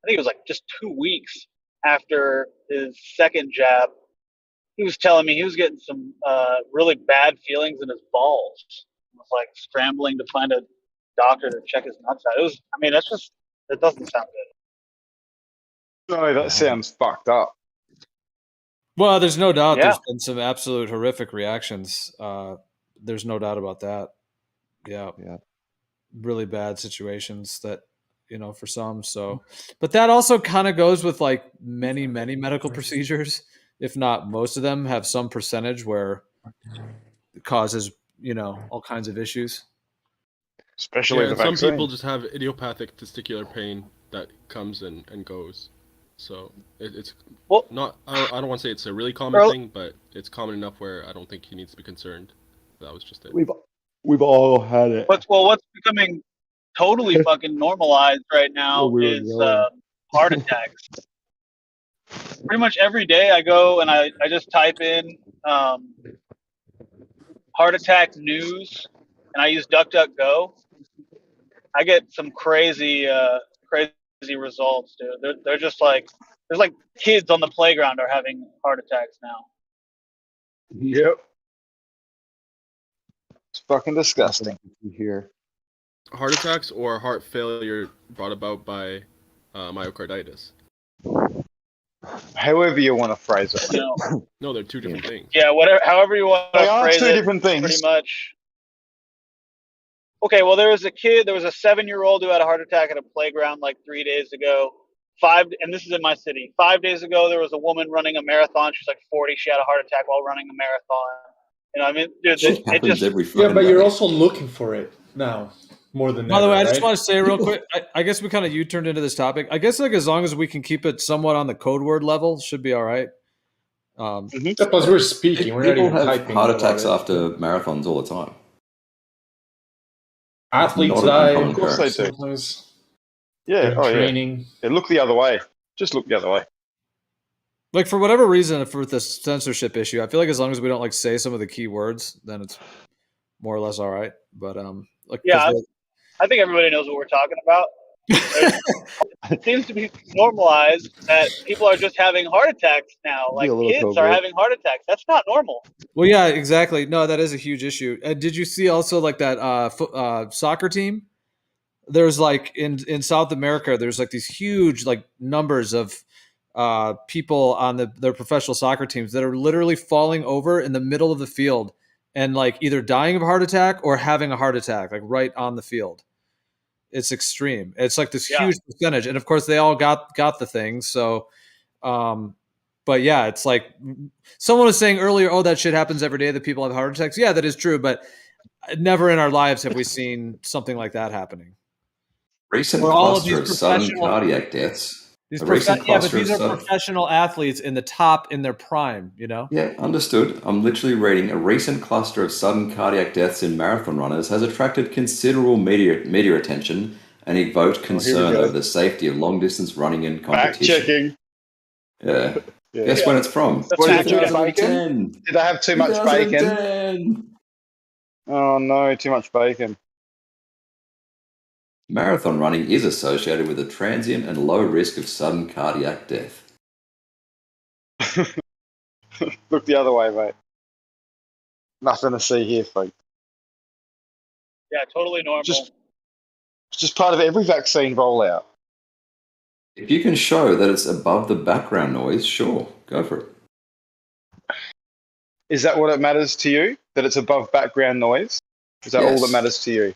I think it was like just 2 weeks after his second jab, he was telling me he was getting some really bad feelings in his balls. He was like scrambling to find a doctor to check his nuts out. It was, I mean, that doesn't sound good. No, that sounds fucked up. Well, there's no doubt Yeah. there's been some absolute horrific reactions. There's no doubt about that. Yeah. Really bad situations that, you know, for some. So, but that also kind of goes with like many medical procedures, if not most of them have some percentage where it causes, you know, all kinds of issues. Especially the some vaccine. people just have idiopathic testicular pain that comes and goes. So it's not. I don't want to say it's a really common thing, but it's common enough where I don't think he needs to be concerned. That was just it. We've all had it. What's becoming totally fucking normalized right now is heart attacks. Pretty much every day I go and I just type in heart attack news, and I use DuckDuckGo. I get some crazy results, dude. They're just like, there's like kids on the playground are having heart attacks now. Yep. It's fucking disgusting. Here. Heart attacks or heart failure brought about by myocarditis? However you want to phrase it. No, they're two different things. Yeah, whatever. However you want to phrase it. They are two different things. Pretty much. Okay, well, there was a 7-year-old who had a heart attack at a playground like 3 days ago. And this is in my city. 5 days ago, there was a woman running a marathon. She's like 40. She had a heart attack while running a marathon. You know, I mean, dude, it just every Friday. Yeah, but you're also looking for it now more than. By the way, I just right? want to say real quick. I guess we kind of U-turned into this topic. I guess like as long as we can keep it somewhat on the code word level, should be all right. Because we're speaking, we're not even have typing. Heart attacks after marathons all the time. Athletes die. Of course they do. Yeah. Training. Yeah. Look the other way. Just look the other way. Like for whatever reason, for this censorship issue, I feel like as long as we don't like say some of the key words, then it's more or less all right. But like yeah, I think everybody knows what we're talking about. It seems to be normalized that people are just having heart attacks now. Like kids are having heart attacks. That's not normal. Well, yeah, exactly. No, that is a huge issue. Did you see also like that soccer team? There's like in South America, there's like these huge like numbers of people on their professional soccer teams that are literally falling over in the middle of the field and like either dying of a heart attack or having a heart attack, like right on the field. It's extreme. It's like this huge percentage. And of course they all got the thing. So, but yeah, it's like someone was saying earlier, oh, that shit happens every day that people have heart attacks. Yeah, that is true. But never in our lives have we seen something like that happening. Recent cluster of sudden cardiac deaths. But these are professional athletes in their prime, you know? Yeah, understood. I'm literally reading a recent cluster of sudden cardiac deaths in marathon runners has attracted considerable media attention and evoked concern over the safety of long-distance running and competition. Fact-checking. Yeah. Guess when it's from? 2010. Did they have too much bacon? Oh, no, too much bacon. Marathon running is associated with a transient and low risk of sudden cardiac death. Look the other way, mate. Nothing to see here, folks. Yeah, totally normal. It's just part of every vaccine rollout. If you can show that it's above the background noise, sure, go for it. Is that what it matters to you? That it's above background noise? Is that all that matters to you?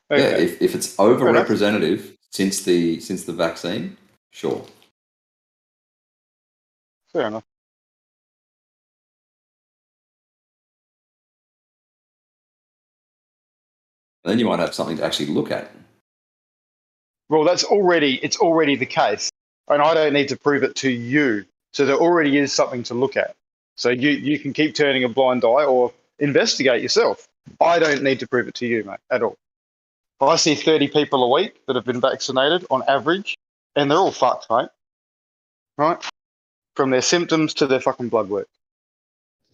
Okay. Yeah, if it's overrepresentative since the vaccine, sure. Fair enough. Then you might have something to actually look at. Well, it's already the case, and I don't need to prove it to you. So there already is something to look at. So you can keep turning a blind eye or investigate yourself. I don't need to prove it to you, mate, at all. I see 30 people a week that have been vaccinated on average, and they're all fucked, mate. Right? From their symptoms to their fucking blood work.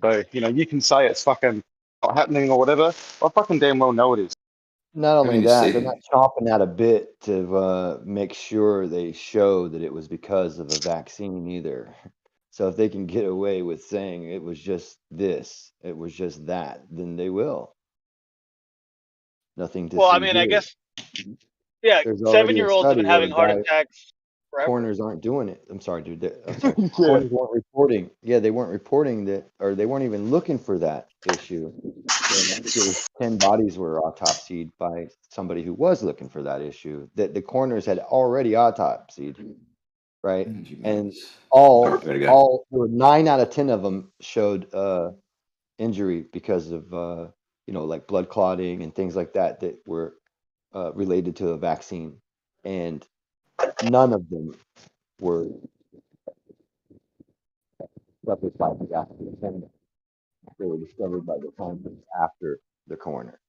So, you know, you can say it's fucking not happening or whatever. I fucking damn well know it is. Not only you that, see- they're not chomping at a bit to make sure they show that it was because of a vaccine either. So if they can get away with saying it was just this, it was just that, then they will. Nothing to Well, I see mean, I here. guess, yeah, There's already a 7-year-olds have been study where having a heart guy, attacks forever. corners aren't doing it. I'm sorry, dude. I'm sorry. Yeah. Corners weren't reporting. Yeah, they weren't reporting that, or they weren't even looking for that issue. So 10 bodies were autopsied by somebody who was looking for that issue that the coroners had already autopsied, right? And Ready to go. there were 9 out of 10 of them showed injury because of like blood clotting and things like that that were related to a vaccine, and none of them were suffered by the vaccine. They were discovered by the time after the coroner.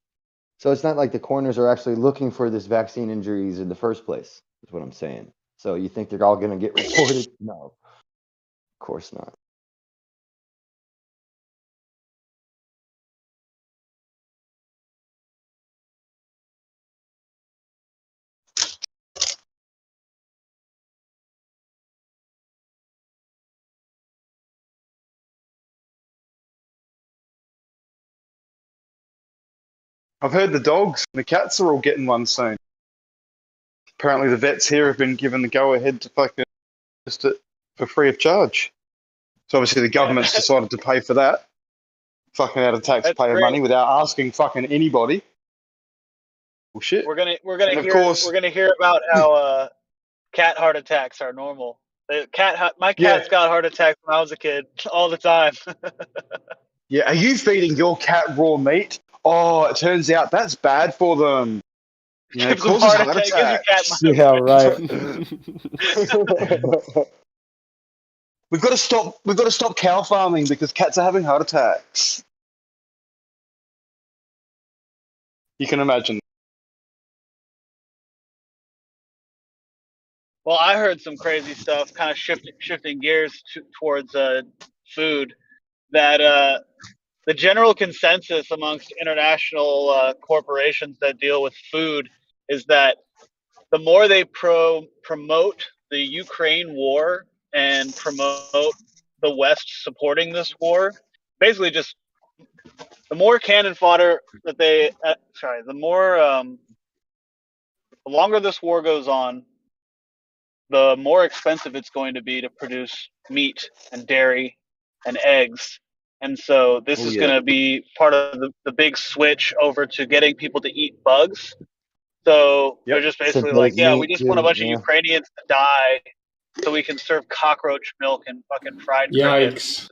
So it's not like the coroners are actually looking for this vaccine injuries in the first place, is what I'm saying. So you think they're all going to get reported? No, of course not. I've heard the dogs and the cats are all getting one soon. Apparently the vets here have been given the go-ahead to fucking test it for free of charge. So obviously the government's decided to pay for that. Fucking out of taxpayer money without asking fucking anybody. Well, shit. We're gonna And of course- hear about how cat heart attacks are normal. My cat's got heart attacks when I was a kid all the time. Yeah, are you feeding your cat raw meat? Oh, it turns out that's bad for them. You know, it Gives them causes heart heart attack, gives your attacks. cat Yeah, right. We've got to stop cow farming because cats are having heart attacks. You can imagine. Well, I heard some crazy stuff, kind of shifting gears towards food. That the general consensus amongst international corporations that deal with food is that the more they promote the Ukraine war and promote the West supporting this war, basically just the more cannon fodder that the longer this war goes on, the more expensive it's going to be to produce meat and dairy and eggs. And so this is going to be part of the big switch over to getting people to eat bugs. So they're just basically Synthetic like, we meat, just want a too, bunch of Ukrainians to die so we can serve cockroach milk and fucking fried crickets.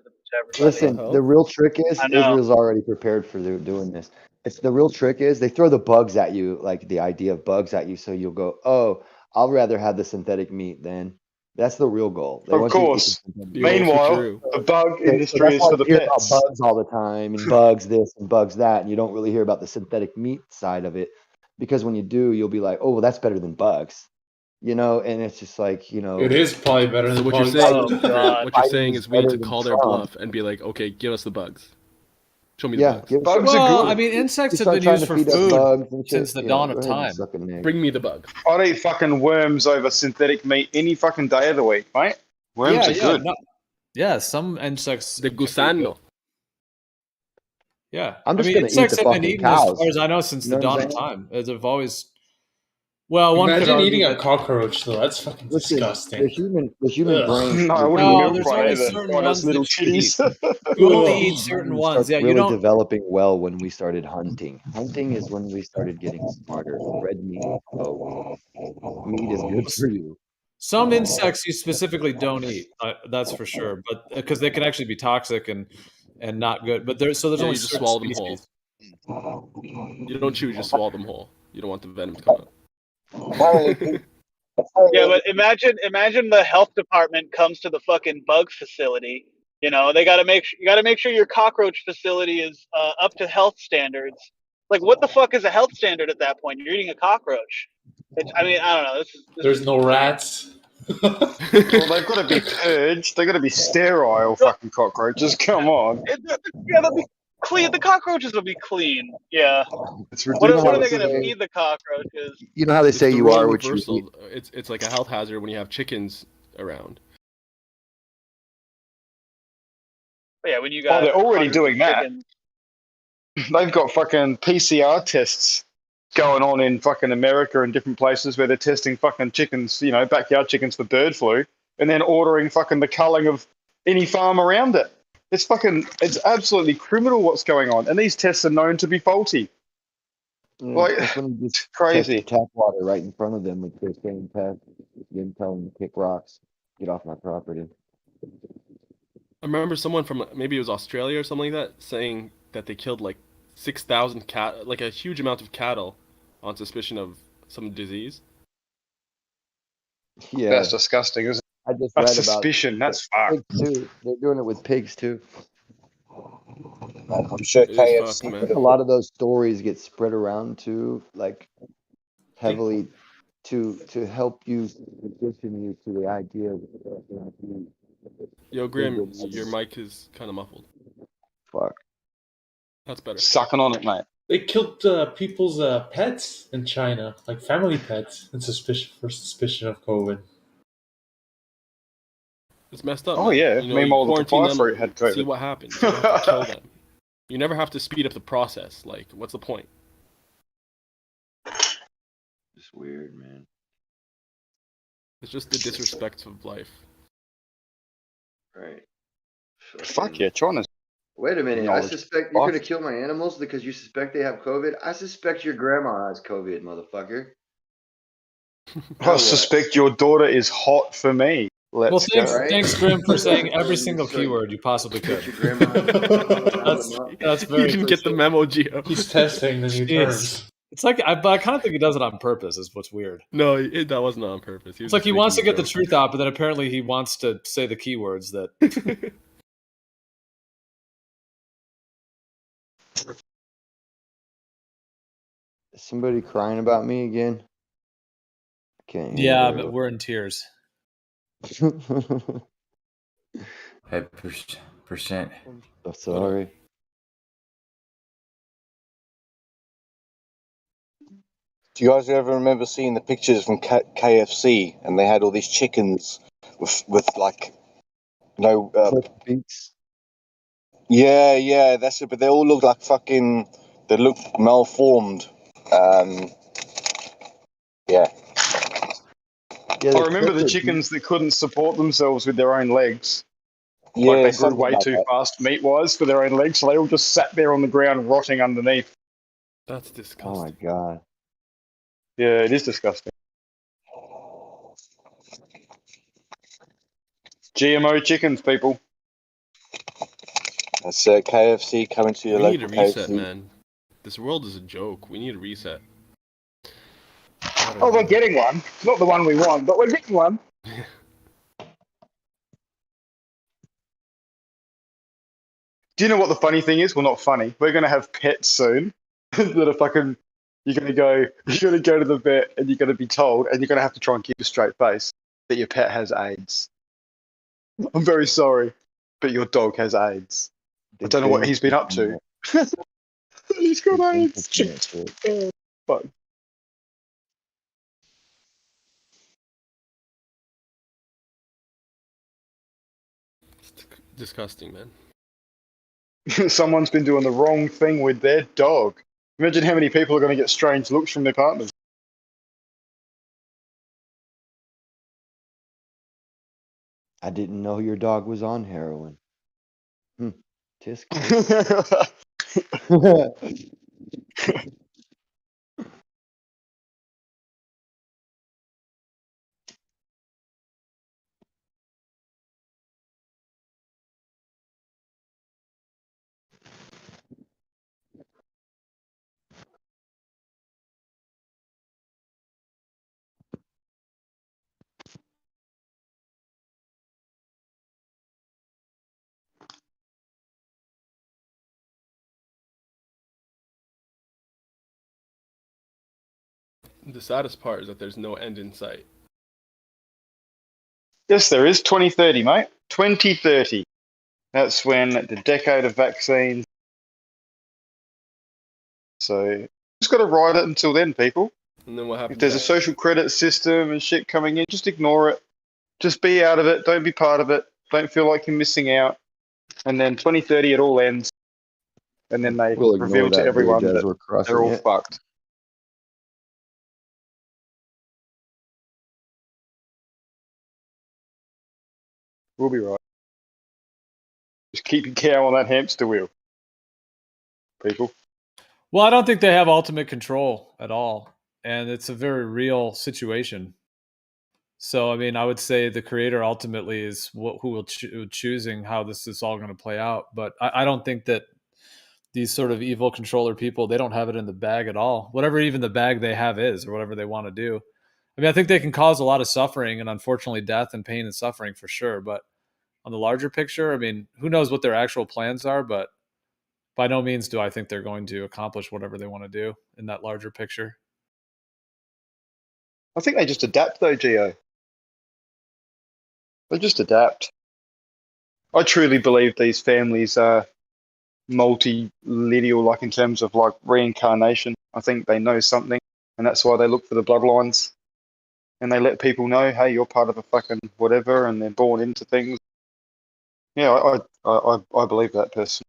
Listen, the real trick is I know. Israel's already prepared for doing this. The real trick is they throw the bugs at you, like the idea of bugs at you, so you'll go, oh, I'll rather have the synthetic meat then. That's the real goal. They Of want you to eat course. the synthetic meat. Meanwhile, the bug industry is that's why for the you hear pets. about bugs all the time, and bugs this and bugs that, and you don't really hear about the synthetic meat side of it, because when you do, you'll be like, oh, well, that's better than bugs. And it's just like, It is probably better So than what bugs. you're saying, Oh, God. what you're saying is we need to Better call than their Trump. bluff and be like, okay, give us the bugs. Show me the bugs. Bugs are Well, good. I mean, insects have start been trying used to for feed us food bugs and shit, since the dawn of go ahead and time. suck an egg. Bring me the bug. I'd eat fucking worms over synthetic meat any fucking day of the week, mate. Worms are good. Yeah, some insects. The gusano. Yeah, I'm just gonna eat insects the have been fucking eaten as cows. far as I know since You know the what I'm dawn of saying? time. They've always. Well, one could Imagine argue eating a that- cockroach though. That's fucking Listen, disgusting. the human Ugh. brain. No, I the wouldn't No, milk there's one only either. certain One of those ones little that you eat. chitties. You only eat Ugh. certain brain ones. starts Yeah, you really don't. developing well when we started hunting. Hunting is when we started getting smarter. Red meat. Oh, meat is good for you. Some insects you specifically don't eat. That's for sure, but because they can actually be toxic and not good. But there's Yeah, only you just certain swallow them whole. species. You don't chew, you just swallow them whole. You don't want the venom to come out. Yeah, but imagine the health department comes to the fucking bug facility. You know, you got to make sure your cockroach facility is up to health standards. Like, what the fuck is a health standard at that point? You're eating a cockroach. I don't know. There's no rats. Well, they've got to be purged. They've got to be sterile, fucking cockroaches. Come on. clean. The cockroaches will be clean. Yeah. It's What ridiculous. are they going to say- feed the cockroaches? You know how they It's say the you role are what you eat. reversal. It's like a health hazard when you have chickens around. But yeah, when you got they're already hundreds doing of that. chickens. They've got fucking PCR tests going on in fucking America and different places where they're testing fucking chickens, you know, backyard chickens for bird flu, and then ordering fucking the culling of any farm around it. It's absolutely criminal what's going on, and these tests are known to be faulty. Like, That's when you just crazy. test the tap water right in front of them with their same test. You didn't tell them to kick rocks. Get off my property. I remember someone from maybe it was Australia or something like that saying that they killed like 6,000 cat, like a huge amount of cattle, on suspicion of some disease. Yeah, That's disgusting, isn't it? I just That's read about suspicion. That's fucked. pigs too. They're doing it with pigs too. I'm sure It is fucked, KFC man. could A have lot of those stories get spread around too, like heavily to help you position you to the idea of Yo, Grim, your mic is kind of muffled. fuck. That's better. Sucking on it, mate. They killed people's pets in China, like family pets, in suspicion of COVID. It's messed up. Oh, man. yeah. You Meanwhile, the quarantine papaya fruit had COVID. See what happens. You don't have to kill them. You never have to speed up the process. Like, what's the point? Just weird, man. It's just the disrespect of life. Right. Fuck yeah, China's. Wait a minute. I Knowledge. suspect you're gonna kill my animals because you suspect they have COVID. I suspect your grandma has COVID, motherfucker. I suspect your daughter is hot for me. Well, Let's thanks, go. Right? thanks, Grim, for saying every So- single so- keyword you possibly Put could. your grandma. That's You very. didn't get the memo, Gio. He's testing the new Jeez. terms. It's like, but I kind of think he does it on purpose. Is what's weird. No, that wasn't on purpose. It's like he wants to get the truth out, but then apparently he wants to say the keywords that. Is somebody crying about me again? I can't hear Yeah, very but we're in tears. well. Hey, percent. I'm sorry. Do you guys ever remember seeing the pictures from KFC and they had all these chickens with like, Clip beats. yeah, that's it. But they all look like fucking. They look malformed. Yeah. Yeah, I remember the chickens that couldn't support themselves with their own legs. Yeah, Like they grew something way like too that. fast meat-wise for their own legs, so they all just sat there on the ground rotting underneath. That's Oh disgusting. my god. Yeah, it is disgusting. GMO chickens, people. That's KFC coming to your We need local a reset, KFC. man. This world is a joke. We need a reset. Oh, we're getting one. It's not the one we want, but we're getting one. Do you know what the funny thing is? Well, not funny. We're going to have pets soon that are fucking. You're going to go to the vet and you're going to be told, and you're going to have to try and keep a straight face that your pet has AIDS. I'm very sorry, but your dog has AIDS. I don't know what he's been up to. He's got AIDS. Oh, fuck. It's disgusting, man. Someone's been doing the wrong thing with their dog. Imagine how many people are going to get strange looks from their partners. I didn't know your dog was on heroin. Tisk. The saddest part is that there's no end in sight. Yes, there is. 2030, mate. 2030. That's when the decade of vaccines So just got to ride it until then, people. And then what happens? If there's a social credit system and shit coming in, just ignore it. Just be out of it. Don't be part of it. Don't feel like you're missing out. And then 2030, it all ends. And then they We'll ignore reveal to that everyone bridge as that we're crossing they're all it. fucked. We'll be right. Just keep your cow on that hamster wheel, people. Well, I don't think they have ultimate control at all, and it's a very real situation. So, I mean, I would say the creator ultimately is who will choosing how this is all going to play out. But I don't think that these sort of evil controller people, they don't have it in the bag at all. Whatever even the bag they have is, or whatever they want to do. I mean, I think they can cause a lot of suffering and unfortunately death and pain and suffering for sure. But on the larger picture, I mean, who knows what their actual plans are, but by no means do I think they're going to accomplish whatever they want to do in that larger picture. I think they just adapt though, Gio. They just adapt. I truly believe these families are multi-lineal, like in terms of like reincarnation. I think they know something, and that's why they look for the bloodlines. And they let people know, hey, you're part of a fucking whatever, and they're born into things. Yeah, I believe that person.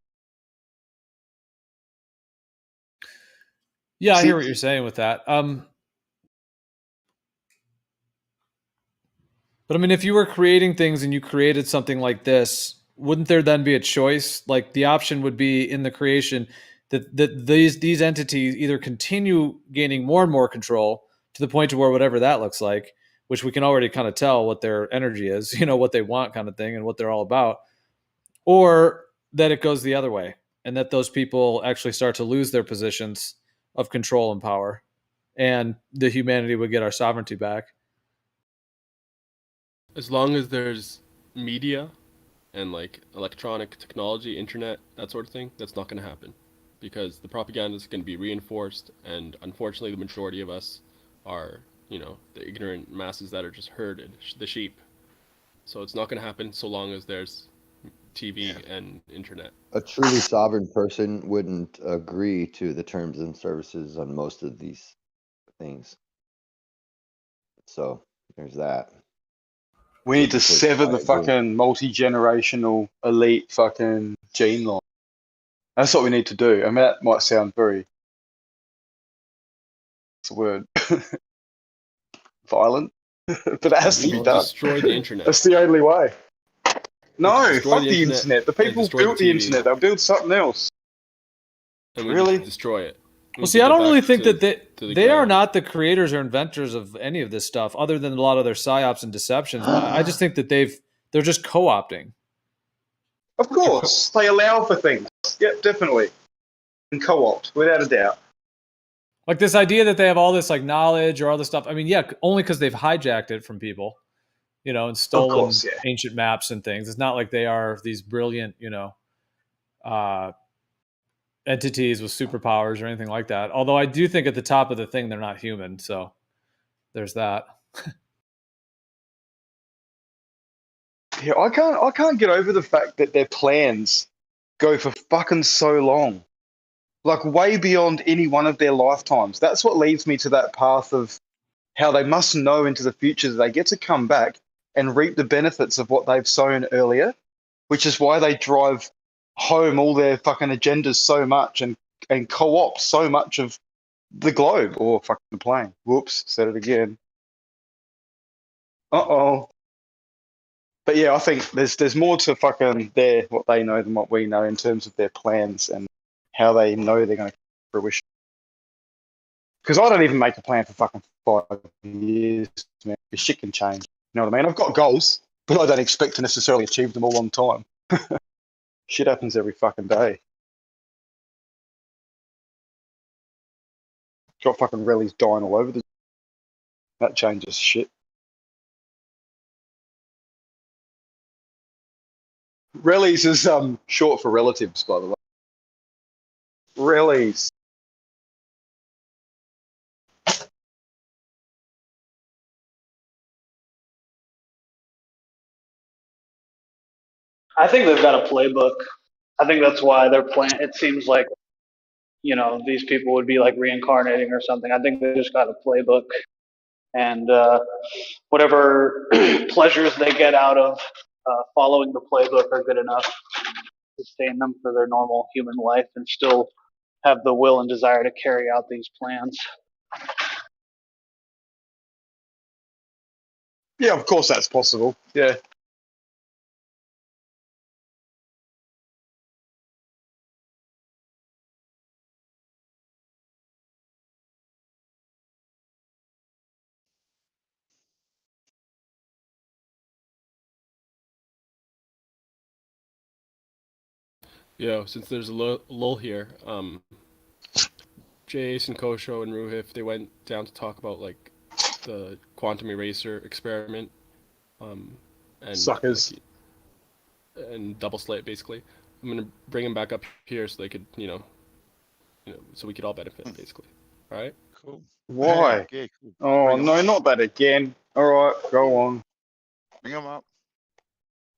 Yeah, I hear what you're saying with that. But I mean, if you were creating things and you created something like this, wouldn't there then be a choice? Like the option would be in the creation that these entities either continue gaining more and more control to the point to where whatever that looks like, which we can already kind of tell what their energy is, you know, what they want kind of thing and what they're all about, or that it goes the other way and that those people actually start to lose their positions of control and power and the humanity would get our sovereignty back. As long as there's media and like electronic technology, internet, that sort of thing, that's not going to happen because the propaganda is going to be reinforced, and unfortunately the majority of us are, you know, the ignorant masses that are just herded, the sheep. So it's not going to happen so long as there's TV and internet. A truly sovereign person wouldn't agree to the terms and services on most of these things. So there's that. We need to sever the fucking multi-generational elite fucking gene line. That's what we need to do. I mean, that might sound very, what's the word? Violent, but it has to be done. Destroy the internet. That's the only way. No, fuck the internet. The people built the internet. They'll build something else. And we really? just destroy it. Well, see, I don't really think that they are not the creators or inventors of any of this stuff, other than a lot of their psyops and deceptions. I just think that they're just co-opting. Of course, they allow for things. Yep, definitely, and co-opt without a doubt. Like this idea that they have all this like knowledge or all this stuff. I mean, yeah, only because they've hijacked it from people, you know, and stolen ancient maps and things. It's not like they are these brilliant, you know, entities with superpowers or anything like that. Although I do think at the top of the thing, they're not human. So there's that. Yeah, I can't get over the fact that their plans go for fucking so long. Like way beyond any one of their lifetimes. That's what leads me to that path of how they must know into the future that they get to come back and reap the benefits of what they've sown earlier, which is why they drive home all their fucking agendas so much and co-opt so much of the globe or fucking the plane. Whoops, said it again. Uh-oh. But yeah, I think there's more to fucking what they know than what we know in terms of their plans and how they know they're going to fruition. Because I don't even make a plan for fucking 5 years, man. Because shit can change. You know what I mean? I've got goals, but I don't expect to necessarily achieve them all on time. Shit happens every fucking day. Got fucking rallies dying all over the. That changes shit. Rallies is short for relatives, by the way. Rallies. I think they've got a playbook. I think that's why they're playing. It seems like these people would be like reincarnating or something. I think they just got a playbook, and whatever pleasures they get out of following the playbook are good enough to sustain them for their normal human life and still have the will and desire to carry out these plans. Yeah, of course that's possible. Yeah. Yeah, since there's a lull here, Jace and Kosho and Ruhif, they went down to talk about like the quantum eraser experiment, and Suckers. and double slate basically. I'm gonna bring them back up here so they could, so we could all benefit basically. All right. Cool. Why? Okay, cool. Oh no, not that again. All right, go on. Bring them up.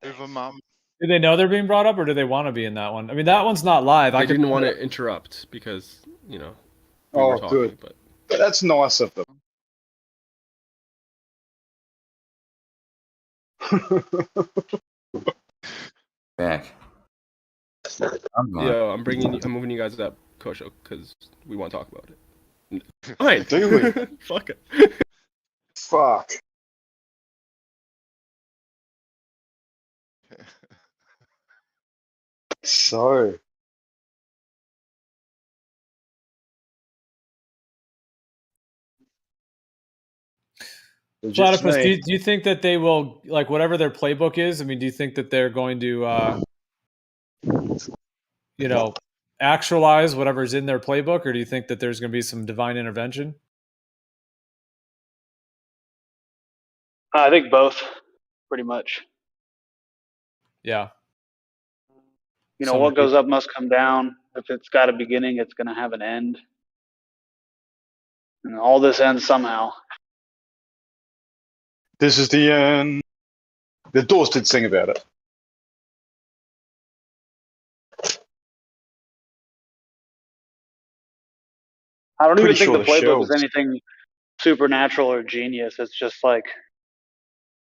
Move them up. Do they know they're being brought up, or do they want to be in that one? I mean, that one's not live. I didn't want to interrupt because we were talking, good. But that's nice of them. Back. I'm moving you guys up, Kosho, because we want to talk about it. Fine. Do we? Fuck it. Fuck. So. Platypus, do you think that they will, like, whatever their playbook is? I mean, do you think that they're going to, actualize whatever's in their playbook, or do you think that there's going to be some divine intervention? I think both, pretty much. Yeah. What goes up must come down. If it's got a beginning, it's going to have an end. And all this ends somehow. This is the end. The Doors did sing about it. I don't even think the playbook is anything supernatural or genius. It's just like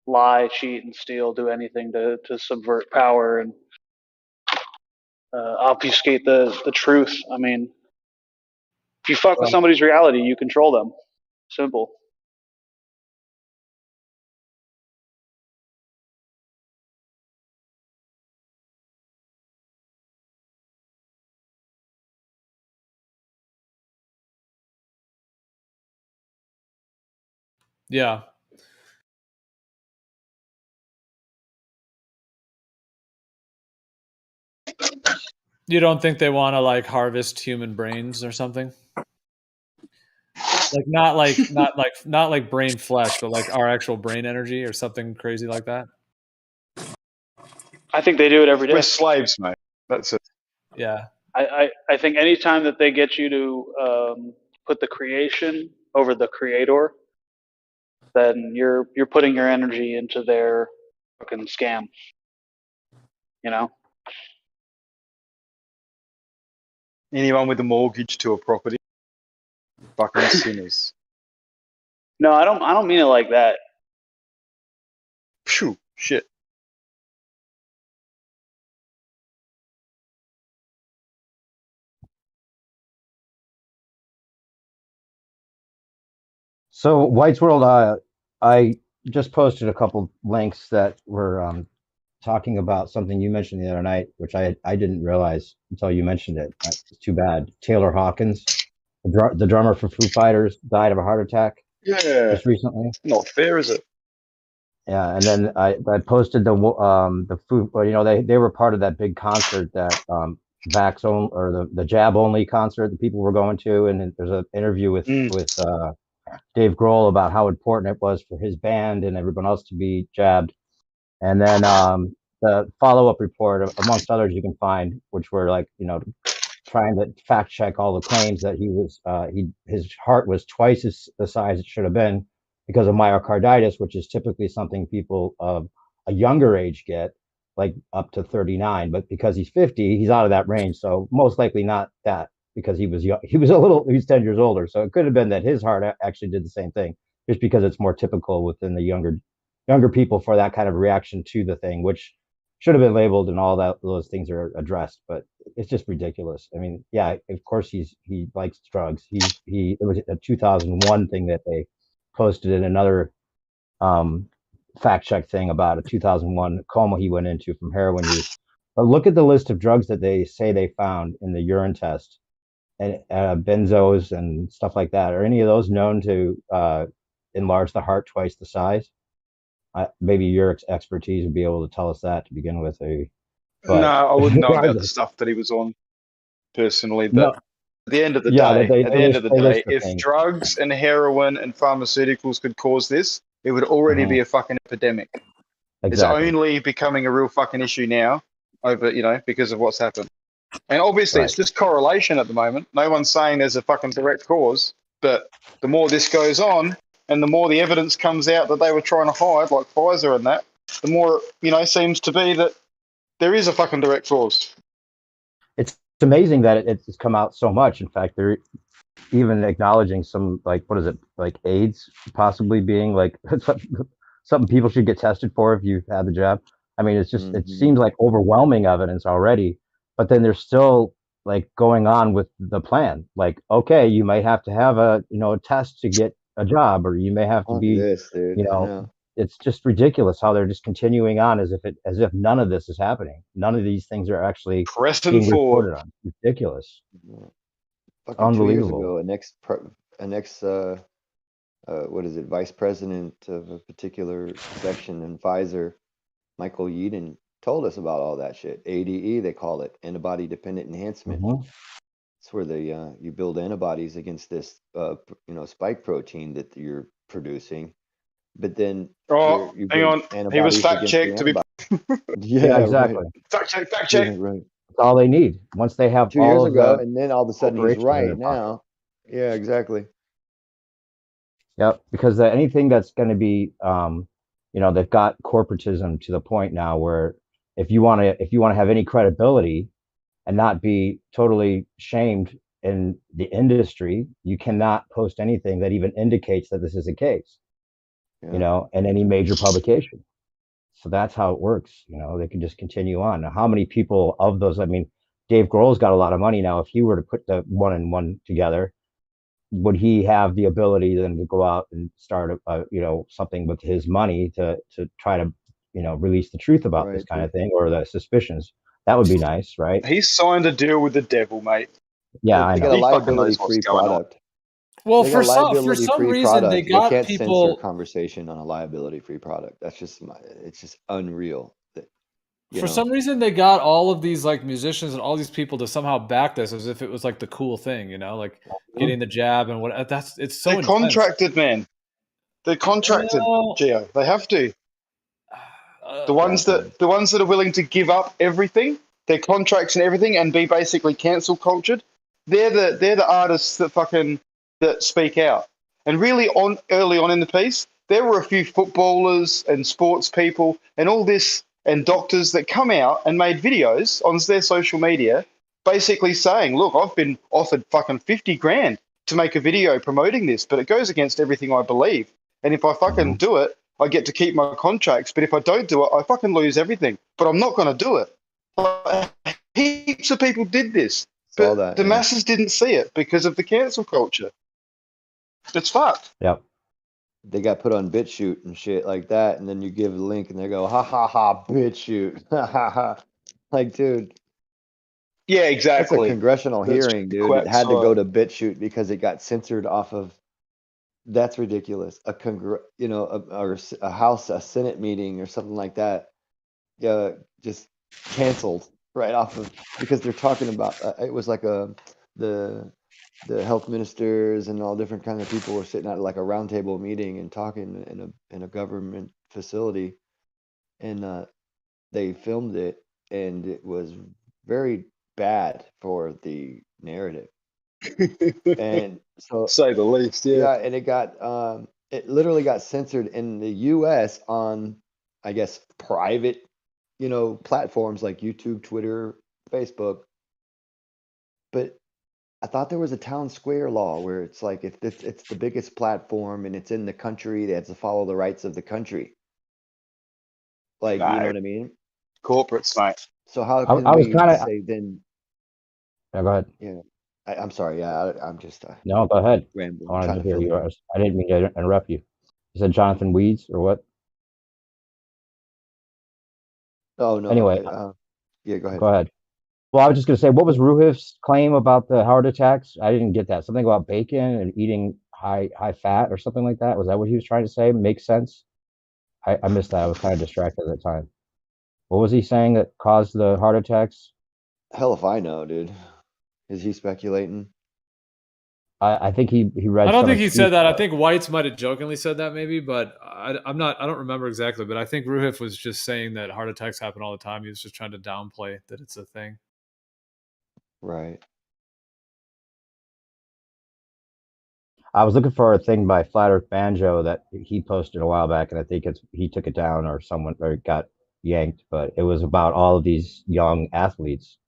lie, cheat, and steal, do anything to subvert power and obfuscate the truth. I mean, if you fuck with somebody's reality, you control them. Simple. Yeah. You don't think they want to like harvest human brains or something? Like not like brain flesh, but like our actual brain energy or something crazy like that? I think they do it every day. We're slaves, mate. That's it. Yeah. I think anytime that they get you to put the creation over the creator, then you're putting your energy into their fucking scam. Anyone with a mortgage to a property, fucking sinners. No, I don't mean it like that. Phew, shit. So White's World, I just posted a couple links that were talking about something you mentioned the other night, which I didn't realize until you mentioned it. It's too bad. Taylor Hawkins, the drummer for Foo Fighters, died of a heart attack. Yeah. Just recently. Not fair, is it? Yeah, and then I posted the Foo. They were part of that big concert that Vax only, or the Jab only concert that people were going to, and there's an interview with Dave Grohl about how important it was for his band and everyone else to be jabbed. And then the follow-up report, amongst others, you can find, which were like, trying to fact check all the claims that his heart was twice the size it should have been because of myocarditis, which is typically something people of a younger age get, like up to 39. But because he's 50, he's out of that range. So most likely not that because he was young. He was 10 years older. So it could have been that his heart actually did the same thing, just because it's more typical within the younger people for that kind of reaction to the thing, which should have been labeled and all that. Those things are addressed, but it's just ridiculous. I mean, yeah, of course he likes drugs. It was a 2001 thing that they posted in another fact check thing about a 2001 coma he went into from heroin use. But look at the list of drugs that they say they found in the urine test, and benzos and stuff like that. Are any of those known to enlarge the heart twice the size? Maybe your expertise would be able to tell us that to begin with. No, I wouldn't know about the stuff that he was on personally, but No. at the end of the Yeah, day, list the if things. drugs and heroin and pharmaceuticals could cause this, it would already be a fucking epidemic. Exactly. It's only becoming a real fucking issue now because of what's happened. And obviously it's just correlation at the moment. No one's saying there's a fucking direct cause, but the more this goes on and the more the evidence comes out that they were trying to hide, like Pfizer and that, the more, seems to be that there is a fucking direct cause. It's amazing that it's come out so much. In fact, they're even acknowledging some, like, what is it, like AIDS possibly being like something people should get tested for if you've had the jab. I mean, it's just, it seems like overwhelming evidence already, but then they're still like going on with the plan. Like, okay, you might have to have a test to get a job, or you may have to be, This, dude. it's just ridiculous how they're just continuing on as if none of this is happening. None of these things are actually being reported on. Ridiculous. Fucking Unbelievable. 2 years ago, what is it, vice president of a particular section in Pfizer, Michael Yeadon, told us about all that shit. ADE, they call it, antibody dependent enhancement. It's where you build antibodies against this spike protein that you're producing, but then you hang on, he was fact checked to be. Yeah, exactly. Fact check. Yeah, right. That's all they need. Once they have 2 years ago, and then all of a sudden he's right now. Yeah, exactly. Yep, because anything that's going to be, they've got corporatism to the point now where if you want to have any credibility and not be totally shamed in the industry, you cannot post anything that even indicates that this is the case, in any major publication. So that's how it works. They can just continue on. Now, how many people of those? I mean, Dave Grohl's got a lot of money now. If he were to put the one and one together, would he have the ability then to go out and start something with his money to try to release the truth about this kind of thing, or the suspicions? That would be nice, right? He signed a deal with the devil, mate. Yeah, I they know. got a liability-free product. Well, for some reason, they got can't people censor conversation on a liability-free product. That's just it's just unreal. For some reason, they got all of these like musicians and all these people to somehow back this as if it was like the cool thing, like getting the jab and what. It's so. They're contracted, man. They're contracted, Gio. They have to. The ones that are willing to give up everything, their contracts and everything, and be basically cancel cultured, they're the artists that speak out. And really, early on in the piece, there were a few footballers and sports people and all this and doctors that come out and made videos on their social media, basically saying, "Look, I've been offered fucking 50 grand to make a video promoting this, but it goes against everything I believe. And if I fucking do it, I get to keep my contracts. But if I don't do it, I fucking lose everything. But I'm not going to do it." Heaps of people did this, but the masses didn't see it because of the cancel culture. It's fucked. Yep. They got put on BitChute and shit like that, and then you give the link and they go, "Ha ha ha, BitChute." Ha ha ha. Like, dude. Yeah, exactly. That's a congressional hearing, dude. It had to go to BitChute because it got censored off of. That's ridiculous. Or a House, a Senate meeting or something like that. Yeah, just canceled right off of, because they're talking about it was like the health ministers and all different kinds of people were sitting at like a roundtable meeting and talking in a government facility, and they filmed it, and it was very bad for the narrative. And so, say the least, yeah. And it literally got censored in the US on, I guess, private, platforms like YouTube, Twitter, Facebook. But I thought there was a town square law where it's like if it's the biggest platform and it's in the country, they have to follow the rights of the country. Like, you know No, what I mean? corporates, mate. So how I can was we kind of. say then? Yeah, go ahead. Yeah, I'm sorry. Yeah, I'm just No, go ahead. I rambling, wanted trying to to hear fill the you. room. I didn't mean to interrupt you. You said Jonathan Weeds or what? Oh no. Anyway, Yeah, go ahead. go ahead. Well, I was just going to say, what was Ruhif's claim about the heart attacks? I didn't get that. Something about bacon and eating high fat or something like that. Was that what he was trying to say? Makes sense. I missed that. I was kind of distracted at the time. What was he saying that caused the heart attacks? Hell if I know, dude. Is he speculating? I think he read. I don't some think he said excuse that. I for it. think Whites might have jokingly said that, maybe, but I'm not. I don't remember exactly. But I think Ruhif was just saying that heart attacks happen all the time. He was just trying to downplay that it's a thing. Right. I was looking for a thing by Flat Earth Banjo that he posted a while back, and I think he took it down or someone or it got yanked. But it was about all of these young athletes,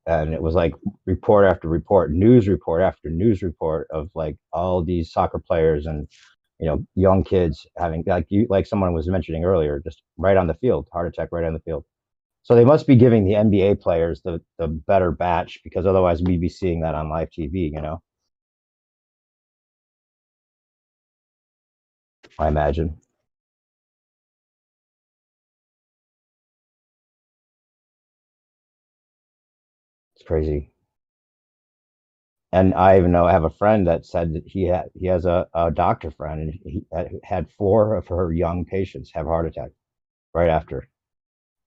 and it was like report after report, news report after news report of like all these soccer players and young kids having like someone was mentioning earlier, just right on the field, heart attack right on the field. So they must be giving the NBA players the better batch because otherwise we'd be seeing that on live TV. I imagine. It's crazy. And I even know I have a friend that said that he has a doctor friend, and he had 4 of her young patients have heart attack right after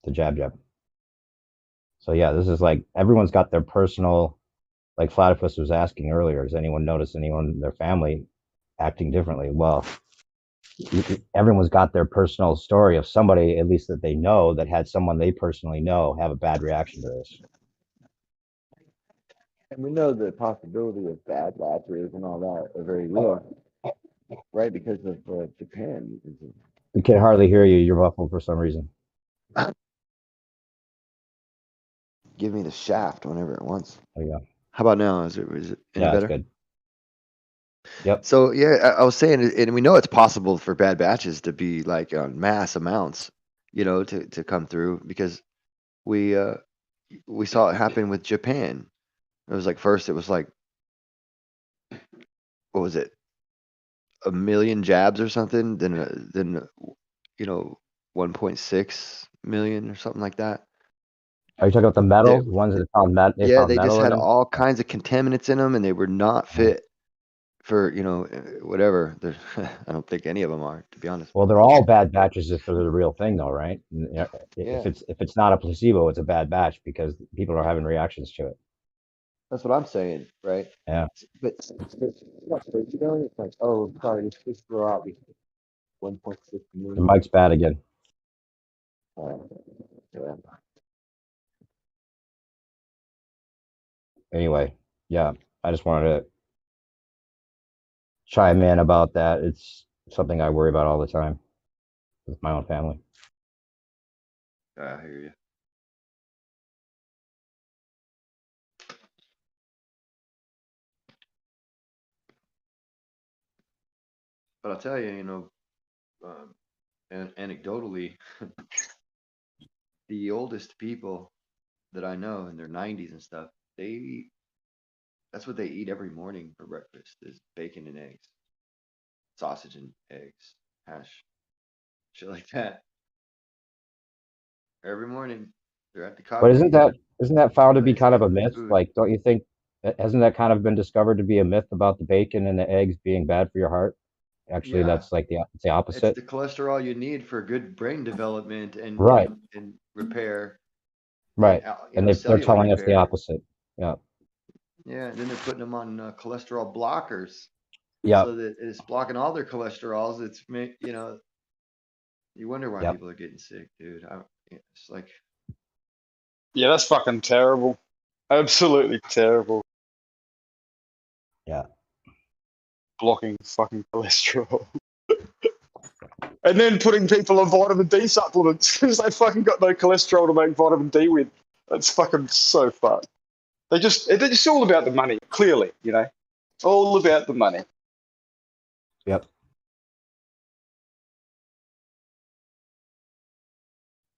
the jab. So yeah, this is like everyone's got their personal, like Platypus was asking earlier, has anyone noticed anyone in their family acting differently? Well, everyone's got their personal story of somebody, at least that they know, that had someone they personally know have a bad reaction to this. And we know the possibility of bad batteries and all that are very real, right? Because of Japan. We can hardly hear you. You're muffled for some reason. Give me the shaft whenever it wants. There you go. How about now? Is it any better? That's good. Yep. So yeah, I was saying, and we know it's possible for bad batches to be like mass amounts, to come through because we saw it happen with Japan. It was like first it was like, what was it, 1 million jabs or something, then 1.6 million or something like that. Are you talking about the metal ones that found they Yeah, found they just metal in had them? all kinds of contaminants in them, and they were not fit for whatever. I don't think any of them are, to be honest. Well, they're all bad batches if they're the real thing, though, right? Yeah. If it's not a placebo, it's a bad batch because people are having reactions to it. That's what I'm saying, right? Yeah. But it's like, oh, sorry, this grew out 1.6 million. The mic's bad again. Yeah. Anyway, yeah, I just wanted to chime in about that. It's something I worry about all the time with my own family. I hear you. But I'll tell you, anecdotally, the oldest people that I know in their 90s and stuff, that's what they eat every morning for breakfast is bacon and eggs, sausage and eggs, hash, shit like that. Every morning they're at the coffee. But isn't that found to be kind of a myth? Food. Like, don't you think, hasn't that kind of been discovered to be a myth about the bacon and the eggs being bad for your heart? Actually, Yeah. that's like it's the opposite. It's the cholesterol you need for good brain development and Right. and repair. Right. And they're telling us the repair. opposite. Yeah. Yeah, and then they're putting them on cholesterol blockers. Yeah. So that it's blocking all their cholesterols. It's you wonder why people are getting sick, dude. It's like, yeah, that's fucking terrible. Absolutely terrible. Yeah. Blocking fucking cholesterol. And then putting people on vitamin D supplements because they fucking got no cholesterol to make vitamin D with. That's fucking so fucked. It's all about the money, clearly, you know. All about the money. Yep.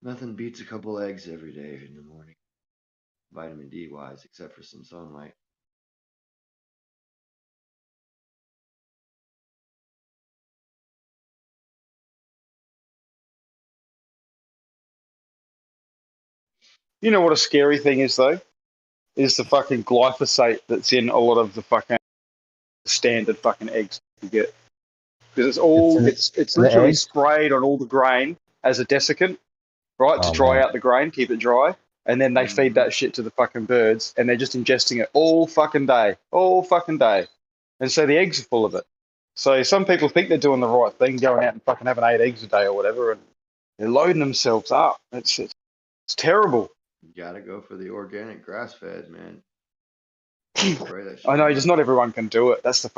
Nothing beats a couple eggs every day in the morning, vitamin D wise, except for some sunlight. You know what a scary thing is, though? Is the fucking glyphosate that's in a lot of the fucking standard fucking eggs you get. Because it's in the literally eggs? sprayed on all the grain as a desiccant, right, to Oh, dry man. out the grain, keep it dry. And then they feed that shit to the fucking birds, and they're just ingesting it all fucking day. And so the eggs are full of it. So some people think they're doing the right thing, going out and fucking having 8 eggs a day or whatever, and they're loading themselves up. It's terrible. You gotta go for the organic grass fed, man. I know, just not everyone can do it. That's the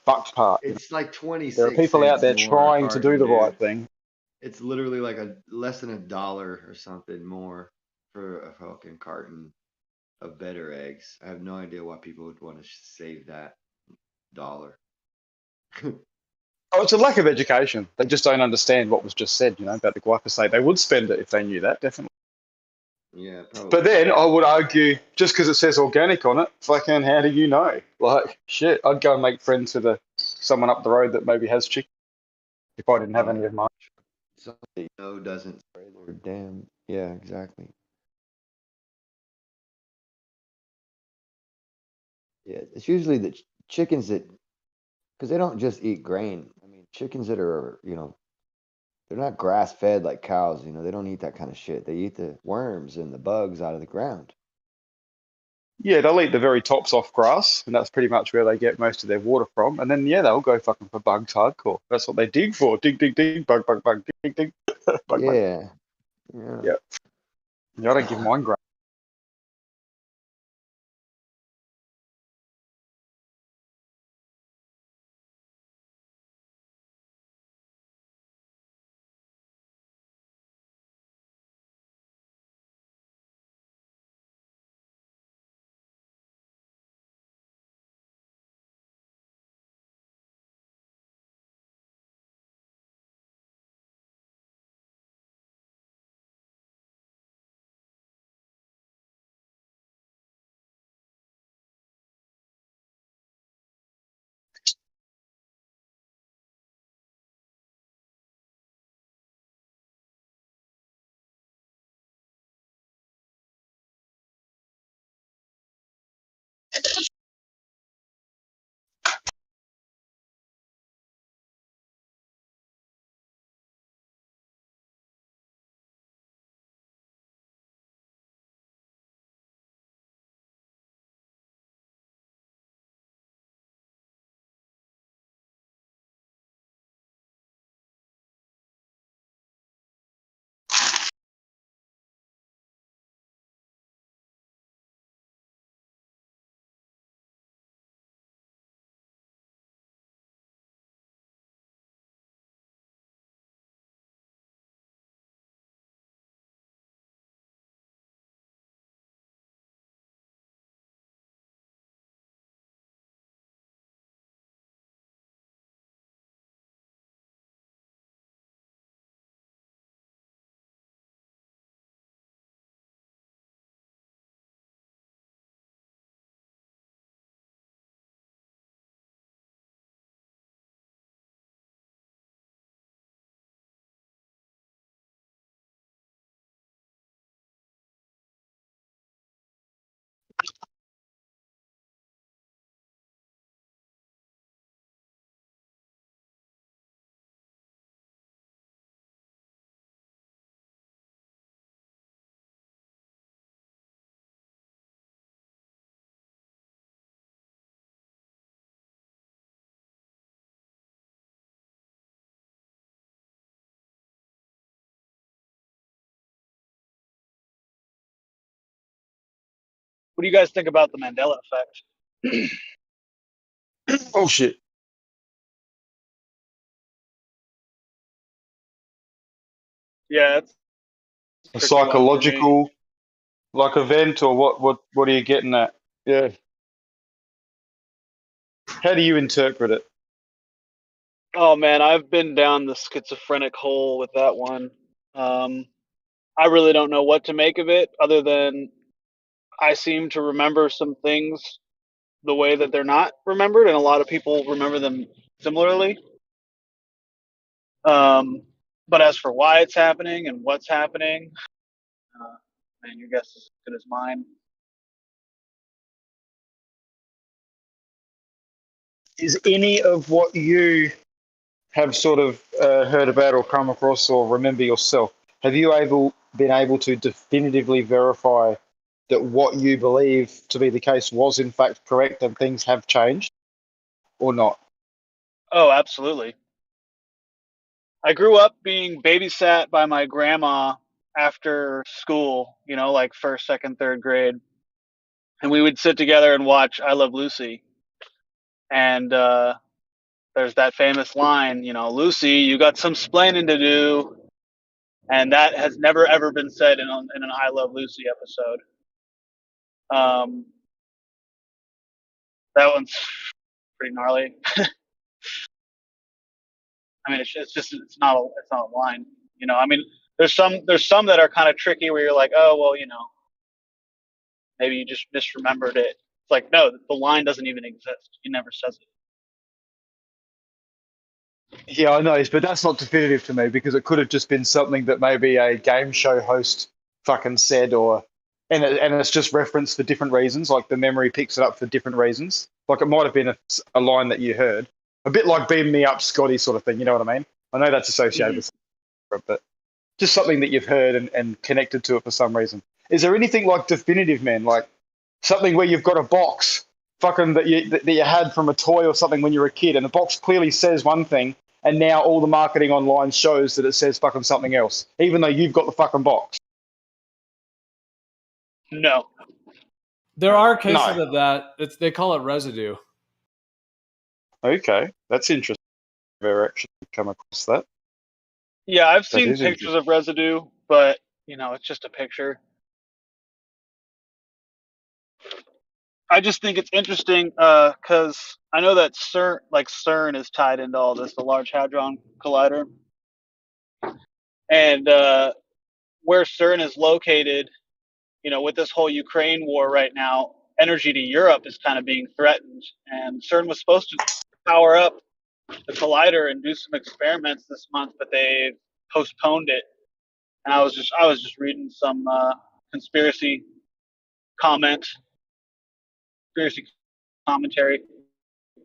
fucked part. It's like 26 There are people out cents there more a trying to do carton, the right dude. thing. It's literally like less than $1 or something more for a fucking carton of better eggs. I have no idea why people would want to save that dollar. Oh, it's a lack of education. They just don't understand what was just said, you know, about the glyphosate. They would spend it if they knew that, definitely. Yeah, probably. But then I would argue, just because it says organic on it, fucking how do you know? Like, shit, I'd go and make friends with someone up the road that maybe has chicken if I didn't have any of mine. Something you know doesn't spray their damn. Yeah, exactly. Yeah, it's usually the chickens that, because they don't just eat grain. I mean, chickens that are, they're not grass fed like cows, they don't eat that kind of shit. They eat the worms and the bugs out of the ground. Yeah, they'll eat the very tops off grass, and that's pretty much where they get most of their water from. And then, yeah, they'll go fucking for bugs hardcore. That's what they dig for. Dig, dig, dig, bug, bug, bug, dig, dig, bug, bug. Yeah. Yeah. I don't give mine grass. What do you guys think about the Mandela effect? Oh, shit. Yeah, it's A a tricky one for me. psychological Like event, or what are you getting at? Yeah. How do you interpret it? Oh man, I've been down the schizophrenic hole with that one. I really don't know what to make of it, other than I seem to remember some things the way that they're not remembered, and a lot of people remember them similarly. But as for why it's happening and what's happening, man, your guess is as good as mine. Is any of what you have sort of heard about or come across or remember yourself, have you been able to definitively verify that what you believe to be the case was in fact correct and things have changed, or not? Oh, absolutely. I grew up being babysat by my grandma after school, you know, like first, second, third grade. And we would sit together and watch I Love Lucy. And there's that famous line, you know, Lucy, you got some splaining to do. And that has never, ever been said in an I Love Lucy episode. That one's pretty gnarly. I mean, it's not a line, you know. I mean, there's some that are kind of tricky where you're like, oh well, you know, maybe you just misremembered it. It's like, no, the line doesn't even exist. He never says it. Yeah, I know, but that's not definitive to me, because it could have just been something that maybe a game show host fucking said, and it's just referenced for different reasons. Like the memory picks it up for different reasons. Like it might have been a line that you heard, a bit like "Beam Me Up, Scotty" sort of thing. You know what I mean? I know that's associated with, but just something that you've heard and connected to it for some reason. Is there anything like definitive, man? Like something where you've got a box fucking that you had from a toy or something when you were a kid, and the box clearly says one thing, and now all the marketing online shows that it says fucking something else, even though you've got the fucking box. No. There are cases of that. They call it residue. Okay, that's interesting. I've ever actually come across that. Yeah, I've seen pictures of residue, but you know, it's just a picture. I just think it's interesting because I know that CERN is tied into all this, the Large Hadron Collider, and where CERN is located, you know, with this whole Ukraine war right now, energy to Europe is kind of being threatened, and CERN was supposed to power up the collider and do some experiments this month, but they postponed it. And I was just reading some conspiracy commentary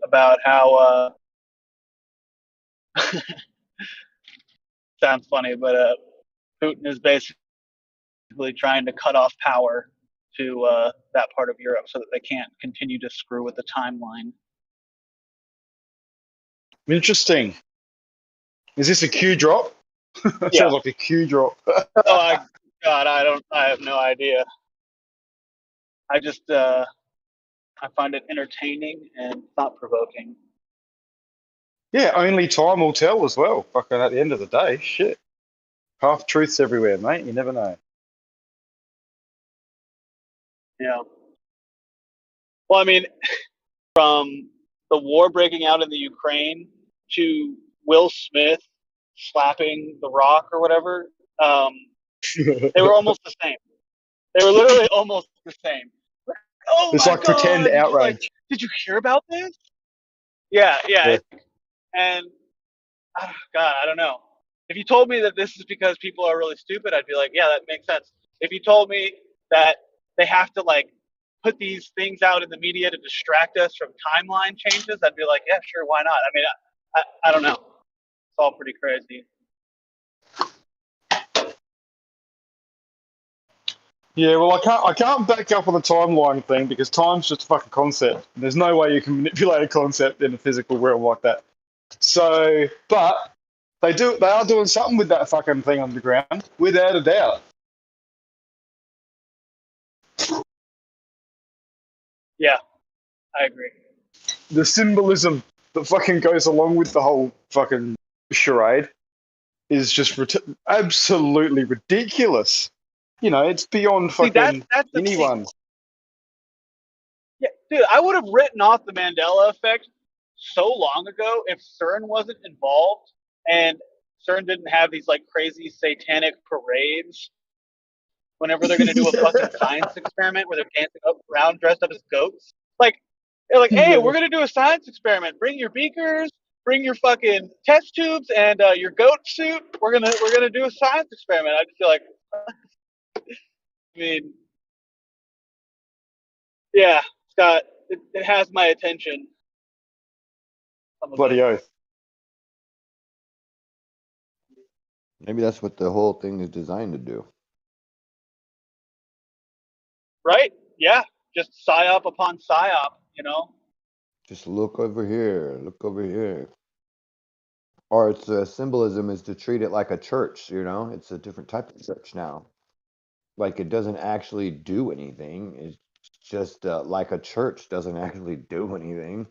about how sounds funny, but Putin is basically trying to cut off power to that part of Europe so that they can't continue to screw with the timeline. Interesting. Is this a Q drop? That Yeah. sounds like a Q drop. God, I have no idea. I just I find it entertaining and thought provoking. Yeah, only time will tell as well. Fucking at the end of the day, shit. Half truths everywhere, mate. You never know. Yeah. Well, I mean, from the war breaking out in the Ukraine to Will Smith slapping The Rock or whatever, they were almost the same. They were literally almost the same. Oh it's my like God. pretend outrage. Like, did you hear about this? Yeah. And God, I don't know. If you told me that this is because people are really stupid, I'd be like, yeah, that makes sense. If you told me that they have to like put these things out in the media to distract us from timeline changes, I'd be like, yeah, sure, why not? I mean, I don't know. It's all pretty crazy. Yeah, well, I can't back up on the timeline thing because time's just a fucking concept. There's no way you can manipulate a concept in a physical realm like that. So, but they are doing something with that fucking thing on the ground, without a doubt. Yeah, I agree. The symbolism that fucking goes along with the whole fucking charade is just absolutely ridiculous. You know, it's beyond See, fucking that's the thing. anyone. Yeah, dude, I would have written off the Mandela effect so long ago if CERN wasn't involved and CERN didn't have these like crazy satanic parades whenever they're gonna do a fucking science experiment where they're dancing up around dressed up as goats. Like they're like, hey, we're gonna do a science experiment. Bring your beakers, bring your fucking test tubes, and your goat suit. We're gonna do a science experiment. I just feel like, I mean, yeah, Scott, it has my attention. Bloody oath. Maybe that's what the whole thing is designed to do. Right? Yeah. Just psyop upon psyop, you know? Just look over here, look over here. Or its symbolism is to treat it like a church, you know? It's a different type of church now. Like it doesn't actually do anything. It's just like a church doesn't actually do anything.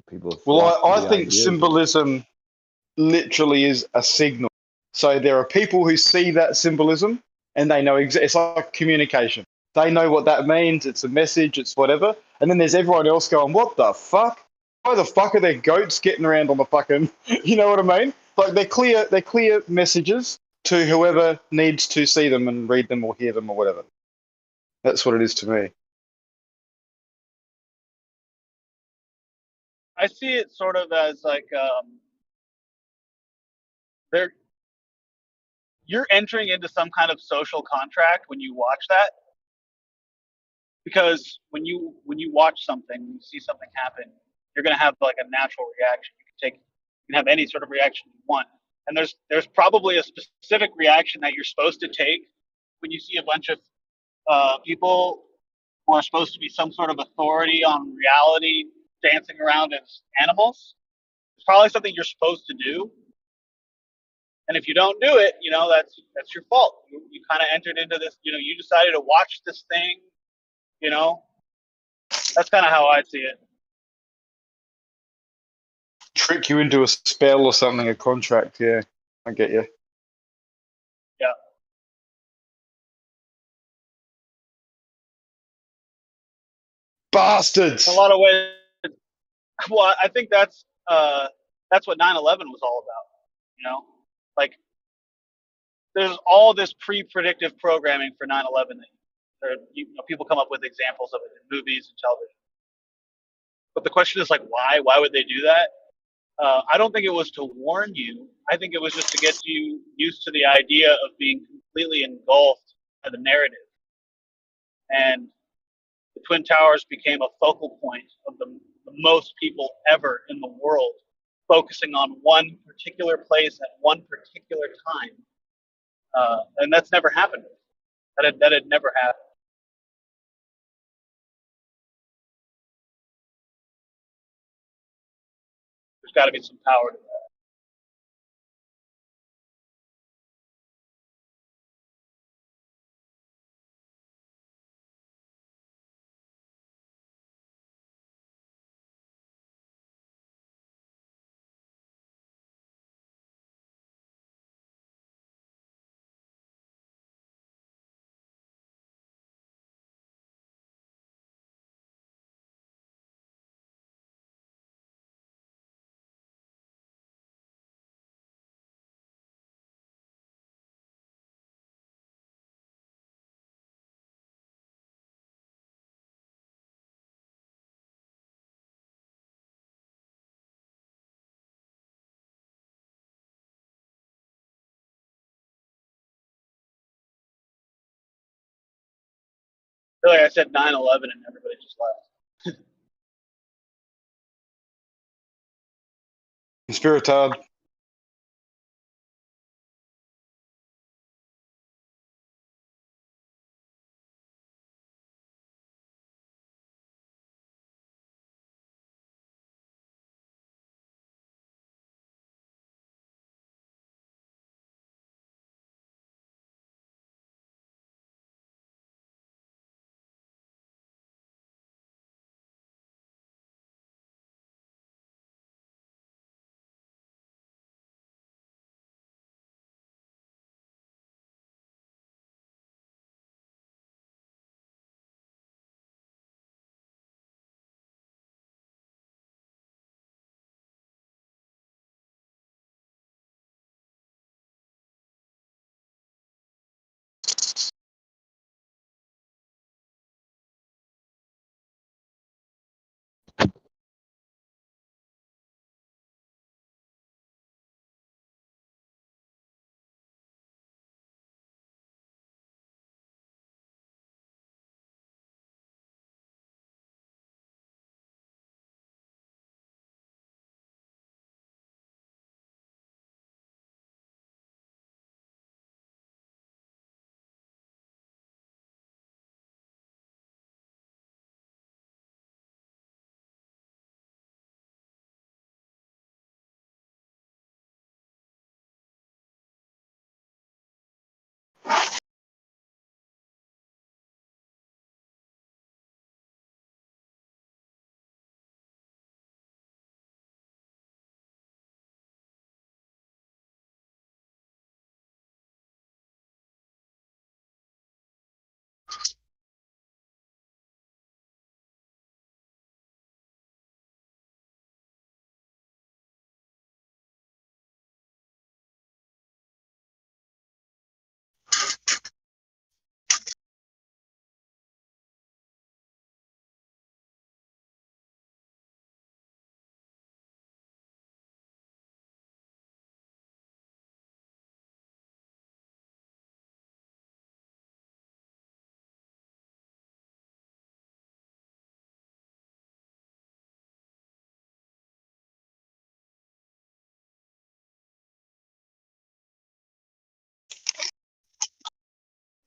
People flock to Well, I the think ideas of it. symbolism literally is a signal. So there are people who see that symbolism and they know it's like communication. They know what that means. It's a message. It's whatever. And then there's everyone else going, "What the fuck? Why the fuck are there goats getting around on the fucking?" You know what I mean? Like they're clear messages to whoever needs to see them and read them or hear them or whatever. That's what it is to me. I see it sort of as like there you're entering into some kind of social contract when you watch that. Because when you watch something, you see something happen, you're gonna have like a natural reaction. You can have any sort of reaction you want. And there's probably a specific reaction that you're supposed to take when you see a bunch of people who are supposed to be some sort of authority on reality dancing around as animals. It's probably something you're supposed to do. And if you don't do it, you know, that's your fault. You kind of entered into this, you know, you decided to watch this thing, you know. That's kind of how I see it. Trick you into a spell or something, a contract. Yeah, I get you. Yeah. Bastards. In a lot of ways, well, I think that's what 9/11 was all about. You know, like there's all this pre-predictive programming for 9/11 that you know, people come up with examples of it in movies and television. But the question is like, why? Why would they do that? I don't think it was to warn you. I think it was just to get you used to the idea of being completely engulfed by the narrative. And the Twin Towers became a focal point of the most people ever in the world focusing on one particular place at one particular time. And that's never happened. That had never happened. There's got to be some power to that. Like I said, 9/11, and everybody just left. Conspiratard.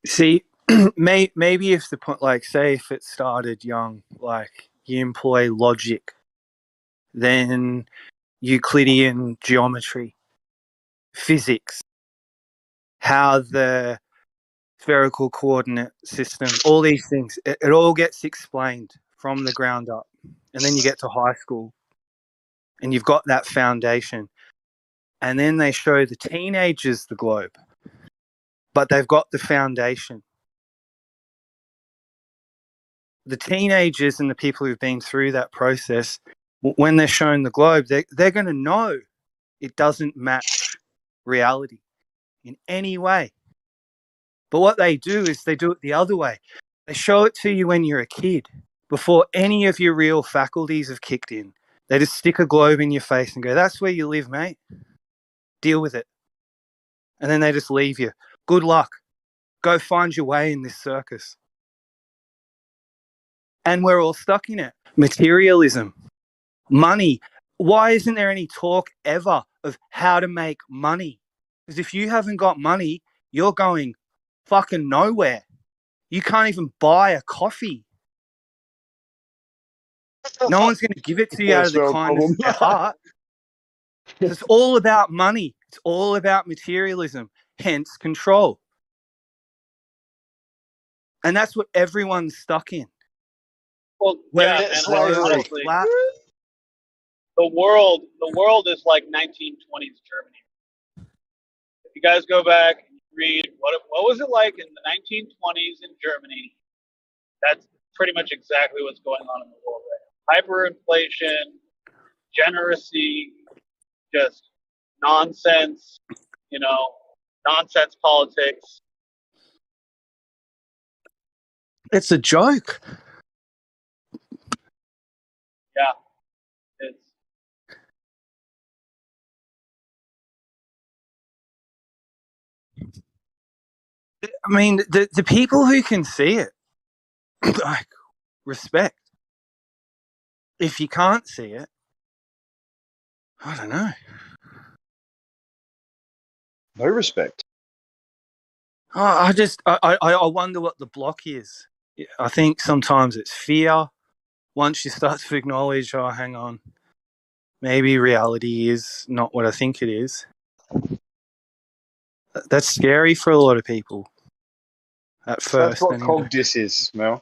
See, maybe if the point, like, say, if it started young, like you employ logic, then Euclidean geometry, physics, how the spherical coordinate system, all these things, it all gets explained from the ground up. And then you get to high school and you've got that foundation. And then they show the teenagers the globe, but they've got the foundation. The teenagers and the people who've been through that process, when they're shown the globe, they're going to know it doesn't match reality in any way. But what they do is they do it the other way. They show it to you when you're a kid, before any of your real faculties have kicked in. They just stick a globe in your face and go, that's where you live, mate. Deal with it. And then they just leave you. Good luck. Go find your way in this circus. And we're all stuck in it. Materialism. Money. Why isn't there any talk ever of how to make money? Because if you haven't got money, you're going fucking nowhere. You can't even buy a coffee. No one's going to give it to you out of the kindness of their heart. It's all about money. It's all about materialism, hence control. And that's what everyone's stuck in. Well, yeah, and honestly, the world is like 1920s Germany. If you guys go back and read what was it like in the 1920s in Germany, that's pretty much exactly what's going on in the world right now. Hyperinflation, degeneracy, just nonsense, nonsense politics. It's a joke. Yeah. It's I mean, the people who can see it, like, respect. If you can't see it, I don't know. No respect. Oh, I wonder what the block is. I think sometimes it's fear. Once you start to acknowledge, oh, hang on, maybe reality is not what I think it is. That's scary for a lot of people. At first, that's what anyway. cogdis is, Mel.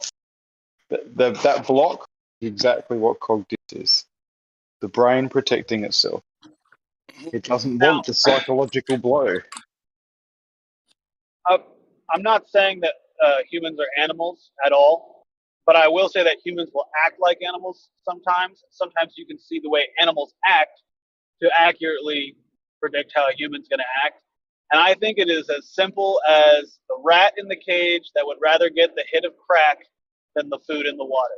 That block is exactly what cogdis is. The brain protecting itself. It doesn't want the psychological blow. I'm not saying that humans are animals at all, but I will say that humans will act like animals sometimes. Sometimes you can see the way animals act to accurately predict how a human's going to act. And I think it is as simple as the rat in the cage that would rather get the hit of crack than the food in the water.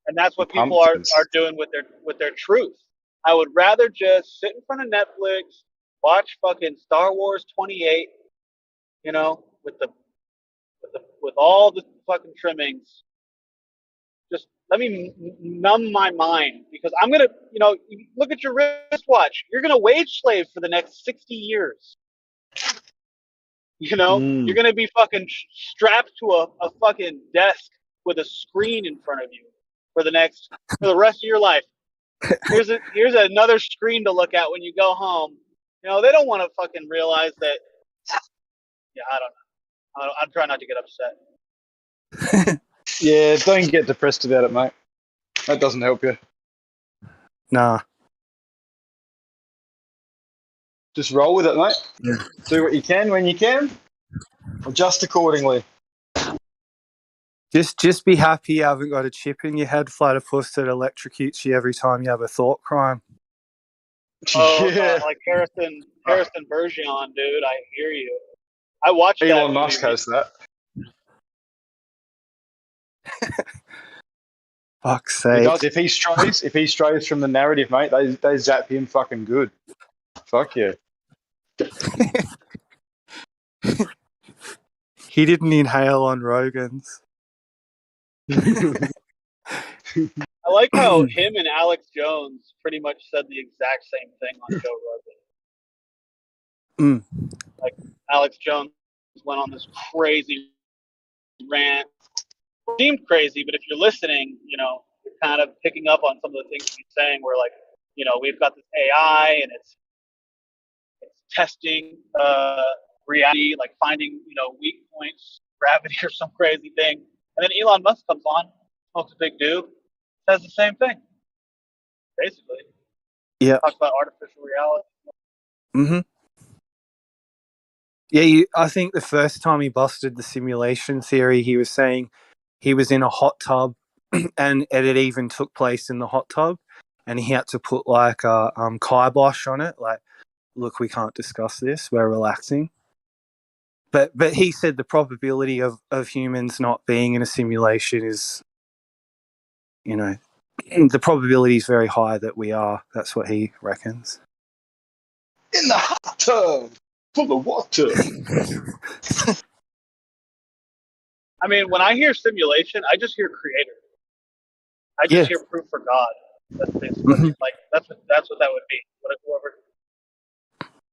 And that's what people are doing with their truth. I would rather just sit in front of Netflix, watch fucking Star Wars 28, with all the fucking trimmings. Just let me numb my mind, because I'm gonna, look at your wristwatch. You're gonna wage slave for the next 60 years. You're gonna be fucking strapped to a fucking desk with a screen in front of you for the rest of your life. Here's another screen to look at when you go home. They don't want to fucking realize that. Yeah, I don't know. I'm trying not to get upset. Yeah, don't get depressed about it, mate. That doesn't help you. Nah. Just roll with it, mate. Yeah. Do what you can when you can. Adjust accordingly. Just be happy you haven't got a chip in your head, platypus, that electrocutes you every time you have a thought crime. Oh, yeah. Like Harrison Bergeron, dude. I hear you. I watched that. Elon Musk has that. Fuck's sake. He does. If he strays from the narrative, mate, they zap him fucking good. Fuck yeah. He didn't inhale on Rogan's. I like how him and Alex Jones pretty much said the exact same thing on Joe Rogan. Like Alex Jones went on this crazy rant. It seemed crazy, but if you're listening, you're kind of picking up on some of the things he's saying. Where like, we've got this AI and it's testing reality, like finding weak points, gravity, or some crazy thing. And then Elon Musk comes on, smokes a big dude, says the same thing, basically. Yeah. Talks about artificial reality. Mm-hmm. Yeah, I think the first time he busted the simulation theory, he was saying he was in a hot tub, and it even took place in the hot tub, and he had to put like a kibosh on it, like, look, we can't discuss this, we're relaxing. But he said the probability of humans not being in a simulation is, the probability is very high that we are. That's what he reckons. In the hot tub, full of water. I mean, when I hear simulation, I just hear creator. I just hear proof for God. That's basically like that's what that would be. Whoever.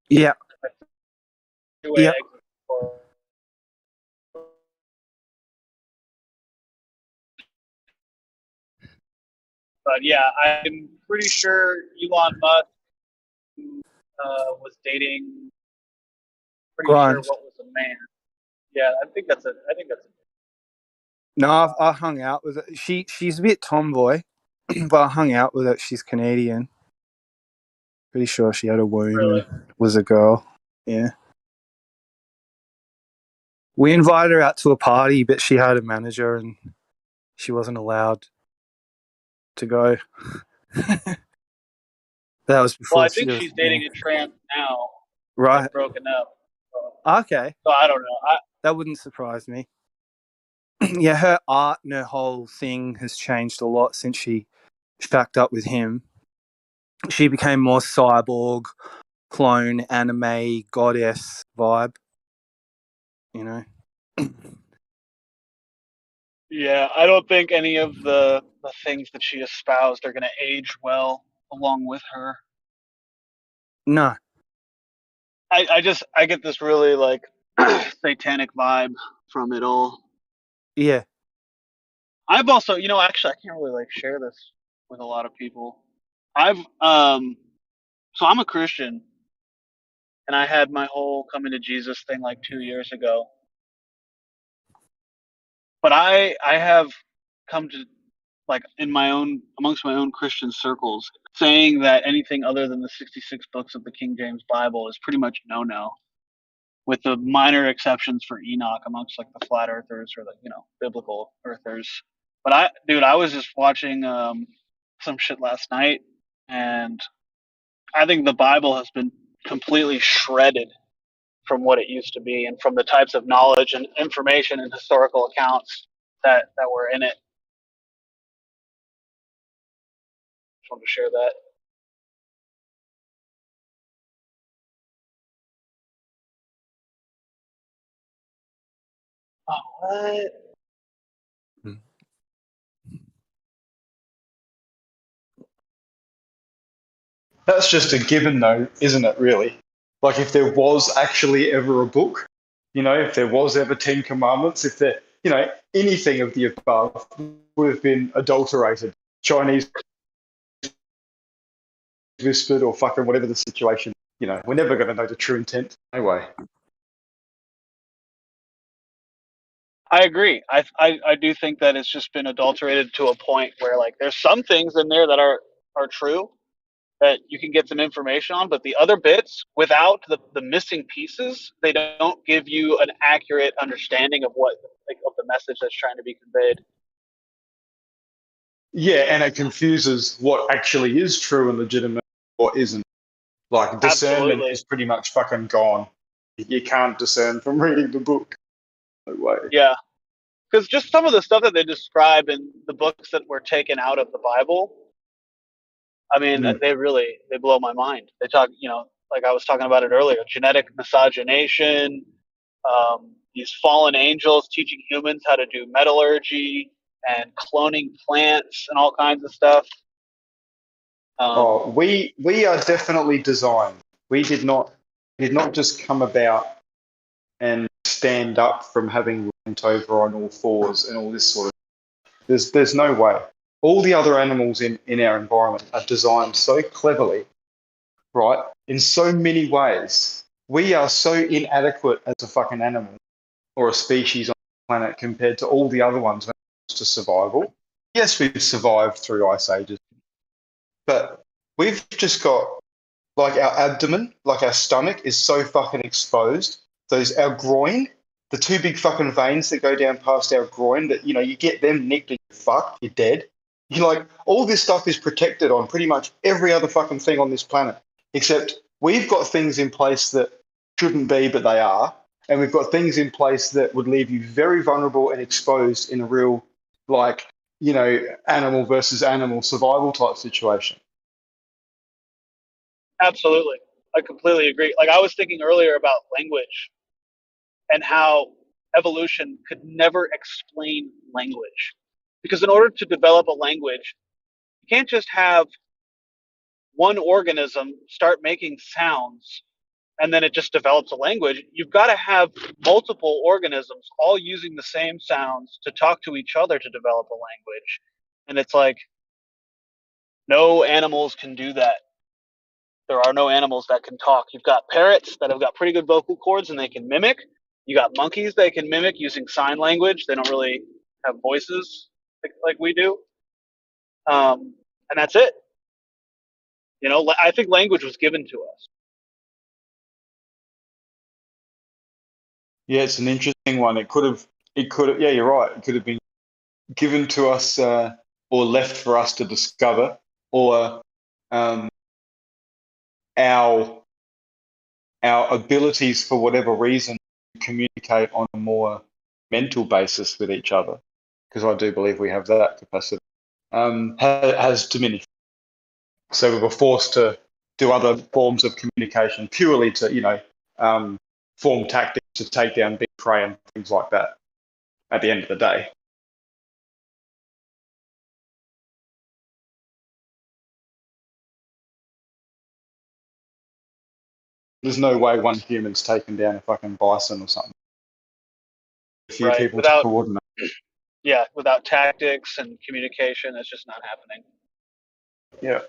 Yeah. Yeah. But yeah, I'm pretty sure Elon Musk was dating. Pretty sure what was a man. Yeah, I think that's it. No, I hung out with her. She's a bit tomboy, but I hung out with her. She's Canadian. Pretty sure she had a womb and was a girl. Yeah. We invited her out to a party, but she had a manager and she wasn't allowed to go. That was before. Well, I think she's dating a trans now. Right. They're broken up. Okay. So I don't know. That wouldn't surprise me. Yeah, her art and her whole thing has changed a lot since she shacked up with him. She became more cyborg, clone, anime, goddess vibe. Yeah, I don't think any of the things that she espoused are going to age well along with her. No. I get this really like satanic vibe from it all. Yeah. I've also, actually, I can't really like share this with a lot of people. So I'm a Christian, and I had my whole coming to Jesus thing like 2 years ago. But I have come to like amongst my own Christian circles, saying that anything other than the 66 books of the King James Bible is pretty much no, with the minor exceptions for Enoch amongst like the flat earthers or the biblical earthers. But I was just watching some shit last night, and I think the Bible has been completely shredded from what it used to be and from the types of knowledge and information and historical accounts that were in it. Just wanted to share that. Oh, what? That's just a given, though, isn't it, really? Like, if there was actually ever a book, if there was ever 10 Commandments, if there, anything of the above would have been adulterated, Chinese whispered, or fucking whatever the situation. We're never going to know the true intent anyway. I agree. I do think that it's just been adulterated to a point where like there's some things in there that are true that you can get some information on, but the other bits, without the missing pieces, they don't give you an accurate understanding of of the message that's trying to be conveyed. Yeah, and it confuses what actually is true and legitimate or isn't. Like, discernment is pretty much fucking gone. You can't discern from reading the book. No way. Yeah. Because just some of the stuff that they describe in the books that were taken out of the Bible, I mean, they blow my mind. They talk, like I was talking about it earlier, genetic miscegenation, these fallen angels teaching humans how to do metallurgy and cloning plants and all kinds of stuff. We are definitely designed. We did not just come about and stand up from having went over on all fours and all this sort of. There's no way. All the other animals in our environment are designed so cleverly, right? In so many ways. We are so inadequate as a fucking animal or a species on the planet compared to all the other ones when it comes to survival. Yes, we've survived through ice ages, but we've just got like our abdomen, like our stomach is so fucking exposed. Our groin, the two big fucking veins that go down past our groin that, you get them nicked and you're fucked, you're dead. You're like, all this stuff is protected on pretty much every other fucking thing on this planet, except we've got things in place that shouldn't be, but they are. And we've got things in place that would leave you very vulnerable and exposed in a real, animal versus animal survival type situation. Absolutely. I completely agree. Like I was thinking earlier about language and how evolution could never explain language. Because in order to develop a language, you can't just have one organism start making sounds and then it just develops a language. You've got to have multiple organisms all using the same sounds to talk to each other to develop a language. And it's like, no animals can do that. There are no animals that can talk. You've got parrots that have got pretty good vocal cords and they can mimic. You got monkeys they can mimic using sign language. They don't really have voices like we do. And that's it. I think language was given to us. Yeah, it's an interesting one. It could have, yeah, you're right. It could have been given to us or left for us to discover, or our abilities for whatever reason to communicate on a more mental basis with each other, because I do believe we have that capacity, has diminished. So we were forced to do other forms of communication purely to, form tactics to take down big prey and things like that at the end of the day. There's no way one human's taken down a fucking bison or something. A few people to coordinate. Yeah, without tactics and communication, it's just not happening. Yeah.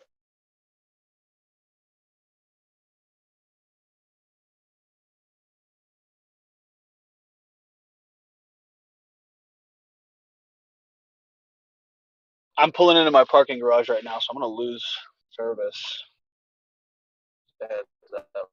I'm pulling into my parking garage right now, so I'm going to lose service. Heads up.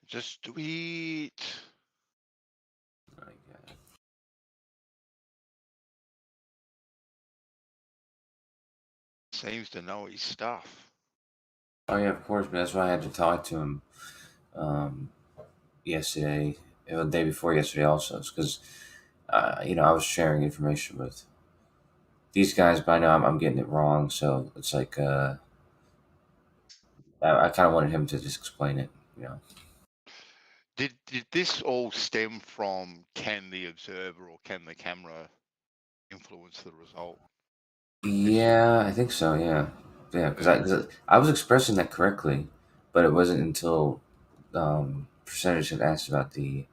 Just do it. Seems to know his stuff. Oh yeah, of course. But that's why I had to talk to him yesterday, the day before yesterday, also, because I was sharing information with these guys, but I know I'm getting it wrong. So it's like I kind of wanted him to just explain it. Did this all stem from can the observer or can the camera influence the result? Yeah, I think so. Yeah, because I was expressing that correctly, but it wasn't until percentage had asked about the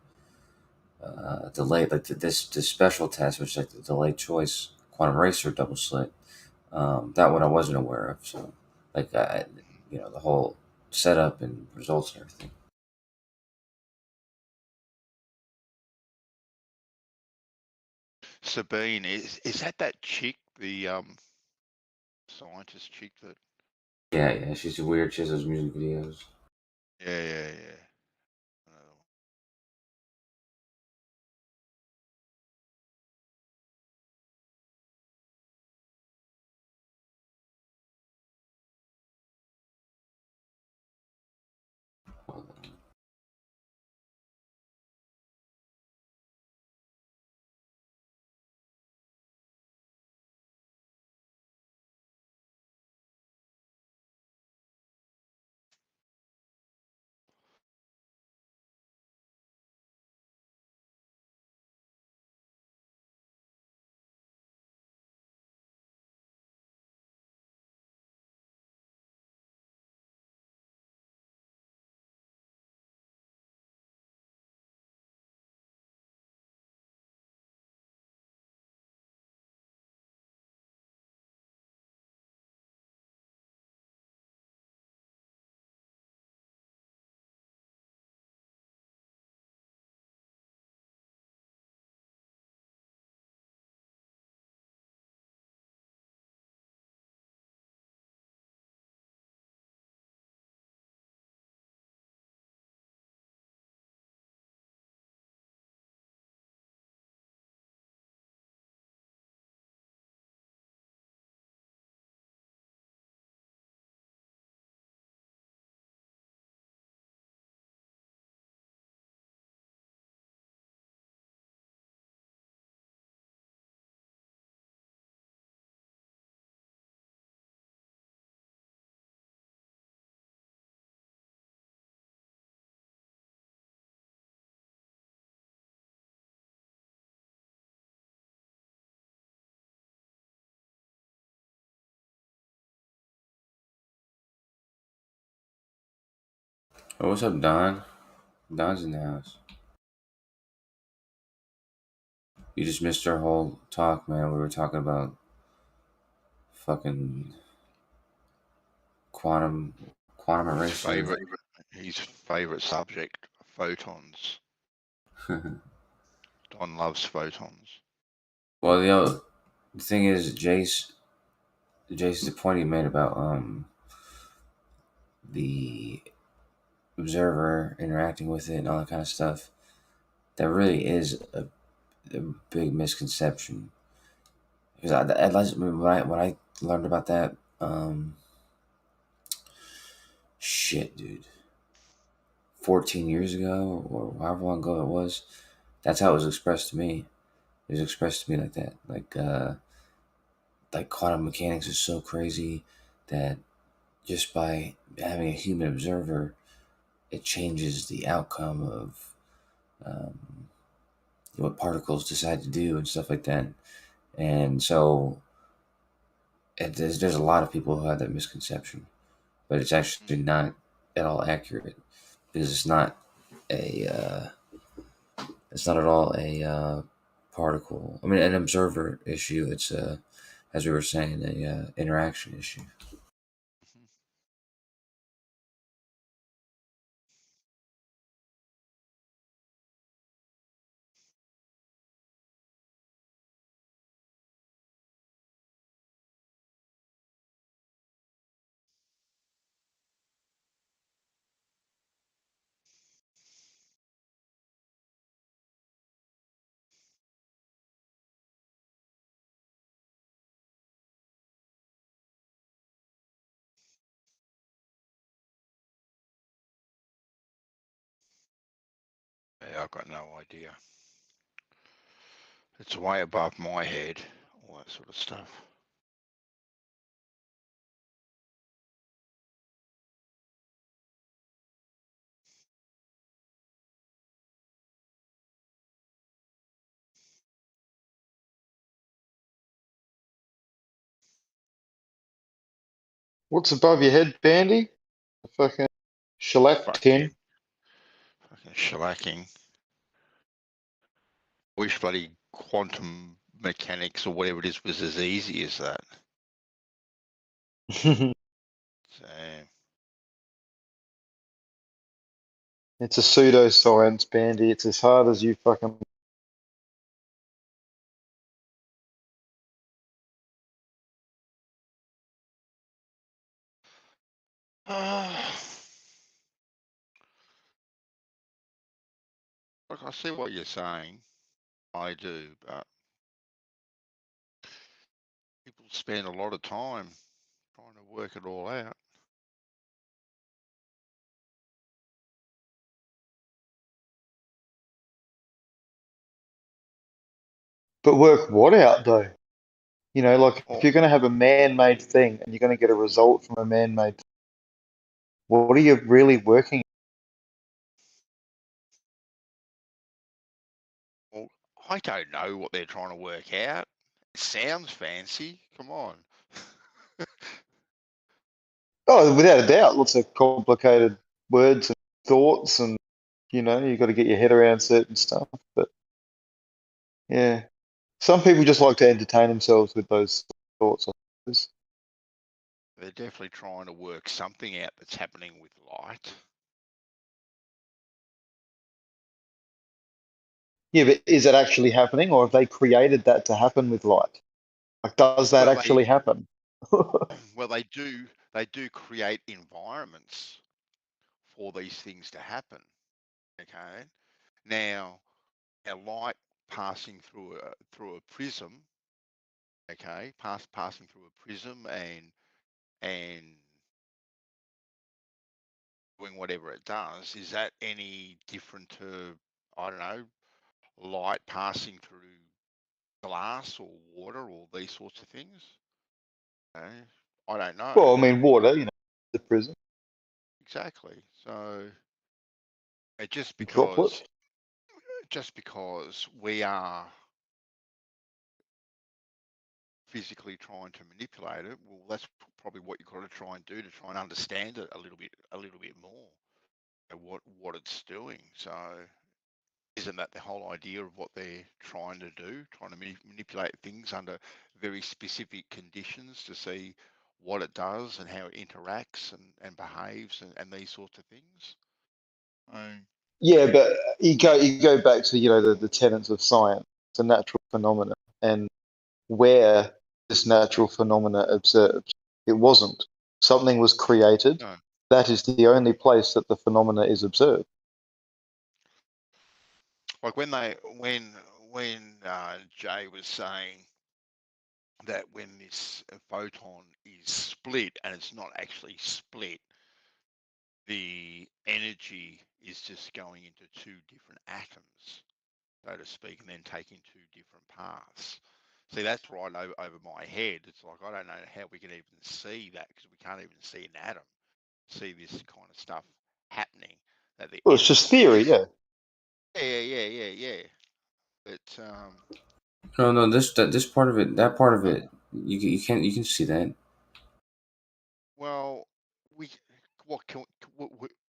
delay, like this special test, which is like the delayed choice quantum racer double slit. That one I wasn't aware of. So, like, the whole setup and results and everything. Sabine, is that chick, the scientist chick that? Yeah, she's weird. She has those music videos. Yeah. Oh, what's up, Don? Don's in the house. You just missed our whole talk, man. We were talking about fucking quantum erasing. His favorite subject, photons. Don loves photons. Well, the thing is, the point he made about the observer interacting with it and all that kind of stuff, that really is a big misconception. Because when I learned about that, shit, dude, 14 years ago or however long ago it was, that's how it was expressed to me. It was expressed to me like that, like quantum mechanics is so crazy that just by having a human observer, it changes the outcome of what particles decide to do and stuff like that. And so there's a lot of people who have that misconception, but it's actually not at all accurate because it's not at all a particle. I mean, an observer issue. It's as we were saying, a interaction issue. I've got no idea. It's way above my head, all that sort of stuff. What's above your head, Bandy? A fucking shellac tin. Fucking shellacking. Wish bloody quantum mechanics or whatever it is was as easy as that. So, It's a pseudoscience, Bandy. It's as hard as you fucking. look, I see what you're saying. I do, but people spend a lot of time trying to work it all out. But work what out though? You know, like if you're going to have a man-made thing and you're going to get a result from a man-made thing, what are you really working? Well, I don't know what they're trying to work out. It sounds fancy. Come on. Oh, without a doubt, lots of complicated words and thoughts, and you know, you've got to get your head around certain stuff. But yeah, some people just like to entertain themselves with those thoughts. I suppose. They're definitely trying to work something out that's happening with light. Yeah, but is it actually happening, or have they created that to happen with light? Like, does that actually happen? Well, they do create environments for these things to happen. Okay. Now, a light passing through a prism. Okay, passing through a prism and doing whatever it does. Is that any different to, I don't know, light passing through glass or water or these sorts of things? Okay. I don't know. Well, I mean, water, you know, the prism. Exactly. So just Droplets. because we are physically trying to manipulate it, well, that's probably what you've got to try and do to try and understand it a little bit more, and what it's doing. So isn't that the whole idea of what they're trying to do, trying to manipulate things under very specific conditions to see what it does and how it interacts and behaves and these sorts of things? Yeah, but you go back to, you know, the tenets of science. It's a natural phenomena, and where this natural phenomena observed, it wasn't. Something was created. No. That is the only place that the phenomena is observed. Like when Jay was saying that when this photon is split and it's not actually split, the energy is just going into two different atoms, so to speak, and then taking two different paths. See, that's right over my head. It's like, I don't know how we can even see that, because we can't even see an atom, see this kind of stuff happening. That the Well, it's just theory, yeah. Yeah. But No, this part of it, that part of it, you can see that. well,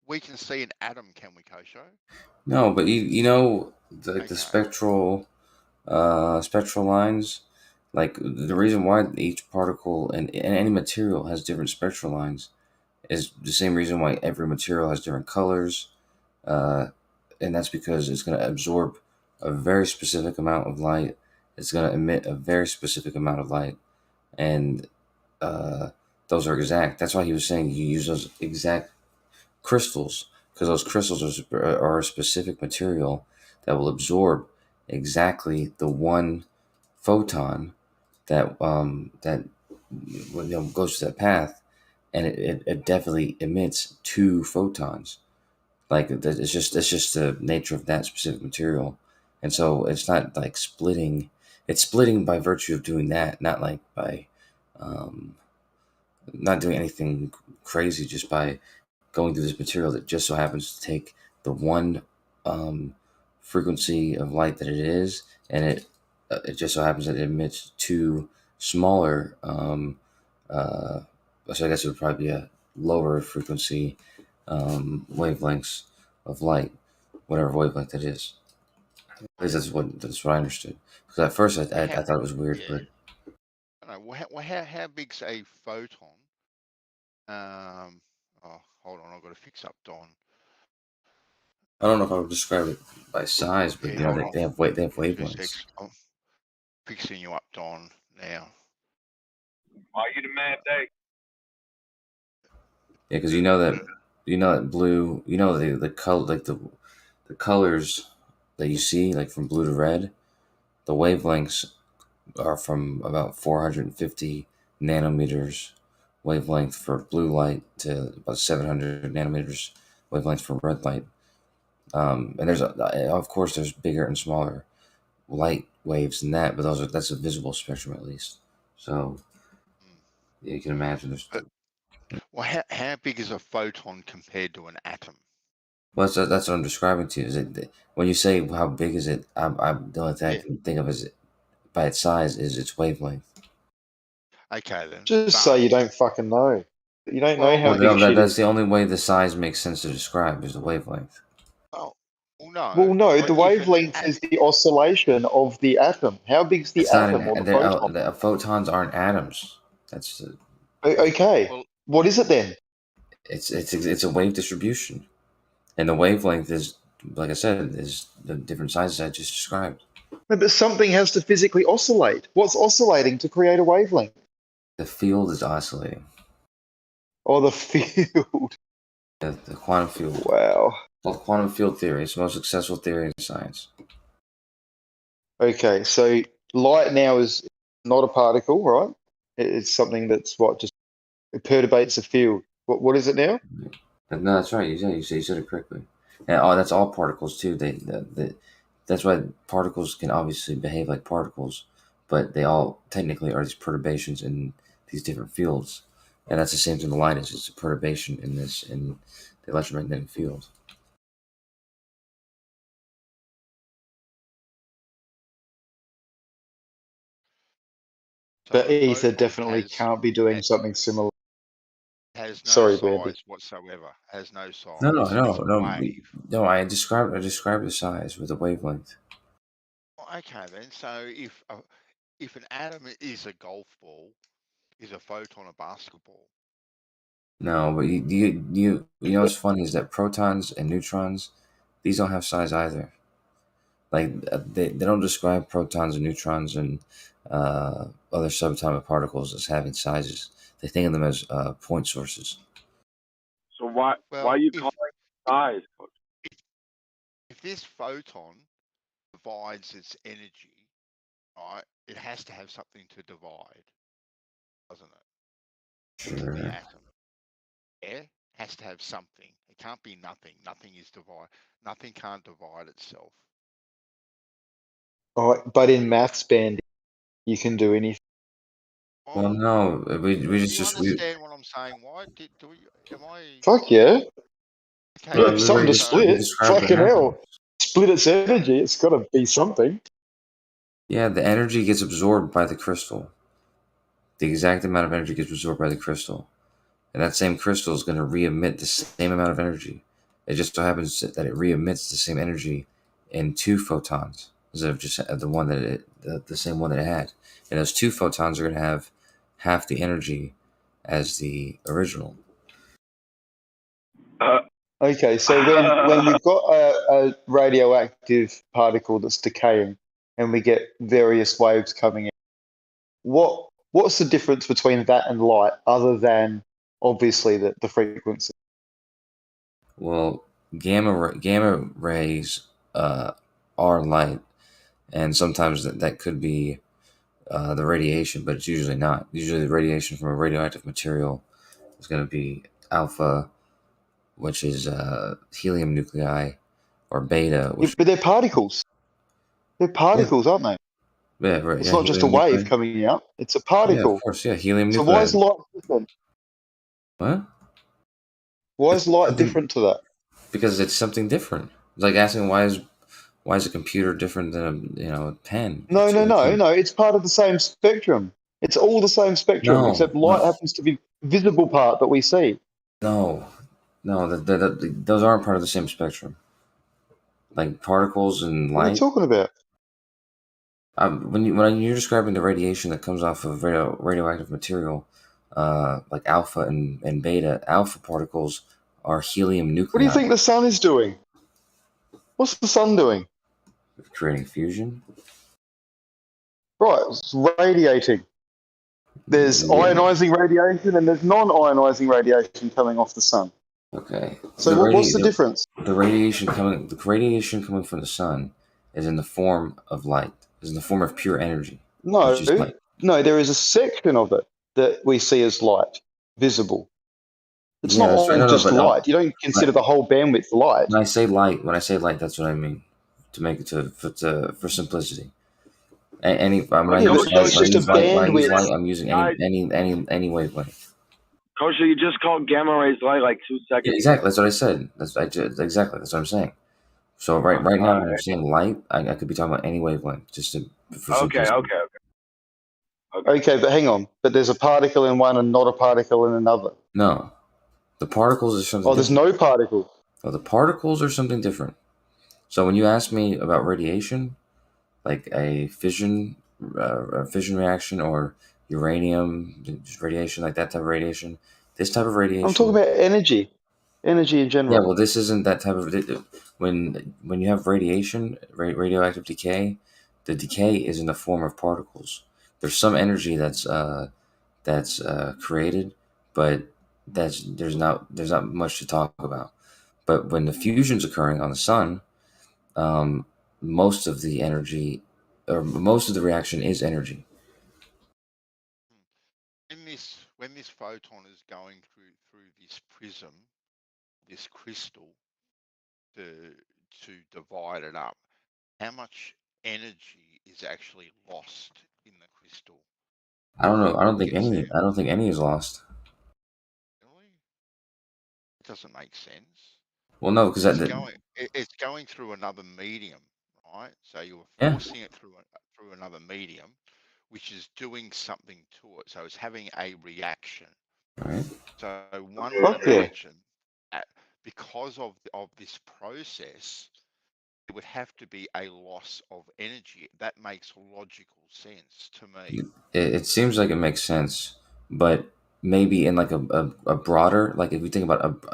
we can see an atom, can we, Kosho? No, but you know the spectral lines, like the reason why each particle and any material has different spectral lines is the same reason why every material has different colors, and that's because it's going to absorb a very specific amount of light. It's going to emit a very specific amount of light, and those are exact. That's why he was saying you use those exact crystals, because those crystals are a specific material that will absorb exactly the one photon that goes to that path, and it definitely emits two photons. Like it's just the nature of that specific material, and so it's not like splitting. It's splitting by virtue of doing that, not like by not doing anything crazy, just by going through this material that just so happens to take the one frequency of light that it is, and it just so happens that it emits two smaller. So I guess it would probably be a lower frequency wavelengths of light, whatever wavelength that is. At least that's what I understood. Because at first I thought it was weird, Yeah. but I don't know. How big's a photon? Oh, hold on. I've got to fix up Don. I don't know if I would describe it by size, but Yeah, they have wavelengths. I'm fixing you up, Don, now. Are you the man, Dave? Yeah, because you know that blue, the color, like the colors that you see, like from blue to red, the wavelengths are from about 450 nanometers wavelength for blue light to about 700 nanometers wavelength for red light. And of course there's bigger and smaller light waves than that, but that's a visible spectrum at least. So yeah, you can imagine there's. Well, how big is a photon compared to an atom? Well, that's what I'm describing to you. Is it when you say how big is it? The only thing I can think of is by its size is its wavelength. Okay, then. Just say you don't fucking know. You don't know how big shit that's is. the only way the size makes sense to describe is the wavelength. Oh, no. Well, no, the wavelength is the oscillation of the atom. How big's the atom or the photon? Photons aren't atoms. That's okay. Well, what is it then? It's a wave distribution, and the wavelength is, like I said, is the different sizes I just described. No, but something has to physically oscillate. What's oscillating to create a wavelength? The field is oscillating. Or the field. The quantum field. Wow. Well, quantum field theory is the most successful theory in science. Okay, so light now is not a particle, right? It's something that's it perturbates the field. What is it now? No, that's right. You said it correctly. And that's all particles too. That's why particles can obviously behave like particles, but they all technically are these perturbations in these different fields. And that's the same thing the light is. It's a perturbation in the electromagnetic field. But ether definitely can't be doing something similar. Has no Sorry, size Brandy. whatsoever. Has no size. No. I described the size with the wavelength. Okay, then. So if an atom is a golf ball, is a photon a basketball? No, but you know what's funny is that protons and neutrons, these don't have size either. Like they don't describe protons and neutrons and other subatomic particles as having sizes. They think of them as point sources. So why are you calling it size? If this photon divides its energy, right, it has to have something to divide, doesn't it? Sure. The atom. Yeah, has to have something. It can't be nothing. Nothing is divide. Nothing can't divide itself. Oh, but in maths, Bandy, you can do anything. Well, no, we just understand what I'm saying? Why am I? Fuck yeah. Okay, Yeah, something to split. Fucking hell. Split its energy. It's got to be something. Yeah, the energy gets absorbed by the crystal. The exact amount of energy gets absorbed by the crystal. And that same crystal is going to re-emit the same amount of energy. It just so happens that it re-emits the same energy in two photons instead of just the one the same one that it had. And those two photons are going to have half the energy as the original. Okay, so when we've got a radioactive particle that's decaying and we get various waves coming in, what's the difference between that and light other than obviously the frequency? Well, gamma rays are light, and sometimes that could be the radiation, but it's usually not. Usually the radiation from a radioactive material is going to be alpha which is helium nuclei, or beta, which But they're particles. They're particles, aren't they? yeah, right, It's yeah, not just a helium wave nuclei. coming out. It's a Yeah, of particle. course, yeah, helium So why nuclei. is light different? What? Why is light Something- different to that? Because it's something different. It's like asking why is a computer different than a pen? No, It's, no, it's no, a- no. It's part of the same spectrum. It's all the same spectrum, except light no, happens to be visible part that we see. no, those aren't part of the same spectrum. Like particles and What are you light. talking about? When you're describing the radiation that comes off of radioactive material, like alpha and beta, alpha particles are helium What do you nuclei, think the sun is doing? What's the sun doing? creating fusion. Right, it's radiating. There's Yeah. ionizing radiation and there's non-ionizing radiation coming off the sun. Okay. So what's the difference? The radiation coming from the sun is in the form of light. Is in the form of pure energy. No, Which is light. no, there is a section of it that we see as light, visible. It's Yeah, not that's right. all No, just but light. You don't consider the whole bandwidth light. when I say light, that's what I mean. To make it for simplicity. When I Yeah, use but that's just a bandwidth. I'm using any wavelength. Kosher, you just called gamma rays light like 2 seconds Yeah, exactly. That's what I said. Exactly. That's what I'm saying. So right now, when I'm saying light, I could be talking about any wavelength, just for simplicity. Okay, but hang on. But there's a particle in one and not a particle in another. No, the particles are something. Oh, there's no particle. No, the particles are something different. So when you ask me about radiation, like a fission reaction or uranium radiation, like that type of radiation, this type of radiation. I'm talking about energy in general. Yeah, well, this isn't that type of. When you have radiation, radioactive decay, the decay is in the form of particles. There's some energy that's created, but there's not much to talk about. But when the fusion's occurring on the sun, most of the energy, or most of the reaction is energy. When this photon is going through this prism, this crystal, to divide it up, how much energy is actually lost in the crystal? I don't know. I don't think any is lost. Really? It doesn't make sense. Well, no, because it's going through another medium, right? So you're Yeah. forcing it through another medium, which is doing something to it. So it's having a reaction. Right. So one would imagine because of this process, it would have to be a loss of energy. That makes logical sense to me. It seems like it makes sense, but maybe in like a broader, like if you think about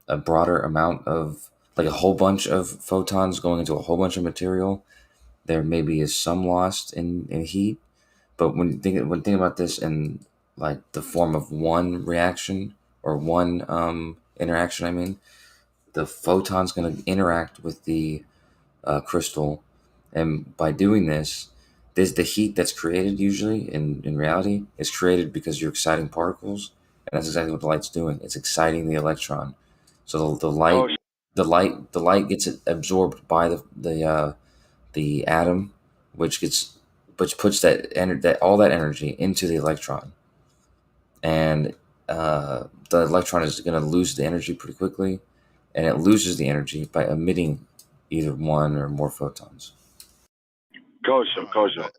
a broader amount of, like a whole bunch of photons going into a whole bunch of material, there maybe is some lost in heat. But when thinking about this in like the form of one reaction or one interaction, I mean, the photon's going to interact with the crystal, and by doing this, the heat that's created usually in reality is created because you're exciting particles, and that's exactly what the light's doing. It's exciting the electron. So the light gets absorbed by the atom, which puts that all that energy into the electron, and the electron is going to lose the energy pretty quickly, and it loses the energy by emitting either one or more photons. Kosher.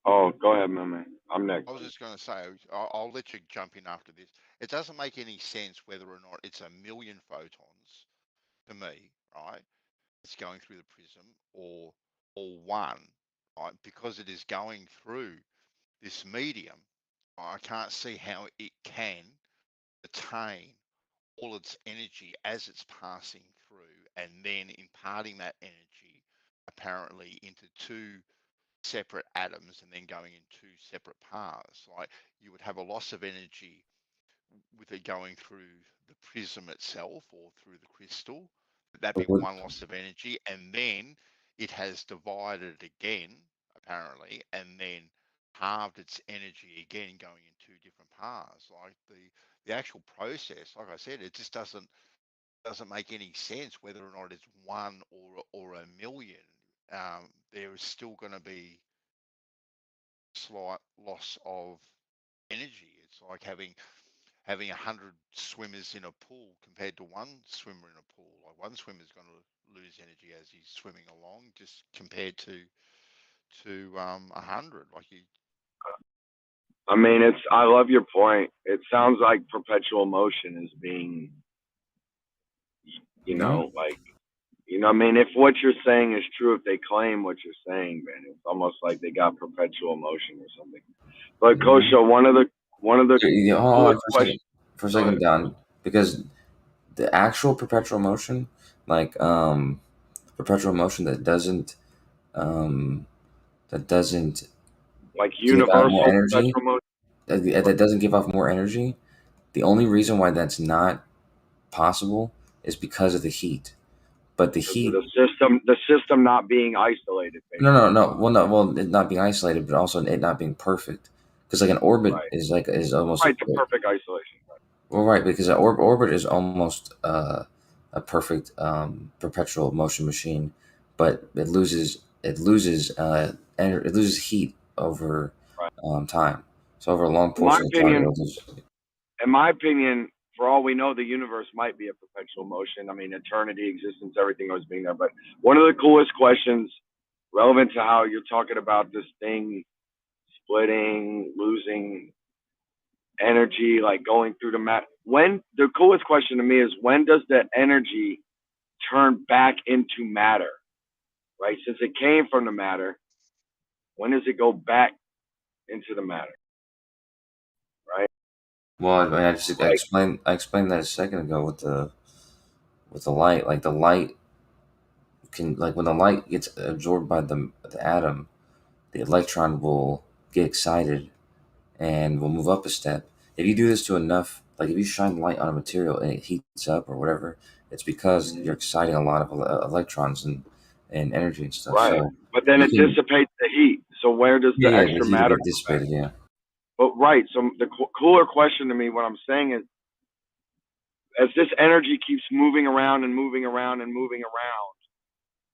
Oh, go ahead, man. I'm next. I was just going to say, I'll let you jump in after this. It doesn't make any sense whether or not it's 1 million photons to me, right? It's going through the prism or one, right? Because it is going through this medium, I can't see how it can attain all its energy as it's passing through and then imparting that energy apparently into two separate atoms and then going in two separate paths. Like you would have a loss of energy with it going through the prism itself or through the crystal. That'd be one loss of energy, and then it has divided again, apparently, and then halved its energy again, going in two different paths. Like the actual process, like I said, it just doesn't make any sense whether or not it's one or a million. There is still going to be slight loss of energy. It's like having 100 swimmers in a pool compared to one swimmer in a pool. Like one swimmer is going to lose energy as he's swimming along, just compared to 100. Like you. I mean, I love your point. It sounds like perpetual motion is being, you know, like, you know, I mean, if what you're saying is true, if they claim what you're saying, man, it's almost like they got perpetual motion or something. But Kosho, one of the hold on for a second, Don, because the actual perpetual motion, like perpetual motion that doesn't like give out more universal energy, perpetual motion. that doesn't give off more energy. The only reason why that's not possible is because of the heat. But the heat, the system not being isolated. Basically. Well, it not being isolated, but also it not being perfect. Because like an orbit is almost the perfect isolation. Well, right, because an orbit is almost a perfect perpetual motion machine, but it loses heat over time. So over a long portion of time, it'll just. In my opinion, for all we know, the universe might be a perpetual motion. I mean, eternity, existence, everything always being there. But one of the coolest questions relevant to how you're talking about this thing splitting, losing energy, like going through the mat. The coolest question to me is, when does the energy turn back into matter? Right? Since it came from the matter, when does it go back into the matter? Right? Well, I explained that a second ago with the light. Like the light can, like when the light gets absorbed by the atom, the electron will get excited and will move up a step. If you do this to enough, like if you shine light on a material and it heats up or whatever, it's because you're exciting a lot of electrons and energy and stuff. Right. So but then it dissipates the heat. So where does the extra matter get dissipated? Yeah. But right. So the cooler question to me, what I'm saying is, as this energy keeps moving around and moving around and moving around,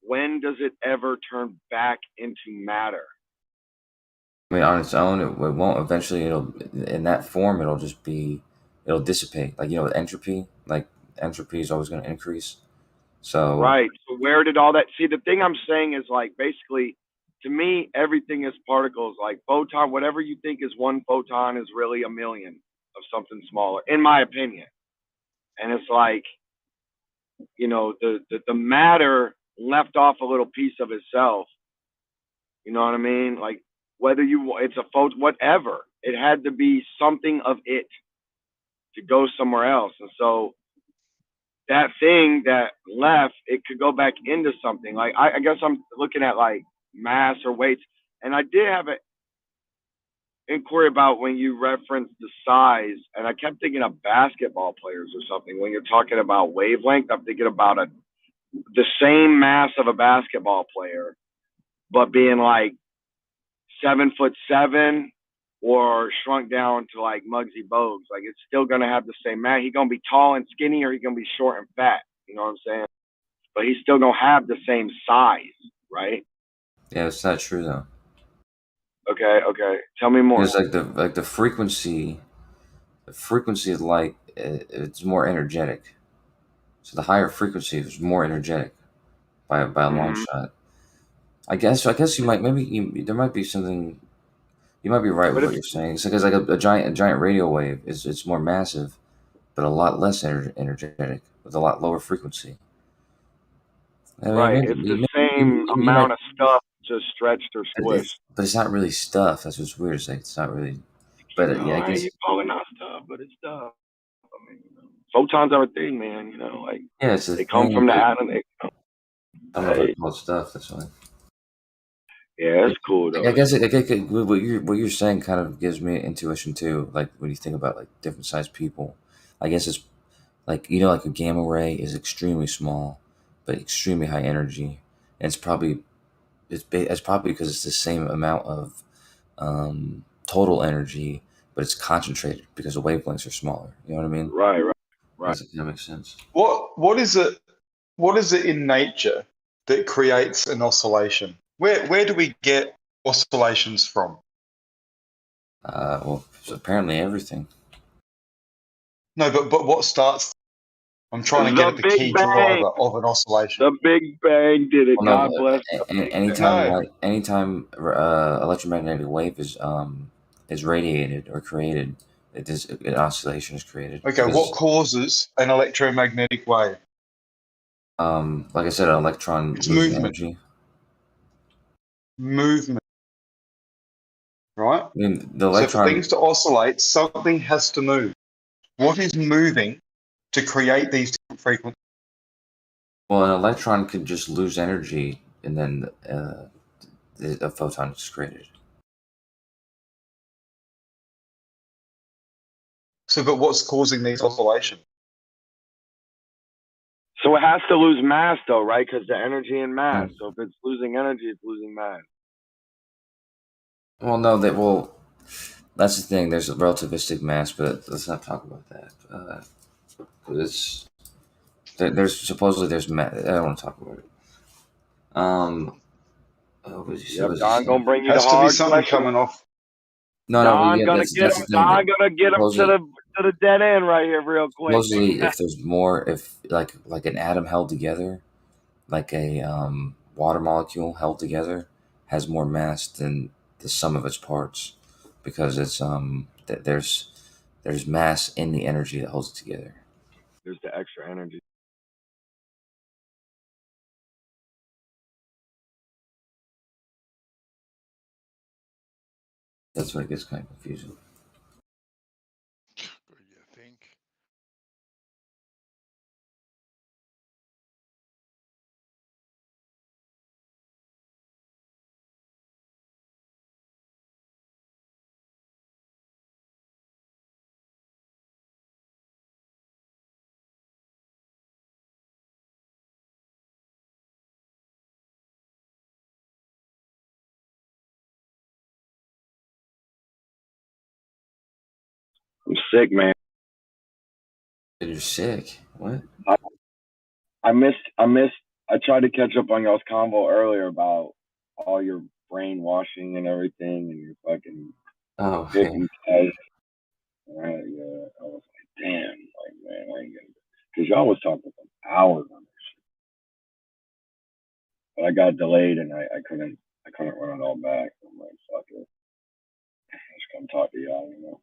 when does it ever turn back into matter? I mean, on its own, it won't. Eventually, it'll in that form. It'll dissipate. Like entropy. Like entropy is always going to increase. So right. So where did all that? See, the thing I'm saying is, like, basically, to me, everything is particles. Like photon, whatever you think is one photon is really a million of something smaller, in my opinion. And it's like, the matter left off a little piece of itself. You know what I mean? Like, whether it's a photon, whatever, it had to be something of it to go somewhere else. And so that thing that left, it could go back into something. Like, I guess I'm looking at like mass or weights. And I did have an inquiry about when you referenced the size, and I kept thinking of basketball players or something. When you're talking about wavelength, I'm thinking about the same mass of a basketball player, but being like 7'7" or shrunk down to like Muggsy Bogues. Like, it's still gonna have the same mass. He's gonna be tall and skinny, or he's gonna be short and fat. You know what I'm saying? But he's still gonna have the same size, right? Yeah, it's not true though. Okay. Tell me more. It's like the frequency. The frequency of light, it's more energetic. So the higher frequency is more energetic by a long shot. I guess you might there might be something. You might be right with what you're saying. It's because like a giant radio wave it's more massive, but a lot less energetic with a lot lower frequency. I mean, it's the same amount of stuff just stretched or squished. But it's not really stuff. That's what's weird. It's like it's not really. But I guess you call it not stuff, but it's stuff. I mean, photons are a thing, man. Like they come from the atom. I don't know if I call it stuff. That's why. Yeah, it's cool though. I guess what you're saying kind of gives me intuition too. Like when you think about like different sized people, I guess it's like like a gamma ray is extremely small, but extremely high energy, and it's probably because it's the same amount of total energy, but it's concentrated because the wavelengths are smaller. You know what I mean? Right. That makes sense. What is it? What is it in nature that creates an oscillation? Where do we get oscillations from? Well, apparently everything. No, but what starts? I'm trying to get at the Big key Bang. driver of an oscillation. The Big Bang did it. Well, God bless. Anytime electromagnetic wave is radiated or created, an oscillation is created. Okay, what causes an electromagnetic wave? Like I said, an electron It's losing movement. energy. Movement. Right? I mean, the So electron. for things to oscillate, something has to move. What is moving to create these different frequencies? Well, an electron could just lose energy, and then a photon is created. So, but what's causing these oscillations? So it has to lose mass, though, right? Because the energy and mass. So if it's losing energy, it's losing mass. Well, no, that's the thing. There's a relativistic mass, but let's not talk about that. There's supposedly mass. I don't want to talk about it. Don gonna bring you Has the to be hard something question. coming off. Don gonna get him. Don gonna get him to the dead end right here, real quick. Supposedly, if there's more, if like an atom held together, like a water molecule held together, has more mass than the sum of its parts, because it's there's mass in the energy that holds it together. There's the extra energy. That's where it gets kind of confusing. What do you think? I'm sick, man. You're sick. What? I missed. I tried to catch up on y'all's convo earlier about all your brainwashing and everything, and your fucking hypnotized. Right, yeah. I was like, damn, like, man, I ain't gonna. Because y'all was talking for hours on this shit, but I got delayed and I couldn't run it all back. I'm like, fuck it, just come talk to y'all, you know.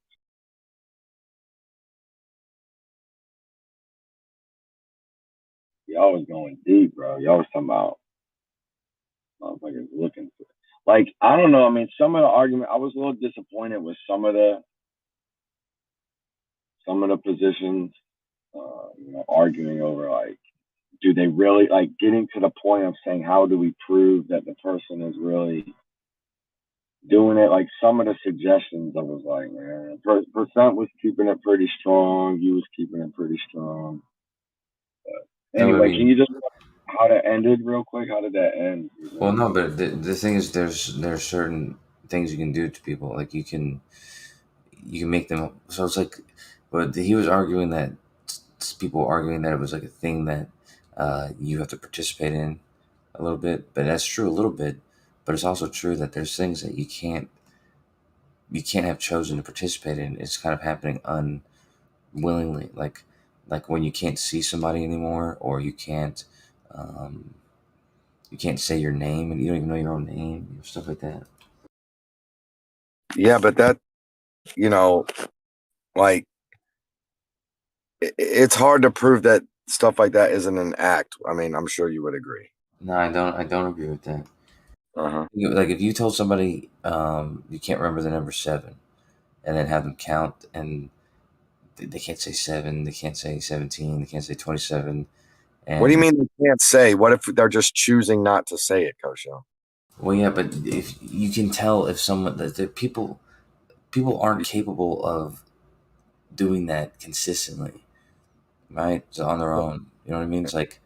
Y'all was going deep, bro. Y'all was talking about motherfuckers looking for. Like, I don't know. I mean, some of the argument, I was a little disappointed with some of the positions, you know, arguing over like, do they really, like, getting to the point of saying, how do we prove that the person is really doing it? Like, some of the suggestions, I was like, man, Percent was keeping it pretty strong. You was keeping it pretty strong. But anyway, can you just how that ended real quick? How did that end? Well, no, but the thing is, there's certain things you can do to people. Like you can make them. So it's like, but he was arguing that people arguing that it was like a thing that you have to participate in a little bit. But that's true a little bit. But it's also true that there's things that you can't have chosen to participate in. It's kind of happening unwillingly, like when you can't see somebody anymore, or you can't say your name and you don't even know your own name, stuff like that. Yeah, but that, you know, like, it's hard to prove that stuff like that isn't an act. I mean, I'm sure you would agree. No, I don't agree with that. Uh-huh. Like if you told somebody you can't remember the number 7, and then have them count, and they can't say 7, they can't say 17, they can't say 27. And what do you mean they can't say? What if they're just choosing not to say it, Kosho? Well, yeah, but if you can tell if someone that people aren't capable of doing that consistently, right? So on their own, you know what I mean? It's like,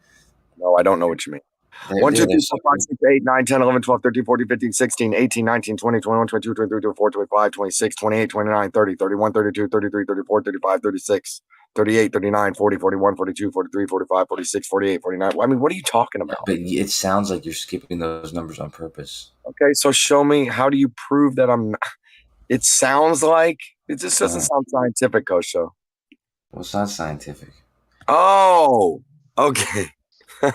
no, I don't know what you mean. They're 1, 2, there. 3, 4, 5, 6, 8, 9, 10, 11, 12, 13, 14, 15, 16, 18, 19, 20, 21, 22, 23, 24, 25, 26, 28, 29, 30, 31, 32, 33, 34, 35, 36, 38, 39, 40, 41, 42, 43, 45, 46, 48, 49. I mean, what are you talking about? But it sounds like you're skipping those numbers on purpose. Okay, so show me, how do you prove that I'm not? It sounds like, it just doesn't sound scientific, Kosho. Well, it's not scientific. Oh, okay.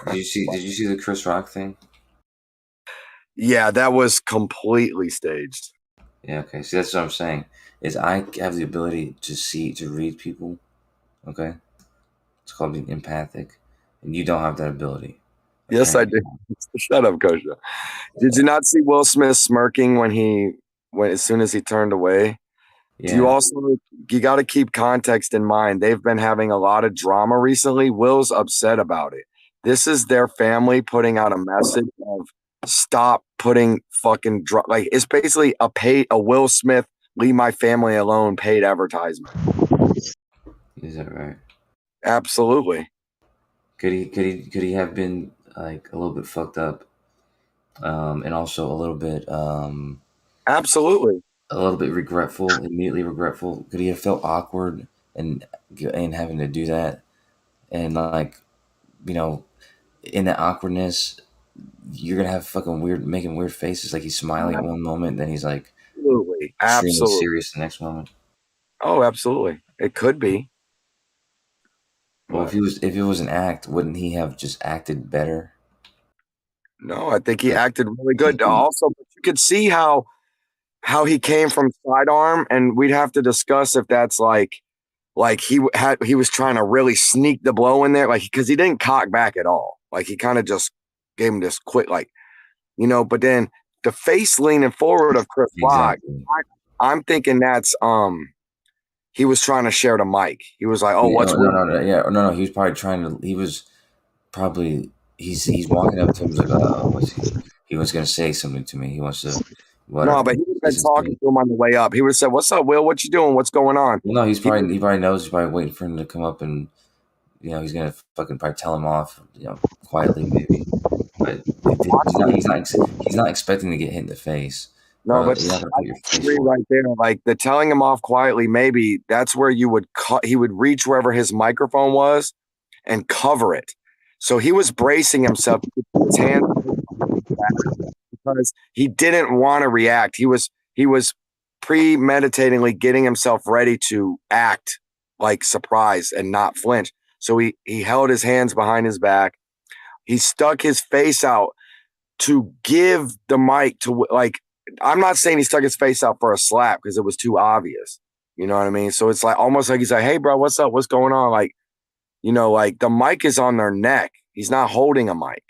Did you see the Chris Rock thing? Yeah, that was completely staged. Yeah, okay. See, that's what I'm saying. Is I have the ability to read people. Okay, it's called being empathic, and you don't have that ability. Yes, I did. Shut up, Kosha. Did you not see Will Smith smirking when as soon as he turned away? Yeah. You got to keep context in mind. They've been having a lot of drama recently. Will's upset about it. This is their family putting out a message of stop putting fucking like it's basically a Will Smith leave my family alone paid advertisement. Is that right? Absolutely. Could he have been like a little bit fucked up, and also a little bit absolutely a little bit regretful, immediately regretful? Could he have felt awkward and having to do that, and like, you know, in that awkwardness, you're gonna have fucking making weird faces, like he's smiling at one moment, then he's like extremely serious the next moment. Oh, absolutely, it could be. Well, if it was an act, wouldn't he have just acted better? No, I think he acted really good. Also, you could see how he came from sidearm, and we'd have to discuss if that's like he was trying to really sneak the blow in there, like because he didn't cock back at all. Like he kind of just gave him this quick, like, you know. But then the face leaning forward of Chris Rock, I'm thinking that's he was trying to share the mic. He was like, "Oh, what's no? He was probably trying to. He was probably he's walking up to him like, he was going to say something to me. He wants to. Whatever. No, but he would have been talking to him on the way up. He would have said, "What's up, Will? What you doing? What's going on?" Well, no, he probably knows. He's probably waiting for him to come up, and you know he's gonna fucking probably tell him off, you know, quietly maybe. But he's not expecting to get hit in the face. No, but I agree right there. Like the telling him off quietly, maybe that's where you would he would reach wherever his microphone was and cover it. So he was bracing himself to put his hands because he didn't want to react. He was premeditatingly getting himself ready to act like surprise and not flinch. So he held his hands behind his back. He stuck his face out to give the mic to, like, I'm not saying he stuck his face out for a slap because it was too obvious. You know what I mean? So it's like almost like he's like, "Hey, bro, what's up? What's going on?" Like, you know, like the mic is on their neck. He's not holding a mic.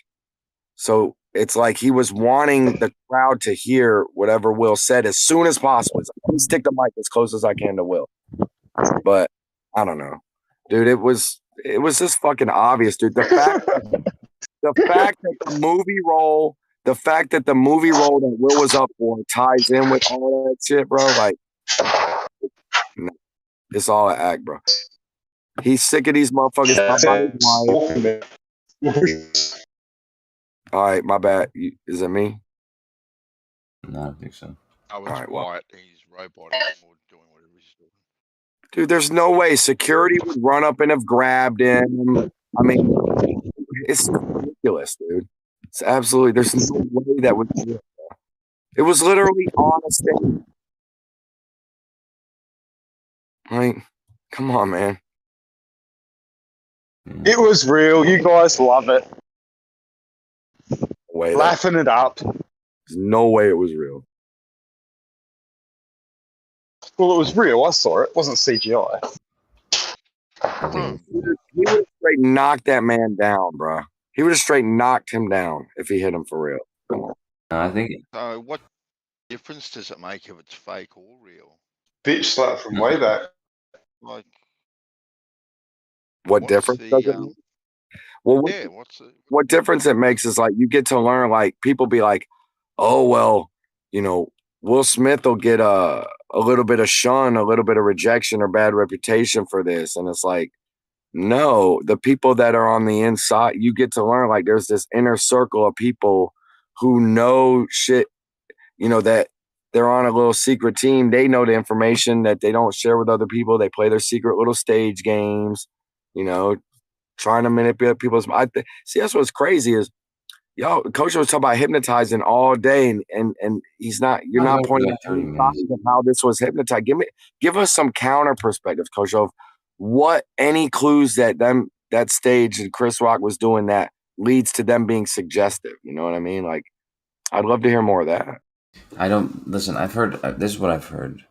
So it's like he was wanting the crowd to hear whatever Will said as soon as possible. It's like, let me stick the mic as close as I can to Will. But I don't know, dude. It was just fucking obvious, dude. The fact that the movie role that Will was up for ties in with all that shit, bro. Like, it's all an act, bro. He's sick of these motherfuckers. All right, my bad. Is it me? No, I don't think so. Oh, it's Wyatt. He's roboting or doing whatever he's doing. Dude, there's no way security would run up and have grabbed him. I mean, it's ridiculous, dude. It's absolutely, there's no way that would be. It was literally on a stage. Like, come on, man. It was real. You guys love it. Laughing it up. There's no way it was real. Well, it was real. I saw it. It wasn't CGI. He would have straight knocked that man down, bro. He would have straight knocked him down if he hit him for real. Come on. I think. So, what difference does it make if it's fake or real? Bitch slap from way back. Like, what difference does it make? Well, what difference it makes is like you get to learn, like people be like, "Oh, well, you know, Will Smith will get a little bit of shun, a little bit of rejection or bad reputation for this." And it's like, No, the people that are on the inside, you get to learn, like, there's this inner circle of people who know shit, you know, that they're on a little secret team. They know the information that they don't share with other people. They play their secret little stage games, you know, trying to manipulate people's. See, that's what's crazy is, Coach was talking about hypnotizing all day, and he's not. You're not pointing out any signs of how this was hypnotized. Give us some counter perspectives, Coach, of what any clues that stage and Chris Rock was doing that leads to them being suggestive. You know what I mean? Like, I'd love to hear more of that. I don't listen. I've heard this is what I've heard.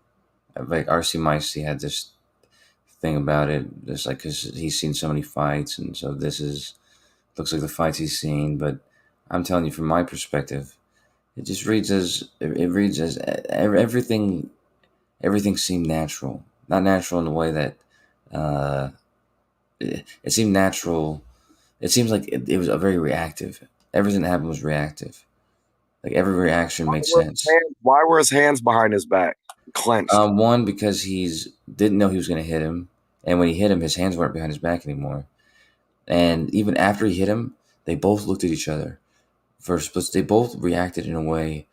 Like RC Micey had this thing about it, just like because he's seen so many fights, and so looks like the fights he's seen. But I'm telling you, from my perspective, it just reads as everything. Everything seemed natural, not natural in the way that it seemed natural. It seems like it was a very reactive. Everything that happened was reactive. Like every reaction made sense. Why were his hands behind his back clenched? One, because didn't know he was going to hit him, and when he hit him, his hands weren't behind his back anymore. And even after he hit him, they both looked at each other. They both reacted in a way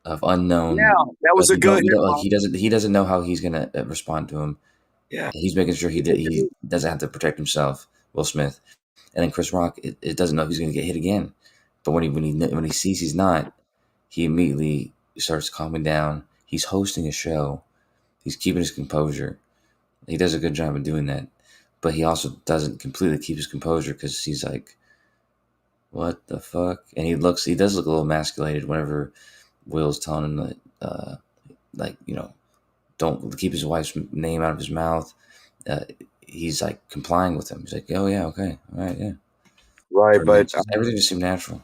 of unknown. Yeah, that was a good. He doesn't know how he's going to respond to him. Yeah, he's making sure he doesn't have to protect himself. Will Smith, and then Chris Rock, it doesn't know if he's going to get hit again. But when he sees he's not, he immediately starts calming down. He's hosting a show. He's keeping his composure. He does a good job of doing that. But he also doesn't completely keep his composure because he's like, what the fuck? And he does look a little emasculated whenever Will's telling him that, don't keep his wife's name out of his mouth. He's like complying with him. He's like, oh yeah, okay, all right, yeah. Right, but everything just seemed natural.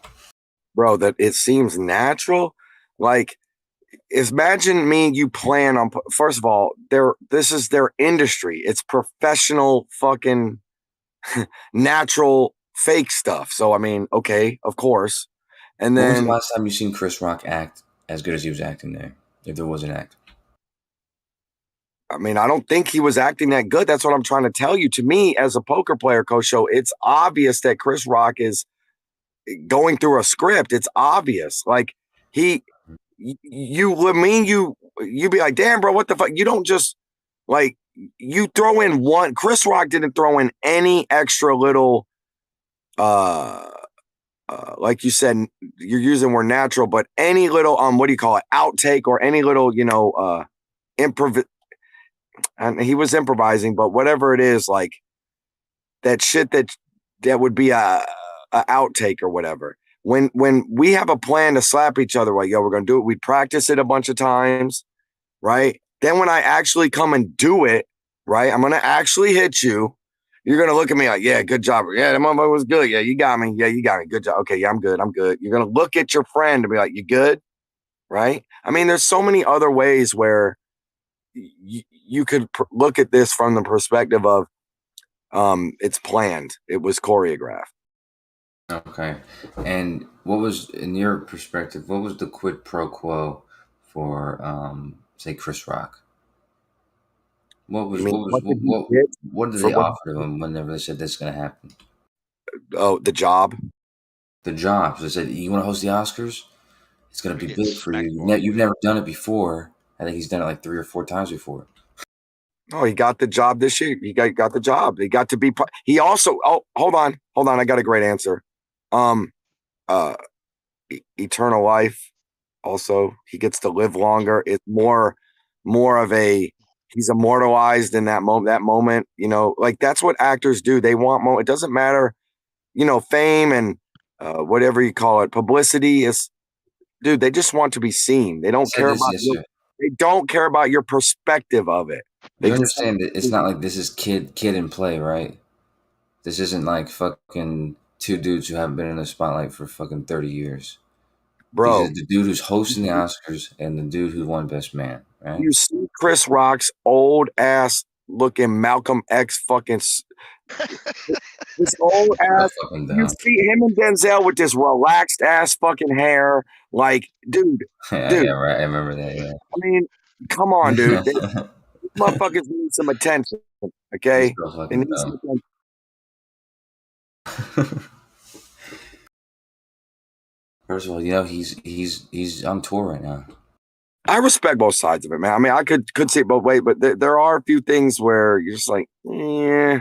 Bro, that it seems natural. Like, imagine me and you plan on. First of all, this is their industry. It's professional, fucking natural, fake stuff. So I mean, okay, of course. And then, when was the last time you seen Chris Rock act as good as he was acting there? If there was an act. I mean, I don't think he was acting that good. That's what I'm trying to tell you. To me, as a poker player, Coach Show, it's obvious that Chris Rock is going through a script. It's obvious. Like you'd be like, damn, bro, what the fuck? You don't just like, you throw in one. Chris Rock didn't throw in any extra little, like you said, you're using word natural, but any little, what do you call it? Outtake or any little, improv. And he was improvising, but whatever it is, like that shit that would be a outtake or whatever. When we have a plan to slap each other, like, yo, we're gonna do it. We practice it a bunch of times, right? Then when I actually come and do it, right, I'm gonna actually hit you. You're gonna look at me like, yeah, good job. Yeah, that motherfucker was good. Yeah, you got me. Yeah, you got me. Good job. Okay, yeah, I'm good. I'm good. You're gonna look at your friend and be like, you good? Right? I mean, there's so many other ways where you could look at this from the perspective of it's planned. It was choreographed. Okay. And what was, in your perspective, what was the quid pro quo for, say, Chris Rock? What did they offer to him whenever they said this is going to happen? Oh, the job. The job. So they said, you want to host the Oscars? It's going to be big for you. You've never done it before. I think he's done it like 3 or 4 times before. Oh, he got the job this year. He got the job. He got to be. He also. Oh, hold on. I got a great answer. Eternal life. Also, he gets to live longer. It's more of a. He's immortalized in that moment. That moment, like that's what actors do. They want It doesn't matter, fame and whatever you call it, publicity is. Dude, they just want to be seen. They don't care about. They don't care about your perspective of it. You understand that it's not like this is kid and play, right? This isn't like fucking 2 dudes who haven't been in the spotlight for fucking 30 years. Bro. The dude who's hosting the Oscars and the dude who won Best Man, right? You see Chris Rock's old ass looking Malcolm X fucking this old ass. You see him and Denzel with this relaxed ass fucking hair. Like, dude. Yeah, right. I remember that, yeah. I mean, come on, dude. These motherfuckers need some attention, okay? First of all, he's on tour right now. I respect both sides of it, man. I mean, I could see it both ways, but there are a few things where you're just like, yeah,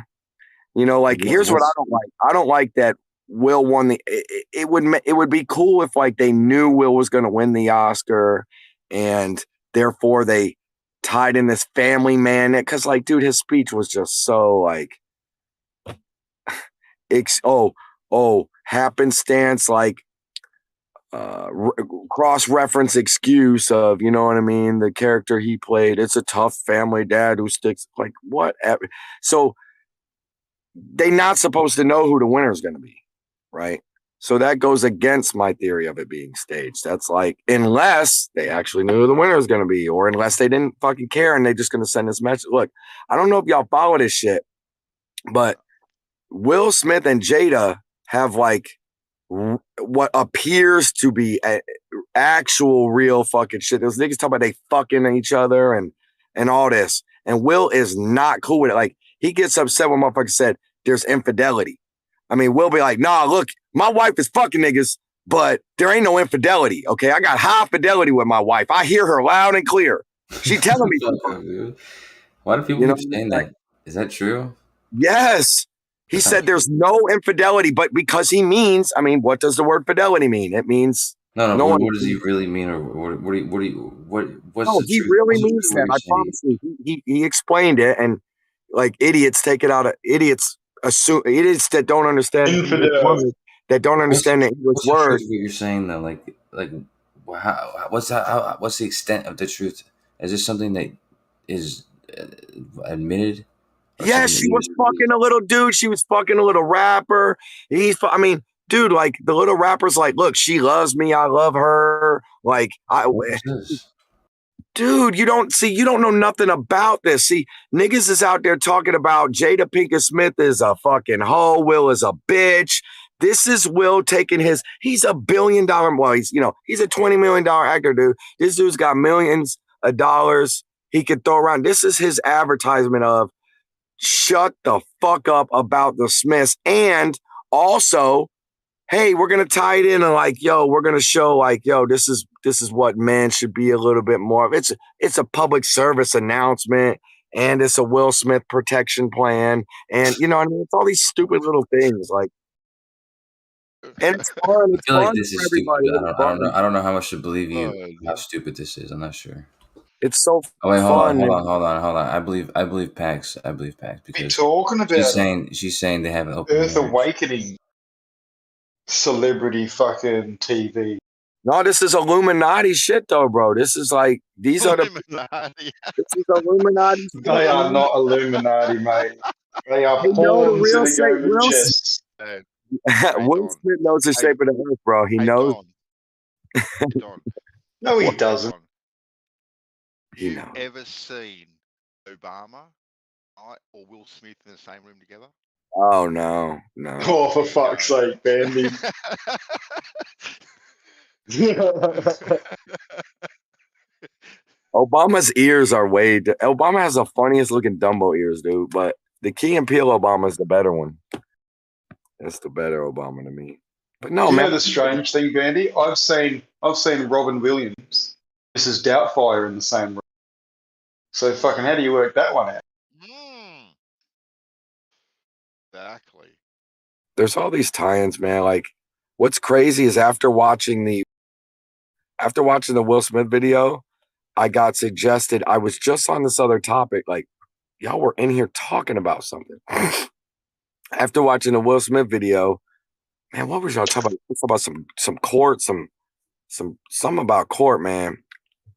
like here's what I don't like. I don't like that Will won the. It would be cool if like they knew Will was going to win the Oscar, and therefore they tied in this family man. Because like, dude, his speech was just so like, happenstance, like. Cross-reference excuse of, you know what I mean, the character he played, it's a tough family dad who sticks, like, what? So they're not supposed to know who the winner is going to be, right? So that goes against my theory of it being staged. That's like, unless they actually knew who the winner is going to be, or unless they didn't fucking care and they're just going to send this message. Look, I don't know if y'all follow this shit, but Will Smith and Jada have like what appears to be actual real fucking shit. Those niggas talk about they fucking each other and all this. And Will is not cool with it. Like, he gets upset when motherfuckers said there's infidelity. I mean, Will be like, nah, look, my wife is fucking niggas, but there ain't no infidelity, okay? I got high fidelity with my wife. I hear her loud and clear. She telling me. Why do people keep saying that? Is that true? Yes. He said there's no infidelity, but because he means, I mean, what does the word fidelity mean? It means no. What does he really mean, or what's no, the he truth? really means that. I promise you. He explained it, and like idiots take it out of idiots that don't understand the English word, that don't understand the English word. What you're saying though, like what's the extent of the truth? Is this something that is admitted? Yeah, she was fucking a little dude. She was fucking a little rapper. I mean, dude, like the little rapper's like, look, she loves me. I love her. Like, dude, you don't know nothing about this. See, niggas is out there talking about Jada Pinkett Smith is a fucking hoe. Will is a bitch. This is Will taking he's $1 billion. Well, he's a $20 million actor, dude. This dude's got millions of dollars he could throw around. This is his advertisement of, shut the fuck up about the Smiths. And also, hey, we're gonna tie it in and like, yo, we're gonna show like, yo, this is what men should be a little bit more of. It's a public service announcement, and it's a Will Smith protection plan, and you know what I mean? It's all these stupid little things like, and it's fun. It's I feel fun like this for is stupid. everybody. I don't know how much to believe you. How stupid this is. I'm not sure. It's so wait, fun. Hold on. I believe Pax. Because talking about she's saying they have an open Earth marriage. Awakening celebrity fucking TV. No, this is Illuminati shit though, bro. This is like these are Illuminati. This is Illuminati. They are not Illuminati, mate. They are pawns in a game of chess. Will Smith knows the shape of the earth, bro. He knows. Don. No, he doesn't. You ever seen Obama or Will Smith in the same room together? Oh no. Oh, for fuck's sake, Bandy. Obama's ears are Obama has the funniest looking Dumbo ears, dude. But the Key and Peele Obama is the better one. That's the better Obama to me. But no, you man. know the strange thing, Bandy? I've seen Robin Williams, Mrs. Doubtfire in the same room. So fucking how do you work that one out? Exactly. There's all these tie-ins, man. Like, what's crazy is after watching the Will Smith video, I got suggested. I was just on this other topic. Like, y'all were in here talking about something. After watching the Will Smith video, man, what was y'all talking about? It's about some court, something about court, man.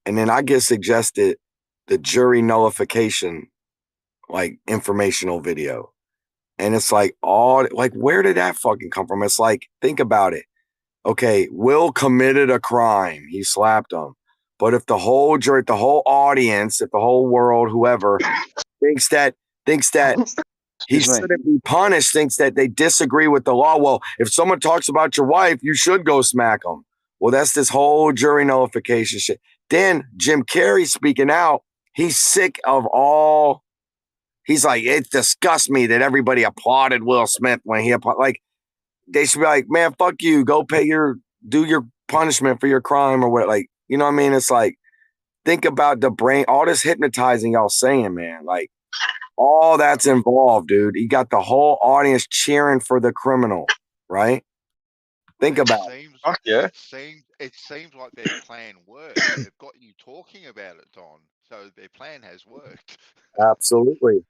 And then I get suggested the jury nullification, like informational video. And it's like where did that fucking come from? It's like, think about it. Okay, Will committed a crime. He slapped him. But if the whole jury, the whole audience, if the whole world, whoever thinks that he shouldn't be punished, thinks that they disagree with the law. Well, if someone talks about your wife, you should go smack them. Well, that's this whole jury nullification shit. Then Jim Carrey speaking out, he's sick of all. He's like, it disgusts me that everybody applauded Will Smith when he applauded. Like, they should be like, man, fuck you. Go do your punishment for your crime or what. Like, you know what I mean? It's like, think about the brain, all this hypnotizing y'all saying, man. Like, all that's involved, dude. You got the whole audience cheering for the criminal, right? Think about it. Fuck yeah. It seems like their plan worked. They've got you talking about it, Don. So their plan has worked. Absolutely.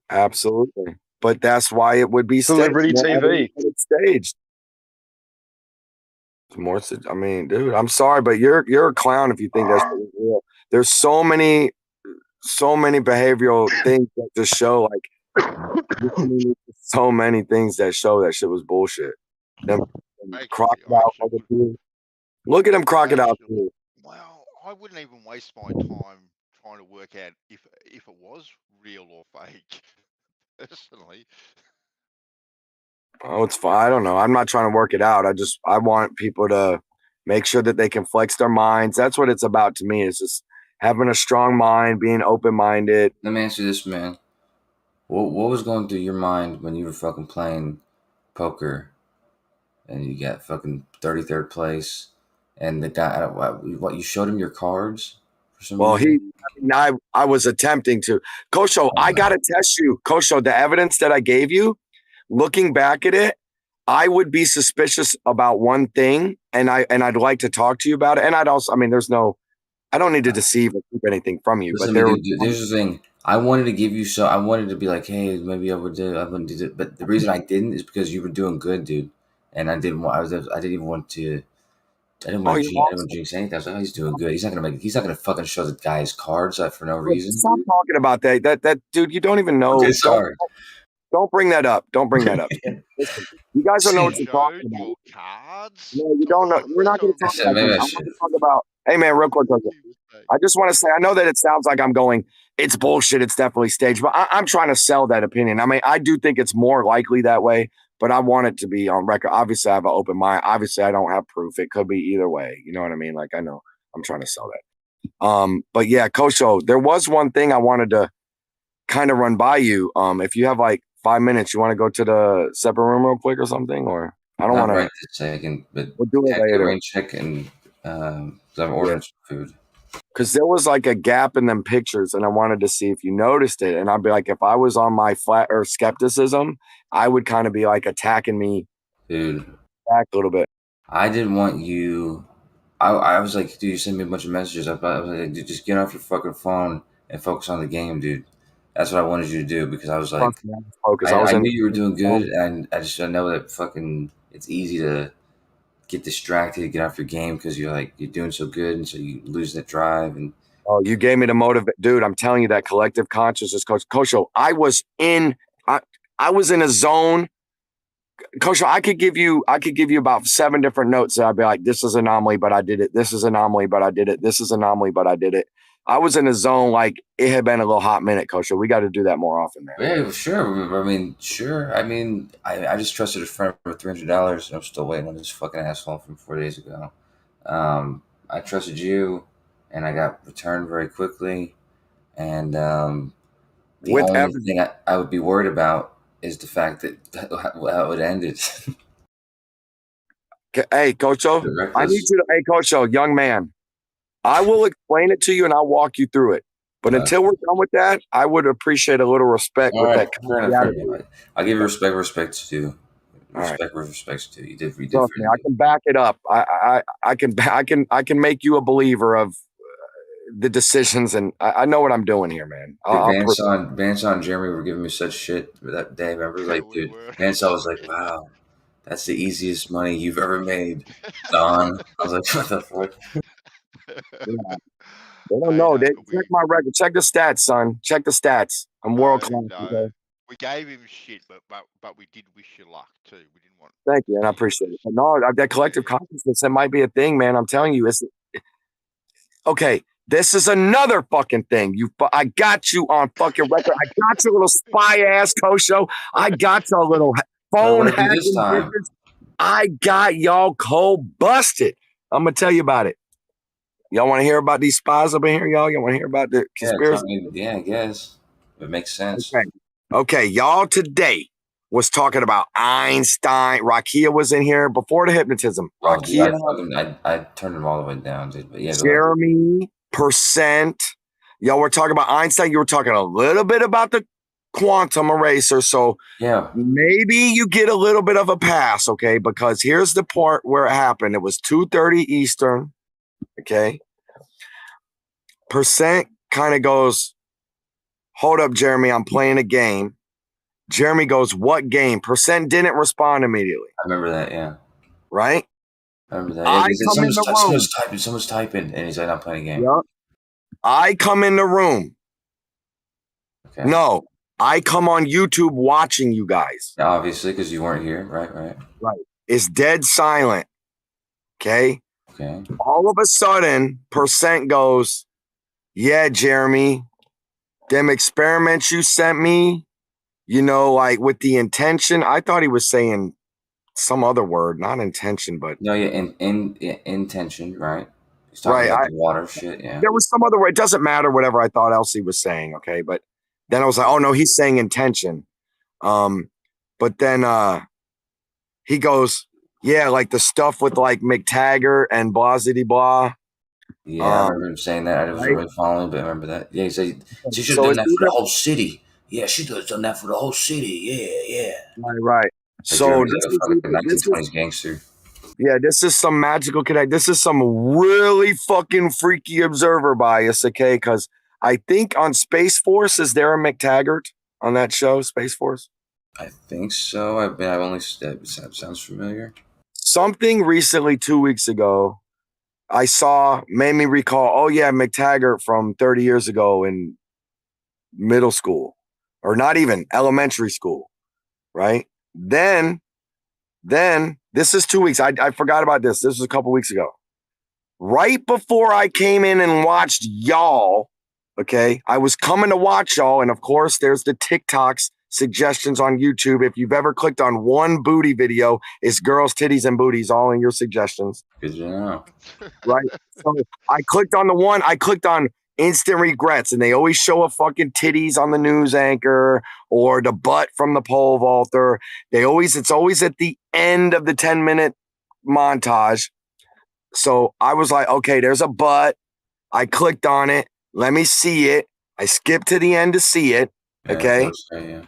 Absolutely. But that's why it would be Celebrity TV. Staged. More, I mean, dude, I'm sorry, but you're a clown if you think that's real. There's so many behavioral things that just show like so many things that show that shit was bullshit. Them crocodile. Look at them crocodiles. Well, I wouldn't even waste my time trying to work out if it was real or fake. Personally. Oh, it's fine. I don't know. I'm not trying to work it out. I want people to make sure that they can flex their minds. That's what it's about to me. It's just having a strong mind, being open-minded. Let me answer this, man. What was going through your mind when you were fucking playing poker and you got fucking 33rd place and the guy, what you showed him your cards for some reason? I was attempting to. Kosho, I got to test you. Kosho, the evidence that I gave you, looking back at it, I would be suspicious about one thing, and I'd like to talk to you about it. And I'd also, I mean, I don't need to deceive or keep anything from you. Listen, but there's the thing. I wanted to give you I wanted to be like, hey, maybe I wouldn't do it. But the reason I didn't is because you were doing good, dude. And I didn't even want to jinx anything. I was like, oh, he's doing good. He's not gonna fucking show the guy his cards for no reason. Stop talking about that. That dude, you don't even know. Okay, sorry. Don't bring that up. Don't bring that up. Listen, you guys don't know what you're talking about. Cards? No, you don't know. We're not going to talk about that. I want to talk about. Hey, man, real quick. I just want to say, I know that it sounds like I'm going, it's bullshit. It's definitely staged, but I'm trying to sell that opinion. I mean, I do think it's more likely that way, but I want it to be on record. Obviously, I have an open mind. Obviously, I don't have proof. It could be either way. You know what I mean? Like, I know I'm trying to sell that. But yeah, Kosho, there was one thing I wanted to kind of run by you. If you have like 5 minutes, you want to go to the separate room real quick or something? Or I don't want to. Right this second, but we'll do it later. Rain check and I'm ordering some food. Because there was like a gap in them pictures, and I wanted to see if you noticed it. And I'd be like, if I was on my flat earth skepticism, I would kind of be like attacking me, dude, back a little bit. I didn't want you. I was like, dude, you sent me a bunch of messages. I was like, dude, just get off your fucking phone and focus on the game, dude. That's what I wanted you to do because I was like, I knew you were doing good, and I know that fucking it's easy to get distracted, get off your game because you're doing so good, and so you lose that drive. And you gave me the motive, dude. I'm telling you that collective consciousness, Kosho. I was in a zone. Kosho, I could give you about 7 different notes that I'd be like, this is anomaly, but I did it. This is anomaly, but I did it. This is anomaly, but I did it. I was in a zone like it had been a little hot minute, Kosho. We got to do that more often, man. Yeah, sure. I mean, sure. I mean, I just trusted a friend for $300, and I'm still waiting on this fucking asshole from 4 days ago. I trusted you, and I got returned very quickly. And the only thing I would be worried about is the fact that how it ended. Hey, Kosho, I need you to. Hey, Kosho, young man. I will explain it to you and I'll walk you through it. But until we're done with that, I would appreciate a little respect with that. I'll give you respect where respect's due. Respect where respect's due. You did. I can back it up. I can make you a believer of the decisions, and I know what I'm doing here, man. Bandsaw and Jeremy were giving me such shit that day. Remember, dude, Bandsaw was like, "Wow, that's the easiest money you've ever made, Don." I was like, "What the fuck?" Yeah. They don't know. Check my record. Check the stats, son. Check the stats. I'm world class. No. We gave him shit, but we did wish you luck too. We didn't want. Thank you, and I appreciate it. But no, that collective consciousness, that might be a thing, man. I'm telling you, it's okay. This is another fucking thing. I got you on fucking record. I got your little spy ass Kosho. I got your little phone hacking. I got y'all cold busted. I'm gonna tell you about it. Y'all want to hear about these spies up in here, y'all? Y'all want to hear about the conspiracy? Yeah, I guess. It makes sense. Okay, y'all, today, was talking about Einstein. Rakia was in here before the hypnotism. Oh, dude, Rakia, I turned them all the way down, dude. But yeah, Jeremy, Percent. Y'all were talking about Einstein. You were talking a little bit about the quantum eraser. So yeah, maybe you get a little bit of a pass, okay? Because here's the part where it happened. It was 2:30 Eastern, okay? Percent kind of goes, hold up, Jeremy, I'm playing a game. Jeremy goes, what game? Percent didn't respond immediately. I remember that, yeah. Right? I remember that. Yeah, someone's typing, and he's like, I'm playing a game. Yep. I come in the room. Okay. No, I come on YouTube watching you guys. Yeah, obviously, because you weren't here. Right. It's dead silent. Okay. Okay. All of a sudden, Percent goes, yeah, Jeremy, them experiments you sent me, you know, like with the intention. I thought he was saying some other word, not intention, but no, yeah, intention, right? He's talking about the water shit, yeah. There was some other word. It doesn't matter whatever I thought else he was saying, okay? But then I was like, oh no, he's saying intention. But then he goes, yeah, like the stuff with like McTaggart and blah zitty blah. Yeah, I remember him saying that. I was really following, but I remember that. Yeah, he said she should have done that for the whole city. Yeah, she should have done that for the whole city. Yeah. Right. So this is like a 1920s gangster. Yeah, this is some magical connect. This is some really fucking freaky observer bias, okay? Because I think on Space Force, is there a McTaggart on that show, Space Force? I think so. I've only that sounds familiar. Something recently 2 weeks ago, I saw made me recall. Oh yeah, McTaggart from 30 years ago in middle school, or not even elementary school, right? Then this is 2 weeks. I forgot about this. This was a couple weeks ago. Right before I came in and watched y'all, okay, I was coming to watch y'all, and of course, there's the TikToks suggestions on YouTube. If you've ever clicked on one booty video, it's girls, titties, and booties all in your suggestions. Good to know. Right? So I clicked on the one, I clicked on instant regrets, and they always show a fucking titties on the news anchor or the butt from the pole vaulter. It's always at the end of the 10-minute montage. So I was like, okay, there's a butt. I clicked on it. Let me see it. I skipped to the end to see it. Okay. Yeah.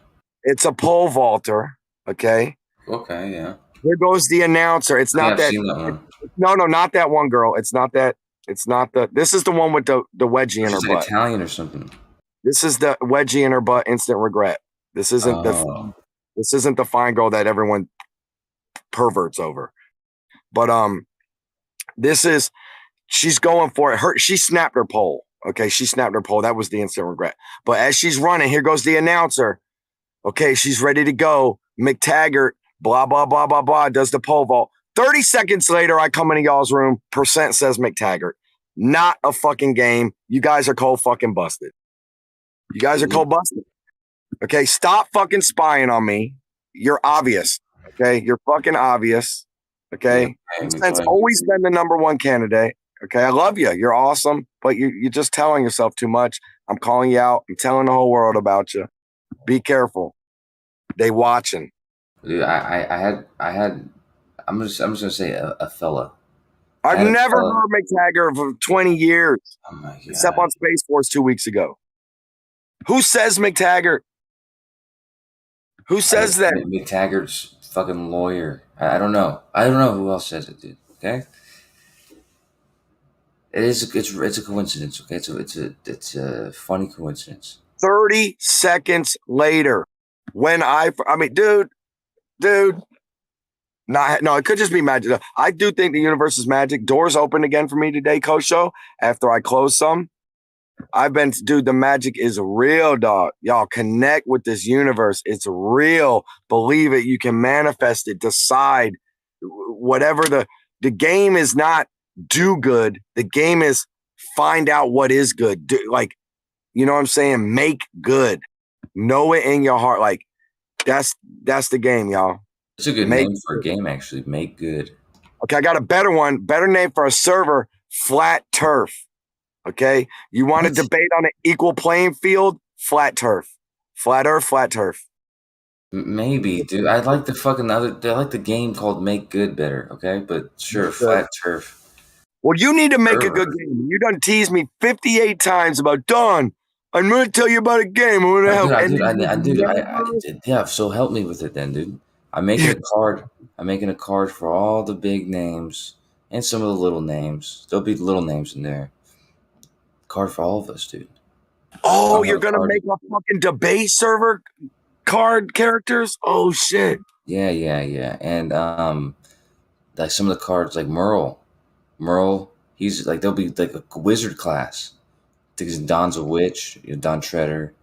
It's a pole vaulter. Okay. Okay, yeah. Here goes the announcer. It's not that. No, not that one, girl. It's not that. It's not the. This is the one with the wedgie in her butt. Italian or something. This is the wedgie in her butt. Instant regret. This isn't This isn't the fine girl that everyone perverts over. But this is. She's going for it. She snapped her pole. Okay, she snapped her pole. That was the instant regret. But as she's running, here goes the announcer. Okay, she's ready to go. McTaggart, blah, blah, blah, blah, blah, does the pole vault. 30 seconds later, I come into y'all's room. Percent says McTaggart. Not a fucking game. You guys are cold fucking busted. You guys are cold busted. Okay, stop fucking spying on me. You're obvious. Okay, you're fucking obvious. Okay, Percent's always been the number one candidate. Okay, I love you. You're awesome, but you're just telling yourself too much. I'm calling you out. I'm telling the whole world about you. Be careful. They watching. Dude, I had. I'm just gonna say a fella. I've never heard McTaggart for 20 years. Oh my God. Except on Space Force 2 weeks ago. Who says McTaggart? Who says that? McTaggart's fucking lawyer. I don't know. I don't know who else says it, dude. Okay. It's a coincidence. Okay. It's a funny coincidence. 30 seconds later, when dude, no, it could just be magic. I do think the universe is magic. Doors opened again for me today, Kosho, after I closed some. The magic is real, dog. Y'all connect with this universe. It's real. Believe it. You can manifest it, decide whatever the game is not do good. The game is find out what is good. You know what I'm saying? Make good. Know it in your heart. Like that's the game, y'all. It's a good name for a game, actually. Make good. Okay, I got a better one. Better name for a server, Flat Turf. Okay? You want to debate on an equal playing field? Flat Turf. Flat Earth, Flat Turf. Maybe, dude. I like the fucking other. I like the game called Make Good better. Okay, but sure, Flat Turf. Well, you need to make a Sure. good game. You done teased me 58 times about Don. I'm gonna tell you about a game. I'm gonna help. Yeah. So help me with it then, dude. I'm making a card. I'm making a card for all the big names and some of the little names. There'll be little names in there. Card for all of us, dude. Oh, you're gonna make a fucking debate server card characters? Oh shit. Yeah. And like some of the cards, like Merle, he's like there'll be like a wizard class. Because Don's a witch, Don Treader.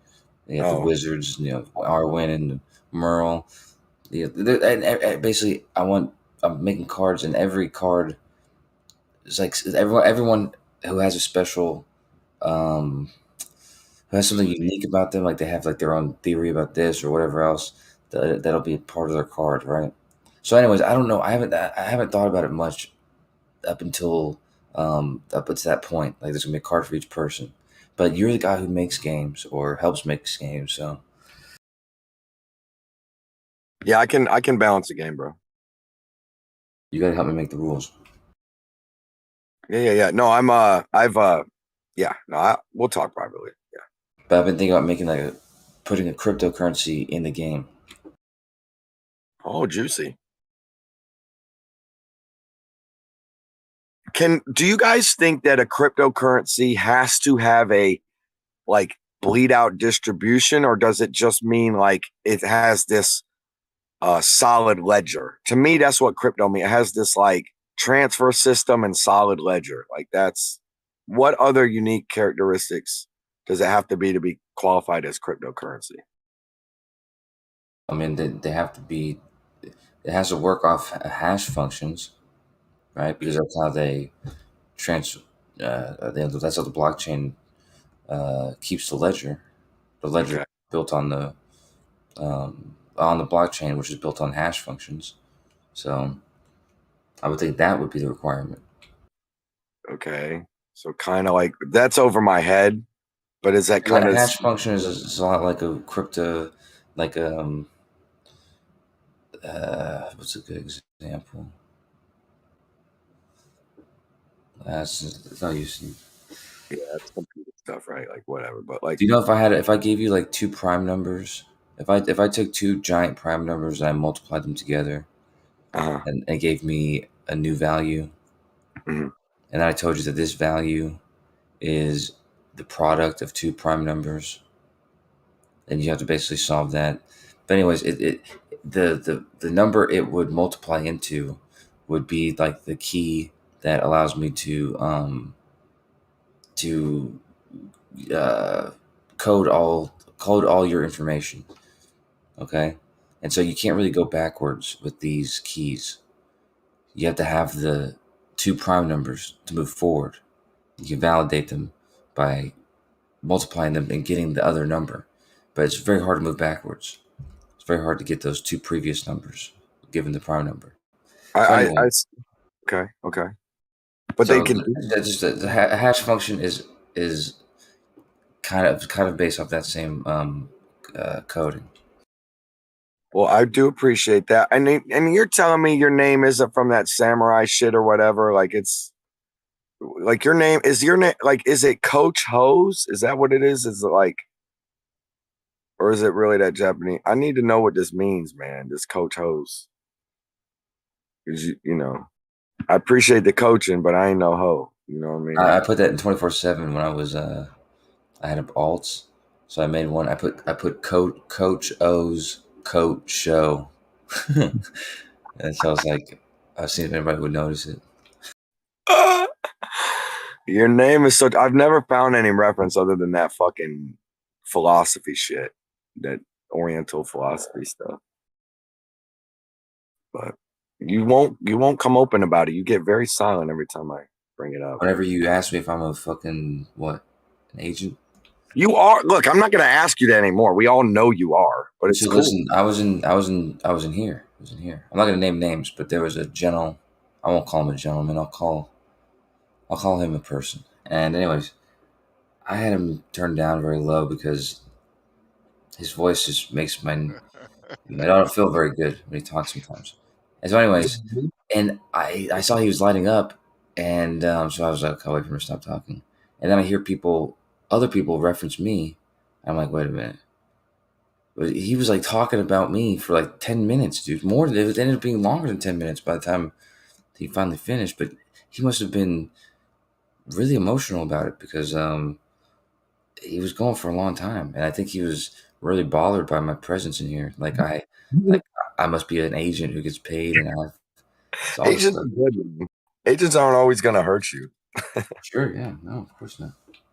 They have the wizards, Arwen and Merle. Yeah, and basically, I'm making cards, and every card is like everyone who has a special, who has something unique about them, like they have like their own theory about this or whatever else. That'll be part of their card, right? So, anyways, I don't know. I haven't thought about it much up until that point. Like, there's gonna be a card for each person. But you're the guy who makes games or helps make games, so yeah, I can balance the game, bro. You gotta help me make the rules. Yeah. No, we'll talk privately. Yeah. But I've been thinking about making putting a cryptocurrency in the game. Oh, juicy. Do you guys think that a cryptocurrency has to have a like bleed out distribution, or does it just mean like it has this solid ledger? To me, that's what crypto means. It has this like transfer system and solid ledger. Like that's what other unique characteristics does it have to be qualified as cryptocurrency? I mean, they have to be. It has to work off hash functions, right? Because that's how they that's how the blockchain keeps the ledger. The ledger built on the blockchain, which is built on hash functions. So I would think that would be the requirement. Okay, so kind of like that's over my head, but is that kind of hash function is a lot like a crypto, like what's a good example? It's not using. Yeah, it's computer stuff, right? Like whatever. But like, do you know if I gave you like two prime numbers, if I took two giant prime numbers and I multiplied them together, and it gave me a new value, and then I told you that this value is the product of two prime numbers, then you have to basically solve that. But anyways, the number it would multiply into would be like the key that allows me to code all your information. Okay, and so you can't really go backwards with these keys. You have to have the two prime numbers to move forward. You can validate them by multiplying them and getting the other number, but it's very hard to move backwards. It's very hard to get those two previous numbers given the prime number. Okay. But so they can. The hash function is kind of based off that same coding. Well, I do appreciate that, and you're telling me your name isn't from that samurai shit or whatever. Like it's like your name is like is it Coach Hose? Is that what it is? Is it like, or is it really that Japanese? I need to know what this means, man. This Coach Hose, because you know, I appreciate the coaching, but I ain't no hoe. You know what I mean? I put that in 24/7 when I was I had alts, so I made one. I put Coach O's coat show, and so I was like, I've seen if anybody would notice it. Your name is so. I've never found any reference other than that fucking philosophy shit, that Oriental philosophy stuff. But you won't come open about it. You get very silent every time I bring it up. Whenever you ask me if I'm a fucking an agent. You are. Look, I'm not going to ask you that anymore. We all know you are, but it's cool. Listen, I was in here. I'm not going to name names, but there was a general. I won't call him a gentleman. I'll call him a person. And anyways, I had him turned down very low because his voice just makes my I don't feel very good when he talks sometimes. And so, anyways, and I saw he was lighting up, and so I was like, I'll wait for him to stop talking. And then I hear other people reference me. I'm like, wait a minute. But he was like talking about me for like 10 minutes, dude. It ended up being longer than 10 minutes by the time he finally finished. But he must have been really emotional about it because he was going for a long time, and I think he was really bothered by my presence in here. Like I must be an agent who gets paid, and all this Agents stuff. are good, man. Agents aren't always gonna hurt you. Sure, yeah, no, of course not.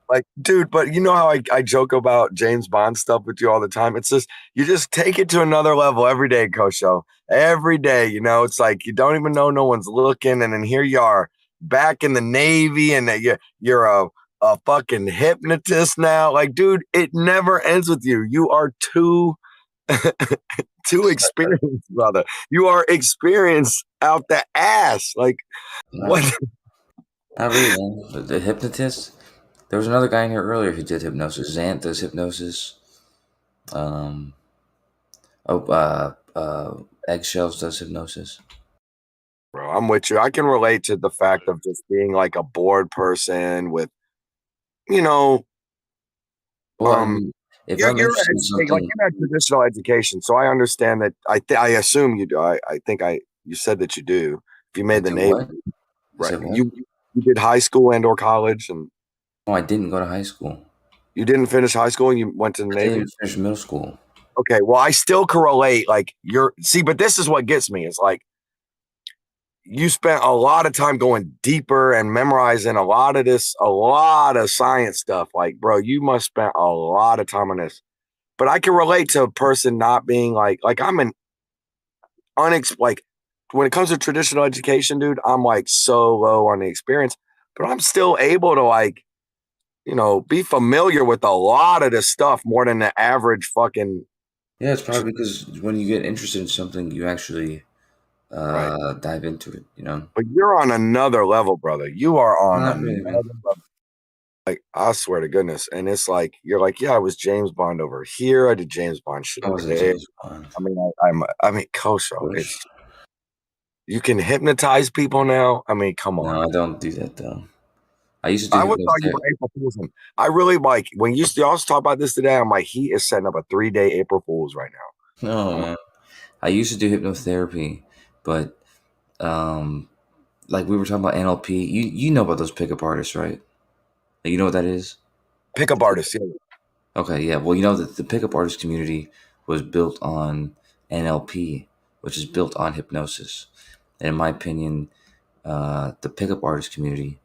Like, dude, but you know how I joke about James Bond stuff with you all the time? It's just, you just take it to another level every day, Kosho. Every day, you know, it's like you don't even know no one's looking, and then here you are back in the Navy, and you're a fucking hypnotist now. Like, dude, it never ends with you. You are too experienced, brother. You are experienced out the ass. Like, what? Not really, man. But the hypnotist. There was another guy in here earlier who did hypnosis. Zant does hypnosis. Eggshells does hypnosis. Bro, I'm with you. I can relate to the fact of just being like a bored person with, you know, Well, I mean, if I'm you're interested in something, you're not traditional education, so I understand that. I assume you do. I think you said that you do. If you made the Navy, what? right? What? You did high school and or college, and No, I didn't go to high school. you didn't finish high school, and you went to the I Navy. didn't finish middle school. Okay, well, I still correlate. Like but this is what gets me. It's like you spent a lot of time going deeper and memorizing a lot of science stuff. Like, bro, you must spend a lot of time on this. But I can relate to a person not being like I'm an like when it comes to traditional education, dude, I'm like so low on the experience, but I'm still able to like, you know, be familiar with a lot of this stuff more than the average fucking. Yeah, it's probably because when you get interested in something, you actually dive into it, you know. But you're on another level, brother. You are on Not another really, man. level. Like, I swear to goodness. And it's like, you're like, yeah, I was James Bond over here. I did James Bond shit I over wasn't there. James Bond. I mean, Kosho, you can hypnotize people now. I mean, come on. No, I don't do that though. I used to do I would talk about April Fool's. I really like when you also talk about this today. I'm like, he is setting up a 3-day April Fool's right now. No, man. I used to do hypnotherapy, but like we were talking about NLP. You know about those pickup artists, right? You know what that is? Pickup artists, yeah. Okay, yeah. Well, you know that the pickup artist community was built on NLP, which is built on hypnosis. And in my opinion, the pickup artist community,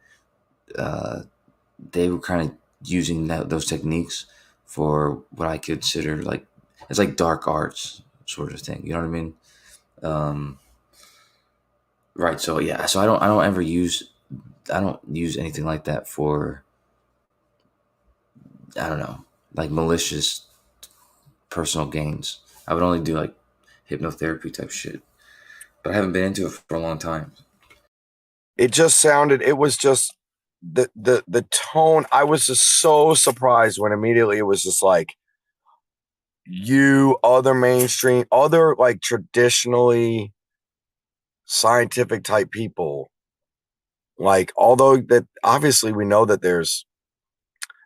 they were kind of using those techniques for what I consider like it's like dark arts sort of thing. You know what I mean? Right. So yeah. So I don't use anything like that for I don't know, like malicious personal gains. I would only do like hypnotherapy type shit, but I haven't been into it for a long time. It was just the tone. I was just so surprised when immediately it was just like, you other mainstream, other like traditionally scientific type people, like, although that obviously we know that there's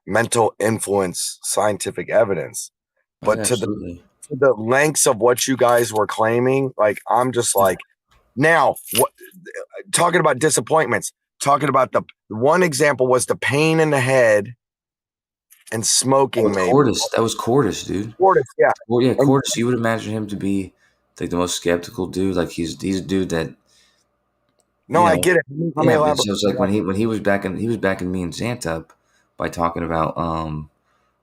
mental influence scientific evidence, but Yeah, to absolutely. the lengths of what you guys were claiming, like, I'm just like, now what, talking about disappointments, talking about the one example was the pain in the head and smoking. That was Cordis, dude. Cordis, yeah. Well, yeah, Cordis. You would imagine him to be like the most skeptical dude. Like he's a dude that. No, I get it. Let me Yeah, but elaborate. so it's like when he was backing me and Zant up by talking about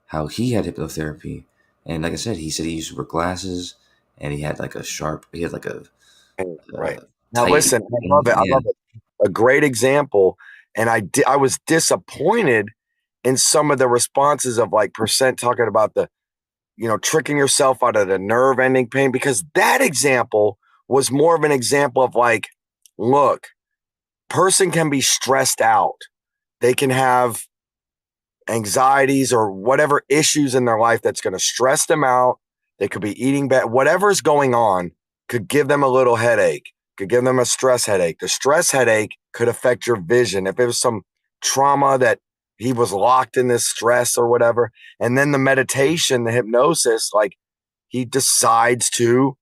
how he had hypnotherapy, and like I said he used to wear glasses and he had like a right. Now listen, I love it. I love it. A great example, and I was disappointed in some of the responses of like percent talking about the, you know, tricking yourself out of the nerve ending pain, because that example was more of an example of like, look, person can be stressed out. They can have anxieties or whatever issues in their life that's going to stress them out. They could be eating bad. Whatever's going on could give them a little headache, could give them a stress headache. The stress headache could affect your vision. If it was some trauma that he was locked in this stress or whatever, and then the meditation, the hypnosis, like he decides to,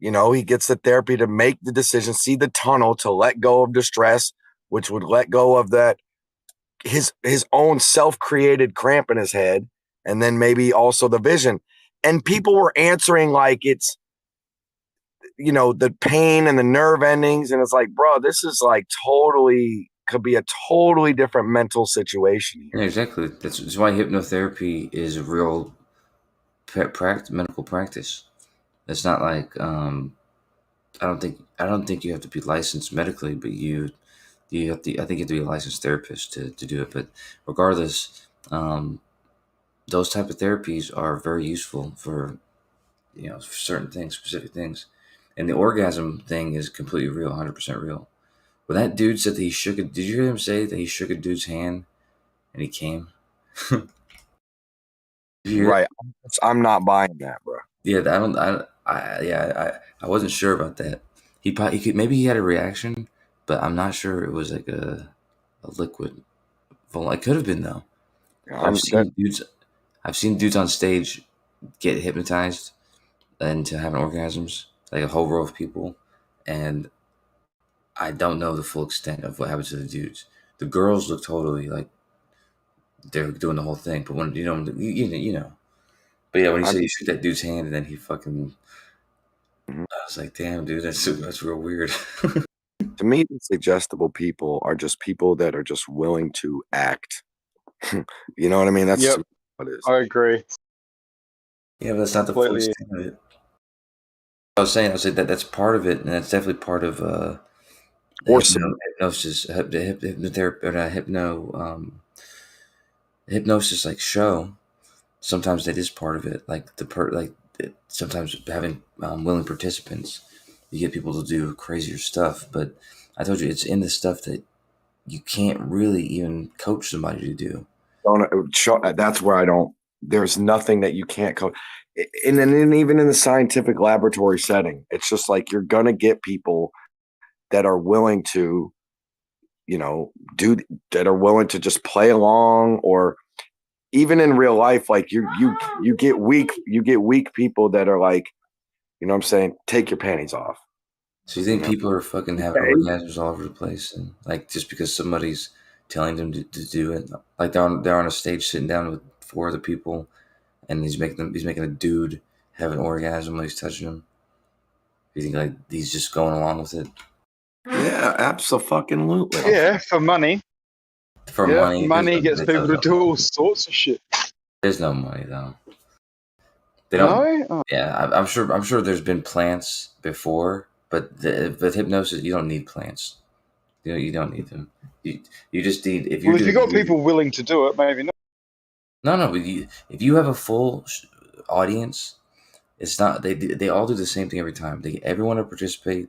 he gets the therapy to make the decision, see the tunnel, to let go of the stress, which would let go of that, his own self-created cramp in his head, and then maybe also the vision. And people were answering like it's, the pain and the nerve endings. And it's like, bro, this is like could be a totally different mental situation here. Yeah, exactly. That's why hypnotherapy is a real medical practice. It's not like I don't think you have to be licensed medically, but I think you have to be a licensed therapist to do it. But regardless, those type of therapies are very useful for for certain things, specific things. And the orgasm thing is completely real, 100% real. When that dude said that did you hear him say that he shook a dude's hand and he came? Right. I'm not buying that, bro. Yeah, I wasn't sure about that. Maybe he had a reaction, but I'm not sure it was like a liquid. It could have been though. I've seen dudes on stage get hypnotized into having orgasms, like a whole row of people, and I don't know the full extent of what happened to the dudes. The girls look totally like they're doing the whole thing, but when you know. But yeah, when he said he shook that dude's hand and then he fucking, I was like, damn, dude, that's real weird. To me, the suggestible people are just people that are just willing to act. You know what I mean? That's what it is. I agree. Yeah, but that's not the full extent of it. I was saying that's part of it, and that's definitely part of hypnosis, hypnosis like show. Sometimes that is part of it, like sometimes having willing participants, you get people to do crazier stuff. But I told you, it's in the stuff that you can't really even coach somebody to do. That's where I don't. There's nothing that you can't coach. And then even in the scientific laboratory setting, it's just like you're gonna get people that are willing to, that are willing to just play along, or even in real life, like you get weak people that are like, what I'm saying, take your panties off. So you think people are fucking having orgasms all over the place, and like just because somebody's telling them to do it, like they're on a stage sitting down with 4 other people, and he's making a dude have an orgasm while he's touching them. You think like he's just going along with it? Yeah, absolutely. Yeah, for money. For money. Money gets people to do all sorts of shit. There's no money though. They don't. No? Yeah, I'm sure there's been plants before, but with hypnosis, you don't need plants. You don't need them. You just need if you've got people willing to do it, maybe not. No. But if you have a full audience, it's not. They all do the same thing every time. They get everyone to participate,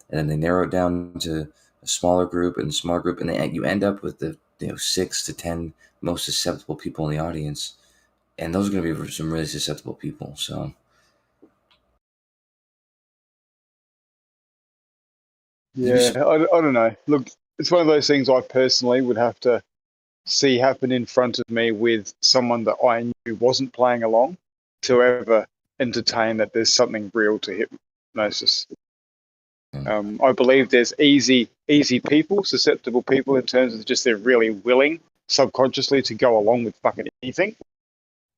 and then they narrow it down to a smaller group and a smaller group, and you end up with the 6 to 10 most susceptible people in the audience, and those are going to be some really susceptible people. So. Yeah, I don't know. Look, it's one of those things I personally would have to see happen in front of me with someone that I knew wasn't playing along to ever entertain that there's something real to hypnosis. I believe there's easy people, susceptible people in terms of just they're really willing subconsciously to go along with fucking anything.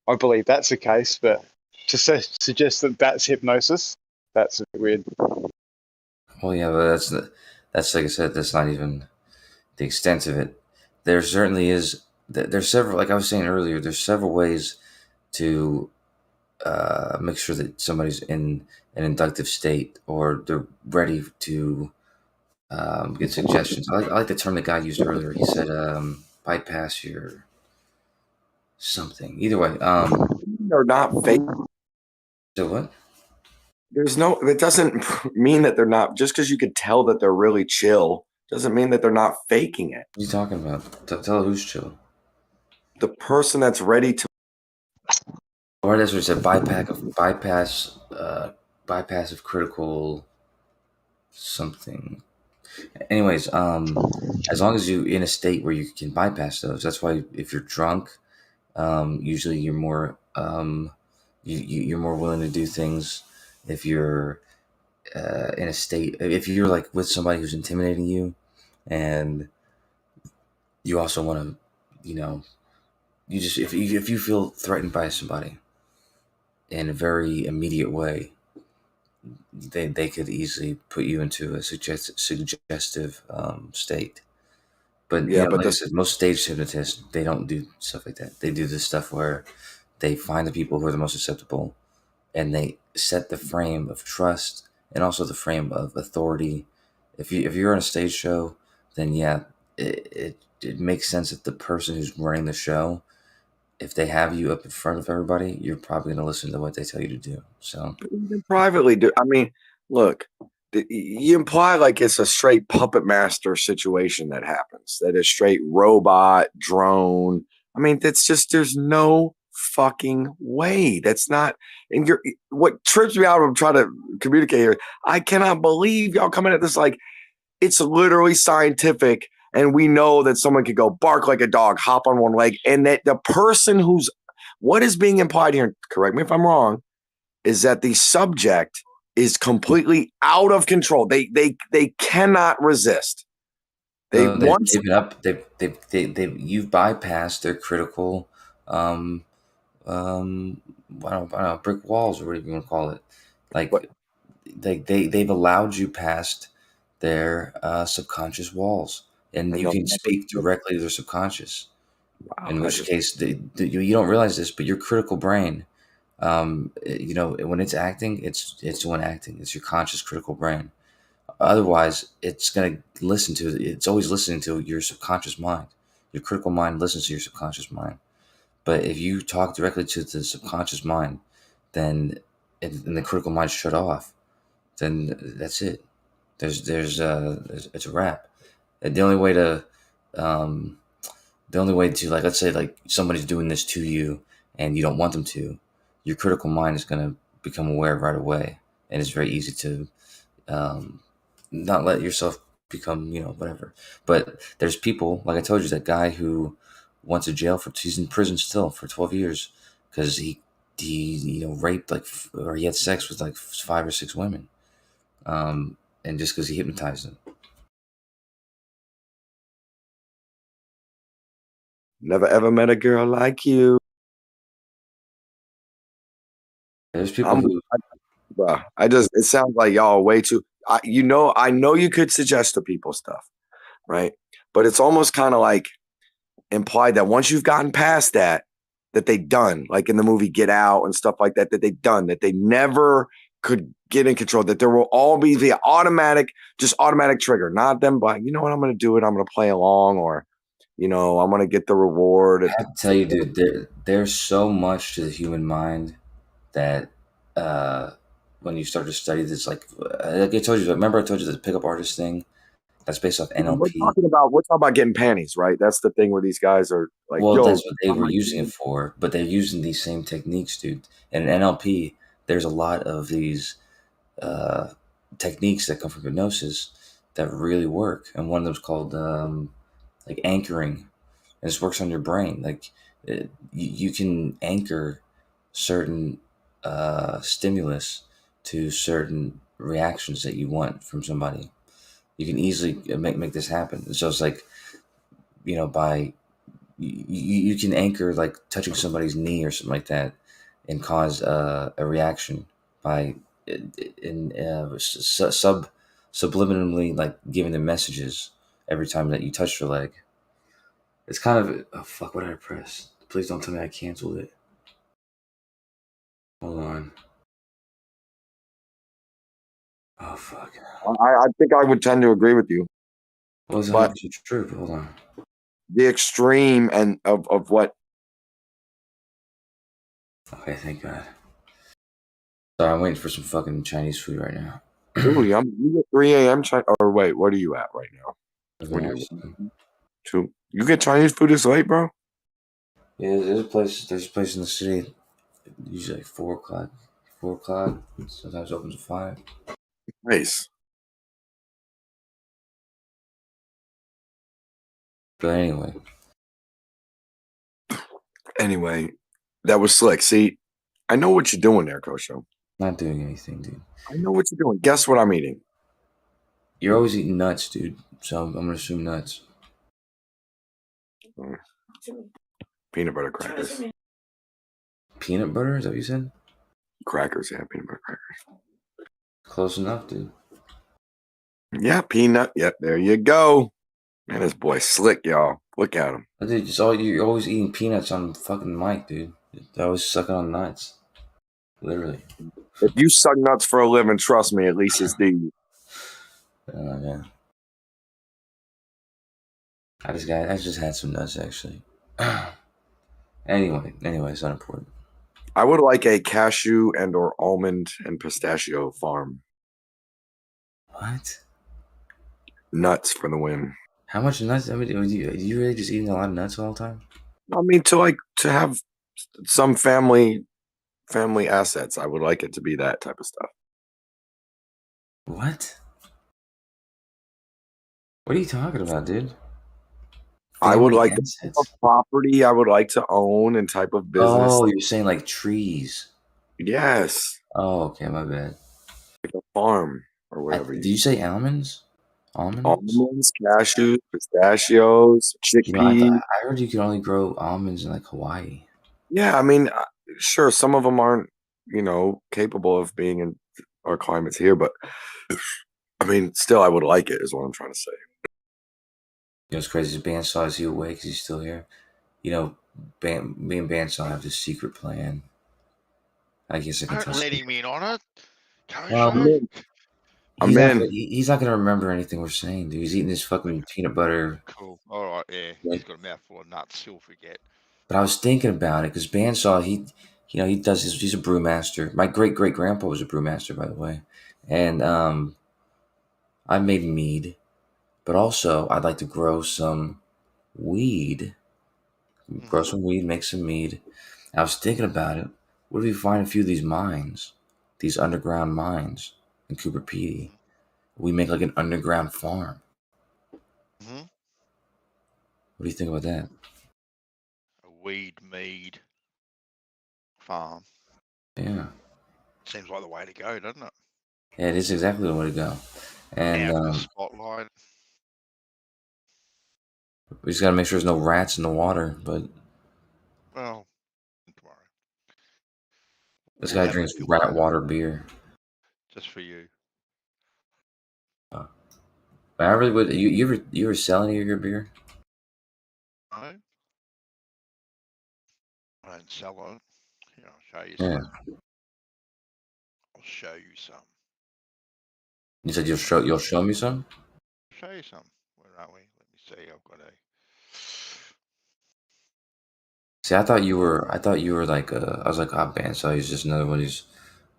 I believe that's the case, but to suggest that that's hypnosis, that's a bit weird. Well, yeah, but that's like I said, that's not even the extent of it. There certainly is. There's several, like I was saying earlier, there's several ways to make sure that somebody's in an inductive state or they're ready to get suggestions. I like the term the guy used earlier. He said bypass your something. Either way, they're not fake. So what? It doesn't mean that they're not, just because you could tell that they're really chill doesn't mean that they're not faking it. What are you talking about? Tell who's chill. The person that's ready to Or that's what it said. Bypass of critical something. Anyways, as long as you're in a state where you can bypass those, that's why if you're drunk, usually you're more you're more willing to do things. If you're in a state, if you're like with somebody who's intimidating you, and you also want to, you just if you feel threatened by somebody in a very immediate way, they could easily put you into a suggestive state. But Yeah, but like I said, most stage hypnotists, they don't do stuff like that. They do this stuff where they find the people who are the most susceptible, and they set the frame of trust and also the frame of authority. If you're on a stage show, then yeah, it makes sense that the person who's running the show, if they have you up in front of everybody, you're probably going to listen to what they tell you to do. So even privately, I mean, look, you imply like it's a straight puppet master situation that happens, that is straight robot, drone. I mean, that's just, there's no fucking way. That's not, and what trips me out, I'm trying to communicate here. I cannot believe y'all coming at this like it's literally scientific. And we know that someone could go bark like a dog, hop on one leg, and that the person who's, what is being implied here, correct me if I'm wrong, is that the subject is completely out of control. They cannot resist. they've given up. You've bypassed their critical, I don't know, brick walls or whatever you want to call it. Like they've allowed you past their subconscious walls, and you can speak directly to their subconscious. Wow, in which case, you don't realize this, but your critical brain, when it's acting, it's the one acting. It's your conscious critical brain. Otherwise, it's always listening to your subconscious mind. Your critical mind listens to your subconscious mind. But if you talk directly to the subconscious mind, then and the critical mind shut off, then that's it. It's a wrap. The only way to like, let's say like somebody's doing this to you and you don't want them to, your critical mind is going to become aware right away, and it's very easy to not let yourself become whatever. But there's people, like I told you, that guy who went to jail he's in prison still for 12 years because he raped or he had sex with like 5 or 6 women, and just because he hypnotized them. Never ever met a girl like you. There's people it sounds like y'all are way too, I know you could suggest to people stuff, right? But it's almost kind of like implied that once you've gotten past that they done, like in the movie Get Out and stuff like that they done, that they never could get in control, that there will all be the automatic trigger, not them, but you know what, I'm going to do it. I'm going to play along, or, I'm going to get the reward. I have to tell you, dude, there's so much to the human mind that when you start to study this, like I told you, remember I told you the pickup artist thing? That's based off NLP. We're talking about getting panties, right? That's the thing where these guys are like, well, that's what they were using it for, but they're using these same techniques, dude. And in NLP, there's a lot of these techniques that come from hypnosis that really work, and one of them's called like anchoring, and this works on your brain. Like you can anchor certain stimulus to certain reactions that you want from somebody. You can easily make this happen. So it's like, by you can anchor like touching somebody's knee or something like that, and cause a reaction by subliminally like giving them messages every time that you touch their leg. It's kind of, oh fuck, what did I press? Please don't tell me I canceled it. Hold on. Oh fuck. I think I would tend to agree with you. Well, it's true. Hold on. The extreme and of what. Okay, thank God. Sorry, I'm waiting for some fucking Chinese food right now. Ooh, you get 3 a.m. Or wait, what are you at right now? You get Chinese food this late, bro? Yeah, there's a place in the city usually like 4 o'clock. 4 o'clock. Sometimes opens at 5. Nice. But anyway, that was slick. See, I know what you're doing there, Kosho. Not doing anything, dude. I know what you're doing. Guess what I'm eating? You're always eating nuts, dude. So I'm gonna assume nuts. Peanut butter crackers. Peanut butter? Is that what you said? Crackers, yeah, peanut butter crackers. Close enough, dude. Yeah, peanut. Yep, there you go. Man, this boy slick, y'all. Look at him. Dude, you're always eating peanuts on fucking mic, dude. You're always sucking on nuts. Literally. If you suck nuts for a living, trust me, at least it's the. Yeah. I just had some nuts actually. Anyway, it's not important. I would like a cashew and or almond and pistachio farm. What? Nuts for the win. How much nuts? I mean, are you really just eating a lot of nuts all the time? I mean, to have some family assets. I would like it to be that type of stuff. What? What are you talking about, dude? I would like the type of property I would like to own and type of business. Oh, you're saying like trees. Yes. Oh, okay, my bad. Like a farm or whatever. Did you say almonds? Almonds, cashews, pistachios, chickpeas. I heard you could only grow almonds in like Hawaii. Yeah, I mean, sure, some of them aren't, capable of being in our climates here, but I mean, still, I would like it, is what I'm trying to say. You know, it's crazy. Bandsaw, is he awake? Is he still here? You know, me and Bandsaw have this secret plan. I guess I can Don't let him in on it. I'm in. He's not going to remember anything we're saying, dude. He's eating this fucking peanut butter. Cool. All right, yeah. He's got a mouthful of nuts. He'll forget. But I was thinking about it because Bandsaw, he does this. He's a brewmaster. My great grandpa was a brewmaster, by the way. And I made mead, but also I'd like to grow some weed. Grow some weed, make some mead. I was thinking about it. What if we find a few of these mines, these underground mines in Cooper Pedy? We make like an underground farm. Mm-hmm. What do you think about that? A weed mead farm. Yeah. Seems like the way to go, doesn't it? Yeah, it is exactly the way to go. And out of the spotlight. We just gotta make sure there's no rats in the water, but well, tomorrow. This guy drinks rat water beer. Just for you. But I really would. You ever sell any of your beer? No. I don't sell it. Here, I'll show you Yeah. some. I'll show you some. You said you'll show me some? Show you some. Where are we? Let me see. I've got a. See, I thought you were like I was like, band, so he's just another one of these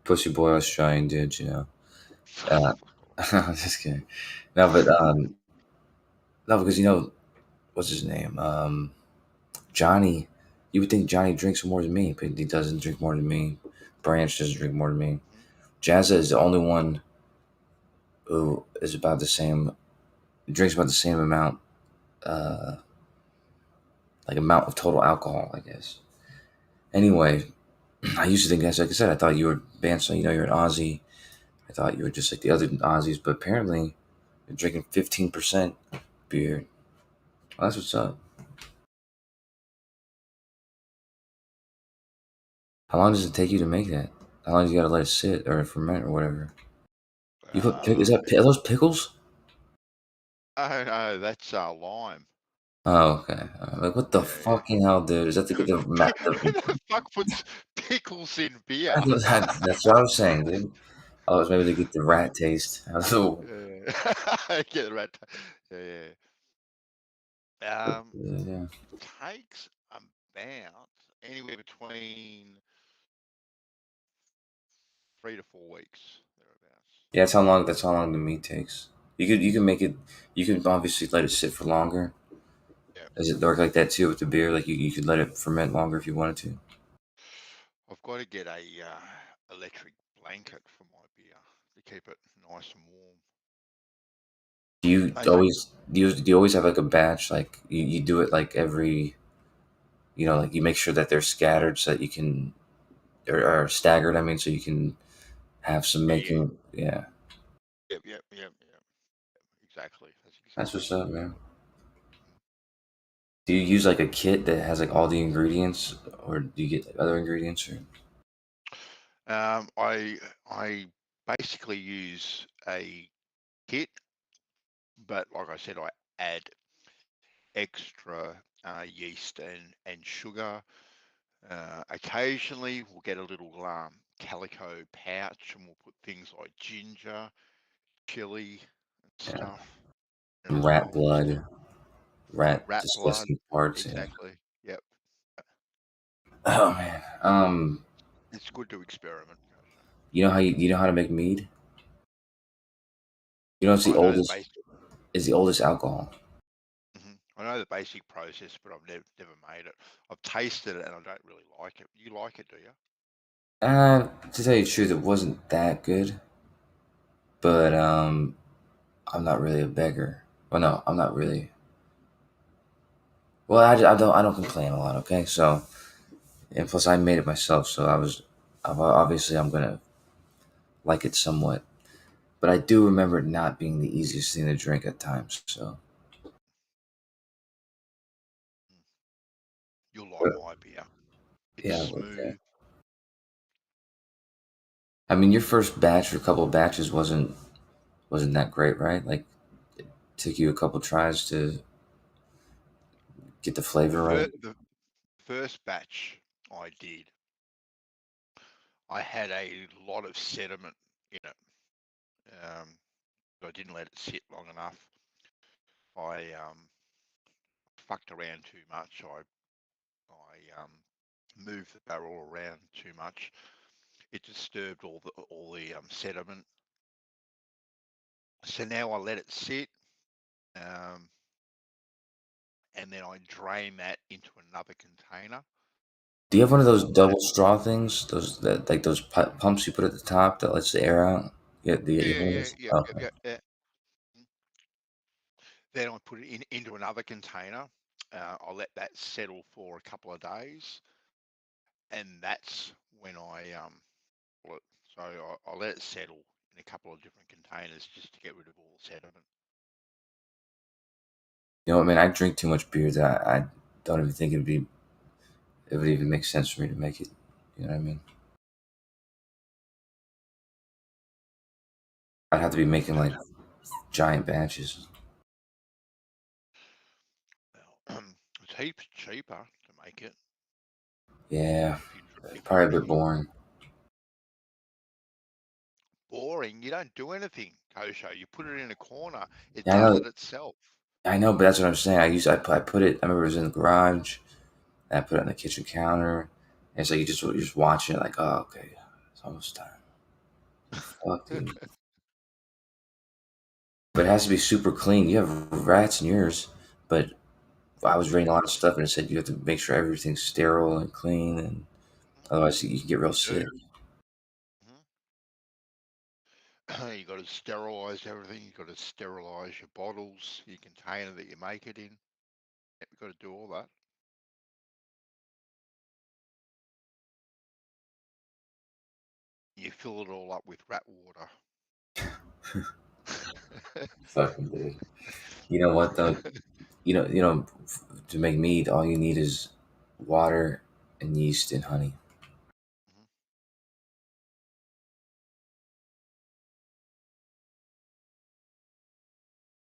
pussy boy Australian dudes, you know. I'm just kidding. No, but no, because what's his name? Johnny. You would think Johnny drinks more than me, but he doesn't drink more than me. Branch doesn't drink more than me. Jazza is the only one who is about the same, drinks about the same amount, amount of total alcohol, I guess. Anyway, I used to think, as like I said, I thought you were banned, so you're an Aussie. I thought you were just like the other Aussies, but apparently you're drinking 15% beer. Well, that's what's up. How long does it take you to make that? How long do you gotta let it sit or ferment or whatever? You put are those pickles? Oh no, that's lime. Oh, okay. Like what the fucking hell, dude? Is that to get the Who the fuck puts pickles in beer? That's what I was saying, dude. Oh, it's maybe to get the rat taste. Get the rat. Yeah. Yeah. Takes about anywhere between 3 to 4 weeks. Thereabouts. Yeah, that's how long the meat takes. You can make it. You can obviously let it sit for longer. Yeah. Does it work like that too with the beer? Like you could let it ferment longer if you wanted to. I've got to get a electric blanket for my beer to keep it nice and warm. Do you always have like a batch, like you do it like every, like you make sure that they're scattered so that you can, or staggered, I mean, so you can have some making. Yeah. Yep. Exactly. That's what's up, man. Do you use like a kit that has like all the ingredients, or do you get like, other ingredients? Or I basically use a kit, but like I said, I add extra yeast and sugar. Occasionally, we'll get a little calico pouch, and we'll put things like ginger, chili, and stuff. rat blood, rat blood, disgusting parts. exactly. Yep. Oh man. It's good to experiment. You know how to make mead? It's the I know the oldest. basic. Is the oldest alcohol. I know the basic process, but I've never made it. I've tasted it and I don't really like it. You like it, do you? To tell you the truth, it wasn't that good. But I'm not really a beggar. Well, no, I'm not really. Well, I don't complain a lot. Okay, so and plus I made it myself, so obviously I'm gonna like it somewhat. But I do remember it not being the easiest thing to drink at times. So You'll like my beer. It's yeah, smooth. I mean, your first batch or couple of batches wasn't that great, right? Like, it took you a couple tries to get the flavor right. The first batch I did, I had a lot of sediment in it. I didn't let it sit long enough. I fucked around too much. I moved the barrel around too much. It disturbed all the sediment. So now I let it sit, and then I drain that into another container. Do you have one of those double straw things? Those that like those pumps you put at the top that lets the air out? Yeah, Yeah. Then I put it into another container. I'll let that settle for a couple of days, and that's when I pull it. So I let it settle in a couple of different containers just to get rid of all the sediment. You know what, man? I drink too much beer that I don't even think it would even make sense for me to make it. You know what I mean? I'd have to be making like giant batches. Well, it's heaps cheaper to make it. Yeah, probably a bit boring. Boring. You don't do anything, Kosho. You put it in a corner. It Yeah, I does know. it itself. I know, but that's what I'm saying. I put it. I remember it was in the garage. And I put it on the kitchen counter. And so you're just watching it like, oh, okay, it's almost time. Fuck, dude. But it has to be super clean. You have rats in yours, but I was reading a lot of stuff and it said you have to make sure everything's sterile and clean, and otherwise you can get real sick. You got to sterilize everything. You got to sterilize your bottles, your container that you make it in. You've got to do all that. You fill it all up with rat water. Fucking dude. You know what though? To make mead, all you need is water and yeast and honey.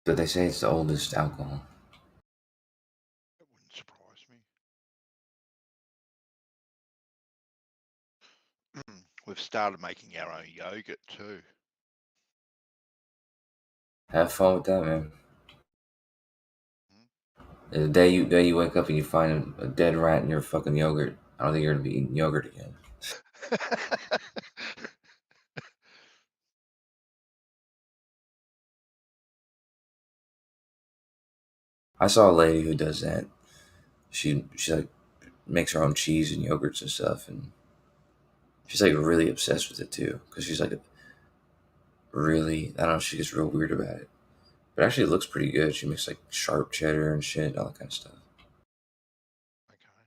But they say it's the oldest alcohol. That wouldn't surprise me. We've started making our own yogurt too. Have fun with that, man. The day you wake up and you find a dead rat in your fucking yogurt, I don't think you're gonna be eating yogurt again. I saw a lady who does that. She like makes her own cheese and yogurts and stuff, and She's like really obsessed with it too, because she's like really, I don't know, she gets real weird about it. But actually, it looks pretty good. She makes like sharp cheddar and shit, all that kind of stuff. Okay.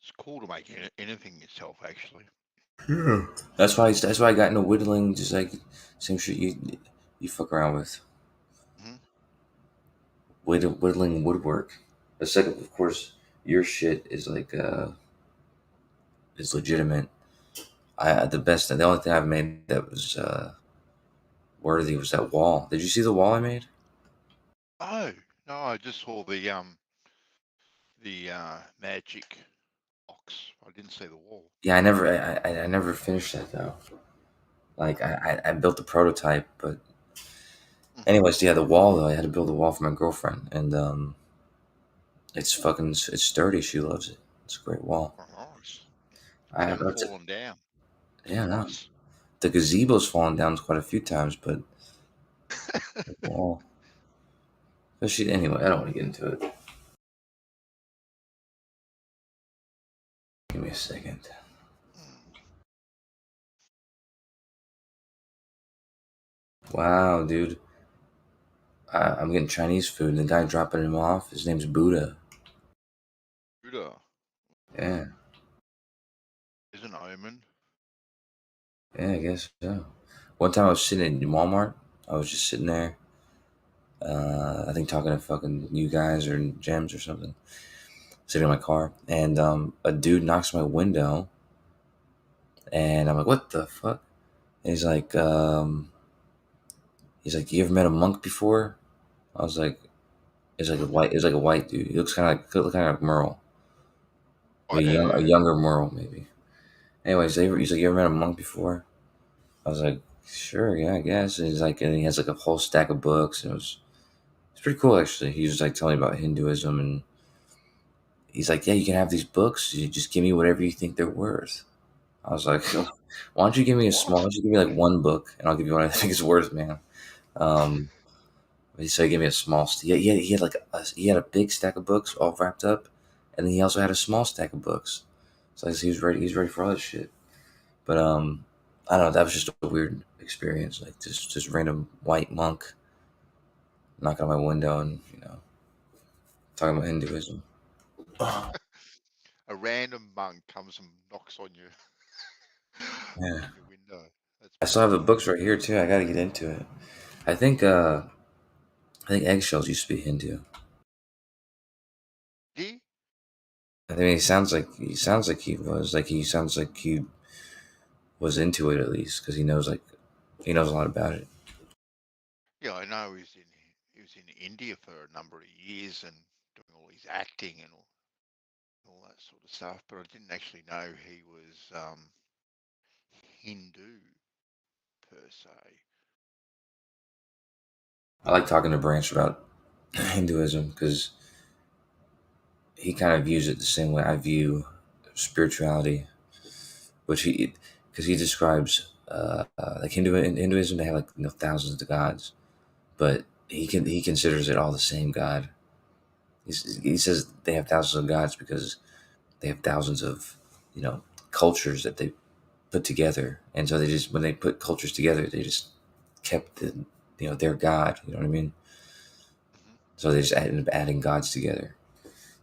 It's cool to make anything yourself, actually. Yeah. That's why I got into whittling, just like same shit you fuck around with. Mhm. Whittling woodwork. The second, of course, your shit is like is legitimate. The only thing I've made that was worthy was that wall. Did you see the wall I made? Oh no, I just saw the magic box. I didn't see the wall. Yeah, I never finished that though. Like I built the prototype, but anyways, yeah, the wall though. I had to build a wall for my girlfriend, and it's sturdy. She loves it. It's a great wall. Oh, nice. I It have hasn't that's it. fallen down. Yeah, no. Nice. The gazebo's fallen down quite a few times, but the wall. Especially anyway, I don't want to get into it. Give me a second. Wow, dude. I'm getting Chinese food, and the guy dropping him off, his name's Buddha. Buddha Yeah, is an omen. yeah, I guess so. One time I was sitting in Walmart. I was just sitting there. I think talking to fucking you guys or Gems or something. Sitting in my car, and a dude knocks on my window, and I'm like, "What the fuck?" And he's like, "You ever met a monk before?" I was like, "It's like a white. It's like a white dude. He looks kind of like Merle, Oh, a yeah. younger Merle maybe." Anyways, he's like, "You ever met a monk before?" I was like, "Sure, yeah, I guess." And he's like, and he has like a whole stack of books, and it's pretty cool actually. He was like telling me about Hinduism, and he's like, "Yeah, you can have these books. You just give me whatever you think they're worth." I was like, "Why don't you give me a small? Why What? don't you give me like one book, and I'll give you what I think it's worth, man." Um, so he gave me a small. He had like he had a big stack of books all wrapped up, and then he also had a small stack of books. So he was ready. He was ready for all that shit. But I don't know. That was just a weird experience. Like just random white monk knocking on my window and talking about Hinduism. A random monk comes and knocks on you Yeah, on your window. That's I still pretty have the funny. books right here too. I got to get into it. I think eggshells used to be Hindu. He? I mean, he sounds like he was into it at least because he knows a lot about it. Yeah, I know he was in India for a number of years and doing all his acting and all that sort of stuff, but I didn't actually know he was Hindu per se. I like talking to Branch about Hinduism because he kind of views it the same way I view spirituality, which because he describes like Hinduism, they have like thousands of gods, but he considers it all the same God. He says they have thousands of gods because they have thousands of cultures that they put together, and so they just when they put cultures together, they just kept their God. You know what I mean? Hmm. So they just ended up adding gods together.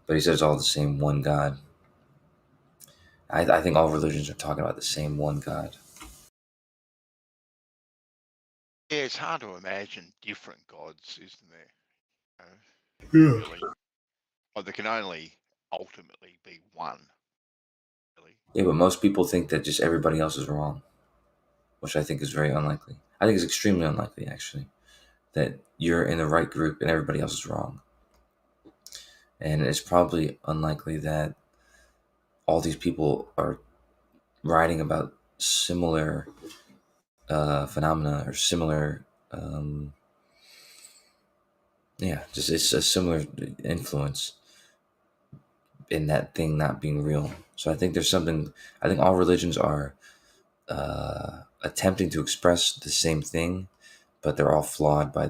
But he says it's all the same one God. I think all religions are talking about the same one God. Yeah, it's hard to imagine different gods, isn't there? Yeah. Really? Well, there can only ultimately be one, really. Yeah, but most people think that just everybody else is wrong, which I think is very unlikely. I think it's extremely unlikely, actually, that you're in the right group and everybody else is wrong. And it's probably unlikely that all these people are writing about similar phenomena or similar, just it's a similar influence in that thing not being real. So I think there's something. I think all religions are attempting to express the same thing, but they're all flawed by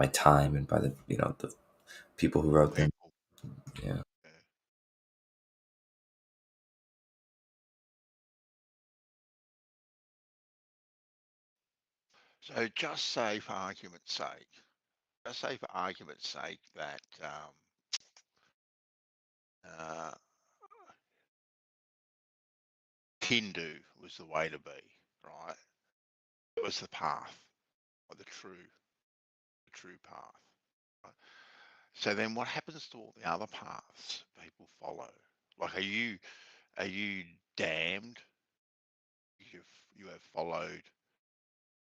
time and by the people who The wrote them. people. Yeah. So just say for argument's sake, that Hindu was the way to be, right? It was the path, or the true path. Right? So then, what happens to all the other paths people follow? Like, are you damned? You have followed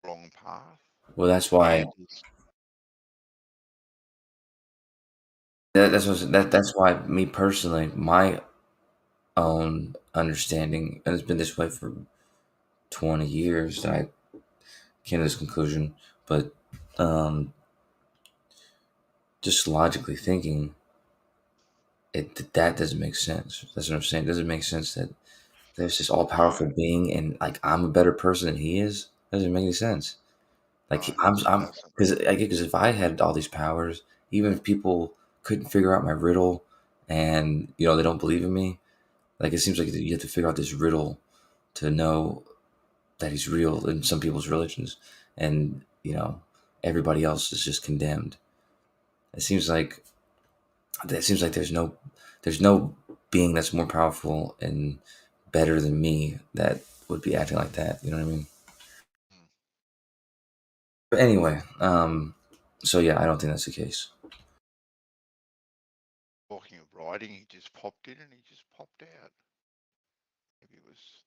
the wrong path. Well, that's why. That's why me personally, my own understanding, and it's been this way for 20 years that I came to this conclusion, but just logically thinking, that doesn't make sense. That's what I'm saying. It doesn't make sense that there's this all powerful being and like I'm a better person than he is. Doesn't make any sense. Like I'm because if I had all these powers, even if people couldn't figure out my riddle, and they don't believe in me, like it seems like you have to figure out this riddle to know that he's real in some people's religions, and everybody else is just condemned. It seems like there's no being that's more powerful and better than me that would be acting like that. You know what I mean? But anyway, so yeah, I don't think that's the case. Talking of writing, he just popped in and he just popped out. Maybe it was.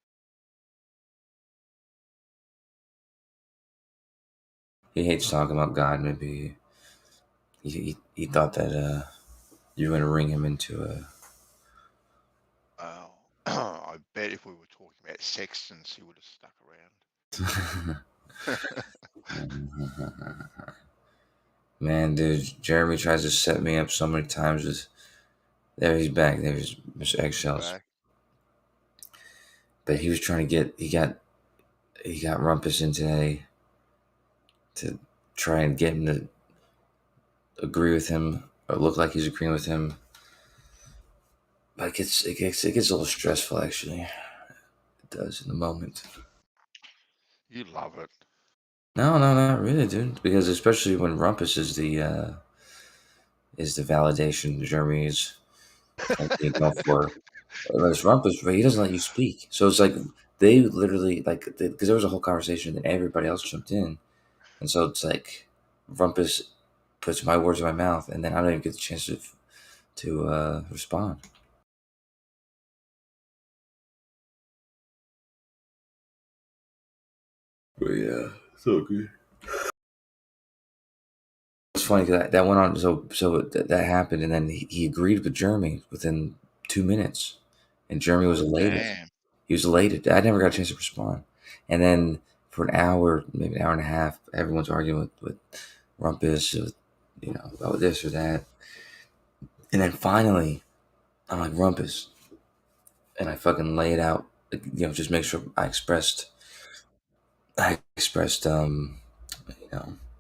He hates talking about God. Maybe he thought that you were going to ring him into a. I bet if we were talking about sextants, he would have stuck around. Man, dude, Jeremy tries to set me up so many times. There he's back. There's Mr. Eggshells. But he was trying to he got Rumpus in today to try and get him to agree with him or look like he's agreeing with him. But it gets a little stressful, actually. It does in the moment. You love it. No, not really, dude. Because especially when Rumpus is the validation Jeremy's being going for. Whereas Rumpus, he doesn't let you speak. So it's like they literally because there was a whole conversation and everybody else jumped in, and so it's like Rumpus puts my words in my mouth, and then I don't even get the chance to respond. But yeah, so good. It's funny because that went on. So that happened, and then he agreed with Jeremy within 2 minutes, and Jeremy was elated. Damn. He was elated. I never got a chance to respond, and then for an hour, maybe an hour and a half, everyone's arguing with Rumpus, about this or that, and then finally, I'm like Rumpus, and I fucking lay it out, just make sure I expressed what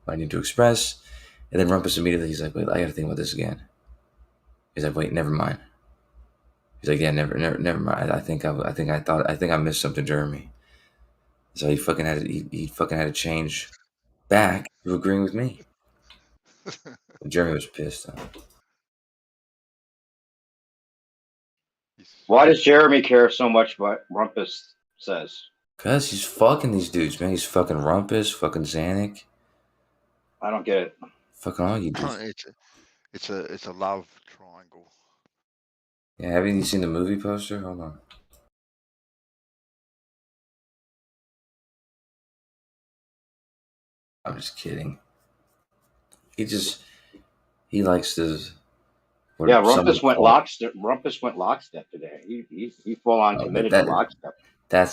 I need to express. And then Rumpus immediately, he's like, wait, I got to think about this again. He's like, wait, never mind. He's like, yeah, never mind. I think I missed something, Jeremy. So he fucking had to change back to agreeing with me. Jeremy was pissed. Why does Jeremy care so much what Rumpus says? Because he's fucking these dudes, man. He's fucking Rumpus, fucking Xanic. I don't get it. Fucking all you dudes. It's a love triangle. Yeah, haven't you seen the movie poster? Hold on. I'm just kidding. He likes to. Yeah, Rumpus went lockstep today. He full on committed to lockstep. Then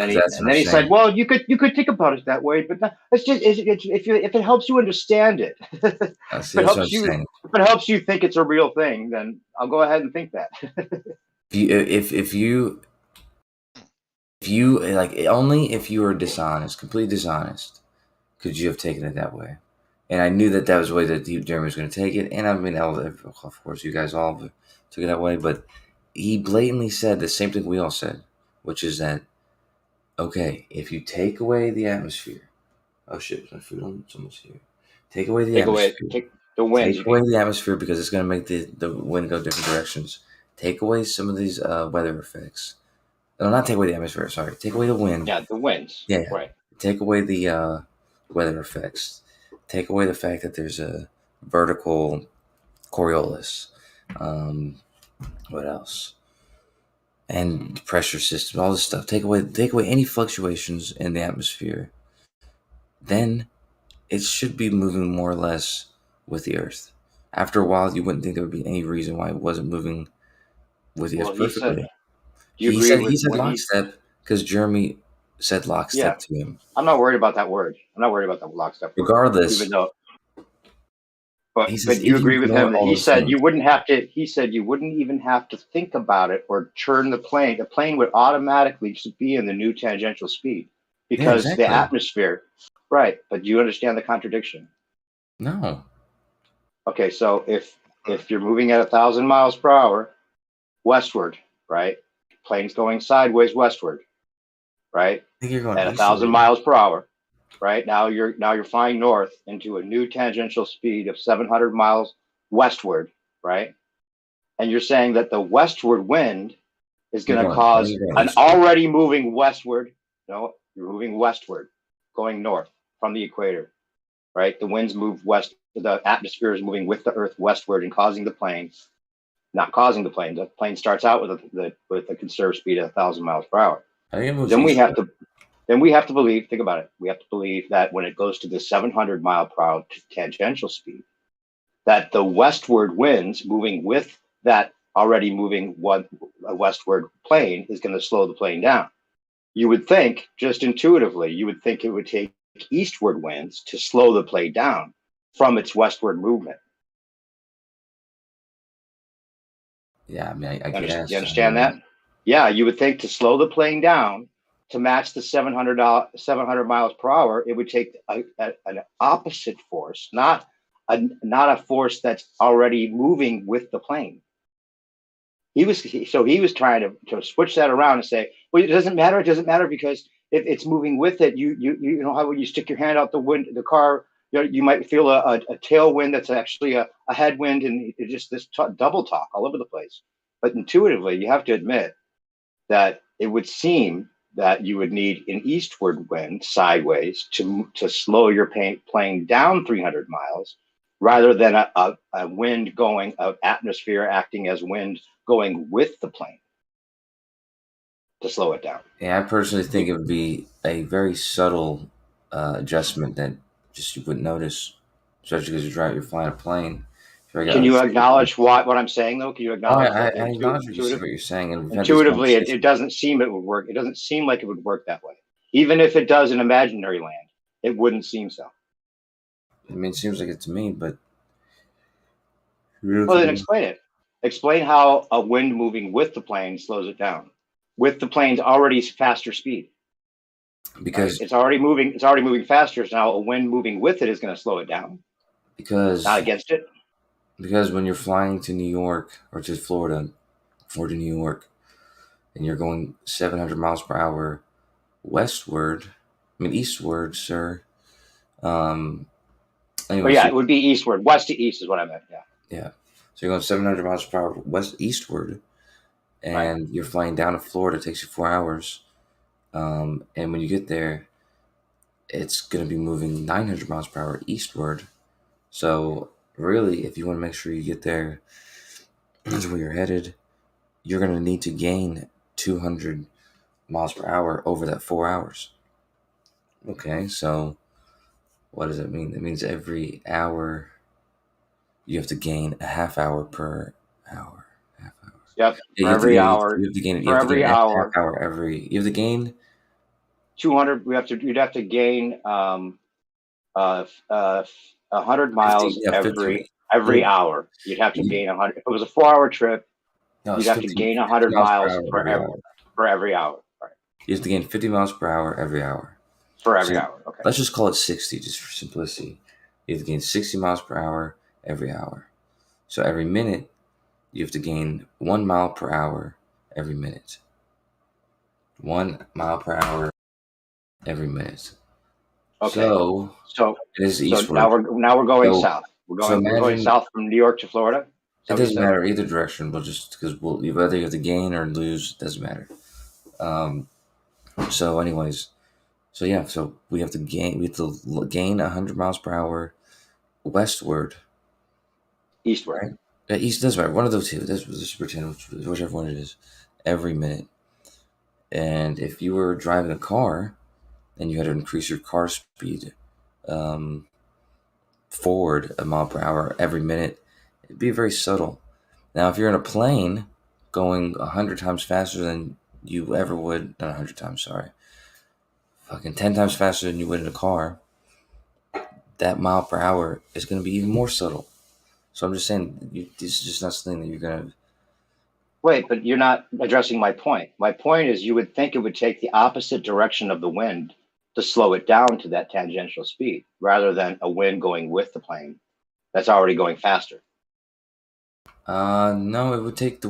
he said, "Well, you could think about it that way, but it's just if it helps you understand it, if it helps you think it's a real thing, then I'll go ahead and think that." if you like only if you were dishonest, completely dishonest, could you have taken it that way? And I knew that was the way that Jeremy was going to take it. And I mean, of course, you guys all took it that way. But he blatantly said the same thing we all said, which is that, okay, if you take away the atmosphere, oh shit, my food on someone's here. Take away the atmosphere. Take the winds. Take away the atmosphere because it's going to make the wind go different directions. Take away some of these weather effects. No, not take away the atmosphere. Sorry, take away the wind. Yeah, the winds. Yeah, right. Take away the weather effects. Take away the fact that there's a vertical Coriolis. What else? And pressure system, all this stuff. Take away any fluctuations in the atmosphere. Then it should be moving more or less with the Earth. After a while, you wouldn't think there would be any reason why it wasn't moving with the Earth perfectly. He said lockstep because Jeremy said lockstep to him. I'm not worried about that word. I'm not worried about the lockstep. Regardless, even though, but you agree with him that he said you wouldn't have to. He said you wouldn't even have to think about it or turn the plane. The plane would automatically just be in the new tangential speed because the atmosphere. Right, but do you understand the contradiction? No. Okay, so if you're moving at 1,000 miles per hour westward, right? Plane's going sideways westward, right? I think you're going at 1,000 miles per hour, right? Now you're flying north into a new tangential speed of 700 miles westward, right? And you're saying that the westward wind is going to cause an already moving westward. No, you're moving westward, going north from the equator, right? The winds move west. The atmosphere is moving with the Earth westward and causing the plane. Not causing the plane. The plane starts out with a conserved speed of 1,000 miles per hour. Then we have to believe. Think about it. We have to believe that when it goes to the 700 mile per hour tangential speed, that the westward winds moving with that already moving westward plane is going to slow the plane down. You would think, just intuitively, you would think it would take eastward winds to slow the plane down from its westward movement. Yeah, I mean, I guess. You understand that? Yeah, you would think to slow the plane down to match the 700 miles per hour, it would take an opposite force, not a force that's already moving with the plane. He was trying to switch that around and say, well, it doesn't matter. It doesn't matter because if it's moving with it, you know how when you stick your hand out the car, you might feel a tailwind that's actually a headwind, and it's just this double talk all over the place. But intuitively, you have to admit that it would seem that you would need an eastward wind sideways to slow your plane down 300 miles, rather than a wind going, an atmosphere acting as wind going with the plane to slow it down. Yeah, I personally think it would be a very subtle adjustment that just you wouldn't notice, especially because you're flying a plane. Can you acknowledge what I'm saying, though? Can you acknowledge? I acknowledge what you're saying. And intuitively, it doesn't seem it would work. It doesn't seem like it would work that way. Even if it does in imaginary land, it wouldn't seem so. I mean, it seems like it to me, but... Well, then explain it. Explain how a wind moving with the plane slows it down. With the plane's already faster speed. Because it's already moving faster. So now a wind moving with it is going to slow it down. Because... Not against it. Because when you're flying to New York or to Florida or to New York and you're going 700 miles per hour eastward, sir. Anyway, it would be eastward. West to east is what I meant. Yeah. Yeah. So you're going 700 miles per hour eastward and you're flying down to Florida. It takes you 4 hours. And when you get there, it's going to be moving 900 miles per hour eastward. So... really, if you want to make sure you get there, that's where you're headed, you're going to need to gain 200 miles per hour over that 4 hours. Okay, so what does that mean? That means every hour you have to gain a half hour per hour. Yep, for every hour. You have to gain for every hour. Half hour you have to gain 200. You'd have to gain 100 miles every hour. You'd have to gain 100. If it was a 4-hour trip, you'd have to gain 100 miles for every hour. Right. You have to gain 50 miles per hour every hour. For every hour. Okay. Let's just call it 60, just for simplicity. You have to gain 60 miles per hour every hour. So every minute, you have to gain 1 mile per hour every minute. 1 mile per hour every minute. Okay. So So it is eastward. now we're going So- south. so We're going imagine- south from New York to Florida. Is that It what you doesn't said? matter either direction, but just because whether you have to gain or lose, it doesn't matter. So anyways, so yeah, so we have to gain 100 miles per hour westward. Eastward. Right? East doesn't matter. One of those two. Let's pretend whichever one it is every minute. And if you were driving a car and you had to increase your car speed forward 1 mile per hour every minute, it'd be very subtle. Now, if you're in a plane going 100 times faster than you ever would, not 100 times, sorry, fucking 10 times faster than you would in a car, that mile per hour is going to be even more subtle. So I'm just saying, this is just not something that you're going to. Wait, but you're not addressing my point. My point is you would think it would take the opposite direction of the wind to slow it down to that tangential speed rather than a wind going with the plane that's already going faster. No, it would take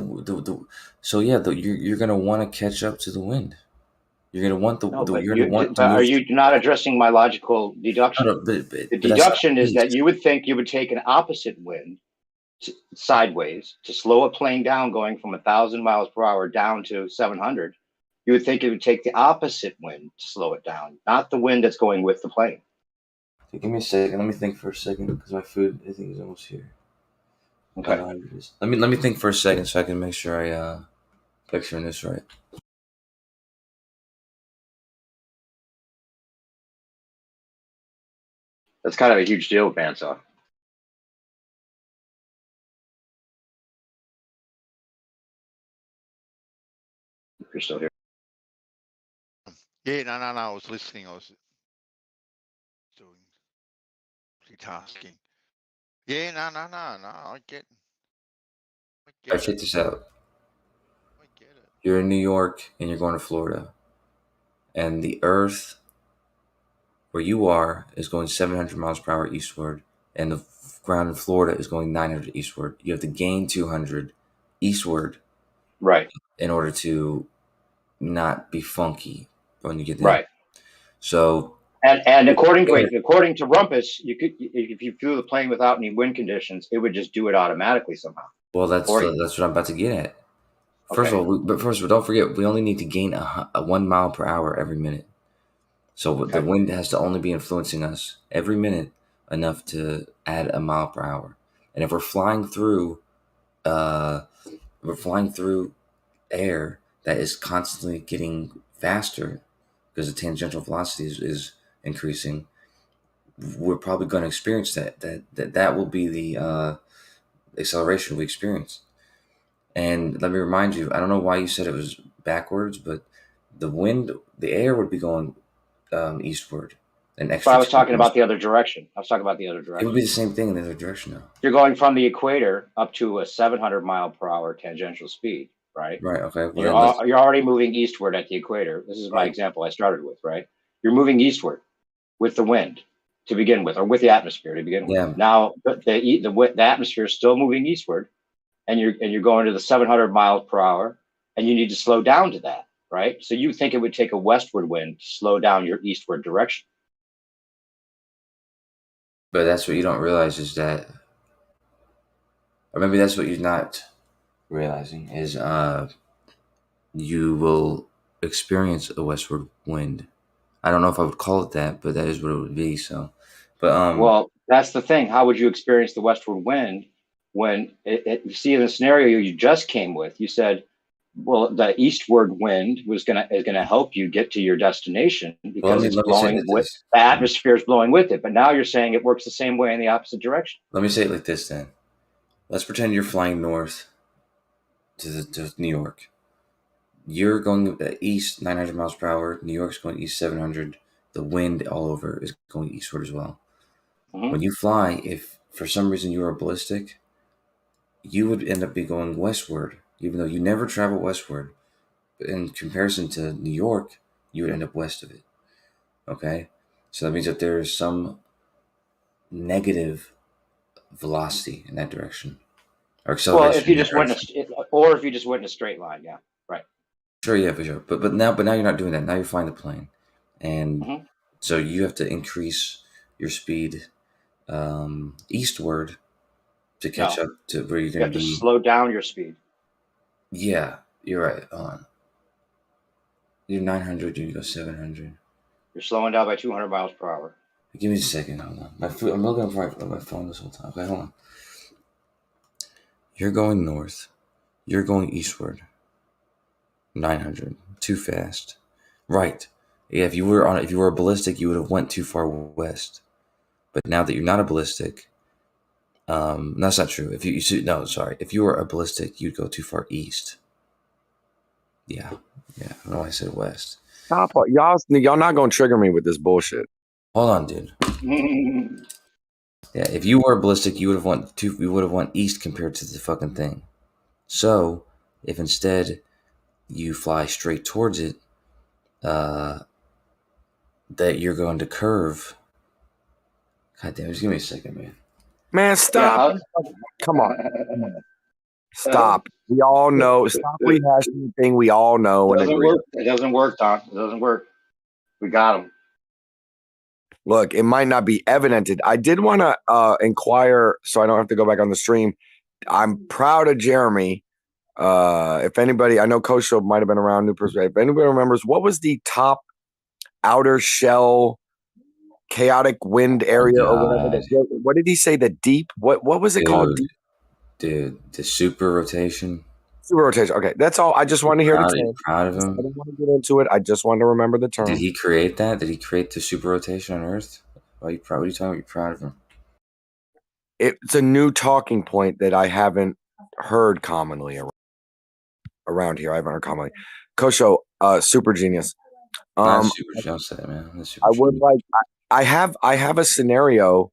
so yeah, you're gonna want to catch up to the wind. You're gonna want Are you not addressing my logical deduction? The deduction is that you would think you would take an opposite wind sideways to slow a plane down going from 1,000 miles per hour down to 700. You would think it would take the opposite wind to slow it down, not the wind that's going with the plane. Okay, give me a second. Let me think for a second because my food, I think, is almost here. Okay. Let me think for a second so I can make sure I picturing this right. That's kind of a huge deal with bandsaw. If you're still here. Yeah, no. I was listening. I was doing multitasking. Yeah, no. I get Alright, check this out. I get it. You're in New York and you're going to Florida, and the Earth where you are is going 700 miles per hour eastward, and the ground in Florida is going 900 eastward. You have to gain 200 eastward, right, in order to not be funky when you get there. Right. So and according to Rumpus, you could, if you flew the plane without any wind conditions, it would just do it automatically somehow. Well, that's what I'm about to get at. First of all, don't forget, we only need to gain a 1 mile per hour every minute. So the wind has to only be influencing us every minute enough to add 1 mile per hour. And if we're flying through, air that is constantly getting faster because the tangential velocity is increasing, we're probably going to experience that will be the acceleration we experience. And let me remind you, I don't know why you said it was backwards, but the air would be going eastward. But I was talking about the other direction. It would be the same thing in the other direction now. You're going from the equator up to a 700 mile per hour tangential speed, right? Right. Okay. Well, you're already moving eastward at the equator. This is my example I started with, right? You're moving eastward with the wind to begin with, or with the atmosphere to begin with. Yeah. Now the atmosphere is still moving eastward, and you're going to the 700 miles per hour, and you need to slow down to that, right? So you think it would take a westward wind to slow down your eastward direction. But that's what you don't realize is that, or maybe that's what you're not realizing is you will experience a westward wind. I don't know if I would call it that, but that is what it would be. So, but well, that's the thing. How would you experience the westward wind when see in the scenario you just came with? You said, well, the eastward wind is gonna help you get to your destination because it's blowing with the atmosphere is blowing with it. But now you're saying it works the same way in the opposite direction. Let me say it like this then. Let's pretend you're flying north to New York. You're going east 900 miles per hour. New York's going east 700. The wind all over is going eastward as well. Mm-hmm. When you fly, if for some reason you are ballistic, you would end up going westward, even though you never travel westward. In comparison to New York, you would end up west of it. Okay? So that means that there is some negative velocity in that direction, or Well, acceleration. if you just went, or if you just went in a straight line, yeah, right. Sure, yeah, for sure. But now you're not doing that. Now you're flying the plane, and so you have to increase your speed eastward to catch up to where you're going to be. You have to slow down your speed. Yeah, you're right. Hold on. You're 900. You go 700. You're slowing down by 200 miles per hour. Give me a second. Hold on. I'm looking at my phone this whole time. Okay, hold on. You're going north. You're going eastward. 900. Too fast. Right. Yeah. If you were a ballistic, you would have went too far west. But now that you're not a ballistic, that's not true. If you were a ballistic, you'd go too far east. Yeah. I don't know why I said west. Stop, y'all not gonna trigger me with this bullshit. Hold on, dude. Yeah, if you were a ballistic, you would have went east compared to the fucking thing. So, if instead you fly straight towards it, that you're going to curve. God damn, just give me a second, man. Man, stop. Come on. Stop. We all know. Stop rehashing the thing we all know. It doesn't work. It doesn't work, Tom. It doesn't work. We got him. Look, it might not be evidented. I did want to inquire, so I don't have to go back on the stream. I'm proud of Jeremy. If anybody, I know Coach Show might have been around. If anybody remembers, what was the top outer shell chaotic wind area or whatever? What did he say? The deep? What was it called? Dude, the super rotation. Super rotation. Okay, that's all. I just wanted to hear the term. Proud of him. I don't want to get into it. I just wanted to remember the term. Did he create that? Did he create the super rotation on Earth? What are you talking about? You're proud of him. It's a new talking point that I haven't heard commonly around here. I haven't heard commonly. Kosho, super genius. Super genius, man. I would like. I have a scenario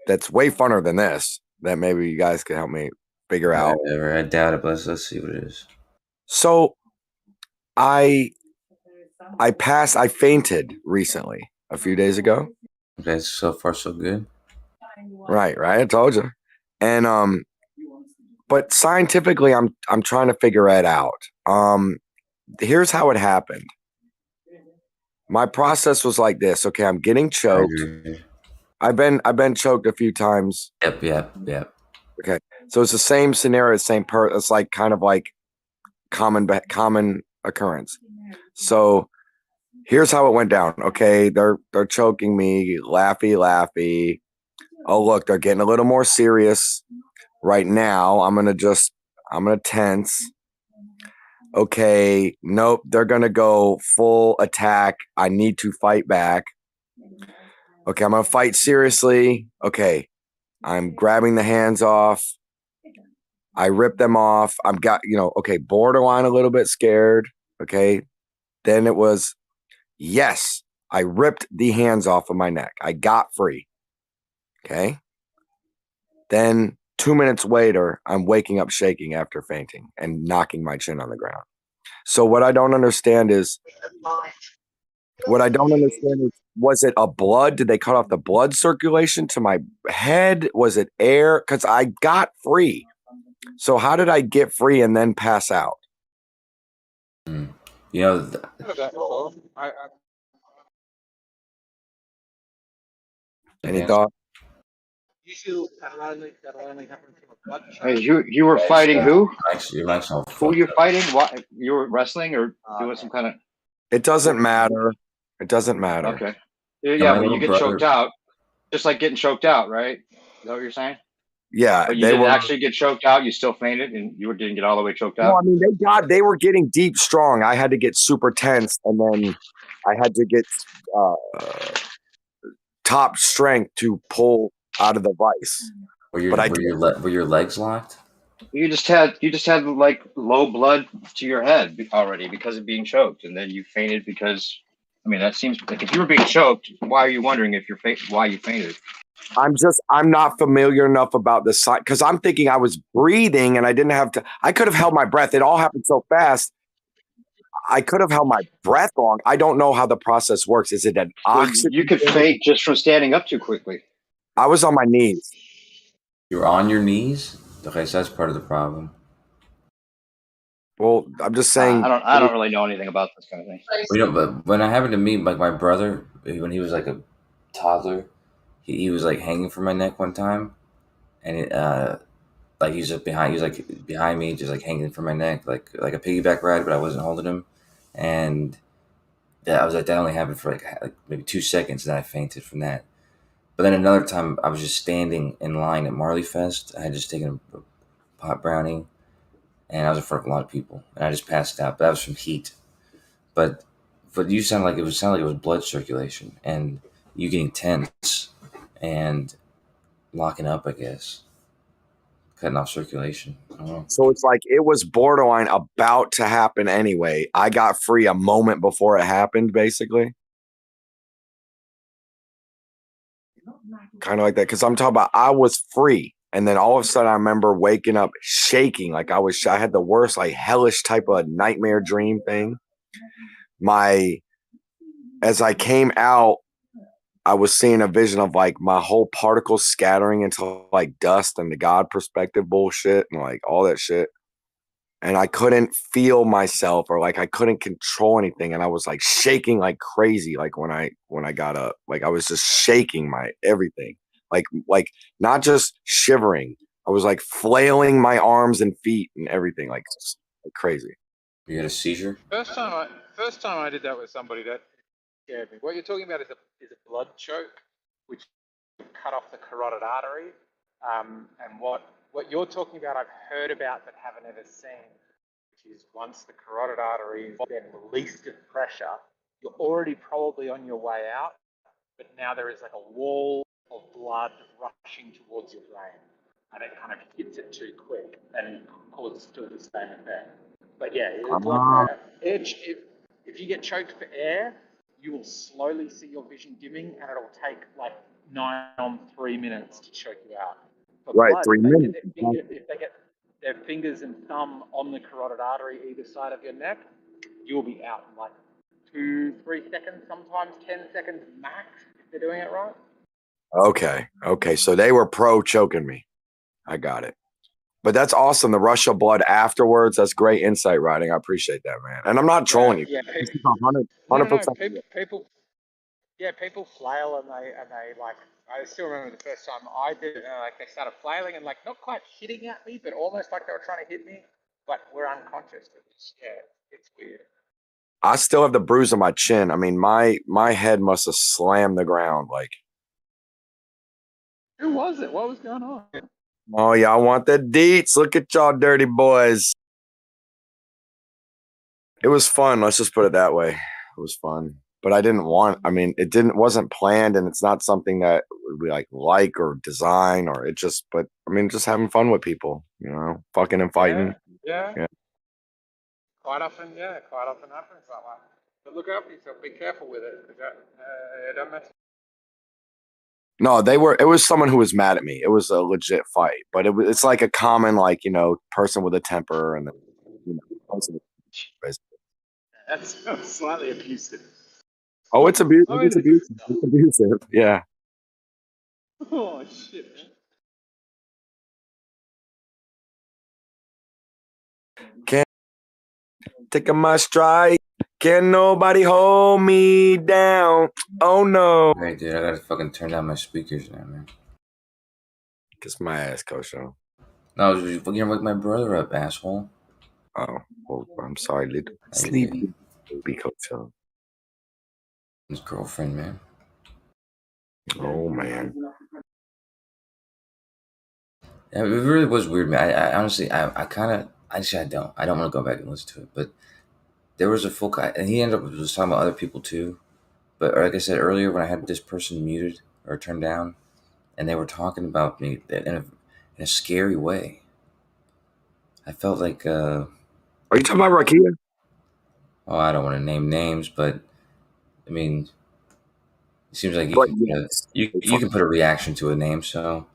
that's way funner than this that maybe you guys can help me figure out. I doubt it, but let's see what it is. So, I fainted recently a few days ago. Okay, so far so good. Right. I told you. And but scientifically, I'm trying to figure it out. Here's how it happened. My process was like this. Okay, I'm getting choked. I've been choked a few times. Yep. Okay, so it's the same scenario, it's like kind of like common occurrence. So here's how it went down. Okay, they're choking me, laughy. Oh look, they're getting a little more serious right now. I'm gonna tense. Okay, nope, they're gonna go full attack. I need to fight back. Okay, I'm gonna fight seriously. Okay, I'm grabbing the hands off. I rip them off. Borderline a little bit scared. Okay, then it was, yes, I ripped the hands off of my neck. I got free. Okay, then 2 minutes later, I'm waking up shaking after fainting and knocking my chin on the ground. So what I don't understand is, was it a blood? Did they cut off the blood circulation to my head? Was it air? Because I got free. So how did I get free and then pass out? Any thought? Hey, you were fighting who? Who you fighting? What, you were wrestling or doing some kind of? It doesn't matter. Okay. Yeah, but you get choked out, just like getting choked out, right? Is that what you're saying? Yeah, but you didn't actually get choked out. You still fainted, and you didn't get all the way choked out. No, I mean they were getting deep strong. I had to get super tense, and then I had to get top strength to pull out of the vice. Were your legs locked? You just had like low blood to your head already because of being choked, and then you fainted because. I mean, that seems like if you were being choked, why are you wondering why you fainted? I'm not familiar enough about the side because I'm thinking I was breathing and I didn't have to. I could have held my breath. It all happened so fast. I could have held my breath long. I don't know how the process works. Is it an oxygen? You could faint just from standing up too quickly. I was on my knees. You were on your knees? Okay, so that's part of the problem. Well, I'm just saying. I don't really know anything about this kind of thing. Well, you know, but when I happened to meet like my brother when he was like a toddler, he was like hanging from my neck one time, and like he was like behind me, just like hanging from my neck, like a piggyback ride, but I wasn't holding him, and yeah, I was like that only happened for like maybe 2 seconds, and then I fainted from that. But then another time, I was just standing in line at Marley Fest. I had just taken a pot brownie, and I was in front of a lot of people, and I just passed out. But that was from heat. But you sound like it was blood circulation and you getting tense and locking up. I guess cutting off circulation. I don't know. So it's like it was borderline about to happen anyway. I got free a moment before it happened, basically. Kind of like that, because I'm talking about I was free, and then all of a sudden I remember waking up shaking, like I had the worst, like hellish type of nightmare dream thing. As I came out, I was seeing a vision of like my whole particles scattering into like dust and the God perspective bullshit and like all that shit. And I couldn't feel myself, or like I couldn't control anything, and I was like shaking like crazy. Like when I got up, like I was just shaking my everything, like not just shivering. I was like flailing my arms and feet and everything, like crazy. You had a seizure? First time I did that with somebody, that scared me. What you're talking about is a blood choke, which cut off the carotid artery. And what you're talking about, I've heard about but haven't ever seen, which is once the carotid artery is then released at pressure, you're already probably on your way out, but now there is like a wall of blood rushing towards your brain, and it kind of hits it too quick and causes still the same effect. But yeah, it's like if you get choked for air, you will slowly see your vision dimming, and it'll take like 3 minutes to choke you out. For Right, blood, 3 minutes. If they get their fingers and thumb on the carotid artery either side of your neck, you'll be out in like 2-3 seconds, sometimes 10 seconds max if they're doing it right. Okay. So they were pro choking me. I got it. But that's awesome. The rush of blood afterwards. That's great insight, Riding. I appreciate that, man. And I'm not trolling you. Yeah, This is 100%. People flail and they like. I still remember the first time I did it. Like they started flailing and like not quite hitting at me, but almost like they were trying to hit me, but we're unconscious. It's weird. I still have the bruise on my chin. I mean, my head must have slammed the ground. Like, who was it? What was going on? Oh, y'all want the deets? Look at y'all dirty boys. It was fun. Let's just put it that way. It was fun. But I wasn't planned, and it's not something that we like or design or just having fun with people, fucking and fighting. Yeah. Quite often happens that way. But look out for yourself. Be careful with it. Don't mess. No, it was someone who was mad at me. It was a legit fight, but it's like a common, person with a temper and, basically. That's slightly abusive. Oh, it's abusive. It's abusive. It's abusive. Yeah. Oh, shit, man. Can't take my stride. Can nobody hold me down? Oh no. Hey, dude, I gotta fucking turn down my speakers now, man. Kiss my ass, Kosho. No, I was fucking wake my brother up, asshole. Oh, well, I'm sorry, little sleepy baby Kosho. His girlfriend, man. Oh man. Yeah, it really was weird, man. I honestly, I don't want to go back and listen to it, but there was a full guy, and he ended up was talking about other people too. But like I said earlier, when I had this person muted or turned down, and they were talking about me in a scary way, I felt like. Are you talking about Rakia? Oh, I don't want to name names, but I mean, it seems like you can put a reaction to a name, so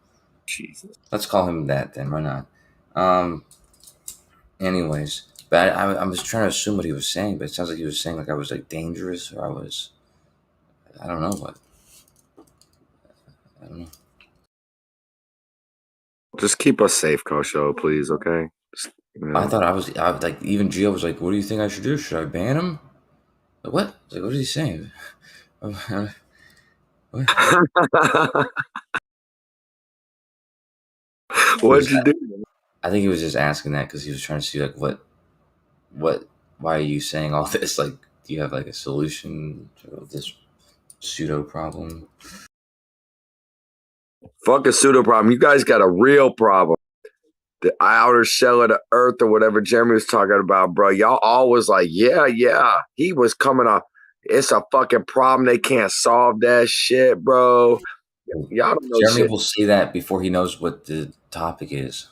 Jesus. Let's call him that then. Why not? Anyways, but I was trying to assume what he was saying, but it sounds like he was saying like I was like dangerous, or I don't know what. I don't know. Just keep us safe, Kosho, please, okay? Just, I thought I was like, even Gio was like, "What do you think I should do? Should I ban him?" Like, what? Like, what is he saying? What? What'd you do? I think he was just asking that because he was trying to see like what, why are you saying all this? Like, do you have like a solution to this pseudo problem? Fuck a pseudo problem. You guys got a real problem. The outer shell of the earth or whatever Jeremy was talking about, bro. Y'all always like, yeah. He was coming up. It's a fucking problem. They can't solve that shit, bro. Y'all don't know Jeremy shit. will say that before he knows what the topic is.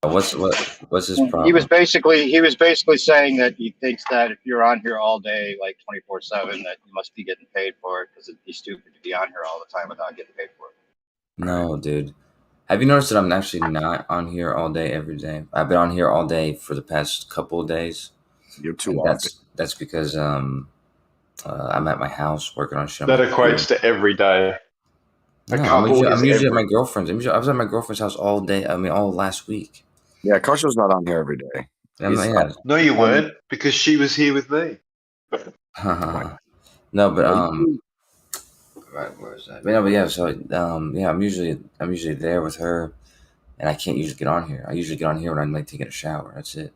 What's his problem? He was basically saying that he thinks that if you're on here all day, like 24/7, that you must be getting paid for it because it'd be stupid to be on here all the time without getting paid for it. No, dude. Have you noticed that I'm actually not on here all day every day? I've been on here all day for the past couple of days. You're too often. That's because I'm at my house working on shit. That equates to every day. I'm usually at my girlfriend's. I was at my girlfriend's house all day. I mean, all last week. Yeah, Kosho's not on here every day. No, you weren't, because she was here with me. No, but right, where is that? But yeah, so yeah, I'm usually there with her, and I can't usually get on here. I usually get on here when I'm like taking a shower. That's it.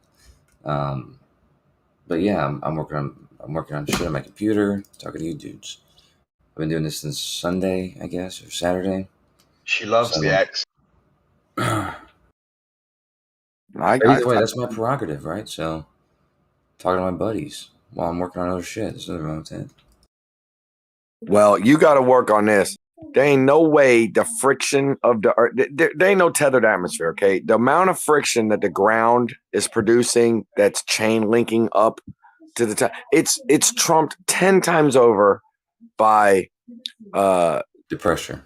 But yeah, I'm working on shit on my computer, talking to you dudes. I've been doing this since Sunday, I guess, or Saturday. She loves the accent. Either way, that's my prerogative, right? So, talking to my buddies while I'm working on other shit. There's nothing wrong with that. Well, you got to work on this. There ain't no way the friction of the earth, there ain't no tethered atmosphere, okay? The amount of friction that the ground is producing that's chain linking up to the top, it's trumped 10 times over by the pressure,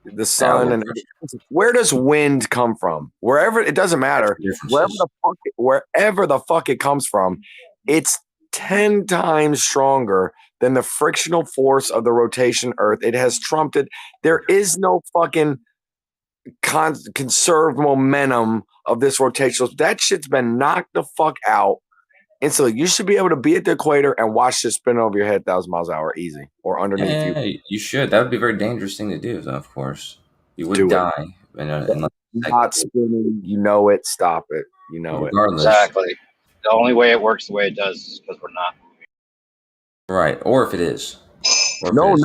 the sun. And where does wind come from? Wherever, it doesn't matter. Wherever the fuck it comes from, it's 10 times stronger than the frictional force of the rotation Earth. It has trumped it. There is no fucking conserved momentum of this rotation. That shit's been knocked the fuck out. And so you should be able to be at the equator and watch this spin over your head 1,000 miles an hour easy, or underneath you. Yeah, you should. That would be a very dangerous thing to do, though, of course. You would die. Not spinning. You know it. Stop it. You know it. Exactly. The only way it works the way it does is because we're not moving. Right. Or if it is. No, no,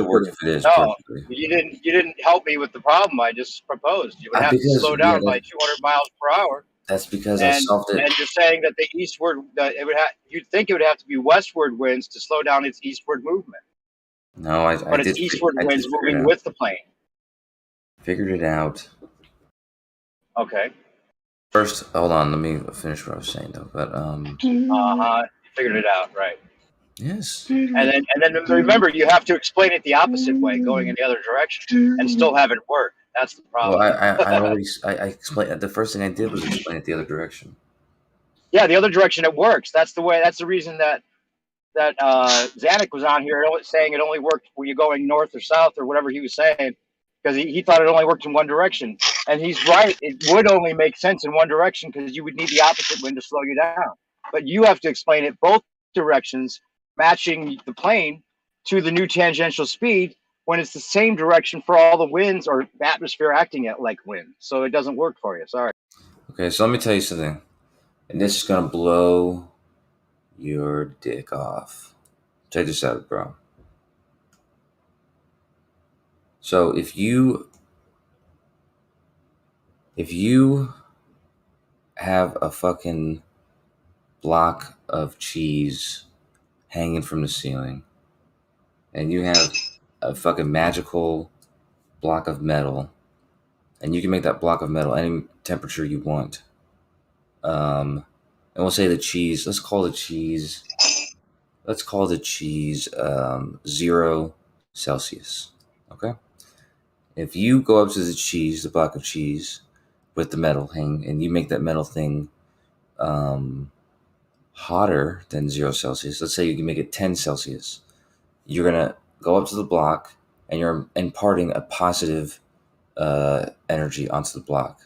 perfectly. you didn't help me with the problem I just proposed. You would have to slow down by 200 miles per hour. That's because I solved it. And you're saying that the eastward, you'd think it would have to be westward winds to slow down its eastward movement. No, but it's eastward winds moving with the plane. Figured it out. Okay. First, hold on. Let me finish what I was saying, though. But you figured it out, right? Yes. And then remember, you have to explain it the opposite way, going in the other direction, and still have it work. That's the problem. Well, I explained. The first thing I did was explain it the other direction. Yeah, the other direction it works. That's the way. That's the reason that Zanuck was on here saying it only worked when you're going north or south or whatever he was saying, because he thought it only worked in one direction. And he's right. It would only make sense in one direction because you would need the opposite wind to slow you down. But you have to explain it both directions, matching the plane to the new tangential speed when it's the same direction for all the winds or atmosphere acting at like wind. So it doesn't work for you. Sorry. Okay, so let me tell you something. And this is going to blow your dick off. Check this out, bro. So if you have a fucking block of cheese hanging from the ceiling, and you have a fucking magical block of metal, and you can make that block of metal any temperature you want. And we'll say the cheese. Let's call the cheese 0 Celsius. Okay. If you go up to the block of cheese with the metal hang, and you make that metal thing hotter than 0 Celsius, let's say you can make it 10 Celsius, you're going to go up to the block and you're imparting a positive energy onto the block,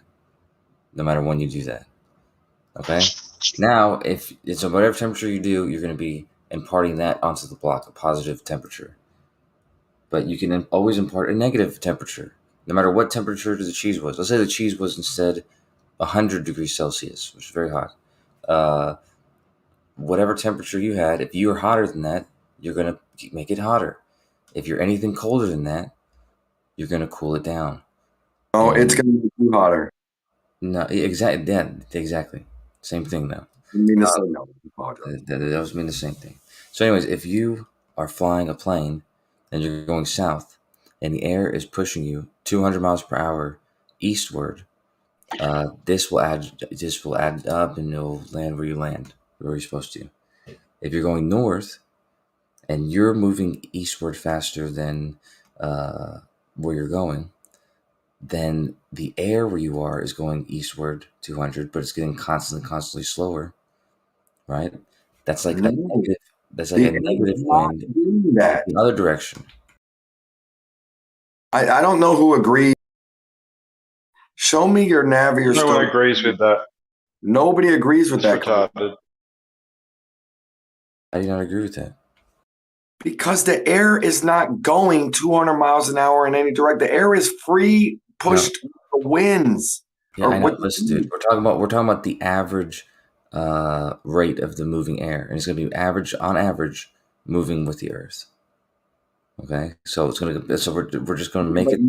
no matter when you do that. Okay. Now, if it's whatever temperature you do, you're going to be imparting that onto the block, a positive temperature. But you can always impart a negative temperature, no matter what temperature the cheese was. Let's say the cheese was instead 100 degrees Celsius, which is very hot. Whatever temperature you had, if you are hotter than that, you're going to make it hotter. If you're anything colder than that, you're going to cool it down. Oh, it's going to be too hotter. No, exactly. Yeah, exactly. Same thing, though. That was mean the same thing. So, anyways, if you are flying a plane and you're going south, and the air is pushing you 200 miles per hour eastward, this will add up, and you'll land where you're supposed to. If you're going north, and you're moving eastward faster than where you're going, then the air where you are is going eastward 200, but it's getting constantly slower, right? That's like a negative. That's like a negative wind the other direction. I don't know who agrees. Show me your navigator. No one agrees with that. Nobody agrees with that. Retarded. I do not agree with that. Because the air is not going 200 miles an hour in any direction. The air is free pushed with the winds. Yeah, I know. Listen, dude, we're talking about the average rate of the moving air, and it's going to be on average moving with the Earth. Okay, so we're just going to make it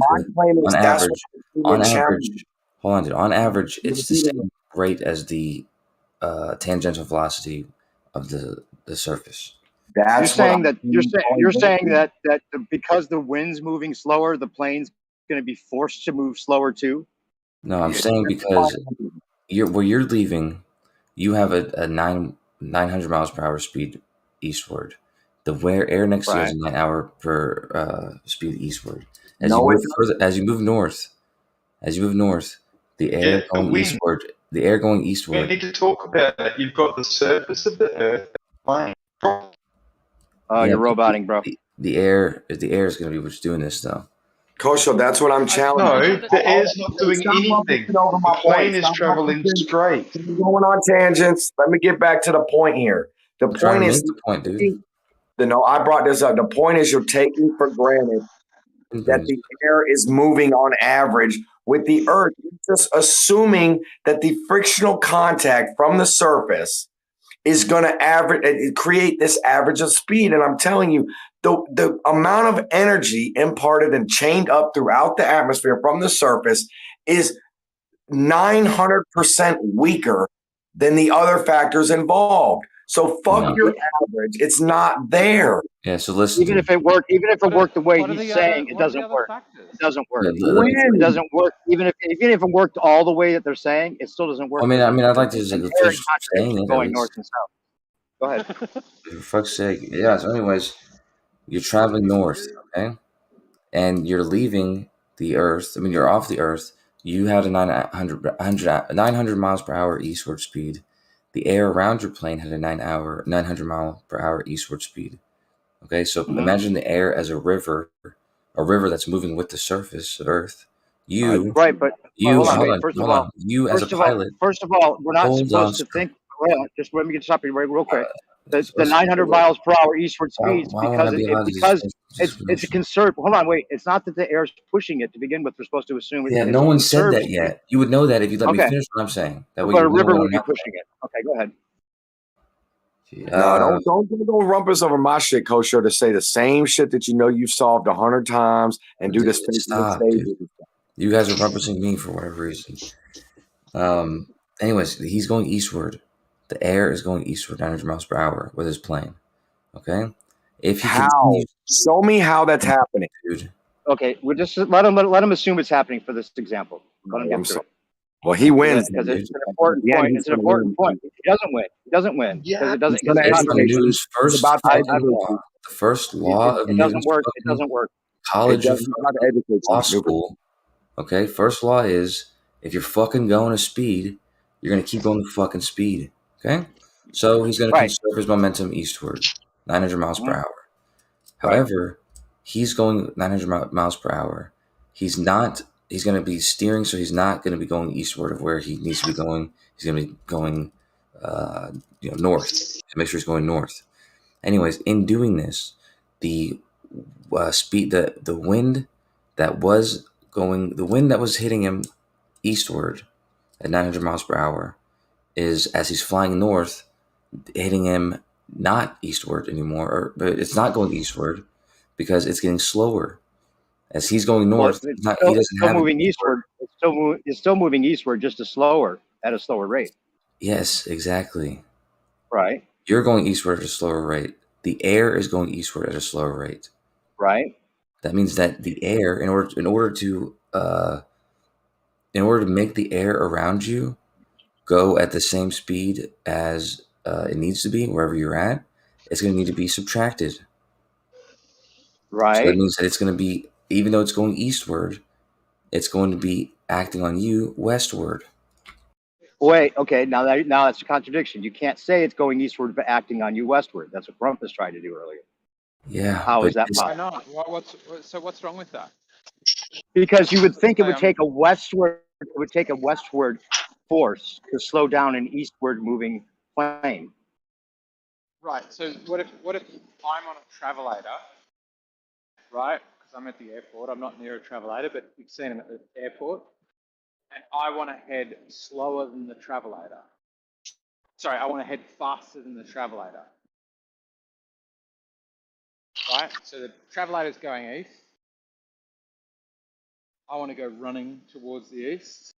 on average. Hold on, dude. On average, it's the same rate as the tangential velocity of the surface. You're saying that because the wind's moving slower, the plane's going to be forced to move slower too? No, I'm saying because where you're leaving, you have a 900 miles per hour speed eastward. The air next to you is a 9 hour per speed eastward. As you move north, the air going eastward. The air going eastward. We need to talk about that. You've got the surface of the Earth plane. You're roboting, bro. The air is going to be what's doing this, though. Kosho, that's what I'm challenging. No, the air's not doing anything. The plane is traveling straight. Going on tangents. Let me get back to the point here. The point is the point, dude. No, I brought this up. The point is you're taking for granted that the air is moving on average with the Earth. You're just assuming that the frictional contact from the surface is going to create this average of speed. And I'm telling you, the amount of energy imparted and chained up throughout the atmosphere from the surface is 900% weaker than the other factors involved. So your average. It's not there. Yeah. So listen. Even if it worked the way he's saying, it doesn't work. It doesn't work. It doesn't work. Even if it worked all the way that they're saying, it still doesn't work. I mean, I'd like to just saying it. Going north and south. Go ahead. For fuck's sake. Yeah. So, anyways, you're traveling north, okay, and you're leaving the Earth. I mean, you're off the Earth. You had a 900 miles per hour eastward speed. The air around your plane had a 900 mile per hour eastward speed. Okay, so imagine the air as a river that's moving with the surface of Earth. Hold on. As a pilot. First of all, we're not supposed to think. Well, just let me get stopped real quick. The 900 miles per hour eastward speeds because it's a conserved. Hold on, wait. It's not that the air's pushing it to begin with. We're supposed to assume. Yeah, no one said that yet. You would know that if you let me finish what I'm saying. That way, but a river would be pushing it. Okay, go ahead. No, don't rumpus over my shit, Kosho, to say the same shit that you know you've solved 100 times and do this. Stop, you guys are rumpusing me for whatever reason. Anyways, he's going eastward. The air is going eastward 900 miles per hour with his plane. Okay? Show me how that's happening, dude. Okay, we'll just let him assume it's happening for this example. Let him get through it. Well, he wins because it's an important point. It's an important point. He doesn't win because it doesn't. The first law of it doesn't work. It doesn't work. College of law school. Okay, first law is if you're fucking going to speed, you're gonna keep going to fucking speed. Okay, so he's gonna conserve his momentum eastward, 900 miles per hour. However, he's going 900 miles per hour. He's not he's going to be steering, so he's not going to be going eastward of where he needs to be going. He's going to be going, north. Make sure he's going north. Anyways, in doing this, the speed, the wind that was hitting him eastward at 900 miles per hour is, as he's flying north, hitting him not eastward anymore, but it's not going eastward because it's getting slower. As he's going north, he doesn't still have moving eastward. It's still moving eastward, just at a slower rate. Yes, exactly. Right. You're going eastward at a slower rate. The air is going eastward at a slower rate. Right. That means that the air, in order to make the air around you go at the same speed as it needs to be wherever you're at, it's going to need to be subtracted. Right. So that means that it's going to be, even though it's going eastward, it's going to be acting on you westward. Wait, okay, now that's a contradiction. You can't say it's going eastward but acting on you westward. That's what Rumpus tried to do earlier. Yeah. How is that Why possible? not? So what's wrong with that? Because you would think it would take a westward force to slow down an eastward moving plane. Right. So what if I'm on a travelator, right? Because I'm at the airport. I'm not near a travelator, but you've seen them at the airport. And I want to head slower than the travelator. Sorry, I want to head faster than the travelator. Right? So the travelator is going east. I want to go running towards the east.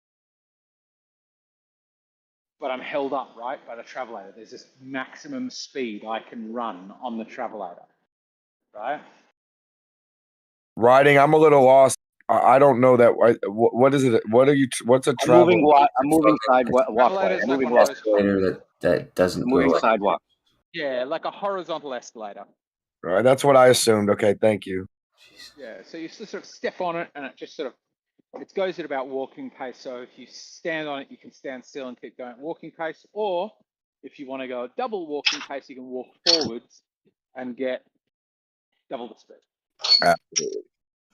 But I'm held up, right, by the travelator. There's this maximum speed I can run on the travelator. Right? Riding, I'm a little lost. I don't know that. What is it? What's a travel? I'm moving sidewalkway. I'm moving walkway. That doesn't moving go sidewalk. Yeah, like a horizontal escalator. All right, that's what I assumed. Okay, thank you. Yeah, so you sort of step on it and it just sort of, it goes at about walking pace. So if you stand on it, you can stand still and keep going at walking pace. Or if you want to go at double walking pace, you can walk forwards and get double the speed. Absolutely.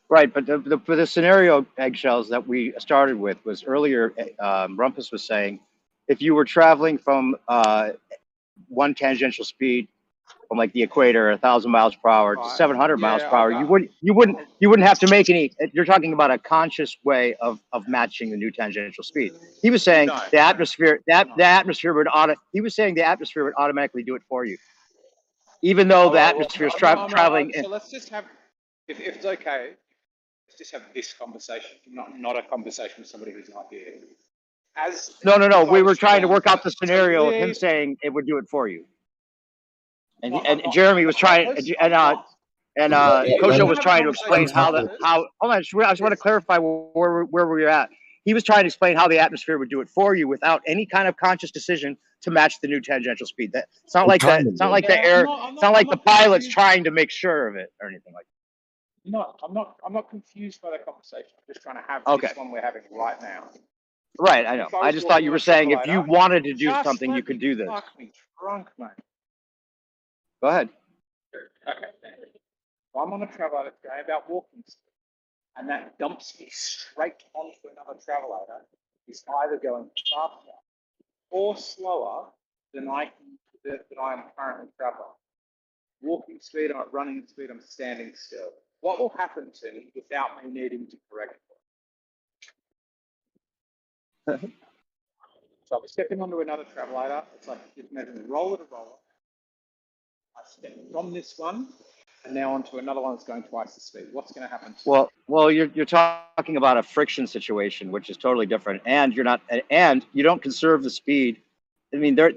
Right, but the scenario eggshells that we started with was earlier. Rumpus was saying, if you were traveling from one tangential speed from like the equator, 1,000 miles per hour to 700 miles per hour, you wouldn't have to make any. You're talking about a conscious way of matching the new tangential speed. He was saying the atmosphere would He was saying the atmosphere would automatically do it for you, even though the atmosphere is traveling. So let's just have, if it's okay, let's just have this conversation, not a conversation with somebody who's not here. No. We were trying to work out the scenario of him saying it would do it for you, and Jeremy was trying, and Kojo was trying to explain how. Hold on, I just want to clarify where we're at. He was trying to explain how the atmosphere would do it for you without any kind of conscious decision to match the new tangential speed. It's not like that. It's not like the air. It's not like the pilot's trying to make sure of it or anything like that. No, I'm not confused by the conversation. I'm just trying to have this one we're having right now. Right, I know. I just thought you were saying if you wanted to do something, you could do this. Fuck me drunk, mate. Go ahead. Okay. So I'm on a travelator going about walking speed, and that dumps me straight onto another travelator. It's either going faster or slower than I am currently traveling. Walking speed, I'm at running speed, I'm standing still. What will happen to me without me needing to correct it? So I'm stepping onto another travelator. It's like it's measuring roller to roller. I step from this one and now onto another one that's going twice the speed. What's going to happen? Well, you're talking about a friction situation, which is totally different, and you don't conserve the speed. I mean, they're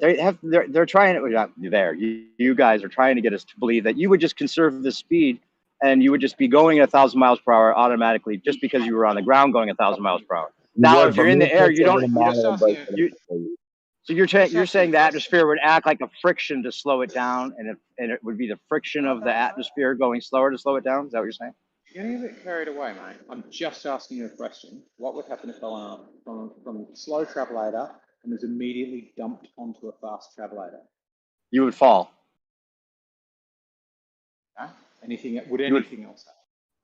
trying to. You guys are trying to get us to believe that you would just conserve the speed, and you would just be going at 1,000 miles per hour automatically just because you were on the ground going 1,000 miles per hour. Now, if you're in the air, you don't. So you're saying the atmosphere would act like a friction to slow it down, and it would be the friction of the atmosphere going slower to slow it down. Is that what you're saying? You're getting a bit carried away, mate. I'm just asking you a question. What would happen if I went from a slow travelator and was immediately dumped onto a fast travelator? You would fall. Huh? Anything else happen?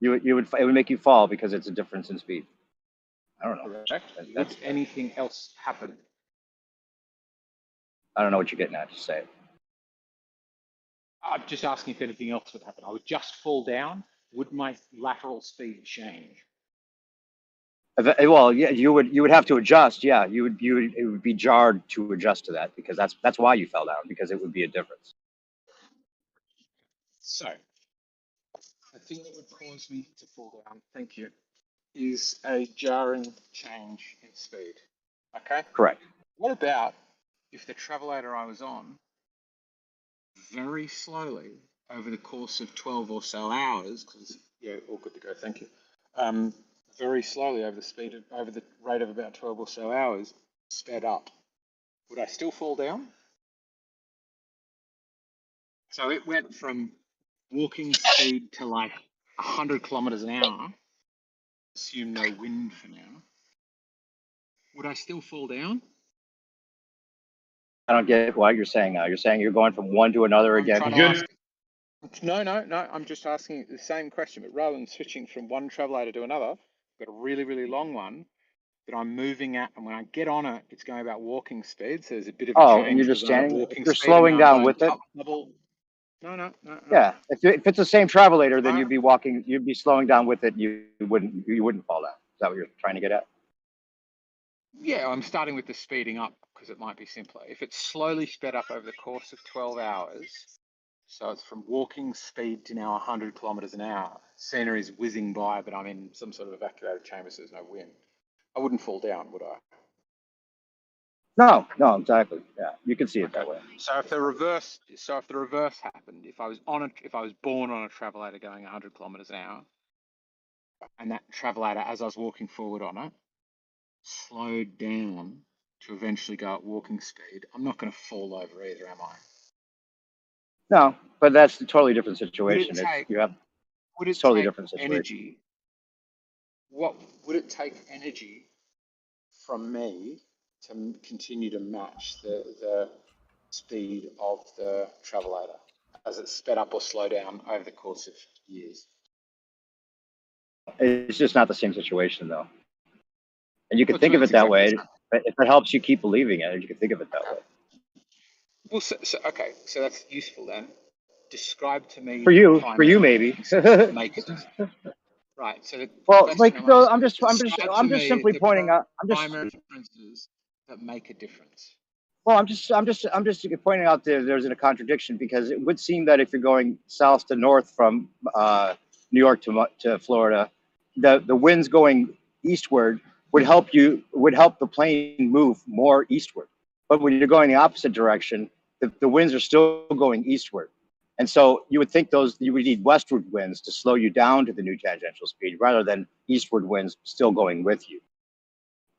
It would make you fall because it's a difference in speed. I don't know. Correct. Would That's anything else happen? I don't know what you're getting at. Just say it. I'm just asking if anything else would happen. I would just fall down. Would my lateral speed change? Well, yeah, you would have to adjust. Yeah, it would be jarred to adjust to that because that's why you fell down, because it would be a difference. So, the thing that would cause me to fall down, thank you, is a jarring change in speed. Okay? Correct. What about if the travelator I was on very slowly over the course of 12 or so hours, because, yeah, all good to go, thank you, very slowly over the rate of about 12 or so hours, sped up, would I still fall down? So it went from walking speed to like 100 kilometers an hour, assume no wind for now. Would I still fall down? I don't get what you're saying now. You're saying you're going from one to another I'm again. trying to ask. No. I'm just asking the same question, but rather than switching from one travelator to another, I've got a really, really long one that I'm moving at, and when I get on it, it's going about walking speed. So there's a bit of a change. And you're just because I'm at standing. walking You're speed, slowing and now I'm down going with it. double. No. Yeah, if it's the same travelator, then you'd be walking. You'd be slowing down with it. You wouldn't fall down. Is that what you're trying to get at? Yeah, I'm starting with the speeding up because it might be simpler. If it's slowly sped up over the course of 12 hours, so it's from walking speed to now 100 kilometers an hour, scenery is whizzing by, but I'm in some sort of evacuated chamber, so there's no wind. I wouldn't fall down, would I? No, exactly. Yeah, you can see it that way. So if the reverse happened, if I was born on a travelator going 100 kilometers an hour, and that travelator, as I was walking forward on it, slowed down to eventually go at walking speed, I'm not going to fall over either, am I? No, but that's a totally different situation. Would it totally take different situation. energy? What would it take energy from me to continue to match the speed of the travelator as it sped up or slowed down over the course of years? It's just not the same situation, though. And you can Well, think of it it's that exactly the way. same. But if it helps you keep believing it, you can think of it that way. Well, so that's useful then. Describe to me For you primarily maybe. that make it different. Right. So the Well, question I'm just simply pointing out. primary differences that make a difference. Well, I'm just pointing out there's a contradiction, because it would seem that if you're going south to north from New York to Florida, the winds going eastward would help the plane move more eastward. But when you're going the opposite direction, the winds are still going eastward. And so you would think you would need westward winds to slow you down to the new tangential speed rather than eastward winds still going with you.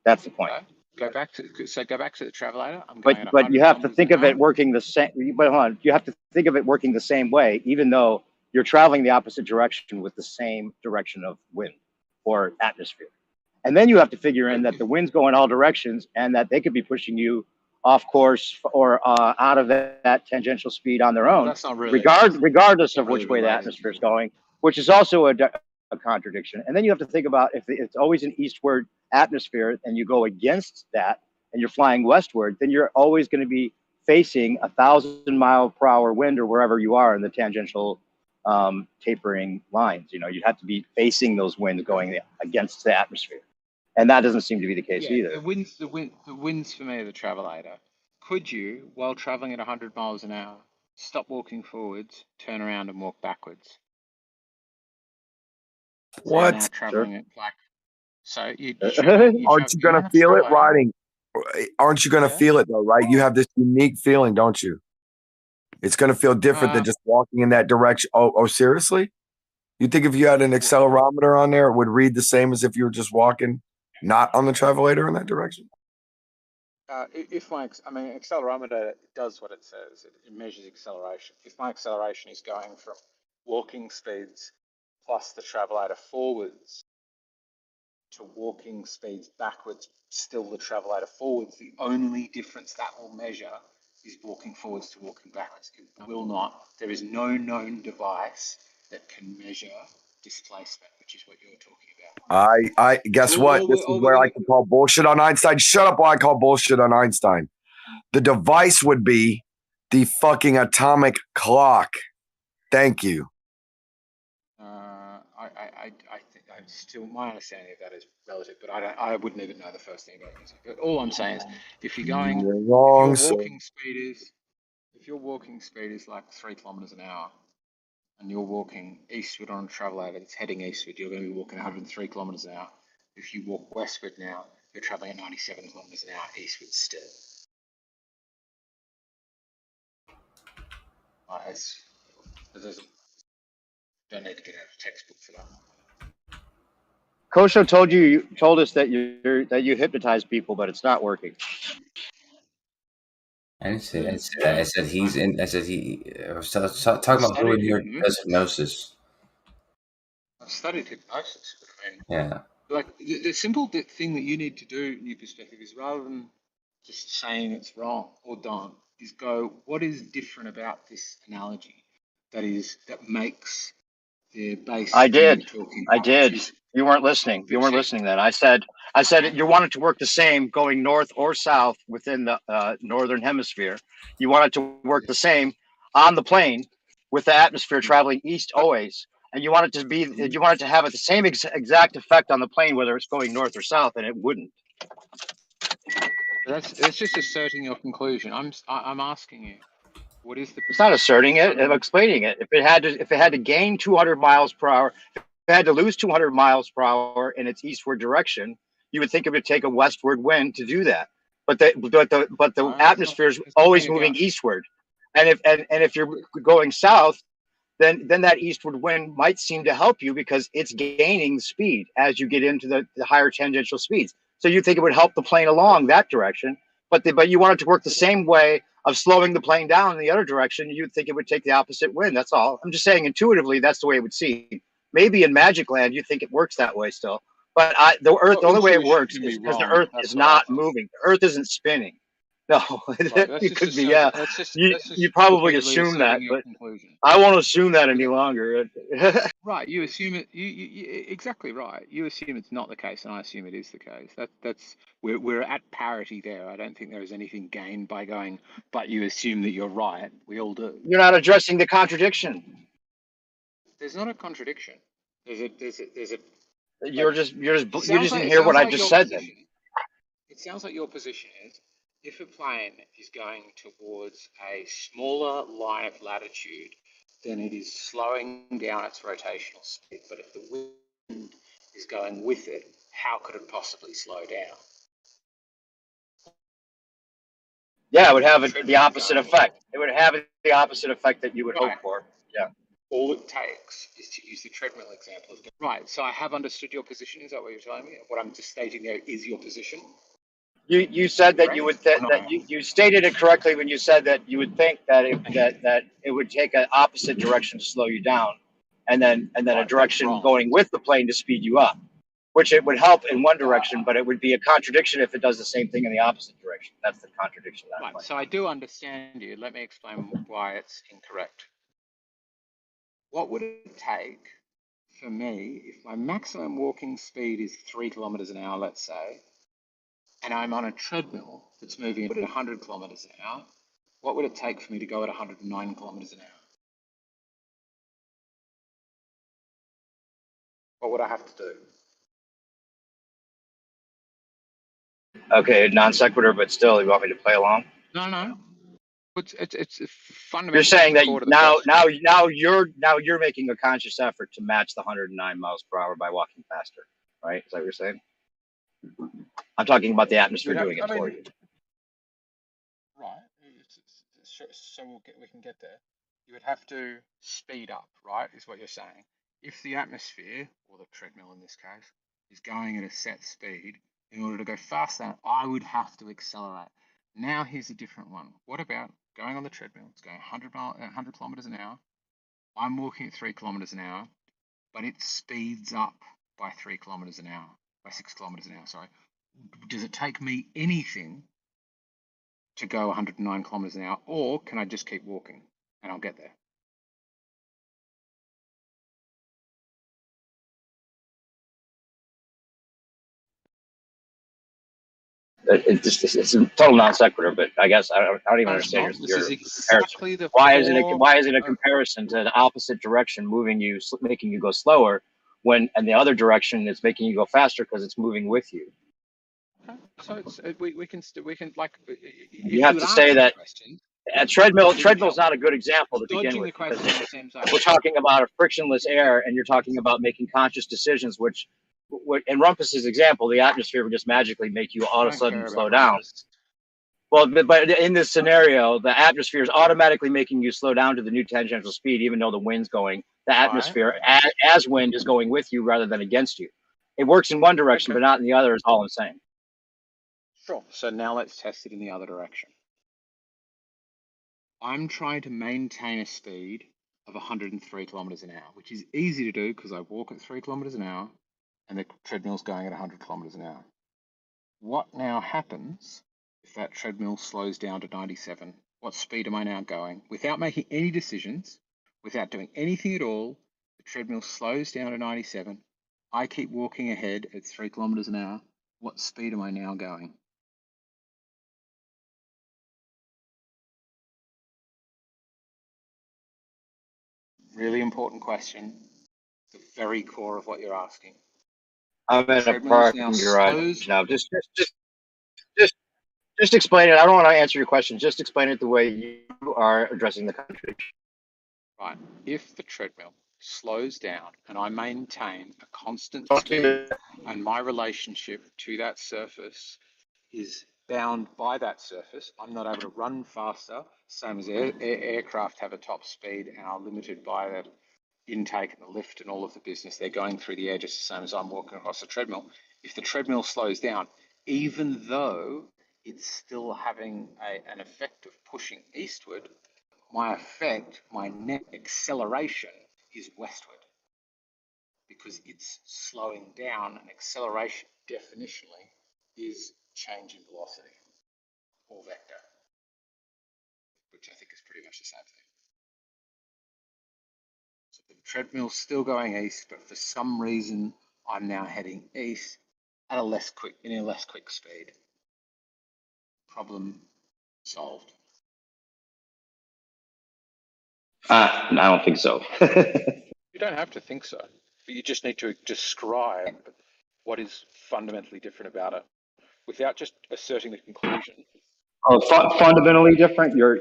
That's the point. Okay. Go back to the travelator. I'm But going at but you 100 have to kilometers think an of it hour. working the same. But hold on, you have to think of it working the same way, even though you're traveling the opposite direction with the same direction of wind or atmosphere. And then you have to figure in that the winds go in all directions, and that they could be pushing you off course or out of that tangential speed on their own, That's not really regardless of which way the related. atmosphere is going, which is also a contradiction. And then you have to think about, if it's always an eastward atmosphere and you go against that and you're flying westward, then you're always going to be facing 1,000-mile-per-hour wind or wherever you are in the tangential tapering lines. You'd have to be facing those winds going against the atmosphere. And that doesn't seem to be the case either. The winds for me are the travelator. Could you, while traveling at 100 miles an hour, stop walking forwards, turn around and walk backwards? What? Now traveling at like, so aren't you gonna feel it riding? Aren't you gonna feel it though, right? You have this unique feeling, don't you? It's gonna feel different than just walking in that direction. Oh, seriously? You think if you had an accelerometer on there, it would read the same as if you were just walking not on the travelator in that direction? Accelerometer does what it says. It measures acceleration. If my acceleration is going from walking speeds plus the travelator forwards to walking speeds backwards, still the travelator forwards, the only difference that will measure is walking forwards to walking backwards. It will not. There is no known device that can measure displacement, which is what you're talking about. I guess what? This is where I can call bullshit on Einstein. Shut up while I call bullshit on Einstein. The device would be the fucking atomic clock. Thank you. I think I'm still, my understanding of that is relative, but I wouldn't even know the first thing about music. But all I'm saying is, if you're going, You're wrong, if your walking speed is like 3 kilometers an hour, and you're walking eastward on a travel aid that's heading eastward, you're going to be walking 103 kilometers an hour. If you walk westward now, you're traveling at 97 kilometers an hour eastward still. Don't need to get out of a textbook for that. Kosho told us that you hypnotize people, but it's not working. I didn't say that. I said he's in. I said I was talking about who in here does hypnosis. I've studied hypnosis, but I mean, Yeah. like the simple thing that you need to do in your perspective is, rather than just saying it's wrong or don't, is go, what is different about this analogy that makes the base I thing did. you're talking I about, did. which is, You weren't listening. You weren't listening then. I said you want it to work the same going north or south within the northern hemisphere. You want it to work the same on the plane with the atmosphere traveling east always. And you want it to have the same exact effect on the plane, whether it's going north or south, and it wouldn't. that's just asserting your conclusion. I'm asking you, what is the? It's not asserting it. I'm explaining it. If it had to gain 200 miles per hour, if it had to lose 200 miles per hour in its eastward direction, you would think it would take a westward wind to do that. But the atmosphere is always moving eastward, and if you're going south, then that eastward wind might seem to help you because it's gaining speed as you get into the higher tangential speeds. So you think it would help the plane along that direction, but you want it to work the same way of slowing the plane down in the other direction. You'd think it would take the opposite wind. That's all. I'm just saying intuitively that's the way it would seem. Maybe in Magic Land you think it works that way still, but the only way it works is because the Earth is not moving. The Earth isn't spinning. No, it could be. Yeah, you probably assume that, but I won't assume that any longer. Right, you assume it. You exactly right. You assume it's not the case, and I assume it is the case. That's we're at parity there. I don't think there is anything gained by going, but you assume that you're right. We all do. You're not addressing the contradiction. There's not a contradiction. There's a. You just didn't hear what I just said. Then it sounds like your position is, if a plane is going towards a smaller line of latitude, then it is slowing down its rotational speed. But if the wind is going with it, how could it possibly slow down? Yeah, it would have the opposite effect. It would have the opposite effect that you would hope for. Yeah. All it takes is to use the treadmill example. Right. So I have understood your position. Is that what you're telling me? What I'm just stating there is your position. You said that you would that you stated it correctly when you said that you would think that it would take an opposite direction to slow you down, and then a direction going with the plane to speed you up, which it would help in one direction, but it would be a contradiction if it does the same thing in the opposite direction. That's the contradiction. Right. So I do understand you. Let me explain why it's incorrect. What would it take for me if my maximum walking speed is 3 kilometers an hour, let's say, and I'm on a treadmill that's moving at 100 kilometers an hour? What would it take for me to go at 109 kilometers an hour? What would I have to do? Okay, non sequitur, but still, you want me to play along? No. It's fundamental. You're saying that now you're making a conscious effort to match the 109 miles per hour by walking faster, right? Is that what you're saying? I'm talking about the atmosphere doing it for you. Right. So we can get there. You would have to speed up, right? Is what you're saying. If the atmosphere, or the treadmill in this case, is going at a set speed, in order to go faster, I would have to accelerate. Now here's a different one. What about going on the treadmill? It's going 100 kilometers an hour. I'm walking at 3 kilometers an hour, but it speeds up by 3 kilometers an hour, by 6 kilometers an hour, sorry. Does it take me anything to go 109 kilometers an hour, or can I just keep walking and I'll get there? it's a total non sequitur, but I guess I don't even No, it's understand not. This your is comparison. exactly the Why is it a core. comparison to the opposite direction, moving you, making you go slower, when and the other direction is making you go faster because it's moving with you? So it's we can like You have to say that a treadmill's not a good example to begin dodging with, the question because in the same zone. we're talking about a frictionless air, and you're talking about making conscious decisions, which in Rumpus's example, the atmosphere would just magically make you all of a sudden slow down. Well, but in this scenario, the atmosphere is automatically making you slow down to the new tangential speed, even though the wind's going. The atmosphere, as wind, is going with you rather than against you. It works in one direction, but not in the other, is all I'm saying. Sure. So now let's test it in the other direction. I'm trying to maintain a speed of 103 kilometers an hour, which is easy to do because I walk at 3 kilometers an hour and the treadmill's going at 100 kilometers an hour. What now happens if that treadmill slows down to 97? What speed am I now going? Without making any decisions, without doing anything at all, the treadmill slows down to 97. I keep walking ahead at 3 kilometers an hour. What speed am I now going? Really important question. The very core of what you're asking. I'm in a parking garage now. Just explain it. I don't want to answer your question. Just explain it the way you are addressing the country. Right. If the treadmill slows down and I maintain a constant speed and my relationship to that surface is bound by that surface, I'm not able to run faster, same as aircraft have a top speed and are limited by the intake and the lift and all of the business. They're going through the air just the same as I'm walking across a treadmill. If the treadmill slows down, even though it's still having an effect of pushing eastward, my net acceleration is westward because it's slowing down, and acceleration definitionally is change in velocity or vector, which I think is pretty much the same thing. So the treadmill's still going east, but for some reason I'm now heading east at a less quick speed. Problem solved. I don't think so. You don't have to think so, but you just need to describe what is fundamentally different about it without just asserting the conclusion. Oh, fundamentally different. You're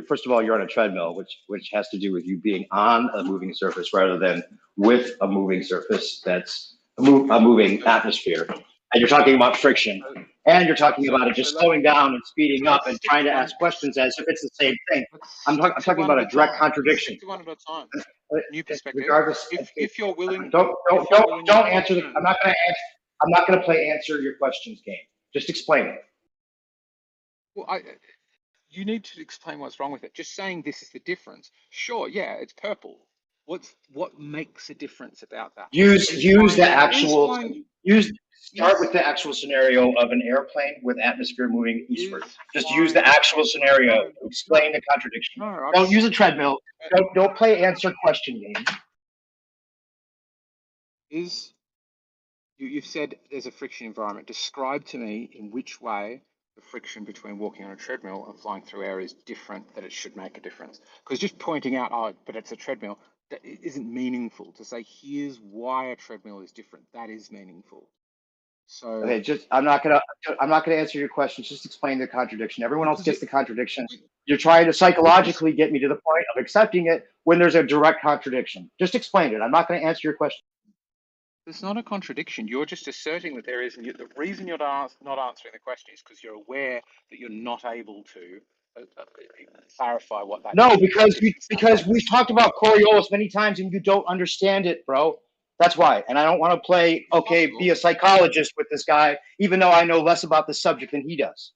first of all, you're on a treadmill, which has to do with you being on a moving surface rather than with a moving surface that's a moving atmosphere. And you're talking about friction, and you're talking about it just slowing down and speeding up and trying to ask questions as if it's the same thing. I'm talking about a direct contradiction. Stick to one at a time. New perspective. Regardless, if you're willing, don't answer the. I'm not going to play answer your questions game. Just explain it. Well, you need to explain what's wrong with it. Just saying this is the difference. Sure, yeah, it's purple. What makes a difference about that? Start with the actual scenario of an airplane with atmosphere moving eastward. Just use the actual scenario. Explain the contradiction. Don't use a treadmill. Don't play answer question game. You've said there's a friction environment. Describe to me in which way the friction between walking on a treadmill and flying through air is different, that it should make a difference. Because just pointing out, oh, but it's a treadmill, that isn't meaningful. To say, here's why a treadmill is different, that is meaningful. So okay, I'm not gonna answer your question. Just explain the contradiction. Everyone else gets the contradiction. You're trying to psychologically get me to the point of accepting it when there's a direct contradiction. Just explain it. I'm not going to answer your question. There's not a contradiction. You're just asserting that there is, and the reason you're not answering the question is because you're aware that you're not able to clarify what that. No, because we've talked about Coriolis many times, and you don't understand it, bro. That's why. And I don't want to play, be a psychologist with this guy, even though I know less about the subject than he does.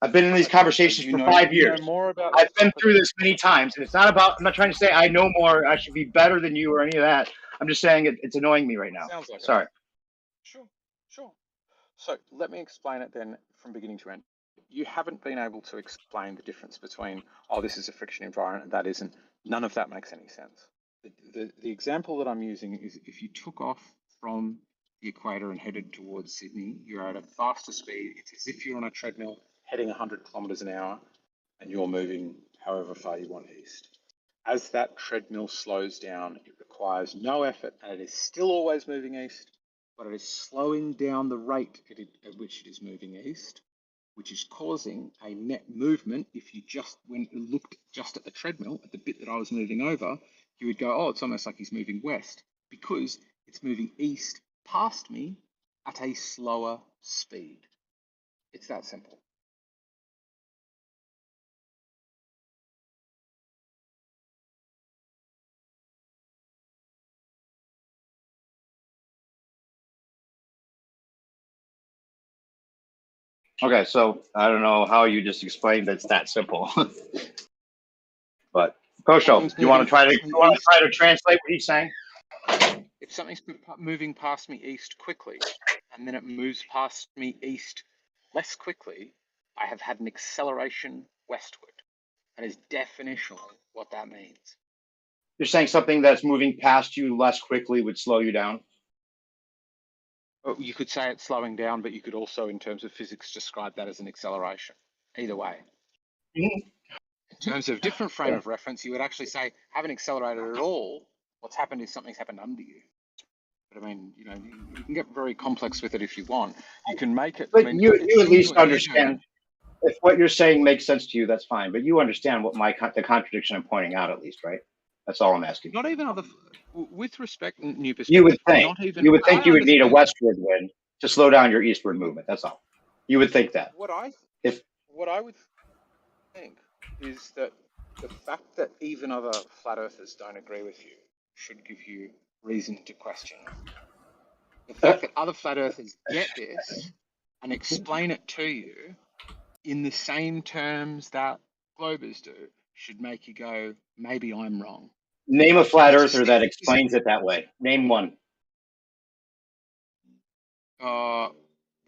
I've been in these conversations for 5 years. I've been through this many times, and it's not about, I'm not trying to say I know more, I should be better than you or any of that. I'm just saying it's annoying me right now. Sounds like Sorry. Sure. So let me explain it then from beginning to end. You haven't been able to explain the difference between, oh, this is a friction environment and that isn't. None of that makes any sense. The example that I'm using is if you took off from the equator and headed towards Sydney, you're at a faster speed. It's as if you're on a treadmill heading 100 kilometers an hour and you're moving however far you want east. As that treadmill slows down, it requires no effort and it is still always moving east, but it is slowing down the rate at which it is moving east, which is causing a net movement. If you just looked just at the treadmill, at the bit that I was moving over, you would go, oh, it's almost like he's moving west, because it's moving east past me at a slower speed. It's that simple. Okay, so I don't know how you just explained that it's that simple. But Kosho, you want to try to translate what he's saying? If something's moving past me east quickly, and then it moves past me east less quickly, I have had an acceleration westward. That is definitionally what that means. You're saying something that's moving past you less quickly would slow you down? Well, you could say it's slowing down, but you could also, in terms of physics, describe that as an acceleration. Either way. Mm-hmm. In terms of different frame of reference, you would actually say, haven't accelerated at all. What's happened is something's happened under you. But I mean, you know, you can get very complex with it if you want. You can make it. But I mean, you at least understand. If what you're saying makes sense to you, that's fine. But you understand what the contradiction I'm pointing out, at least, right? That's all I'm asking. Not even other, with respect, new perspective. You would think. Not even, You would think you would need a understand. westward wind to slow down your eastward movement. That's all. You would think that. What I would think is that the fact that even other flat earthers don't agree with you should give you reason to question it. The fact that other flat earthers get this and explain it to you in the same terms that globers do should make you go, maybe I'm wrong. Name a flat earther that explains it that way. Name one. Well,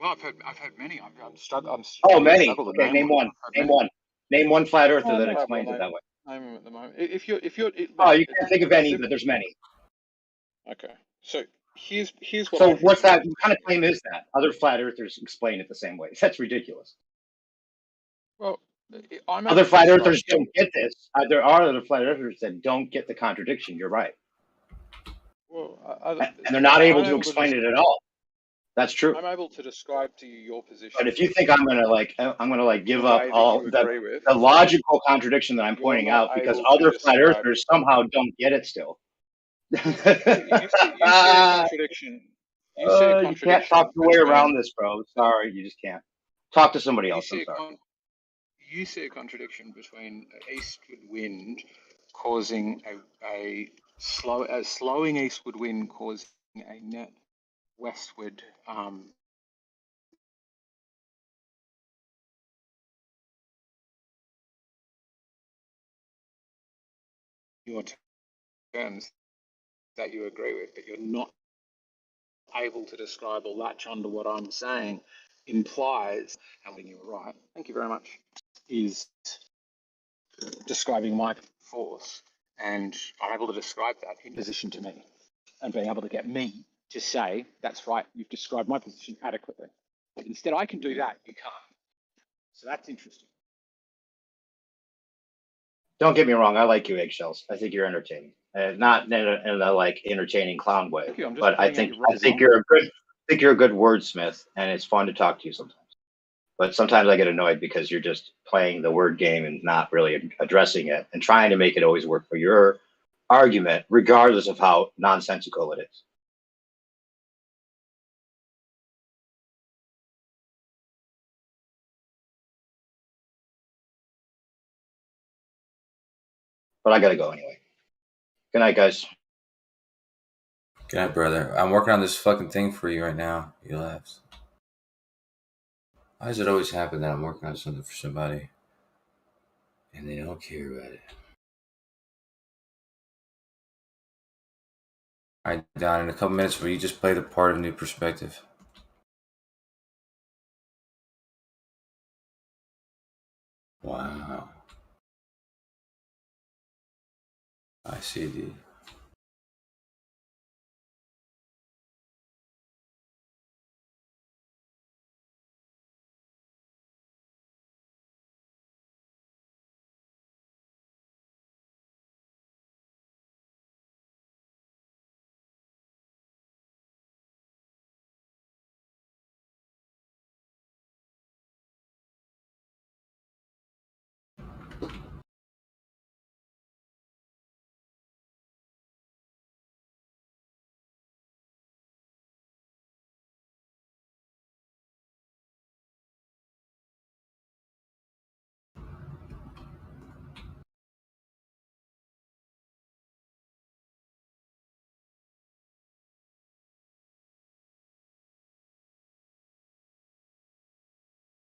I've heard many. I'm struggling. Many. Okay, name one. Name one. Name one flat earther that explains it that way. Name them at the moment. You can't think of any, but there's many. Okay, so here's what. So what's that? What kind of claim is that? Other flat earthers explain it the same way. That's ridiculous. Well, other flat earthers don't get this. There are other flat earthers that don't get the contradiction. You're right. Well, and they're not able to explain it at all. That's true. I'm able to describe to you your position. But if you think I'm gonna give up all the logical contradiction that I'm pointing out because other flat earthers somehow don't get it still. You see a contradiction. You can't talk your way around this, bro. Sorry, you just can't. Talk to somebody else. I'm sorry. You see a contradiction between an eastward wind causing a slowing eastward wind causing a net westward your terms that you agree with, but you're not able to describe or latch onto what I'm saying implies, and when you were right, thank you very much, is describing my force, and I'm able to describe that in position to me, and being able to get me to say, that's right, you've described my position adequately. Instead, I can do that, you can't. So that's interesting. Don't get me wrong, I like you, Eggshells. I think you're entertaining. Not in a like entertaining clown way, but I think you're a good wordsmith, and it's fun to talk to you sometimes. But sometimes I get annoyed because you're just playing the word game and not really addressing it and trying to make it always work for your argument, regardless of how nonsensical it is. But I gotta go anyway. Good night, guys. Good night, brother. I'm working on this fucking thing for you right now. You laughs. Why does it always happen that I'm working on something for somebody and they don't care about it? Alright, Don, in a couple minutes, will you just play the part of New Perspective? Wow. I see, dude.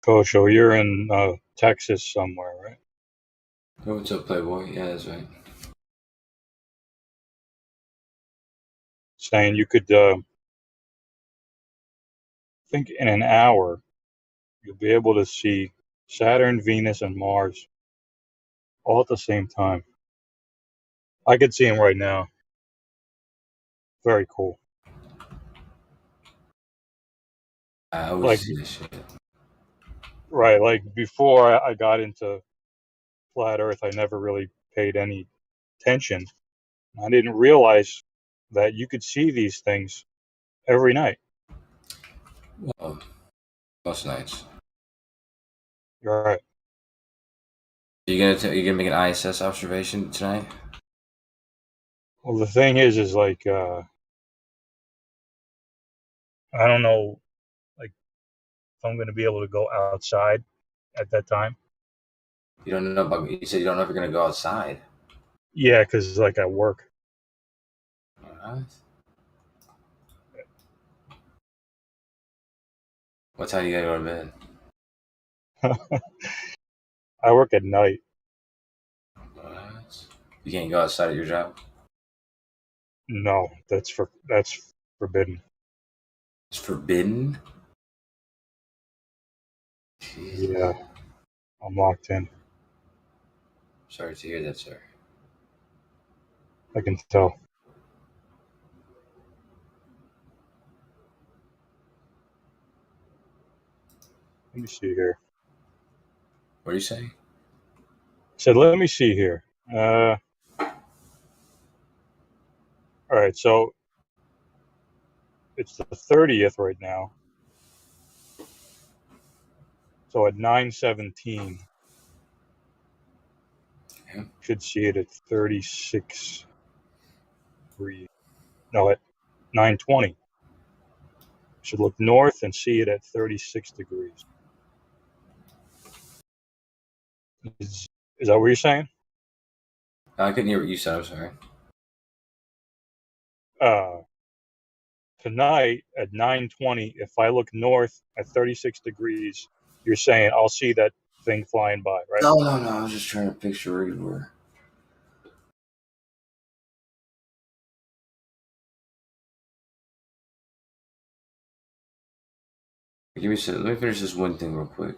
Kosho, you're in Texas somewhere, right? Oh, what's up, Playboy? Yeah, that's right. Saying you could think in an hour you'll be able to see Saturn, Venus, and Mars all at the same time. I could see them right now. Very cool. I always Like, see this shit. right, like before I got into flat Earth, I never really paid any attention. I didn't realize that you could see these things every night. Well, most nights. You're right. You gonna make an ISS observation tonight? Well, the thing is like I don't know, like if I'm going to be able to go outside at that time. You don't know about. You said you don't know if you're gonna go outside. Yeah, because like I work. All right. What time you gotta go to bed? I work at night. All right. You can't go outside at your job. No, that's forbidden. It's forbidden. Yeah, I'm locked in. Sorry to hear that, sir. I can tell. Let me see here. What are you saying? I said, let me see here. All right, so it's the 30th right now. So at 9:17, Yeah. should see it at 36 degrees. No, at 9:20. Should look north and see it at 36 degrees. Is that what you're saying? I couldn't hear what you said. I'm sorry. Tonight at 9:20, if I look north at 36 degrees, you're saying I'll see that thing flying by, right? No. I was just trying to picture where you were. Give me a second. Let me finish this one thing real quick.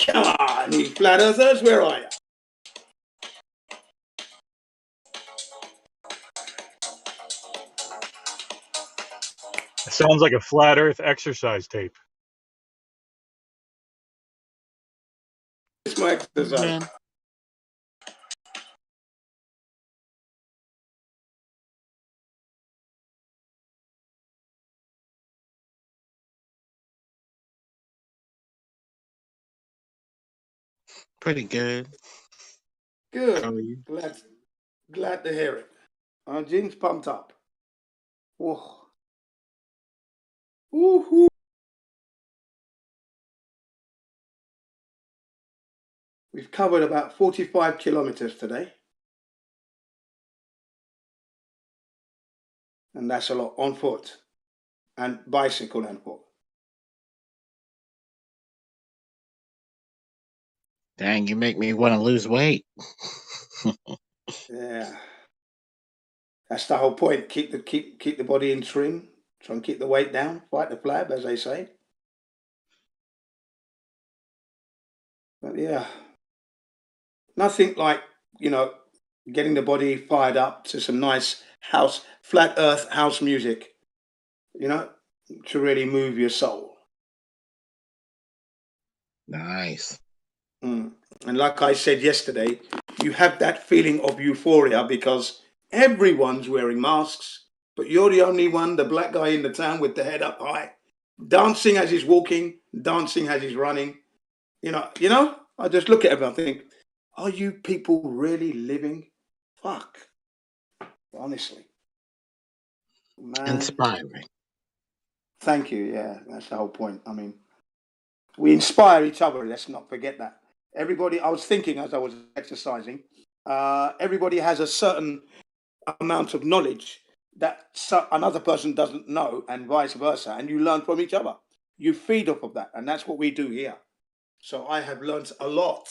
Come on, you flat earthers, where are you? It sounds like a flat Earth exercise tape. It's my exercise. Pretty good. Good. How are you? Glad to hear it. Gin's pumped up. Oh. Woo-hoo. We've covered about 45 kilometers today. And that's a lot on foot and bicycle and foot. Dang, you make me want to lose weight. Yeah. That's the whole point. Keep the body in trim. Try and keep the weight down. Fight the flab, as they say. But yeah. Nothing like, you know, getting the body fired up to some nice house, flat earth house music, you know, to really move your soul. Nice. And like I said yesterday, you have that feeling of euphoria because everyone's wearing masks, but you're the only one, the black guy in the town with the head up high, dancing as he's walking, dancing as he's running. You know, I just look at him and think, are you people really living? Fuck. Honestly. Man. Inspiring. Thank you. Yeah, that's the whole point. I mean, we inspire each other. Let's not forget that. Everybody, I was thinking as I was exercising, everybody has a certain amount of knowledge that another person doesn't know and vice versa. And you learn from each other. You feed off of that. And that's what we do here. So I have learned a lot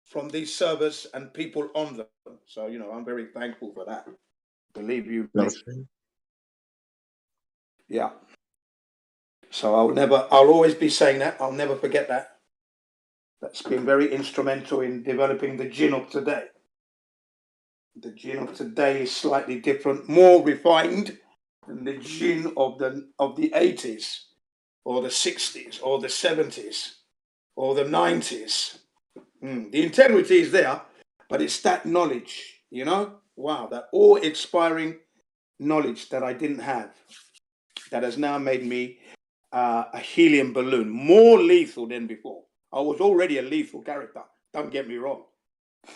from these servers and people on them. So, you know, I'm very thankful for that. Believe you me. Yeah. So I'll always be saying that. I'll never forget that. That's been very instrumental in developing the gin of today. The gin of today is slightly different, more refined than the gin of the 80s or the 60s or the 70s or the 90s. The integrity is there, but it's that knowledge, you know? Wow, that awe-inspiring knowledge that I didn't have that has now made me a helium balloon, more lethal than before. I was already a lethal character, don't get me wrong.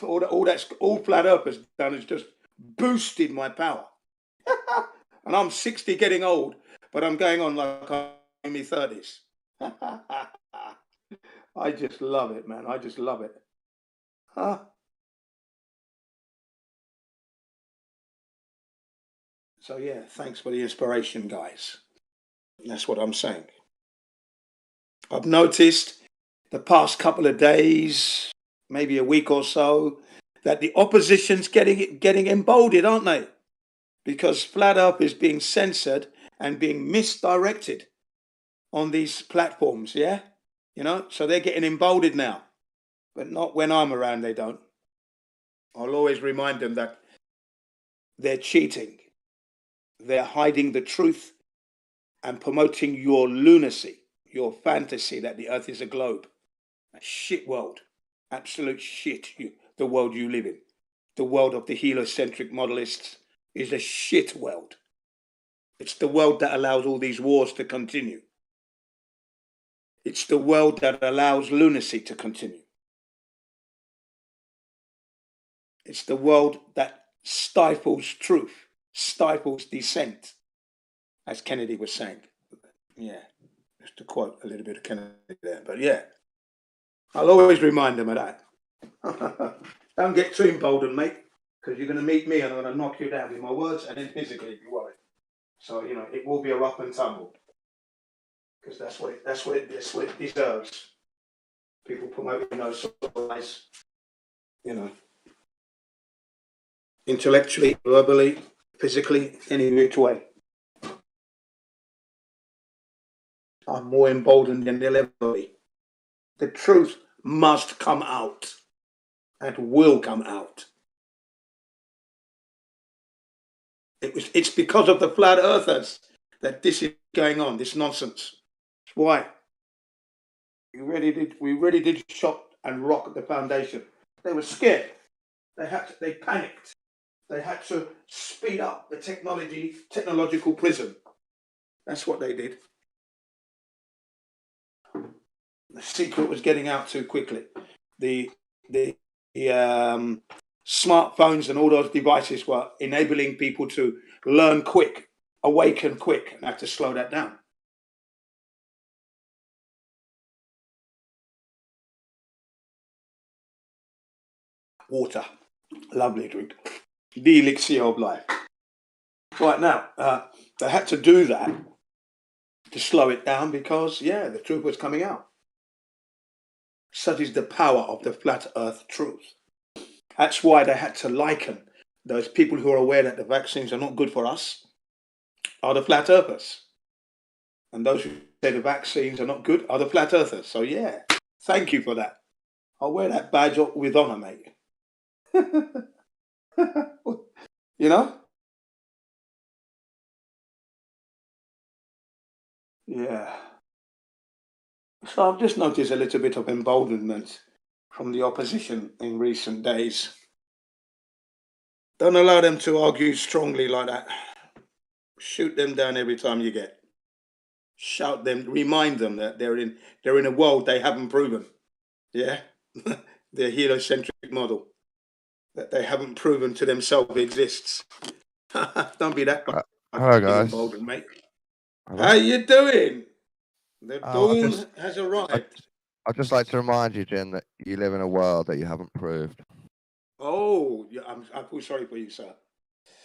All Flat Earth has done is just boosted my power. And I'm 60 getting old, but I'm going on like I'm in my 30s. I just love it, man. I just love it. Huh? So yeah, thanks for the inspiration, guys. That's what I'm saying. I've noticed the past couple of days, maybe a week or so, that the opposition's getting emboldened, aren't they? Because Flat Earth is being censored and being misdirected on these platforms, yeah? You know, so they're getting emboldened now. But not when I'm around, they don't. I'll always remind them that they're cheating. They're hiding the truth and promoting your lunacy, your fantasy that the earth is a globe. A shit world. Absolute shit, the world you live in. The world of the heliocentric modelists is a shit world. It's the world that allows all these wars to continue. It's the world that allows lunacy to continue. It's the world that stifles truth, stifles dissent, as Kennedy was saying. Yeah, just to quote a little bit of Kennedy there. But yeah, I'll always remind them of that. Don't get too emboldened, mate, because you're going to meet me and I'm going to knock you down with my words and then physically if you worry. So, you know, it will be a rough and tumble because that's what it deserves. People promoting those sort of lies, you know, intellectually, verbally, physically, any which way. I'm more emboldened than they'll ever be. The truth must come out and will come out. It's because of the flat earthers that this is going on, this nonsense. That's why. We really did shock and rock at the foundation. They were scared. They panicked. They had to speed up the technological prism. That's what they did. The secret was getting out too quickly. The smartphones and all those devices were enabling people to learn quick, awaken quick, and had to slow that down. Water, lovely drink, the elixir of life. Right now, they had to do that to slow it down because, yeah, the truth was coming out. Such is the power of the flat earth truth. That's why they had to liken those people who are aware that the vaccines are not good for us are the flat earthers. And those who say the vaccines are not good are the flat earthers. So yeah, thank you for that. I'll wear that badge with honor, mate. You know? Yeah. So I've just noticed a little bit of emboldenment from the opposition in recent days. Don't allow them to argue strongly like that. Shoot them down every time you get. Shout them, remind them that they're in a world they haven't proven. Yeah? Their heliocentric model that they haven't proven to themselves exists. Don't be that Hello, guys. emboldened, mate. Hello? How you doing? The Oh, dawn has arrived. I'd just like to remind you, Jim, that you live in a world that you haven't proved. Oh, yeah, I feel sorry for you, sir.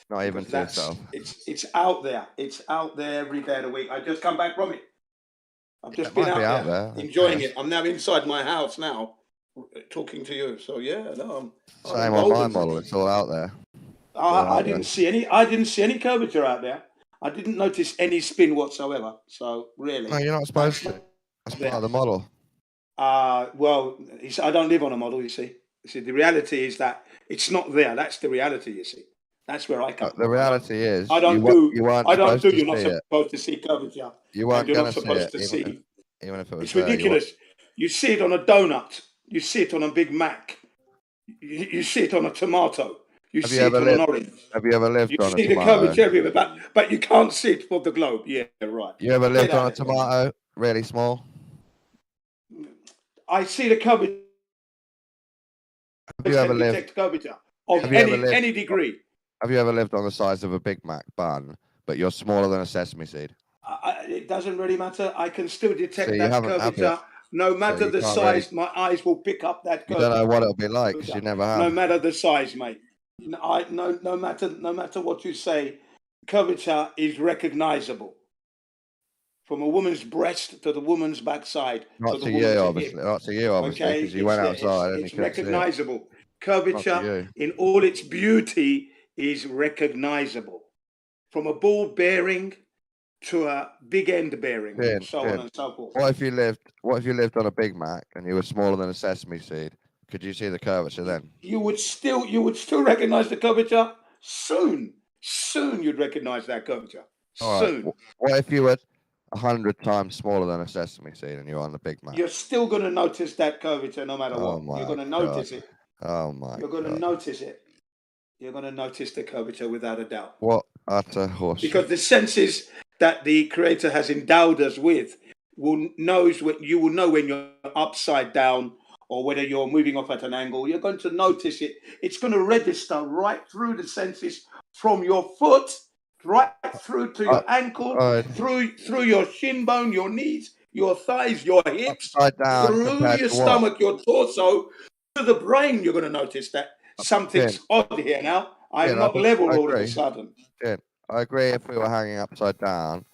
Not even to yourself. It's out there. It's out there every day of the week. I just come back from it. I've just been out there enjoying it. I'm now inside my house now, talking to you. So yeah, no, Same on my model. It's all out there. I didn't see any curvature out there. I didn't notice any spin whatsoever. So really, No, you're not supposed to. That's part of the model. Well, I don't live on a model. You see, the reality is that it's not there. That's the reality. You see, that's where I come. The reality is, I don't do. You're not supposed to see curvature. You weren't You're going not to supposed to see it, see. even if it was It's there, ridiculous. You see it on a donut. You see it on a Big Mac. You see it on a tomato. You see it on an orange. Have you ever lived on a tomato? You see the curvature everywhere, but you can't see it for the globe. Yeah, right. You ever lived on a tomato, really small? I see the curvature. Have you ever lived? Curvature of any degree. Have you ever lived on the size of a Big Mac bun, but you're smaller than a sesame seed? It doesn't really matter. I can still detect So that curvature. No matter the size, my eyes will pick up that curvature. You don't know what it'll be like because you never have. No matter the size, mate. No matter what you say, curvature is recognizable. From a woman's breast to the woman's backside. Not to you, obviously. Not to you, obviously, because you went outside and you couldn't see it. It's recognizable. Curvature in all its beauty is recognizable. From a ball bearing to a big end bearing, and so on and so forth. What if you lived on a Big Mac and you were smaller than a sesame seed? Could you see the curvature then? You would still recognize the curvature soon. Soon you'd recognize that curvature. Soon. Right. What if you were 100 times smaller than a sesame seed and you're on the Big Mac? You're still going to notice that curvature no matter what. You're going to notice it. Oh my! You're going to notice it. You're going to notice the curvature without a doubt. What utter horseshit! Because the senses that the Creator has endowed us with you will know when you're upside down or whether you're moving off at an angle. You're going to notice it. It's going to register right through the senses from your foot right through to your ankle, through your shin bone, your knees, your thighs, your hips, through your stomach, your torso, to the brain. You're going to notice that something's odd here now. I'm not level all of a sudden. I agree. If we were hanging upside down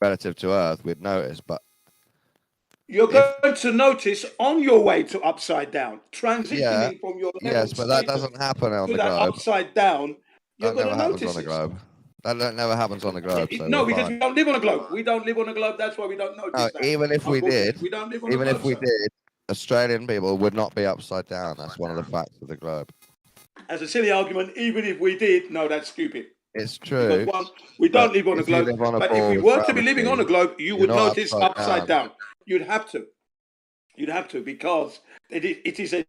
relative to Earth, we'd notice, but you're going to notice on your way to upside down, transitioning from your yes, but that doesn't happen on the globe. Upside down, you're going to notice on the globe. That never happens on the globe. So no, because we don't live on a globe. We don't live on a globe. That's why we don't notice that. Even if we did, we don't live on even if we did, Australian people would not be upside down. That's one of the facts of the globe. As a silly argument, even if we did, no, that's stupid. It's true. We don't live on a globe. But if we were to be living on a globe, you would notice upside down. You'd have to. You'd have to, because it is a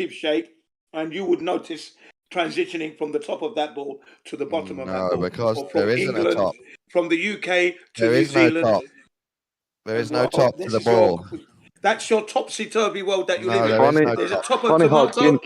shape, and you would notice transitioning from the top of that ball to the bottom of that ball. No, because there isn't a top. From the UK to New Zealand. There is no top to the ball. That's your topsy-turvy world that you No, live there is in. no There's a top. top of a tomato.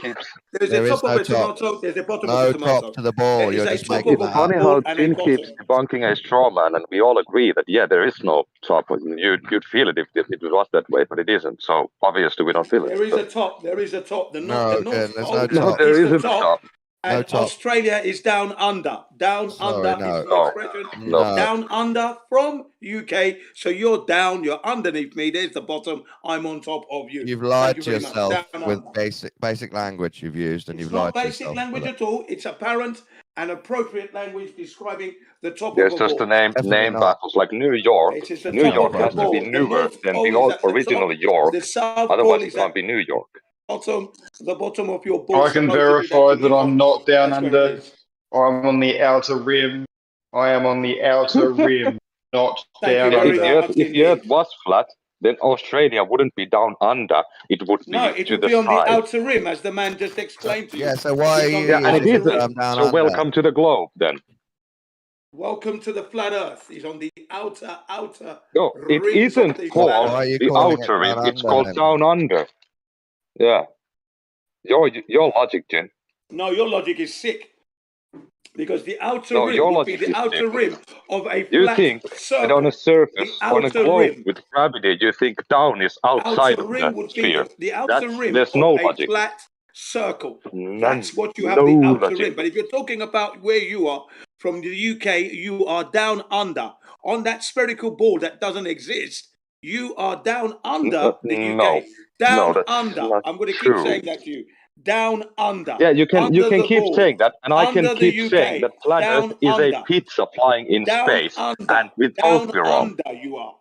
There's a top of a tomato. There's a bottom of a No tomato. top to the ball. There is You're a just top making of a that up. Funny ball how and a Jin keeps bottom. debunking a straw man, and we all agree that yeah, there is no top. You'd feel it if it was that way, but it isn't. So obviously we don't feel it. There is So. a top. There is a top. The No, North there's no Pole No, top. there is the isn't a top, top. and No top. Australia is down under. Down Sorry, under is no. the No, expression. no. Down under from UK. So you're down. You're underneath me. There's the bottom. I'm on top of you. You've Thank lied you to very much. yourself Down with under. basic language you've used, and It's you've not lied to basic yourself language with it. at all. It's apparent and appropriate language describing the top There's of a just a ball. Definitely name not. battles like New York. It is the New top York of the has to be ball. The newer North than the Pole is old at the original top. York. The South Otherwise, Pole it is can't at be New York. the bottom of your ball. I can Supposedly that verify you that live I'm on. not down That's where it under. is. I'm on the outer rim. I am on the outer rim, not Thank you down very under. much If the Earth indeed. was flat, then Australia wouldn't be down under. It would No, be it to would the be on the side. outer rim, as the man just explained to you. Yeah, so why are It's on you the Yeah, and it outer using the rim. term down So under? welcome to the globe then. Welcome to the flat Earth. He's on the outer No, it rims isn't of the Why flat called are Earth. you the calling it outer rim. down It's under called then? down under. Yeah. Your logic, Jen. No, your logic is sick. Because the outer No, rim your would be logic the is outer sick. rim of a You flat think that on a circle. surface, The on a outer globe rim. with gravity, you think down is outside Outer of the rim would be sphere. the outer rim There's of no a logic. flat circle. None, That's what you have no the outer logic. rim. But if you're talking about where you are from the UK, you are down under on that spherical ball that doesn't exist. You are down under the UK. No, Down that's under. not I'm going to keep true. saying that to you. Down under. Yeah, you can Under the keep ball. saying that, and I can Under keep the saying UK. that planet Earth Down is a under. pizza flying in Down space, under. and we'd both Down be wrong. under you are.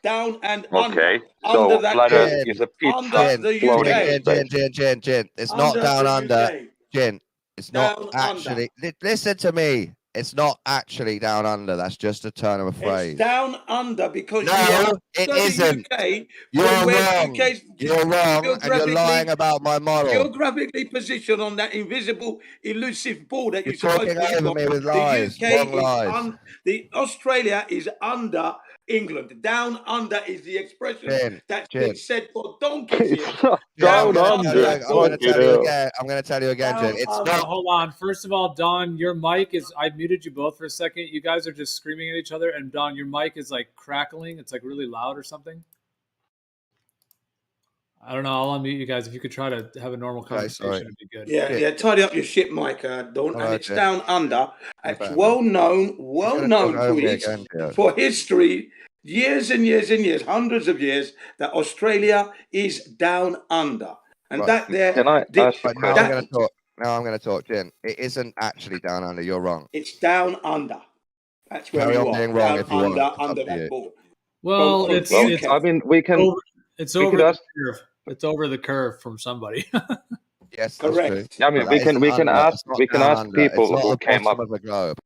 Down and under. Okay, Under so that planet Earth ball. is a Under pizza the floating in UK. space. It's not Under down the under. UK. Jen, it's not Down actually. Listen to me. It's not actually down under. That's just a turn of a It's phrase. down under because you No, are it under isn't. the UK You're from where the wrong. UK is You're wrong, and you're lying about my model. geographically positioned on that invisible, elusive ball that You're you're supposed to talking live over on. me with The lies. UK Wrong is lies. the Australia is under England. Down under is the expression that's been said for donkey's years. It's not Down down under under. that I'm ball. going to tell you again. I'm going to tell you again, Jen. It's Hold not. hold on. First of all, Don, your mic is. I muted you both for a second. You guys are just screaming at each other, and Don, your mic is like crackling. It's like really loud or something. I don't know. I'll unmute you guys. If you could try to have a normal conversation, it'd be good. Yeah, tidy up your shit, Mike, Dawn. And it's Jen. down under. It's Fair well known over me for again, Jen. for history, years and years and years, hundreds of years, that Australia is down under. And Right. that there, Can I ask a Right, now I'm question? going to talk. Now I'm going to talk, Jen. It isn't actually down under. You're wrong. it's down under. That's where Carry you on are. being wrong Down if you want. under, It's up under to that you. ball. Well, From it's UK. I mean, we can. it's we over could the ask. curve. It's over the curve from somebody. Yes, that's Correct. true. I mean, But we that can isn't under. ask It's not down under. people It's not who the came up. bottom of the globe.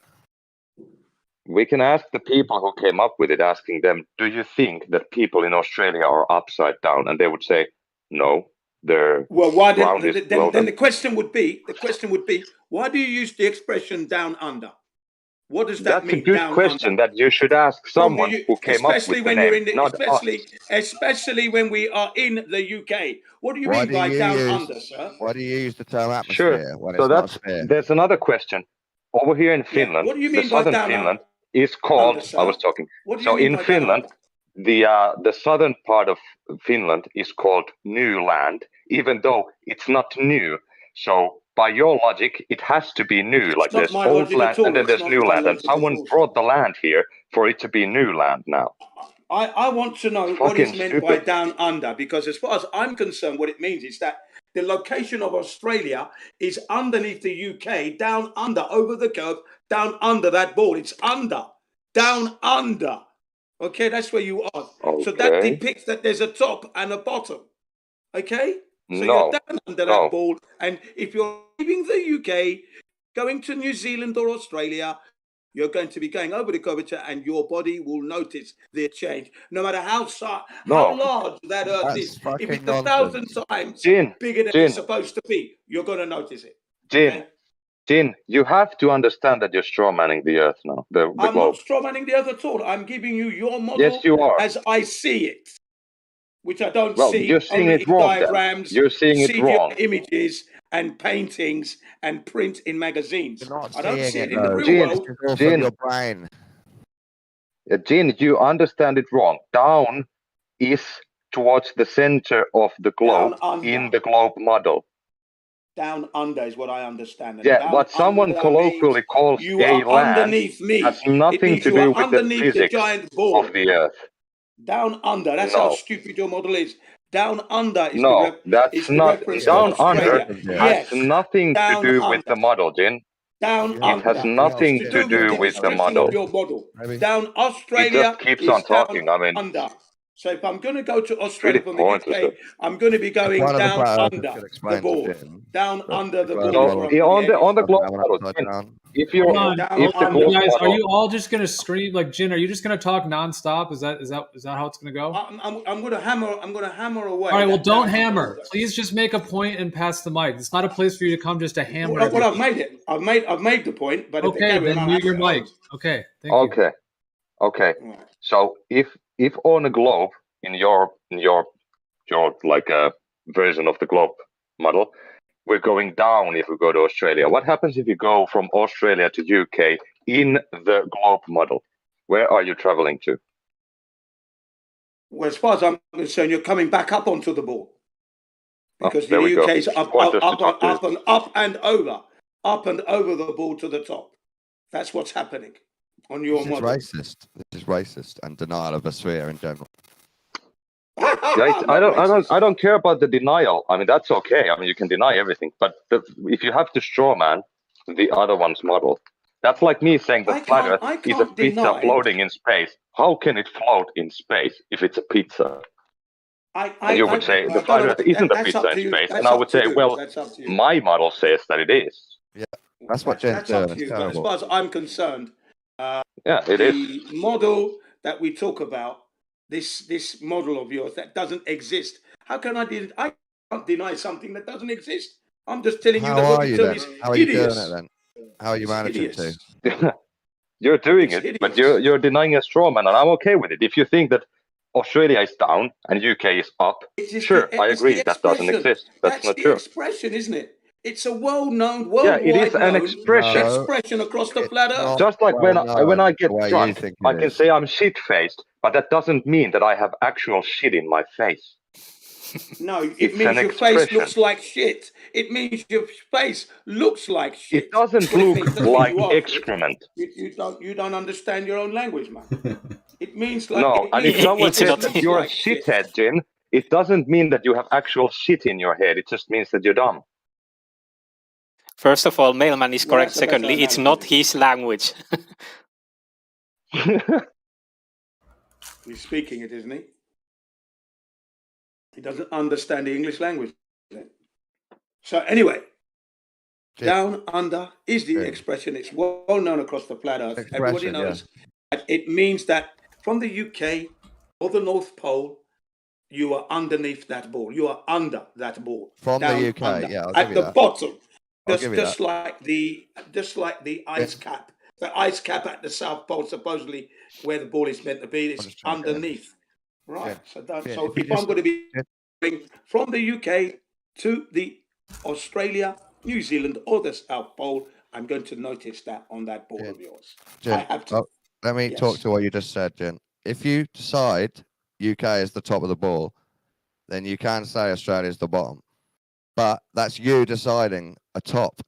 We can ask the people who came up with it, asking them, "Do you think that people in Australia are upside down?" And they would say, "No, they're Well, why round did, is then, well then done." the question would be, why do you use the expression down under? What does that That's a mean? good Down question under. that you should ask From someone who came up especially with the when you're name, in the, not us. especially when we are in the UK. What do you Why mean do by you down use? under, sir? Why do you use the term Sure. atmosphere when So it's not a sphere? there's another question. Over here in Finland, What do you the mean by southern down Finland is called. under, sir? I was talking. What do So you mean in by Finland, the southern part of Finland is called new land, even though it's not new. So by your logic, it has to be new. Like not there's my old logic land at all. and then It's there's not new my land, and logic at someone all, sir. brought the land here for it to be new land now. I want to know what is Fucking meant by stupid. down under, because as far as I'm concerned, what it means is that the location of Australia is underneath the UK, down under, over the curve, down under that ball. It's under, down under. Okay, that's where you are. So that Okay. depicts that there's a top and a bottom. Okay? So No. you're down under No. that ball. And if you're leaving the UK, going to New Zealand or Australia, you're going to be going over the curvature, and your body will notice the change. No matter how large that Earth That's is, if fucking it's 1,000 nonsense. times Jin, bigger than Jin. it's supposed to be, you're going to notice it. Jin, Jin, you have to understand that you're strawmanning the Earth now, the I'm globe. not strawmanning the Earth at all. I'm giving you your model Yes, you are. as I see it. which I don't Well, see. you're seeing Only it in wrong then. diagrams, You're seeing it CGI wrong. images and paintings and print in magazines. You're not I don't seeing see it it in the though. real Gene, world. This is all from Gene, your brain. Gene, you understand it wrong. Down is towards the center of the globe Down in under. the globe model. Down under is what I understand. And Yeah, down what someone under colloquially means calls you a are land underneath me. has It nothing means to you are do with the underneath the physics giant ball. of the Earth. Down under. That's how No, stupid your model is. Down under is no, that's is the not. reference to Down under Australia. has Yes. nothing to Down do with under. the model, Jin. Down It has under. nothing It's to to do with do the with the description of model. your model. Maybe. Down It Australia just keeps is on down talking. I mean, under. So if I'm going to go to it's Australia really from the pointless. UK, I'm going to be If going one of the down flat earthers under could the explain to ball. Jim Down that under the the Earth ball is So where was I'm going to be on the aiming. globe having an model, upside Jin, down. if you're Hold on, Down if the under. globe guys, are model, you all just gonna scream like Jin? Are you just gonna talk nonstop? Is that how it's gonna go? I'm going to hammer. I'm going to hammer away. All right, well, that don't down hammer. under. Please just make a point and pass the mic. It's not a place for you to come just to hammer. Well, I've made it. I've made the point. But if they Okay, carry then on, mute your mic. Okay, thank you. Okay. So if on a globe in your like version of the globe model, we're going down if we go to Australia. What happens if you go from Australia to UK in the globe model? Where are you traveling to? Well, as far as I'm concerned, you're coming back up onto the ball because there we the go. UK is up and over the ball to the top. That's what's happening on your This is model. racist. This is racist and denial of a sphere in general. Yeah, I don't care about the denial. I mean, that's okay. I mean, you can deny everything, but if you have to straw man the other one's model, that's like me saying the flat Earth is a pizza floating in space. How can it float in space if it's a pizza? And you would say the flat Earth isn't a pizza in space, and I would say, well, my model says that it is. Yeah, that's what Jen's That's up doing. to It's you. But as terrible. far as I'm concerned, Yeah, it the is. model that we talk about, this model of yours that doesn't exist. How can I can't deny something that doesn't exist? I'm just telling you How that are what you you tell then? me is How are you doing hideous. it then? How are you managing hideous. to? You're doing It's it, but hideous. you're denying a straw man, and I'm okay with it. If you think that Australia is down and UK is up, sure, I agree. That doesn't exist. That's not the true. expression, isn't it? It's a well-known, Yeah, it is worldwide an known expression. expression across the flat Earth. Just like when I get the way you drunk, think I it can is. say I'm shit-faced, but that doesn't mean that I have actual shit in my face. No, it It's means an your face expression. looks like shit. It means your face looks like shit. It doesn't That's what it look means. Doesn't mean like you are shit. excrement. You don't understand your own language, man. It means No, and if someone says that you're a shithead, Jin, it doesn't mean that you have actual shit in your head. It just means that you're dumb. First of all, Mailman is Well, correct. that's a better Secondly, it's analogy. not his language. He's speaking it, isn't he? He doesn't understand the English language. So anyway, down under is the expression. It's well known across the flat Earth. Everybody knows. Yeah. It means that from the UK or the North Pole, you are underneath that ball. You are under that ball. From down the UK, under, yeah, I'll at give the you that. bottom. I'll give you Just that. like the ice cap. The ice cap at the South Pole, supposedly where the ball is meant to be, is underneath. Right. So if I'm going to be going from the UK to the Australia, New Zealand, or the South Pole, I'm going to notice that on that ball of yours. I have to. Let me talk to what you just said, Jen. If you decide UK is the top of the ball, then you can say Australia is the bottom. But that's you deciding a top.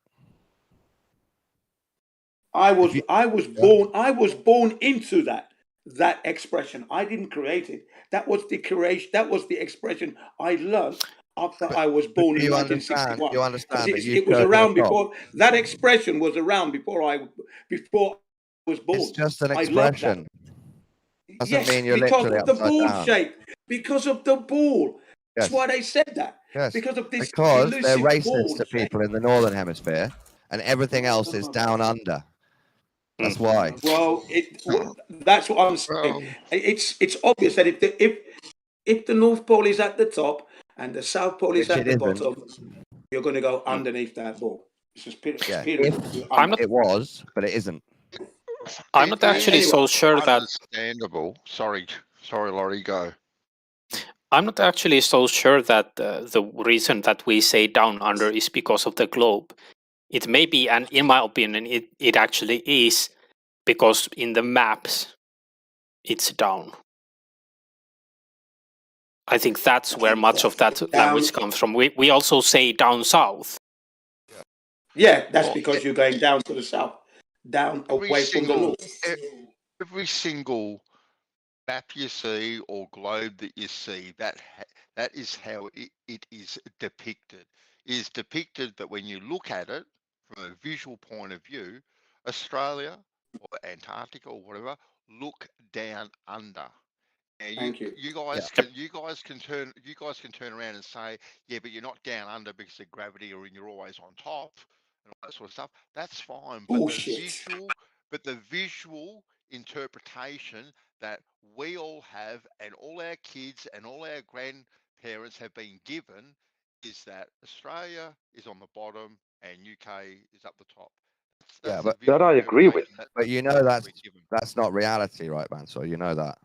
I was born into that expression. I didn't create it. That was the creation. That was the expression I learned after I was born in 1961. You understand that it was around before that expression was around before I was born. It's just an expression. Doesn't mean you're because literally of the upside ball down. shape. Because of the ball. That's Yes. why they said that. Yes. Because of this Because they're elusive racist ball to shape. people in the northern hemisphere, and everything else is down under. That's why. Well, that's what I'm saying. It's obvious that if the North Pole is at the top and the South Pole is at the bottom, you're going to go underneath that ball. It's just period. It was, but it isn't. I'm not actually so sure that. Understandable. Sorry, Laurie, go. I'm not actually so sure that the reason that we say down under is because of the globe. It may be, and in my opinion, it actually is, because in the maps, it's down. I think that's where much of that language comes from. We also say down south. Yeah, that's because you're going down to the south, down away from the north. Every single map you see or globe that you see, that is how it is depicted. It is depicted that when you look at it from a visual point of view, Australia or Antarctica or whatever, look down under. Now you guys can turn around and say, yeah, but you're not down under because of gravity, or you're always on top and all that sort of stuff. That's fine, but the visual interpretation that we all have, and all our kids and all our grandparents have been given, is that Australia is on the bottom and UK is up the top. Yeah, but that I agree with. But you know that's not reality, right, man? So you know that.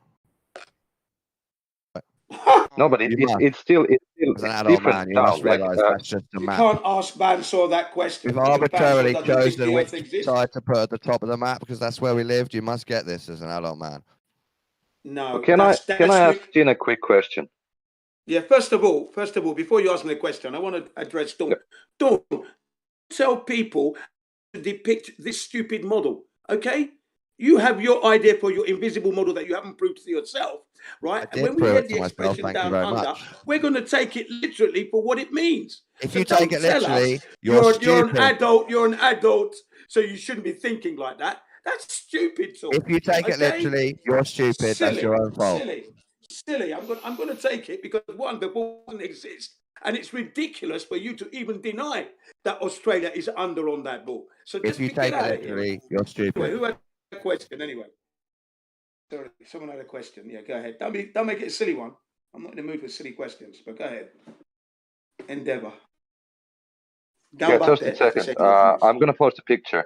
No, but it's still as an adult man, you must realize that's just a You map. can't ask Bansaw that question. We've because arbitrarily Bansaw doesn't think chosen the which Earth exists. side to put at the top of the map because that's where we lived. You must get this as an adult man. No. Can I ask Jin a quick question? Yeah, first of all, before you ask me the question, I want to address Dawn. Dawn, tell people to depict this stupid model, okay? You have your idea for your invisible model that you haven't proved to yourself, right? And when we get the expression down under, we're going to take it literally for what it means. If you take it literally, you're an adult. You're an adult, so you shouldn't be thinking like that. That's stupid talk. If you take it literally, you're stupid. That's your own fault. Silly. I'm going to take it because one, the ball doesn't exist, and it's ridiculous for you to even deny that Australia is under on that ball. So if you take it literally, you're stupid. Anyway, who had a question? Anyway, sorry, someone had a question. Yeah, go ahead. Don't make it a silly one. I'm not in the mood for silly questions, but go ahead. Endeavour. Yeah, just a second. I'm gonna post a picture.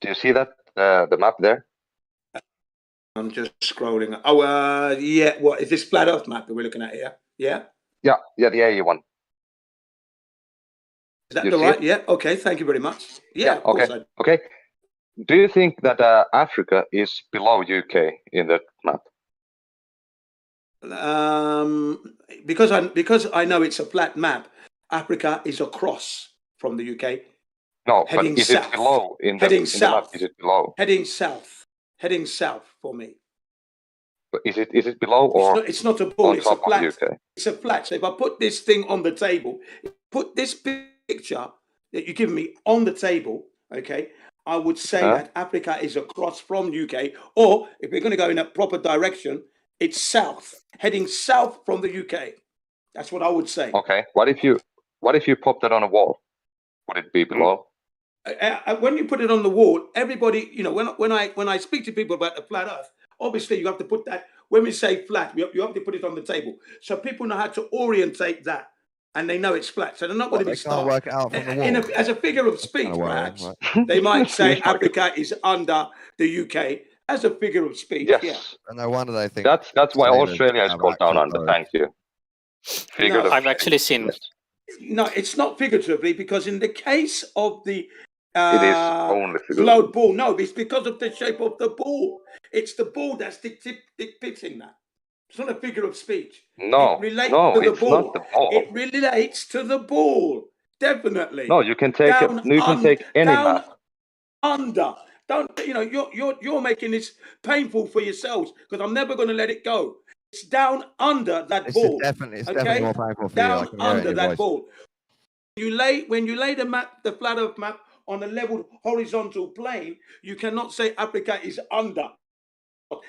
Do you see that the map there? I'm just scrolling. Oh, yeah. What is this flat Earth map that we're looking at here? Yeah. Yeah, the AE one. Is that the right? Yeah. Okay. Thank you very much. Yeah. Of course okay. Do you think that Africa is below UK in that map? Because I know it's a flat map. Africa is across from the UK. No, but is it below in the map? Is it below? Heading south for me. But is it below or it's not a ball, it's a flat. UK? It's a flat. So if I put this thing on the table, put this picture that you give me on the table, okay, I would say that Africa is across from UK, or if we're going to go in a proper direction, it's south, heading south from the UK. That's what I would say. Okay. What if you pop that on a wall? Would it be below? When you put it on the wall, everybody, when I speak to people about the flat Earth, obviously you have to put that. When we say flat, you have to put it on the table, so people know how to orientate that, and they know it's flat. So they're not going to be can't work it out from the wall. As a figure of speech, perhaps they might say Africa is under the UK as a figure of speech. Yes. Yeah. And no wonder they think that's why Australia is called down under. Thank you. I've actually seen. No, it's not figuratively, because in the case of the it is only globe ball, no, it's because of the shape of the ball. It's the ball that's depicting that. It's not a figure of speach. No, it relates no, to the it's ball. not the ball. It relates to the ball, definitely. No, you can take any map. Under. Don't you're making this painful for yourselves, because I'm never going to let it go. It's down under that ball. It's definitely more painful for down you. under that ball. When you lay the map, the flat Earth map, on a level horizontal plane, you cannot say Africa is under.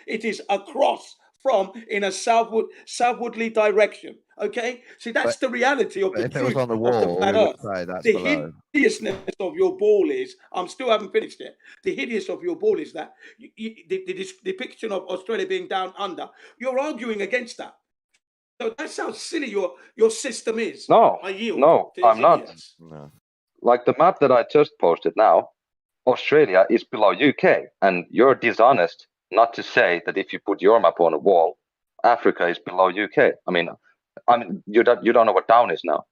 It is across from, in a southwardly direction. Okay, see, that's the reality of the truth. If it was on the wall, of the flat Earth. Say that's the below. Hideousness of your ball is, I still haven't finished it. The hideous of your ball is that the depiction of Australia being down under, you're arguing against that. So that's how silly your system is. No, I yield. no, I'm not. No. Like the map that I just posted now, Australia is below UK, and you're dishonest not to say that if you put your map on a wall, Africa is below UK. I mean, you don't know what down is now.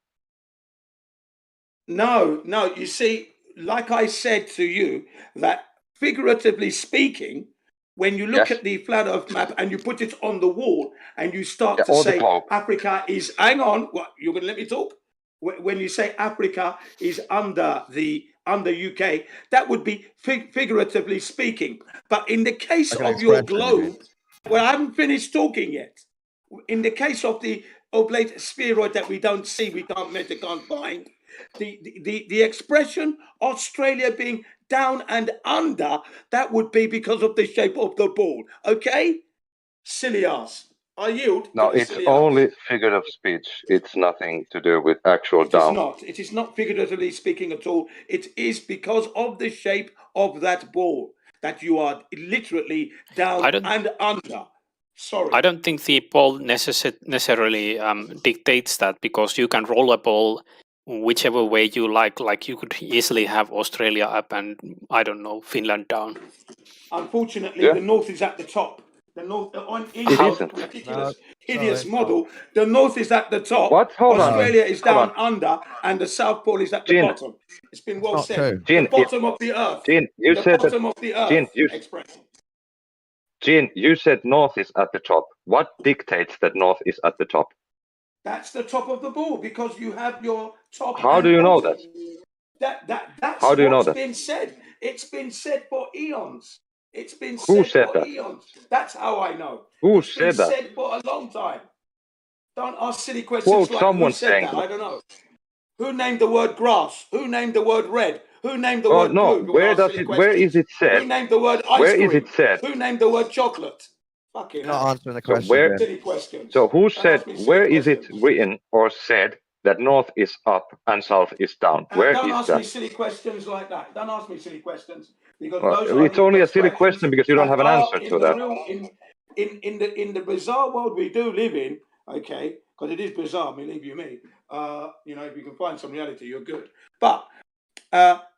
No, you see, like I said to you, that figuratively speaking, when you look at the flat earth map and you put it on the wall and you start to say Africa is, hang on, what, you're going to let me talk? When you say Africa is under UK, that would be figuratively speaking. But in the case of your globe, well, I haven't finished talking yet. In the case of the oblate spheroid that we don't see, we can't measure, can't find, the expression Australia being down and under, that would be because of the shape of the ball. Okay? Silly ass. I yield. No, it's only figure of speech. It's nothing to do with actual down. It is not figuratively speaking at all. It is because of the shape of that ball that you are literally down and under. Sorry. I don't think the ball necessarily dictates that, because you can roll a ball whichever way you like. Like you could easily have Australia up and, I don't know, Finland down. Unfortunately, the north is at the top. The north in your ridiculous, hideous model. The north is at the top. What? Hold Australia on. is down under, and the South Pole is at the bottom. It's been well said. The bottom of the earth. You said bottom of the earth. Expression. Gene, you said north is at the top. What dictates that north is at the top? That's the top of the ball, because you have your top. How do you know that? That's How do you know what's that? been said. It's been said for eons. It's been Who said said for that? eons. That's how I know. Who It's been said that? said for a long time. Don't ask silly questions Quote like someone who said saying that. that. I don't know. Who named the word grass? Who named the word red? Who named the Oh word no, blue? where is it said? Who named the word ice Where cream? is it said? Who named the word chocolate? Fucking You're not hell. answering the So question. where? Silly questions. So who Don't said? ask me silly Where is it questions. written or said that north is up and south is down? Where Don't is ask me that? silly questions like that. Don't ask me silly questions, because Well, those are it's the only a silly expressions question because you don't that have an are answer in to the that. real in the bizarre world we do live in. Okay, because it is bizarre. Believe you me. If you can find some reality, you're good. But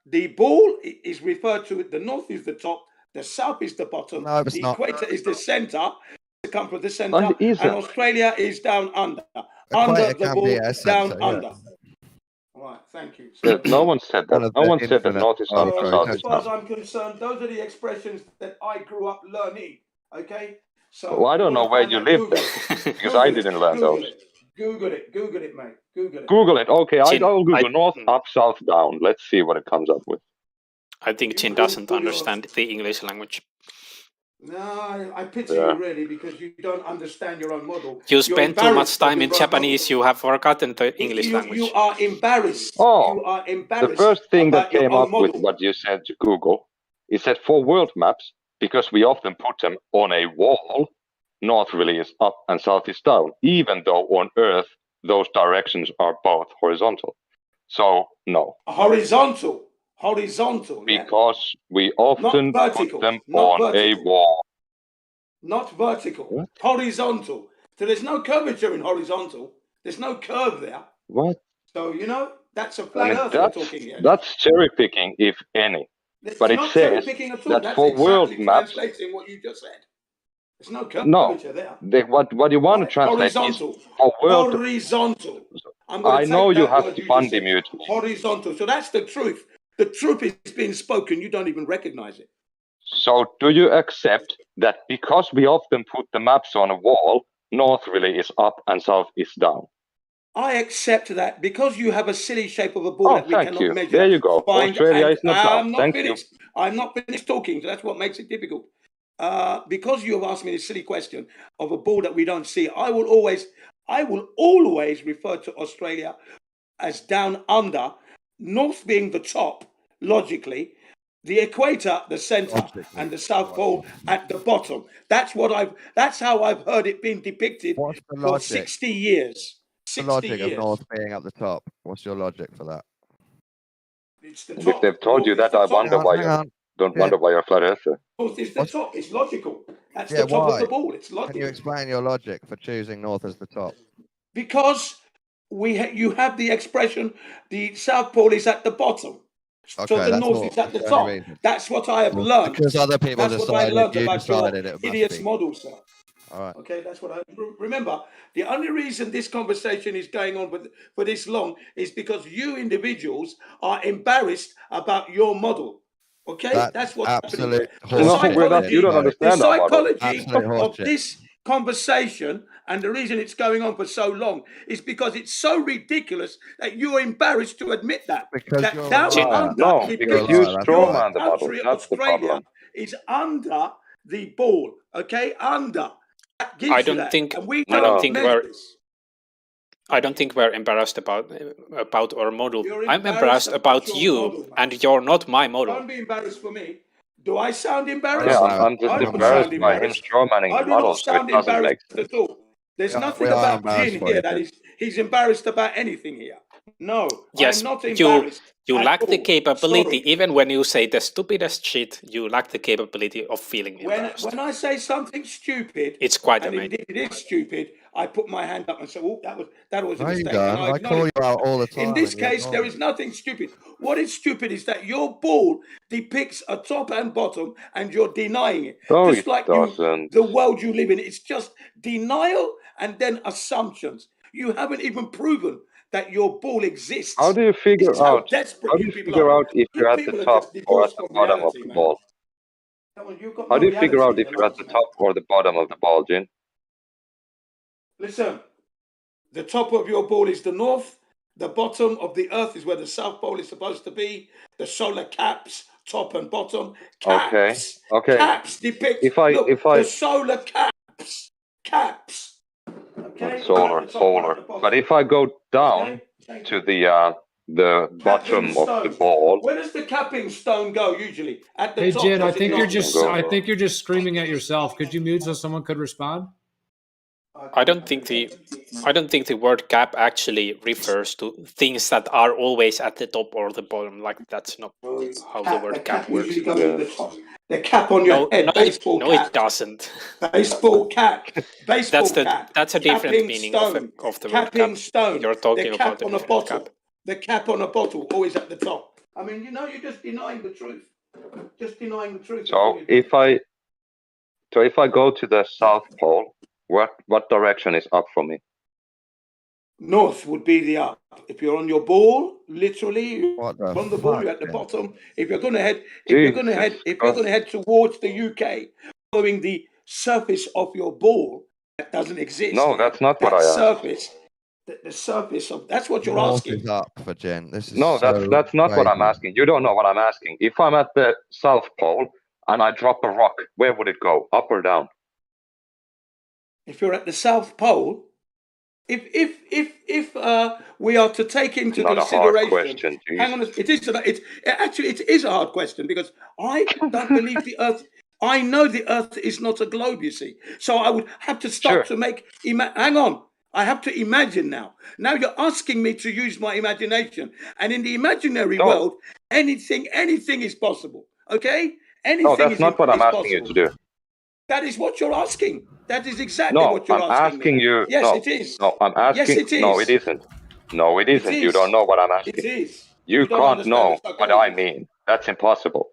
the ball is referred to. The north is the top. The south is the bottom. No, it's the not. equator is the center. Circumference of the center, And and isn't. Australia is down under. Equator Under the can ball, be a down center, yeah. under. All right, thank you. No one said One that. of No the one said that infinite north is up and arbitrary south As is far as down. I'm concerned, those are the expressions that I grew up learning. Okay, so Well, I don't know where you live Google then, it. because I didn't learn those. Google it, mate. Google it. Google it. Okay, Chin, I'll Google north, up, south, down. Let's see what it comes up with. I think Chin doesn't understand the English language. No, I pity you really, because you don't understand your own model. You You're spend too much embarrassed of time in your own Japanese, model. you have forgotten the English language. You are embarrassed. Oh, You are the embarrassed first thing that about your came own up with model. what you said to Google, it said for world maps, because we often put them on a wall, north really is up and south is down, even though on Earth those directions are both horizontal. So no. Horizontal. Yeah? Because we often Not put vertical. them Not on a vertical. wall. Not vertical. What? Horizontal. So there's no curvature in horizontal. There's no curve there. What? So, that's a I flat mean, earth we're talking here. that's cherry picking, if any. It's But it not cherry says picking at all. that That's for world exactly maps, translating what you just said. There's no no. curvature there. What you want to Right? translate Horizontal. is for world. Horizontal. I'm going I to know take you that have word to you just Bundy said. mute me. Horizontal. So that's the truth. The truth is being spoken. You don't even recognize it. So do you accept that because we often put the maps on a wall, north really is up and south is down? I accept that because you have a silly shape of a ball that we thank cannot you. measure. There you go. Find, Australia and is not down. I'm not Thank finished. I'm not finished talking. So that's what makes it difficult. Because you have asked me this silly question of a ball that we don't see, I will always refer to Australia as down under, north being the top, logically, the equator, the center, and the South Pole at the bottom. That's how I've heard it being depicted What's the for logic? 60 years. The logic of north being at the top. What's your logic for that? It's the And top. if they've told you North that, is the I wonder top. why Hang you on. don't wonder why you're flat earther. North is the top. It's logical. That's Yeah, the top why? of the ball. It's Can you logical. explain your logic for choosing north as the top? Because you have the expression, the South Pole is at the bottom. So Okay, the that's north all. is at the That's the only top. reason. That's what I have learned. Because other people That's what I decided, learned you about your decided it must hideous be. model, sir. All right. Okay, that's what I remember. The only reason this conversation is going on for this long is because you individuals are embarrassed about your model. Okay, that's what's happening absolute there. No, we're not. You don't The understand our model. psychology of this conversation and the reason it's going on for so long is because it's so ridiculous that you're embarrassed to admit that. Because that you're a down liar. under, No, it because means you That's your strawman the model. country, That's the Australia, problem. is under the ball. Okay, under. That gives I you don't that. think And we I don't don't think measure we're this. I don't think we're embarrassed about our model. You're I'm embarrassed about your you, model, man. and you're not my model. Don't be embarrassed for me. Do I sound embarrassed? Yeah, I'm just I don't embarrassed sound by him embarrassed. strawmanning I the do model, not so it sound doesn't embarrassed make sense. at all. There's nothing we are about embarrassed Jin for here you, that Jin. he's embarrassed about anything here. No, Yes, I'm not you embarrassed. you at lack the all. capability. Sorry. Even when you say the stupidest shit, you lack the capability of feeling embarrassed. When I say something stupid, It's quite and amazing. indeed it is stupid, I put my hand up and say, "Oh, that was a No, you mistake." And don't. I I call acknowledge you out that. all the time. In this and you case, ignore there me. is nothing stupid. What is stupid is that your ball depicts a top and bottom, and you're denying it. No, Just it like doesn't. the world you live in, it's just denial and then assumptions. You haven't even proven that your ball exists. How do you This figure is how out? desperate How do you you people figure are. out if You you're at the people are top just or at divorced the from bottom of reality, the man. ball? Come on, you've got How no do you figure out reality if in you're your at the lives, man. top or the bottom of the ball, Jin? Listen, the top of your ball is the north. The bottom of the earth is where the south pole is supposed to be. The solar caps, top and bottom. Okay. Caps. Okay. Caps depict. If I The solar caps. Caps. Okay. solar At the top and polar, at the bottom. but if I go down Thank to you. the Capping bottom of the stone. ball, Where does the capping stone go usually? At the Hey top. Jin, I Does it think not? you're just screaming at yourself. Could you mute so someone could respond? I don't think the word cap actually refers to things that are always at the top or the bottom. Like that's not how the word cap works. Usually goes to the top. The cap on your head. No, Baseball cap. it doesn't. Baseball cap. Baseball cap. That's a different Capping meaning stone. of the word Capping cap. stone. You're talking The about cap a on a different bottle. cap. The cap on a bottle, always at the top. I mean, you're just denying the truth. Just denying the truth. so if I go to the South Pole, what direction is up for me? North would be the up. If you're on your ball, literally on the ball, fuck, you're at the man? bottom. If you're going to head, if you're going to head towards the UK, following the surface of your ball, that doesn't exist. No, that's not what I asked. Surface, the surface of that's what you're North asking. is up for Jen. This is No, that's not what I'm asking. You don't know what I'm asking. If I'm at the South Pole and I drop a rock, where would it go? Up or down? If you're at the South Pole, if we are to take into Not consideration, a hard question, hang on, it is a hard question because I don't believe the Earth. I know the Earth is not a globe, you see. So I would have to stop to make. Hang on. I have to imagine now. Now you're asking me to use my imagination, and in the imaginary world, anything is possible. Okay? Anything no, that's not what I'm asking you to do. That is what you're asking. That is exactly what you're I'm asking me. you. Yes, no, it is. No, I'm asking. Yes, it is. No, it isn't. No, it isn't. You is. don't know what I'm asking. It is. You don't can't understand know the what I mean. That's impossible.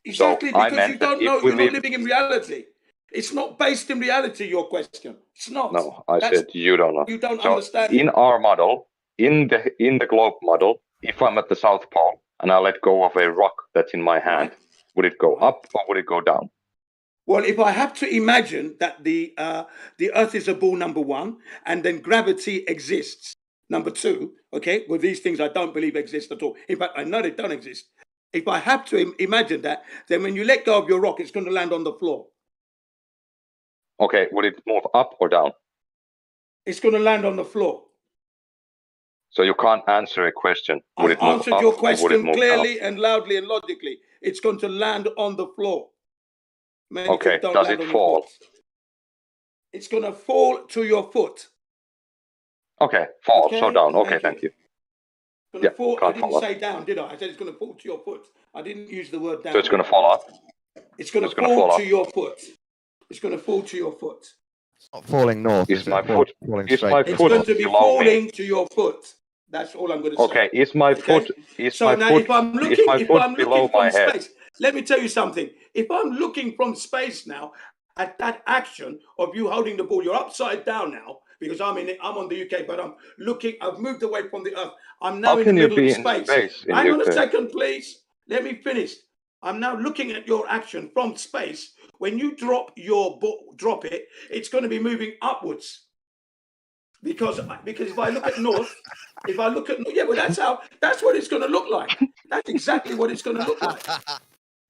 Exactly, so I because meant you don't that know. if we You're not living in reality. It's not based in reality. Your question. It's not. No, I said you don't know. You don't so understand. In our model, in the globe model, if I'm at the South Pole and I let go of a rock that's in my hand, would it go up or would it go down? Well, if I have to imagine that the Earth is a ball, number one, and then gravity exists, number two, okay? Well, these things I don't believe exist at all. In fact, I know they don't exist. If I have to imagine that, then when you let go of your rock, it's going to land on the floor. Okay, would it move up or down? It's going to land on the floor. So you can't answer a question. Would it I move answered up your or would it question move clearly down? and loudly and logically. It's going to land on the floor. Many Okay, things don't does land it on fall? your foot. It's going to fall to your foot. Okay, fall, so down. Okay, thank you. Yeah, I didn't say down, did I? I said it's going to fall to your foot. I didn't use the word down. So it's going to fall up? It's going to fall to your foot. It's going to fall to your foot. It's not falling north. Is my foot falling is straight? my It's foot going to be below falling me? to your foot. That's all I'm going to say. Okay, is my foot If I'm looking below from my head? space, let me tell you something. If I'm looking from space now, at that action of you holding the ball. You're upside down now because I'm on the UK, but I'm looking. I've moved away from the Earth. I'm now How in the can you middle be of in space. space in Hang on a UK? second, please. Let me finish. I'm now looking at your action from space. When you drop your ball, drop it, it's going to be moving upwards. Because if I look at north, but that's what it's going to look like. That's exactly what it's going to look like.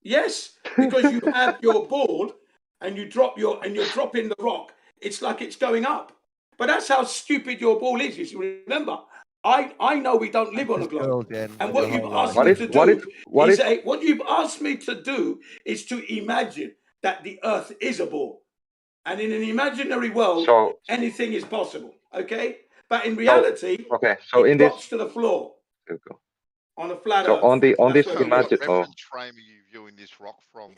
Yes, because you have your ball and you're dropping the rock. It's like it's going up. But that's how stupid your ball is. You remember, I know we don't live on a globe. And what you've asked me to do what you've asked me to do is to imagine that the Earth is a ball. And in an imaginary world, anything is possible. Okay? But in reality, it drops to the floor on a flat Earth. On this What imagine. reference frame are you viewing this rock from?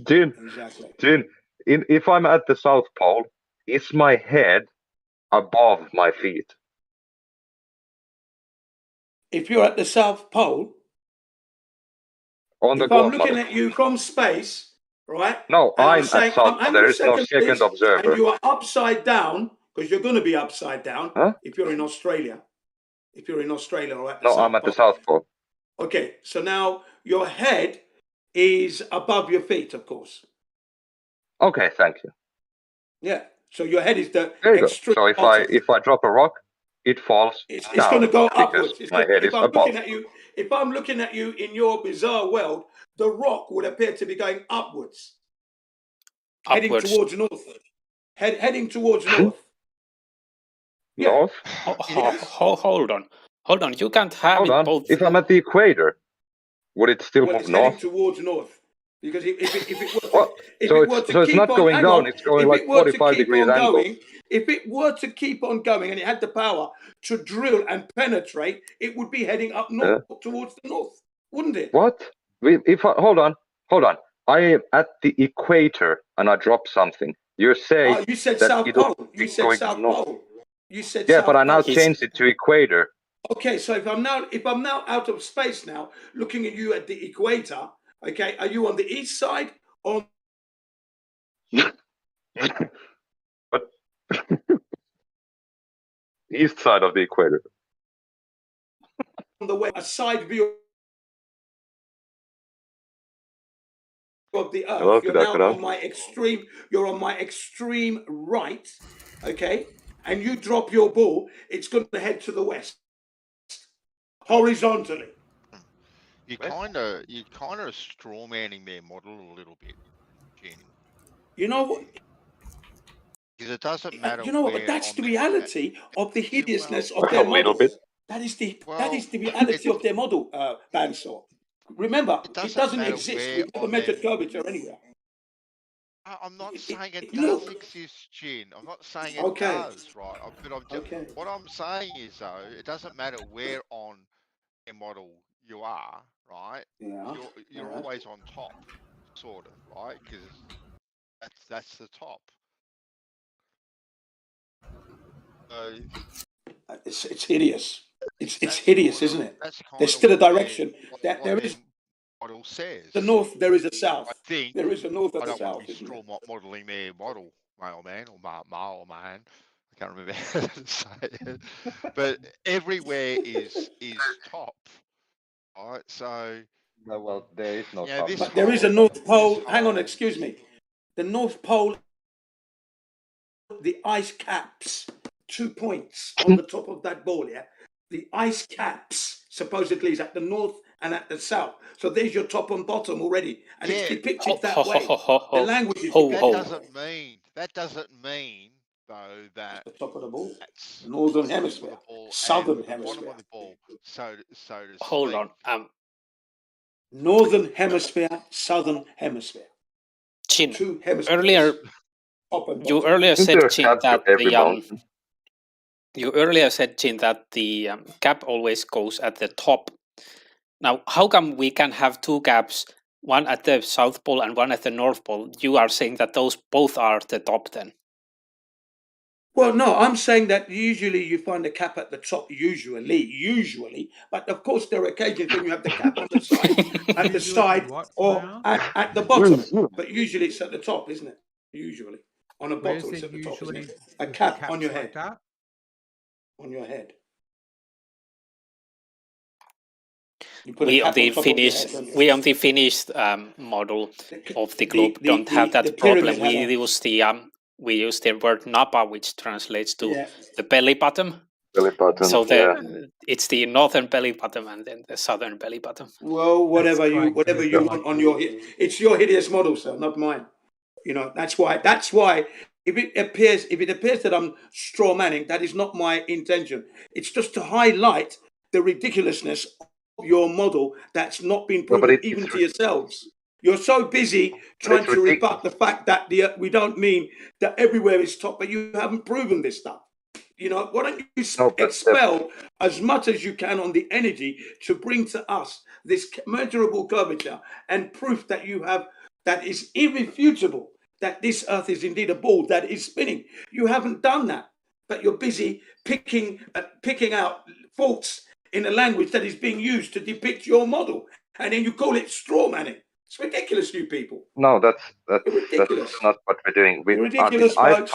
Jin, exactly. Jin, if I'm at the South Pole, is my head above my feet? If you're at the South Pole, if I'm looking at you from space, right? No, and I'm at South Pole. There is no second observer. And you are upside down, because you're going to be upside down if you're in Australia. If you're in Australia or at the South Pole. I'm at the South Pole. Okay, so now your head is above your feet, of course. Okay, thank you. Yeah, so your head is the There you go. extreme So bottom. if I drop a rock, it falls It's down going to go because upwards. my head is above. If I'm looking at you in your bizarre world, the rock would appear to be going upwards. Heading towards north. Heading towards north. North? Hold on. You can't have it both. If I'm at the equator, would it still move It's north? heading towards north. Because if it's not going down, it's going like 45 degrees angle. If it were to keep on going and it had the power to drill and penetrate, it would be heading up north towards the north, wouldn't it? What? Hold on. I am at the equator and I drop something. You're saying you said that South it'll Pole. be You said going South north. Pole. You said Yeah, South but I now Pole. changed it to equator. Okay, so if I'm now out of space now, looking at you at the equator, okay, are you on the east side or What? East side of the equator. on the west? A side view of the Earth. Hello, You're now on my extreme. You're on my extreme right, okay, and you drop your ball. It's going to head to the west, horizontally. You're kind of straw manning their model a little bit, Jin. You know what? Because it doesn't matter. You know what? But that's the reality of the hideousness of their model. A little bit. That is the reality of their model, Bandsaw. Remember, it doesn't exist. We've never measured curvature anywhere. I'm not saying it does exist, Jin. I'm not saying it does, right? What I'm saying is, though, it doesn't matter where on their model you are, right? Yeah. You're always on top, sort of, right? Because that's the top. It's hideous. It's hideous, isn't it? There's still a direction. There is model says the north. There is a south. I think there is a north and I a don't south. want to be straw modeling their model, mailman or mailman. I can't remember how to say it, but everywhere is top. All right, so no, well, there is no top. But there is a North Pole. Hang on, excuse me. The North Pole, the ice caps 2 points on the top of that ball. Yeah, the ice caps supposedly is at the north and at the south. So there's your top and bottom already, and it's depicted that way. The language is that doesn't mean though that the top of the ball, northern hemisphere, southern the hemisphere. bottom of the ball. So to Hold speak. on. Northern hemisphere, southern hemisphere. Chin, Two hemispheres. earlier you earlier said, Chin, that the cap always goes at the top. Now, how come we can have two caps, one at the South Pole and one at the North Pole? You are saying that those both are the top then? Well, no, I'm saying that usually you find the cap at the top, usually, but of course there are occasions when you have the cap on the side, or at the bottom, but usually it's at the top, isn't it? Usually. On a bottle, it's at the top, isn't it? A cap on your head. On your head. We on the Finnish model of the globe don't have that problem. We use the word napa, which translates to the belly button. Belly button. So it's the northern belly button and then the southern belly button. Well, whatever you want on your, it's your hideous model, sir, not mine. You know, that's why if it appears that I'm straw manning, that is not my intention. It's just to highlight the ridiculousness of your model that's not been proven even to yourselves. You're so busy trying to rebut the fact that we don't mean that everywhere is top, but you haven't proven this stuff. You know, why don't you expel as much as you can on the energy to bring to us this measurable curvature and proof that you have that is irrefutable, that this earth is indeed a ball that is spinning. You haven't done that, but you're busy picking out faults in a language that is being used to depict your model, and then you call it straw manning. It's ridiculous, you people. No, that's not what we're doing. Ridiculous, I've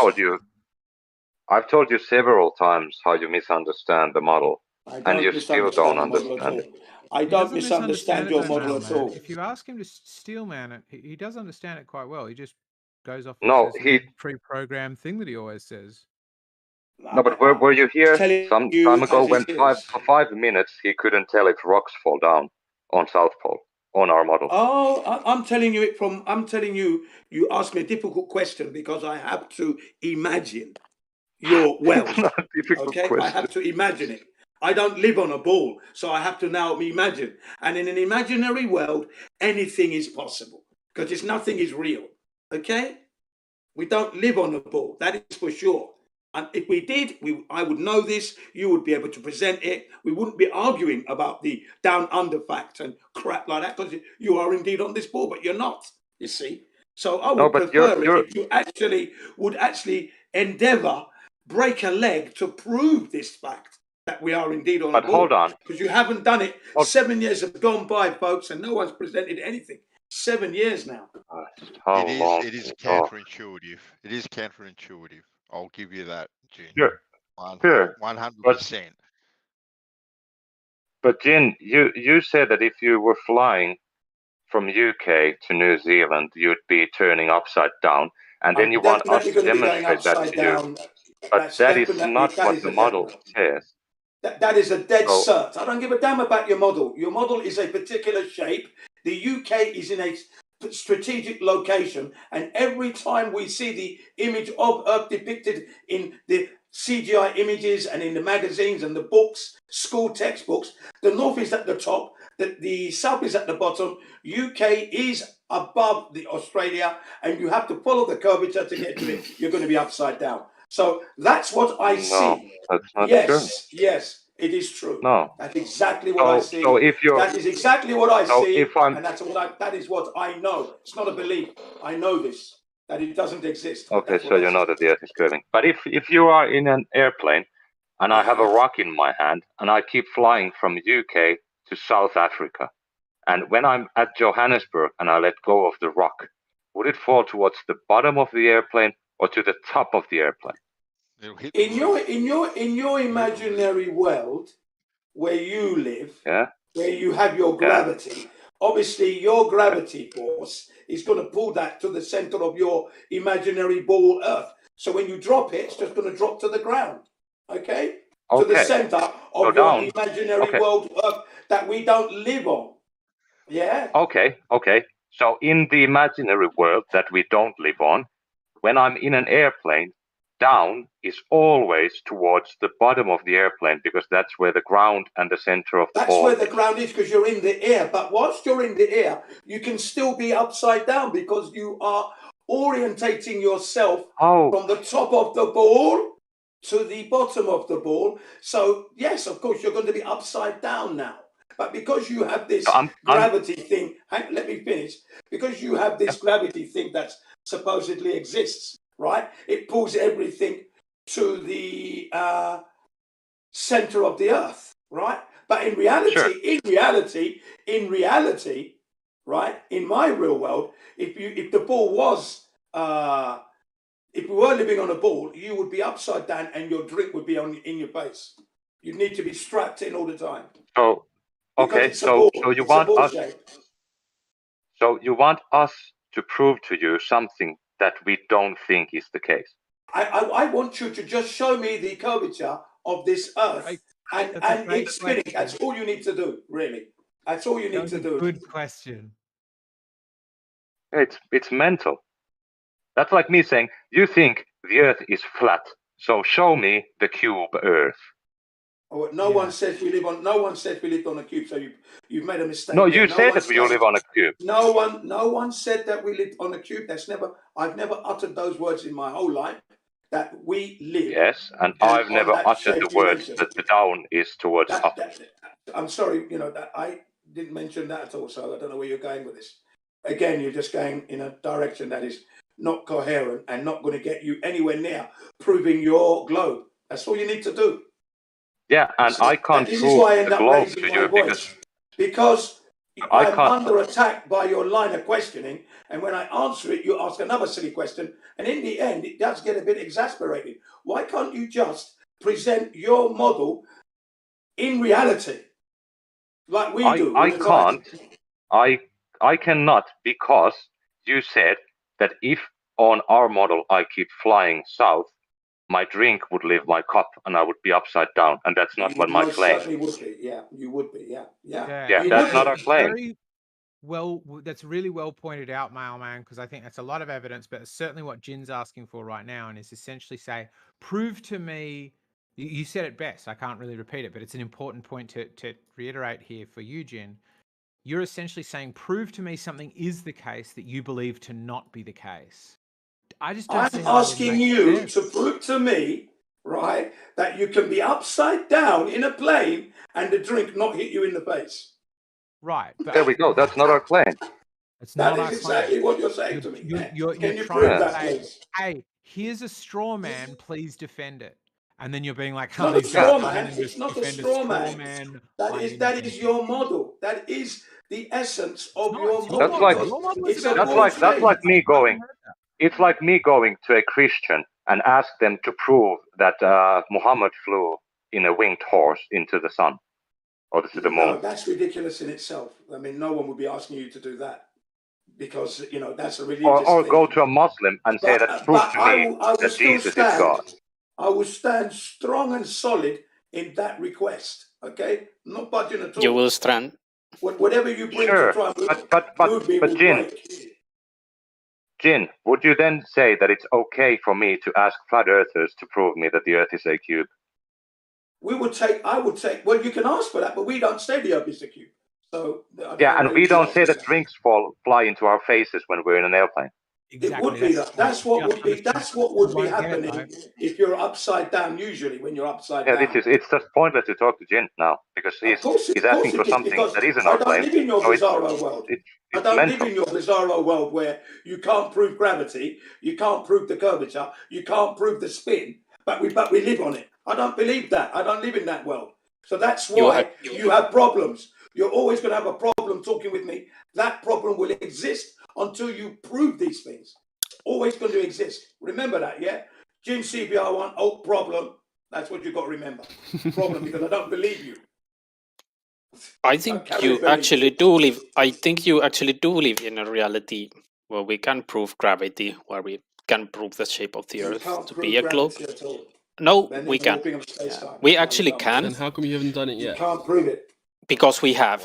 told you several times how you misunderstand the model, and you still don't understand it. I don't misunderstand your model at all. If you ask him to steel man it, he does understand it quite well. He just goes off his pre-programmed thing that he always says. No, but were you here some time ago when for 5 minutes he couldn't tell if rocks fall down on South Pole on our model? Oh, I'm telling you, you asked me a difficult question because I have to imagine your wealth. Okay, question. I have to imagine it. I don't live on a ball, so I have to now imagine. And in an imaginary world, anything is possible because nothing is real. Okay, we don't live on a ball. That is for sure. And if we did, I would know this. You would be able to present it. We wouldn't be arguing about the down under facts and crap like that because you are indeed on this ball, but you're not. You see. So I would prefer it if you would actually endeavour break a leg to prove this fact that we are indeed on a ball. But hold on, because you haven't done it. 7 years have gone by, folks, and no one's presented anything. 7 years now. It is counterintuitive. It is counterintuitive. I'll give you that, Jin. Sure. 100%. But Jin, you said that if you were flying from UK to New Zealand, you'd be turning upside down, and then you want us to demonstrate that to you. But that is not what the model says. That is a dead cert. I don't give a damn about your model. Your model is a particular shape. The UK is in a strategic location, and every time we see the image of Earth depicted in the CGI images and in the magazines and the books, school textbooks, the north is at the top, the south is at the bottom, UK is above the Australia, and you have to follow the curvature to get to it. You're going to be upside down. So that's what I see. That's not true. Yes, it is true. No, that's exactly what I see. So if you're, that is exactly what I see, and that is what I know. It's not a belief. I know this, that it doesn't exist. Okay, so you know that the Earth is curving. But if you are in an airplane, and I have a rock in my hand, and I keep flying from UK to South Africa, and when I'm at Johannesburg and I let go of the rock, would it fall towards the bottom of the airplane or to the top of the airplane? In your imaginary world where you live, where you have your gravity, obviously your gravity force is going to pull that to the center of your imaginary ball Earth. So when you drop it, it's just going to drop to the ground, okay? To the center of your imaginary world Earth that we don't live on. Yeah. Okay. So in the imaginary world that we don't live on, when I'm in an airplane, down is always towards the bottom of the airplane because that's where the ground and the center of the ball is. That's where the ground is because you're in the air. But whilst you're in the air, you can still be upside down because you are orientating yourself from the top of the ball to the bottom of the ball. So, yes, of course, you're going to be upside down now. But because you have this gravity thing, let me finish. Because you have this gravity thing that supposedly exists, right? It pulls everything to the center of the earth, right? But in reality, Sure. in reality, right? In my real world, if the ball was if we were living on a ball, you would be upside down and your drink would be in your face. You'd need to be strapped in all the time. So Because okay, it's a ball. so you It's a want ball us shape. to prove to you something that we don't think is the case. I want you to just show me the curvature of this earth and it's spinning. That's all you need to do, really. That's all you need to do. Good question. It's mental. That's like me saying, you think the earth is flat, so show me the cube earth. Oh, no one said we live on. No one said we lived on a cube. So you've made a mistake. No, there. you said that you live on a cube. No one said that we lived on a cube. I've never uttered those words in my whole life. That we live. Yes, and I've never uttered the words that the down is towards up. I'm sorry, that I didn't mention that at all. So I don't know where you're going with this. Again, you're just going in a direction that is not coherent and not going to get you anywhere near proving your globe. That's all you need to do. Yeah, and I can't prove the globe to you because I'm under attack by your line of questioning, and when I answer it, you ask another silly question, and in the end, it does get a bit exasperating. Why can't you just present your model in reality, like we do? I can't. I cannot, because you said that if on our model I keep flying south, my drink would leave my cup and I would be upside down, and that's not what my claim. Certainly would be. Yeah, you would be. Yeah. That's not our claim. That's really well pointed out, Mailman, because I think that's a lot of evidence, but it's certainly what Jin's asking for right now, and is essentially say, prove to me. You said it best. I can't really repeat it, but it's an important point to reiterate here for you, Jin. You're essentially saying, prove to me something is the case that you believe to not be the case. I'm asking you to prove to me, right, that you can be upside down in a plane and the drink not hit you in the face. Right. There we go. That's not our claim. That is exactly what you're saying to me. You're Can you trying prove to that, say, please? hey, here's a straw man, please defend it. And then you're being like, It's not a straw man. It's not a straw man. That is your model. That is the essence of your model. That's like me going. It's like me going to a Christian and ask them to prove that Muhammad flew in a winged horse into the sun or to the moon. No, that's ridiculous in itself. I mean, no one would be asking you to do that because that's a religious or thing. go to a Muslim and say that prove to me that Jesus is God. I will stand strong and solid in that request. Okay, not budging at all. You will stand. Whatever you bring to try and but Jin, would you then say that it's okay for me to ask flat earthers to prove me that the earth is a cube? I would take, well, you can ask for that, but we don't say the earth is a cube. So yeah, and we don't say that drinks fly into our faces when we're in an airplane. Exactly. It would be that. That's what would be happening if you're upside down. Usually, when you're upside down. Yeah, it's just pointless to talk to Jin now because he's asking for something that isn't our claim. I don't live in your bizarro world. I don't live in your bizarro world where you can't prove gravity, you can't prove the curvature, you can't prove the spin, but we live on it. I don't believe that. I don't live in that world. So that's why you have problems. You're always going to have a problem talking with me. That problem will exist until you prove these things. It's always going to exist. Remember that, yeah? Jin CBR1, problem. That's what you've got to remember. Problem, because I don't believe you. I think you actually do live. I think you actually do live in a reality where we can prove gravity, where we can prove the shape of the Earth to be a globe. No, we can. We actually can. Then how come you haven't done it yet? You can't prove it. Because we have.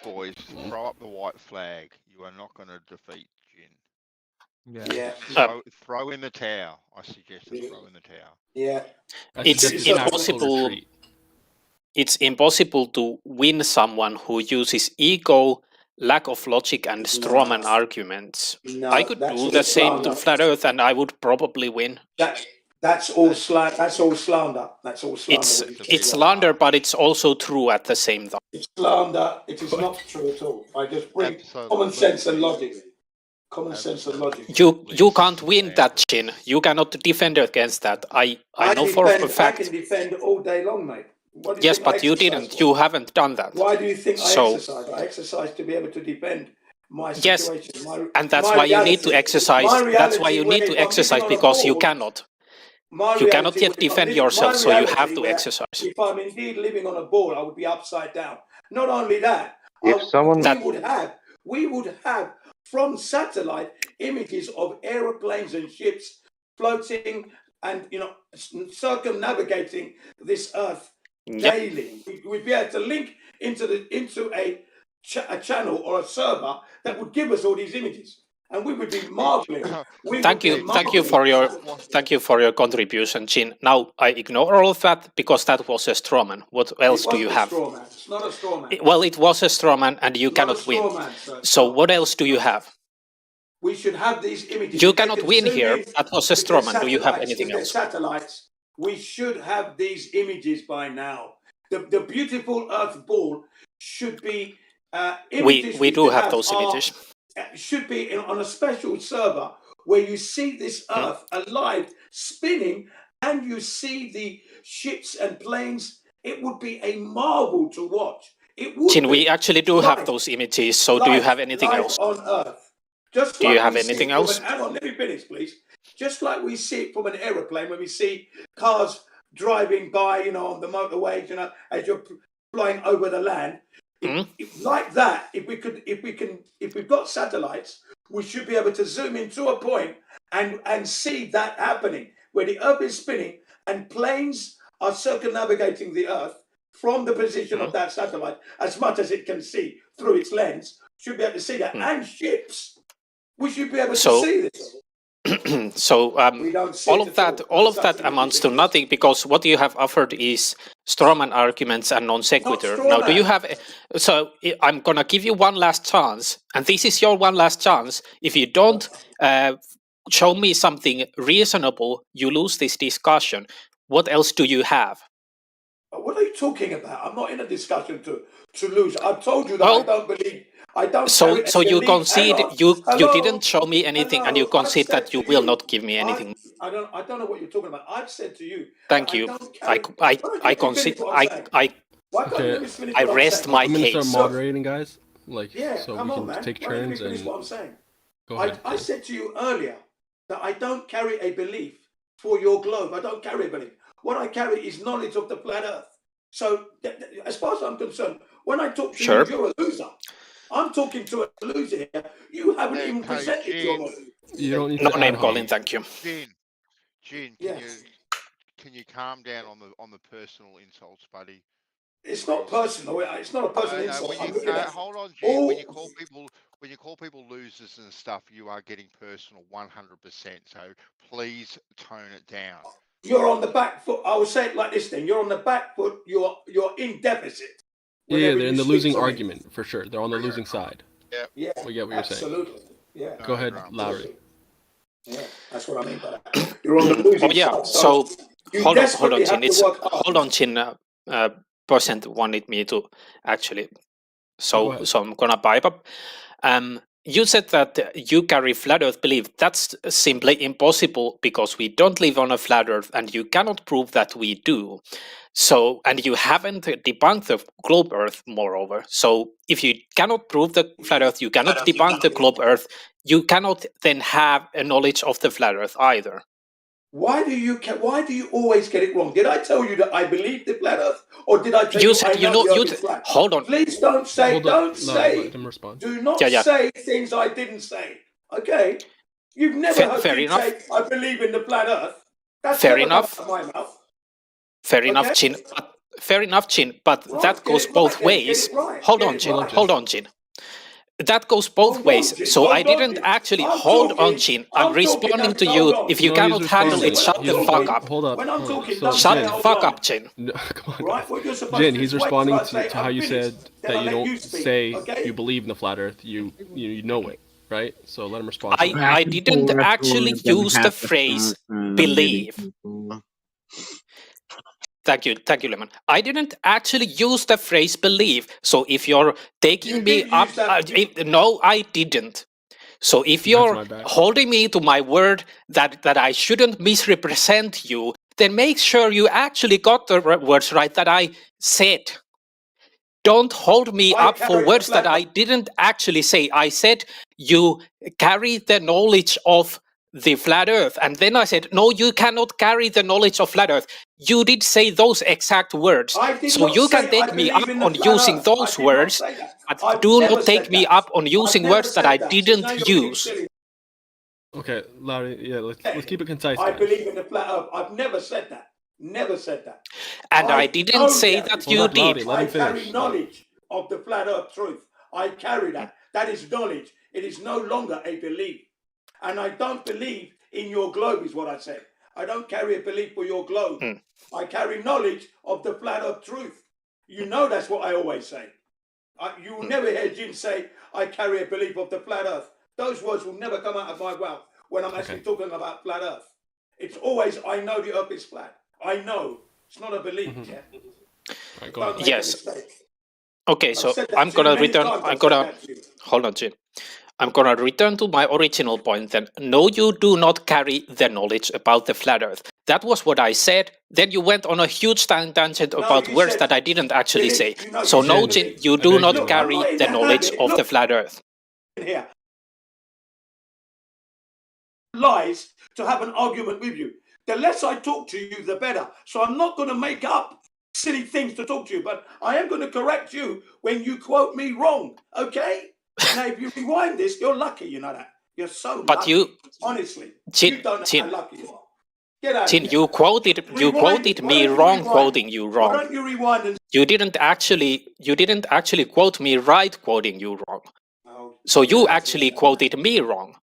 Boys, throw up the white flag. You are not going to defeat Jin. Yeah. Throw in the towel. I suggest throw in the towel. Yeah. It's impossible. It's impossible to win someone who uses ego, lack of logic, and strawman arguments. I could do the same to Flat Earth, and I would probably win. That's all slander. That's all slander. It's slander, but it's also true at the same time. It's slander. It is not true at all. I just bring common sense and logic. Common sense and logic. You can't win that, Chin. You cannot defend against that. I know for a I fact. can defend all day long, mate. What do you Yes, think I but you exercise didn't. for? You haven't done that. Why do you think I So exercise? I exercise to be able to defend my yes, situation. and that's my why you need to reality. exercise. My That's why reality you where need to if I'm exercise living on a because you board, cannot. my You cannot reality yet where if I'm defend living, yourself, my so you have reality to where exercise. if I'm indeed living on a board, I would be upside down. Not only that, If someone we would have from satellite images of aeroplanes and ships floating and circumnavigating this Earth daily. We'd be able to link into a channel or a server that would give us all these images, and we would be marveling. Thank you for your contribution, Jin. Now I ignore all of that because that was a straw man. What else do you have? Straw man. It's not a straw man. Well, it was a straw man, and you cannot win. So what else do you have? We should have these images. You cannot win here. That was a straw man. Do you have anything else? Satellites. We should have these images by now. The beautiful Earth ball should be images. We do have those images. Should be on a special server where you see this Earth alive, spinning, and you see the ships and planes. It would be a marvel to watch. It would. Jin, we actually do have those images. So do you have anything else? On Earth. Just do like you have we anything see else? Hang on, let me finish, please. Just like we see it from an aeroplane, when we see cars driving by, on the motorways, as you're flying over the land. Like that, if we've got satellites, we should be able to zoom into a point and see that happening, where the Earth is spinning and planes are circumnavigating the Earth from the position of that satellite as much as it can see through its lens. Should be able to see that, and ships. We should be able to see this. So all of that amounts to nothing because what you have offered is strawman arguments and non sequitur. Now, do you have? So I'm gonna give you one last chance, and this is your one last chance. If you don't show me something reasonable, you lose this discussion. What else do you have? What are you talking about? I'm not in a discussion to lose. I've told you that I don't believe. I don't. So you concede you didn't show me anything, and you concede that you will not give me anything. I don't know what you're talking about. I've said to you. Thank you. I concede. I rest my I'm gonna case. start moderating, guys. Like, yeah, so come we on, can man. take Well, let me turns finish and. what I'm saying. Go ahead. I said to you earlier that I don't carry a belief for your globe. I don't carry a belief. What I carry is knowledge of the flat Earth. So, as far as I'm concerned, when I talk to you, you're a loser. I'm talking to a loser here. You haven't even presented your knowledge. You don't need no to name calling, thank you. Jin, can you calm down on the personal insults, buddy? It's not personal. It's not a personal insult. Hold on, Jin. When you call people losers and stuff, you are getting personal 100%. So please tone it down. You're on the back foot. I will say it like this then. You're on the back foot. You're in deficit. Yeah, they're in the losing argument for sure. They're on the losing side. Yeah, we get what you're saying. Absolutely. Yeah. Go ahead, Lowry. Yeah, that's what I mean by that. You're on the losing side. So hold on, Chin. It's hold on, Chin. Percent wanted me to actually. So I'm gonna pipe up. You said that you carry flat Earth belief. That's simply impossible because we don't live on a flat Earth, and you cannot prove that we do. So, and you haven't debunked the globe Earth, moreover. So, if you cannot prove the flat Earth, you cannot debunk the globe Earth. You cannot then have a knowledge of the flat Earth either. Why do you always get it wrong? Did I tell you that I believe the flat Earth, or did I tell you said I know the Earth is flat? Hold on. Please don't say. Let him respond. Do not say things I didn't say. Okay. You've never heard me say I believe in the flat Earth. That's fair never enough. come out of my mouth. Fair enough, Chin. Fair enough, Chin. But that goes both ways. Hold on, Chin. That goes both ways. So I didn't actually hold on, Chin. I'm responding to you. If you cannot handle it, shut the fuck up. Hold up. Shut the fuck up, Chin. No, come on. Jin, he's responding to how you said that you don't say you believe in the flat Earth. You know it, right? So let him respond. I didn't actually use the phrase believe. Thank you, Lemon. I didn't actually use the phrase believe. So if you're taking me up, no, I didn't. So if you're holding me to my word that I shouldn't misrepresent you, then make sure you actually got the words right that I said. Don't hold me up for words that I didn't actually say. I said you carry the knowledge of the flat earth. And then I said, no, you cannot carry the knowledge of flat earth. You did say those exact words. So you can take me up on using those words, but do not take me up on using words that I didn't use. Okay, Larry, yeah, let's keep it concise. I believe in the flat earth. I've never said that. Never said that. And I didn't say that you did. I carry knowledge of the flat earth truth. I carry that. That is knowledge. It is no longer a belief. And I don't believe in your globe is what I said. I don't carry a belief for your globe. I carry knowledge of the flat earth truth. You know that's what I always say. You will never hear Jim say, I carry a belief of the flat earth. Those words will never come out of my mouth when I'm actually talking about flat earth. It's always, I know the earth is flat. I know. It's not a belief, yeah? Right, yes. Okay, so I'm gonna return. Hold on, Jim. I'm gonna return to my original point. Then, no, you do not carry the knowledge about the flat Earth. That was what I said. Then you went on a huge tangent about words that I didn't actually say. So no, Jim, you do not carry the knowledge of the flat Earth. Here. Lies to have an argument with you. The less I talk to you, the better. So I'm not going to make up silly things to talk to you, but I am going to correct you when you quote me wrong, okay? Now, if you rewind this, you're lucky, you know that. You're so lucky. Honestly, you don't know how lucky you are. Get out Chin, of here. you quoted me wrong, quoting you wrong. Why don't you rewind and... You didn't actually quote me right, quoting you wrong. So you actually quoted me wrong.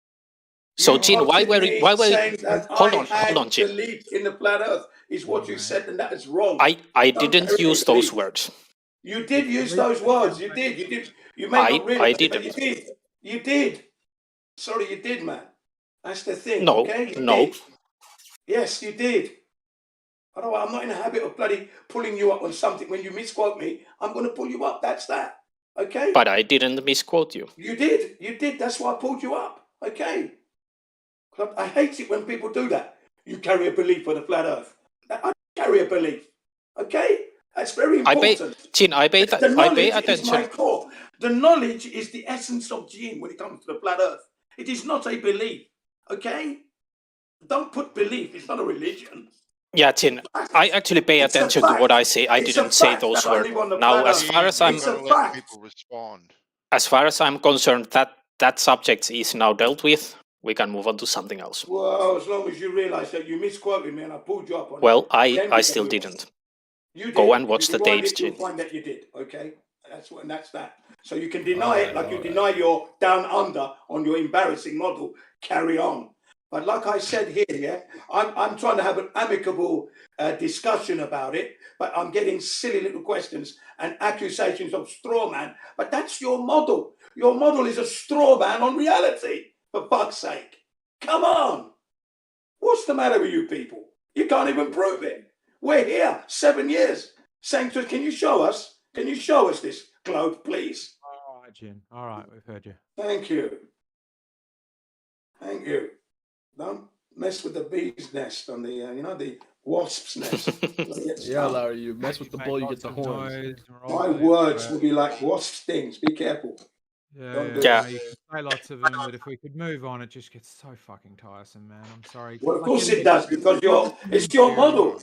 So, Jin, why were you hold on, Jin. Belief in the flat Earth is what you said, and that is wrong. I didn't use those words. You did use those words. You did. You may not realize it, but you did. You did. Sorry, you did, man. That's the thing. No, okay? no. Did. Yes, you did. Otherwise, I'm not in the habit of bloody pulling you up on something. When you misquote me, I'm going to pull you up. That's that. Okay? But I didn't misquote you. You did. You did. That's why I pulled you up. Okay? I hate it when people do that. You carry a belief for the flat Earth. I carry a belief. Okay? That's very important. I pay attention. Is my core. The knowledge is the essence of Jin when it comes to the flat Earth. It is not a belief. Okay? Don't put belief. It's not a religion. Yeah, Jin, I actually pay attention to what I say. I didn't say those words. Now, as far as I'm concerned, that subject is now dealt with. We can move on to something else. Well, as long as you realize that you misquoted me and I pulled you up on well, it. I still didn't. You did. Go and watch the tapes, Jin. You'll find that you did, okay? That's that. So you can deny it like you deny your down under on your embarrassing model. Carry on. But like I said here, yeah, I'm trying to have an amicable discussion about it, but I'm getting silly little questions and accusations of straw man. But that's your model. Your model is a straw man on reality. For fuck's sake. Come on. What's the matter with you people? You can't even prove it. We're here 7 years. Saying to us, can you show us? Can you show us this globe, please? All right, Jim. All right, we've heard you. Thank you. Thank you. Don't mess with the bee's nest on the, the wasp's nest. Yeah, Larry, you mess with the bull, you get the horns. My words will be like wasp stings. Be careful. Yeah. You can say lots of them, but if we could move on, it just gets so fucking tiresome, man. I'm sorry. Well, of course it does, because it's your model.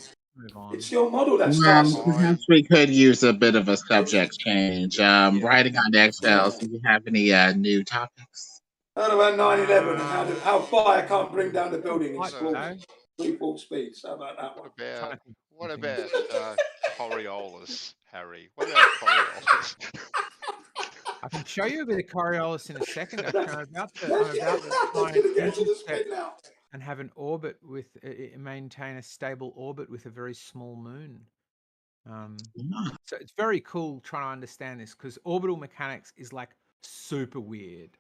It's your model that's perhaps we could use a bit of a subject change. Writing on eggshells, do you have any new topics? How about 9/11 and how fire can't bring down the building in 3/4 speeds? How about that one? What about Coriolis, Harry? What about Coriolis? I can show you a bit of Coriolis in a second. I'm about to try and intercept and have an orbit with maintain a stable orbit with a very small moon. So it's very cool trying to understand this because orbital mechanics is like super weird.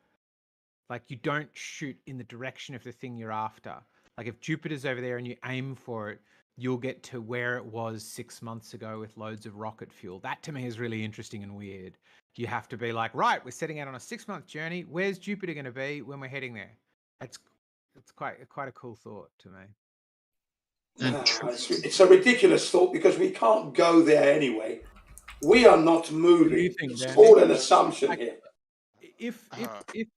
Like you don't shoot in the direction of the thing you're after. Like if Jupiter's over there and you aim for it, you'll get to where it was 6 months ago with loads of rocket fuel. That to me is really interesting and weird. you have to be like, right, we're setting out on a 6-month journey. Where's Jupiter going to be when we're heading there? It's quite a cool thought to me. It's a ridiculous thought because we can't go there anyway. We are not moving. It's all an assumption here. If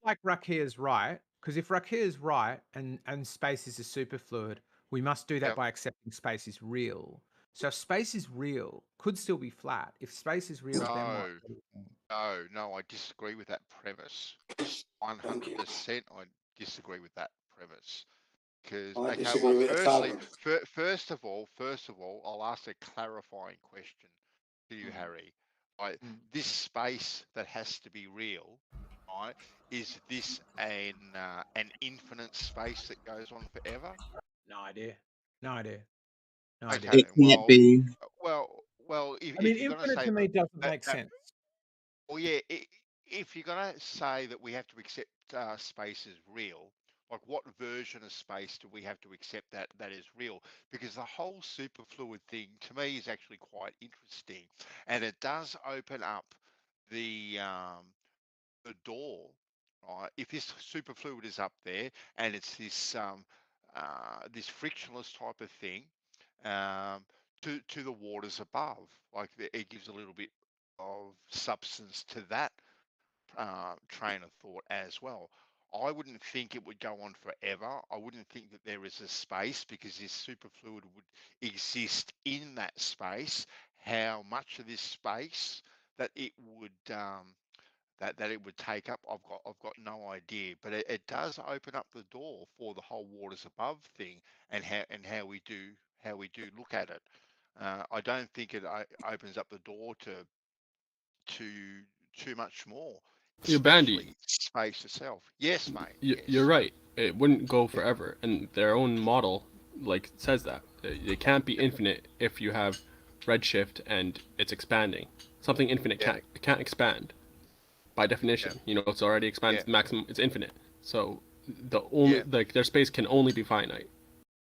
like Rakir is right, because if Rakir is right and space is a superfluid, we must do that by accepting space is real. So if space is real, could still be flat. If space is real, then what? No, I disagree with that premise. 100% I disagree with that premise. Because I disagree with first of all, I'll ask a clarifying question to you, Harry. Right, this space that has to be real, right? Is this an infinite space that goes on forever? No idea. Okay, It can't be. Well, if you're going to infinite say to me doesn't make sense. Well, yeah, if you're going to say that we have to accept space as real, like what version of space do we have to accept that is real? Because the whole superfluid thing to me is actually quite interesting, and it does open up the door. Right? If this superfluid is up there and it's this this frictionless type of thing to the waters above, like it gives a little bit of substance to that train of thought as well. I wouldn't think it would go on forever. I wouldn't think that there is a space because this superfluid would exist in that space. How much of this space that it would that it would take up, I've got no idea. But it does open up the door for the whole waters above thing and how we do look at it. I don't think it opens up the door to too much more. You're Bandy. Space itself. Yes, mate. You're right. It wouldn't go forever, and their own model like says that it can't be infinite if you have redshift and it's expanding. Something infinite can't expand by definition. You know, it's already expanded to the maximum. It's infinite. So the only like their space can only be finite.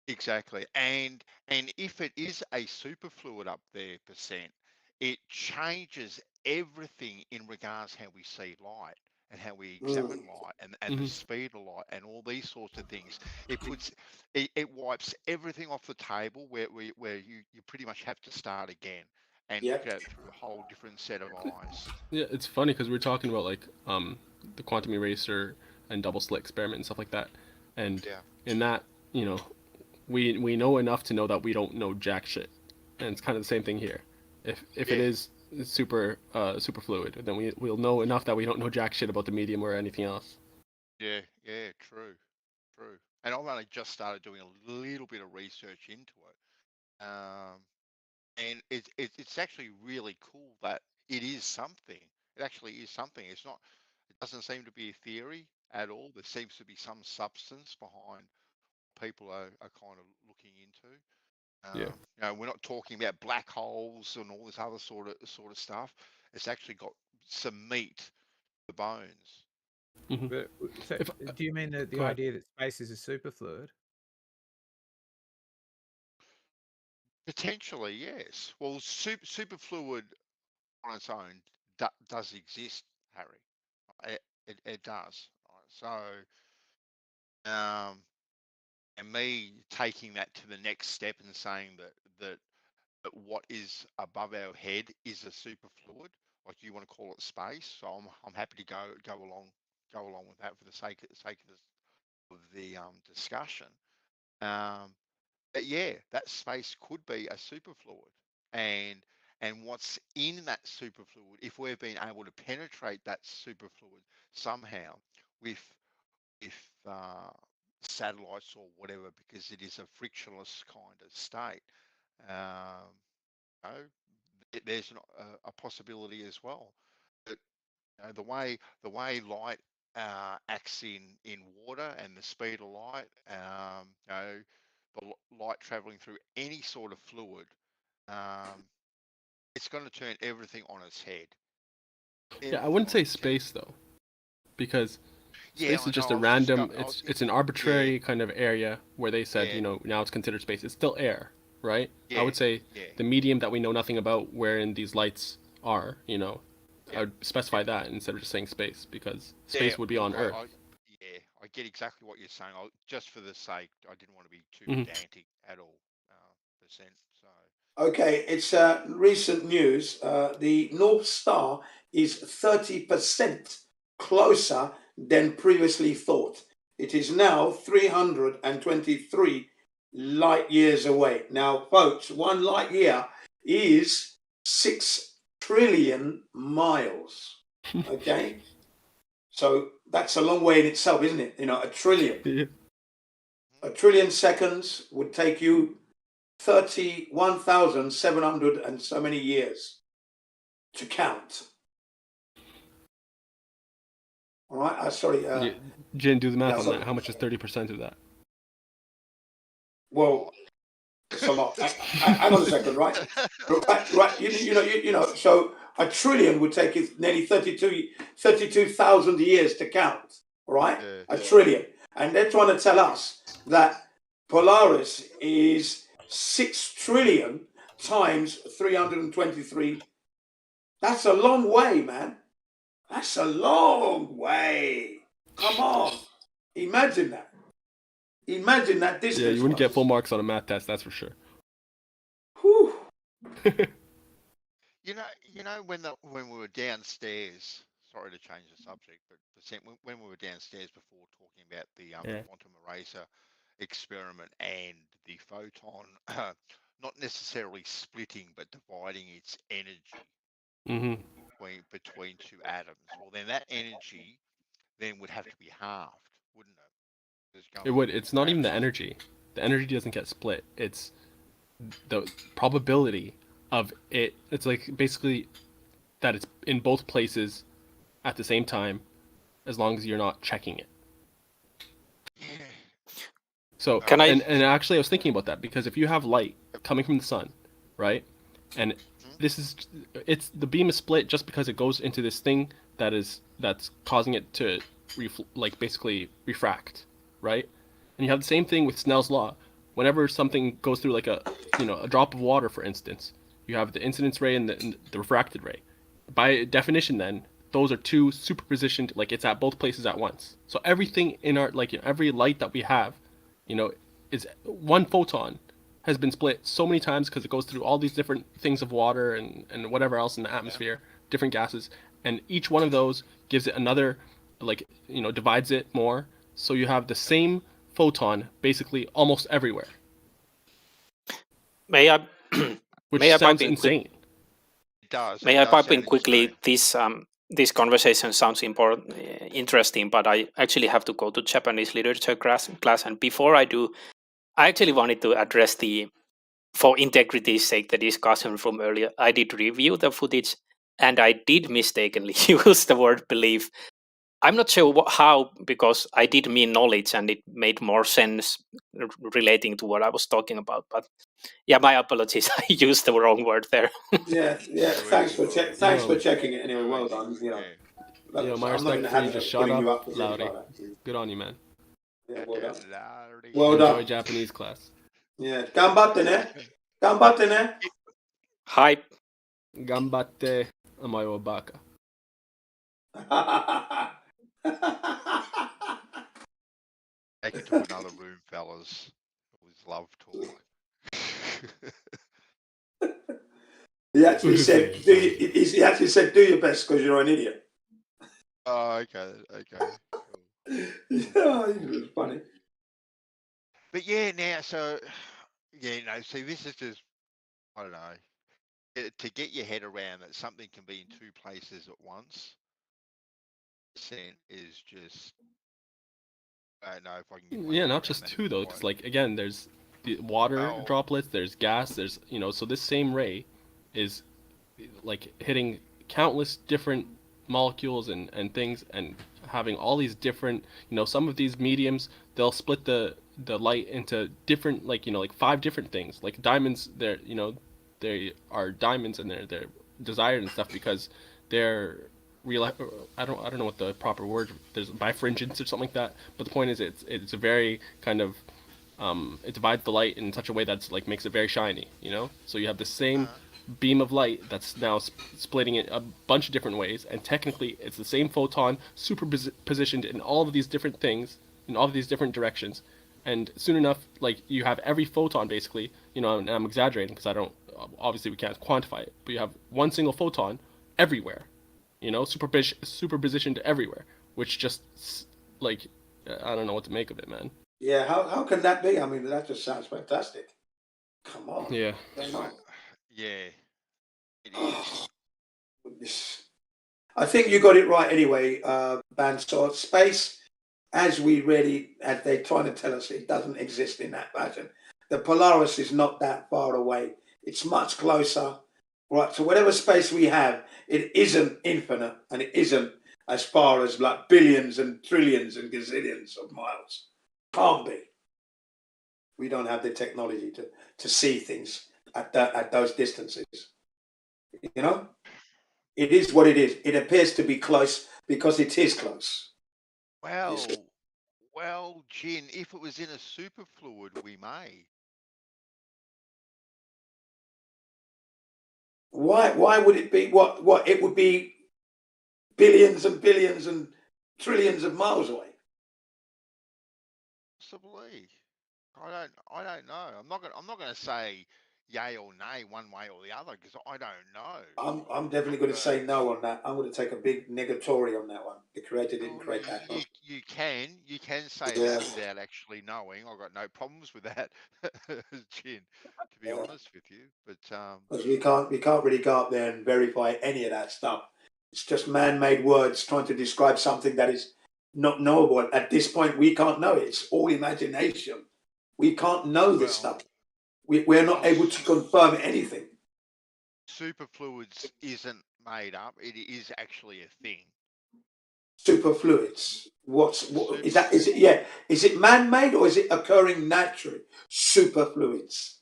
Exactly. And if it is a superfluid up there percent, it changes everything in regards how we see light and how we examine light and the speed of light and all these sorts of things. It wipes everything off the table where you pretty much have to start again and look at it through a whole different set of eyes. Yeah, it's funny because we're talking about like the quantum eraser and double slit experiment and stuff like that, and in that, you know, we know enough to know that we don't know jack shit, and it's kind of the same thing here. If it is super fluid, then we'll know enough that we don't know jack shit about the medium or anything else. Yeah, true. And I've only just started doing a little bit of research into it, and it's actually really cool that it is something. It actually is something. It's not. It doesn't seem to be a theory at all. There seems to be some substance behind people are kind of looking into. You know, we're not talking about black holes and all this other sort of stuff. It's actually got some meat to the bones. But, so, do you mean the idea that space is a superfluid? Potentially, yes. Well, superfluid on its own does exist, Harry. It does. Right? So, and me taking that to the next step and saying that what is above our head is a superfluid, like you want to call it space. So I'm happy to go along with that for the sake of the discussion. But yeah, that space could be a superfluid, and what's in that superfluid, if we've been able to penetrate that superfluid somehow with satellites or whatever, because it is a frictionless kind of state. You know, there's a possibility as well. But you know, the way light acts in water and the speed of light, you know, the light traveling through any sort of fluid, it's going to turn everything on its head. Yeah, I wouldn't say space though, because space is just a random. It's an arbitrary kind of area where they said, you know, now it's considered space. It's still air, right? I would say the medium that we know nothing about, wherein these lights are, you know, I would specify that instead of just saying space, because space would be on Earth. I get exactly what you're saying. Just for the sake, I didn't want to be too Mhm. pedantic at all. Percent. So Okay, it's recent news. The North Star is 30% closer than previously thought. It is now 323 light years away. Now, folks, 1 light year is 6 trillion miles. Okay? So that's a long way in itself, isn't it? You know, a trillion. Yeah. A trillion seconds would take you 31,700 and so many years to count. All right, sorry. Jin, do the math yeah, on sorry. that. How much is 30% of that? Well, it's a lot. Hang on a second, right? Right. You know. So a trillion would take you nearly 32,000 years to count. Right? A trillion, and they're trying to tell us that Polaris is 6 trillion times 323. That's a long way, man. That's a long way. Come on. Imagine that. Imagine that distance. Yeah, you wouldn't get full marks on a math test, that's for sure. Whew. you know when we were downstairs. Sorry to change the subject, but when we were downstairs before talking about the quantum eraser experiment and the photon, not necessarily splitting but dividing its energy between two atoms. Well, then that energy then would have to be halved, wouldn't it? It would. It's not even the energy. The energy doesn't get split. It's the probability of it. It's like basically that it's in both places at the same time, as long as you're not checking it. So and actually I was thinking about that, because if you have light coming from the sun, right, and it's the beam is split just because it goes into this thing that's causing it to basically refract, right? And you have the same thing with Snell's law. Whenever something goes through like a drop of water, for instance, you have the incidence ray and the refracted ray. By definition, then those are two superpositioned, like it's at both places at once. So everything in our every light that we have, is one photon has been split so many times because it goes through all these different things of water and whatever else in the atmosphere, different gases, and each one of those gives it another, divides it more. So you have the same photon basically almost everywhere. Which sounds insane. It does. May I pipe in quickly? This conversation sounds interesting, but I actually have to go to Japanese literature class. And before I do, I actually wanted to address for integrity's sake, the discussion from earlier. I did review the footage, and I did mistakenly use the word belief. I'm not sure how, because I did mean knowledge, and it made more sense relating to what I was talking about. But yeah, my apologies. I used the wrong word there. Yeah. Thanks for checking it anyway. Well done. My respect for you. Just shut up, Loudy. Good on you, man. Yeah, well done. Well done. Enjoy Japanese class. Yeah, gambatte ne. Gambatte ne. Hi. Gambatte, omae wa baka. Take it to another room, fellas. It was love talk. He actually said, "Do your best because you're an idiot." Oh, okay. Yeah, it was funny. But yeah, now see, this is just, I don't know, to get your head around that something can be in two places at once. Is just, I don't know if I can. Yeah, not just two though, because again, there's the water droplets, there's gas, there's so this same ray is hitting countless different molecules and things, and having all these different, some of these mediums, they'll split the light into different 5 different things. Like diamonds, they are diamonds and they're desired and stuff because they're real. I don't know what the proper word. There's bifringence or something like that. But the point is, it's a very kind of it divides the light in such a way that's makes it very shiny. So you have the same beam of light that's now splitting it a bunch of different ways, and technically it's the same photon positioned in all of these different things, in all of these different directions. And soon enough, like, you have every photon basically, you know, and I'm exaggerating because I don't, obviously we can't quantify it, but you have one single photon everywhere, you know, superpositioned everywhere, which just, like, I don't know what to make of it, man. Yeah, how can that be? I mean, that just sounds fantastic. Come on. Yeah. Yeah, it is. I think you got it right anyway, Bansor. Space, as they're trying to tell us, it doesn't exist in that fashion. The Polaris is not that far away. It's much closer. Right, so whatever space we have, it isn't infinite, and it isn't as far as like billions and trillions and gazillions of miles. Can't be. We don't have the technology to see things at those distances. You know, it is what it is. It appears to be close because it is close. Well, Jin, if it was in a superfluid, we may. Why would it be? What it would be billions and billions and trillions of miles away. Possibly. I don't know. I'm not gonna say yay or nay one way or the other because I don't know. I'm definitely going to say no on that. I'm going to take a big negatory on that one. The creator didn't create that. You can say that without actually knowing. I've got no problems with that, Jin, to be honest with you. But because we can't really go up there and verify any of that stuff. It's just man-made words trying to describe something that is not knowable. At this point, we can't know it. It's all imagination. We can't know this stuff. We're not able to confirm anything. Superfluids isn't made up. It is actually a thing. Superfluids. What is that? Is it? Yeah. Is it man-made or is it occurring naturally? Superfluids.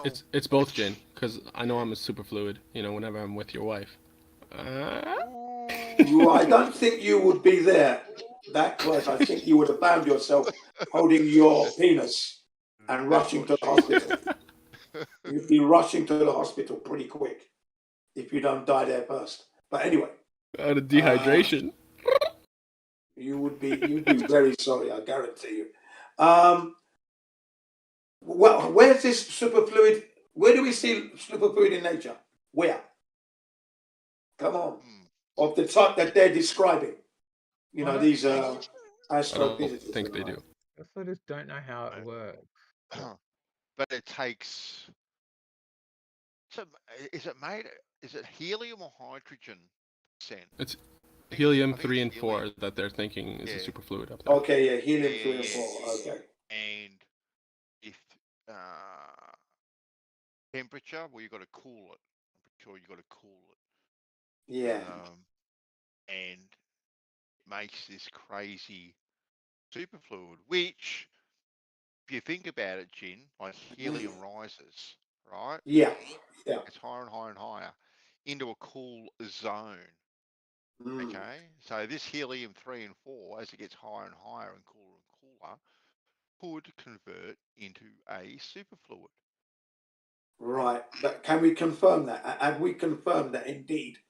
It's both, Jin, because I know I'm a superfluid. You know, whenever I'm with your wife. I don't think you would be there that close. I think you would have found yourself holding your penis and rushing to the hospital. You'd be rushing to the hospital pretty quick if you don't die there first. But anyway. Out of dehydration. You'd be very sorry, I guarantee you. Well, where's this superfluid? Where do we see superfluid in nature? Where? Come on. Of the type that they're describing. You know, these astrophysicists. I think they do. I just don't know how it works. But it takes. So is it helium or hydrogen percent? It's helium 3 and 4 that they're thinking is a superfluid up there. Okay, yeah, helium 3 and 4. Okay. And if temperature, well, you got to cool it. I'm pretty sure you got to cool it. Yeah. And it makes this crazy superfluid, which, if you think about it, Jin, like helium rises, right? Yeah. Yeah. It's higher and higher and higher into a cool zone. Okay, so this helium 3 and 4, as it gets higher and higher and cooler, could convert into a superfluid. Right, but can we confirm that? Have we confirmed that indeed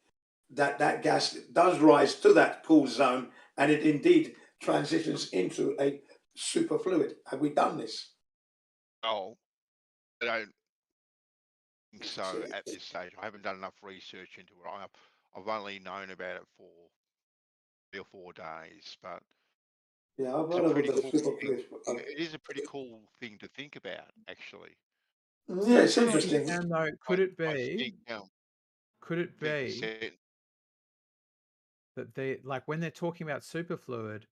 that gas does rise to that cool zone and it indeed transitions into a superfluid? Have we done this? No, I don't think so at this stage. I haven't done enough research into it. I've only known about it for 3 or 4 days, but yeah, I've it's heard a of pretty the cool superfluid. it is a pretty cool thing to think about, actually. Yeah, it's interesting. And though, could it be that they, like, when they're talking about superfluid,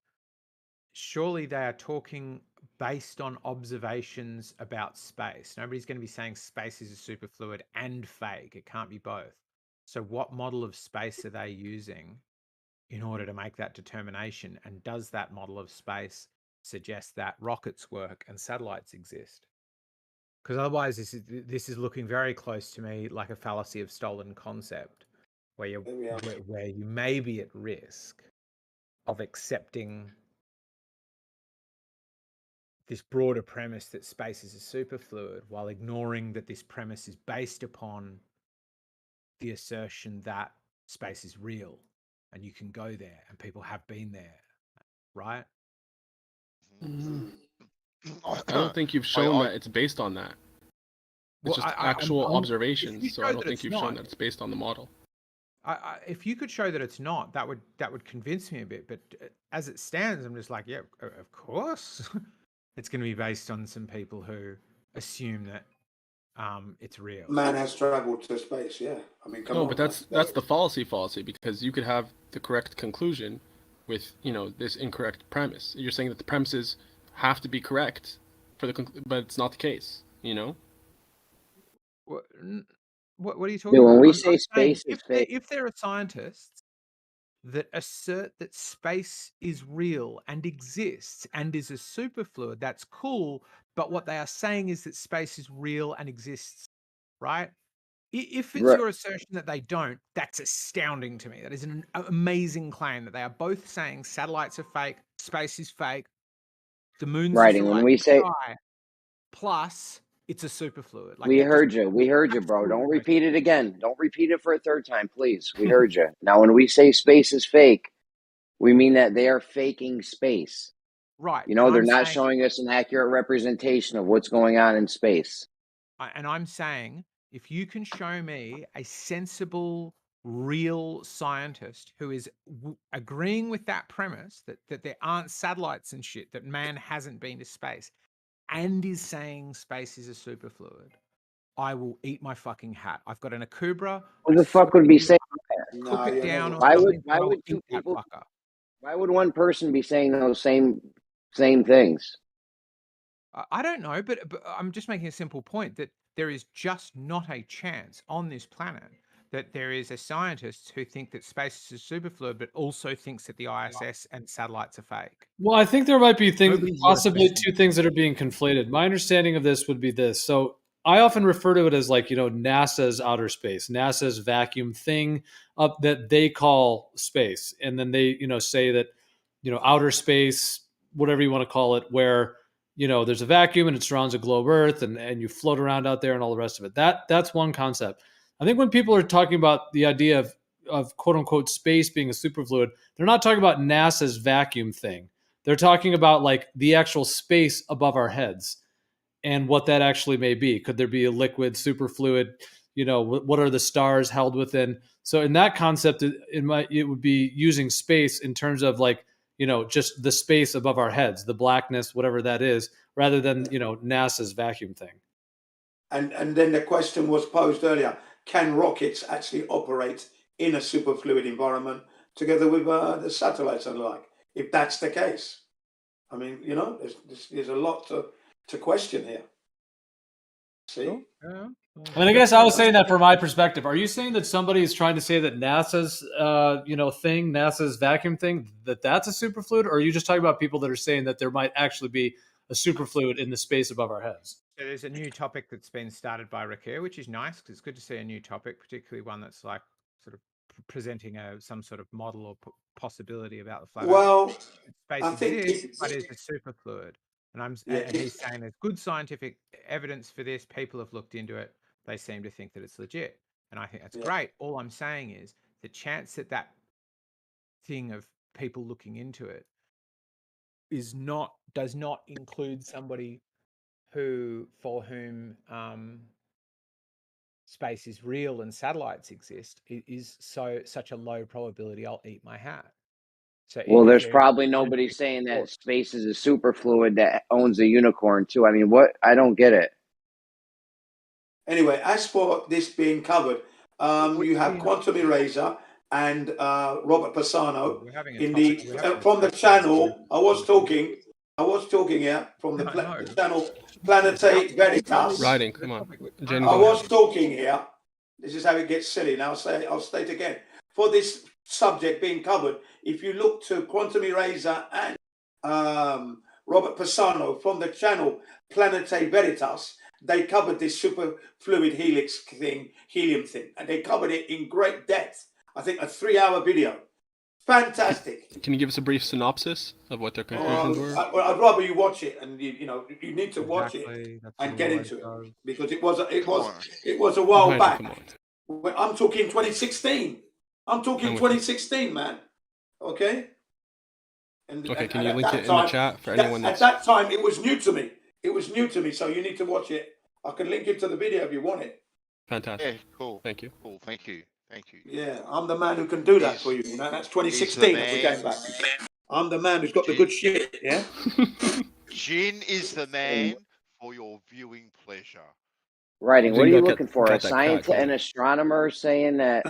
surely they are talking based on observations about space. Nobody's going to be saying space is a superfluid and fake. It can't be both. So what model of space are they using in order to make that determination? And does that model of space suggest that rockets work and satellites exist? Because otherwise this is looking very close to me like a fallacy of stolen concept, where you may be at risk of accepting this broader premise that space is a superfluid, while ignoring that this premise is based upon the assertion that space is real and you can go there and people have been there, right? I don't think you've shown that it's based on that. It's just actual observations, so I don't think you've shown that it's based on the model. If you could show that it's not, that would convince me a bit. But as it stands, I'm just like, yeah, of course, it's going to be based on some people who assume that it's real. Man has traveled to space. Yeah, I mean, come on. No, but that's the fallacy, because you could have the correct conclusion with this incorrect premise. You're saying that the premises have to be correct but it's not the case. What are you talking Dude, about? when we I'm say saying space is fake, if there are scientists that assert that space is real and exists and is a superfluid, that's cool. But what they are saying is that space is real and exists, right? If it's your assertion that they don't, that's astounding to me. That is an amazing claim that they are both saying satellites are fake, space is fake, the moon's right? just a And light when we say sky, plus it's a superfluid. Like we that heard you, bro. Don't repeat it again. Don't repeat it for a third time, please. We heard you. Now, when we say space is fake, we mean that they are faking space. Right. They're not showing us an accurate representation of what's going on in space. And I'm saying, if you can show me a sensible, real scientist who is agreeing with that premise that there aren't satellites and shit, that man hasn't been to space, and is saying space is a superfluid, I will eat my fucking hat. I've got an Akubra. Who the fuck would be saying that? Cook it down or why something. would two people? Why would one person be saying those same things? I don't know, but I'm just making a simple point that there is just not a chance on this planet that there is a scientist who think that space is superfluid, but also thinks that the ISS and satellites are fake. Well, I think there might be Nobody's possibly worth two things that are being conflated. My understanding of this would be this. So I often refer to it as like, NASA's outer space, NASA's vacuum thing up that they call space. And then they, say that, outer space, whatever you want to call it, where, there's a vacuum and it surrounds a globe Earth and you float around out there and all the rest of it. That's one concept. I think when people are talking about the idea of quote unquote space being a superfluid, they're not talking about NASA's vacuum thing. They're talking about like the actual space above our heads and what that actually may be. Could there be a liquid, superfluid? What are the stars held within? So in that concept, it would be using space in terms of like, just the space above our heads, the blackness, whatever that is, rather than, NASA's vacuum thing. And then the question was posed earlier, can rockets actually operate in a superfluid environment together with the satellites and the like? If that's the case, I mean, there's a lot to question here. See? I mean, I guess I was saying that from my perspective. Are you saying that somebody is trying to say that NASA's, NASA's vacuum thing, that's a superfluid? Or are you just talking about people that are saying that there might actually be a superfluid in the space above our heads? So there's a new topic that's been started by Rakir, which is nice because it's good to see a new topic, particularly one that's like sort of presenting some sort of model or possibility about the flat Earth. Space I think exists, but it's a superfluid. And he's saying there's good scientific evidence for this. People have looked into it. They seem to think that it's legit. And I think that's great. All I'm saying is the chance that thing of people looking into it does not include somebody for whom space is real and satellites exist is such a low probability. I'll eat my hat. So well, there's probably nobody saying that space is a superfluid that owns a unicorn too. I mean, what? I don't get it. Anyway, as for this being covered, you have Quantum Eraser and Robert Passano from the channel. I was talking here from the channel Planete Veritas. Writing, come on. Jen, I was talking here. This is how it gets silly. Now I'll state again. For this subject being covered, if you look to Quantum Eraser and Robert Passano from the channel Planete Veritas, they covered this superfluid helium thing, and they covered it in great depth. I think a 3-hour video. Fantastic. Can you give us a brief synopsis of what their conclusions were? I'd rather you watch it, and you need to watch it Exactly. That's and what he get always into it does. because it was a Come while on, back. come on. I'm talking 2016. I'm talking I'm with you. 2016, man. Okay. Okay, can you at link that it in the chat for anyone At that's... that time, it was new to me. It was new to me, so you need to watch it. I can link it to the video if you want it. Fantastic. Yeah, cool. Thank you. Cool. Thank you. Thank you. Yeah, I'm the man who can do that for you. That's 2016 as we came back. I'm the man who's got the good shit. Yeah. Jin is the man for your viewing pleasure. Writing. What are you looking for? A got that crack, scientist, an astronomer saying that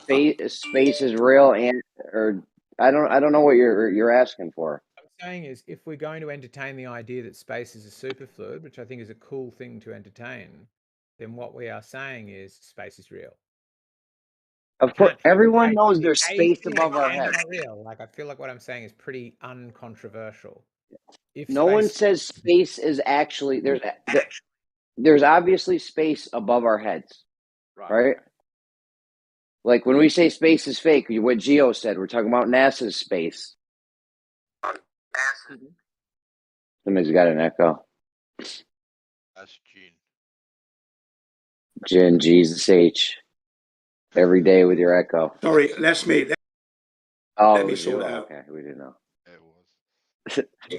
space is real, or I don't know what you're asking for. What I'm saying is, if we're going to entertain the idea that space is a superfluid, which I think is a cool thing to entertain, then what we are saying is space is real. Of course, everyone knows there's space above our heads. Not real. Like, I feel like what I'm saying is pretty uncontroversial. If No one says space is actually there's obviously space above our heads, right? Like when we say space is fake, what Geo said, we're talking about NASA's space. Somebody's got an echo. That's Jin. Jin, Jesus H. Every day with your echo. Sorry, that's me. Oh, Let me it was sort you? it out. Okay, we didn't know. It was. Yeah.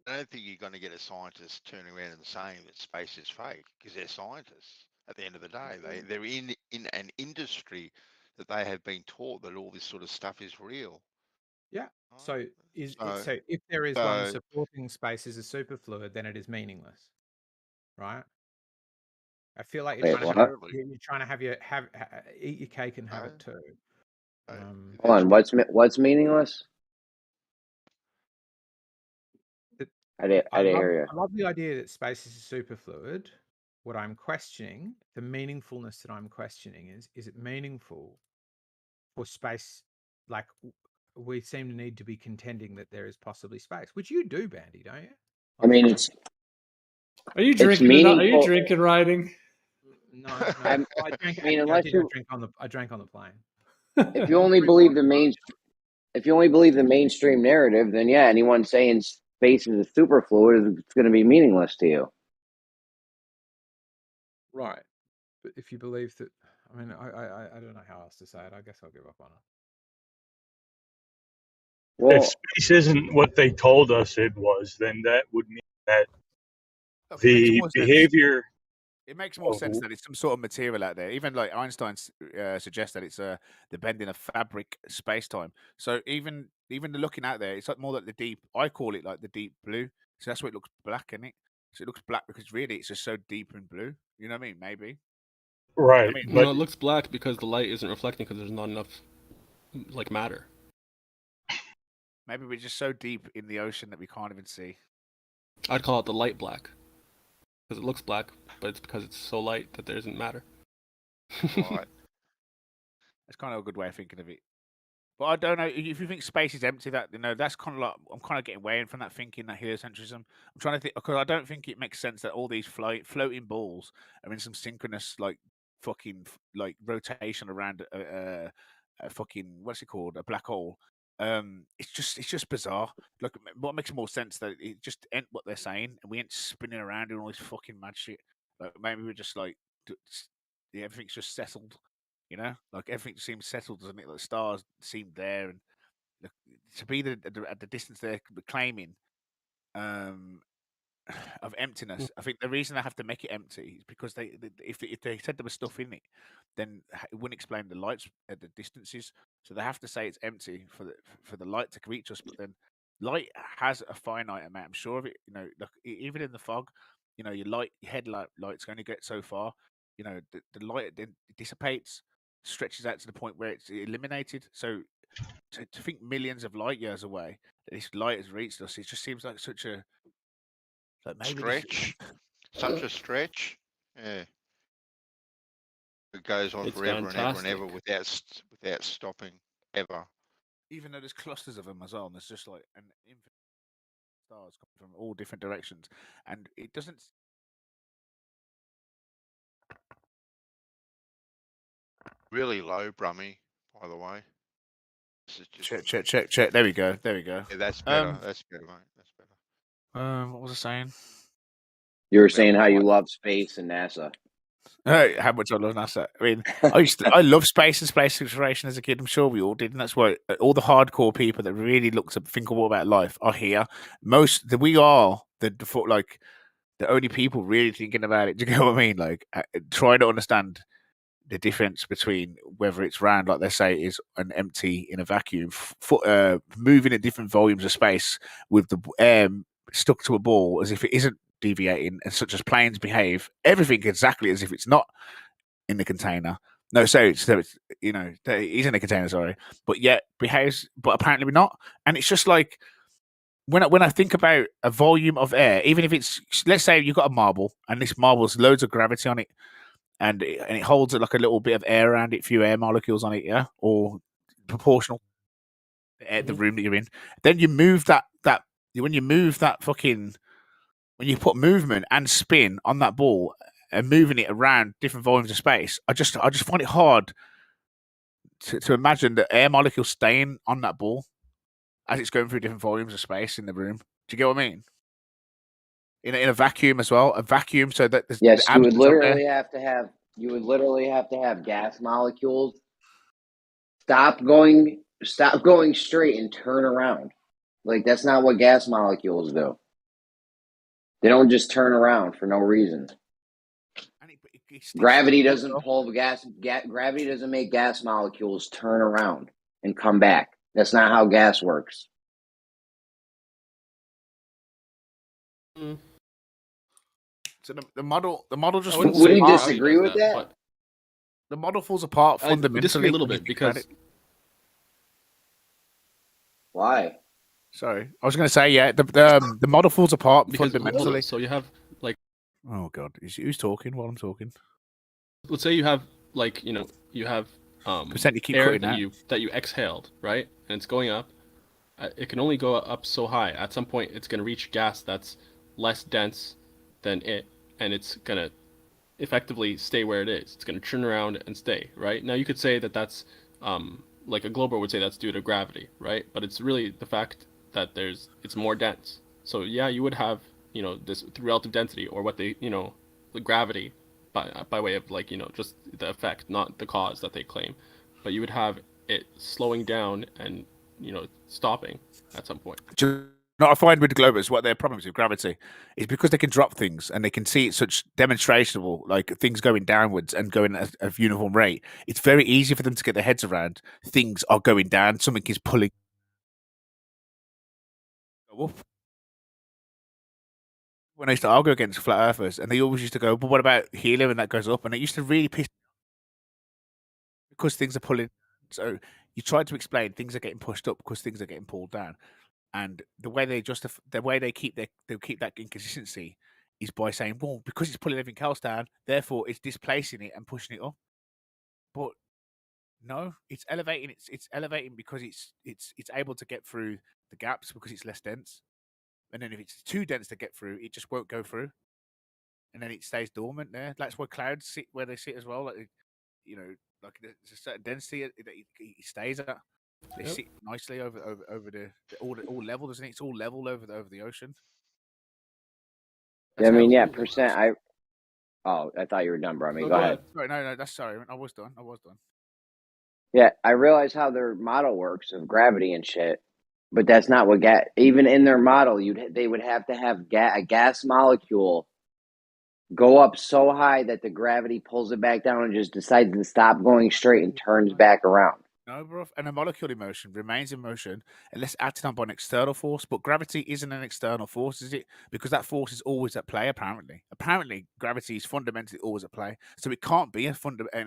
I don't think you're going to get a scientist turning around and saying that space is fake because they're scientists. At the end of the day, they're in an industry that they have been taught that all this sort of stuff is real. Yeah. So So if there is one supporting space as a superfluid, then it is meaningless, right? I feel like you're trying to eat your cake and have it too. Hold on, what's meaningless? I didn't hear you. I love the idea that space is a superfluid. What I'm questioning, the meaningfulness that I'm questioning is it meaningful for space? Like, we seem to need to be contending that there is possibly space, which you do, Bandy, don't you? I mean, it's. Are you drinking? Are you drinking riding? No. I mean, unless I drank on the plane. If you only believe the mainstream narrative, then yeah, anyone saying space is a superfluid is going to be meaningless to you. Right. But if you believe that, I mean, I don't know how else to say it. I guess I'll give up on it. If space isn't what they told us it was, then that would mean that the behavior. It makes more sense that it's some sort of material out there. Even like Einstein suggests that it's the bending of fabric space-time. So even looking out there, it's like more like the deep. I call it like the deep blue. So that's why it looks black, isn't it? So it looks black because really it's just so deep and blue. You know what I mean? Maybe. Right. I mean, No, it looks black because the light isn't reflecting because there's not enough like matter. Maybe we're just so deep in the ocean that we can't even see. I'd call it the light black because it looks black, but it's because it's so light that there isn't matter. Right. That's kind of a good way of thinking of it. But I don't know if you think space is empty. That that's kind of like I'm kind of getting away from that thinking, that heliocentrism. I'm trying to think because I don't think it makes sense that all these floating balls are in some synchronous like fucking like rotation around a fucking what's it called, a black hole. It's just bizarre. Look, what makes more sense that it just ain't what they're saying, and we ain't spinning around doing all this fucking mad shit. Like maybe we're just like, yeah, everything's just settled. You know, like everything seems settled, doesn't it? Like the stars seem there, and to be at the distance they're claiming of emptiness. I think the reason they have to make it empty is because if they said there was stuff in it, then it wouldn't explain the lights at the distances. So they have to say it's empty for the light to reach us. But then light has a finite amount. I'm sure of it. You know, look, even in the fog, you know, your headlight lights only get so far. You know, the light then dissipates, stretches out to the point where it's eliminated. So to think millions of light years away, this light has reached us, it just seems like such a maybe stretch. Such a stretch. Yeah. It goes on It's forever and ever and fantastic. ever without stopping ever. Even though there's clusters of them as well, and there's just like an infinite stars coming from all different directions, and it doesn't Really low, Brummy, by the way. This is just Check. There we go. Yeah, that's better. That's better, mate. That's better. What was I saying? You were saying how you love space and NASA. How much I love NASA. I mean, I love space and space exploration as a kid. I'm sure we all did, and that's why all the hardcore people that really look to think about life are here. We are the only people really thinking about it. Do you know what I mean? Like trying to understand the difference between whether it's round, like they say, is an empty in a vacuum, moving at different volumes of space with the air stuck to a ball as if it isn't deviating, and such as planes behave, everything exactly as if it's not in the container. No, so it's it is in a container, sorry, but yet behaves, but apparently we're not. And it's just like when I think about a volume of air, even if it's, let's say you've got a marble and this marble's loads of gravity on it, and it holds like a little bit of air around it, few air molecules on it, yeah, or proportional the room that you're in. Then you move when you put movement and spin on that ball and moving it around different volumes of space, I just find it hard to imagine the air molecules staying on that ball as it's going through different volumes of space in the room. Do you get what I mean? In a vacuum as well, a vacuum, so that there's yes, you would literally have to have gas molecules stop going straight and turn around. Like that's not what gas molecules do. They don't just turn around for no reason. Gravity doesn't pull gas. Gravity doesn't make gas molecules turn around and come back. That's not how gas works. So the model just Would you disagree with that? The model falls apart fundamentally. I disagree a little bit because why? Sorry, I was going to say the model falls apart fundamentally. So you have like, oh god, who's talking while I'm talking? Let's say you have you have Percent you keep air cutting that you exhaled, right, and it's going up. It can only go up so high. At some point, it's going to reach gas that's less dense than it, and it's going to effectively stay where it is. It's going to turn around and stay, right? Now, you could say that that's, like a glober would say that's due to gravity, right? But it's really the fact that it's more dense. So, yeah, you would have, this relative density, or what they, the gravity, by way of, just the effect, not the cause that they claim. But you would have it slowing down and, stopping at some point. Not I find with the globers, what their problems with gravity is because they can drop things and they can see it such demonstrable, like things going downwards and going at a uniform rate. It's very easy for them to get their heads around. Things are going down. Something is pulling up. When I used to argue against flat earthers, and they always used to go, "But what about helium?" And that goes up, and it used to really piss because things are pulling. So you try to explain things are getting pushed up because things are getting pulled down. And the way they keep that inconsistency is by saying, well, because it's pulling everything else down, therefore it's displacing it and pushing it up. But no, it's elevating. It's elevating because it's able to get through the gaps because it's less dense. And then if it's too dense to get through, it just won't go through. And then it stays dormant there. That's where clouds sit where they sit as well. Like, like there's a certain density that it stays at. They sit nicely over the all level, doesn't it? It's all level over the ocean. I mean, yeah, percent. I thought you were done, bro. Go ahead. Sorry, no, that's sorry. I was done. Yeah, I realize how their model works of gravity and shit, but that's not what even in their model, they would have to have a gas molecule go up so high that the gravity pulls it back down and just decides to stop going straight and turns back around. No, bro. And a molecule in motion remains in motion unless acted on by an external force. But gravity isn't an external force, is it? Because that force is always at play, apparently. Apparently, gravity is fundamentally always at play. So it can't be an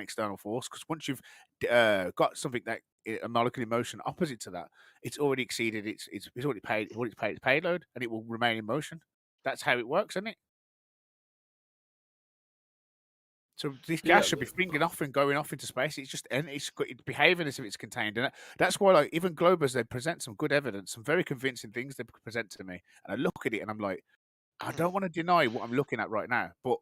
external force, because once you've got something that a molecule in motion opposite to that, it's already exceeded it's already paid its payload, and it will remain in motion. That's how it works, isn't it? So this gas should be flinging off and going off into space. It's behaving as if it's contained. And that's why, like, even globers, they present some good evidence, some very convincing things they present to me. And I look at it and I'm like, I don't want to deny what I'm looking at right now, but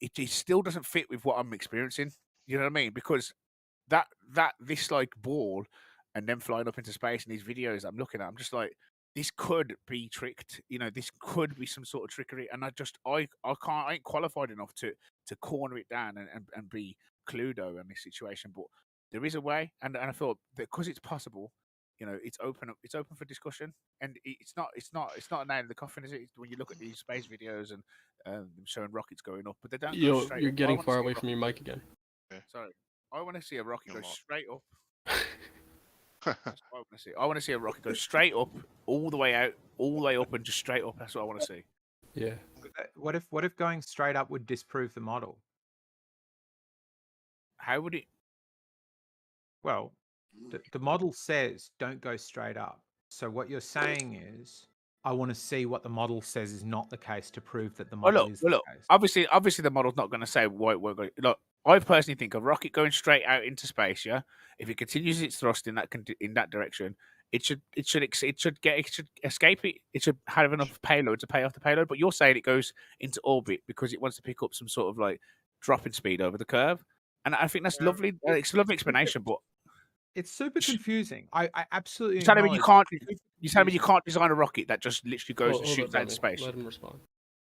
it still doesn't fit with what I'm experiencing. You know what I mean? Because this like ball and then flying up into space and these videos I'm looking at, I'm just like, this could be tricked. You know, this could be some sort of trickery, and I ain't qualified enough to corner it down and be Cluedo in this situation. But there is a way, and I thought that because it's possible, you know, it's open for discussion, and it's not a nail in the coffin, is it? When you look at these space videos and them showing rockets going up, but they don't go straight. You're up. getting far away from your mic again. Sorry, I want to see a rocket go straight up. That's what I want to see. I want to see a rocket go straight up, all the way out, all the way up, and just straight up. That's what I want to see. Yeah. What if going straight up would disprove the model? How would it? Well, the model says don't go straight up. So what you're saying is, I want to see what the model says is not the case to prove that the model is the case. Obviously, the model's not going to say why we're going. Look, I personally think a rocket going straight out into space, yeah, if it continues its thrust in that direction, it should escape it. It should have enough payload to pay off the payload. But you're saying it goes into orbit because it wants to pick up some sort of like dropping speed over the curve, and I think that's lovely. It's a lovely explanation, but it's super confusing. I absolutely. You're telling me you can't design a rocket that just literally goes and shoots out into space. Let him respond.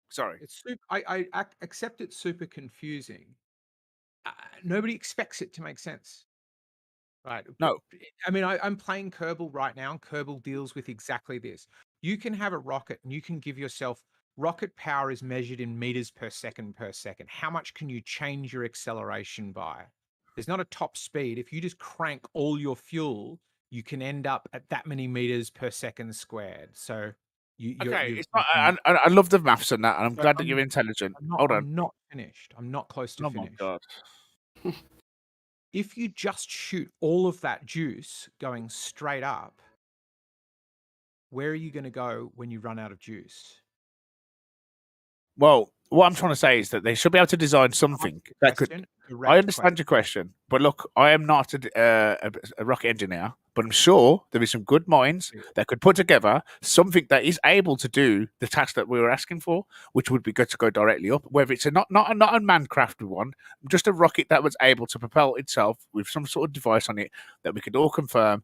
Sorry, it's super. I accept it's super confusing. Nobody expects it to make sense, right? No, I mean I'm playing Kerbal right now, and Kerbal deals with exactly this. You can have a rocket, and you can give yourself rocket power is measured in meters per second per second. How much can you change your acceleration by? There's not a top speed. If you just crank all your fuel, you can end up at that many meters per second squared. So I love the maths on that, and I'm glad that you're intelligent. Hold on. I'm not finished. I'm not close to finished. Oh my God. If you just shoot all of that juice going straight up, where are you going to go when you run out of juice? Well, what I'm trying to say is that they should be able to design something that could. I understand your question, but look, I am not a rocket engineer, but I'm sure there is some good minds that could put together something that is able to do the task that we were asking for, which would be good to go directly up. Whether it's not a man-crafted one, just a rocket that was able to propel itself with some sort of device on it that we could all confirm.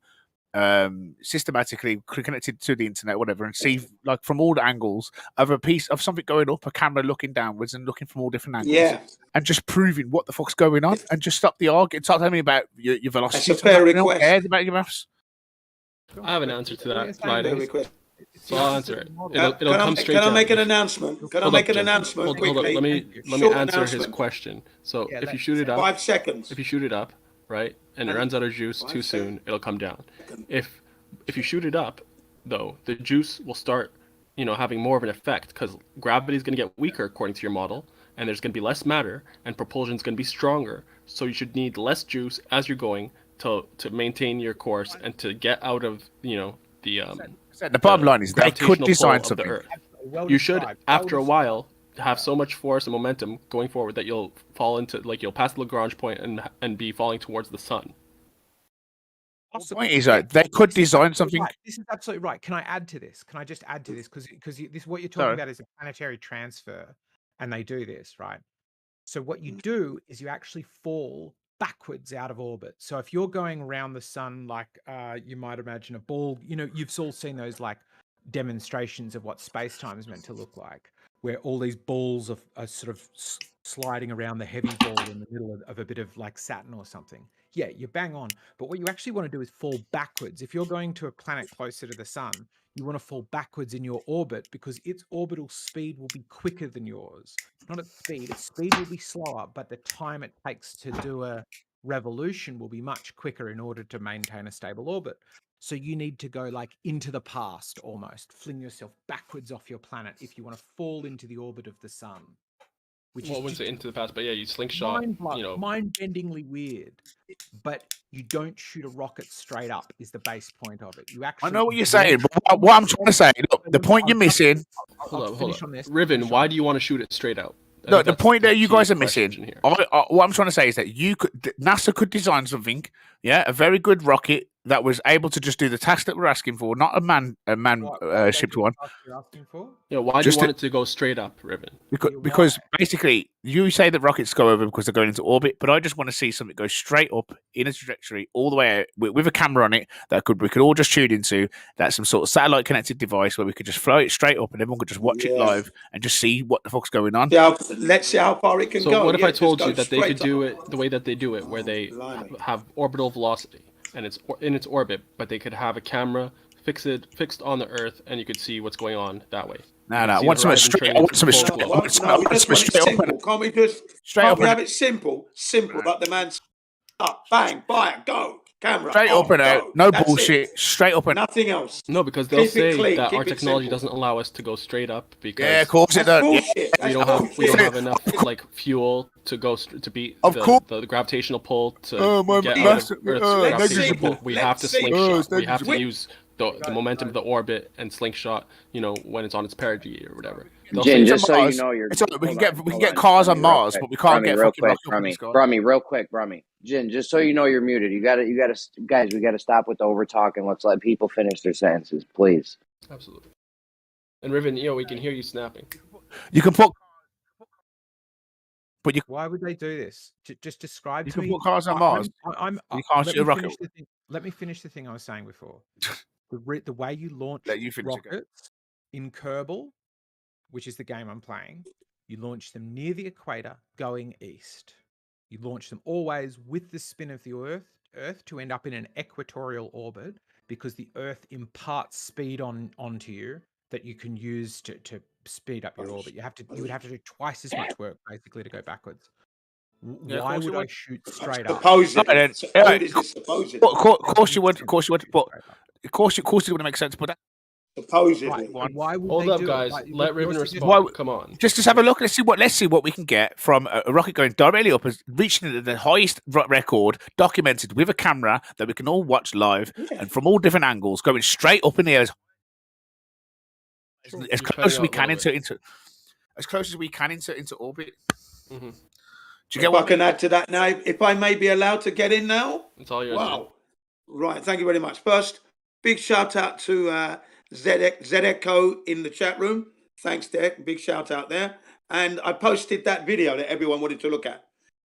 Systematically connected to the internet, whatever, and see like from all the angles of a piece of something going up, a camera looking downwards and looking from all different angles, and just proving what the fuck's going on, and just stop the argument. Start telling me about your velocity. That's a fair request. No one cares about your maths. I have an answer to that, Friday. So I'll answer it. It'll come straight. Can I make an announcement? Can I make an announcement? Hold up. Let me answer his question. So if you shoot it up, 5 seconds. If you shoot it up, right, and it runs out of juice too soon, it'll come down. If you shoot it up, though, the juice will start, having more of an effect because gravity is going to get weaker according to your model, and there's going to be less matter, and propulsion is going to be stronger. So you should need less juice as you're going to maintain your course and to get out of the bottom line is they could design something. You should, after a while, have so much force and momentum going forward that you'll fall into you'll pass the Lagrange point and be falling towards the sun. The point is that they could design something. Right. This is absolutely right. Can I add to this? Can I just add to this? Because this what you're talking about is a planetary transfer, and they do this, right? So what you do is you actually fall backwards out of orbit. So if you're going around the sun, like you might imagine a ball, you've all seen those like demonstrations of what space-time is meant to look like, where all these balls are sort of sliding around the heavy ball in the middle of a bit of like Saturn or something. Yeah, you're bang on. But what you actually want to do is fall backwards. If you're going to a planet closer to the sun, you want to fall backwards in your orbit because its orbital speed will be quicker than yours. Not its speed will be slower, but the time it takes to do a revolution will be much quicker in order to maintain a stable orbit. So you need to go like into the past almost, fling yourself backwards off your planet if you want to fall into the orbit of the sun. Which is into the past, but yeah, you slingshot, mind-bendingly weird. But you don't shoot a rocket straight up is the base point of it. You actually. I know what you're saying, but what I'm trying to say, look, the point you're missing. Hold up. Riven, why do you want to shoot it straight out? No, the point that you guys are missing. What I'm trying to say is that NASA could design something, a very good rocket that was able to just do the task that we're asking for, not a man shipped one. You're asking for? Yeah, why do you want it to go straight up, Riven? Because basically, you say that rockets go over because they're going into orbit, but I just want to see something go straight up in a trajectory all the way out with a camera on it that we could all just tune into. That's some sort of satellite connected device where we could just fly it straight up and everyone could just watch it live and just see what the fuck's going on. Let's see how far it can go. So what if I just told go you that they could straight do up. it the way that they do it, where they have orbital velocity and it's in its orbit, but they could have a camera fixed on the Earth and you could see what's going on that way. No, I want something straight. I want something straight. No, we just want it simple. Can't we just have it simple? Simple, like the man's up, bang, fire, go, camera. Straight up and out. No bullshit. Straight up and nothing else. No, because they'll Keep it say clean, that keep our it technology simple. doesn't allow us to go straight up because Yeah, of course it does. we don't have enough like fuel to go to beat the gravitational pull to get out of Earth's gravitational pull. We have to slingshot. We have to use the momentum of the orbit and slingshot. You know, when it's on its perigee or whatever. Jin, just so you know, we can get cars on Mars, but we can't get fucking rocket up in the sky. Brummy, real quick, Brummy. Jin, just so you know, you're muted. You gotta, guys, we gotta stop with the over talk and let's let people finish their sentences, please. Absolutely. And Riven, we can hear you snapping. You can put. But why would they do this? Just describe to me. You can put cars on Mars. You can't shoot a rocket. Let me finish the thing I was saying before. The way you launch rockets in Kerbal, which is the game I'm playing, you launch them near the equator going east. You launch them always with the spin of the Earth to end up in an equatorial orbit because the Earth imparts speed onto you that you can use to speed up your orbit. You would have to do twice as much work basically to go backwards. Why would I shoot straight up? Supposedly. Of course you would. But of course it wouldn't make sense. But supposedly, why would hold they up, do guys? it? Let Riven respond. Come on. Just have a look. Let's see what we can get from a rocket going directly up, reaching the highest record documented with a camera that we can all watch live and from all different angles, going straight up in the air as close as we can into orbit. Mm-hmm. Do you get what I can add to that now? If I may be allowed to get in now? It's all yours. Wow. Right. Thank you very much. First, big shout out to Zedeco in the chat room. Thanks, Derek. Big shout out there. And I posted that video that everyone wanted to look at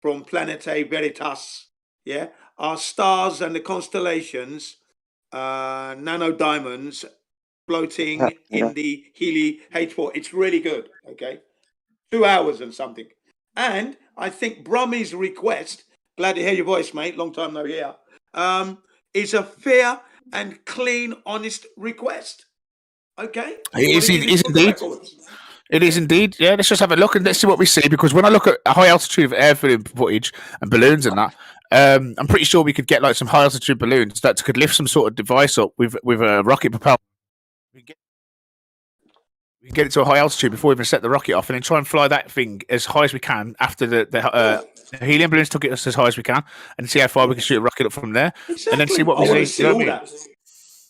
from Planetae Veritas. Yeah. Our stars and the constellations, nano diamonds floating in the Healy H4. It's really good. Okay. 2 hours and something. And I think Brummy's request, glad to hear your voice, mate, long time no hear, is a fair and clean, honest request. Okay? It is indeed. It is indeed. Yeah, let's just have a look and let's see what we see. Because when I look at a high altitude of airfield footage and balloons and that, I'm pretty sure we could get like some high altitude balloons that could lift some sort of device up with a rocket propelled. We can get it to a high altitude before we even set the rocket off, and then try and fly that thing as high as we can after the helium balloons took it us as high as we can, and see how far we can shoot a rocket up from there, and then see what we see. You know what I mean?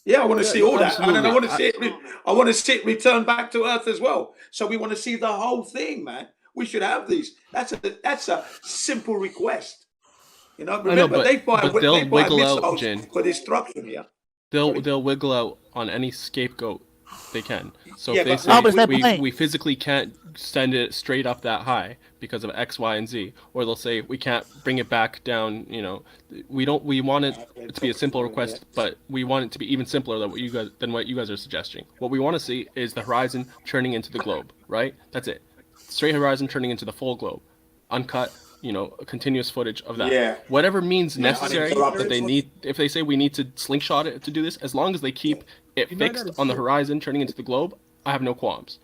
Yeah, I want to see all that, absolutely. and I want to see it. I want to see it return back to Earth as well. So we want to see the whole thing, man. We should have these. That's a simple request. You know, remember they buy missiles Jin. for destruction here. They'll wiggle out on any scapegoat they can. So if they say we physically can't send it straight up that high because of X, Y, and Z, or they'll say we can't bring it back down. You know, we want it to be a simple request, but we want it to be even simpler than what you guys are suggesting. What we want to see is the horizon turning into the globe, right? That's it. Straight horizon turning into the full globe, uncut. You know, continuous footage of that. Yeah. Whatever means necessary that they need. If they say we need to slingshot it to do this, as long as they keep it fixed on the horizon, turning into the globe, I have no qualms.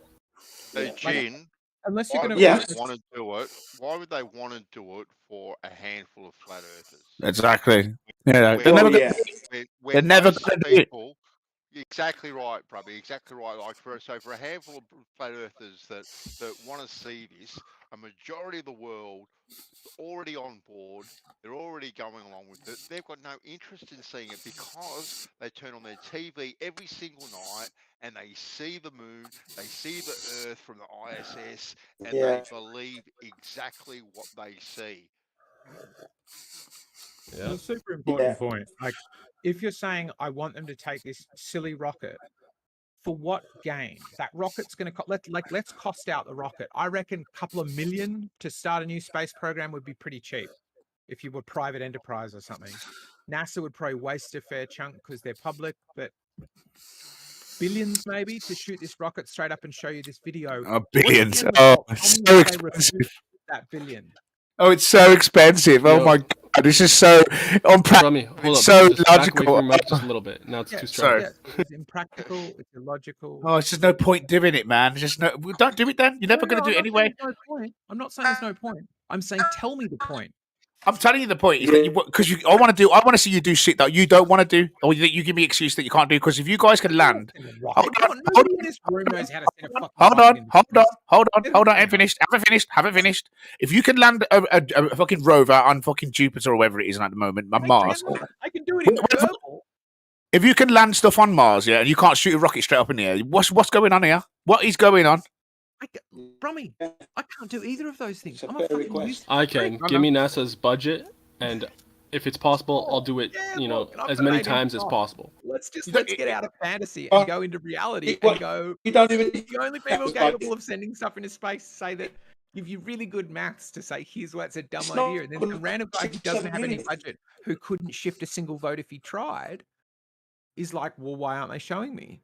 Hey, Jin, unless you're going to want to do it, why would they want to do it for a handful of flat earthers? Exactly. Yeah, they're never going to do it. Exactly right, probably exactly right. Like for a handful of flat earthers that want to see this, a majority of the world already on board. They're already going along with it. They've got no interest in seeing it because they turn on their TV every single night and they see the moon, they see the Earth from the ISS, and they believe exactly what they see. It's a super important point. Like if you're saying I want them to take this silly rocket, for what gain? That rocket's going to let's cost out the rocket. I reckon a couple of million to start a new space program would be pretty cheap if you were private enterprise or something. NASA would probably waste a fair chunk because they're public, but billions maybe to shoot this rocket straight up and show you this video. Oh, billions. What's the end Oh, result? Tell me so why they expensive. refused that billion. Oh, it's so expensive. Oh Yo. my god, this is so Rummy, hold it's up. so Just back away logical. from your mic just a little bit. Now it's too strong. Sorry. It's impractical. It's illogical. Oh, it's just no point doing it, man. It's just no. Well, don't do it then. You're never going to do it anyway. No point. I'm not saying there's no point. I'm saying tell me the point. I'm telling you the point is that you because I want to see you do shit that you don't want to do, or that you give me excuse that you can't do. Because if you guys can land, hold Nobody in this room knows how to set a fucking on, rocket in hold on. I haven't finished. If you can land a fucking rover on fucking Jupiter or wherever it is at the moment, on Mars. I can do it in Kerbal. If you can land stuff on Mars, yeah, and you can't shoot a rocket straight up in the air, what's going on here? What is going on? Brummy, I can't do either of those things. I'm a fucking useless I can. freak. Give me NASA's budget, and if it's possible, I'll do it. As many times as possible. Let's get out of fantasy and go into reality and go. You don't even. The only people capable of sending stuff into space say that give you really good maths to say here's why it's a dumb idea, and then some random guy who doesn't have any budget who couldn't shift a single vote if he tried is like, well, why aren't they showing me?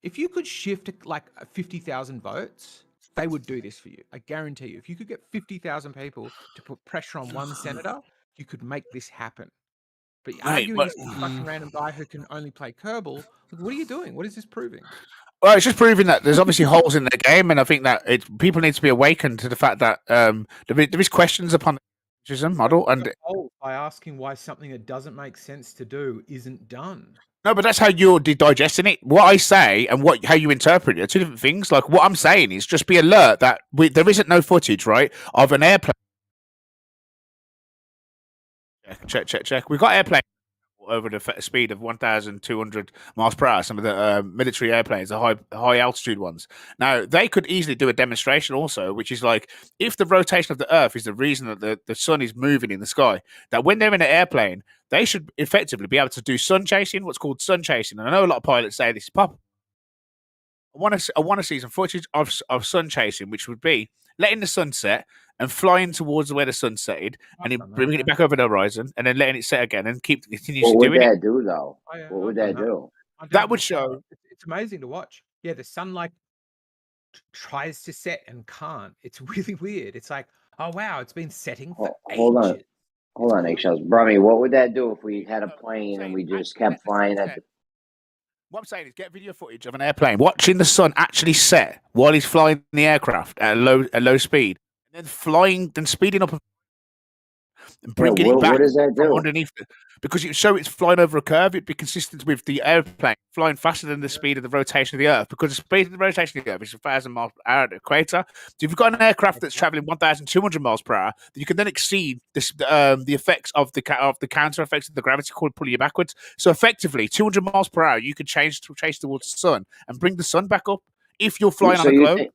If you could shift like 50,000 votes, they would do this for you. I guarantee you. If you could get 50,000 people to put pressure on one senator, you could make this happen. But you're arguing with some fucking random guy who can only play Kerbal. What are you doing? What is this proving? Well, it's just proving that there's obviously holes in the game, and I think that people need to be awakened to the fact that there is questions upon the Marxism model, and by asking why something that doesn't make sense to do isn't done. no, but that's how you're digesting it. What I say and how you interpret it are two different things. Like what I'm saying is just be alert that there isn't no footage, right, of an airplane. Check. We've got airplanes over the speed of 1,200 miles per hour. Some of the military airplanes, the high altitude ones. Now they could easily do a demonstration also, which is like if the rotation of the Earth is the reason that the sun is moving in the sky, that when they're in an airplane, they should effectively be able to do sun chasing, what's called sun chasing. And I know a lot of pilots say this is pop. I want to see some footage of sun chasing, which would be letting the sun set and flying towards where the sun setted, and then bringing it back over the horizon, and then letting it set again, and continuously What would doing that it. do, though? What would that do? That would show. It's amazing to watch. Yeah, the sun like tries to set and can't. It's really weird. It's like, oh wow, it's been setting for ages. Hold on, eggshells, Brummy. What would that do if we had a plane and we just kept flying at the? What I'm saying is get video footage of an airplane watching the sun actually set while he's flying the aircraft at a low speed, and then speeding up and bringing it back What does that from do? underneath it. Because it show it's flying over a curve, it'd be consistent with the airplane flying faster than the speed of the rotation of the Earth. Because the speed of the rotation of the Earth is 1,000 miles per hour at the equator. So if you've got an aircraft that's traveling 1,200 miles per hour, then you can then exceed the effects of the counter effects of the gravity called pulling you backwards. So effectively, 200 miles per hour, you could chase towards the sun and bring the sun back up if you're flying on a globe.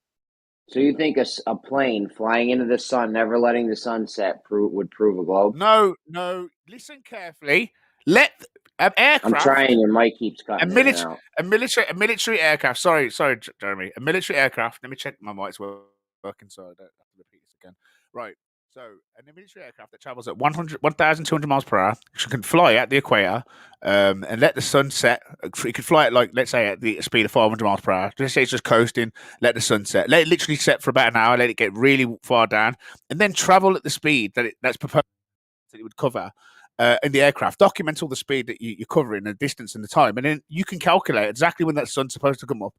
So you think a plane flying into the sun, never letting the sun set, would prove a globe? No. Listen carefully. Let an aircraft. I'm trying. Your mic keeps cutting in and out. A military aircraft. Sorry, Jeremy. A military aircraft. Let me check my mic's working, so I don't have to repeat this again. Right. So, a military aircraft that travels at 1,200 miles per hour can fly at the equator and let the sun set. It could fly at, like, let's say, at the speed of 500 miles per hour. Let's say it's just coasting, let the sun set. Let it literally set for about an hour, let it get really far down, and then travel at the speed that's proposed that it would cover in the aircraft. Document all the speed that you're covering, the distance and the time, and then you can calculate exactly when that sun's supposed to come up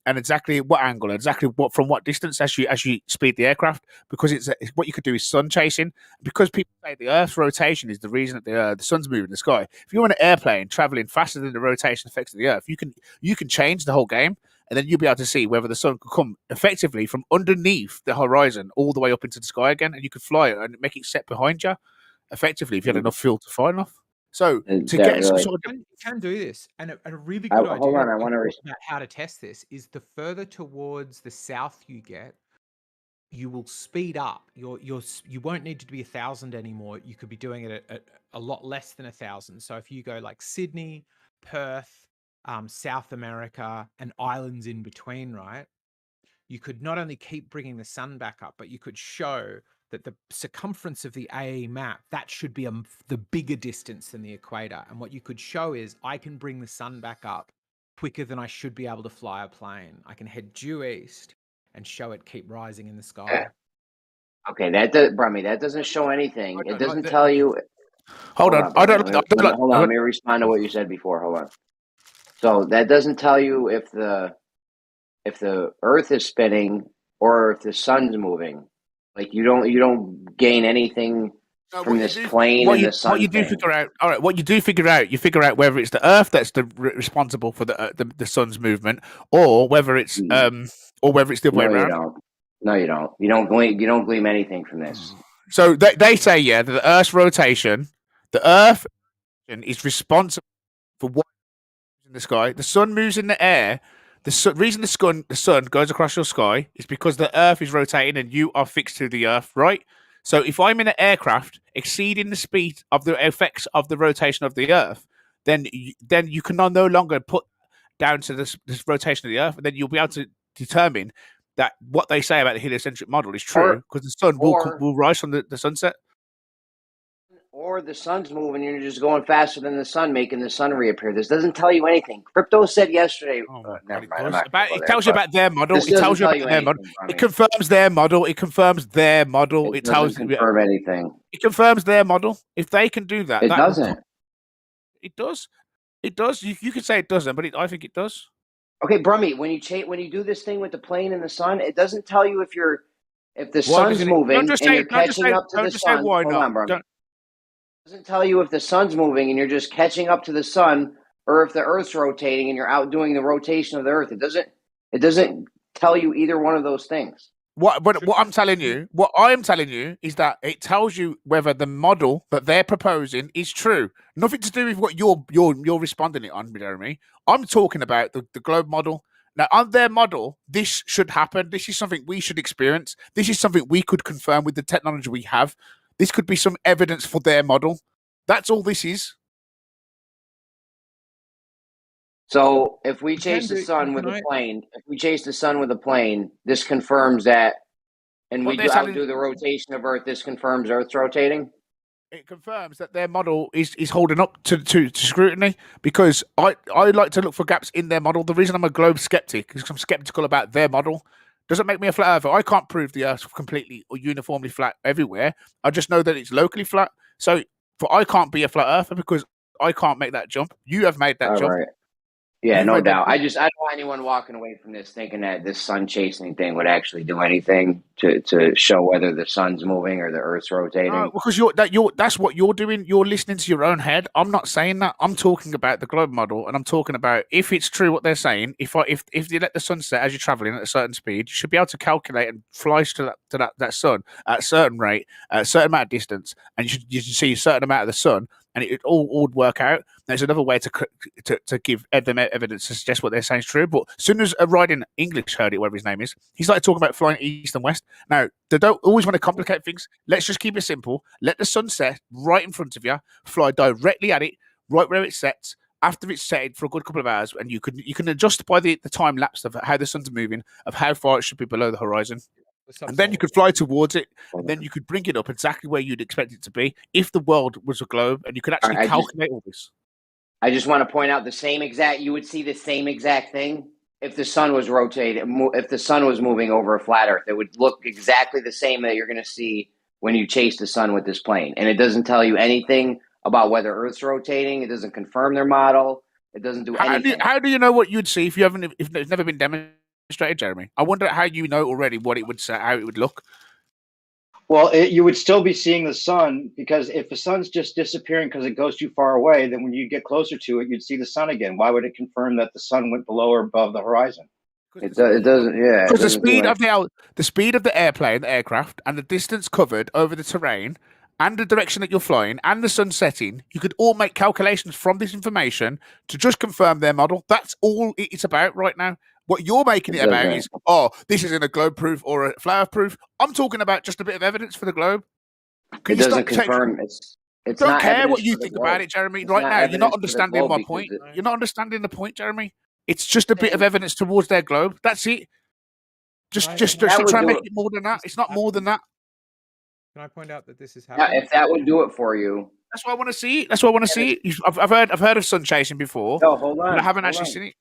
and exactly what angle and exactly from what distance as you speed the aircraft, because it's what you could do is sun chasing. Because people say the Earth's rotation is the reason that the sun's moving in the sky. If you're in an airplane traveling faster than the rotation effects of the Earth, you can change the whole game, and then you'll be able to see whether the sun could come effectively from underneath the horizon all the way up into the sky again, and you could fly it and make it set behind you effectively if you had enough fuel to fly enough. So to get some sort of you can do this, and a really good idea. Hold on, I want to about how to test this is the further towards the south you get, you will speed up. You won't need to be 1,000 anymore. You could be doing it at a lot less than 1,000. So if you go like Sydney, Perth, South America, and islands in between, right? You could not only keep bringing the sun back up, but you could show that the circumference of the AE map, that should be the bigger distance than the equator. And what you could show is I can bring the sun back up quicker than I should be able to fly a plane. I can head due east and show it keep rising in the sky. Okay, that doesn't show anything. It doesn't tell you. Hold on. Hold on. Let me respond to what you said before. Hold on. So that doesn't tell you if the Earth is spinning or if the sun's moving. Like you don't gain anything from this plane and the sun. What you do figure out, all right. What you do figure out, you figure out whether it's the Earth that's responsible for the sun's movement, or whether it's the other way around. No, you don't. You don't glean anything from this. So they say that the Earth's rotation, the Earth is responsible for what moves in the sky. The sun moves in the air. The reason the sun goes across your sky is because the Earth is rotating and you are fixed to the Earth, right? So if I'm in an aircraft exceeding the speed of the effects of the rotation of the Earth, then you can no longer put down to this rotation of the Earth, and then you'll be able to determine that what they say about the heliocentric model is true, because the sun will rise from the sunset. Or the sun's moving and you're just going faster than the sun, making the sun reappear. This doesn't tell you anything. Crypto said yesterday. Never mind. It tells you about their model. It tells you about their model. It confirms their model. It confirms their model. It doesn't confirm anything. It confirms their model. If they can do that, it doesn't. It does. It does. You could say it doesn't, but I think it does. Okay, Brummy, when you do this thing with the plane and the sun, it doesn't tell you if the sun's moving and you're catching up to the sun. Hold on, Brummy. It doesn't tell you if the sun's moving and you're just catching up to the sun, or if the Earth's rotating and you're outdoing the rotation of the Earth. It doesn't tell you either one of those things. What I'm telling you is that it tells you whether the model that they're proposing is true. Nothing to do with what you're responding it on, Jeremy. I'm talking about the globe model. Now, on their model, this should happen. This is something we should experience. This is something we could confirm with the technology we have. This could be some evidence for their model. That's all this is. So if we chase the sun with a plane, this confirms that, and we outdo the rotation of Earth, this confirms Earth's rotating? It confirms that their model is holding up to scrutiny, because I like to look for gaps in their model. The reason I'm a globe skeptic is because I'm skeptical about their model. Doesn't make me a flat earther. I can't prove the Earth's completely or uniformly flat everywhere. I just know that it's locally flat. So I can't be a flat earther because I can't make that jump. You have made that jump. Right. Yeah, no doubt. I don't want anyone walking away from this thinking that this sun chasing thing would actually do anything to show whether the sun's moving or the Earth's rotating. No, because that's what you're doing. You're listening to your own head. I'm not saying that. I'm talking about the globe model, and I'm talking about if it's true what they're saying. If you let the sun set as you're traveling at a certain speed, you should be able to calculate and fly to that sun at a certain rate, at a certain amount of distance, and you should see a certain amount of the sun. And it all would work out. There's another way to give them evidence to suggest what they're saying is true. But as soon as a riding English heard it, whatever his name is, he started talking about flying east and west. Now, they don't always want to complicate things. Let's just keep it simple. Let the sun set right in front of you, fly directly at it, right where it sets. After it's set for a good couple of hours, and you can adjust by the time lapse of how the sun's moving, of how far it should be below the horizon. And then you could fly towards it, and then you could bring it up exactly where you'd expect it to be if the world was a globe, and you could actually calculate all this. I just want to point out you would see the same exact thing if the sun was rotating, if the sun was moving over a flat Earth. It would look exactly the same that you're going to see when you chase the sun with this plane. And it doesn't tell you anything about whether Earth's rotating. It doesn't confirm their model. It doesn't do anything. How do you know what you'd see if it's never been demonstrated, Jeremy? I wonder how you know already what it would say, how it would look. Well, you would still be seeing the sun, because if the sun's just disappearing because it goes too far away, then when you get closer to it, you'd see the sun again. Why would it confirm that the sun went below or above the horizon? It doesn't. Yeah, because the speed of the airplane, the aircraft, and the distance covered over the terrain and the direction that you're flying and the sun setting, you could all make calculations from this information to just confirm their model. That's all it's about right now. What you're making it about is, oh, this isn't a globe proof or a flower proof. I'm talking about just a bit of evidence for the globe. It doesn't confirm. It's don't not care what evidence you for the think about globe. it, Jeremy. It's Right not now, you're not evidence for the understanding globe my because point. it- You're not understanding the point, Jeremy. It's just a bit of evidence towards their globe. That's it. Just That would try and do make it. it more than that. It's not more than that. Can I point out that this is Yeah, happening? if that would do it for you. That's why I want to see it. That's why I want to see it. I've heard of sun chasing before. No, hold on. But I haven't hold actually on. seen it.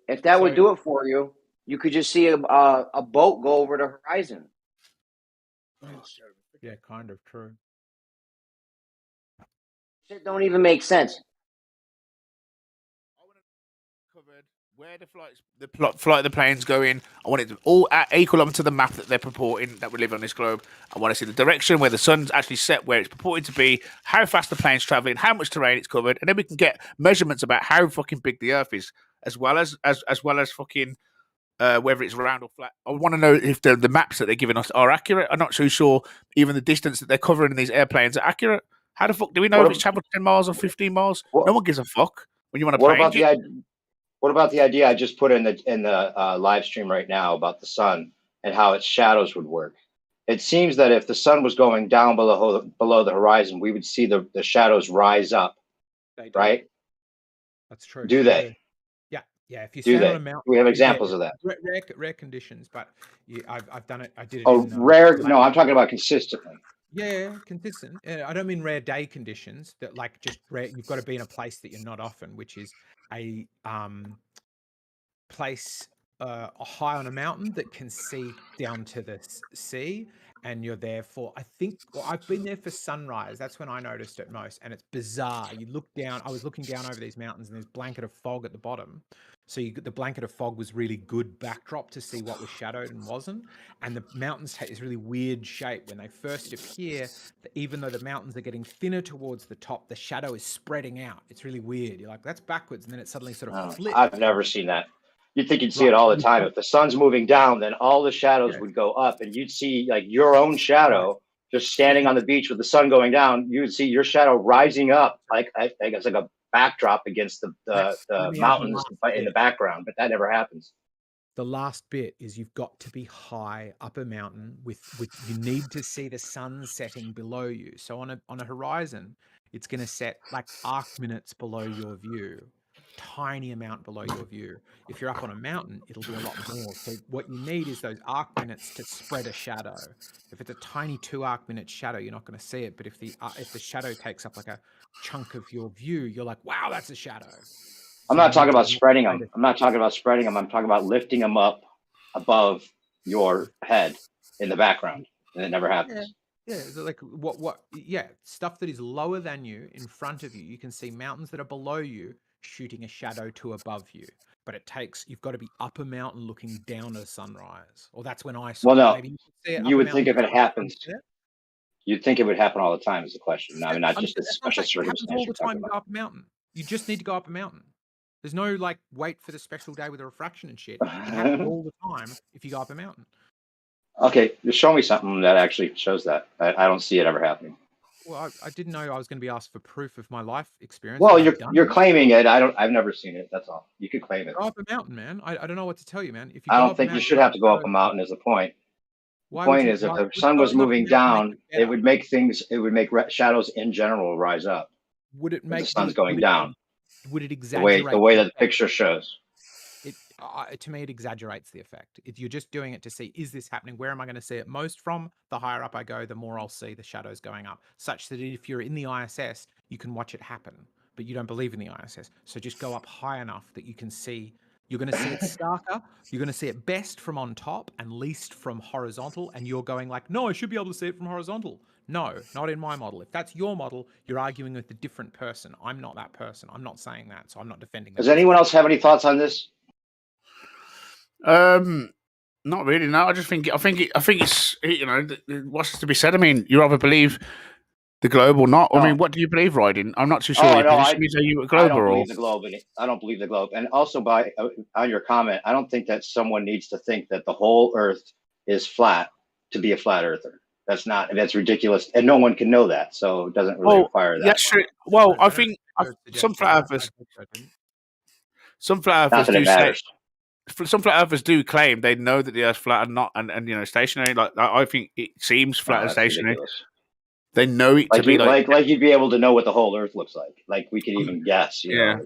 If that would do it for you, you could just see a boat go over the horizon. Yeah, kind of true. It don't even make sense. Where the flight of the planes going, I want it to all equal up to the map that they're purporting that we live on this globe. I want to see the direction where the sun's actually set, where it's purported to be, how fast the plane's traveling, how much terrain it's covered, and then we can get measurements about how fucking big the Earth is, as well as fucking whether it's round or flat. I want to know if the maps that they're giving us are accurate. I'm not too sure even the distance that they're covering in these airplanes are accurate. How the fuck do we know if it's traveled 10 miles or 15 miles? No one gives a fuck when you want to play. What about the idea I just put in the live stream right now about the sun and how its shadows would work? It seems that if the sun was going down below the horizon, we would see the shadows rise up, right? That's true. Do they? Yeah. If you Do stand they? on a mountain, We have examples of that. Rare conditions, but I've done it. I did it. Oh, rare? No, I'm talking about consistently. Yeah, consistent. I don't mean rare day conditions. That like just rare. You've got to be in a place that you're not often, which is a place high on a mountain that can see down to the sea, and you're there for, I think, well, I've been there for sunrise. That's when I noticed it most, and it's bizarre. You look down. I was looking down over these mountains, and there's blanket of fog at the bottom. So the blanket of fog was really good backdrop to see what was shadowed and wasn't. And the mountains take this really weird shape when they first appear. Even though the mountains are getting thinner towards the top, the shadow is spreading out. It's really weird. You're like, that's backwards, and then it suddenly sort of flips. I've never seen that. You'd think you'd see it all the time. If the sun's moving down, then all the shadows would go up, and you'd see like your own shadow just standing on the beach with the sun going down. You would see your shadow rising up, like I guess like a backdrop against the mountains in the background. But that never happens. The last bit is you've got to be high up a mountain with you need to see the sun setting below you. So on a horizon, it's going to set like arc minutes below your view. Tiny amount below your view. If you're up on a mountain, it'll be a lot more. So what you need is those arc minutes to spread a shadow. If it's a tiny 2 arc minute shadow, you're not going to see it. But if the shadow takes up like a chunk of your view, you're like, wow, that's a shadow. I'm not talking about spreading them. I'm not talking about spreading them. I'm talking about lifting them up above your head in the background, and it never happens. Yeah, like what? Yeah, stuff that is lower than you in front of you. You can see mountains that are below you shooting a shadow to above you. But you've got to be up a mountain looking down at sunrise. Or that's when I saw it. Well, no, maybe you would think if it happens, you'd think it would happen all the time is the question. I mean, not just a special circumstance. It happens all the time. You go up a mountain. You just need to go up a mountain. There's no like wait for the special day with a refraction and shit. It happens all the time if you go up a mountain. Okay, just show me something that actually shows that. I don't see it ever happening. Well, I didn't know I was going to be asked for proof of my life experience. Well, you're claiming it. I've never seen it. That's all. You could claim it. Go up a mountain, man. I don't know what to tell you, man. If you I don't think you should have to go up a mountain. Is the point. The point is, if the sun was moving down, it would make shadows in general rise up. Would it make the sun's going down? Would it exaggerate the way that the picture shows? To me, it exaggerates the effect. You're just doing it to see, is this happening? Where am I going to see it most from? The higher up I go, the more I'll see the shadows going up, such that if you're in the ISS, you can watch it happen, but you don't believe in the ISS. So just go up high enough that you can see. You're going to see it starker. You're going to see it best from on top and least from horizontal. And you're going like, no, I should be able to see it from horizontal. No, not in my model. If that's your model, you're arguing with a different person. I'm not that person. I'm not saying that. So I'm not defending that. Does anyone else have any thoughts on this? Not really. No, I think it's what's to be said. I mean, you either believe the globe or not. I mean, what do you believe, Ryden? I'm not too sure. I don't believe the globe. I don't believe the globe. And also, on your comment, I don't think that someone needs to think that the whole Earth is flat to be a flat earther. That's ridiculous, and no one can know that, so it doesn't really require that. Yeah, sure. Well, I think some flat earthers Not that do it say. matters. Some flat earthers do claim they know that the Earth's flat and not, and stationary. Like I think it seems flat and That's stationary. ridiculous. They know it to be like you'd be able to know what the whole Earth looks like. Like we could even guess. You know.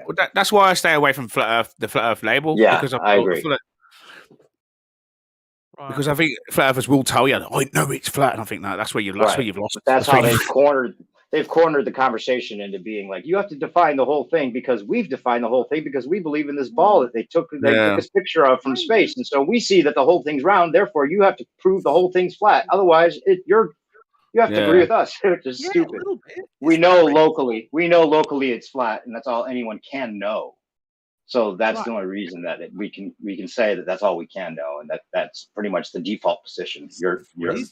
Well, that's why I stay away from flat Earth, the flat Earth label. Yeah, because I agree. Because I think flat earthers will tell you, "I know it's flat," and I think that's where you've lost. That's how they've cornered. They've cornered the conversation into being like, you have to define the whole thing because we've defined the whole thing because we believe in this ball that they took this picture of from space, and so we see that the whole thing's round. Therefore, you have to prove the whole thing's flat. Otherwise, you have to agree with us, which is stupid. We know locally it's flat, and that's all anyone can know. So that's the only reason that we can say that that's all we can know, and that's pretty much the default position. Your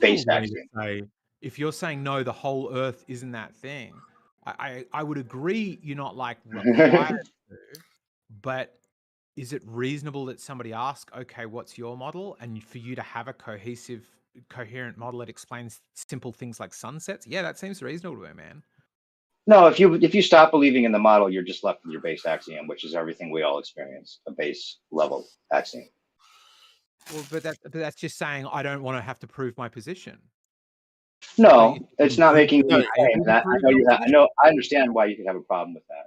base axiom. If you're saying no, the whole Earth isn't that thing, I would agree you're not like required to, but is it reasonable that somebody asks, okay, what's your model? And for you to have a coherent model that explains simple things like sunsets? Yeah, that seems reasonable to me, man. No, if you stop believing in the model, you're just left with your base axiom, which is everything we all experience, a base level axiom. Well, but that's just saying I don't want to have to prove my position. No, it's not making me claim that. I understand why you could have a problem with that.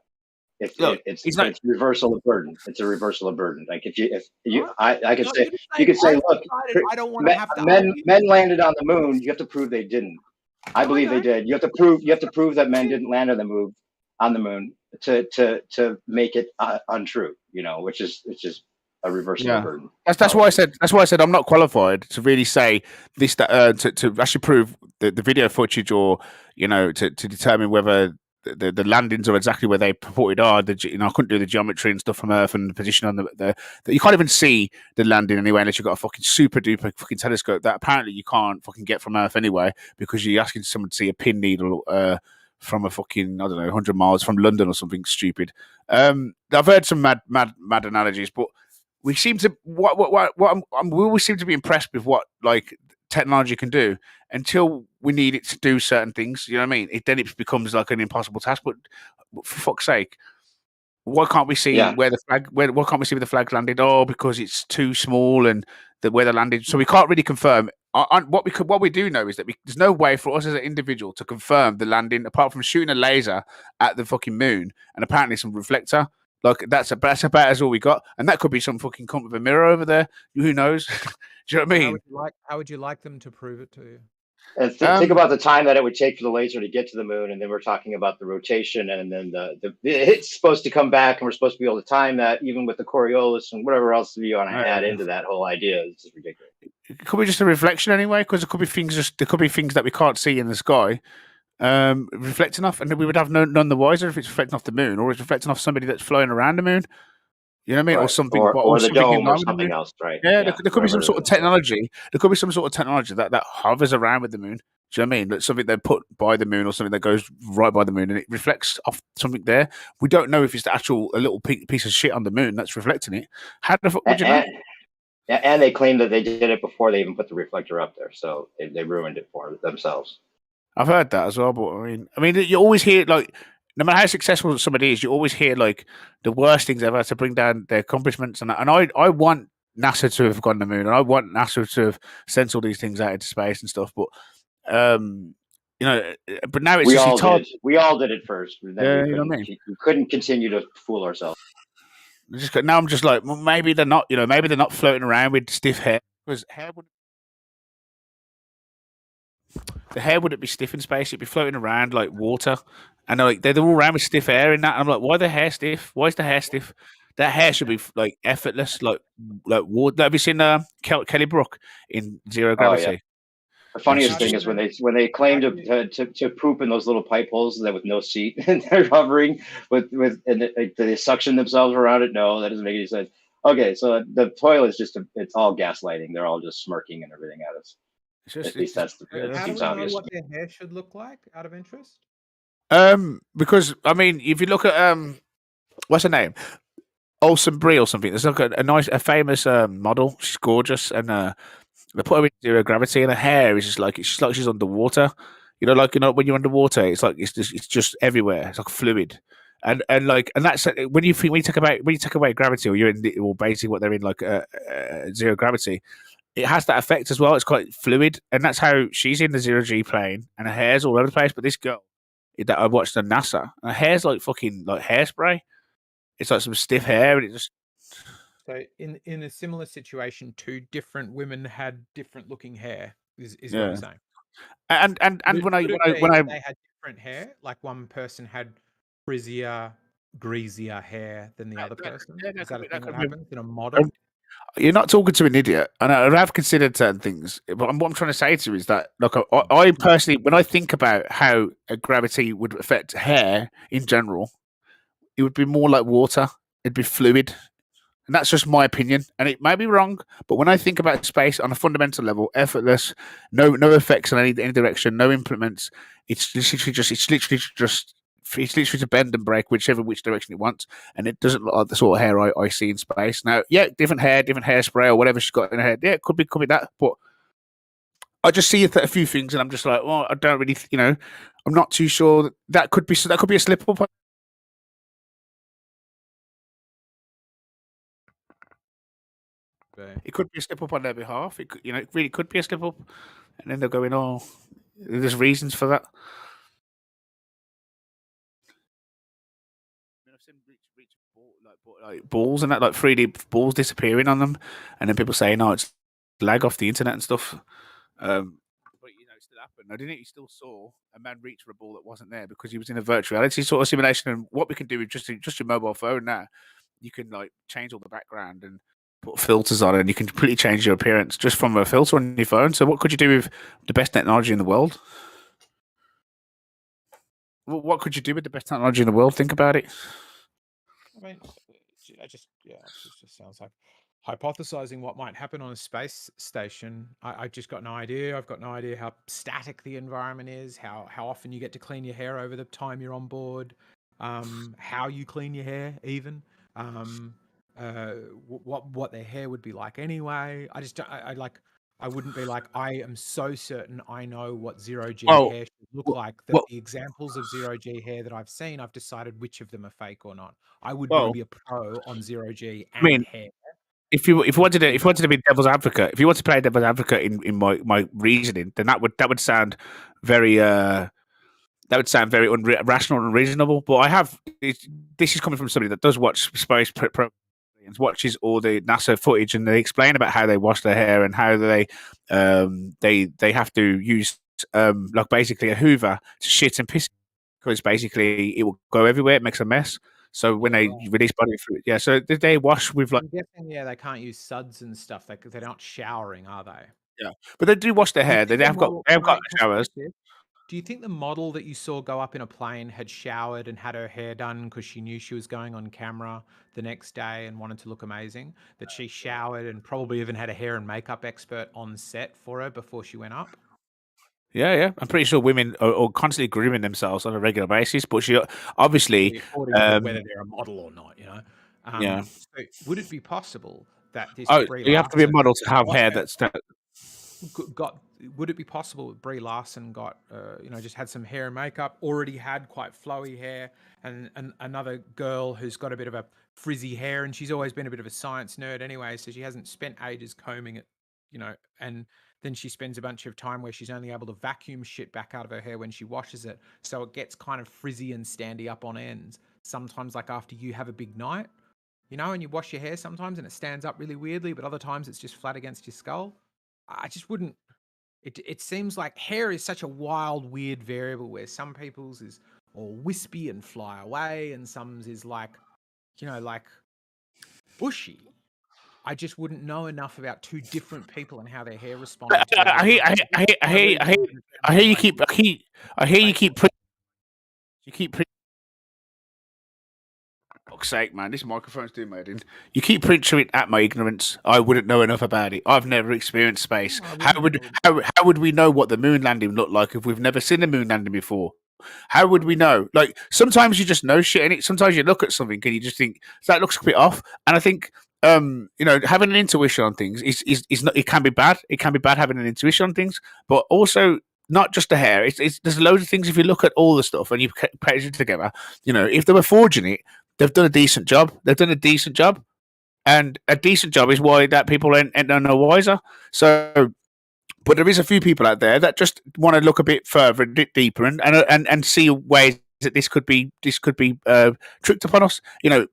It's reversal of burden. It's a reversal of burden. Like if you I could say you could say, look, I don't want to have to men landed on the moon. You have to prove they didn't. I believe they did. You have to prove that men didn't land on the moon to make it untrue. Which is a reversal of burden. That's why I said. That's why I said I'm not qualified to really say this. To actually prove the video footage, or to determine whether the landings are exactly where they purported are. I couldn't do the geometry and stuff from Earth and the position on the you can't even see the landing anyway unless you've got a fucking super duper fucking telescope that apparently you can't fucking get from Earth anyway because you're asking someone to see a pin needle from a fucking 100 miles from London or something stupid. I've heard some mad analogies, but we seem to we always seem to be impressed with what like technology can do until we need it to do certain things. You know what I mean? Then it becomes like an impossible task. But for fuck's sake, why can't we see where the flag? Why can't we see where the flag landed? Oh, because it's too small and where the landed. So we can't really confirm. What we do know is that there's no way for us as an individual to confirm the landing apart from shooting a laser at the fucking moon and apparently some reflector. Like that's about as all we got, and that could be some fucking cunt with a mirror over there. Who knows? Do you know what I mean? How would you like them to prove it to you? And think about the time that it would take for the laser to get to the moon, and then we're talking about the rotation, and then it's supposed to come back, and we're supposed to be able to time that, even with the Coriolis and whatever else you want to add into that whole idea. It's just ridiculous. It could be just a reflection anyway, because there could be things that we can't see in the sky. Reflecting off, and then we would have none the wiser if it's reflecting off the moon, or it's reflecting off somebody that's flying around the moon. You know what I mean, right. or something, or the dome, or something else, right? Yeah, there could be some sort of technology. There could be some sort of technology that hovers around with the moon. Do you know what I mean? That's something they put by the moon, or something that goes right by the moon, and it reflects off something there. We don't know if it's a little piece of shit on the moon that's reflecting it. How the fuck would you know? And they claim that they did it before they even put the reflector up there, so they ruined it for themselves. I've heard that as well, but I mean, you always hear like, no matter how successful somebody is, you always hear like the worst things ever to bring down their accomplishments. And I want NASA to have gone to the moon, and I want NASA to have sent all these things out into space and stuff. But but now it's we all did it first. Then you know what I mean? We couldn't continue to fool ourselves. Now I'm just like, well, maybe they're not. Maybe they're not floating around with stiff hair, because the hair wouldn't be stiff in space; it'd be floating around like water. And they're all around with stiff hair in that. And I'm like, why the hair stiff? Why is the hair stiff? That hair should be like effortless, like water. Have you seen Kelly Brook in Zero Gravity? Oh, yeah. The funniest thing is when they claim to poop in those little pipe holes that with no seat, and they're hovering and they suction themselves around it. No, that doesn't make any sense. Okay, so the toilet is it's all gaslighting. They're all just smirking and everything at us. At least that's How do we know what their hair should look like? Out of interest. Because I mean, if you look at what's her name, Olsen Brie or something. There's like a famous model. She's gorgeous, and They put her in zero gravity, and her hair is just like she's underwater. You know, like when you're underwater, it's like it's just everywhere. It's like fluid, and that's when you take away gravity, or you're in or basically what they're in, like zero gravity. It has that effect as well. It's quite fluid, and that's how she's in the zero G plane, and her hair's all over the place. But this girl that I watched on NASA, her hair's like fucking like hairspray. It's like some stiff hair, and it just. So in a similar situation, 2 different women had different looking hair. Is what Yeah. you're saying? And when I they had different hair, like one person had frizzier, greasier hair than the other person. Is that a thing that happens in a model? You're not talking to an idiot, and I have considered certain things. But what I'm trying to say to you is that, look, I personally, when I think about how gravity would affect hair in general, it would be more like water. It'd be fluid. And that's just my opinion, and it may be wrong. But when I think about space on a fundamental level, effortless, no effects in any direction, no implements, it's literally to bend and break which direction it wants, and it doesn't look like the sort of hair I see in space. Now, yeah, different hair, different hairspray, or whatever she's got in her head. Yeah, it could be that, but I just see a few things, and I'm just like, well, I don't really, I'm not too sure that could be a slip up. It could be a slip up on their behalf. It could, it really could be a slip up, and then they're going, "Oh, there's reasons for that." I've seen like balls and that, like 3D balls disappearing on them, and then people saying, "Oh, it's lag off the internet and stuff." But it still happened. I didn't. You still saw a man reach for a ball that wasn't there because he was in a virtual reality sort of simulation. And what we can do with just your mobile phone now, you can like change all the background and put filters on it, and you can completely change your appearance just from a filter on your phone. So what could you do with the best technology in the world? What could you do with the best technology in the world? Think about it. I mean, it just sounds like hypothesizing what might happen on a space station. I just got no idea. I've got no idea how static the environment is, how often you get to clean your hair over the time you're on board, how you clean your hair even. What their hair would be like anyway. I wouldn't be like, I am so certain I know what zero G hair should look like. The examples of zero G hair that I've seen, I've decided which of them are fake or not. I would want to be a pro on zero G and hair. If you wanted to be devil's advocate, if you want to play devil's advocate in my reasoning, then that would sound very rational and reasonable. But this is coming from somebody that does watch space programs, watches all the NASA footage, and they explain about how they wash their hair and how they have to use like basically a Hoover to shit and piss, because basically it will go everywhere. It makes a mess. So when they release body fluid, so they wash with like. I'm guessing, they can't use suds and stuff. They're not showering, are they? Yeah, but they do wash their hair. They have got showers. Do you think the model that you saw go up in a plane had showered and had her hair done because she knew she was going on camera the next day and wanted to look amazing? That she showered and probably even had a hair and makeup expert on set for her before she went up? Yeah. I'm pretty sure women are constantly grooming themselves on a regular basis, but she obviously according to whether they're a model or not, yeah. So would it be possible that this? You have to be a model to have hair that's Would it be possible that Brie Larson got, just had some hair and makeup, already had quite flowy hair, and another girl who's got a bit of a frizzy hair, and she's always been a bit of a science nerd anyway, so she hasn't spent ages combing it, and then she spends a bunch of time where she's only able to vacuum shit back out of her hair when she washes it, so it gets kind of frizzy and standy up on ends. Sometimes, like after you have a big night, and you wash your hair sometimes and it stands up really weirdly, but other times it's just flat against your skull. I just wouldn't. It seems like hair is such a wild, weird variable where some people's is all wispy and fly away, and some's is like bushy. I just wouldn't know enough about 2 different people and how their hair responded. I hear you keep. Fuck's sake, man! This microphone's doing my head in. You keep preaching at my ignorance. I wouldn't know enough about it. I've never experienced space. How would we know what the moon landing looked like if we've never seen a moon landing before? How would we know? Like sometimes you just know shit, and sometimes you look at something and you just think that looks a bit off. And I think having an intuition on things is not. It can be bad. It can be bad having an intuition on things, but also not just the hair. There's loads of things. If you look at all the stuff and you put it together, if they were forging it, they've done a decent job. And a decent job is why that people ain't no wiser. So, but there is a few people out there that just want to look a bit further, a bit deeper, and see ways that this could be tricked upon us.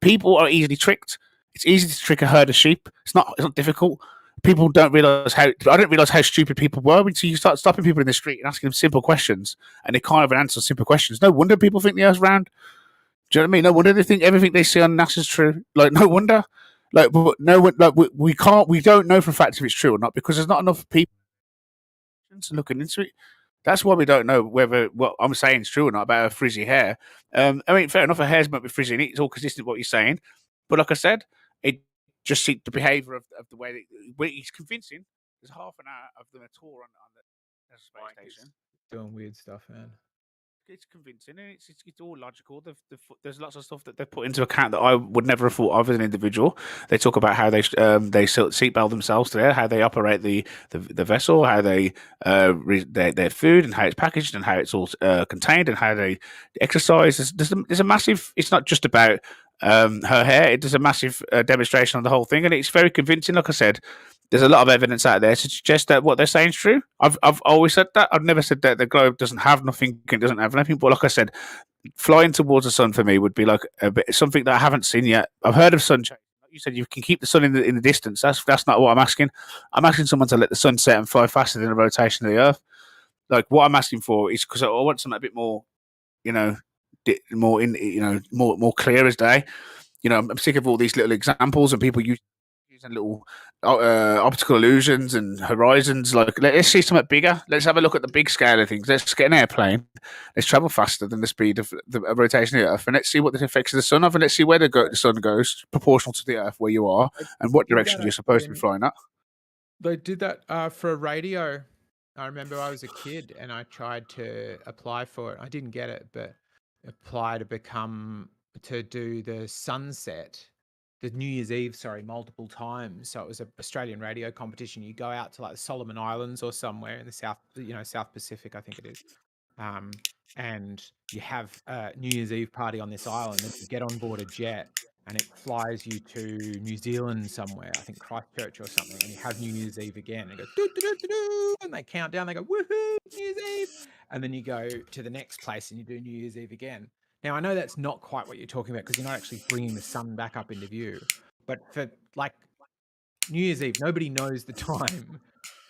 People are easily tricked. It's easy to trick a herd of sheep. It's not difficult. People don't realize I don't realize how stupid people were until you start stopping people in the street and asking them simple questions, and they can't even answer simple questions. No wonder people think the Earth's round. Do you know what I mean? No wonder they think everything they see on NASA's true. Like, no wonder. Like, but no, like we don't know for a fact if it's true or not because there's not enough people looking into it. That's why we don't know whether what I'm saying is true or not about her frizzy hair. I mean, fair enough, her hair's might be frizzy and it's all consistent with what you're saying. But like I said, it just see the behaviour of the way that it's convincing. There's half an hour of them a tour on the space station. Doing weird stuff, man. It's convincing and it's all logical. There's lots of stuff that they've put into account that I would never have thought of as an individual. They talk about how they seatbelt themselves there, how they operate the vessel, how they their food and how it's packaged and how it's all contained and how they exercise. There's a massive. It's not just about her hair. There's a massive demonstration on the whole thing, and it's very convincing. Like I said, there's a lot of evidence out there to suggest that what they're saying is true. I've always said that. I've never said that the globe doesn't have nothing, it doesn't have anything. But like I said, flying towards the sun for me would be like something that I haven't seen yet. I've heard of sun chasing. You said you can keep the sun in the distance. That's not what I'm asking. I'm asking someone to let the sun set and fly faster than the rotation of the Earth. Like what I'm asking for is because I want something a bit more, more clear as day. I'm sick of all these little examples and people using little optical illusions and horizons. Like, let's see something bigger. Let's have a look at the big scale of things. Let's get an airplane. Let's travel faster than the speed of the rotation of the Earth, and let's see what the effects of the sun have, and let's see where the sun goes proportional to the Earth where you are, and what direction you're supposed to be flying at. They did that for a radio. I remember I was a kid and I tried to apply for it. I didn't get it, but apply to do the sunset. The New Year's Eve, multiple times. So it was an Australian radio competition. You go out to like the Solomon Islands or somewhere in the South, South Pacific, I think it is. And you have a New Year's Eve party on this island. And you get on board a jet and it flies you to New Zealand somewhere, I think Christchurch or something. And you have New Year's Eve again. And go doo-doo-doo-doo-doo, and they count down. They go woohoo, New Year's Eve. And then you go to the next place and you do New Year's Eve again. Now, I know that's not quite what you're talking about because you're not actually bringing the sun back up into view. But for like New Year's Eve, nobody knows the time.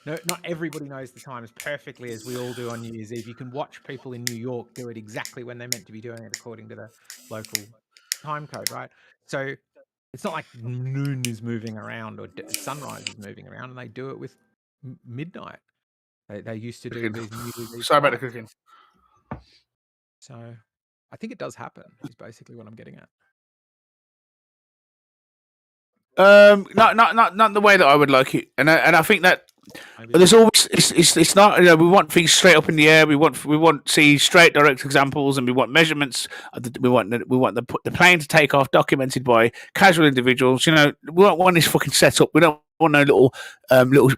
No, not everybody knows the time as perfectly as we all do on New Year's Eve. You can watch people in New York do it exactly when they're meant to be doing it according to the local time code, right? So it's not like noon is moving around or sunrise is moving around, and they do it with midnight. They used to do these New Year's Eve. Sorry about the cooking. So I think it does happen, is basically what I'm getting at. Not the way that I would like it, and I think that there's always it's not. We want things straight up in the air. We want see straight direct examples, and we want measurements. We want the plane to take off, documented by casual individuals. We don't want this fucking setup. We don't want no little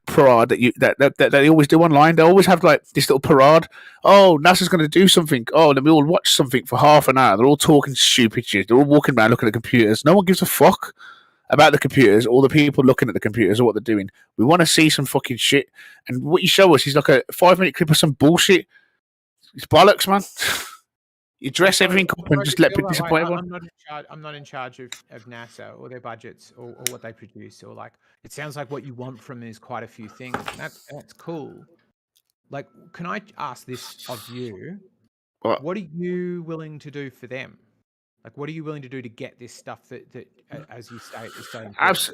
parade that they always do online. They always have like this little parade. Oh, NASA's going to do something. Oh, then we all watch something for half an hour. They're all talking stupid shit. They're all walking around looking at computers. No one gives a fuck about the computers or the people looking at the computers or what they're doing. We want to see some fucking shit. And what you show us is like a 5-minute clip of some bullshit. It's bollocks, man. You dress everything up and just let people disappoint everyone. I'm not in charge of NASA or their budgets or what they produce. Or like, it sounds like what you want from them is quite a few things. That's cool. Like, can I ask this of you? What are you willing to do for them? Like, what are you willing to do to get this stuff that as you state, is so important?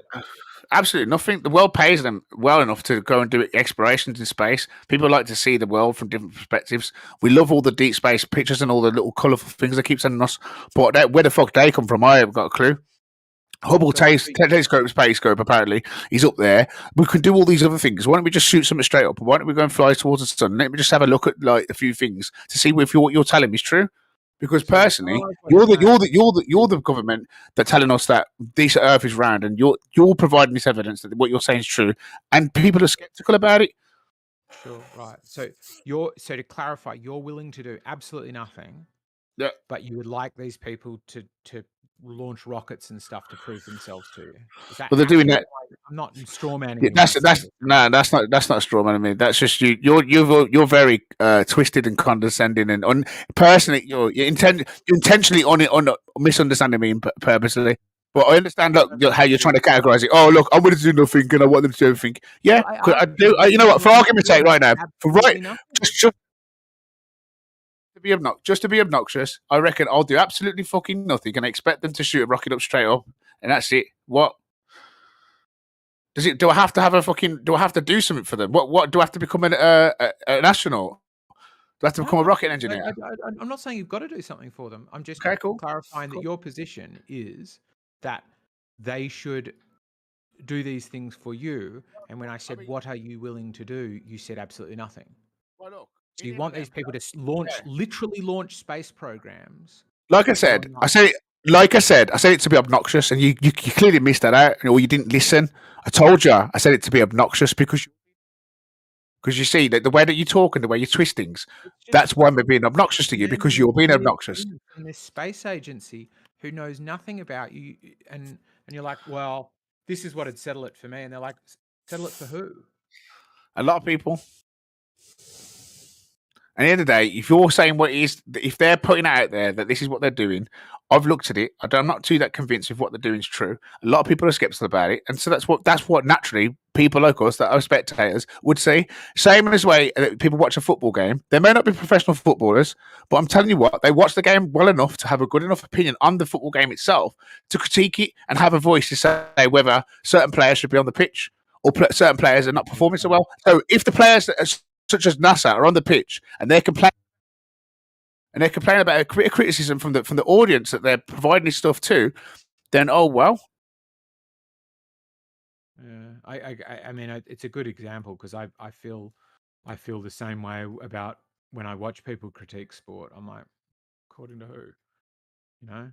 Absolutely nothing. The world pays them well enough to go and do explorations in space. People like to see the world from different perspectives. We love all the deep space pictures and all the little colourful things they keep sending us. But where the fuck they come from, I haven't got a clue. Hubble telescope, apparently, he's up there. We can do all these other things. Why don't we just shoot something straight up? Why don't we go and fly towards the sun? Let me just have a look at like a few things to see if what you're telling me is true. Because personally, you're the government that's telling us that this Earth is round, and you're providing this evidence that what you're saying is true, and people are skeptical about it. Sure, right. So to clarify, you're willing to do absolutely nothing. Yeah. But you would like these people to launch rockets and stuff to prove themselves to you. Is that? Well, they're doing that. I'm not strawmanning. Yeah, that's not straw man. I mean, that's just you. You're very twisted and condescending, and personally, you're intentionally misunderstanding me purposely. But I understand how you're trying to categorize it. Oh, look, I'm going to do nothing, and I want them to do everything. Yeah, I do. You know what? For argument's sake, right now, just to be obnoxious, I reckon I'll do absolutely fucking nothing and expect them to shoot a rocket up straight up, and that's it. What? Do I have to have do I have to do something for them? What do I have to become an astronaut? Do I have to become a rocket engineer? I'm not saying you've got to do something for them. I'm just clarifying that your position is that they should do these things for you. And when I said, what are you willing to do? You said absolutely nothing. Well, look, so you want these people to literally launch space programs. Like I said it to be obnoxious, and you clearly missed that out, or you didn't listen. I told you, I said it to be obnoxious because you see that the way that you talk and the way you twist things, that's why I'm being obnoxious to you, because you're being obnoxious. From this space agency who knows nothing about you, and you're like, well, this is what would settle it for me, and they're like, settle it for who? A lot of people. At the end of the day, if you're saying what it is, if they're putting it out there that this is what they're doing, I've looked at it. I'm not too that convinced if what they're doing is true. A lot of people are skeptical about it, and so that's what naturally people like us that are spectators would say. Same as the way that people watch a football game. They may not be professional footballers, but I'm telling you what, they watch the game well enough to have a good enough opinion on the football game itself to critique it and have a voice to say whether certain players should be on the pitch or certain players are not performing so well. So if the players that are such as NASA are on the pitch and they're complaining about a criticism from the audience that they're providing this stuff to, then oh well. Yeah, I mean, it's a good example because I feel the same way about when I watch people critique sport. I'm like, according to who, you know?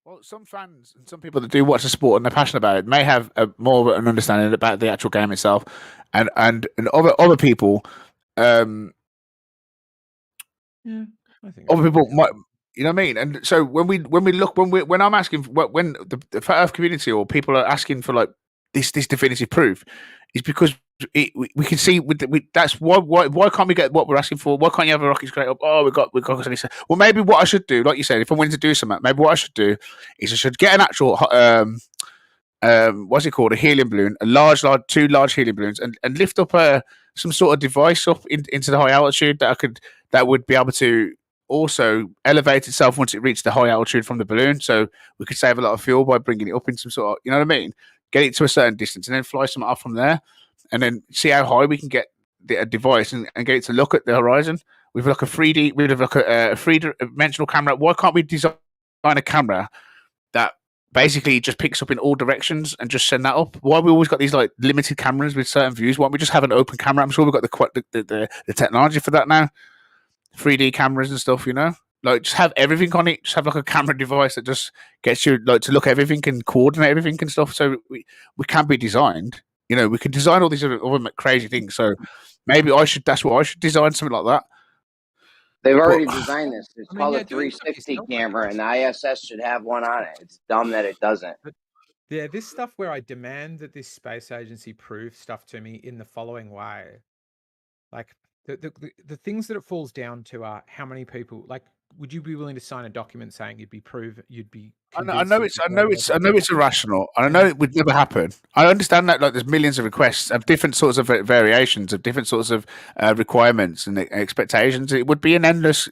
Well, some fans and some people that do watch the sport and they're passionate about it may have more of an understanding about the actual game itself, and other people, Yeah, I think other people might, you know what I mean. And so when I'm asking when the flat Earth community or people are asking for like this definitive proof, is because we can see that's why can't we get what we're asking for? Why can't you have a rocket straight up? Oh, we got. Well, maybe what I should do, like you said, if I'm willing to do something, maybe what I should do is I should get an actual what's it called, a helium balloon, two large helium balloons, and lift up some sort of device up into the high altitude that would be able to also elevate itself once it reached the high altitude from the balloon, so we could save a lot of fuel by bringing it up in some sort of, you know what I mean, get it to a certain distance and then fly some off from there. And then see how high we can get a device and get it to look at the horizon with like a 3D-dimensional camera. Why can't we design a camera that basically just picks up in all directions and just send that up? Why have we always got these like limited cameras with certain views? Why don't we just have an open camera? I'm sure we've got the technology for that now. 3D cameras and stuff, you know? Like just have everything on it. Just have like a camera device that just gets you like to look at everything and coordinate everything and stuff. So we can be designed. You know, we can design all these other crazy things. So maybe that's what I should design, something like that. They've already designed this. It's called a 360 camera, and the ISS should have one on it. It's dumb that it doesn't. Yeah, this stuff where I demand that this space agency prove stuff to me in the following way. Like the things that it falls down to are how many people, like, would you be willing to sign a document saying you'd be I know it's irrational. I know it would never happen. I understand that, like, there's millions of requests of different sorts of variations of different sorts of requirements and expectations. It would be an endless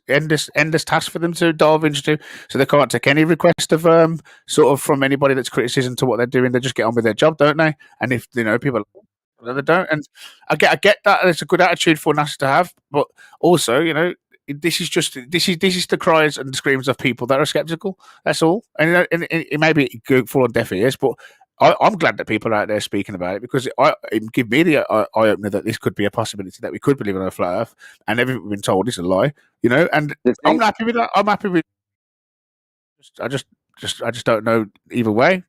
task for them to delve into. So they can't take any request of sort of from anybody that's criticism to what they're doing. They just get on with their job, don't they? And if people. They don't, and I get that. It's a good attitude for NASA to have, but also, you know, this is the cries and the screams of people that are skeptical. That's all, and it may be fall on deaf ears, but I'm glad that people are out there speaking about it because it give me the eye opener that this could be a possibility that we could be living on a flat Earth, and everything we've been told is a lie. And I'm happy with that. I'm happy with. I just don't know either way.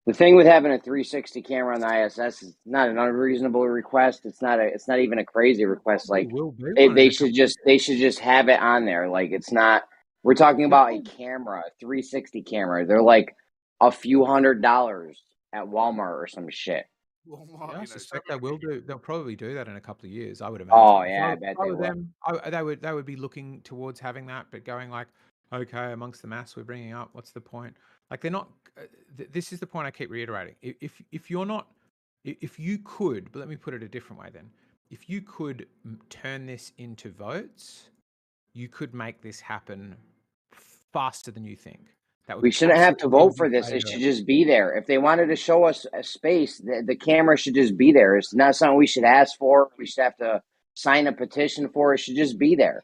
The thing with having a 360 camera on the ISS is not an unreasonable request. It's not even a crazy request. Like they should just have it on there. Like it's not. We're talking about a camera, a 360 camera. They're like a few $100 at Walmart or some shit. Yeah, I suspect they will do. They'll probably do that in a couple of years. I would imagine. Oh yeah, I bet they will. Them, they would be looking towards having that, but going like, okay, amongst the mass we're bringing up, what's the point? Like they're not. This is the point I keep reiterating. If you're not, if you could, but let me put it a different way. Then, if you could turn this into votes, you could make this happen faster than you think. We shouldn't have to vote for this. It should just be there. If they wanted to show us a space, the camera should just be there. It's not something we should ask for. We should have to sign a petition for. It should just be there.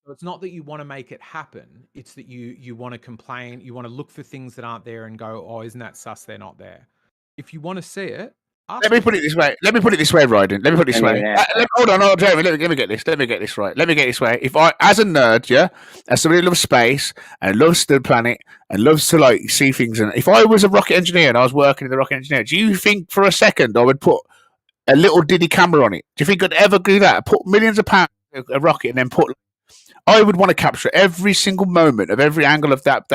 So it's not that you want to make it happen. It's that you want to complain. You want to look for things that aren't there and go, oh, isn't that sus? They're not there. If you want to see it, let me put it this way. Ryden. Let me put it this way. Hold on, Jeremy. Let me get this. Let me get this right. Let me get this way. If I, as a nerd, as somebody who loves space and loves the planet and loves to like see things, and if I was a rocket engineer and I was working in the rocket engineer, do you think for a second I would put a little diddy camera on it? Do you think I'd ever do that? Put millions of pounds in a rocket and then put. I would want to capture every single moment of every angle of that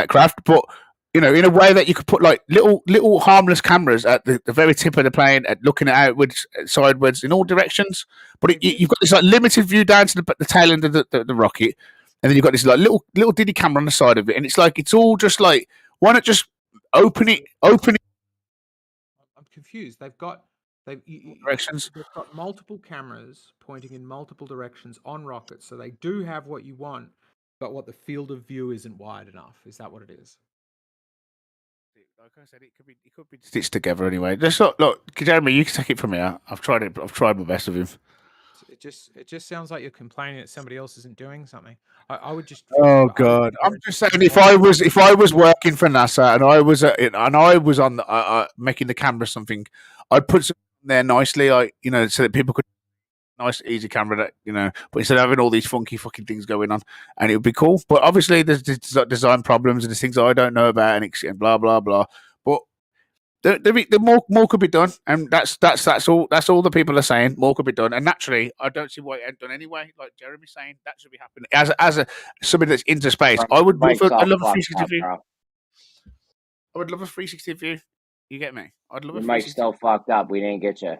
craft, but. In a way that you could put like little harmless cameras at the very tip of the plane, at looking outwards, sideways, in all directions. But you've got this like limited view down to the tail end of the rocket, and then you've got this like little diddy camera on the side of it, and it's like it's all just like why not just open it? I'm confused. They've got directions. They've got multiple cameras pointing in multiple directions on rockets, so they do have what you want, but what the field of view isn't wide enough. Is that what it is? Like I said, it could be stitched together anyway. Just look, Jeremy, you can take it from here. I've tried it. I've tried my best with him. It just sounds like you're complaining that somebody else isn't doing something. I would just. Oh God! I'm just saying, if I was working for NASA and I was on making the camera something, I'd put something there nicely, like so that people could. Nice, easy camera that but instead of having all these funky fucking things going on, and it would be cool. But obviously, there's design problems and there's things I don't know about, and blah blah blah. But the more could be done, and that's all. That's all the people are saying. More could be done, and naturally, I don't see why it ain't done anyway. Like Jeremy's saying, that should be happening. As somebody that's into space, I would love a 360 view. I would love a 360 view. You get me? I'd love a 360. Mike's still fucked up. We didn't get you.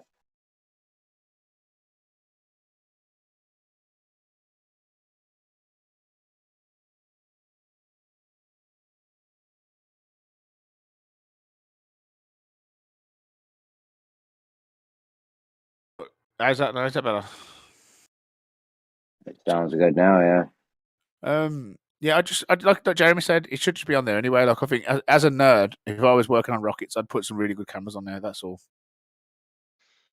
How's that better? It sounds good now, yeah. Yeah, I'd like that Jeremy said, it should just be on there anyway. Like I think as a nerd, if I was working on rockets, I'd put some really good cameras on there. That's all.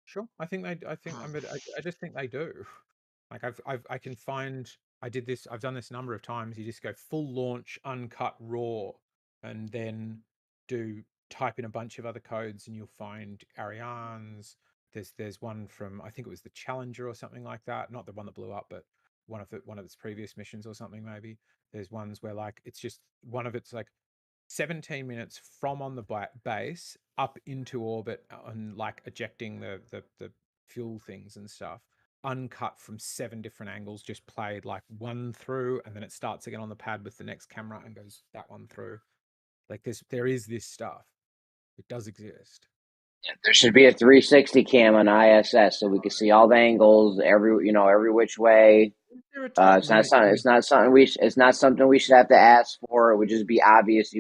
Sure, I just think they do. Like I can find. I did this. I've done this a number of times. You just go full launch, uncut, raw, and then type in a bunch of other codes, and you'll find Ariane's. There's one from, I think it was the Challenger or something like that. Not the one that blew up, but one of its previous missions or something maybe. There's ones where like it's just one of it's like 17 minutes from on the base up into orbit and like ejecting the fuel things and stuff, uncut from 7 different angles, just played like one through, and then it starts again on the pad with the next camera and goes that one through. Like there is this stuff. It does exist. There should be a 360 cam on ISS so we can see all the angles, every which way. It's not something we should have to ask for. It would just be obvious.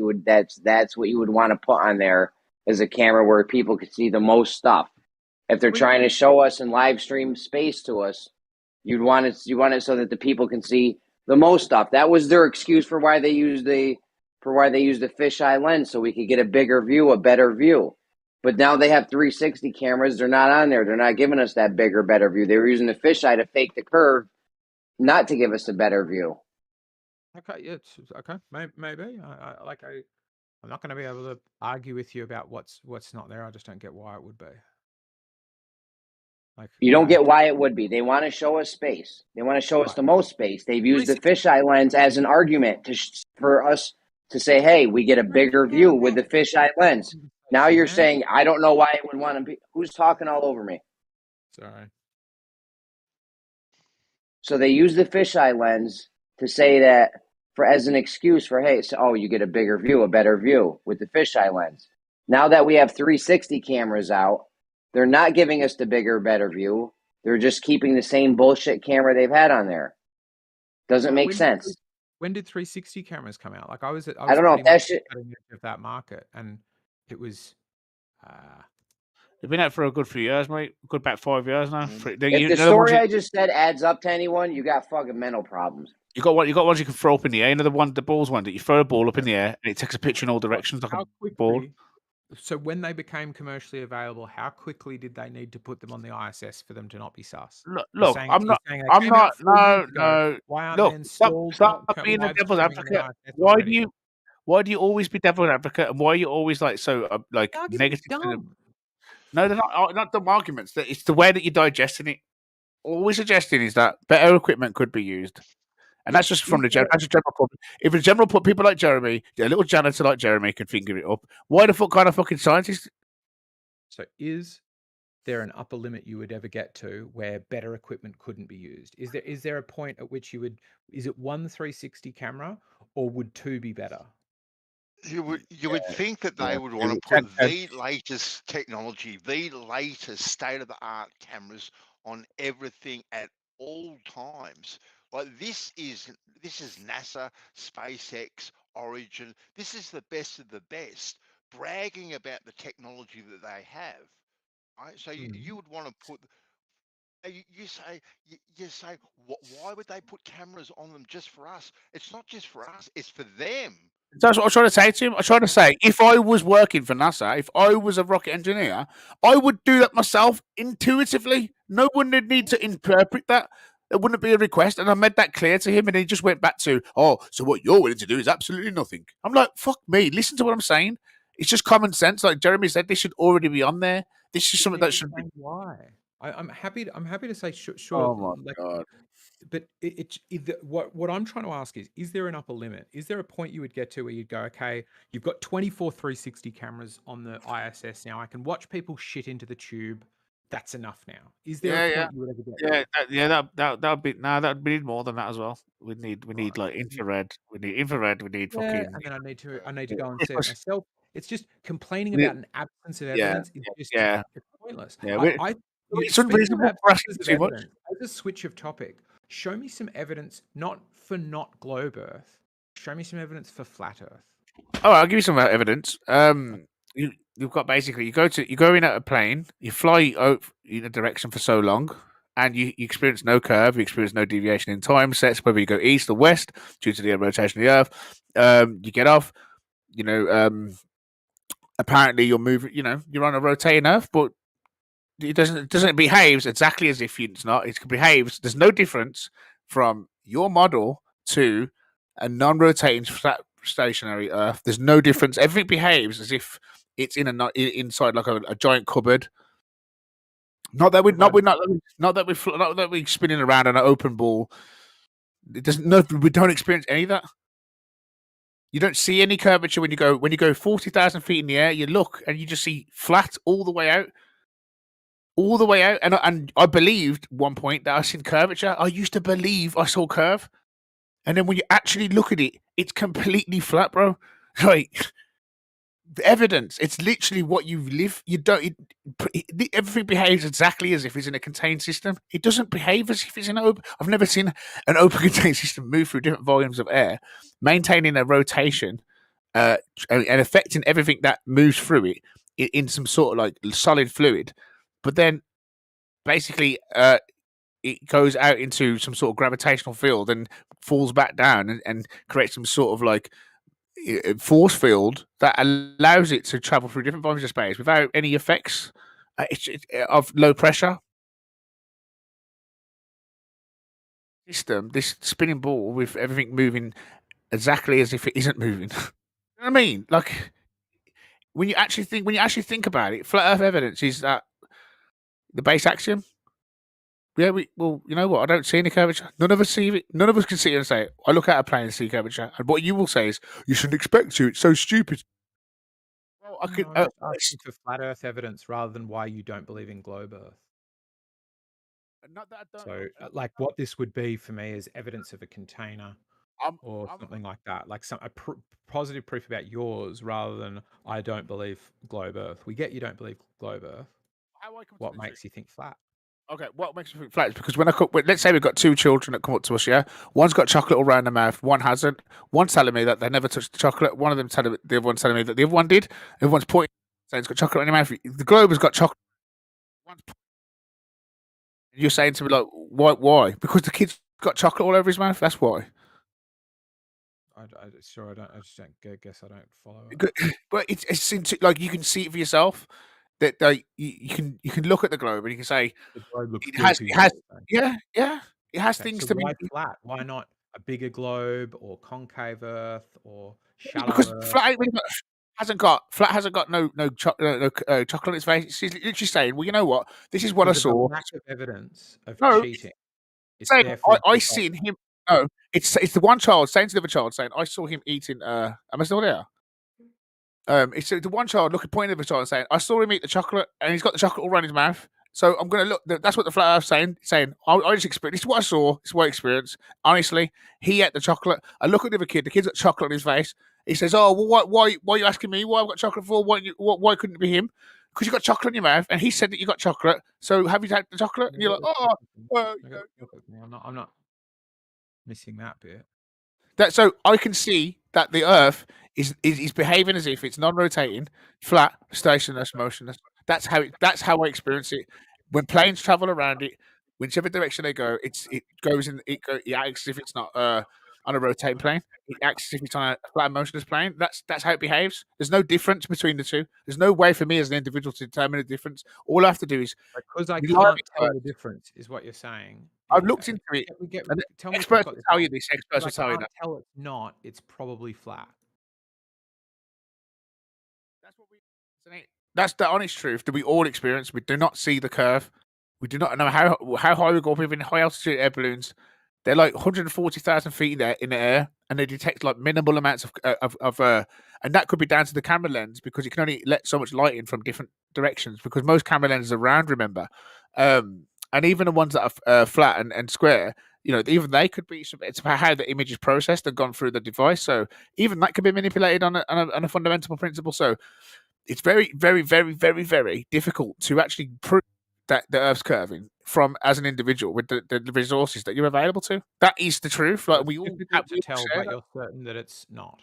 That's what you would want to put on there as a camera where people could see the most stuff. If they're trying to show us and live stream space to us, you want it so that the people can see the most stuff. That was their excuse for why they used the fisheye lens, so we could get a bigger view, a better view. But now they have 360 cameras. They're not on there. They're not giving us that bigger, better view. They were using the fisheye to fake the curve, not to give us a better view. Okay, yeah, okay, maybe. I'm not going to be able to argue with you about what's not there. I just don't get why it would be. Like, you don't get why it would be. They want to show us space. They want to show us the most space. They've used the fisheye lens as an argument for us to say, hey, we get a bigger view with the fisheye lens. Now you're saying, I don't know why it would want to be. Who's talking all over me? Sorry. So they use the fisheye lens to say that as an excuse for, hey, so, you get a bigger view, a better view with the fisheye lens. Now that we have 360 cameras out, they're not giving us the bigger, better view. They're just keeping the same bullshit camera they've had on there. Doesn't make sense. When did 360 cameras come out? Like I was I don't know. pretty much cutting edge of that market, and it was. They've been out for a good few years, mate. Good about 5 years now. If the story I just said adds up to anyone, you got fucking mental problems. You got ones you can throw up in the air. You know the balls one that you throw a ball up in the air and it takes a picture in all directions like a ball. So when they became commercially available, how quickly did they need to put them on the ISS for them to not be sus? Look, I'm not. No. Why aren't look, they installed? stop being a devil's advocate. Why do you always be devil's advocate, and why are you always like so negative? No, they're not dumb arguments. It's the way that you're digesting it. All we're suggesting is that better equipment could be used. And that's just from the general public. If the general people like Jeremy, a little janitor like Jeremy can figure it up, why the fuck kind of fucking scientist? So is there an upper limit you would ever get to where better equipment couldn't be used? Is there a point at which you would? Is it one 360 camera, or would two be better? You would think that they would want to put the latest technology, the latest state of the art cameras on everything at all times. Like this is NASA, SpaceX, Origin. This is the best of the best, bragging about the technology that they have. Right? So you would want to put. You say, why would they put cameras on them just for us? It's not just for us; it's for them. That's what I'm trying to say to him. I'm trying to say, if I was working for NASA, if I was a rocket engineer, I would do that myself intuitively. No one would need to interpret that. It wouldn't be a request. And I made that clear to him, and he just went back to, so what you're willing to do is absolutely nothing. I'm like, fuck me. Listen to what I'm saying. It's just common sense. Like Jeremy said, this should already be on there. This is something that should be. Why? I'm happy to say sure. Oh my God. But what I'm trying to ask is there an upper limit? Is there a point you would get to where you'd go, okay, you've got 24 360 cameras on the ISS now. I can watch people shit into the tube. That's enough now. Is there a point you would ever get? That'd be more than that as well. We need like infrared. We need infrared. We need fucking. And then I need to go and see it myself. It's just complaining about an absence of evidence. It's pointless. It's unreasonable for asking too much. As a switch of topic, show me some evidence, not for not globe Earth. Show me some evidence for flat Earth. Oh, I'll give you some evidence. You've got basically you go in at a plane, you fly in a direction for so long, and you experience no curve, you experience no deviation in time sets, whether you go east or west due to the rotation of the Earth. You get off, apparently you're moving, you're on a rotating Earth, but it doesn't behave exactly as if it's not. It behaves. There's no difference from your model to a non-rotating stationary Earth. There's no difference. Everything behaves as if it's inside like a giant cupboard. Not that we're spinning around on an open ball. It doesn't. No, we don't experience any of that. You don't see any curvature when you go 40,000 feet in the air. You look and you just see flat all the way out. All the way out, and I believed at one point that I seen curvature. I used to believe I saw curve, and then when you actually look at it, it's completely flat, bro. Like the evidence, it's literally what you live. You don't. Everything behaves exactly as if it's in a contained system. It doesn't behave as if it's in an open. I've never seen an open contained system move through different volumes of air, maintaining a rotation, and affecting everything that moves through it in some sort of like solid fluid. But then, basically, it goes out into some sort of gravitational field and falls back down and creates some sort of like force field that allows it to travel through different volumes of space without any effects of low pressure. System, this spinning ball with everything moving exactly as if it isn't moving. I mean, like when you actually think about it, flat Earth evidence is that the base axiom. Yeah, well, you know what? I don't see any curvature. None of us see it. None of us can sit here and say, I look at a plane and see curvature. And what you will say is, you shouldn't expect to. It's so stupid. Well, I could. I'm just asking for flat Earth evidence rather than why you don't believe in globe Earth. Not that I don't. So, like, what this would be for me is evidence of a container or something like that, like positive proof about yours rather than I don't believe globe Earth. We get you don't believe globe Earth. What makes you think flat? Okay, what makes me think flat is because when I cook, let's say we've got two children that come up to us, yeah? One's got chocolate all around their mouth, one hasn't. One's telling me that they never touched the chocolate. One of them telling the other one's telling me that the other one did. Everyone's pointing, saying it's got chocolate in their mouth. The globe has got chocolate. You're saying to me, like, why? Because the kid's got chocolate all over his mouth? That's why. I just don't guess I don't follow it. But it's like you can see it for yourself. That you can look at the globe and you can say the globe looks it has it has okay, things so to why be flat? Why not a bigger globe or concave Earth or shallow because Earth? flat hasn't got no chocolate in its face. She's literally saying, well, you know what? This is what I saw. Lack of evidence of No, cheating. It's saying, therefore I seen him. No, it's the one child saying to the other child, saying, I saw him eating. Am I still there? It's the one child pointing at the child and saying, I saw him eat the chocolate and he's got the chocolate all around his mouth. So I'm going to look. That's what the flat Earth saying. I just experienced. This is what I saw. This is what I experienced. Honestly, he ate the chocolate. I look at the other kid. The kid's got chocolate on his face. He says, "Oh, well, why are you asking me? Why I've got chocolate for? Why couldn't it be him? Because you got chocolate in your mouth." And he said that you got chocolate. So have you had the chocolate? And you're like, "Oh, well, I'm not missing that bit." So I can see that the Earth is behaving as if it's non-rotating, flat, stationless, motionless. That's how I experience it. When planes travel around it, whichever direction they go, it acts as if it's not on a rotating plane. It acts as if it's on a flat, motionless plane. That's how it behaves. There's no difference between the two. There's no way for me as an individual to determine the difference. All I have to do is because I can't tell the difference, is what you're saying. I've looked into it. Tell me experts will tell you this. Experts will tell you that. Tell it's not. It's probably flat. That's the honest truth that we all experience. We do not see the curve. We do not know how high we go up even high altitude air balloons. They're like 140,000 feet in the air, and they detect like minimal amounts of and that could be down to the camera lens because it can only let so much light in from different directions because most camera lenses are round, remember, and even the ones that are flat and square, even they could be. It's about how the image is processed and gone through the device. So even that could be manipulated on a fundamental principle. So it's very, very, very, very, very difficult to actually prove that the Earth's curving from as an individual with the resources that you're available to. That is the truth. Like we all difficult to tell, but you're certain that it's not.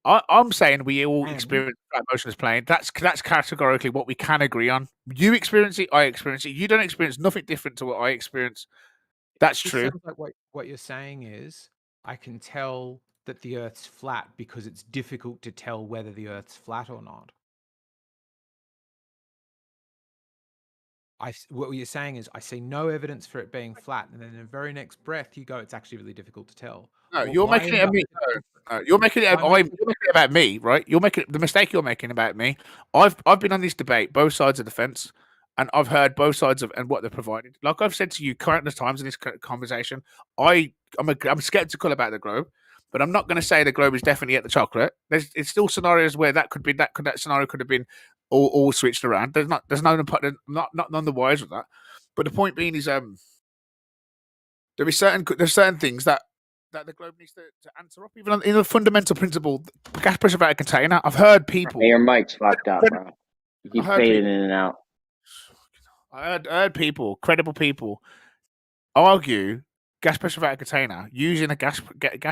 I'm saying we all experience flat motionless plane. That's categorically what we can agree on. You experience it, I experience it. You don't experience nothing different to what I experience. That's true. Sounds like what you're saying is I can tell that the Earth's flat because it's difficult to tell whether the Earth's flat or not. What you're saying is I see no evidence for it being flat, and then in the very next breath you go, it's actually really difficult to tell. No, you're making it you're making it about me, right? You're making the mistake you're making about me. I've been on this debate, both sides of the fence, and I've heard both sides and what they're provided. Like I've said to you countless times in this conversation, I'm skeptical about the globe, but I'm not going to say the globe is definitely at the chocolate. It's still scenarios where that scenario could have been all switched around. There's none the wise with that. But the point being is there's certain things that the globe needs to answer up, even in a fundamental principle. Gas pressure about a container. I've heard people. Hey, your mic's fucked up, bro. You keep fading in and out. I heard people, credible people, argue gas pressure about a container using a gas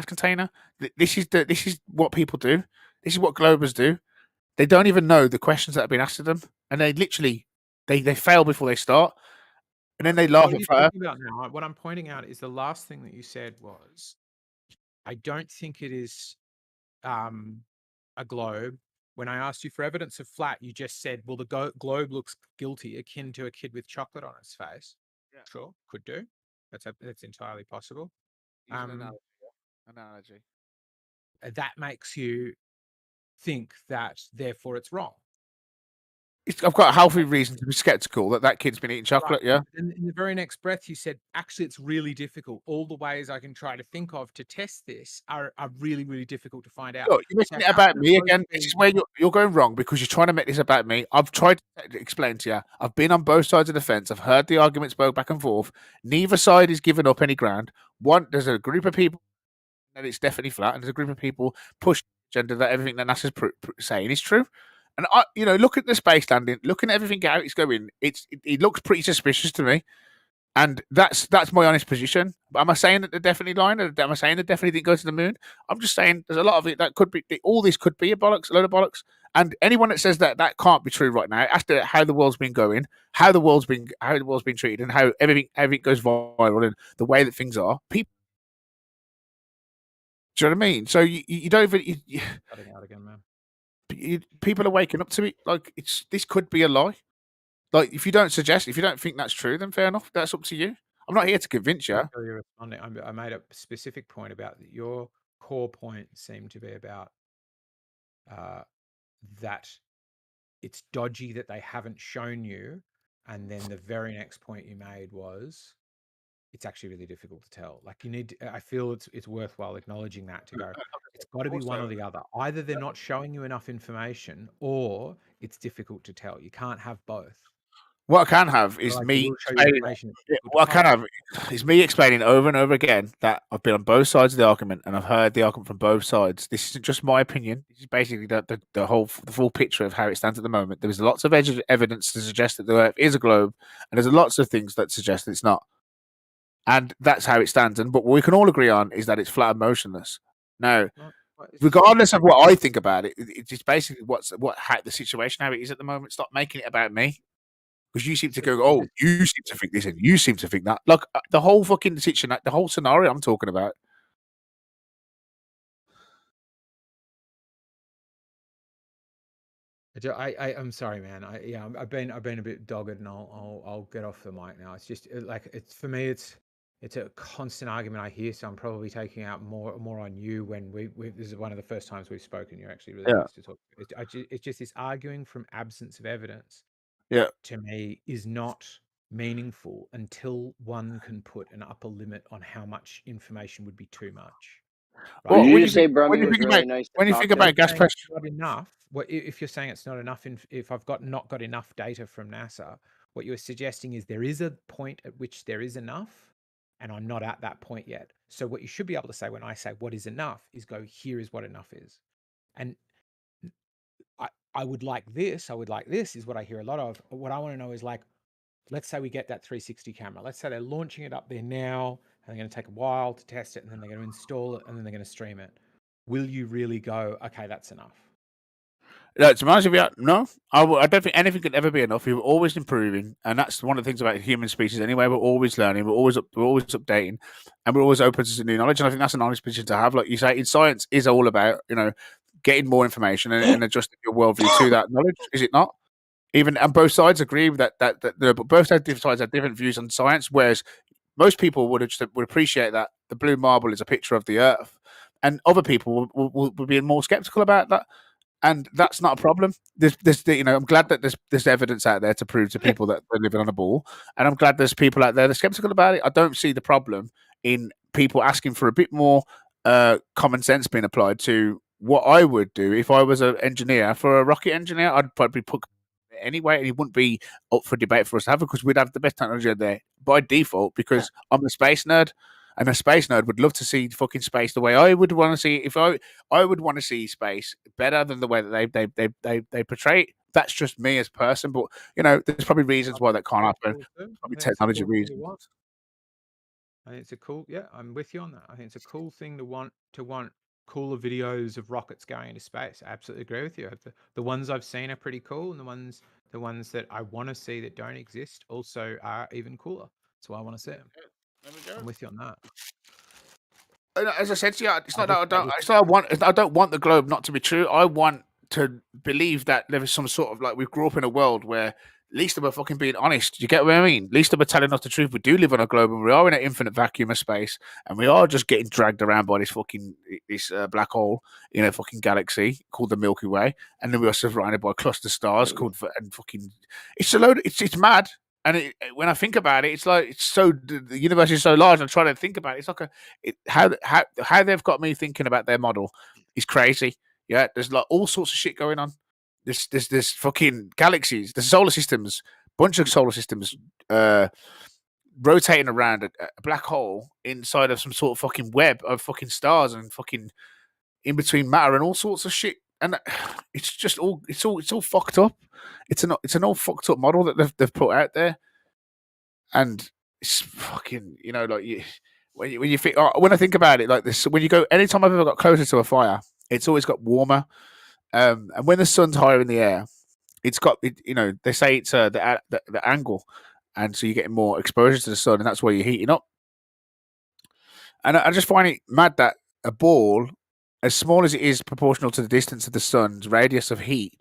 container. This is what people do. This is what globers do. They don't even know the questions that have been asked of them, and they literally they fail before they start, and then they laugh at fire. What I'm pointing out is the last thing that you said was, I don't think it is a globe. When I asked you for evidence of flat, you just said, well, the globe looks guilty, akin to a kid with chocolate on its face. Yeah. Sure, could do. That's entirely possible. Analogy. That makes you think that therefore it's wrong. I've got a healthy reason to be skeptical that kid's been eating chocolate. Right. Yeah. And in the very next breath, you said, actually, it's really difficult. All the ways I can try to think of to test this are really, really difficult to find out. Look, you're making it about me again. This is where you're going wrong because you're trying to make this about me. I've tried to explain to you. I've been on both sides of the fence. I've heard the arguments both back and forth. Neither side is giving up any ground. There's a group of people that it's definitely flat, and there's a group of people push agenda that everything that NASA's saying is true. And look at the space landing, looking at everything how it's going. It looks pretty suspicious to me. And that's my honest position. Am I saying that they're definitely lying? Or am I saying they definitely didn't go to the moon? I'm just saying there's a lot of it that could be. All this could be a load of bollocks. And anyone that says that can't be true right now, after how the world's been going, how the world's been treated, and how everything goes viral, and the way that things are, people. Do you know what I mean? So you don't even. Cutting out again, man. People are waking up to it. Like this could be a lie. Like if you don't think that's true, then fair enough. That's up to you. I'm not here to convince you. I made a specific point about that. Your core point seemed to be about that it's dodgy that they haven't shown you, and then the very next point you made was it's actually really difficult to tell. Like I feel it's worthwhile acknowledging that to go. It's got to be one or the other. Either they're not showing you enough information, or it's difficult to tell. You can't have both. What I can have is me. What I can have is me explaining over and over again that I've been on both sides of the argument and I've heard the argument from both sides. This isn't just my opinion. This is basically the full picture of how it stands at the moment. There is lots of evidence to suggest that the Earth is a globe, and there's lots of things that suggest that it's not. And that's how it stands. And but what we can all agree on is that it's flat and motionless. Now, regardless of what I think about it, it's just basically how the situation how it is at the moment. Stop making it about me. Because you seem to go, oh, you seem to think this and you seem to think that. Look, the whole fucking situation, the whole scenario I'm talking about. I'm sorry, man. I've been a bit dogged, and I'll get off the mic now. It's just it's for me. It's a constant argument I hear, so I'm probably taking out more on you when this is one of the first times we've spoken. You're actually really nice to talk. It's just this arguing from absence of evidence. Yeah, to me is not meaningful until one can put an upper limit on how much information would be too much. Right? Well, you say Brummy was really nice. When you think about gas pressure, not enough. If you're saying it's not enough, if I've not got enough data from NASA, what you're suggesting is there is a point at which there is enough, and I'm not at that point yet. So what you should be able to say when I say what is enough is go, here is what enough is, and I would like this. I would like this is what I hear a lot of. What I want to know is let's say we get that 360 camera. Let's say they're launching it up there now, and they're going to take a while to test it, and then they're going to install it, and then they're going to stream it. Will you really go, okay, that's enough? To be honest with you, no. I don't think anything could ever be enough. We're always improving, and that's one of the things about human species anyway. We're always learning, we're always updating, and we're always open to new knowledge. And I think that's a nice position to have. Like you say, in science is all about, getting more information and adjusting your worldview to that knowledge, is it not? Even and both sides agree that both sides have different views on science. Whereas most people would appreciate that the blue marble is a picture of the Earth, and other people will be more skeptical about that. And that's not a problem. I'm glad that there's evidence out there to prove to people that they're living on a ball, and I'm glad there's people out there that are skeptical about it. I don't see the problem in people asking for a bit more common sense being applied to what I would do if I was an engineer. For a rocket engineer, I'd probably put anyway, and it wouldn't be up for debate for us to have, because we'd have the best technology there by default, because I'm a space nerd, and a space nerd would love to see fucking space the way I would want to see it. If I would want to see space better than the way that they portray it. That's just me as a person, but there's probably reasons why that can't happen. Probably technology reasons. I think it's a cool. Yeah, I'm with you on that. I think it's a cool thing to want cooler videos of rockets going into space. I absolutely agree with you. The ones I've seen are pretty cool, and the ones that I want to see that don't exist also are even cooler. That's why I want to see them. I'm with you on that. As I said to you, it's not that I don't want the globe not to be true. I want to believe that there is some sort of we grew up in a world where least of them are fucking being honest. Do you get what I mean? Least of them are telling us the truth. We do live on a globe, and we are in an infinite vacuum of space, and we are just getting dragged around by this black hole in a fucking galaxy called the Milky Way, and then we are surrounded by cluster stars called and fucking. It's a load. It's mad. And when I think about it, it's like the universe is so large. And I'm trying to think about it. It's like how they've got me thinking about their model is crazy. Yeah, there's like all sorts of shit going on. There's fucking galaxies, the solar systems, bunch of solar systems rotating around a black hole inside of some sort of fucking web of fucking stars and fucking in between matter and all sorts of shit. And it's just all fucked up. It's an all fucked up model that they've put out there, and it's fucking like when you think when I think about it like this, when you go anytime I've ever got closer to a fire, it's always got warmer, and when the sun's higher in the air, it's got they say it's the angle, and so you're getting more exposure to the sun, and that's why you're heating up. And I just find it mad that a ball, as small as it is proportional to the distance of the sun's radius of heat,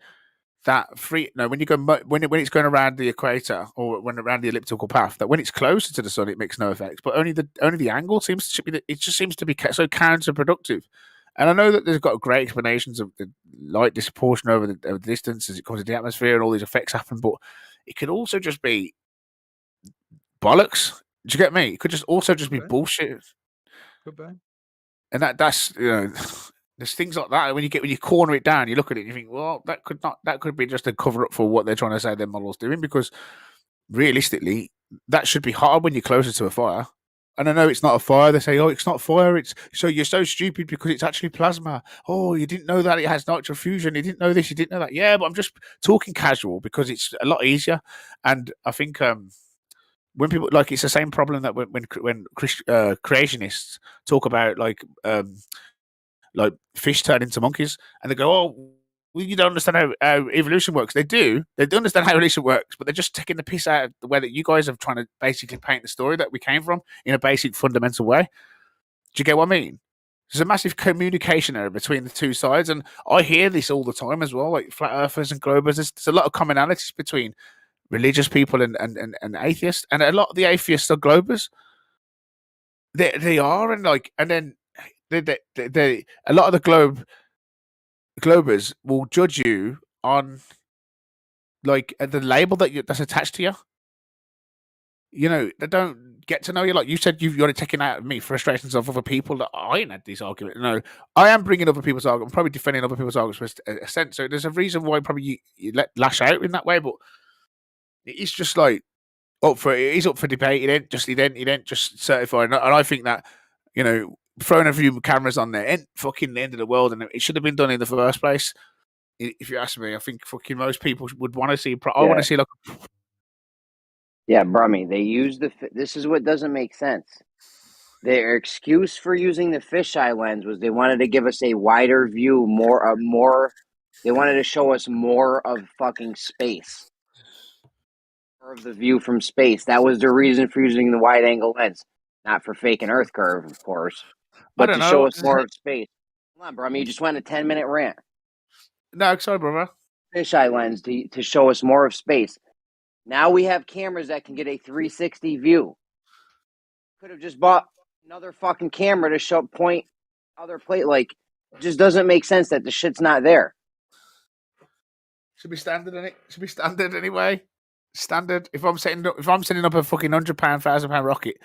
when you go when it's going around the equator or when around the elliptical path, that when it's closer to the sun it makes no effect, but only the angle seems to be it just seems to be so counterproductive. And I know that there's got great explanations of the light disproportion over the distance as it comes into the atmosphere and all these effects happen, but it could also just be bollocks. Do you get me? It could just also just be bullshit. Could be. And that's there's things like that when you corner it down, you look at it and you think, well, that could be just a cover up for what they're trying to say their model's doing, because realistically that should be hard when you're closer to a fire. And I know it's not a fire. They say, oh, it's not fire. It's so you're so stupid because it's actually plasma. Oh, you didn't know that it has nitro fusion. You didn't know this. You didn't know that. Yeah, but I'm just talking casual because it's a lot easier. And I think when people it's the same problem that when creationists talk about like fish turn into monkeys, and they go, oh, well, you don't understand how evolution works. They do understand how evolution works, but they're just taking the piss out of the way that you guys are trying to basically paint the story that we came from in a basic fundamental way. Do you get what I mean? There's a massive communication error between the two sides, and I hear this all the time as well, like flat earthers and globers. There's a lot of commonalities between religious people and atheists, and a lot of the atheists are globers. They are, and then they a lot of the globers will judge you on the label that's attached to you. They don't get to know you. Like you said, you're only taking out of me frustrations of other people. That I ain't had these arguments. No, I am bringing other people's arguments. I'm probably defending other people's arguments with a sense. So there's a reason why probably you lash out in that way. But it's just it is up for debate. He didn't just certify. And I think that throwing a few cameras on there ain't fucking the end of the world, and it should have been done in the first place. If you ask me, I think fucking most people would want to see. I want to see Yeah, Brummy. They use this is what doesn't make sense. Their excuse for using the fisheye lens was they wanted to give us a wider view, more. They wanted to show us more of fucking space, more of the view from space. That was the reason for using the wide angle lens, not for faking Earth curve, of course, but to show us more of space. Come on, Brummy. You just went a 10-minute rant. No, sorry, brother. Fisheye lens to show us more of space. Now we have cameras that can get a 360 view. Could have just bought another fucking camera to point other plate. It just doesn't make sense that the shit's not there. Should be standard in it. Should be standard anyway. Standard. If I'm setting up a fucking £100, £1,000 rocket,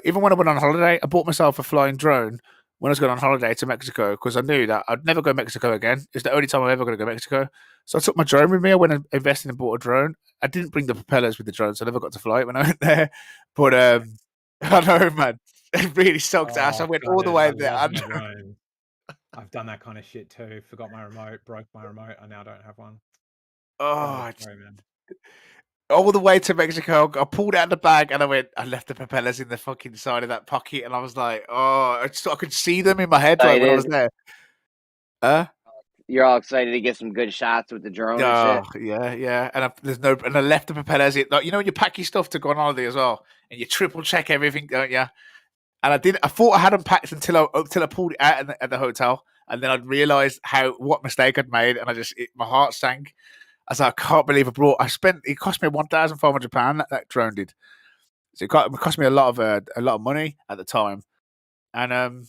even when I went on holiday, I bought myself a flying drone when I was going on holiday to Mexico, because I knew that I'd never go to Mexico again. It's the only time I'm ever going to go to Mexico. So I took my drone with me. I went and invested and bought a drone. I didn't bring the propellers with the drone, so I never got to fly it when I went there. But I know, man, it really sucked ass. I went all the way there. I've done that kind of shit too. Forgot my remote, broke my remote. I now don't have one. Oh, sorry, man. All the way to Mexico, I pulled out the bag and I left the propellers in the fucking side of that pocket, and I was like, oh, I could see them in my head when I was there. You're all excited to get some good shots with the drone and shit. Yeah. And I left the propellers in. When you pack your stuff to go on holiday as well, and you triple check everything, don't you? And I thought I had them packed until I pulled it out at the hotel, and then I realized what mistake I'd made, and my heart sank. I was like, I can't believe it cost me £1,500 that drone did. So it cost me a lot of money at the time, and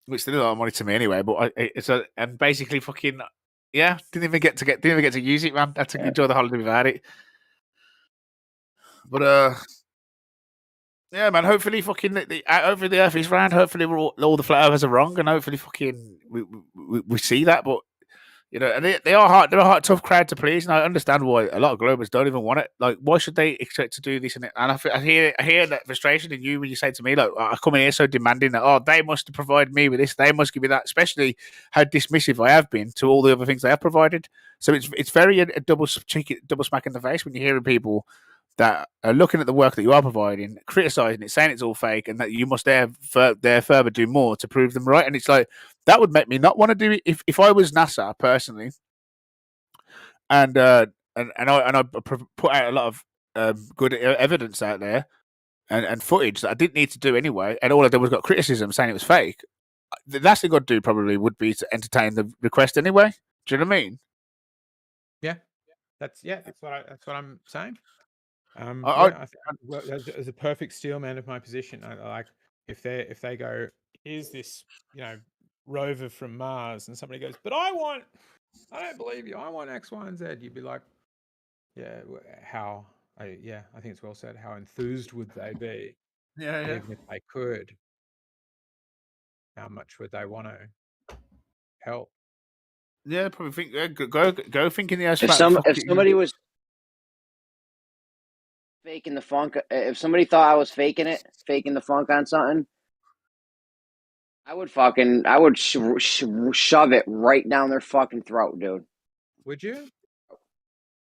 which still a lot of money to me anyway. But and basically fucking didn't even get to use it, man. I had to enjoy the holiday without it. But yeah, man. Hopefully, fucking hopefully the Earth is round. Hopefully, all the flat earthers are wrong, and hopefully, fucking we see that. But you know, and they are hard. They're a hard, tough crowd to please, and I understand why a lot of Globers don't even want it. Like, why should they expect to do this? And I hear that frustration in you when you say to me, like, I come in here so demanding that they must provide me with this, they must give me that. Especially how dismissive I have been to all the other things they have provided. So it's very a double smack in the face when you're hearing people that are looking at the work that you are providing, criticizing it, saying it's all fake, and that you must further do more to prove them right. And it's like, that would make me not want to do it. If I was NASA personally, and I put out a lot of good evidence out there and footage that I didn't need to do anyway, and all I did was got criticism saying it was fake, the last thing I'd do probably would be to entertain the request anyway. Do you know what I mean? Yeah, that's what I'm saying. As a perfect steel man of my position, I like if they go, here's this rover from Mars, and somebody goes, but I don't believe you, I want X, Y, and Z. You'd be like, yeah, how? I think it's well said. How enthused would they be? Yeah. Even if they could, how much would they want to help? Yeah, probably think go thinking the Earth's If somebody was faking the funk, if somebody thought I was faking the funk on something, I would shove it right down their fucking throat, dude. Would you?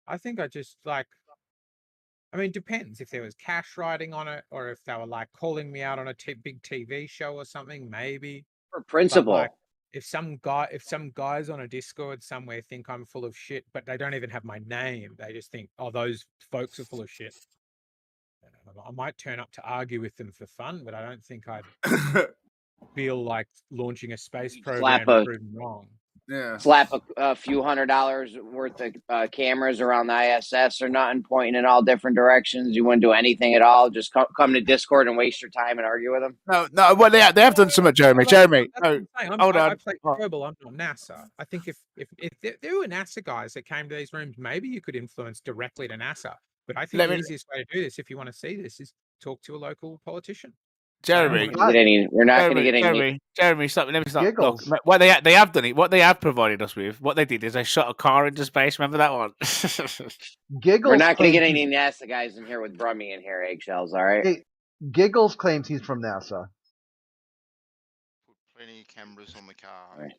I think I just depends if there was cash writing on it, or if they were like calling me out on a big TV show or something, maybe. For principle. Like, if some guys on a Discord somewhere think I'm full of shit, but they don't even have my name, they just think, oh, those folks are full of shit. I might turn up to argue with them for fun, but I don't think I'd feel like launching a space program to prove them wrong. Yeah. Slap a few $100 worth of cameras around the ISS or nothing, pointing in all different directions. You wouldn't do anything at all. Just come to Discord and waste your time and argue with them. No. Well, they have done something, Jeremy. No, hold on. I play global. I'm not NASA. I think if there were NASA guys that came to these rooms, maybe you could influence directly to NASA. But I think the easiest way to do this, if you want to see this, is talk to a local politician. Jeremy, we're not going to get any. Jeremy, stop. Let me stop. Look, what they have done it. What they have provided us with. What they did is they shot a car into space. Remember that one? We're not going to get any NASA guys in here with Brummy in here, eggshells. All right. Hey, Giggles claims he's from NASA. Put plenty of cameras on the car, didn't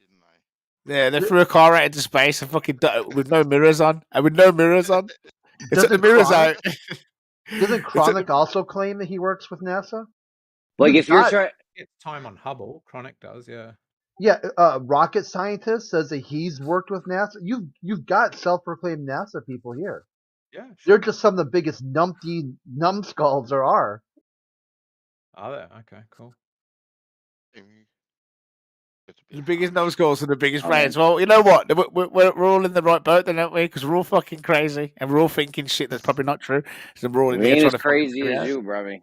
they? Yeah, they threw a car out into space and fucking with no mirrors on. They took the mirrors out. Doesn't Chronic also claim that he works with NASA? Like, if you're trying, it's time on Hubble. Chronic does, yeah. Yeah, rocket scientist says that he's worked with NASA. You've got self-proclaimed NASA people here. Yeah, sure. They're just some of the biggest numbskulls there are. Are they? Okay, cool. The biggest numbskulls and the biggest brains. Well, you know what? We're all in the right boat then, aren't we? Because we're all fucking crazy and we're all thinking shit that's probably not true. So we're all in we ain't as crazy as you, Brummy.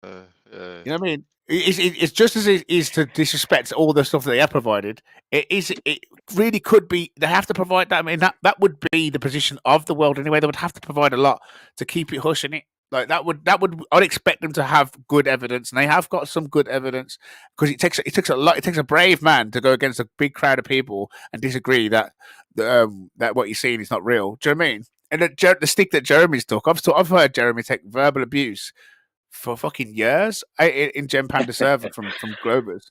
You know what I mean? It's just as it is to disrespect all the stuff that they have provided. It really could be. They have to provide that. I mean, that would be the position of the world anyway. They would have to provide a lot to keep it hushing it. Like that would. I'd expect them to have good evidence, and they have got some good evidence because it takes a lot. It takes a brave man to go against a big crowd of people and disagree that what you're seeing is not real. Do you know what I mean? And the stick that Jeremy's took, I've heard Jeremy take verbal abuse for fucking years in Gen Panda server from Globers.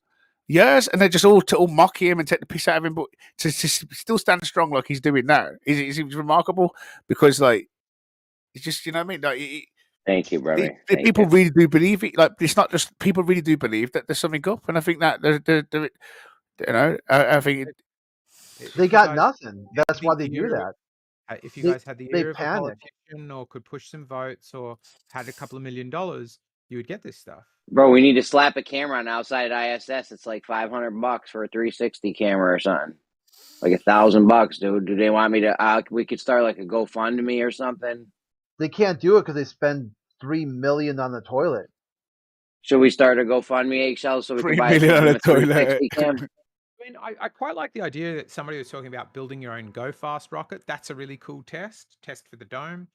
Years, and they just all mock him and take the piss out of him, but to still stand strong like he's doing now is remarkable because like it's just, you know what I mean? Like, thank you, brother. People really do believe it. Like it's not just people really do believe that there's something up, and I think that they're you know, I think they got nothing. That's why they do that. If you guys had the ear of a politician or could push some votes or had a couple of $1 million, you would get this stuff. Bro, we need to slap a camera on outside ISS. It's like $500 for a 360 camera or something. Like $1,000, dude. Do they want me to? We could start like a GoFundMe or something. They can't do it because they spend $3 million on the toilet. Should we start a GoFundMe, Eggshell, so we can $3 buy million on a a toilet. 360 cam? I mean, I quite like the idea that somebody was talking about building your own Go Fast rocket. That's a really cool test for the dome,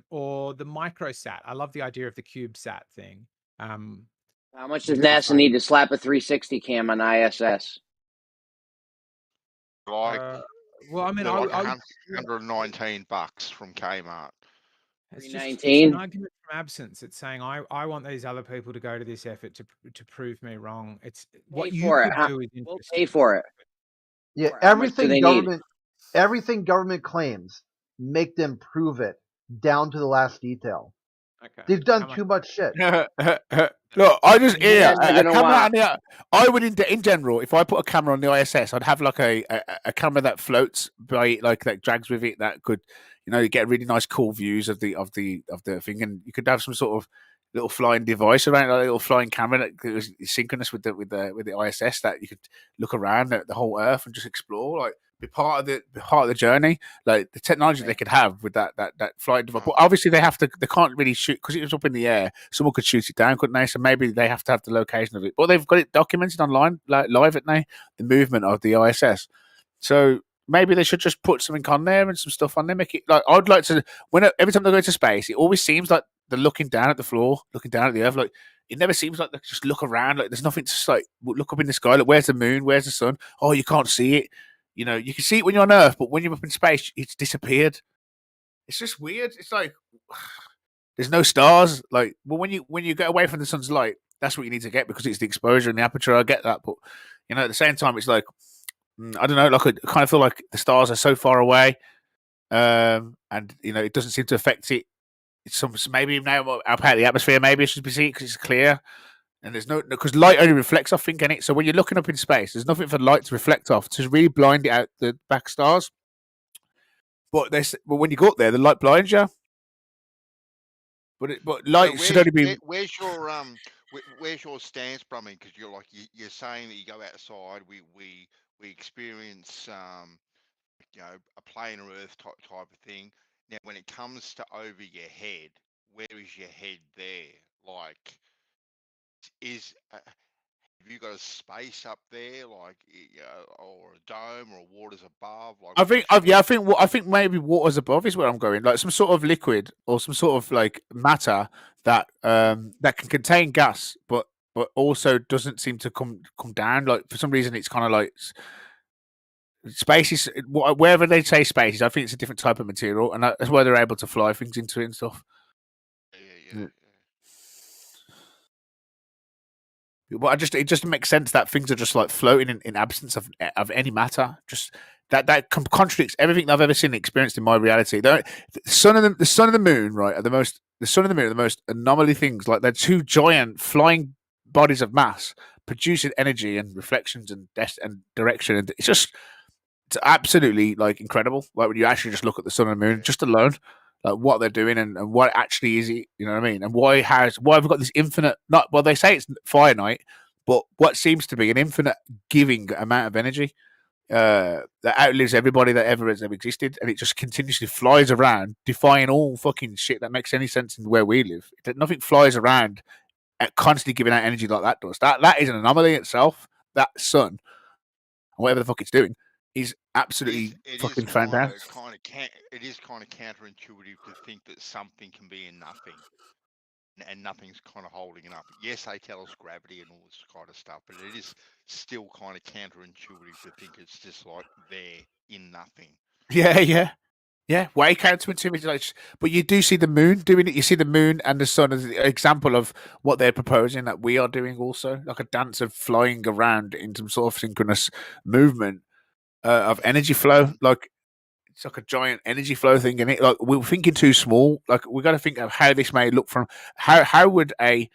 or the microsat. I love the idea of the CubeSat thing. How much does NASA need to slap a 360 cam on ISS? Like, well, I mean, like $119 from Kmart. It's an argument from absence. It's saying I want these other people to go to this effort to prove me wrong. It's what you could do is interesting. We'll pay for it. Yeah, everything government claims, make them prove it down to the last detail. Okay. They've done too much shit. Look, I just I would in general, if I put a camera on the ISS, I'd have like a camera that floats by, like that drags with it, that could, get really nice cool views of the thing, and you could have some sort of little flying device around, like a little flying camera that was synchronous with the ISS, that you could look around at the whole Earth and just explore, like be part of the journey, like the technology they could have with that flight device. But obviously they can't really shoot because it was up in the air. Someone could shoot it down, couldn't they? So maybe they have to have the location of it. But they've got it documented online, like live, haven't they? The movement of the ISS. So maybe they should just put something on there and some stuff on there. Make it like, I'd like to, every time they go into space, it always seems like they're looking down at the floor, looking down at the Earth. Like, it never seems like they just look around. Like, there's nothing to like look up in the sky. Like, where's the moon? Where's the sun? Oh, you can't see it. You can see it when you're on Earth, but when you're up in space, it's disappeared. It's just weird. It's like there's no stars. Like, well, when you get away from the sun's light, that's what you need to get because it's the exposure and the aperture. I get that, but at the same time, it's like I don't know. Like, I kind of feel like the stars are so far away, and it doesn't seem to affect it. It's maybe now out of the atmosphere. Maybe it should be seen because it's clear. And there's because light only reflects off, in it. So when you're looking up in space, there's nothing for light to reflect off to really blind it out the back stars. But when you go up there, the light blinds you. But light should only be. Where's your stance, Brumming? Because you're saying that you go outside. We experience a planar Earth type of thing. Now, when it comes to over your head, where is your head there? Like, have you got a space up there, like, or a dome, or waters above? Like, I think maybe waters above is where I'm going, like some sort of liquid or some sort of like matter that that can contain gas, but also doesn't seem to come down. Like, for some reason, it's kind of like space is wherever they say space is. I think it's a different type of material, and that's why they're able to fly things into it and stuff. Yeah. But it just makes sense that things are just like floating in absence of any matter. Just that contradicts everything I've ever seen and experienced in my reality. The sun and the moon, right, are the sun and the moon are the most anomaly things. Like, they're two giant flying bodies of mass producing energy and reflections and direction. And it's absolutely like incredible. Like, when you actually just look at the sun and the moon just alone. Like, what they're doing and what actually is it, you know what I mean? And why have we got this infinite, they say it's finite, but what seems to be an infinite giving amount of energy that outlives everybody that ever has ever existed, and it just continuously flies around, defying all fucking shit that makes any sense in where we live. Nothing flies around constantly giving out energy like that does. That is an anomaly itself. That sun, and whatever the fuck it's doing, is absolutely fucking fantastic. It is kind of counterintuitive to think that something can be in nothing, and nothing's kind of holding it up. Yes, they tell us gravity and all this kind of stuff, but it is still kind of counterintuitive to think it's just like there in nothing. Yeah. Way counterintuitive. Like, but you do see the moon doing it. You see the moon and the sun as an example of what they're proposing that we are doing also, like a dance of flying around in some sort of synchronous movement. Of energy flow, like it's like a giant energy flow thing in it. Like, we're thinking too small. Like, we got to think of how this may look from how would a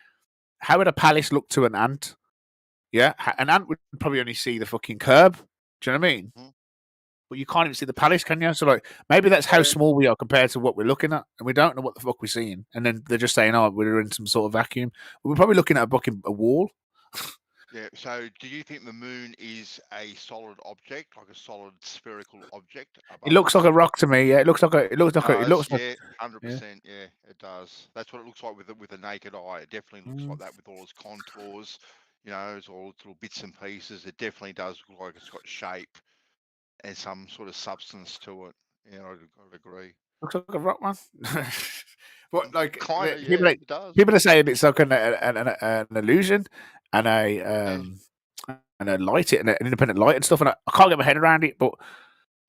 palace look to an ant? Yeah, an ant would probably only see the fucking curb. Do you know what I mean? Mm-hmm. But you can't even see the palace, can you? So, like, maybe that's how small we are compared to what we're looking at, and we don't know what the fuck we're seeing. And then they're just saying, "Oh, we're in some sort of vacuum." We're probably looking at a wall. Yeah. So, do you think the moon is a solid object, like a solid spherical object It above looks us? like a rock to me. Yeah, it looks like a. It looks like a. It Does looks like. yeah, Yeah. 100%. Yeah, it does. That's what it looks like with a naked eye. It definitely looks like Mm. that with all its contours. You know, it's all its little bits and pieces. It definitely does look like it's got shape and some sort of substance to it. Yeah, I'd agree. Looks like a rock, man. What like Kind of, yeah, people? it does. People are saying it's like an illusion and Yeah. a light, an independent light and stuff. And I can't get my head around it, but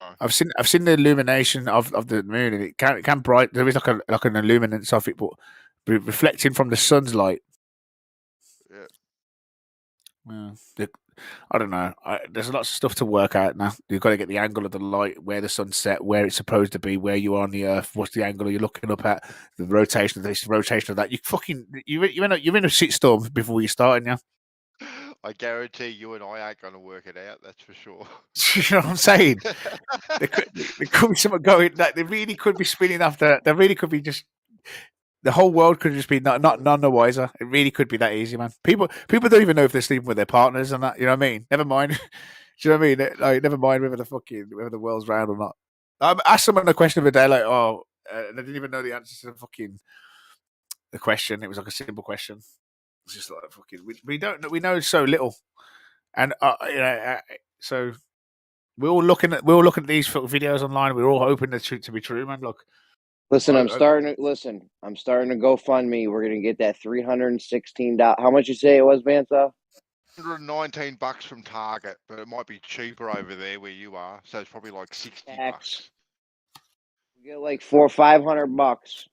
Oh. I've seen the illumination of the moon, and it can bright. There is like an illuminance of it, but reflecting from the sun's light. Yeah. I don't know. There's lots of stuff to work out now. You've got to get the angle of the light, where the sun's set, where it's supposed to be, where you are on the Earth, what's the angle you're looking up at, the rotation of this, rotation of that. You're in a shitstorm before you start, yeah. I guarantee you and I aren't going to work it out. That's for sure. You know what I'm saying? there could be something going that they really could be spinning after. There really could be just. The whole world could just be not none the wiser. It really could be that easy, man. People don't even know if they're sleeping with their partners and that. You know what I mean? Never mind. Do you know what I mean? Like, never mind whether the world's round or not. I asked someone a question of the day, like, and they didn't even know the answer to the question. It was like a simple question. It's just like fucking. We know so little, and so we're all looking at these videos online. We're all hoping to be true, man. Look. Listen, I'm starting to GoFundMe. We're gonna get that $316. How much you say it was, Vansa? $119 from Target, but it might be cheaper over there where you are. So it's probably like $60. We get like $400 or $500.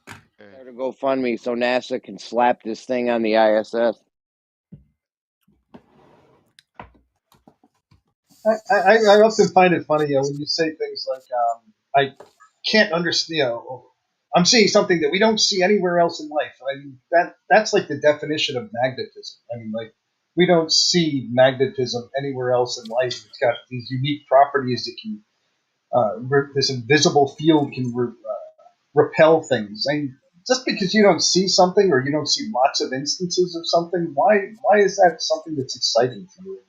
Start a GoFundMe so NASA can slap this thing on the ISS. I often find it funny, when you say things like, I can't understand, I'm seeing something that we don't see anywhere else in life. I mean, that's like the definition of magnetism. I mean, like, we don't see magnetism anywhere else in life. It's got these unique properties that can, this invisible field can repel things. I mean, just because you don't see something or you don't see lots of instances of something, why is that something that's exciting to you?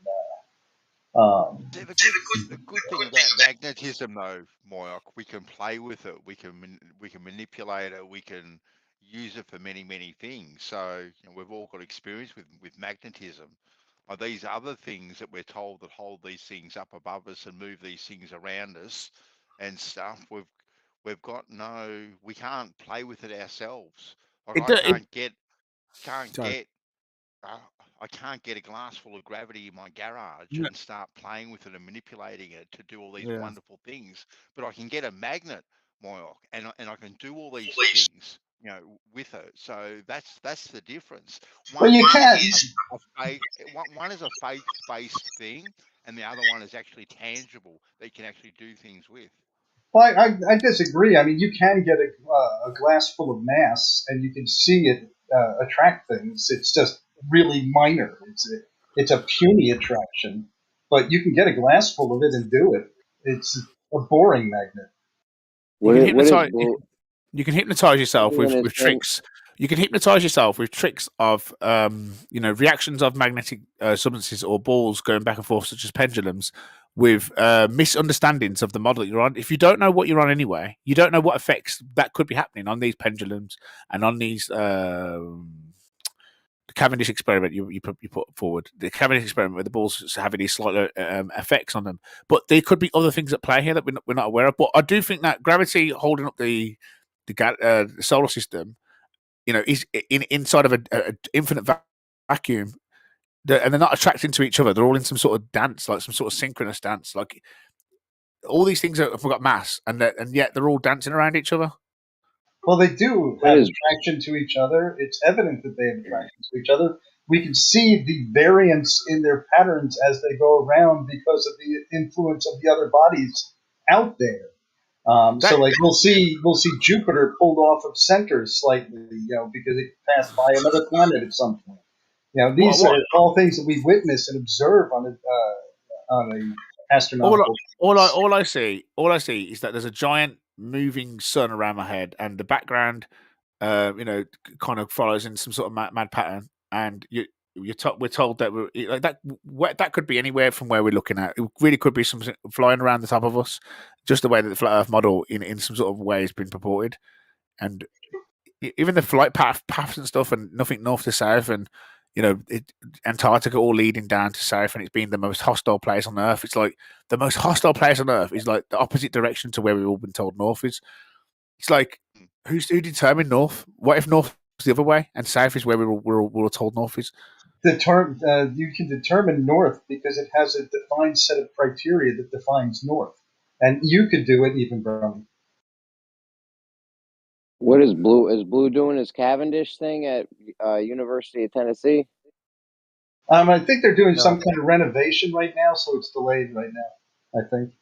The good thing about magnetism, though, Moyoc, we can play with it. We can manipulate it. We can use it for many things. So we've all got experience with magnetism. Like these other things that we're told that hold these things up above us and move these things around us and stuff. We've got we can't play with it ourselves. Like I can't get a glass full of gravity in my garage and start playing with it and manipulating it to do all these wonderful things. But I can get a magnet, Moyoc, and I can do all these things, with it. So that's the difference. Well, you can. One is a faith-based thing, and the other one is actually tangible that you can actually do things with. Well, I disagree. I mean, you can get a glass full of mass, and you can see it attract things. It's just really minor. It's a puny attraction, but you can get a glass full of it and do it. It's a boring magnet. You can hypnotize yourself with tricks. You can hypnotize yourself with tricks of reactions of magnetic substances or balls going back and forth, such as pendulums, with misunderstandings of the model that you're on. If you don't know what you're on anyway, you don't know what effects that could be happening on these pendulums and on these the Cavendish experiment you put forward. The Cavendish experiment where the balls having these slight effects on them, but there could be other things at play here that we're not aware of. But I do think that gravity holding up the solar system, is inside of an infinite vacuum, and they're not attracting to each other. They're all in some sort of dance, like some sort of synchronous dance. Like all these things have got mass, and yet they're all dancing around each other. Well, they do have attraction to each other. It's evident that they have attraction to each other. We can see the variance in their patterns as they go around because of the influence of the other bodies out there. So, like, we'll see Jupiter pulled off of center slightly, because it passed by another planet at some point. These are all things that we witness and observe on a astronomical. All I see is that there's a giant moving sun around my head, and the background, kind of follows in some sort of mad pattern. And we're told that like that could be anywhere from where we're looking at. It really could be something flying around the top of us, just the way that the flat Earth model in some sort of way has been purported, and even the flight paths and stuff, and nothing north to south, and Antarctica all leading down to south, and it's been the most hostile place on Earth. It's like the most hostile place on Earth is like the opposite direction to where we've all been told north is. It's like who determined north? What if north is the other way and south is where we're told north is? You can determine north because it has a defined set of criteria that defines north, and you could do it even, Brownie. What is Blue? Is Blue doing his Cavendish thing at University of Tennessee? I think they're doing some kind of renovation right now, so it's delayed right now. I think.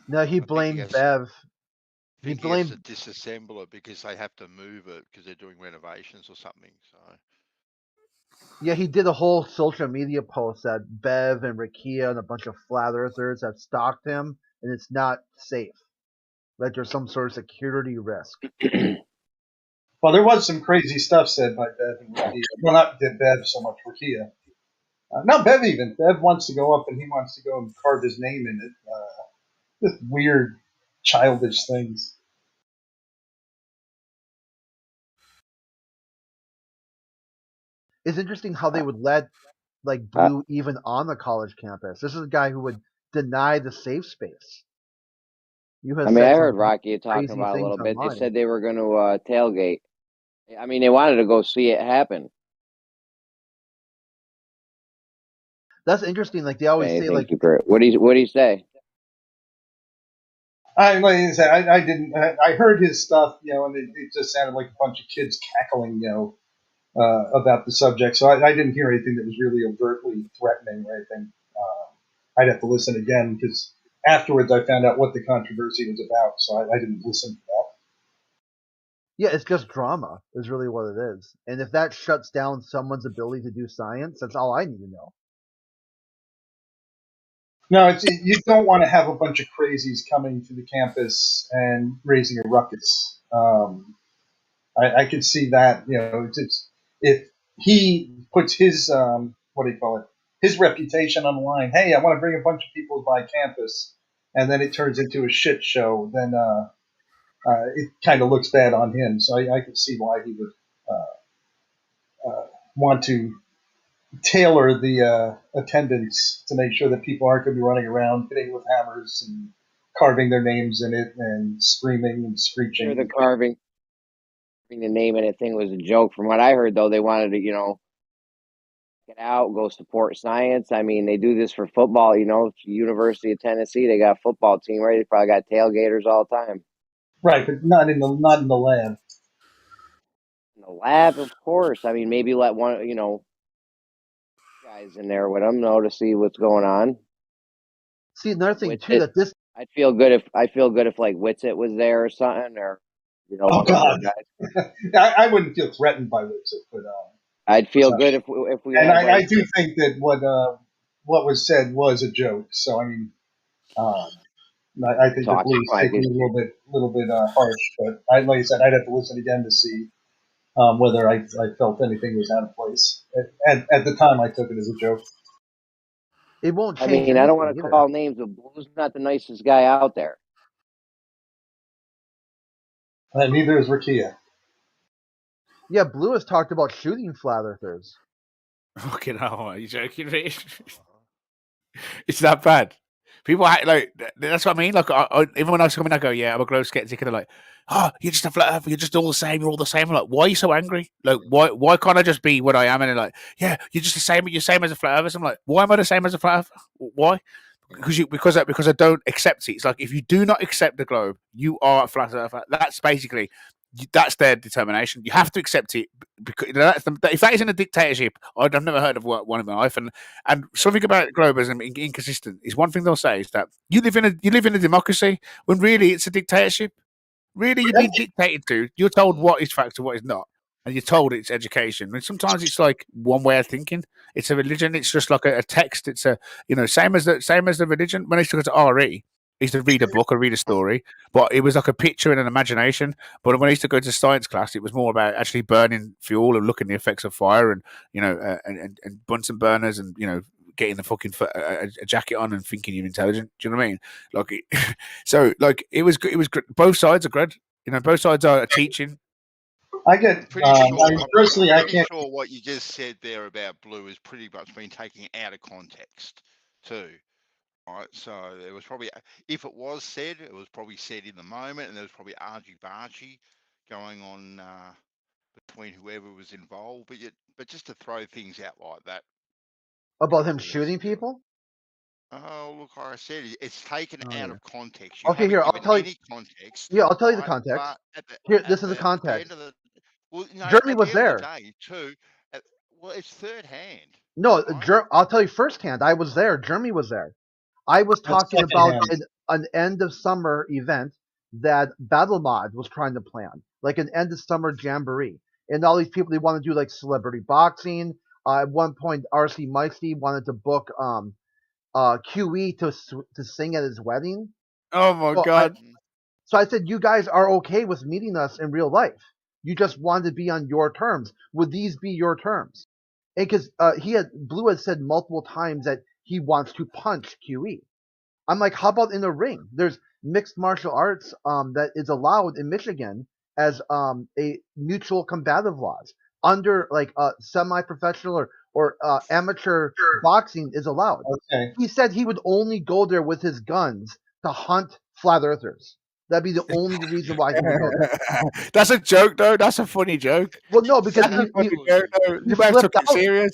No, he blamed Bev. He blamed to disassemble it because they have to move it because they're doing renovations or something. So. Yeah, he did a whole social media post that Bev and Rakia and a bunch of flat earthers have stalked him, and it's not safe. Like there's some sort of security risk. Well, there was some crazy stuff said by Bev and Rakia. Well, not Bev so much, Rakia. Not Bev even. Bev wants to go up and he wants to go and carve his name in it. Just weird, childish things. It's interesting how they would let like Blue even on the college campus. This is a guy who would deny the safe space. I heard Rocky talking about it a little bit. They said they were going to tailgate. I mean, they wanted to go see it happen. That's interesting. Like they always say, like what do you say? I didn't. I heard his stuff, and it just sounded like a bunch of kids cackling, about the subject. So I didn't hear anything that was really overtly threatening or anything. I'd have to listen again because afterwards I found out what the controversy was about. So I didn't listen to that. Yeah, it's just drama is really what it is. And if that shuts down someone's ability to do science, that's all I need to know. No, you don't want to have a bunch of crazies coming to the campus and raising a ruckus. I could see that, if he puts his, his reputation on the line, hey, I want to bring a bunch of people to my campus, and then it turns into a shit show, then it kind of looks bad on him. So I could see why he would want to tailor the attendance to make sure that people aren't going to be running around hitting with hammers and carving their names in it and screaming and screeching. Sure, the carving the name in it thing was a joke. From what I heard, though, they wanted to, get out, go support science. I mean, they do this for football. University of Tennessee, they got a football team, right? They probably got tailgaters all the time. Right, but not in the lab. In the lab, of course. I mean, maybe let one, guys in there with them know to see what's going on. See, another thing too that this I'd feel good if like Witsit was there or something, or oh god, I wouldn't feel threatened by Witsit, but I'd feel good if we. And I do think that what was said was a joke. So I mean, I think the police take it a little bit harsh. But like I said, I'd have to listen again to see whether I felt anything was out of place. At the time, I took it as a joke. It won't I change. mean, I don't want to call names, but Blue's not the nicest guy out there. Neither is Rakia. Yeah, Blue has talked about shooting flat earthers. Fucking hell, are you joking me? It's that bad. People like that's what I mean. Like, even when I was coming, I go, "Yeah, I'm a glow skeptic," and they're like, "Oh, you're just a flat earther. You're just all the same. You're all the same." I'm like, "Why are you so angry? Like, why can't I just be what I am?" And they're like, "Yeah, you're just the same. You're the same as a flat earther." So I'm like, "Why am I the same as a flat earther? Why?" Because I don't accept it. It's like if you do not accept the globe, you are a flat earther. That's basically. That's their determination. You have to accept it because if that isn't a dictatorship, I've never heard of one in my life. And something about globalism inconsistent is one thing they'll say is that you live in a democracy when really it's a dictatorship. Really, you're being dictated to. You're told what is fact and what is not, and you're told it's education. And sometimes it's like one way of thinking. It's a religion. It's just like a text. It's a same as the religion. When I took it to RE. used to read a book or read a story, but it was like a picture and an imagination. But when I used to go to science class, it was more about actually burning fuel and looking at the effects of fire, and and Bunsen burners, and getting the fucking a jacket on and thinking you're intelligent. Do you know what I mean? Like, so like it was both sides are good. Both sides are teaching. I get personally, I can't. Sure, what you just said there about blue is pretty much been taken out of context too. Right, so it was probably, if it was said, it was probably said in the moment, and there was probably argy-bargy going on between whoever was involved. But just to throw things out like that about him shooting people. Oh, look, like I said, it's taken out of context. Okay, here I'll tell you. Context, yeah, I'll tell you the context. Here, this is the context. Jeremy was there. Well, it's third hand. No, I'll tell you firsthand. I was there. Jeremy was there. I was talking about an end of summer event that Battle Mod was trying to plan, like an end of summer jamboree, and all these people, they want to do like celebrity boxing. At one point, RC Mikey wanted to book QE to sing at his wedding. Oh my god! So I said, you guys are okay with meeting us in real life. You just wanted to be on your terms. Would these be your terms? And because Blue had said multiple times that he wants to punch QE. I'm like, how about in the ring? There's mixed martial arts that is allowed in Michigan as a mutual combative laws. Under like semi-professional or amateur boxing is allowed. Okay. He said he would only go there with his guns to hunt flat earthers. That'd be the only reason why he would go there. That's a joke, though. That's a funny joke. Well, no, because you might have took it serious.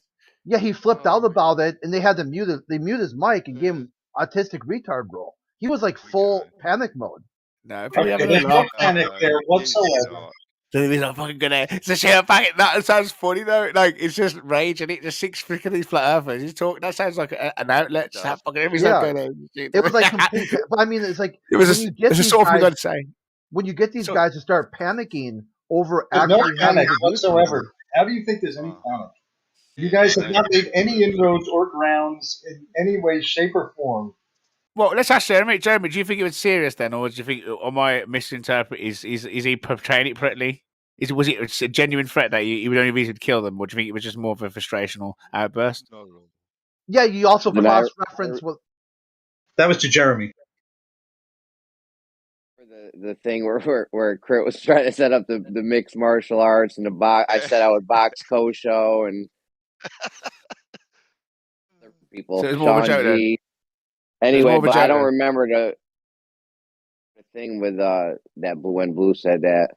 Yeah, he flipped out about it, and they had to mute it. They mute his mic and gave him autistic retard role. He was like full panic mode. No, there's no panic there whatsoever. So he's not fucking gonna. It's a shit packet. That sounds funny though. Like it's just rage and it just six freaking these flat earthers. He's talking. That sounds like an outlet. That fucking it was like complete. But I mean, it's like it was a sort of thing I'd say. When you get these guys to start panicking over there's no panic whatsoever. How do you think there's any panic? You guys have not made any inroads or grounds in any way, shape, or form. Well, let's ask Jeremy. Jeremy, do you think it was serious then, or do you think, am I misinterpreting? Is he portraying it correctly? Was it a genuine threat that he would only reason to kill them, or do you think it was just more of a frustrational outburst? Yeah, you also cross-reference with. That was to Jeremy. The thing where Crit was trying to set up the mixed martial arts and the box. I said I would box Kosho and people. So it was more of a joke then. Anyway, but I don't remember the thing with that when Blue said that.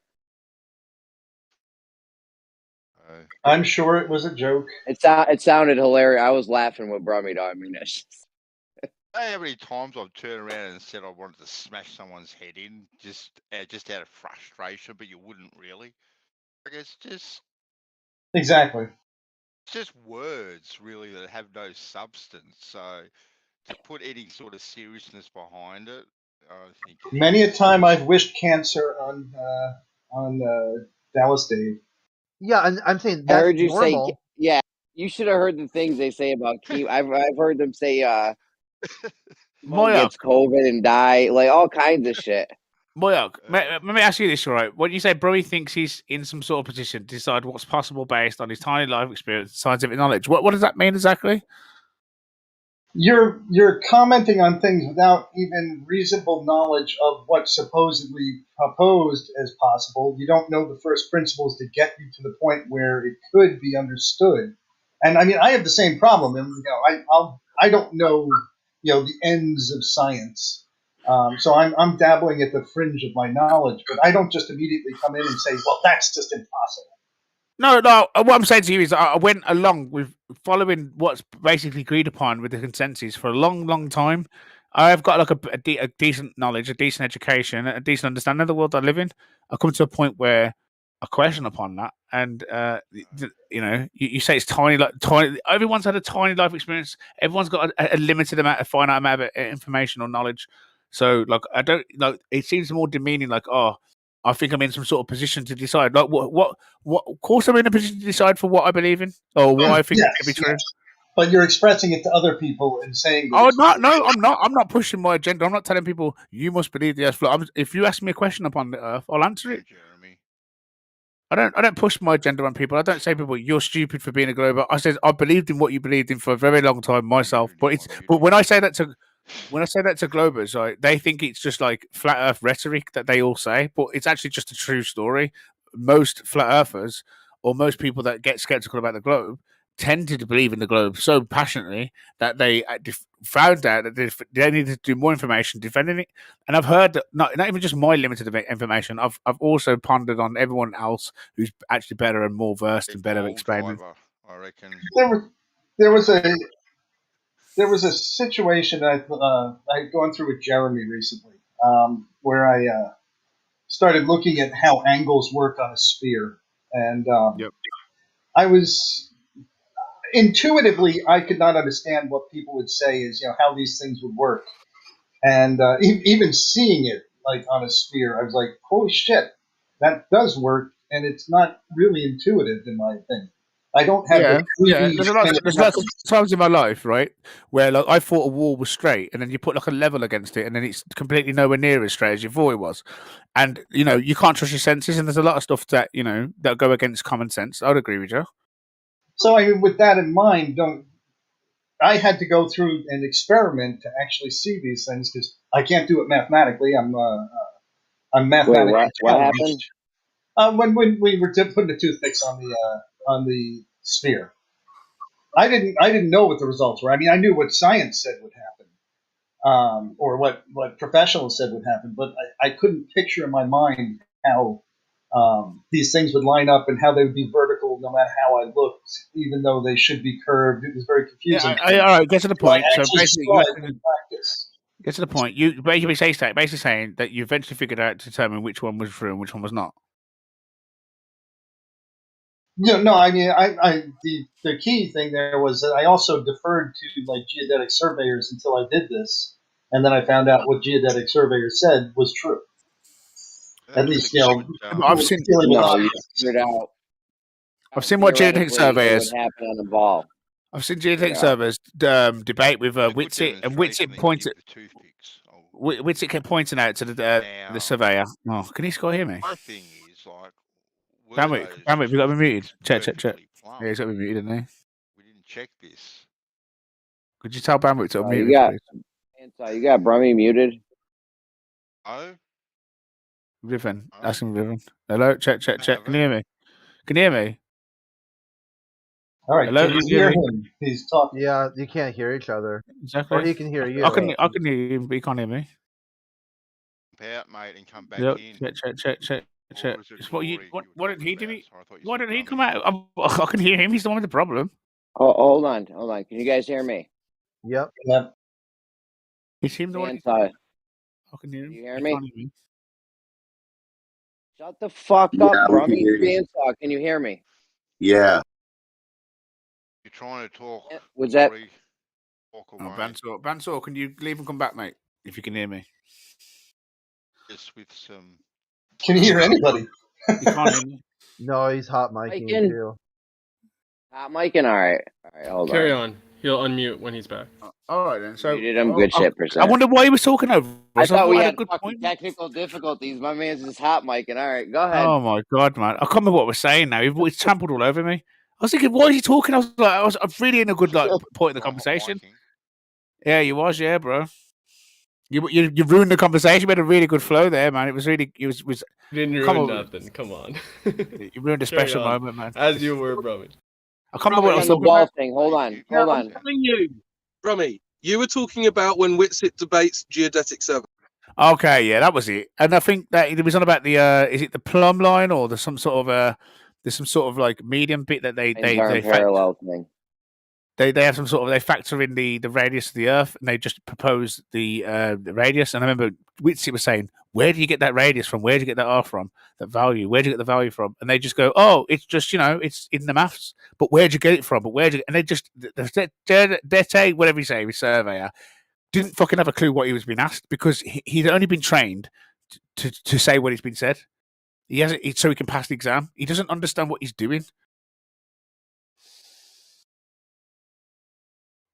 I'm sure it was a joke. It sounded hilarious. I was laughing what brought me to. I mean, that's just... How many times I've turned around and said I wanted to smash someone's head in just out of frustration, but you wouldn't really. Like it's just exactly. It's just words really that have no substance. So to put any sort of seriousness behind it, I think. Many a time I've wished cancer on Dallas Dave. Yeah, and I'm saying that's I heard you normal. say, yeah, you should have heard the things they say about Keem. I've heard them say, Mo gets COVID and die, like all kinds of shit. Moyok, let me ask you this, all right? When you say Broy thinks he's in some sort of position to decide what's possible based on his tiny life experience, scientific knowledge, what does that mean exactly? You're commenting on things without even reasonable knowledge of what's supposedly proposed as possible. You don't know the first principles to get you to the point where it could be understood. And I mean, I have the same problem. And I don't know the ends of science. So I'm dabbling at the fringe of my knowledge, but I don't just immediately come in and say, well, that's just impossible. No. What I'm saying to you is I went along with following what's basically agreed upon with the consensus for a long, long time. I've got like a decent knowledge, a decent education, a decent understanding of the world I live in. I come to a point where I question upon that. And, you say it's tiny. Everyone's had a tiny life experience. Everyone's got a limited amount, a finite amount of information or knowledge. So, I don't it seems more demeaning, I think I'm in some sort of position to decide. Like, what? Of course, I'm in a position to decide for what I believe in or what I think to be true. But you're expressing it to other people and saying. Oh no, I'm not. I'm not pushing my agenda. I'm not telling people you must believe the Earth flat. If you ask me a question upon the Earth, I'll answer it. Jeremy. I don't push my agenda on people. I don't say people you're stupid for being a glober. I said I believed in what you believed in for a very long time myself. But when I say that to globers, right, they think it's just like flat Earth rhetoric that they all say, but it's actually just a true story. Most flat earthers or most people that get skeptical about the globe tend to believe in the globe so passionately that they found out that they needed to do more information defending it. And I've heard that not even just my limited information. I've also pondered on everyone else who's actually better and more versed and better explaining. I reckon There was a situation I'd gone through with Jeremy recently, where I started looking at how angles work on a sphere, and I was intuitively I could not understand what people would say is how these things would work, and even seeing it like on a sphere, I was like, holy shit, that does work, and it's not really intuitive in my opinion. I don't have the 3D There's lots of times in my life, right, where like I thought a wall was straight, and then you put like a level against it, and then it's completely nowhere near as straight as you thought it was. And you can't trust your senses, and there's a lot of stuff that that go against common sense. I'd agree with you. So I mean, with that in mind, I had to go through an experiment to actually see these things because I can't do it mathematically. I'm mathematically what happened? When we were putting the toothpicks on the sphere, I didn't know what the results were. I mean, I knew what science said would happen, or what professionals said would happen, but I couldn't picture in my mind how these things would line up and how they would be vertical no matter how I looked, even though they should be curved. It was very confusing. Yeah, all right, get to the point. So basically, practice. Get to the point. You basically saying that you eventually figured out to determine which one was true and which one was not. No, I mean, the key thing there was that I also deferred to like geodetic surveyors until I did this, and then I found out what geodetic surveyors said was true. At least, I've seen. You figured out. I've seen what geodetic surveyors. What happened on the ball? I've seen geodetic surveyors debate with Whitsitt, and Whitsitt pointed. Whitsitt kept pointing out to the surveyor. Oh, can you hear me? My thing is like, Bandwidth, you got to be muted. Check. Yeah, he's got to be muted, isn't he? We didn't check this. Could you tell Bandwidth to unmute please? You got Brummy muted. Oh. Riven, asking Riven. Hello, check. Can you hear me? Can you hear me? All right, hello, can you hear him? He's talking. Yeah, you can't hear each other. Exactly. Or he can hear you. I can hear him, but he can't hear me. Out, mate, and come back in. Check. What did he do? Why didn't he come out? I can hear him. He's the one with the problem. Oh, hold on. Can you guys hear me? Yep. He seemed the one. I can hear him. You hear me? Shut the fuck up, Brummy. Bandsaw, can you hear me? Yeah. You're trying to talk. Was that? Bandsaw, can you leave and come back, mate? If you can hear me. Just with some. Can you hear anybody? You can't hear me. No, he's hot micing too. Hot micing, all right, hold on. Carry on. He'll unmute when he's back. All right then. So you did him good shit, percent. I wonder why he was talking over. I thought we had technical difficulties. My man's just hot micing. All right, go ahead. Oh my god, man! I can't remember what we're saying now. He's trampled all over me. I was thinking, why is he talking? I was really in a good point in the conversation. Yeah, you was, bro. You ruined the conversation. We had a really good flow there, man. It was really You didn't ruin nothing. Come on. You ruined a special moment, man. As you were, bro. I can't remember what I was talking about. Hold on. I'm telling you, Brummy, you were talking about when Whitsitt debates geodetic survey. Okay, yeah, that was it. And I think that it was on about the is it the plumb line or there's some sort of like medium bit that they parallel thing. They have some sort of, they factor in the radius of the Earth and they just propose the radius. And I remember Whitsitt was saying, where do you get that radius from? Where do you get that R from? That value? Where do you get the value from? And they just go, oh, it's just, it's in the maths. But where'd you get it from? But and they just, whatever you say, his surveyor, didn't fucking have a clue what he was being asked because he'd only been trained to say what he's been said. He hasn't, so he can pass the exam. He doesn't understand what he's doing.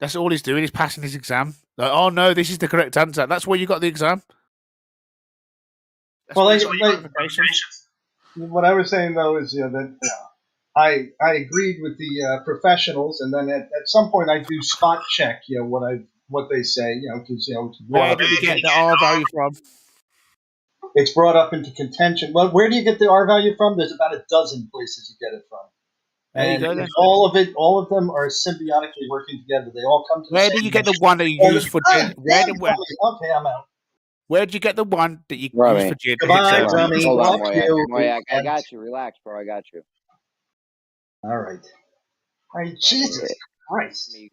That's all he's doing. He's passing his exam. Like, oh no, this is the correct answer. That's where you got the exam. That's Well, what I was saying though is that I agreed with the professionals, and then at some point I do spot check what they say because where did you get the R value from? It's brought up into contention. Well, where do you get the R value from? There's about a dozen places you get it from. And all of them are symbiotically working together. They all come to the same. Where do you get the one that you use for Okay, I'm out. Where did you get the one that you use for geodesic? Goodbye, Rummy. Hold on, Fuck you. Moyak, I got you. Relax, bro. I got you. All right. Jesus Christ. You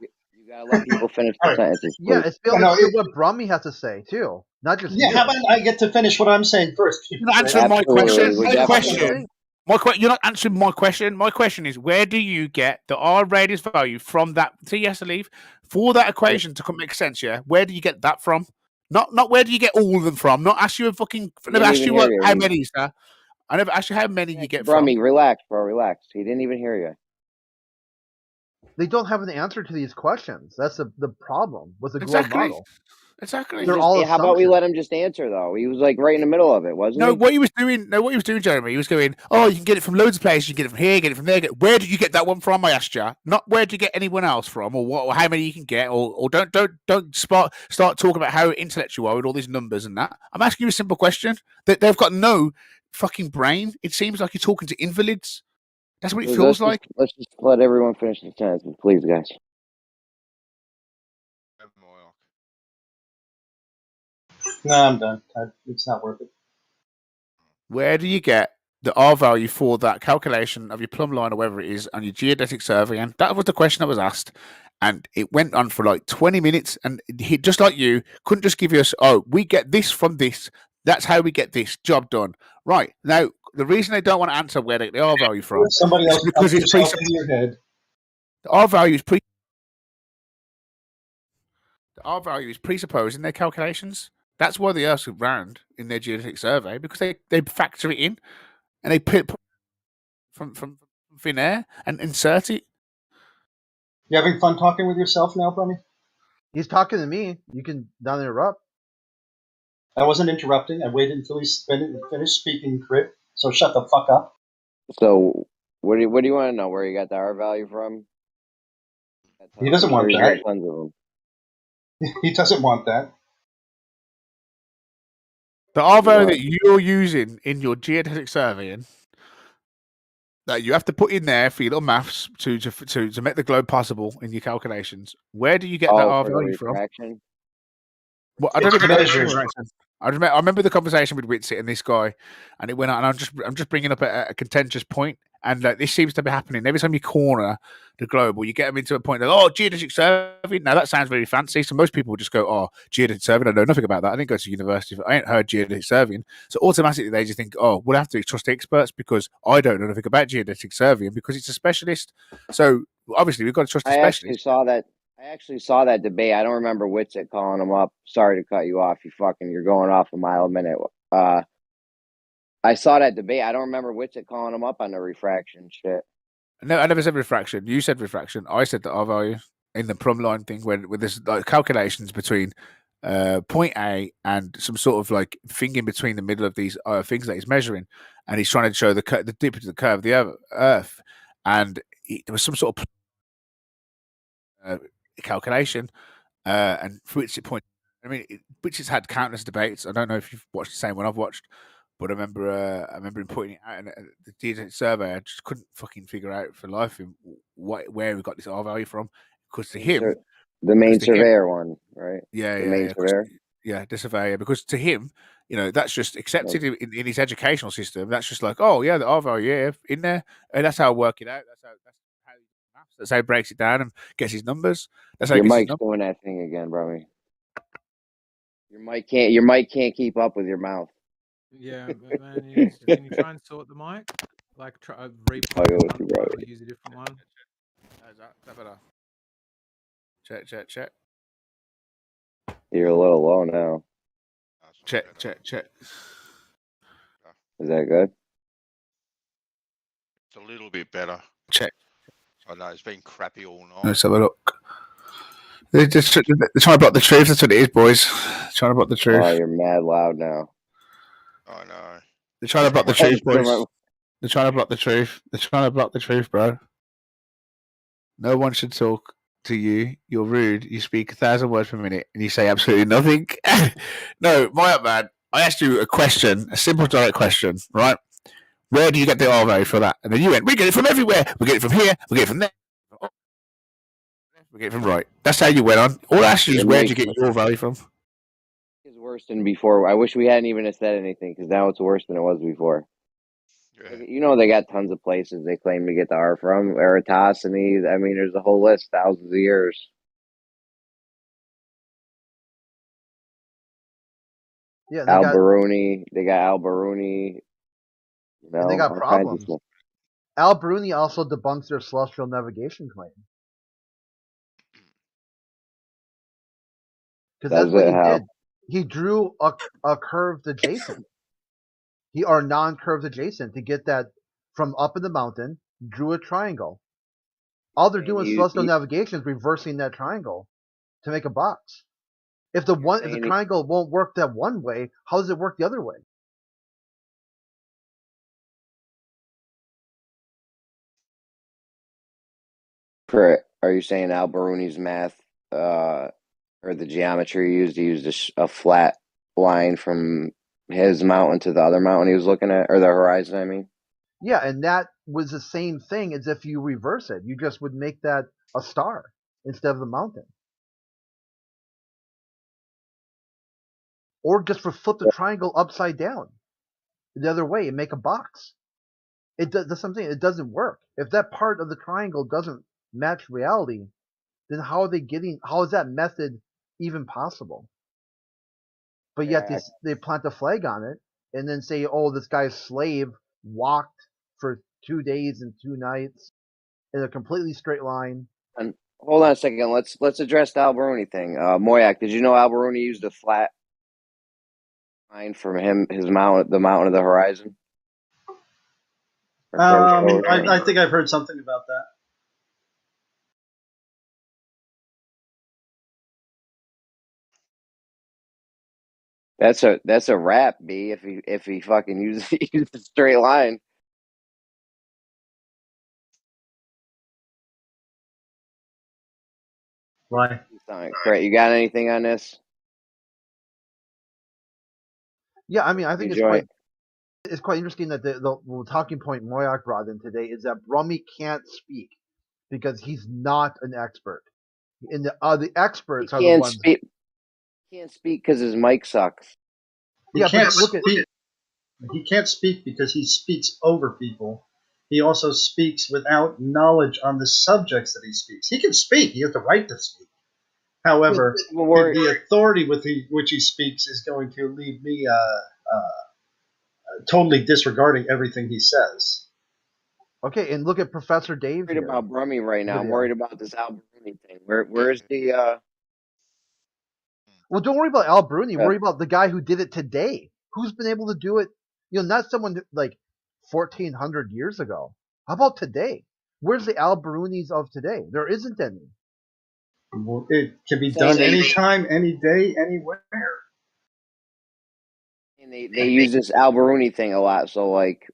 gotta let people finish the sentences. Yeah, please. it's be able to hear what Brummy has to say too, not just you. How about I get to finish what I'm saying first? You're not answering my question. You're not answering my question. My question is, where do you get the R radius value from that? So yes, I leave for that equation to make sense. Yeah, where do you get that from? Not where do you get all of them from? Not ask you a fucking. I never asked you how many, sir. I never asked you how many you get from. Brummy, relax, bro. Relax. He didn't even hear you. They don't have an answer to these questions. That's the problem with the globe model. Exactly. They're all how about we let him just answer though? He was like right in the middle of it, wasn't he? What he was doing, Jeremy, he was going, oh, you can get it from loads of places, you can get it from here, get it from there. Where did you get that one from? I asked you. Not where did you get anyone else from, or what, or how many you can get, or don't start talking about how intellectual you are with all these numbers and that. I'm asking you a simple question. That they've got no fucking brain. It seems like you're talking to invalids. That's what it feels like. Let's just let everyone finish the sentence, please, guys. No, I'm done. It's not worth it. Where do you get the R value for that calculation of your plumb line or whatever it is on your geodetic survey? And that was the question that was asked. And it went on for like 20 minutes. And he, just like you, couldn't just give us, oh, we get this from this. That's how we get this. Job done. Right. Now, the reason they don't want to answer where they get the R value from somebody else is because it's in your head. The R value is the R value is presupposing their calculations. That's why the Earth's round in their geodetic survey, because they factor it in and they put from thin air and insert it. You having fun talking with yourself now, Brummy? He's talking to me. You can not interrupt. I wasn't interrupting. I waited until he finished speaking, Crit. So shut the fuck up. So what do you want to know? Where you got the R value from? He doesn't want that. He doesn't want that. The R value that you're using in your geodetic surveying that you have to put in there for your little maths to make the globe possible in your calculations. Where do you get that R value from? Well, I don't even know. I remember the conversation with Witsit and this guy, and it went on. And I'm just bringing up a contentious point, and this seems to be happening every time you corner the globe, or you get them into a point that geodetic surveying. Now that sounds very fancy, so most people will just go, "Oh, geodetic surveying. I know nothing about that. I didn't go to university. I ain't heard geodetic surveying." So automatically they just think, "Oh, we'll have to trust experts because I don't know nothing about geodetic surveying because it's a specialist." So obviously we've got to trust the specialist. I actually saw that debate. I don't remember Witsit calling him up. Sorry to cut you off. You're going off a mile a minute. I saw that debate. I don't remember Witsit calling him up on the refraction shit. No, I never said refraction. You said refraction. I said the R value in the plumb line thing where there's like calculations between point A and some sort of like thing in between the middle of these things that he's measuring, and he's trying to show the dip to the curve of the Earth, and there was some sort of calculation, and Witsit point. I mean, Witsit's had countless debates. I don't know if you've watched the same one I've watched, but I remember him putting it out in the geodetic survey. I just couldn't fucking figure out for life where we got this R value from. Because to him, the main surveyor one, right? Yeah, the main surveyor. Yeah, the surveyor. Because to him, that's just accepted in his educational system. That's just like, oh yeah, the R value in there, and that's how I work it out. That's how he breaks it down and gets his numbers. That's how your mic's doing that thing again, bro. Your mic can't keep up with your mouth. Yeah, but man, can you try and sort the mic? Like try use a different one. Is that better? Check. You're a little low now. Check. Is that good? It's a little bit better. Check. I know it's been crappy all night. Let's have a look. They're trying to block the truth. That's what it is, boys. They're trying to block the truth. Oh, you're mad loud now. I know. They're trying to block the truth, boys. They're trying to block the truth. They're trying to block the truth, bro. No one should talk to you. You're rude. You speak 1,000 words per minute, and you say absolutely nothing. No, my man. I asked you a question, a simple, direct question, right? Where do you get the oil value for that? And then you went, we get it from everywhere. We get it from here. We get it from there. We get it from right. That's how you went on. All I asked you is where do you get your value from? It's worse than before. I wish we hadn't even said anything because now it's worse than it was before. Yeah. You know, they got tons of places they claim to get the R from. Eratosthenes. I mean, there's a whole list, thousands of years. Yeah, Al-Biruni. They got Al-Biruni. You know, and they got all kinds of problems. stuff. Al-Biruni also debunks their celestial navigation claim. Because that's what he did. He drew a curved adjacent. Or non-curved adjacent to get that from up in the mountain, drew a triangle. All they're doing with celestial navigation is reversing that triangle to make a box. If the triangle won't work that one way, how does it work the other way? Correct. Are you saying Al-Biruni's math or the geometry he used a flat line from his mountain to the other mountain he was looking at, or the horizon, I mean? Yeah, and that was the same thing as if you reverse it. You just would make that a star instead of the mountain. Or just flip the triangle upside down the other way and make a box. That's something. It doesn't work. If that part of the triangle doesn't match reality, then how is that method even possible? But yet they plant a flag on it and then say, oh, this guy's slave walked for 2 days and 2 nights in a completely straight line. And hold on a second. Let's address the Al-Biruni thing. Moyak, did you know Al-Biruni used a flat line from the mountain of the horizon? I think I've heard something about that. That's a rap, B. If he fucking used a straight line. Why? Great. You got anything on this? Yeah, I mean, I think it's quite interesting that the talking point Moyak brought in today is that Brummy can't speak because he's not an expert. And the experts are the ones. He can't speak because his mic sucks. He can't speak because he speaks over people. He also speaks without knowledge on the subjects that he speaks. He can speak. He has the right to speak. However, the authority with which he speaks is going to leave me totally disregarding everything he says. Okay, and look at Professor Dave. I'm worried about Brummy right now. I'm worried about this Al-Biruni thing. Where's the? Well, don't worry about Al-Biruni. Worry about the guy who did it today. Who's been able to do it? Not someone like 1,400 years ago. How about today? Where's the Al-Birunis of today? There isn't any. It can be done anytime, any day, anywhere. And they use this Al-Biruni thing a lot. So like,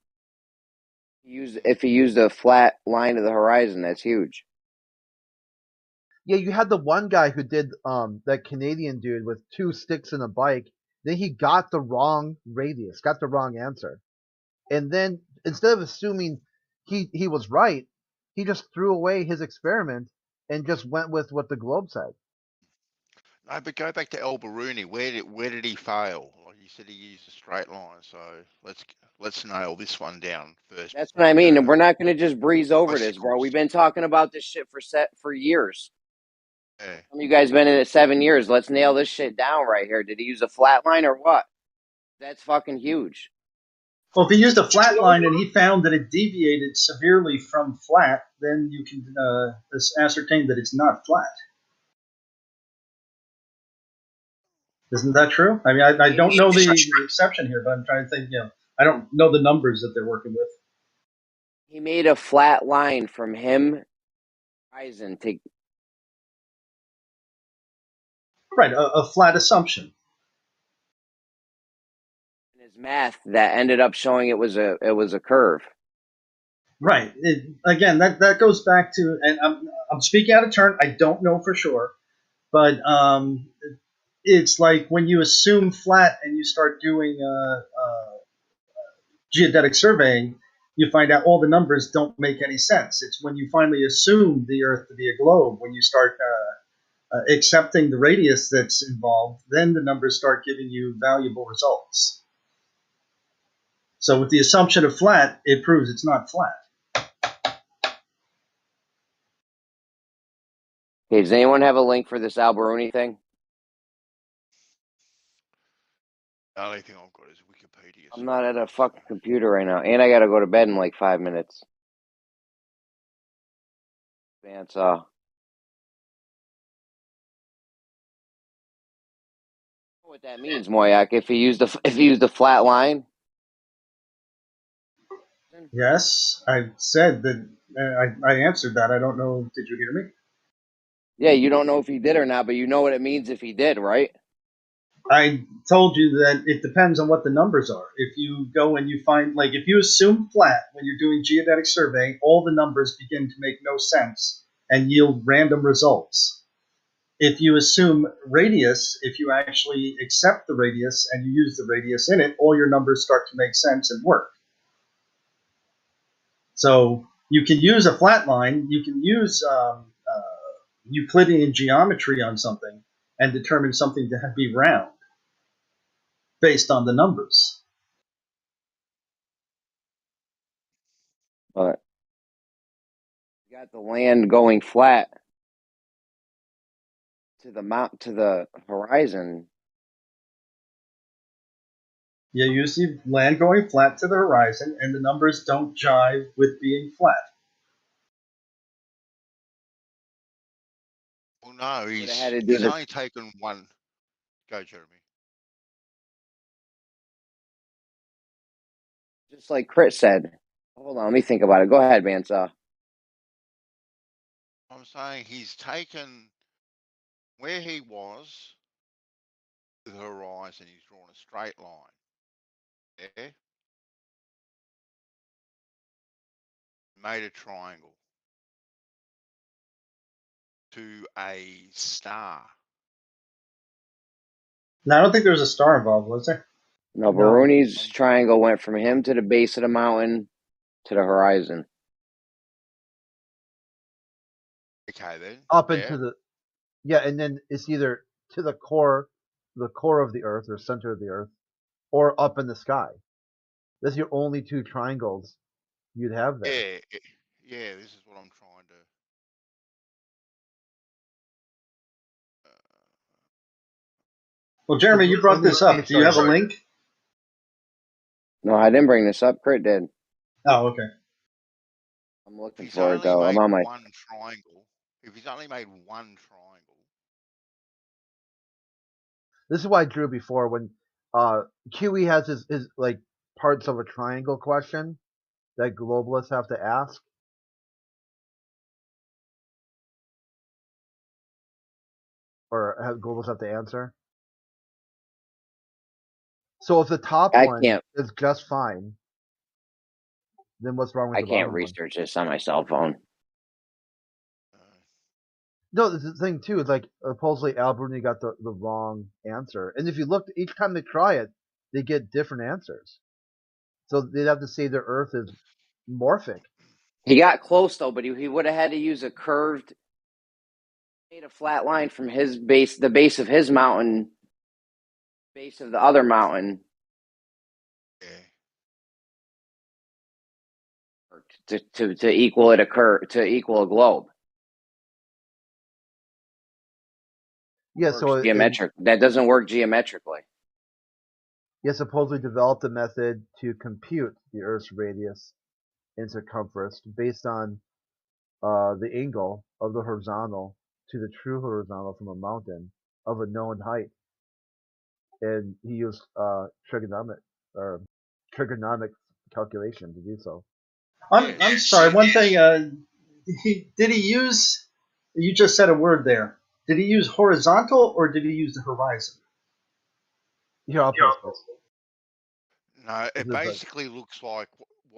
if he used a flat line of the horizon, that's huge. Yeah, you had the one guy who did that Canadian dude with 2 sticks and a bike. Then he got the wrong radius, got the wrong answer. And then instead of assuming he was right, he just threw away his experiment and just went with what the globe said. No, but go back to Al-Biruni. Where did he fail? Like you said, he used a straight line. So let's nail this one down first. That's what I mean. We're not going to just breeze over this, bro. We've been talking about this shit for years. Yeah. You guys been in it 7 years. Let's nail this shit down right here. Did he use a flat line or what? That's fucking huge. Well, if he used a flat line and he found that it deviated severely from flat, then you can ascertain that it's not flat. Isn't that true? I mean, I don't know the exception here, but I'm trying to think, I don't know the numbers that they're working with. He made a flat line from him horizon to Right, a flat assumption. His math that ended up showing it was a curve. Right. Again, that goes back to, and I'm speaking out of turn. I don't know for sure, but it's like when you assume flat and you start doing geodetic surveying, you find out all the numbers don't make any sense. It's when you finally assume the Earth to be a globe, when you start accepting the radius that's involved, then the numbers start giving you valuable results. So with the assumption of flat, it proves it's not flat. Okay, does anyone have a link for this Alberoni thing? The only thing I've got is Wikipedia. I'm not at a fucking computer right now, and I gotta go to bed in like 5 minutes. Bandsaw. What that means, Moyak? If you use the flat line. Yes, I said that. I answered that. I don't know. Did you hear me? Yeah, you don't know if he did or not, but you know what it means if he did, right? I told you that it depends on what the numbers are. If you go and you find, like, if you assume flat when you're doing geodetic surveying, all the numbers begin to make no sense and yield random results. If you assume radius, if you actually accept the radius and you use the radius in it, all your numbers start to make sense and work. So you can use a flat line, you can use Euclidean geometry on something and determine something to be round based on the numbers. But you got the land going flat to the horizon. Yeah, you see land going flat to the horizon, and the numbers don't jive with being flat. Well, no, he's the- only taken one. Go, Jeremy. Just like Crit said. Hold on, let me think about it. Go ahead, Bandsaw. I'm saying he's taken where he was to the horizon. He's drawn a straight line. Yeah. Made a triangle to a star. Now, I don't think there was a star involved, was there? No, Baroni's triangle went from him to the base of the mountain to the horizon. Okay, then. Up into the and then it's either to the core of the Earth or center of the Earth, or up in the sky. That's your only two triangles you'd have there. Yeah, this is what I'm trying to. Well, Jeremy, you brought this up. Do you have a link? No, I didn't bring this up. Crit did. Oh, okay. I'm looking for it though. I'm on my one triangle. If he's only made one triangle. This is why I drew before when QE has his like parts of a triangle question that globalists have to ask. Or globalists have to answer. So if the top one is just fine, then what's wrong with the bottom one? I can't research this on my cell phone. No, the thing too is like supposedly Alberoni got the wrong answer, and if you look each time they try it, they get different answers. So they'd have to say the Earth is morphic. He got close though, but he would have had to use a curved, made a flat line from his base, the base of his mountain, base of the other mountain. To equal it to equal a globe. Yeah, so geometric. That doesn't work geometrically. Yeah, supposedly developed a method to compute the Earth's radius and circumference based on the angle of the horizontal to the true horizontal from a mountain of a known height, and he used trigonomic calculation to do so. I'm sorry. One thing. Did he use? You just said a word there. Did he use horizontal or did he use the horizon? Yeah, I'll post it. No, This it is like- basically looks like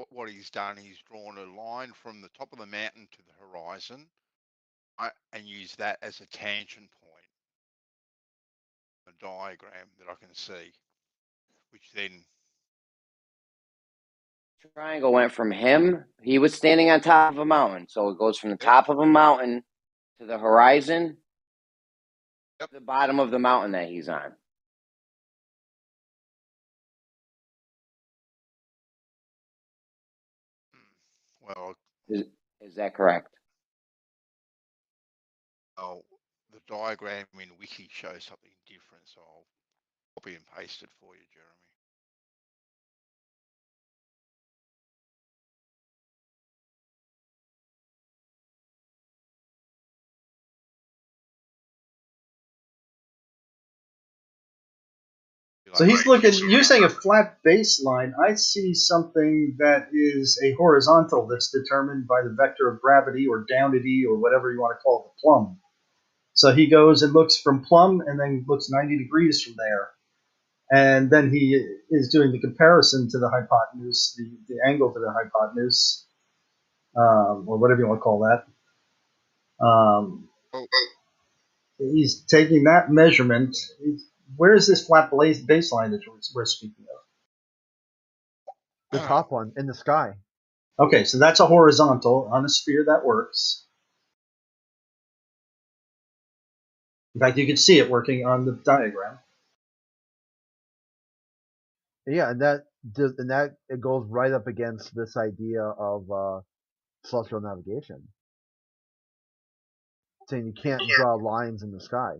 what he's done. He's drawn a line from the top of the mountain to the horizon, and used that as a tangent point. A diagram that I can see, which then Triangle went from him. He was standing on top of a mountain, so it goes from the top of a mountain to the horizon, to the bottom of the mountain that he's on. well, is that correct? Oh, the diagram in Wiki shows something different, so I'll copy and paste it for you, Jeremy. So he's looking, you're saying a flat baseline. I see something that is a horizontal that's determined by the vector of gravity or downity or whatever you want to call it, the plumb. So he goes and looks from plumb and then looks 90 degrees from there. And then he is doing the comparison to the hypotenuse, the angle to the hypotenuse, or whatever you want to call that. He's taking that measurement. Where is this flat baseline that we're speaking of? The top one in the sky. Okay, so that's a horizontal on a sphere that works. In fact, you can see it working on the diagram. Yeah, and that it goes right up against this idea of celestial navigation, saying you can't draw lines in the sky.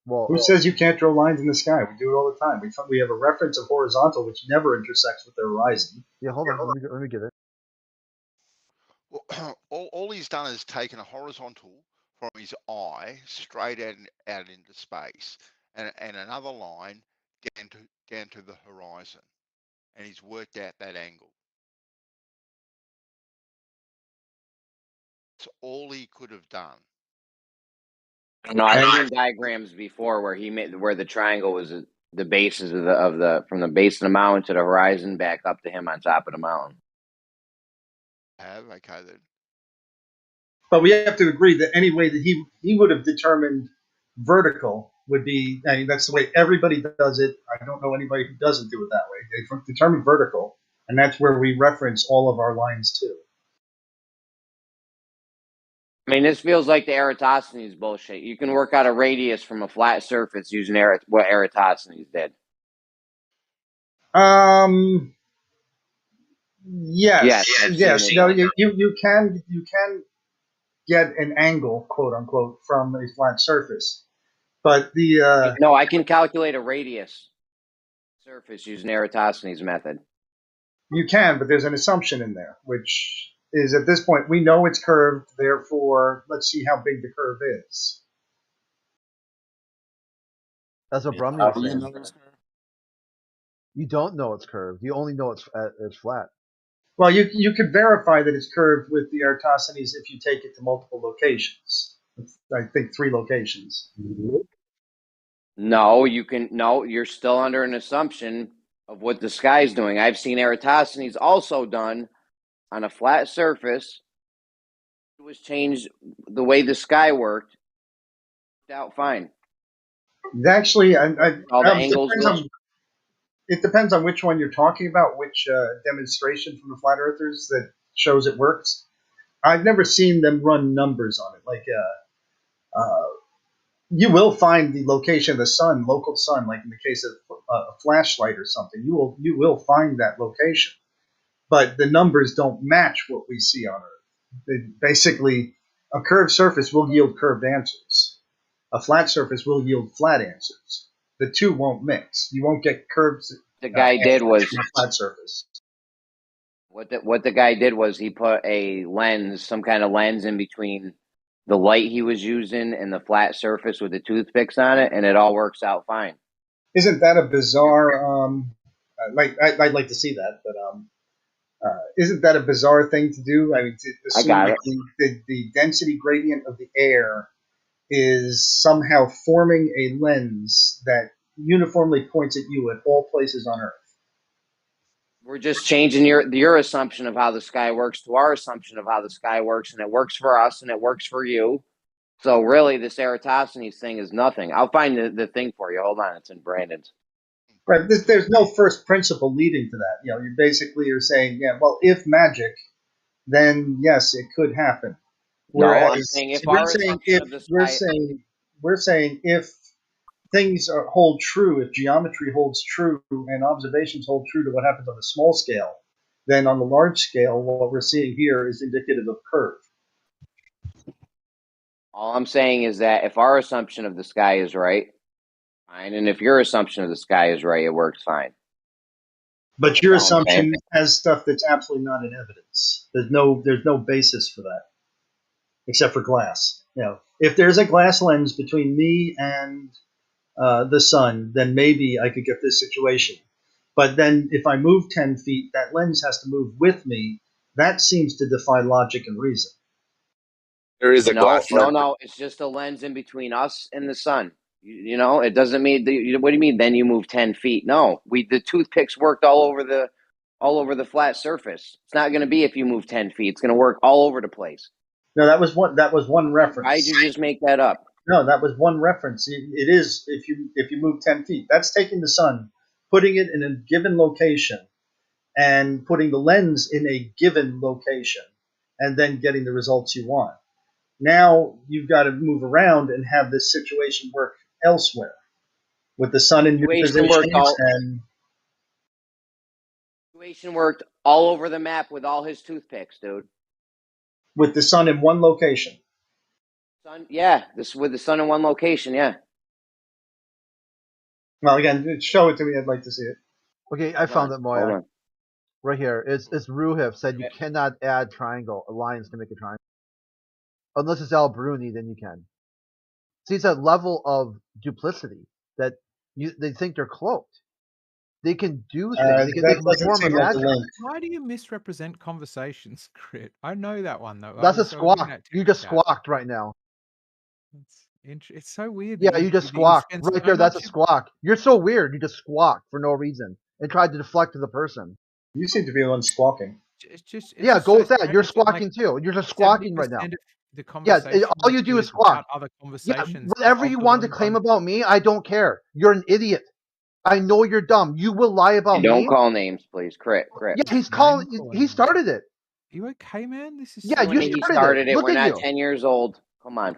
Well, who says you can't draw lines in the sky? We do it all the time. We have a reference of horizontal which never intersects with the horizon. Yeah, hold on. Let me get it. Well, all he's done is taken a horizontal from his eye straight out into space, and another line down to the horizon, and he's worked out that angle. That's all he could have done. No, I've seen diagrams before where he made where the triangle was the bases of the from the base of the mountain to the horizon back up to him on top of the mountain. Okay then. But we have to agree that any way that he would have determined vertical would be, I mean, that's the way everybody does it. I don't know anybody who doesn't do it that way. They determine vertical, and that's where we reference all of our lines to. I mean, this feels like the Eratosthenes bullshit. You can work out a radius from a flat surface using what Eratosthenes did. Yes. No, you can get an angle, quote unquote, from a flat surface, but no, I can calculate a radius surface using Eratosthenes method. You can, but there's an assumption in there, which is at this point we know it's curved. Therefore, let's see how big the curve is. That's what Brummy was saying. You don't know it's curved. You only know it's flat. Well, you could verify that it's curved with the Eratosthenes if you take it to multiple locations. I think 3 locations. No, you're still under an assumption of what the sky's doing. I've seen Eratosthenes also done on a flat surface. It was changed the way the sky worked out fine. Actually, All the angles. It depends on which one you're talking about, which demonstration from the flat earthers that shows it works. I've never seen them run numbers on it. Like, you will find the location of the sun, local sun, like in the case of a flashlight or something. You will find that location, but the numbers don't match what we see on Earth. Basically, a curved surface will yield curved answers. A flat surface will yield flat answers. The two won't mix. You won't get curves. The guy did was a flat surface. What the guy did was he put a lens, some kind of lens, in between the light he was using and the flat surface with the toothpicks on it, and it all works out fine. Isn't that a bizarre? I'd like to see that, but isn't that a bizarre thing to do? I mean, to assume I got it. The density gradient of the air is somehow forming a lens that uniformly points at you at all places on Earth. We're just changing your assumption of how the sky works to our assumption of how the sky works, and it works for us and it works for you. So really, this Eratosthenes thing is nothing. I'll find the thing for you. Hold on, it's in Brandon's. Right. There's no first principle leading to that. You basically are saying, yeah, well, if magic, then yes, it could happen. Whereas No, I'm saying if our assumption of the sky, we're saying if things hold true, if geometry holds true and observations hold true to what happens on the small scale, then on the large scale, what we're seeing here is indicative of curve. all I'm saying is that if our assumption of the sky is right, fine, and if your assumption of the sky is right, it works fine. But your assumption has stuff that's absolutely not in evidence. There's no basis for that, except for glass. If there's a glass lens between me and the sun, then maybe I could get this situation. But then if I move 10 feet, that lens has to move with me. That seems to defy logic and reason. There is a glass lens. No, it's just a lens in between us and the sun. It doesn't mean what do you mean? Then you move 10 feet? No, the toothpicks worked all over the flat surface. It's not going to be if you move 10 feet. It's going to work all over the place. No, that was one reference. Why did you just make that up? No, that was one reference. It is if you move 10 feet. That's taking the sun, putting it in a given location, and putting the lens in a given location, and then getting the results you want. Now you've got to move around and have this situation work elsewhere with the sun in new positions. Situation worked all over the map with all his toothpicks, dude. With the sun in one location. With the sun in one location, yeah. Well, again, show it to me. I'd like to see it. Okay, I found it, Moya. Right here. It's Ruhif said you cannot add lines to make a triangle. Unless it's Al Bruni, then you can. See, it's a level of duplicity that they think they're cloaked. They can do things. They can perform a magic. Why do you misrepresent conversations, Crit? I know that one, though. That's a squawk. You just squawked right now. It's so weird. Yeah, you just squawked. Right there, that's a squawk. You're so weird. You just squawked for no reason and tried to deflect to the person. You seem to be the one squawking. Go with that. You're squawking too. You're just squawking right now. All you do is squawk. Whatever you want to claim about me, I don't care. You're an idiot. I know you're dumb. You will lie about me. Don't call names, please. Crit. Yeah, he's calling. He started it. You okay, man? This is you started it. We're not 10 years old. Come on.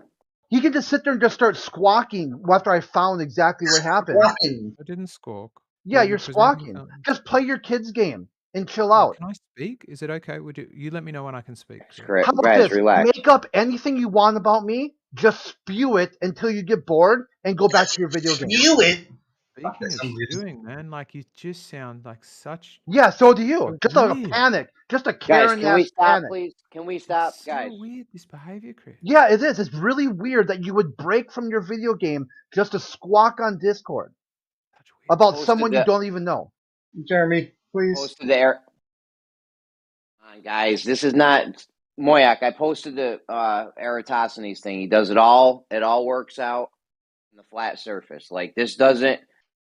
He can just sit there and just start squawking after I found exactly what happened. I didn't squawk. Yeah, you're squawking. Just play your kids' game and chill out. Can I speak? Is it okay? Would you let me know when I can speak? How about this? Relax. Make up anything you want about me. Just spew it until you get bored and go back to your video game. Spew it. Speaking of spewing, man, like you just sound like such. Yeah, so do you. Just like a panic. Just a Karen can we stop, panic. Please? Can we stop, it's guys? So weird, this behavior, Chris. Yeah, it is. It's really weird that you would break from your video game just to squawk on Discord about someone you don't even know. Jeremy, please. Posted there. Come on, guys. This is not Moyak. I posted the Eratosthenes thing. He does it all. It all works out in the flat surface. Like this doesn't.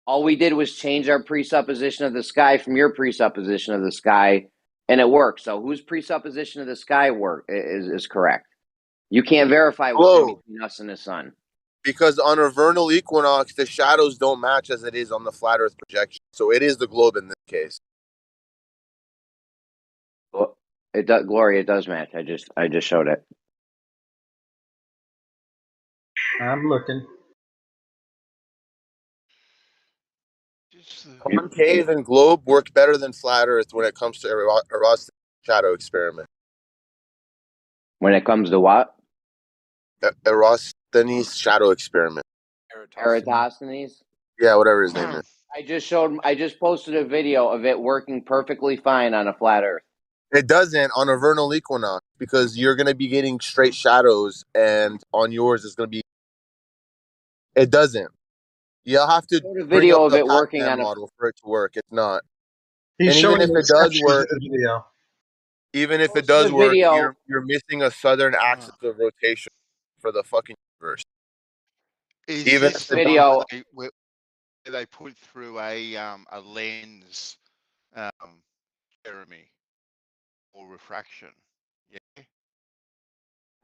All we did was change our presupposition of the sky from your presupposition of the sky, and it worked. So whose presupposition of the sky is correct? You can't verify what's between us and the sun. Because on a vernal equinox, the shadows don't match as it is on the flat Earth projection. So it is the globe in this case. Well, it does, Gloria. It does match. I just showed it. I'm looking. Concave and globe work better than flat Earth when it comes to Eratosthenes shadow experiment. When it comes to what? Eratosthenes shadow experiment. Eratosthenes? Yeah, whatever his name is. I just posted a video of it working perfectly fine on a flat Earth. It doesn't on a vernal equinox because you're going to be getting straight shadows, and on yours it's going to be. It doesn't. You'll have to a video of it working on a model for it to work. It's not. He's and even if it does work, video. Even if it does work, you're missing a southern axis of rotation for the fucking universe. Is Even this if the the one Video. where they put through a lens, Jeremy, or refraction? Yeah.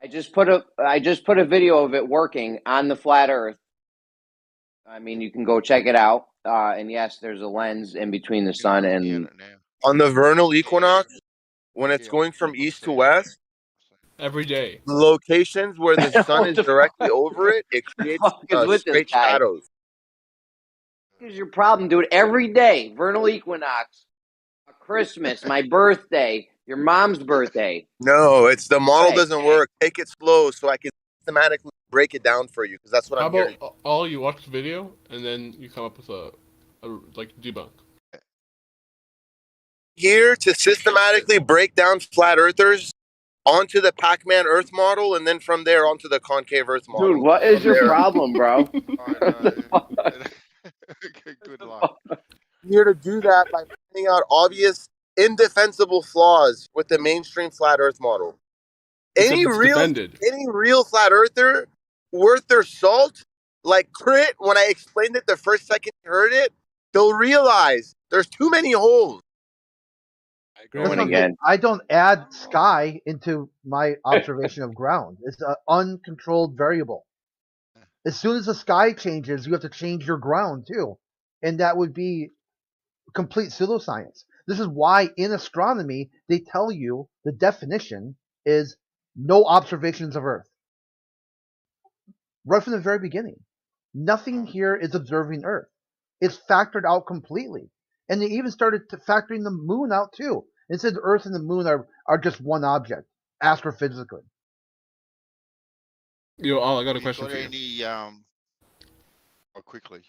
I just put a video of it working on the flat Earth. I mean, you can go check it out. And yes, there's a lens in between the sun and. On the vernal equinox, when it's going from east to west, Every day. locations where the sun What is the directly fuck? over it, it The creates fuck is with this straight guy? shadows. Here's your problem, dude. Every day, vernal equinox, Christmas, my birthday, your mom's birthday. No, it's the model Right. doesn't work. Take it slow so I can systematically break it down for you, because that's what How I'm hearing. about all you watch the video and then you come up with a like debunk? Here to systematically break down flat earthers onto the Pac-Man Earth model, and then from there onto the concave Earth model. Dude, what is From your there. problem, bro? Good luck. Here to do that by finding out obvious, indefensible flaws with the mainstream flat Earth model. Except Any it's real flat earther worth their salt, like Crit, when I explained it the first second you heard it, they'll realize there's too many holes. That's not it. I don't add sky into my observation of ground. It's an uncontrolled variable. As soon as the sky changes, you have to change your ground too. And that would be complete pseudoscience. This is why in astronomy, they tell you the definition is no observations of Earth. Right from the very beginning. Nothing here is observing Earth. It's factored out completely. And they even started factoring the moon out too. It said the Earth and the moon are just one object, astrophysically. Yo, Al, I got a question for you. Any quickly.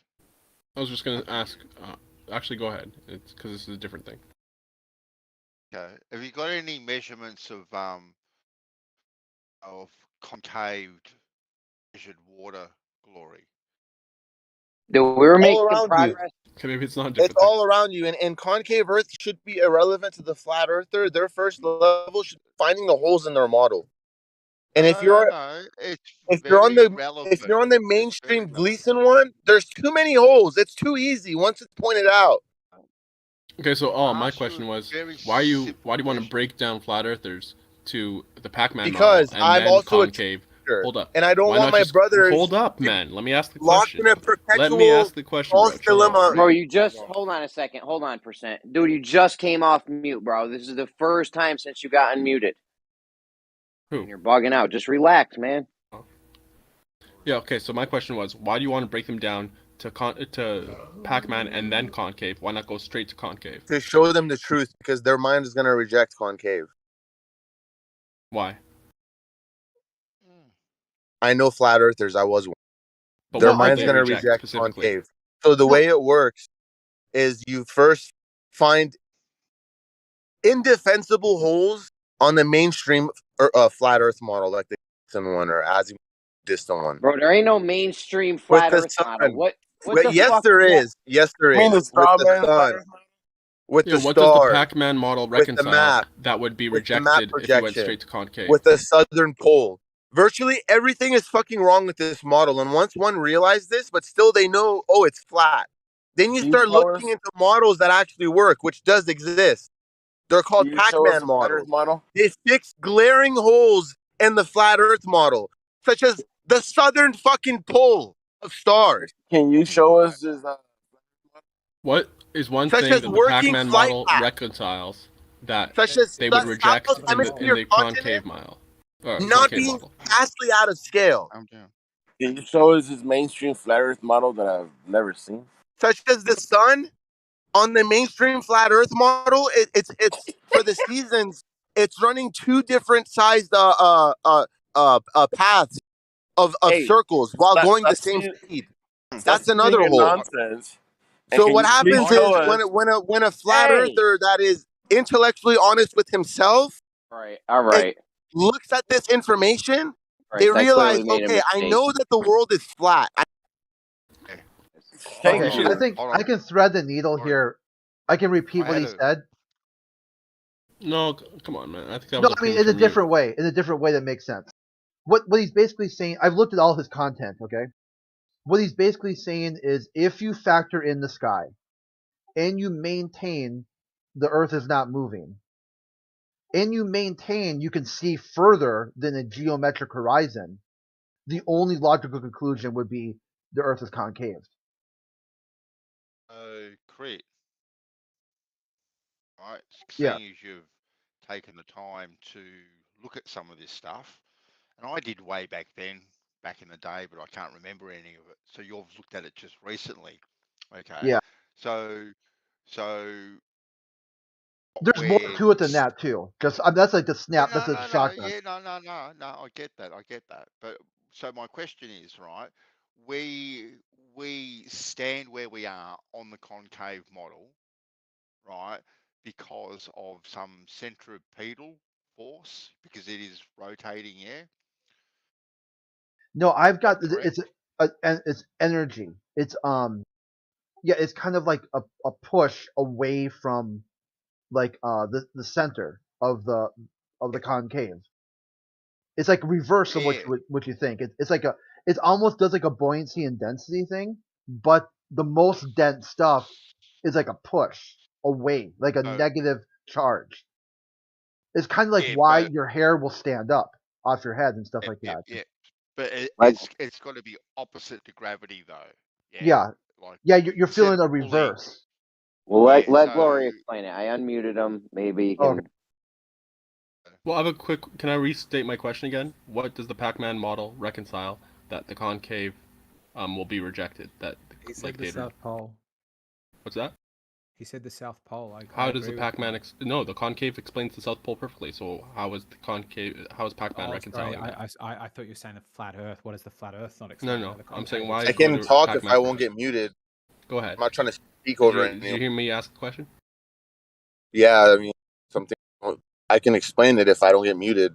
I was just gonna ask. Actually, go ahead. It's because this is a different thing. Okay. Have you got any measurements of concaved measured water glory? We're making All around progress. Okay, maybe it's not a different It's all around you. And concave Earth should be irrelevant to the flat earther. Their first level should be finding the holes in their model. And if you're on the mainstream Gleason one, there's too many holes. It's too easy once it's pointed out. Okay, so my question was, why do you want to break down flat earthers to the Pac-Man Because model and I'm then also a concave? teacher, Hold up. and I don't Why want not my just brothers hold up, man. Let me ask the locked question. in a perpetual Let me ask the question, bro. false dilemma. Bro, you just hold on a second. Hold on, percent. Dude, you just came off mute, bro. This is the first time since you got unmuted. Who? And you're bugging out. Just relax, man. Yeah, okay, so my question was, why do you want to break them down to Pac-Man and then concave? Why not go straight to concave? To show them the truth, because their mind is going to reject concave. Why? I know flat earthers. I was one. But Their what would mind's they going to reject reject specifically? concave. So the way it works is you first find indefensible holes on the mainstream flat Earth model, like the distant one or Azimuth distant one. Bro, there ain't no mainstream flat With the Earth model. sun. What the Yes, fuck there that? is. Yes, there is. You mean the With straw the man flat sun. Earth model? With Yeah, the what does the star. Pac-Man model With the reconcile map. that would be With the map rejected if you went projection. straight to concave? With the southern pole. Virtually everything is fucking wrong with this model. And once one realizes this, but still they know, oh, it's flat. Then you Can start show looking us? into models that actually work, which does exist. They're called Can you show us Pac-Man a flat models. Earth model? They fix glaring holes in the flat Earth model, such as the southern fucking pole of stars. Can you show us this? What is one Such thing as that the working Pac-Man flight model paths. reconciles that Such as they the would reject South in the Hemisphere concave continent model? not Concave being model. vastly out of scale. Can you show us this mainstream flat Earth model that I've never seen? Such as the sun on the mainstream flat Earth model, it's for the seasons. It's running two different sized paths of Hey, circles while going the stop same being, speed. stop That's being another your hole. nonsense. And So can what you please happens show is us? when a flat Hey, earther that is intellectually honest with himself Right. All right. looks at this information, Right. they That realize, clearly made a okay, I mistake. know that the world is flat. Okay, I think I can thread the needle here. I can repeat what he said. No, come on, man. I think that No, was I mean in a different way. In a different way that makes sense. What he's basically saying, I've looked at all his content, okay? what he's basically saying is if you factor in the sky and you maintain the Earth is not moving, and you maintain you can see further than a geometric horizon, the only logical conclusion would be the Earth is concave. Correct. Right. Yeah. Seeing as you've taken the time to look at some of this stuff, and I did way back then, back in the day, but I can't remember any of it. So you've looked at it just recently. Okay. Yeah. So There's more to it than that too. Just that's like the snap. No, That's a no, shotgun. yeah, no. I get that. But so my question is, right? We stand where we are on the concave model, right? Because of some centripetal force, because it is rotating air. No, I've got Correct? it's energy. It's yeah, it's kind of like a push away from like the center of the concave. It's like reverse of Yeah. what you think. It's like it almost does like a buoyancy and density thing, but the most dense stuff is like a push away, like a negative charge. It's kind of like why your hair will stand up off your head and stuff like that. Yeah. But it's got to be opposite to gravity, though. Yeah. Like, Yeah, you're instead feeling of a reverse. Well, let so- Glory explain it. I unmuted him. Maybe he can. Well, I have a quick. Can I restate my question again? What does the Pac-Man model reconcile that the concave will be rejected? That He said the South Pole. What's that? He said the South Pole. How does the Pac-Man? No, the concave explains the South Pole perfectly. So how is the concave? How is Pac-Man reconciling? I thought you were saying a flat Earth. What does the flat Earth not explain? No. I'm saying why. I can talk if I won't get muted. Go ahead. I'm not trying to speak over anything. Did you hear me ask the question? Yeah, I mean something. I can explain it if I don't get muted.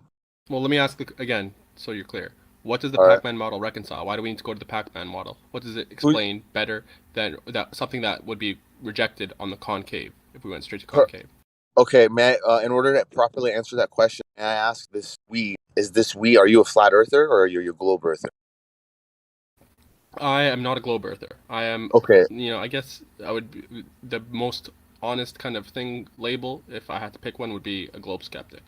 Well, let me ask again, so you're clear. What does the Pac-Man model reconcile? Why do we need to go to the Pac-Man model? What does it explain better than something that would be rejected on the concave if we went straight to concave? Okay, in order to properly answer that question, may I ask this? Are you a flat earther or are you a globe earther? I am not a globe earther. I am. Okay. I guess I would be, the most honest kind of thing label, if I had to pick one, would be a globe skeptic.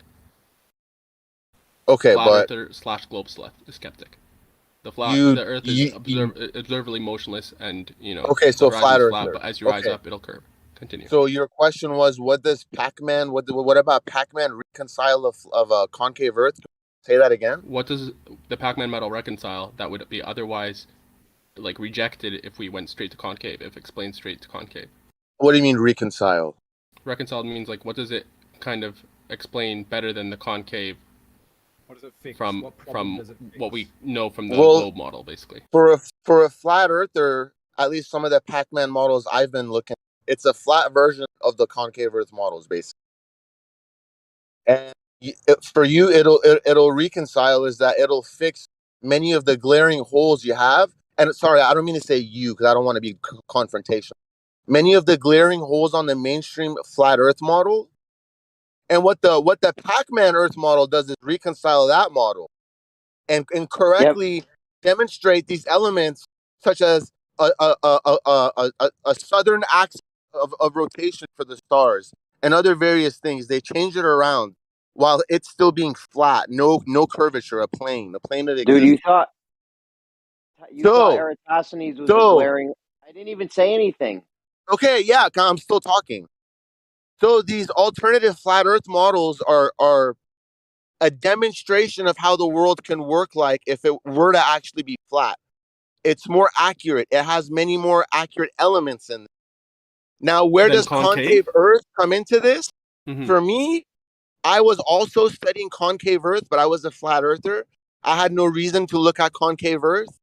Okay, flat earther / globe skeptic. The Earth is observably motionless, and Okay, so flat earther. Flat, but as you rise up, it'll curve. Continue. So your question was, what does Pac-Man? What about Pac-Man reconcile of a concave Earth? Say that again. What does the Pac-Man model reconcile that would be otherwise, like, rejected if we went straight to concave? If explained straight to concave. What do you mean reconcile? Reconciled means like, what does it kind of explain better than the concave? What does it fix? From what we know from the Well, globe model, basically. For a flat earther, at least some of the Pac-Man models I've been looking at, it's a flat version of the concave Earth models, basically. And for you, it'll reconcile is that it'll fix many of the glaring holes you have. And sorry, I don't mean to say you because I don't want to be confrontational. Many of the glaring holes on the mainstream flat Earth model. And what the Pac-Man Earth model does is reconcile that model and correctly demonstrate these elements, such as a southern axis of rotation for the stars and other various things. They change it around while it's still being flat, no curvature, a plane that exists. Dude, you thought Eratosthenes was a glaring. I didn't even say anything. Okay, yeah, I'm still talking. So these alternative flat Earth models are a demonstration of how the world can work like if it were to actually be flat. It's more accurate. It has many more accurate elements in it. Now, where does concave Earth come into this? Mm-hmm. For me, I was also studying concave Earth, but I was a flat earther. I had no reason to look at concave Earth.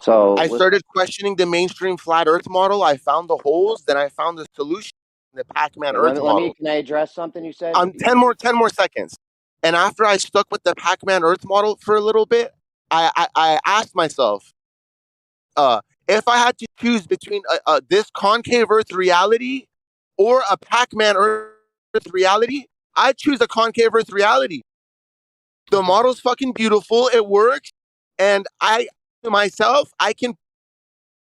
So I started questioning the mainstream flat Earth model. I found the holes, then I found the solution. The Pac-Man Earth model. Can I address something you said? 10 more seconds. And after I stuck with the Pac-Man Earth model for a little bit, I asked myself, if I had to choose between this concave Earth reality or a Pac-Man Earth reality, I'd choose a concave Earth reality. The model's fucking beautiful. It works. And I can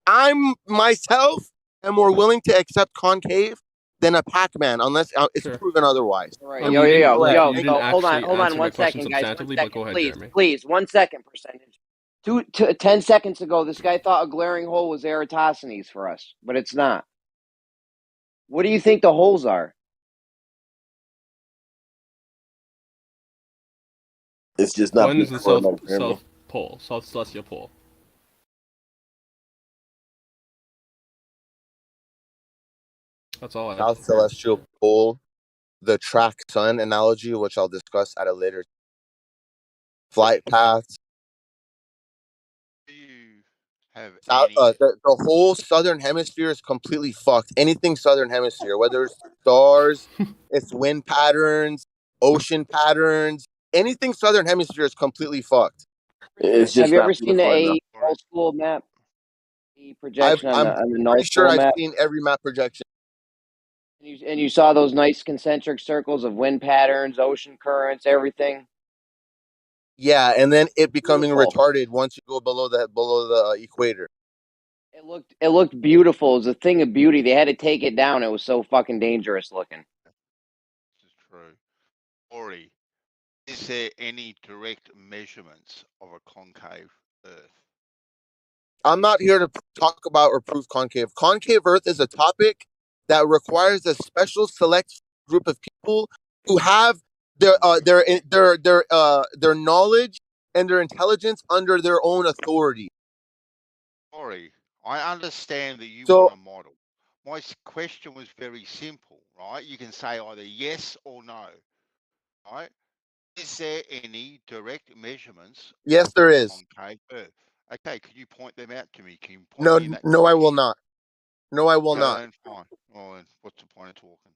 I'm myself am more willing to accept concave than a Pac-Man, unless it's proven otherwise. Right. You didn't Hold on answer my 1 question second, guys. 1 substantively, but second, go ahead, please, Jeremy. please. 1 second, percentage. 10 seconds ago, this guy thought a glaring hole was Eratosthenes for us, but it's not. What do you think the holes are? It's just not One is the beautiful south pole, south celestial pole. That's all I have. South celestial pole, the track sun analogy, which I'll discuss at a later. Flight paths. The whole southern hemisphere is completely fucked. Anything southern hemisphere, whether it's stars, it's wind patterns, ocean patterns, anything southern hemisphere is completely fucked. Have you ever seen the old school map? The projection on the null pretty sure school I've map? seen every map projection. And you saw those nice concentric circles of wind patterns, ocean currents, everything. Yeah, and then it becoming Beautiful. retarded once you go below the equator. It looked beautiful. It was a thing of beauty. They had to take it down. It was so fucking dangerous looking. This is true. Ori, is there any direct measurements of a concave Earth? I'm not here to talk about or prove concave. Concave Earth is a topic that requires a special select group of people who have their knowledge and their intelligence under their own authority. Ori, I understand that you want a model. My question was very simple, right? You can say either yes or no, right? Is there any direct measurements? Yes, there is. Concave Earth. Okay, could you point them out to me? Can you point me in that No, I will not. No, I will not. Then fine. Well, then what's the point of talking?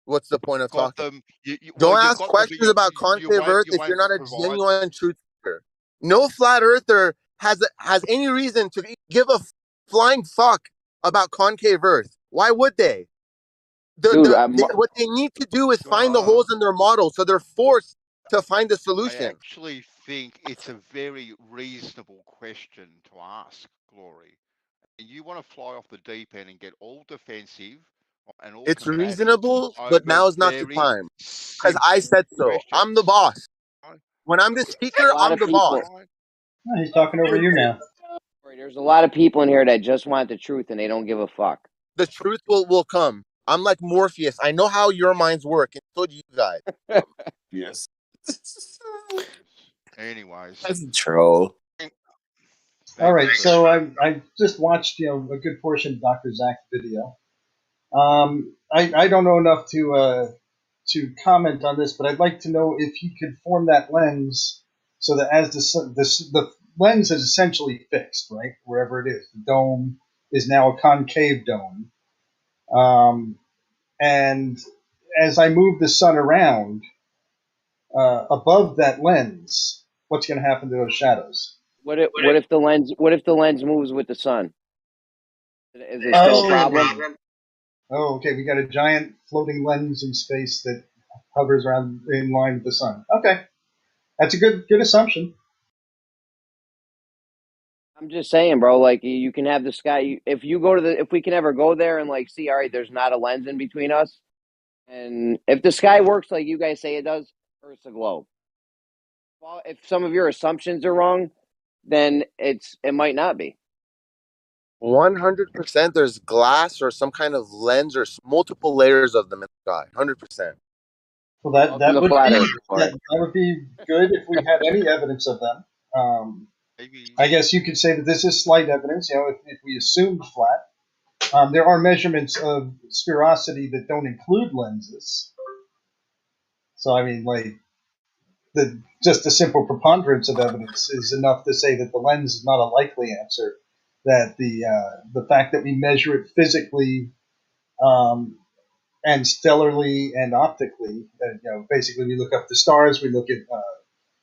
What's the point of Got talking? them. Don't ask questions about concave Earth if you're not a genuine truth seeker. No flat earther has any reason to give a flying fuck about concave Earth. Why would they? What they need to do is find the holes in their model, so they're forced to find the solution. I actually think it's a very reasonable question to ask, Glory. You want to fly off the deep end and get all defensive and all It's combative reasonable, but now is not the time. Because I said so. I'm the boss. When I'm the speaker, I'm the boss. He's talking over you now. There's a lot of people in here that just want the truth and they don't give a fuck. The truth will come. I'm like Morpheus. I know how your minds work, and so do you guys. Yes. Anyways, that's a troll. All right, so I just watched a good portion of Dr. Zach's video. I don't know enough to comment on this, but I'd like to know if he could form that lens so that as the lens is essentially fixed, right, wherever it is. The dome is now a concave dome, and as I move the sun around above that lens, what's going to happen to those shadows? What if the lens moves with the sun? Is it still a problem? Oh, okay. We got a giant floating lens in space that hovers around in line with the sun. Okay, that's a good assumption. I'm just saying, bro. Like, you can have the sky. If we can ever go there and like see, all right, there's not a lens in between us, and if the sky works like you guys say it does, Earth's a globe. Well, if some of your assumptions are wrong, then it might not be. 100%. There's glass or some kind of lens or multiple layers of them in the sky. 100%. Well, that would be good if we had any evidence of them. I guess you could say that this is slight evidence. If we assume flat, there are measurements of sphericity that don't include lenses. So I mean, like just a simple preponderance of evidence is enough to say that the lens is not a likely answer. That the fact that we measure it physically and stellarly and optically, basically we look up the stars, we look at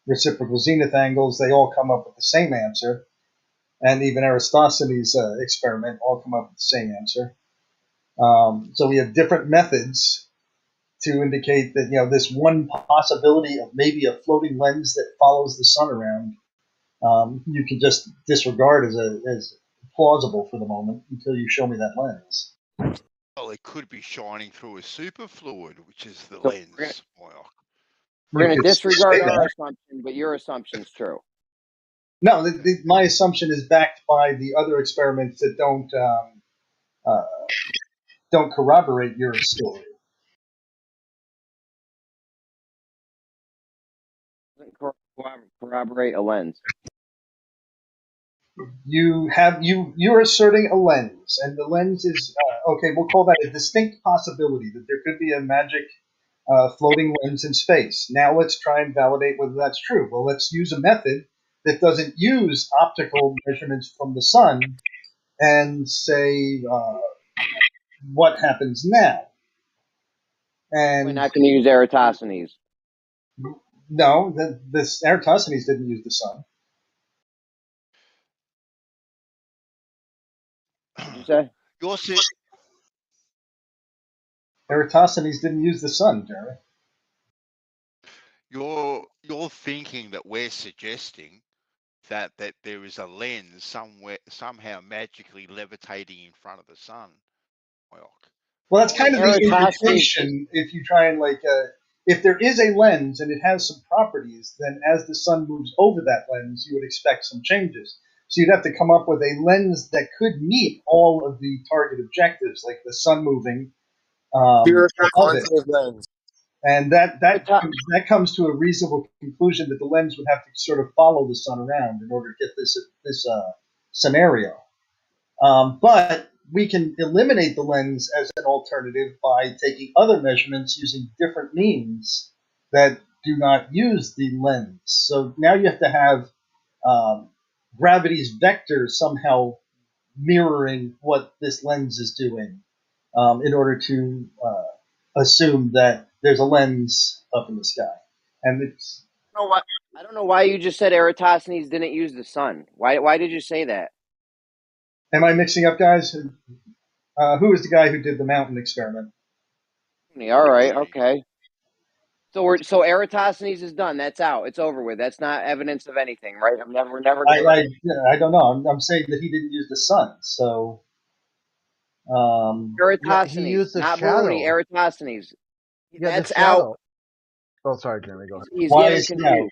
reciprocal zenith angles, they all come up with the same answer, and even Eratosthenes' experiment all come up with the same answer. So we have different methods to indicate that this one possibility of maybe a floating lens that follows the sun around, you can just disregard as plausible for the moment until you show me that lens. Well, it could be shining through a superfluid, which is the So lens. we're going to disregard our assumption, but your assumption's true. No, my assumption is backed by the other experiments that don't corroborate your story. Doesn't corroborate a lens. You're asserting a lens, and the lens is okay. We'll call that a distinct possibility that there could be a magic floating lens in space. Now let's try and validate whether that's true. Well, let's use a method that doesn't use optical measurements from the sun, and say what happens now. And we're not going to use Eratosthenes. No, this Eratosthenes didn't use the sun. Did you say? Eratosthenes didn't use the sun, Jerry. You're thinking that we're suggesting that there is a lens somehow magically levitating in front of the sun. Well, that's kind of the implication. If you try and if there is a lens and it has some properties, then as the sun moves over that lens, you would expect some changes. So you'd have to come up with a lens that could meet all of the target objectives, like the sun moving. Lens. And that comes to a reasonable conclusion that the lens would have to sort of follow the sun around in order to get this scenario. But we can eliminate the lens as an alternative by taking other measurements using different means that do not use the lens. So now you have to have gravity's vector somehow mirroring what this lens is doing in order to assume that there's a lens up in the sky. And it's... I don't know why you just said Eratosthenes didn't use the sun. Why did you say that? Am I mixing up, guys? Who was the guy who did the mountain experiment? All right, okay. So Eratosthenes is done. That's out. It's over with. That's not evidence of anything, right? We're never. I don't know. I'm saying that he didn't use the sun. So Eratosthenes, he used the not shadow. Bruni, Eratosthenes. Yeah, that's the shadow. out. Oh, sorry, Jeremy. Go ahead. He's getting confused.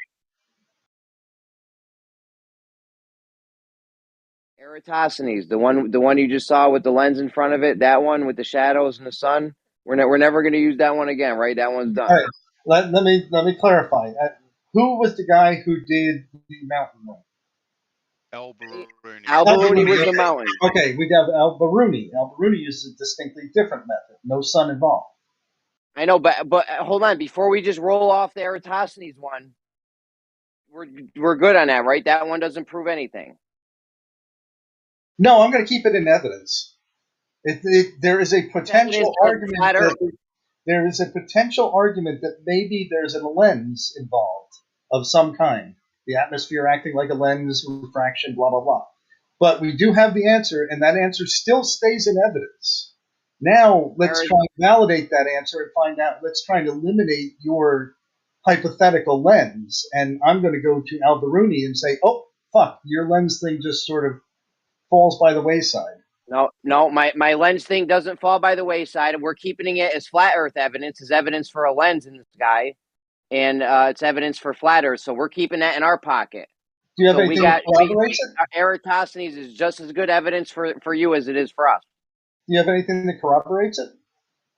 Eratosthenes, the one you just saw with the lens in front of it, that one with the shadows and the sun. We're never going to use that one again, right? That one's done. All right. Let me clarify. Who was the guy who did the mountain one? Al-Biruni was the mountain. Okay, we have Al-Biruni. Al-Biruni uses a distinctly different method. No sun involved. I know, but hold on. Before we just roll off the Eratosthenes one, we're good on that, right? That one doesn't prove anything. No, I'm going to keep it in evidence. There is a potential argument that maybe there's a lens involved of some kind. The atmosphere acting like a lens, refraction, blah, blah, blah. But we do have the answer, and that answer still stays in evidence. Now, let's try and validate that answer and find out. Let's try and eliminate your hypothetical lens. And I'm going to go to Al-Biruni and say, oh, fuck, your lens thing just sort of falls by the wayside. No, my lens thing doesn't fall by the wayside. We're keeping it as flat Earth evidence, as evidence for a lens in the sky, and it's evidence for flat Earth. So we're keeping that in our pocket. Do you have anything that corroborates it? Eratosthenes is just as good evidence for you as it is for us. Do you have anything that corroborates it?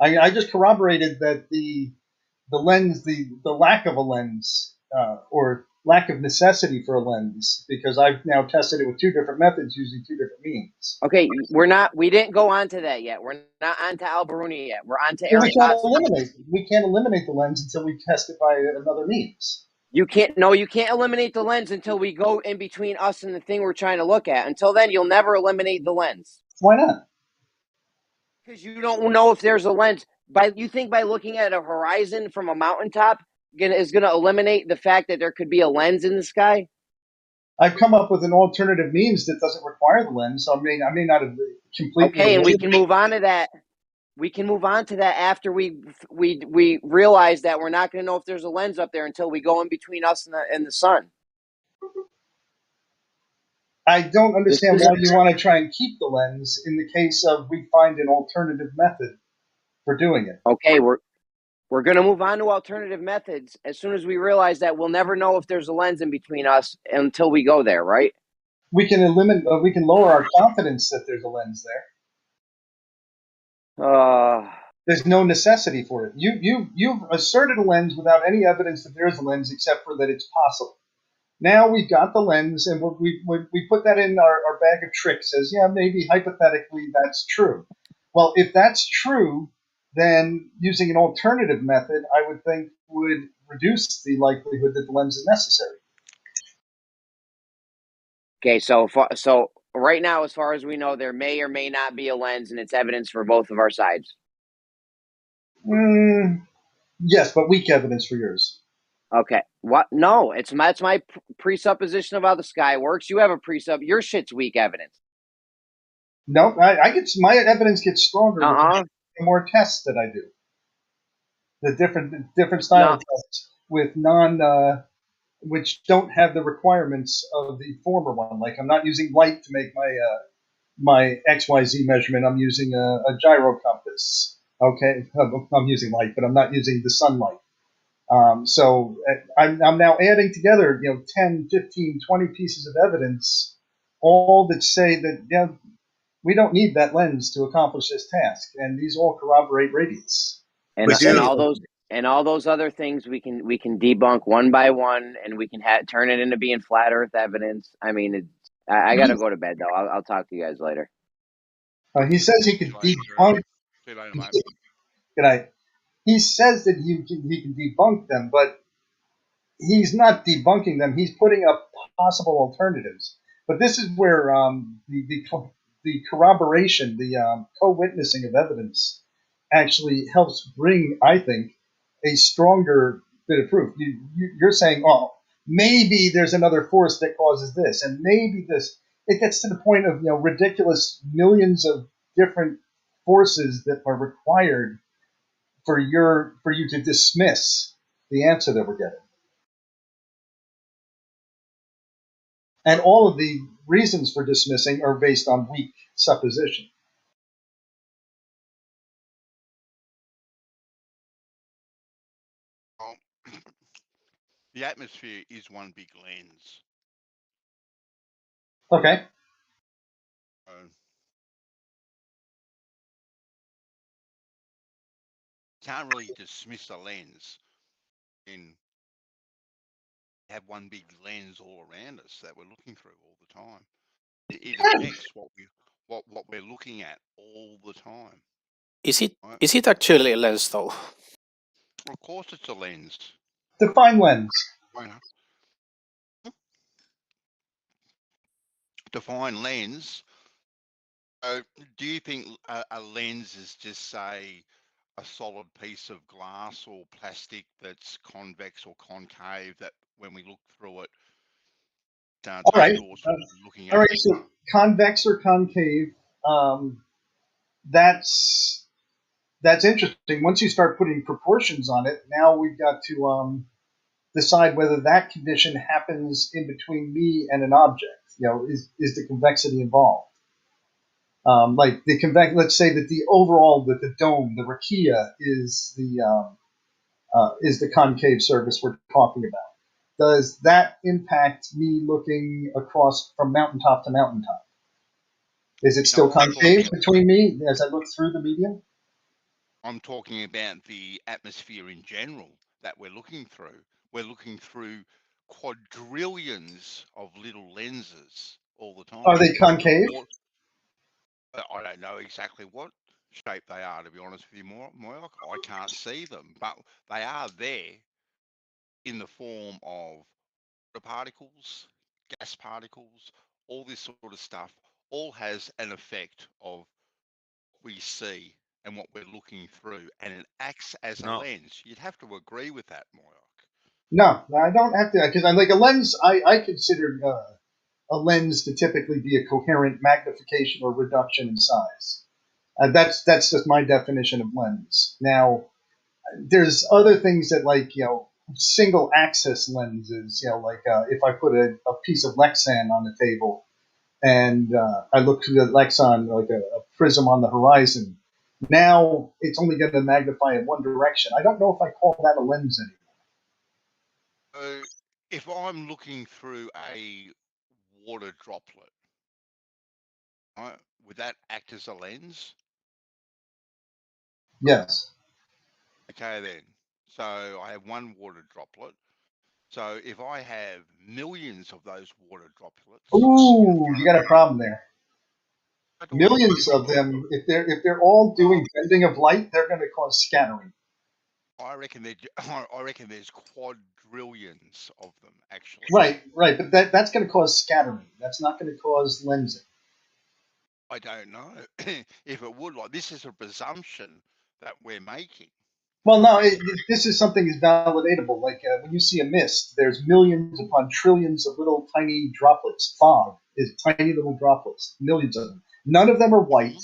I just corroborated that the lens, the lack of a lens, or lack of necessity for a lens, because I've now tested it with two different methods using two different means. Okay, we didn't go on to that yet. We're not on to Al-Biruni yet. We're on to Eratosthenes. We can't eliminate the lens until we test it by another means. You can't eliminate the lens until we go in between us and the thing we're trying to look at. Until then, you'll never eliminate the lens. Why not? Because you don't know if there's a lens. You think by looking at a horizon from a mountaintop is going to eliminate the fact that there could be a lens in the sky? I've come up with an alternative means that doesn't require the lens, so I may not have completely... Okay, and we can move on to that. We can move on to that after we realize that we're not going to know if there's a lens up there until we go in between us and the sun. I don't understand why you want to try and keep the lens in the case of we find an alternative method for doing it. Okay, we're going to move on to alternative methods as soon as we realize that we'll never know if there's a lens in between us until we go there, right? We can we can lower our confidence that there's a lens there. There's no necessity for it. You've asserted a lens without any evidence that there is a lens, except for that it's possible. Now we've got the lens, and we put that in our bag of tricks as, yeah, maybe hypothetically that's true. Well, if that's true, then using an alternative method, I would think, would reduce the likelihood that the lens is necessary. Okay, so right now, as far as we know, there may or may not be a lens, and it's evidence for both of our sides. Yes, but weak evidence for yours. Okay. What? No, it's my presupposition of how the sky works. You have a presup. Your shit's weak evidence. No, my evidence gets stronger with the more tests that I do. The different style of tests with which don't have the requirements of the former one. Like, I'm not using light to make my XYZ measurement. I'm using a gyro compass. Okay, I'm using light, but I'm not using the sunlight. So I'm now adding together, 10, 15, 20 pieces of evidence, all that say that, we don't need that lens to accomplish this task, and these all corroborate radius. And all those other things we can debunk one by one, and we can turn it into being flat Earth evidence. I mean, I got to go to bed though. I'll talk to you guys later. He says he can debunk. Good night. He says that he can debunk them, but he's not debunking them. He's putting up possible alternatives. But this is where the corroboration, the co-witnessing of evidence, actually helps bring, I think, a stronger bit of proof. You're saying, oh, maybe there's another force that causes this, and maybe this. It gets to the point of ridiculous millions of different forces that are required for you to dismiss the answer that we're getting. And all of the reasons for dismissing are based on weak supposition. The atmosphere is one big lens. Okay. Can't really dismiss a lens and have one big lens all around us that we're looking through all the time. It affects what we're looking at all the time. Is it actually a lens though? Of course it's a lens. Define lens. Define lens. Do you think a lens is just, say, a solid piece of glass or plastic that's convex or concave that when we look through it, all right. Looking all right. So convex or concave, that's interesting. Once you start putting proportions on it, now we've got to decide whether that condition happens in between me and an object. Is the convexity involved? Like the let's say that the overall, the dome, the rakia is the concave surface we're talking about. Does that impact me looking across from mountaintop to mountaintop? Is it still concave between me as I look through the medium? I'm talking about the atmosphere in general that we're looking through. We're looking through quadrillions of little lenses all the time. Are they concave? I don't know exactly what shape they are, to be honest with you, Moyoc. I can't see them, but they are there in the form of water particles, gas particles, all this sort of stuff. All has an effect of what we see and what we're looking through, and it acts as a lens. You'd have to agree with that, Moyoc. No, I don't have to, because I'm like a lens. I consider a lens to typically be a coherent magnification or reduction in size. That's just my definition of lens. Now, there's other things that, like, single axis lenses, like if I put a piece of Lexan on the table, and I look through the Lexon like a prism on the horizon. Now it's only going to magnify in one direction. I don't know if I call that a lens anymore. If I'm looking through a water droplet, right, would that act as a lens? Yes. Okay, then. So I have one water droplet. So if I have millions of those water droplets, Ooh, you got a problem there. Millions of them. If they're all doing bending of light, they're going to cause scattering. I reckon there's quadrillions of them actually. Right. But that's going to cause scattering. That's not going to cause lensing. I don't know if it would. Like, this is a presumption that we're making. Well, no, this is something that's validatable. Like when you see a mist, there's millions upon trillions of little tiny droplets. Fog is tiny little droplets, millions of them. None of them are white.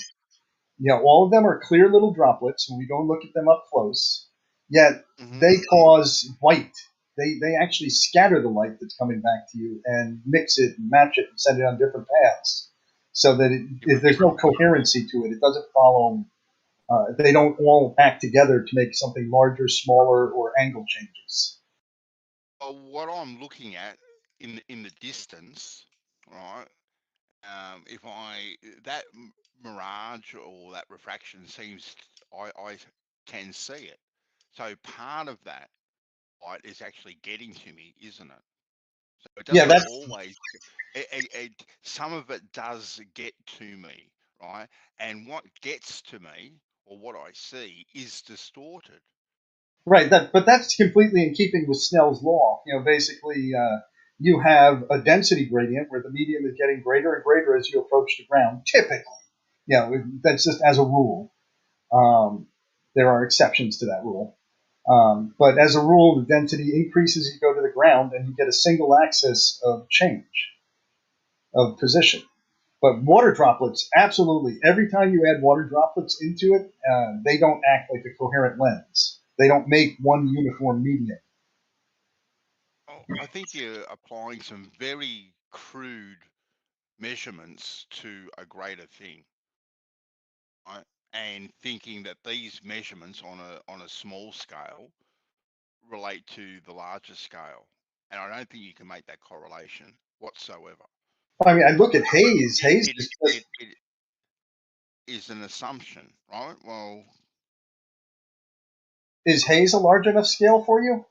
All of them are clear little droplets when we go and look at them up close. Yet they cause white. They actually scatter the light that's coming back to you and mix it and match it and send it on different paths, so that there's no coherency to it. It doesn't follow. They don't all act together to make something larger, smaller, or angle changes. What I'm looking at in the distance, right? If that mirage or that refraction seems, I can see it. So part of that light is actually getting to me, isn't it? So it doesn't always. Some of it does get to me, right? And what gets to me, or what I see, is distorted. Right, but that's completely in keeping with Snell's law. Basically, you have a density gradient where the medium is getting greater and greater as you approach the ground. Typically, that's just as a rule. There are exceptions to that rule, but as a rule, the density increases as you go to the ground, and you get a single axis of change of position. But water droplets, absolutely. Every time you add water droplets into it, they don't act like a coherent lens. They don't make one uniform medium. I think you're applying some very crude measurements to a greater thing, right? And thinking that these measurements on a small scale relate to the larger scale. And I don't think you can make that correlation whatsoever. I mean, I look at Hayes. Hayes it is an assumption, right? Well, is Hayes a large enough scale for you?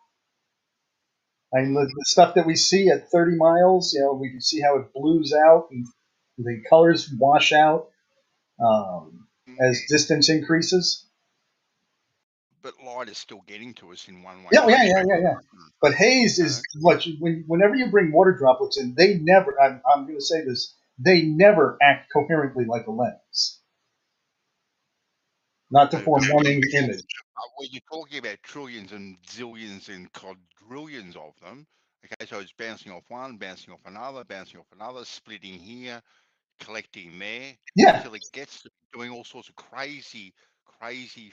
I mean, the stuff that we see at 30 miles, we can see how it blues out and the colors wash out as distance increases. But light is still getting to us in one way. Yeah. But Hayes is whenever you bring water droplets in, they never. I'm going to say this. They never act coherently like a lens. Not to form one image. When you're talking about trillions and zillions and quadrillions of them, okay, so it's bouncing off one, bouncing off another, splitting here, collecting there, until it gets to doing all sorts of crazy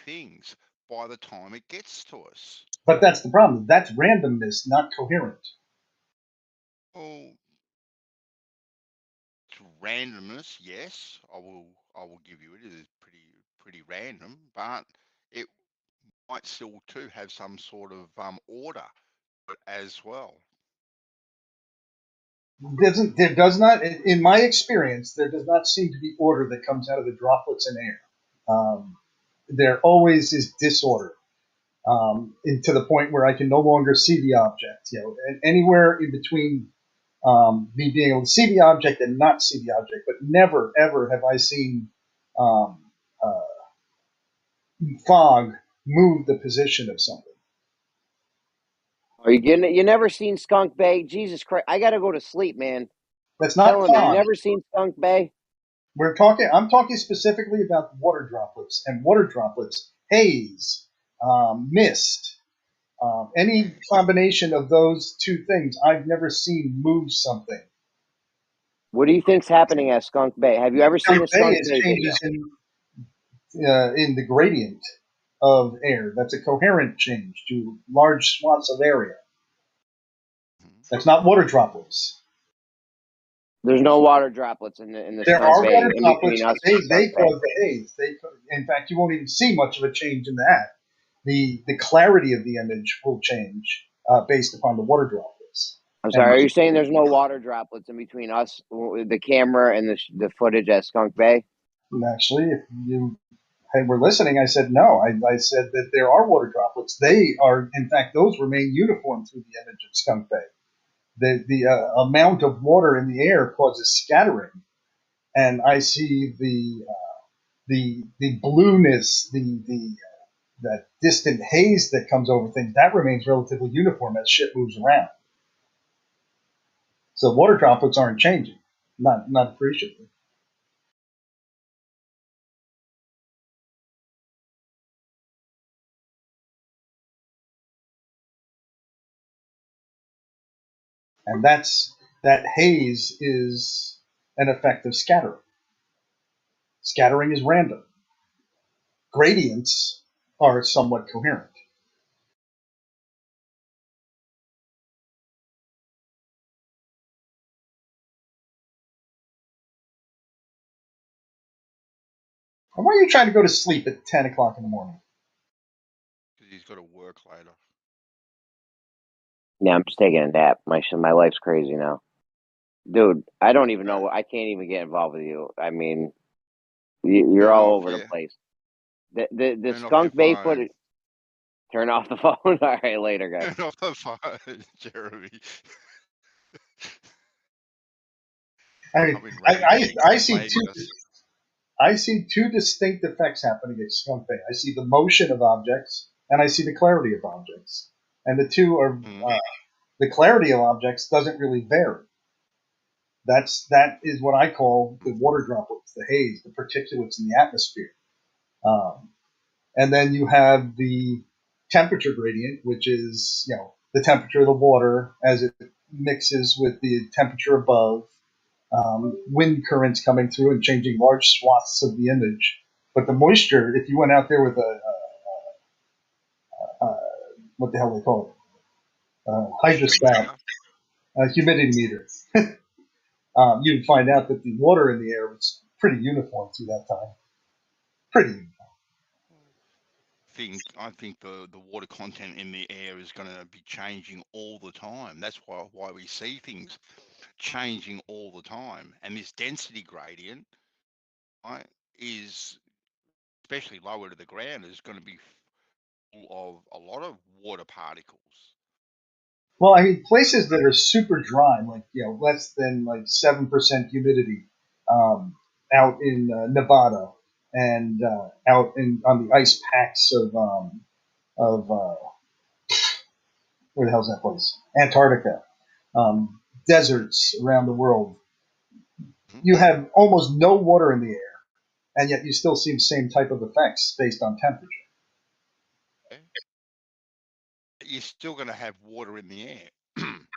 things by the time it gets to us. But that's the problem. That's randomness, not coherent. Oh, randomness, yes, I will give you it. It is pretty random, but it might still too have some sort of order as well. There does not, in my experience, there does not seem to be order that comes out of the droplets in air. There always is disorder, to the point where I can no longer see the object. And anywhere in between me being able to see the object and not see the object, but never ever have I seen fog move the position of something. Are you getting it? You never seen Skunk Bay? Jesus Christ! I gotta go to sleep, man. That's not fog. You never seen Skunk Bay? I'm talking specifically about water droplets and water droplets, haze, mist, any combination of those two things. I've never seen move something. What do you think's happening at Skunk Bay? Have you ever seen a Skunk Bay video? Changes in the gradient of air. That's a coherent change to large swaths of area. That's not water droplets. There's no water droplets in the There Skunk are Bay water in droplets. between us They and Skunk Bay. cause the haze. In fact, you won't even see much of a change in that. The clarity of the image will change based upon the water droplets. I'm sorry. Are you saying there's no water droplets in between us, the camera, and the footage at Skunk Bay? Actually, if you were listening, I said no. I said that there are water droplets. They are, in fact, those remain uniform through the image of Skunk Bay. The amount of water in the air causes scattering, and I see the blueness, that distant haze that comes over things, that remains relatively uniform as shit moves around. So water droplets aren't changing, not appreciably. And that haze is an effect of scattering. Scattering is random. Gradients are somewhat coherent. And why are you trying to go to sleep at 10 o'clock in the morning? Because he's got to work later. Yeah, I'm just taking a nap. My life's crazy now. Dude, I don't even know. I can't even get involved with you. I mean, you're all over the place. The Skunk Bay footage. Turn off the phone. All right, later, guys. Turn off the phone, Jeremy. I see two distinct effects happening at Skunk Bay. I see the motion of objects, and I see the clarity of objects. And the two are the clarity of objects doesn't really vary. That is what I call the water droplets, the haze, the particulates in the atmosphere. And then you have the temperature gradient, which is the temperature of the water as it mixes with the temperature above. Wind currents coming through and changing large swaths of the image. But the moisture, if you went out there with what the hell they call it, hydrostat, humidity meter, you'd find out that the water in the air was pretty uniform through that time. Pretty uniform. I think the water content in the air is going to be changing all the time. That's why we see things changing all the time. And this density gradient is, especially lower to the ground, is going to be full of a lot of water particles. Well, I mean, places that are super dry, like less than 7% humidity, out in Nevada and out on the ice packs of where the hell's that place? Antarctica, deserts around the world. You have almost no water in the air, and yet you still see the same type of effects based on temperature. You're still going to have water in the air.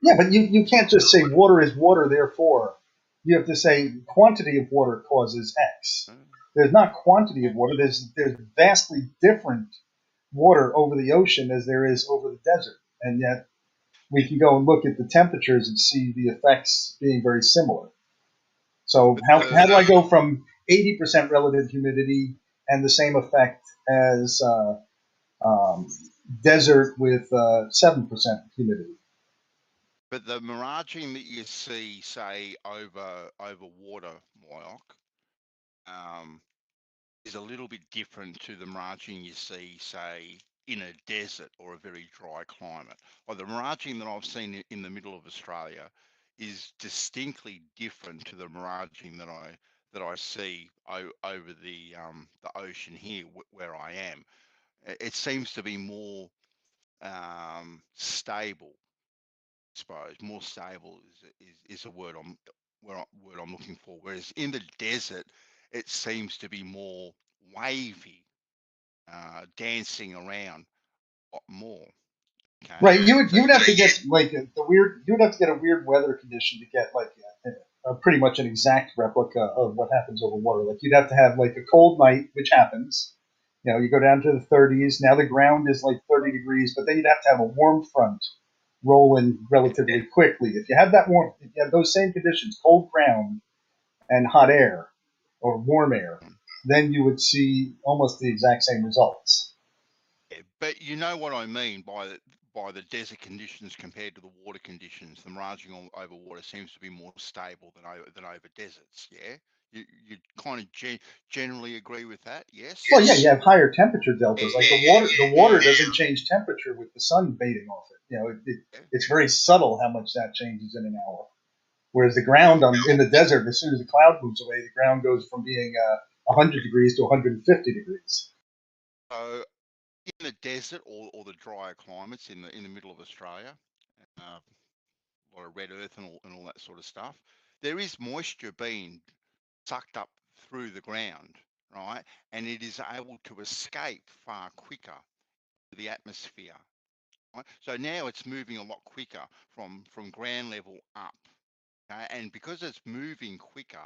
Yeah, but you can't just say water is water, therefore. You have to say quantity of water causes X. There's not quantity of water. There's vastly different water over the ocean as there is over the desert. And yet we can go and look at the temperatures and see the effects being very similar. So how do I go from 80% relative humidity and the same effect as desert with 7% humidity? But the miraging that you see, say, over water, Moyoc, is a little bit different to the miraging you see, say, in a desert or a very dry climate. Or the miraging that I've seen in the middle of Australia is distinctly different to the miraging that I see over the ocean here where I am. It seems to be more stable. I suppose more stable is a word I'm looking for. Whereas in the desert, it seems to be more wavy, dancing around a lot more. Okay? Right, you would have to get you would have to get a weird weather condition to get pretty much an exact replica of what happens over water. Like you'd have to have a cold night, which happens. You go down to the 30s. Now the ground is 30 degrees, but then you'd have to have a warm front rolling relatively quickly. If you have those same conditions, cold ground and hot air or warm air, then you would see almost the exact same results. Yeah, but you know what I mean by the desert conditions compared to the water conditions. The miraging over water seems to be more stable than over deserts. Yeah, you kind of generally agree with that. Yes. Well, yeah, you have higher temperature deltas. Like the water doesn't change temperature with the sun fading off it. It's very subtle how much that changes in an hour. Whereas the ground in the desert, as soon as the cloud moves away, the ground goes from being 100 degrees to 150 degrees. So in the desert or the drier climates in the middle of Australia, a lot of red earth and all that sort of stuff, there is moisture being sucked up through the ground, right? And it is able to escape far quicker to the atmosphere. Right? So now it's moving a lot quicker from ground level up. Okay? And because it's moving quicker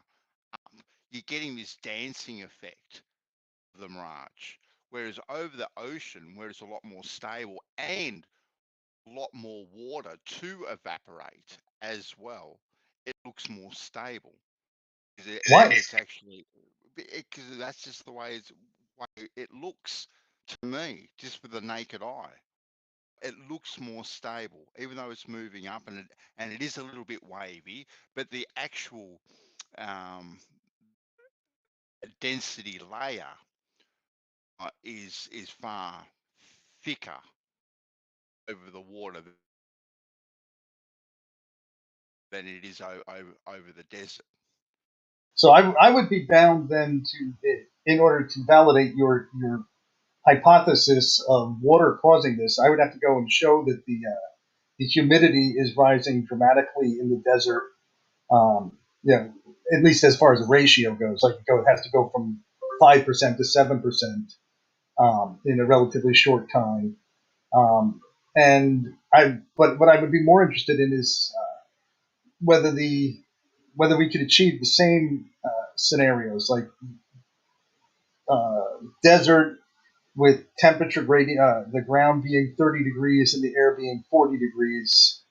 up, you're getting this dancing effect of the mirage. Whereas over the ocean, where it's a lot more stable and a lot more water to evaporate as well, it looks more stable. Why? It's actually because that's just the way it looks to me, just with the naked eye. It looks more stable, even though it's moving up and it is a little bit wavy. But the actual density layer is far thicker over the water than it is over the desert. So I would be bound then in order to validate your hypothesis of water causing this, I would have to go and show that the humidity is rising dramatically in the desert. At least as far as the ratio goes, like it has to go from 5% to 7% in a relatively short time. But what I would be more interested in is whether we could achieve the same scenarios, like desert with temperature gradient, the ground being 30 degrees and the air being 40 degrees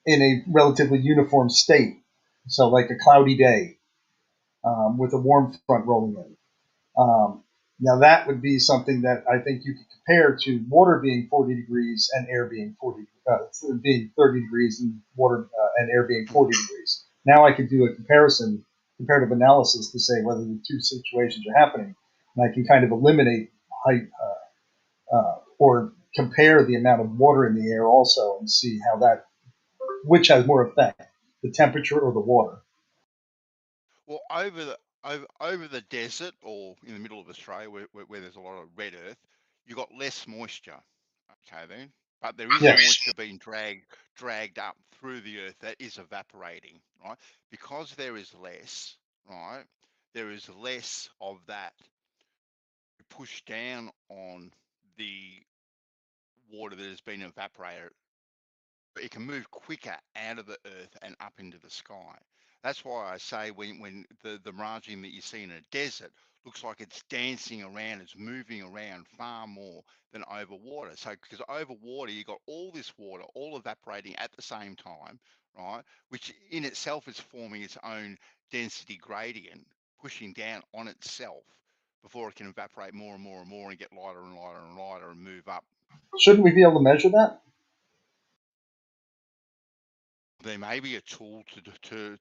in a relatively uniform state. So like a cloudy day with a warm front rolling in. Now that would be something that I think you could compare to water being 40 degrees and air being being 30 degrees and water and air being 40 degrees. Now I could do a comparative analysis to say whether the two situations are happening, and I can kind of eliminate height or compare the amount of water in the air also and see which has more effect, the temperature or the water. Well, over the desert or in the middle of Australia where there's a lot of red earth, you've got less moisture. Okay, then, but there is moisture being dragged up through the earth that is evaporating, right? Because there is less, right? There is less of that push down on the water that has been evaporated. It can move quicker out of the earth and up into the sky. That's why I say when the miraging that you see in a desert looks like it's dancing around, it's moving around far more than over water. So because over water, you got all this water all evaporating at the same time, right? Which in itself is forming its own density gradient, pushing down on itself before it can evaporate more and more and more and get lighter and lighter and lighter and move up. Shouldn't we be able to measure that? There may be a tool to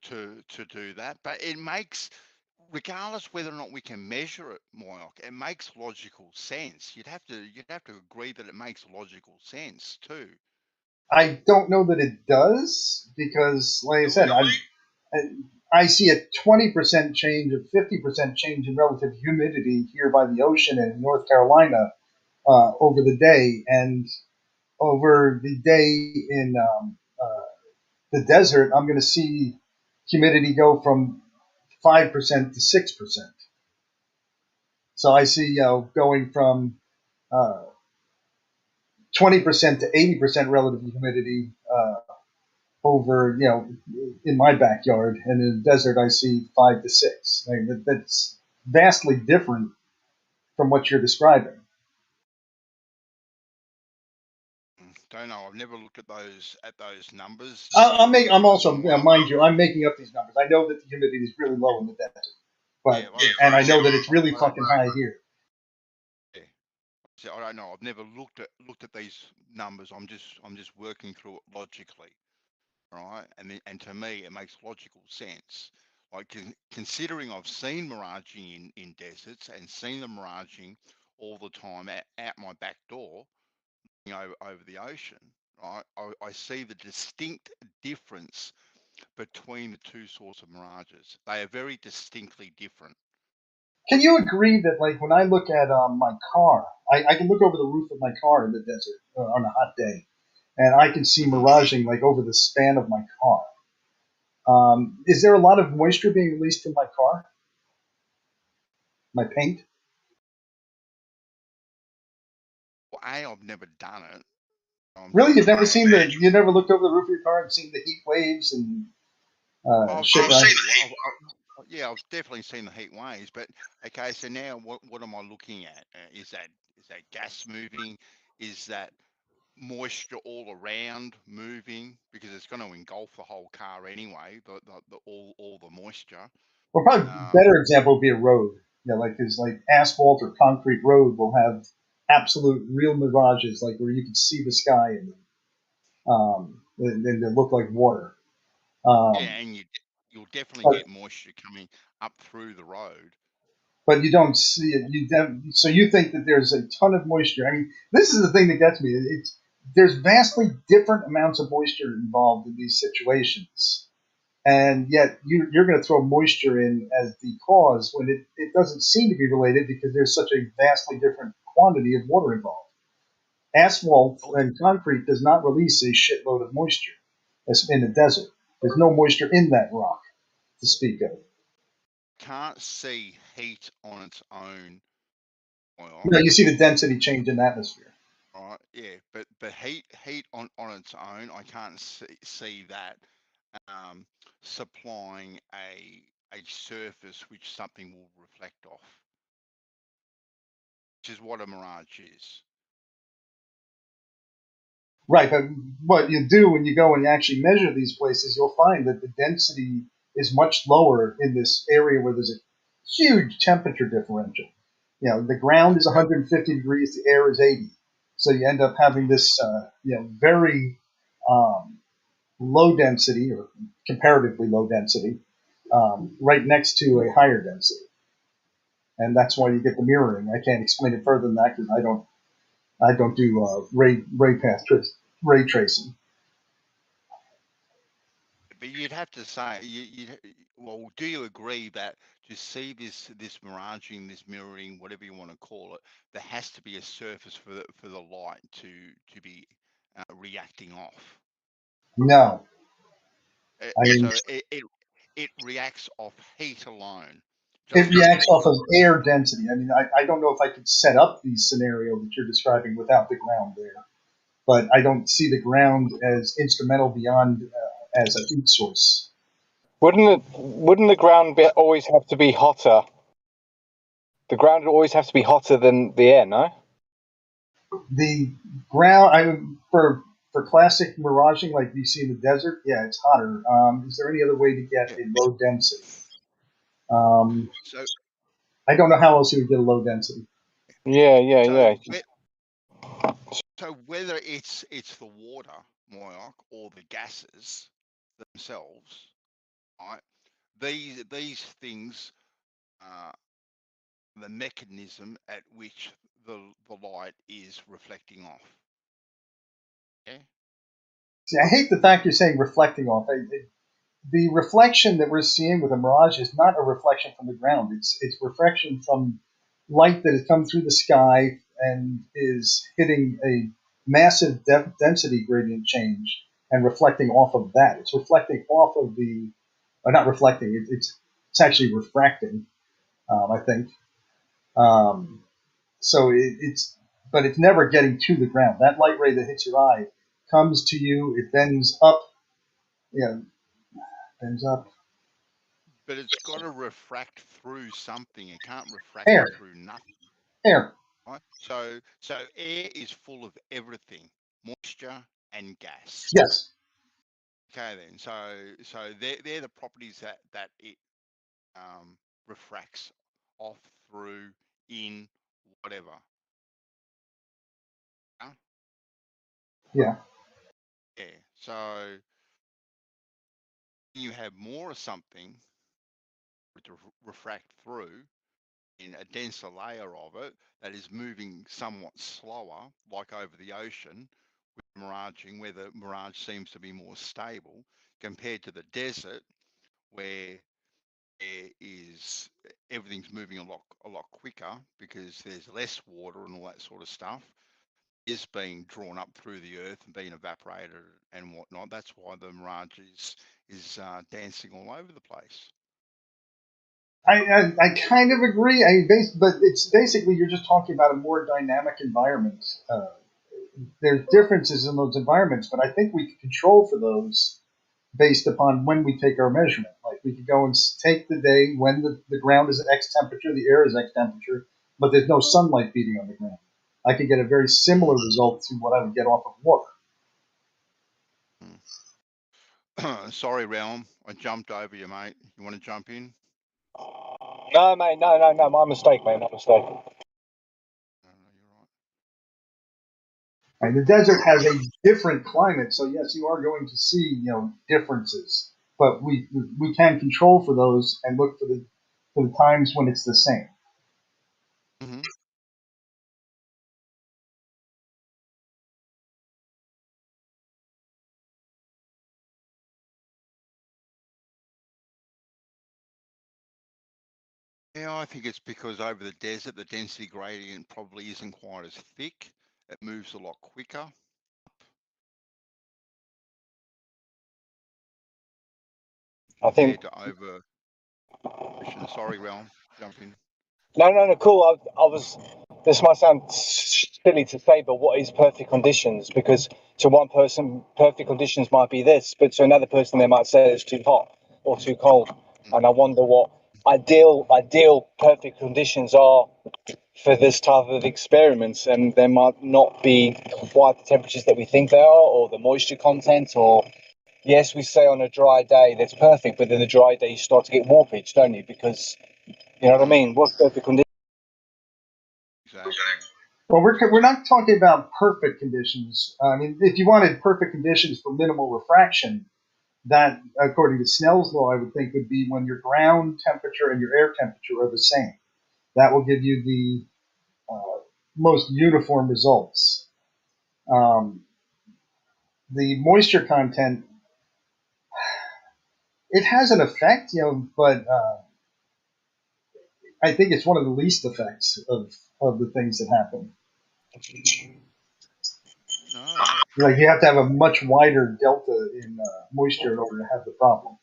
do that, but it makes, regardless whether or not we can measure it, Moyoc, it makes logical sense. You'd have to agree that it makes logical sense too. I don't know that it does because, like I said, I see a 20% change, a 50% change in relative humidity here by the ocean and in North Carolina over the day, and over the day in the desert, I'm going to see humidity go from 5% to 6%. So I see going from 20% to 80% relative humidity over, in my backyard, and in the desert I see 5 to 6. That's vastly different from what you're describing. I've never looked at those numbers. I'm also, mind you, I'm making up these numbers. I know that the humidity is really low in the desert, but and I know that it's really fucking high here. Yeah. So I don't know. I've never looked at these numbers. I'm just working through it logically, right? And to me, it makes logical sense. Like considering I've seen miraging in deserts and seen them miraging all the time out my back door, over the ocean, right? I see the distinct difference between the two sorts of mirages. They are very distinctly different. Can you agree that, like, when I look at my car, I can look over the roof of my car in the desert on a hot day, and I can see miraging like over the span of my car. Is there a lot of moisture being released from my car? My paint? Well, I've never done it. Really, you've never seen you never looked over the roof of your car and seen the heat waves and shit like that? Yeah, I've definitely seen the heat waves, but okay. So now, what am I looking at? Is that gas moving? Is that moisture all around moving? Because it's going to engulf the whole car anyway. All the moisture. Well, probably a better example would be a road. Because asphalt or concrete road will have absolute real mirages, like where you can see the sky in them, and they look like water. Yeah, and you'll definitely get moisture coming up through the road. But you don't see it. So you think that there's a ton of moisture. I mean, this is the thing that gets me. There's vastly different amounts of moisture involved in these situations. And yet you're going to throw moisture in as the cause when it doesn't seem to be related because there's such a vastly different quantity of water involved. Asphalt and concrete does not release a shitload of moisture in the desert. There's no moisture in that rock to speak of. Can't see heat on its own. You see the density change in the atmosphere. Right, yeah, but heat on its own, I can't see that supplying a surface which something will reflect off, which is what a mirage is. Right, but what you do when you go and actually measure these places, you'll find that the density is much lower in this area where there's a huge temperature differential. The ground is 150 degrees, the air is 80. So you end up having this, very low density or comparatively low density right next to a higher density. And that's why you get the mirroring. I can't explain it further than that because I don't do ray tracing. But you'd have to say, well, do you agree that to see this miraging, this mirroring, whatever you want to call it, there has to be a surface for the light to be reacting off? No. So it reacts off heat alone. It reacts off of air density. I mean, I don't know if I could set up the scenario that you're describing without the ground there, but I don't see the ground as instrumental beyond as a heat source. Wouldn't the ground always have to be hotter? The ground would always have to be hotter than the air, no? The ground, for classic miraging like you see in the desert, yeah, it's hotter. Is there any other way to get a low density? I don't know how else you would get a low density. Yeah. So whether it's the water, Moyoc, or the gases themselves, right? These things are the mechanism at which the light is reflecting off. Yeah. See, I hate the fact you're saying reflecting off. The reflection that we're seeing with a mirage is not a reflection from the ground. It's reflection from light that has come through the sky and is hitting a massive density gradient change and reflecting off of that. It's reflecting off of not reflecting. It's actually refracting. I think. So but it's never getting to the ground. That light ray that hits your eye comes to you. It bends up. Bends up. But it's got to refract through something. It can't refract through nothing. Air. Right? So air is full of everything: moisture, and gas. Yes. Okay, then. So they're the properties that it refracts off, through, in, whatever. Yeah. Yeah. So you have more of something to refract through in a denser layer of it that is moving somewhat slower, like over the ocean with miraging, where the mirage seems to be more stable compared to the desert, where there is everything's moving a lot quicker because there's less water and all that sort of stuff is being drawn up through the earth and being evaporated and whatnot. That's why the mirage is dancing all over the place. I kind of agree. But it's basically you're just talking about a more dynamic environment. There's differences in those environments, but I think we can control for those based upon when we take our measurement. Like we could go and take the day when the ground is at X temperature, the air is X temperature, but there's no sunlight beating on the ground. I could get a very similar result to what I would get off of water. Sorry, Realm. I jumped over you, mate. You want to jump in? No, mate, no. My mistake, mate. My mistake. And the desert has a different climate, so yes, you are going to see differences, but we can control for those and look for the times when it's the same. Mm-hmm. Yeah, I think it's because over the desert, the density gradient probably isn't quite as thick. It moves a lot quicker. I think. To over. Sorry, Realm. Jump in. No, cool. I was. This might sound silly to say, but what is perfect conditions? Because to one person, perfect conditions might be this, but to another person, they might say it's too hot or too cold. And I wonder what ideal perfect conditions are for this type of experiments, and they might not be quite the temperatures that we think they are, or the moisture content, or yes, we say on a dry day that's perfect, but then the dry day you start to get warpage, don't you? Because you know what I mean. What's perfect conditions? Exactly. Well, we're not talking about perfect conditions. I mean, if you wanted perfect conditions for minimal refraction, that, according to Snell's law, I would think would be when your ground temperature and your air temperature are the same. That will give you the most uniform results. The moisture content, it has an effect, but I think it's one of the least effects of the things that happen. No. Like you have to have a much wider delta in moisture in order to have the problem.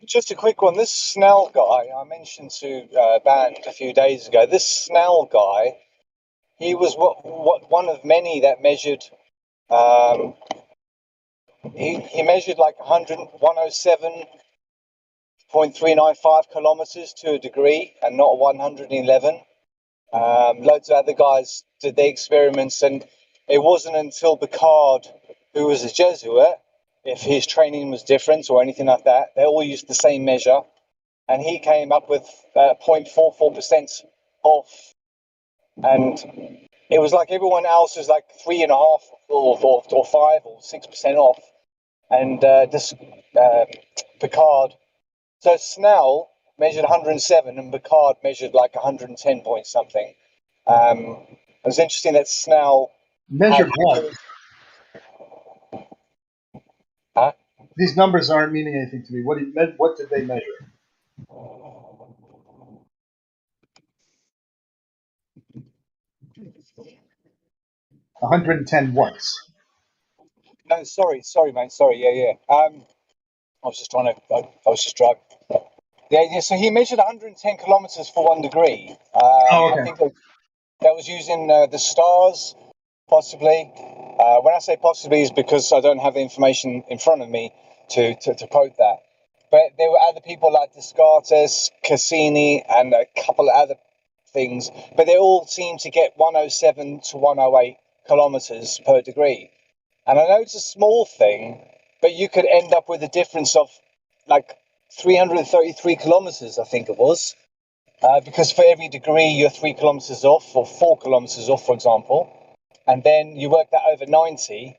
Just a quick one. This Snell guy I mentioned to Band a few days ago. This Snell guy, he was one of many that measured. He measured like 107.395 kilometers to a degree, and not 111. Loads of other guys did their experiments, and it wasn't until Picard, who was a Jesuit, if his training was different or anything like that, they all used the same measure, and he came up with 0.44% off, and it was like everyone else was like 3.5 or 5 or 6% off, and this Picard. So Snell measured 107 and Picard measured like 110 point something. It was interesting that Snell measured what? Huh? These numbers aren't meaning anything to me. What did they measure? $110 watts. No, sorry, mate. Sorry, yeah. I was just trying to. I was just drunk. Yeah. So he measured 110 kilometers for 1 degree. Okay. I think that was using the stars, possibly. When I say possibly, is because I don't have the information in front of me to quote that. But there were other people like Descartes, Cassini, and a couple of other things. But they all seem to get 107 to 108 kilometers per degree. And I know it's a small thing, but you could end up with a difference of like 333 kilometers, I think it was. Because for every degree you're 3 kilometers off, or 4 kilometers off, for example. And then you work that over 90.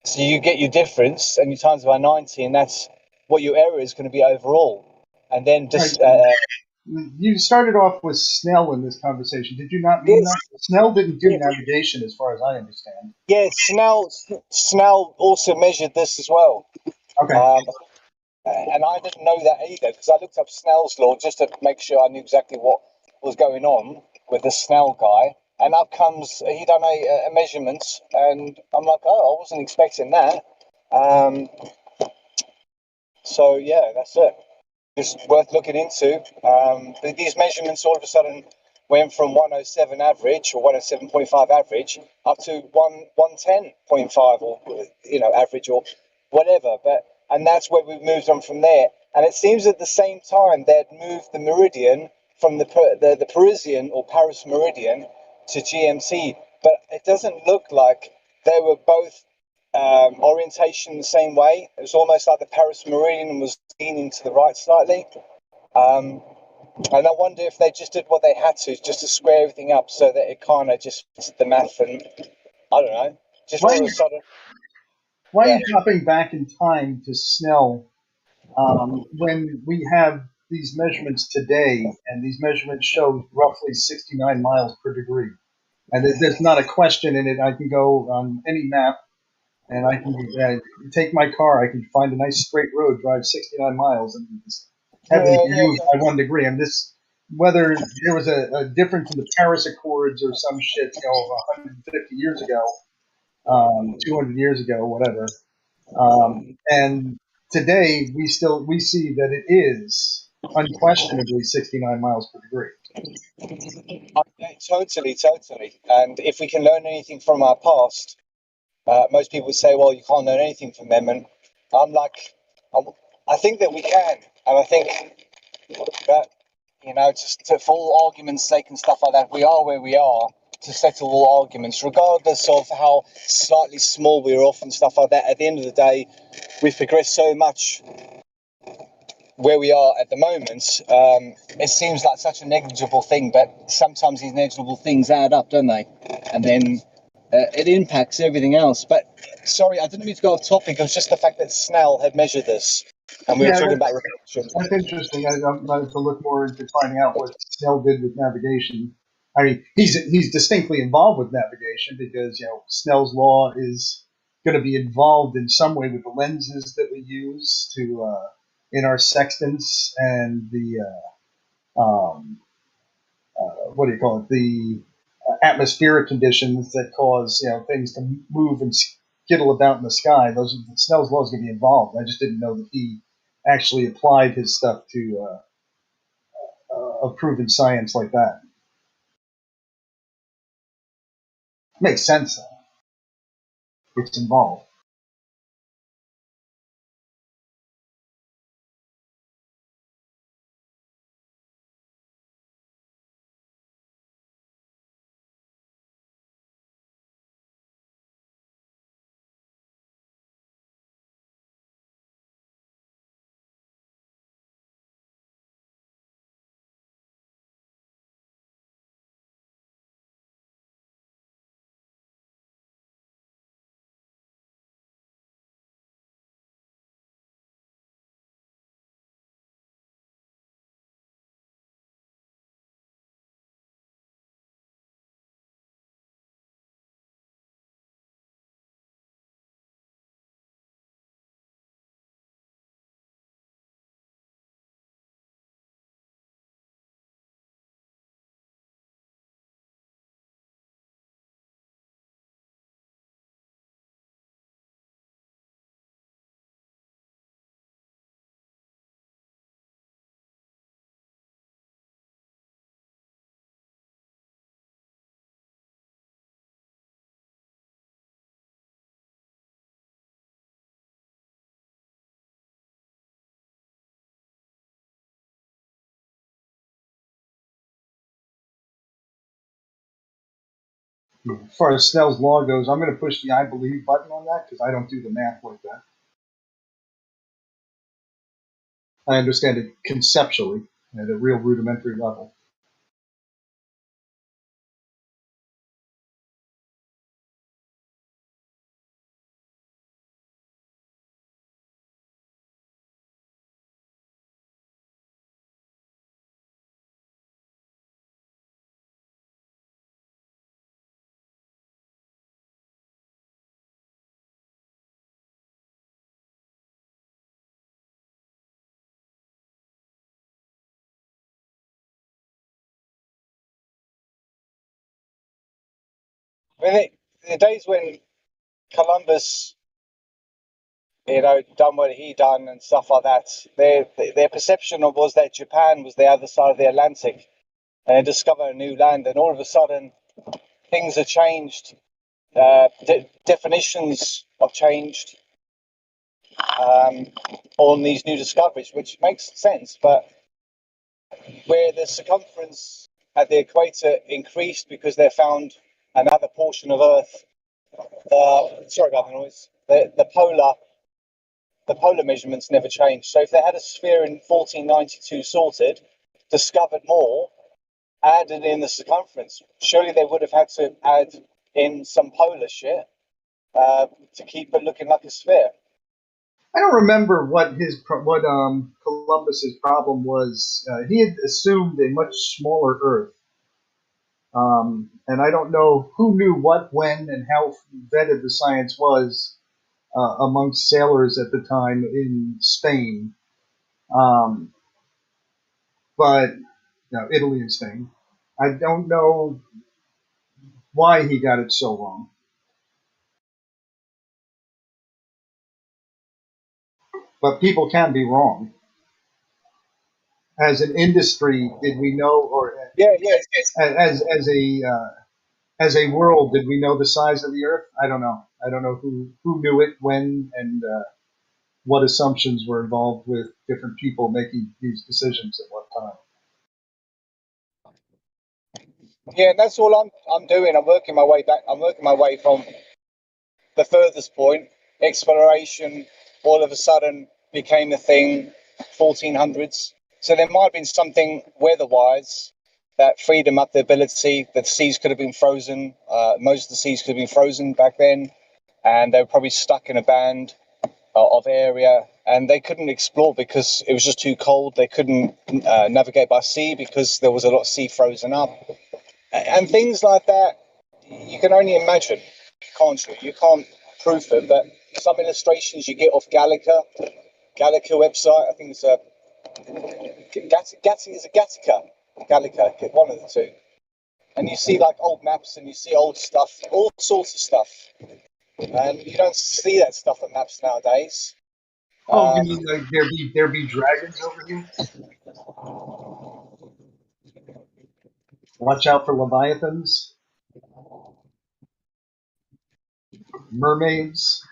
So you get your difference and you times it by 90, and that's what your error is going to be overall. And then just. You started off with Snell in this conversation. Did you not mean that? Snell didn't do navigation, as far as I understand. Yeah, Snell also measured this as well. Okay. And I didn't know that either, because I looked up Snell's law just to make sure I knew exactly what was going on with the Snell guy. And up comes, he done a measurement, and I'm like, oh, I wasn't expecting that. So, yeah, that's it. Just worth looking into. But these measurements all of a sudden went from 107 average, or 107.5 average, up to 110.5, or, average, or whatever. And that's where we've moved on from there. And it seems at the same time they'd moved the meridian from the Parisian or Paris meridian to GMT, but it doesn't look like they were both orientation the same way. It was almost like the Paris meridian was leaning to the right slightly. And I wonder if they just did what they had to, just to square everything up so that it kind of just fits the math, and I don't know, just all of a sudden. Why are you dropping back in time to Snell when we have these measurements today, and these measurements show roughly 69 miles per degree? And there's not a question in it. I can go on any map, and I can take my car. I can find a nice straight road, drive 69 miles, and heaven used by 1 degree. And this, whether there was a difference in the Paris Accords or some shit, 150 years ago, 200 years ago, whatever. And today we see that it is unquestionably 69 miles per degree. Totally. And if we can learn anything from our past, most people would say, well, you can't learn anything from them. And I'm like, I think that we can. And I think that, just for all arguments' sake and stuff like that, we are where we are to settle all arguments, regardless of how slightly small we're off and stuff like that. At the end of the day, we've progressed so much where we are at the moment. It seems like such a negligible thing, but sometimes these negligible things add up, don't they? And then it impacts everything else. But sorry, I didn't mean to go off topic. It was just the fact that Snell had measured this, and we were talking about reflection. That's interesting. I'd like to look more into finding out what Snell did with navigation. I mean, he's distinctly involved with navigation because Snell's law is going to be involved in some way with the lenses that we use to in our sextants and the what do you call it? The atmospheric conditions that cause things to move and skittle about in the sky. Those Snell's law is going to be involved. I just didn't know that he actually applied his stuff to a proven science like that. Makes sense, though. It's involved. As far as Snell's law goes, I'm going to push the I believe button on that because I don't do the math like that. I understand it conceptually at a real rudimentary level. I mean, the days when Columbus, done what he done and stuff like that, their perception was that Japan was the other side of the Atlantic and they discovered a new land, and all of a sudden things have changed. Definitions have changed on these new discoveries, which makes sense. But where the circumference at the equator increased because they found another portion of Earth, sorry about the noise. The polar measurements never changed. So if they had a sphere in 1492 sorted, discovered more, added in the circumference, surely they would have had to add in some polar shit to keep it looking like a sphere. I don't remember what Columbus's problem was. He had assumed a much smaller Earth, and I don't know who knew what, when, and how vetted the science was amongst sailors at the time in Spain, but Italy and Spain. I don't know why he got it so wrong. But people can be wrong. As an industry, did we know, or as a world, did we know the size of the Earth? I don't know. I don't know who knew it, when, and what assumptions were involved with different people making these decisions at what time. Yeah, that's all I'm doing. I'm working my way back. I'm working my way from the furthest point. Exploration all of a sudden became a thing, 1400s. So there might have been something weather-wise that freed them up the ability. The seas could have been frozen. Most of the seas could have been frozen back then, and they were probably stuck in a band of area, and they couldn't explore because it was just too cold. They couldn't navigate by sea because there was a lot of sea frozen up, and things like that. You can only imagine, can't you? You can't prove it, but some illustrations you get off Gallica website. I think it's a Gallica, one of the two. And you see like old maps and you see old stuff, all sorts of stuff. And you don't see that stuff on maps nowadays. Oh, you mean like there be dragons over here? Watch out for leviathans, mermaids.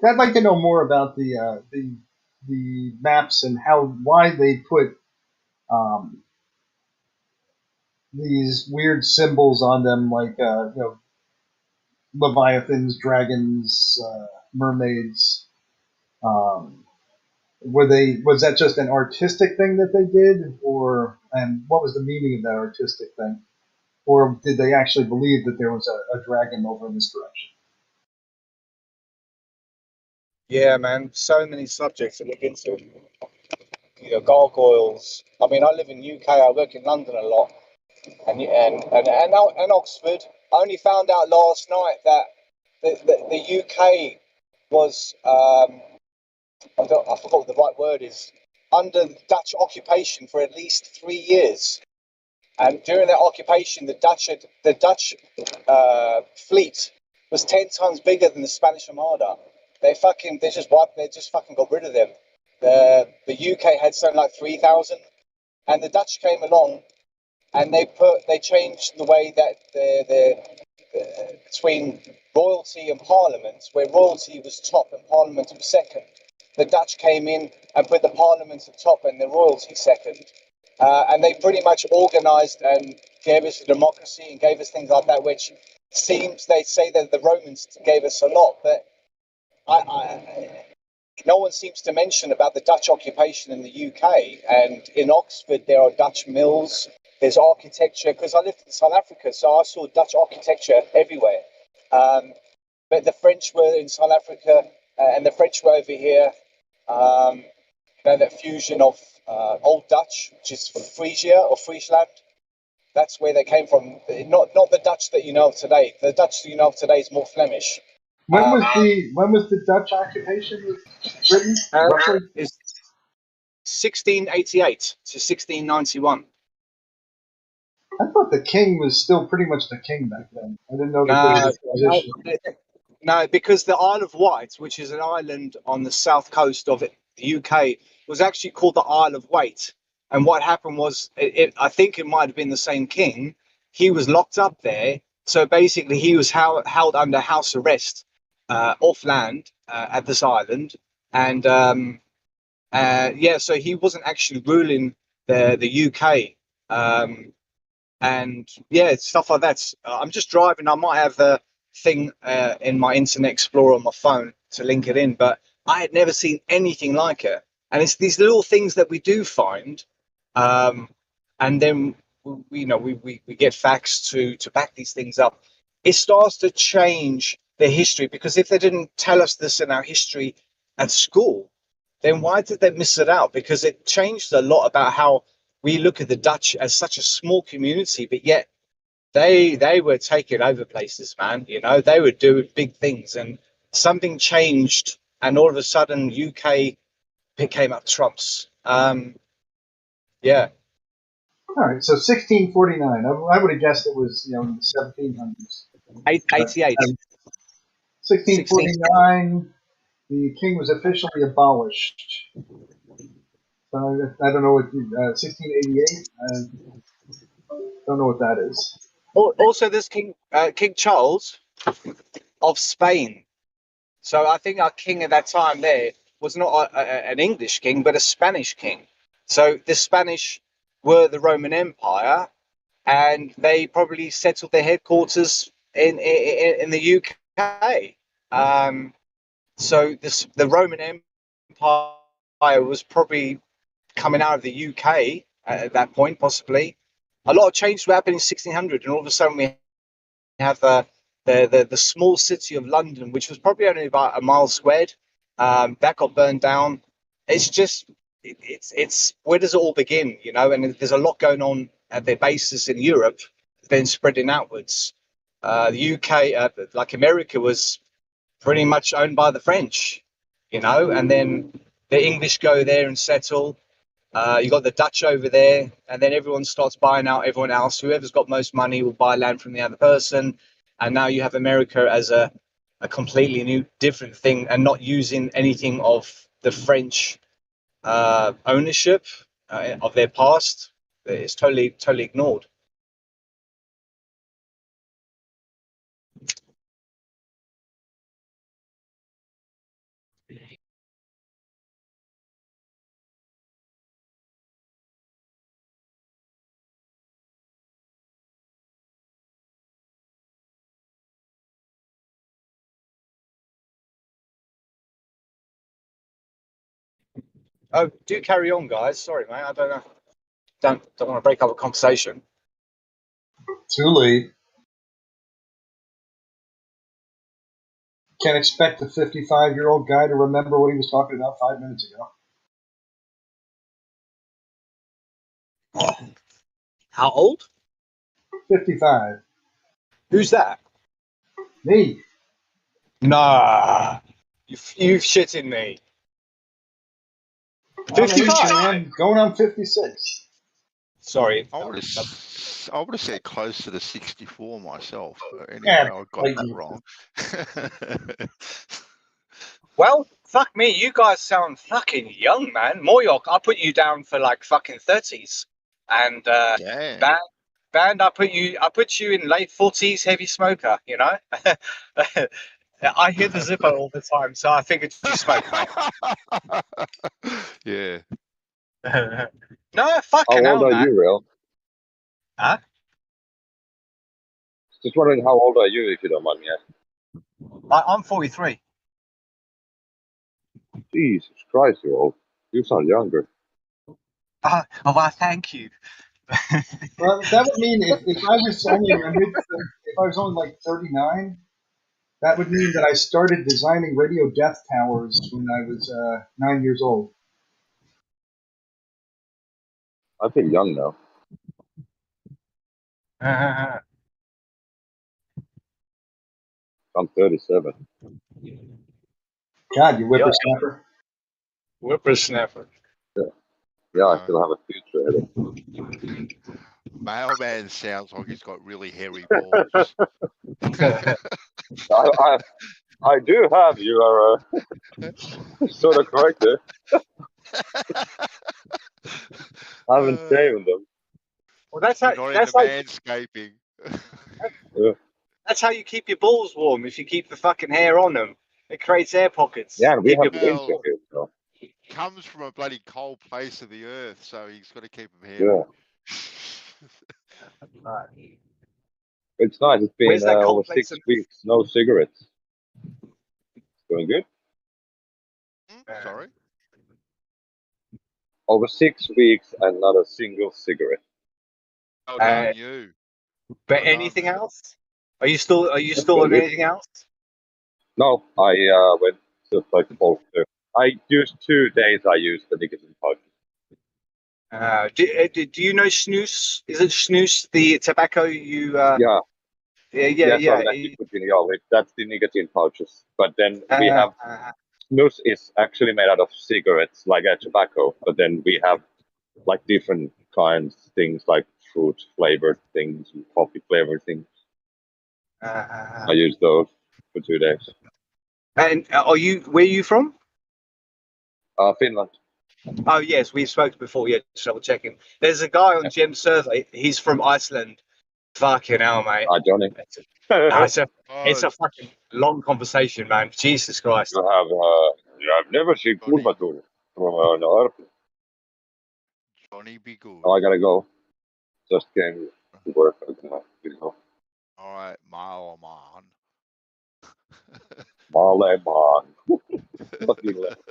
I'd like to know more about the maps and why they put these weird symbols on them, like leviathans, dragons, mermaids. Was that just an artistic thing that they did, and what was the meaning of that artistic thing, or did they actually believe that there was a dragon over in this direction? Yeah, man, so many subjects to look into. Gargoyles. I mean, I live in UK. I work in London a lot, and Oxford. I only found out last night that the UK was I forgot what the right word is, under Dutch occupation for at least 3 years. And during that occupation, the Dutch fleet was 10 times bigger than the Spanish Armada. They just fucking got rid of them. The UK had something like 3,000, and the Dutch came along, and they changed the way that between royalty and parliament, where royalty was top and parliament was second. the Dutch came in and put the parliament at top and the royalty second. And they pretty much organised and gave us a democracy and gave us things like that, which seems, they say that the Romans gave us a lot, but no one seems to mention about the Dutch occupation in the UK. And in Oxford, there are Dutch mills, there's architecture, because I lived in South Africa, so I saw Dutch architecture everywhere. But the French were in South Africa, and the French were over here. That fusion of Old Dutch, which is Frisia or Friesland, that's where they came from. Not the Dutch that you know of today. The Dutch that you know of today is more Flemish. When was the Dutch occupation of Britain? Roughly? It's 1688 to 1691. I thought the king was still pretty much the king back then. I didn't know that there was a transition. No, because the Isle of Wight, which is an island on the south coast of the UK, was actually called the Isle of Wight. And what happened was, I think it might have been the same king. He was locked up there. So basically, he was held under house arrest off land at this island. And so he wasn't actually ruling the UK. And yeah, stuff like that. I'm just driving. I might have the thing in my Internet Explorer on my phone to link it in, but I had never seen anything like it. And it's these little things that we do find, and then we get facts to back these things up. It starts to change the history, because if they didn't tell us this in our history at school, then why did they miss it out? Because it changed a lot about how we look at the Dutch as such a small community, but yet they were taking over places, man. You know, they were doing big things, and something changed, and all of a sudden UK came up trumps. Yeah. All right, so 1649. I would have guessed it was, in the 1700s. 88. 1649. The king was officially abolished. So I don't know what 1688. Don't know what that is. Also, this King Charles of Spain. So I think our king at that time there was not an English king, but a Spanish king. So the Spanish were the Roman Empire, and they probably settled their headquarters in the UK. So the Roman Empire was probably coming out of the UK at that point, possibly. A lot of change happened in 1600, and all of a sudden we have the small city of London, which was probably only about a mile squared. That got burned down. It's just, it's where does it all begin, And there's a lot going on at their bases in Europe, then spreading outwards. The UK, like America, was pretty much owned by the French, and then the English go there and settle. You got the Dutch over there, and then everyone starts buying out everyone else. Whoever's got most money will buy land from the other person, and now you have America as a completely new, different thing, and not using anything of the French ownership of their past. It's totally ignored. Oh, do carry on, guys. Sorry, mate. I don't know. Don't want to break up a conversation. Too late. Can't expect a 55-year-old guy to remember what he was talking about 5 minutes ago. How old? 55. Who's that? Me. Nah. You've shitting me. 55. Going on 56. Sorry. I would have said close to the 64 myself, but anyway, Yeah, I got that wrong. Well, fuck me, you guys sound fucking young, man. Moyork, I'll put you down for like fucking 30s. And Band, I put you in late 40s, heavy smoker, I hear the zipper all the time, so I figured you smoke, mate. Yeah. No, fucking How old hell, are man. you, Real? Huh? Just wondering how old are you, if you don't mind me asking. I'm 43. Jesus Christ, you're old. You sound younger. Well, thank you. Well, that would mean if I was only in my if I was only like 39, that would mean that I started designing radio death towers when I was 9 years old. I feel young now. I'm 37. God, you whippersnapper. Whippersnapper. Yeah, I still have a future ahead of me. Mailman sounds like he's got really hairy balls. I do have. You are sort of correct there. I haven't shaved them. Well, that's how. You're not That's into like. manscaping. Yeah. That's how you keep your balls warm. If you keep the fucking hair on them, it creates air pockets. Yeah, and we Keep have your winter balls here, so. Comes from a bloody cold place of the earth, so he's got to keep them hairy. Yeah. It's nice. It's been Where's that over cold 6 place? weeks. No cigarettes. Going good? Sorry? Over 6 weeks and not a single cigarette. Well done, you. But Well anything done, else? Are you still That's on good. anything else? No, I went to like Polster. I used 2 days. I used the nicotine pouches. Do you know snus? Is it snus, the tobacco you? Yeah. Yeah. So that you put in your lid. That's the nicotine pouches. But then we have snus is actually made out of cigarettes, like a tobacco. But then we have like different kinds, things like fruit flavored things, and coffee flavored things. I used those for 2 days. And where are you from? Finland. Oh yes, we've spoken before. Yeah, just double checking. There's a guy on Gem Survey. He's from Iceland. Fucking hell, mate. Johnny. It's a fucking long conversation, man. Jesus Christ. You have never seen Kurvatur from Earth. Johnny be good. Oh, I gotta go. Just came to work. All right, Mile Man. Maleman. Fucking left.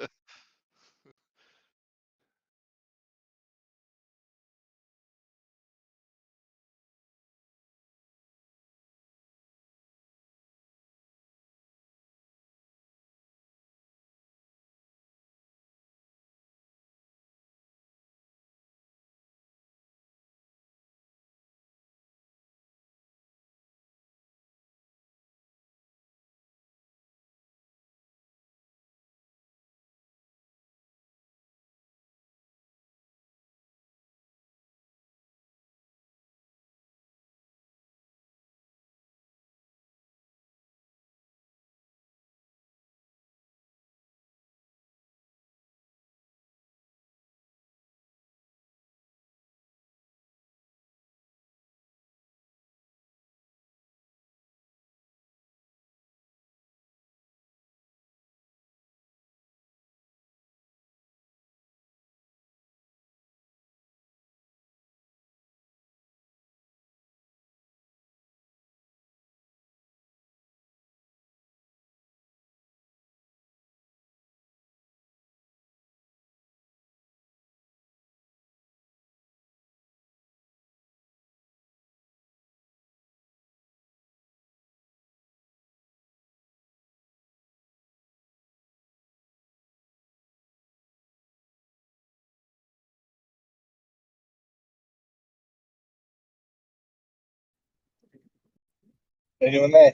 Anyone there?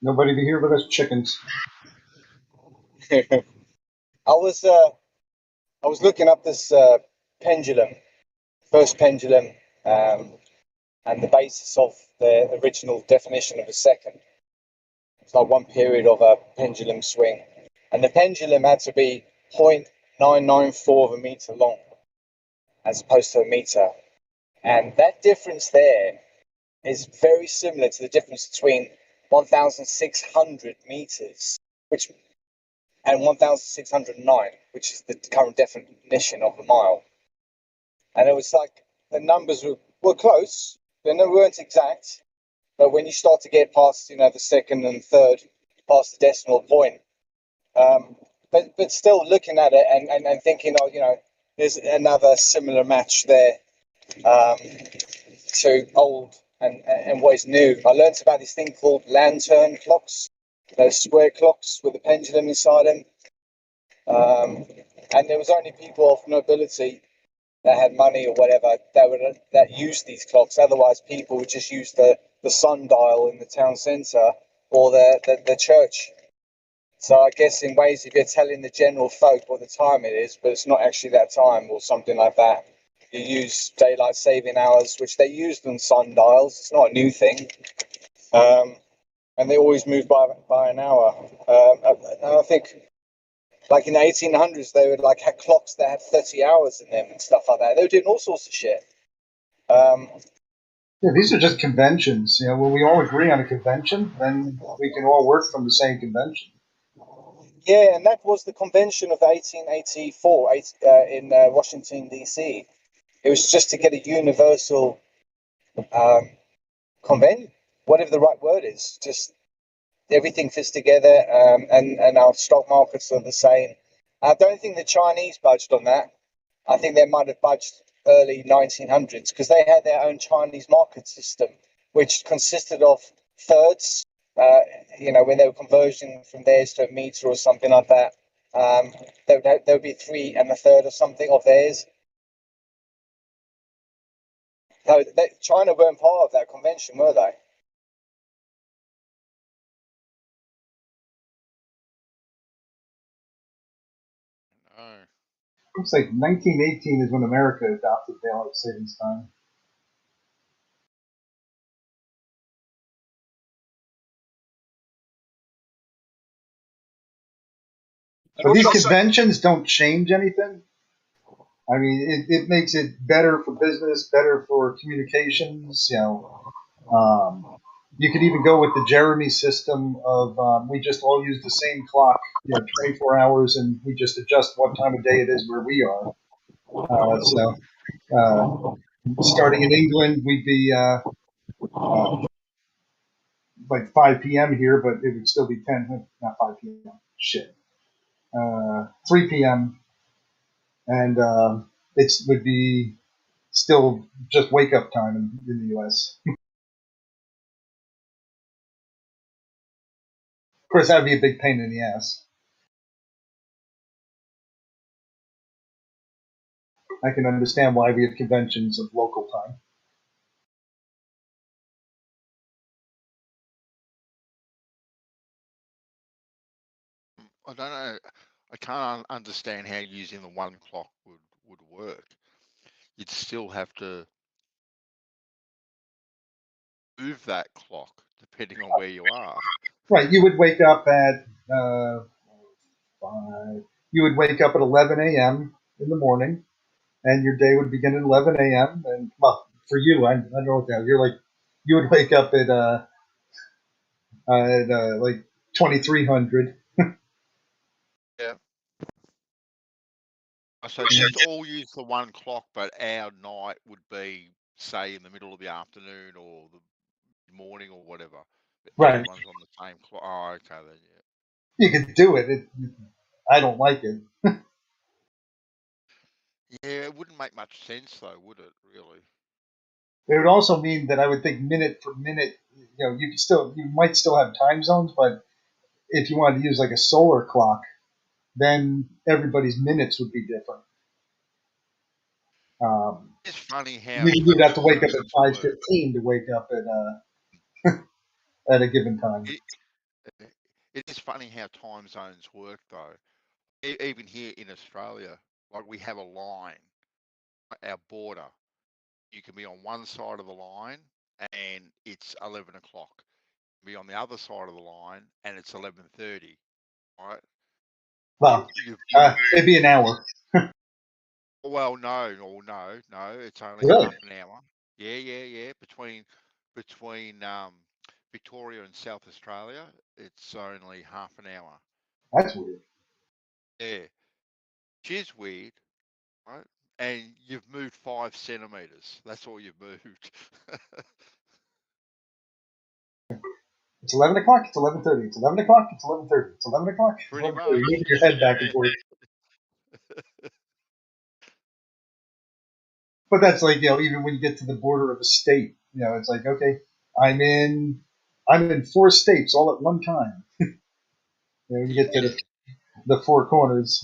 Nobody to hear but us chickens. I was looking up this pendulum, first pendulum, and the basis of the original definition of a second. It's like one period of a pendulum swing, and the pendulum had to be 0.994 of a meter long, as opposed to a meter. And that difference there is very similar to the difference between 1,600 meters, and 1,609, which is the current definition of a mile. And it was like the numbers were close, they weren't exact, but when you start to get past, the second and third, past the decimal point, but still looking at it and thinking, there's another similar match there to old and what is new. I learned about this thing called lantern clocks, those square clocks with a pendulum inside them. And there was only people of nobility that had money or whatever that used these clocks. Otherwise, people would just use the sundial in the town centre or the church. So I guess in ways, if you're telling the general folk what the time it is, but it's not actually that time or something like that, you use daylight saving hours, which they used on sundials. It's not a new thing. And they always move by an hour. And I think, like in the 1800s, they would had clocks that had 30 hours in them and stuff like that. They were doing all sorts of shit. Yeah, these are just conventions. When we all agree on a convention, then we can all work from the same convention. Yeah, and that was the convention of 1884 in Washington, D.C. It was just to get a universal convention, whatever the right word is. Just everything fits together, and our stock markets are the same. I don't think the Chinese budged on that. I think they might have budged early 1900s because they had their own Chinese market system, which consisted of thirds. When they were conversion from theirs to a meter or something like that, there would be 3 1/3 or something of theirs. So China weren't part of that convention, were they? No. Looks like 1918 is when America adopted daylight savings time. But these conventions don't change anything. I mean, it makes it better for business, better for communications. You could even go with the Jeremy system of we just all use the same clock, 24 hours, and we just adjust what time of day it is where we are. Starting in England, we'd be like 5 p.m. here, but it would still be not 5 p.m. Shit. 3 p.m. And it would be still just wake up time in the U.S. Of course, that would be a big pain in the ass. I can understand why we have conventions of local time. I don't know. I can't understand how using the one clock would work. You'd still have to move that clock depending on where you are. Right. You would wake up at 5. You would wake up at 11 a.m. in the morning, and your day would begin at 11 a.m. And well, for you, I don't know what the hell. You're like, you would wake up at like 2300. Yeah. So just all use the one clock, but our night would be, say, in the middle of the afternoon or the morning or whatever. Right. Everyone's on the same clock. Oh, okay then. Yeah. You could do it. I don't like it. Yeah, it wouldn't make much sense though, would it? Really? It would also mean that I would think minute for minute. You might still have time zones, but if you wanted to use like a solar clock, then everybody's minutes would be different. It's funny how You'd have to wake up at 5:15 to wake up at at a given time. It is funny how time zones work though. Even here in Australia, like we have a line, our border. You can be on one side of the line and it's 11 o'clock. Be on the other side of the line and it's 11:30. Right? Well, it'd be an hour. Well, no. It's only Really? half an hour. Yeah. Between between Victoria and South Australia, it's only half an hour. That's weird. Yeah, which is weird, right? And you've moved 5 centimeters. That's all you've moved. It's 11 o'clock. It's 11:30. It's 11 o'clock. It's 11:30. It's 11 o'clock. It's Pretty 11:30. much. Moving your head back and forth. But that's like, even when you get to the border of a state, it's like, okay, I'm in 4 states all at one time. When you get to the 4 corners.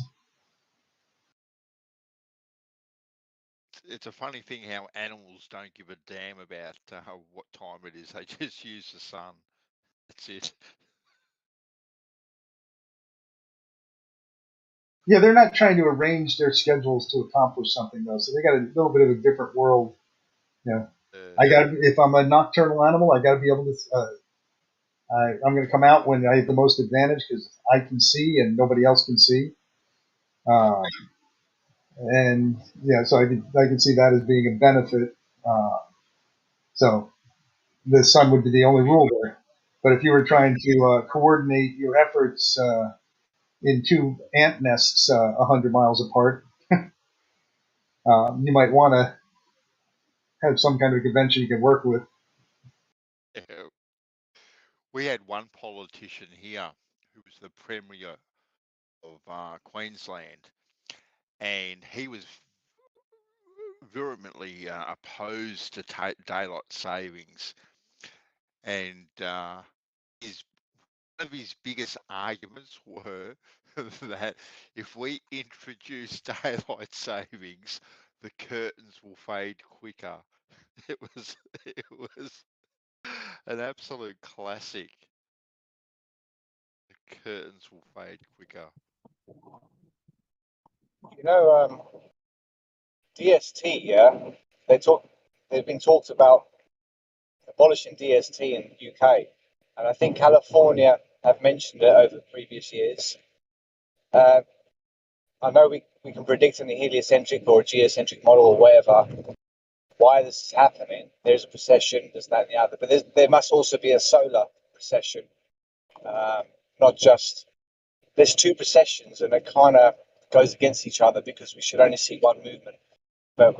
It's a funny thing how animals don't give a damn about what time it is. They just use the sun. That's it. Yeah, they're not trying to arrange their schedules to accomplish something though, so they got a little bit of a different world. If I'm a nocturnal animal, I got to be able to. I'm going to come out when I have the most advantage because I can see and nobody else can see. And yeah, so I can see that as being a benefit. So the sun would be the only rule there. But if you were trying to coordinate your efforts in 2 ant nests 100 miles apart, you might want to have some kind of convention you can work with. Yeah. We had one politician here who was the Premier of Queensland, and he was vehemently opposed to daylight savings. And one of his biggest arguments were that if we introduce daylight savings, the curtains will fade quicker. It was an absolute classic. The curtains will fade quicker. DST, yeah, they've been talked about abolishing DST in the UK, and I think California have mentioned it over the previous years. I know we can predict in the heliocentric or geocentric model or whatever why this is happening. There's a precession, there's that and the other, but there must also be a solar precession, not just. There's 2 precessions, and it kind of goes against each other because we should only see one movement. But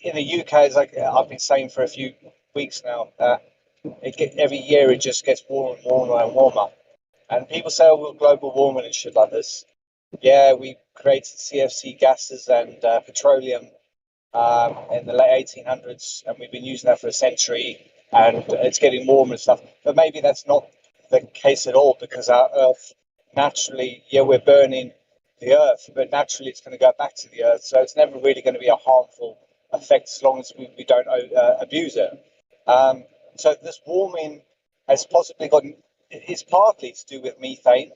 in the UK, it's like I've been saying for a few weeks now, every year it just gets warmer and warmer and warmer. And people say, oh, we're global warming and shit like this. Yeah, we created CFC gases and petroleum in the late 1800s, and we've been using that for a century, and it's getting warmer and stuff. But maybe that's not the case at all, because our Earth naturally, we're burning the Earth, but naturally it's going to go back to the Earth. So it's never really going to be a harmful effect as long as we don't abuse it. So this warming has possibly it's partly to do with methane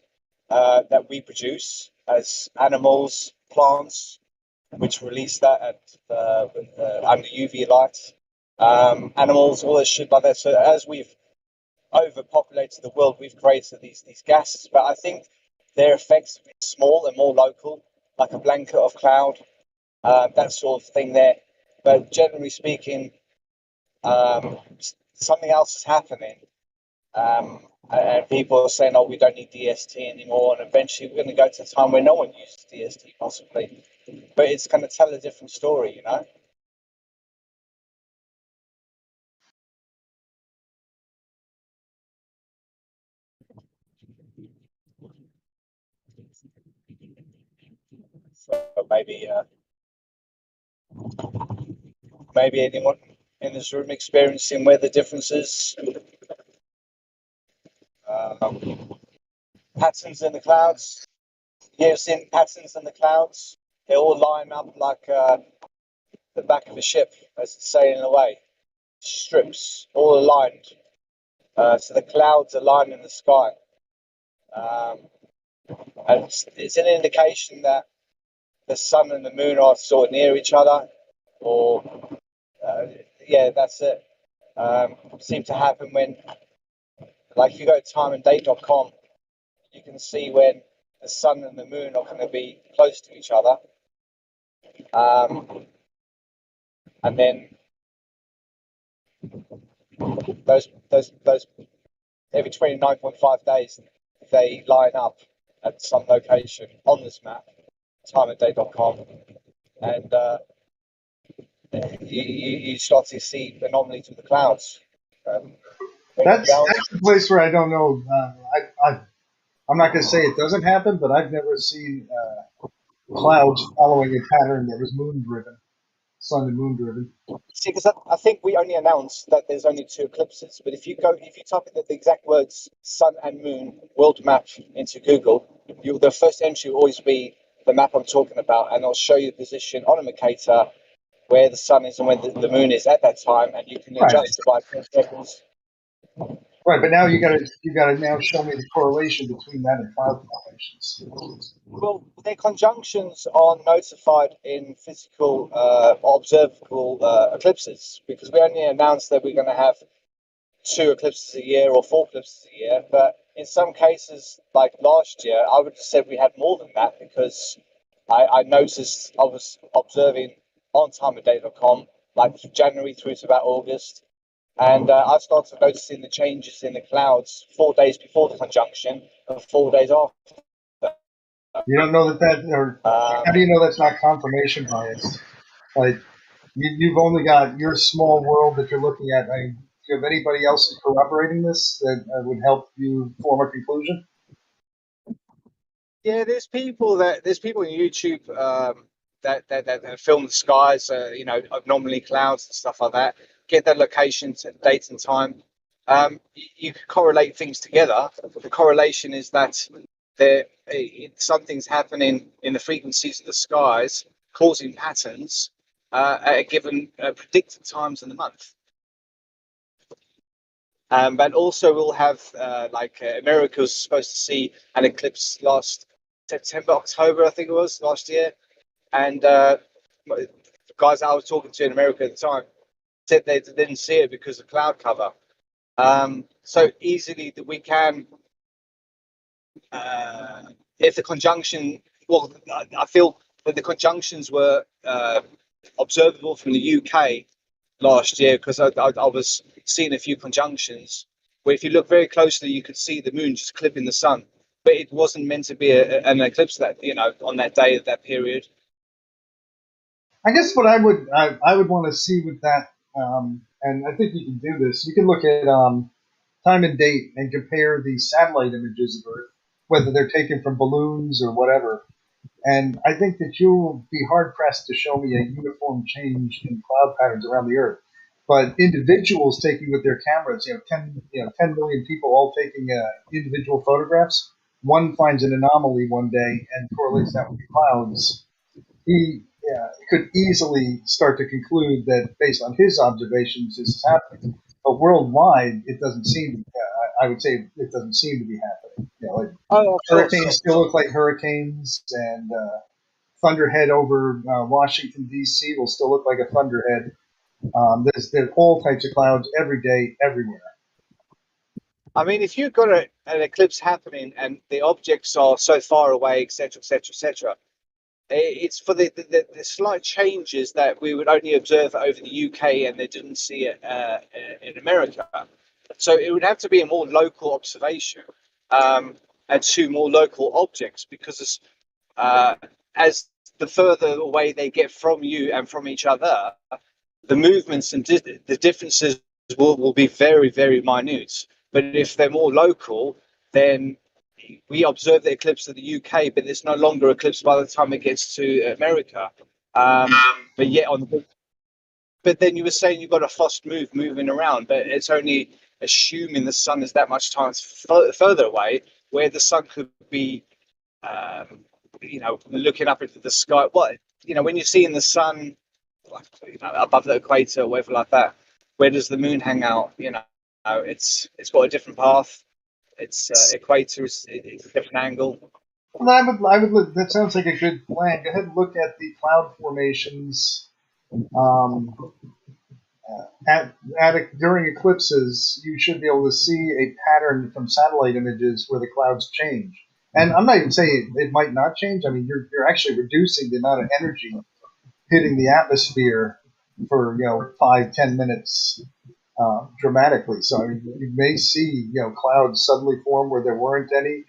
that we produce as animals, plants, which release that under UV light. Animals, all this shit like that. So as we've overpopulated the world, we've created these gases. But I think their effects are small and more local, like a blanket of cloud, that sort of thing there. But generally speaking, something else is happening. And people are saying, oh, we don't need DST anymore. And eventually we're going to go to a time where no one uses DST, possibly. But it's going to tell a different story, So maybe anyone in this room experiencing weather differences, patterns in the clouds. You've seen patterns in the clouds. They all line up like the back of a ship as it's sailing away. Strips all aligned. So the clouds align in the sky. And it's an indication that the sun and the moon are sort of near each other, or that's it. Seems to happen when, like, if you go to timeanddate.com, you can see when the sun and the moon are going to be close to each other, and then those every 29.5 days, they line up at some location on this map, timeandday.com, and you start to see anomalies with the clouds. That's the place where I don't know. I'm not going to say it doesn't happen, but I've never seen clouds following a pattern that was moon-driven, sun and moon-driven. See, because I think we only announced that there's only 2 eclipses, but if you type in the exact words "sun and moon" world map into Google, the first entry will always be the map I'm talking about, and I'll show you the position on a Mercator where the sun is and where the moon is at that time, and you can adjust it by 10 seconds. Right, but now you got to now show me the correlation between that and cloud formations. Well, their conjunctions are notified in physical, observable eclipses, because we only announced that we're going to have 2 eclipses a year or 4 eclipses a year. But in some cases, like last year, I would have said we had more than that, because I noticed I was observing on timeofday.com like January through to about August. And I started noticing the changes in the clouds 4 days before the conjunction and 4 days after. You don't know or how do you know that's not confirmation bias? Like, you've only got your small world that you're looking at. Do you have anybody else corroborating this that would help you form a conclusion? Yeah, there's people on YouTube that film the skies, anomaly clouds and stuff like that. Get their locations, dates, and time. You can correlate things together. The correlation is that something's happening in the frequencies of the skies, causing patterns at given predicted times in the month. But also we'll have America was supposed to see an eclipse last September, October, I think it was last year, and the guys I was talking to in America at the time said they didn't see it because of cloud cover. So easily that we can, if the conjunction, well, I feel that the conjunctions were observable from the UK last year, because I was seeing a few conjunctions where if you look very closely, you could see the moon just clipping the sun, but it wasn't meant to be an eclipse that, on that day of that period. I guess what I would want to see with that, and I think you can do this. You can look at time and date and compare the satellite images of Earth, whether they're taken from balloons or whatever. And I think that you'll be hard-pressed to show me a uniform change in cloud patterns around the Earth. But individuals taking with their cameras, 10 million people all taking individual photographs, one finds an anomaly one day and correlates that with the clouds. He could easily start to conclude that based on his observations this is happening. But worldwide, it doesn't seem. I would say it doesn't seem to be happening. Hurricanes still look like hurricanes, and thunderhead over Washington D.C. will still look like a thunderhead. There's all types of clouds every day, everywhere. I mean, if you've got an eclipse happening and the objects are so far away, etc., etc., etc., it's for the slight changes that we would only observe over the UK and they didn't see it in America. So it would have to be a more local observation and 2 more local objects, because as the further away they get from you and from each other, the movements and the differences will be very, very minute. But if they're more local, then we observe the eclipse of the UK, but it's no longer eclipse by the time it gets to America. But yet but then you were saying you've got a fast moving around, but it's only assuming the sun is that much time further away, where the sun could be, looking up into the sky. When you're seeing the sun above the equator or whatever like that, where does the moon hang out? It's got a different path. Its equator is a different angle. Well, I would look. That sounds like a good plan. Go ahead and look at the cloud formations. During eclipses, you should be able to see a pattern from satellite images where the clouds change. And I'm not even saying it might not change. I mean, you're actually reducing the amount of energy hitting the atmosphere for 5-10 minutes. dramatically. So I mean, you may see clouds suddenly form where there weren't any.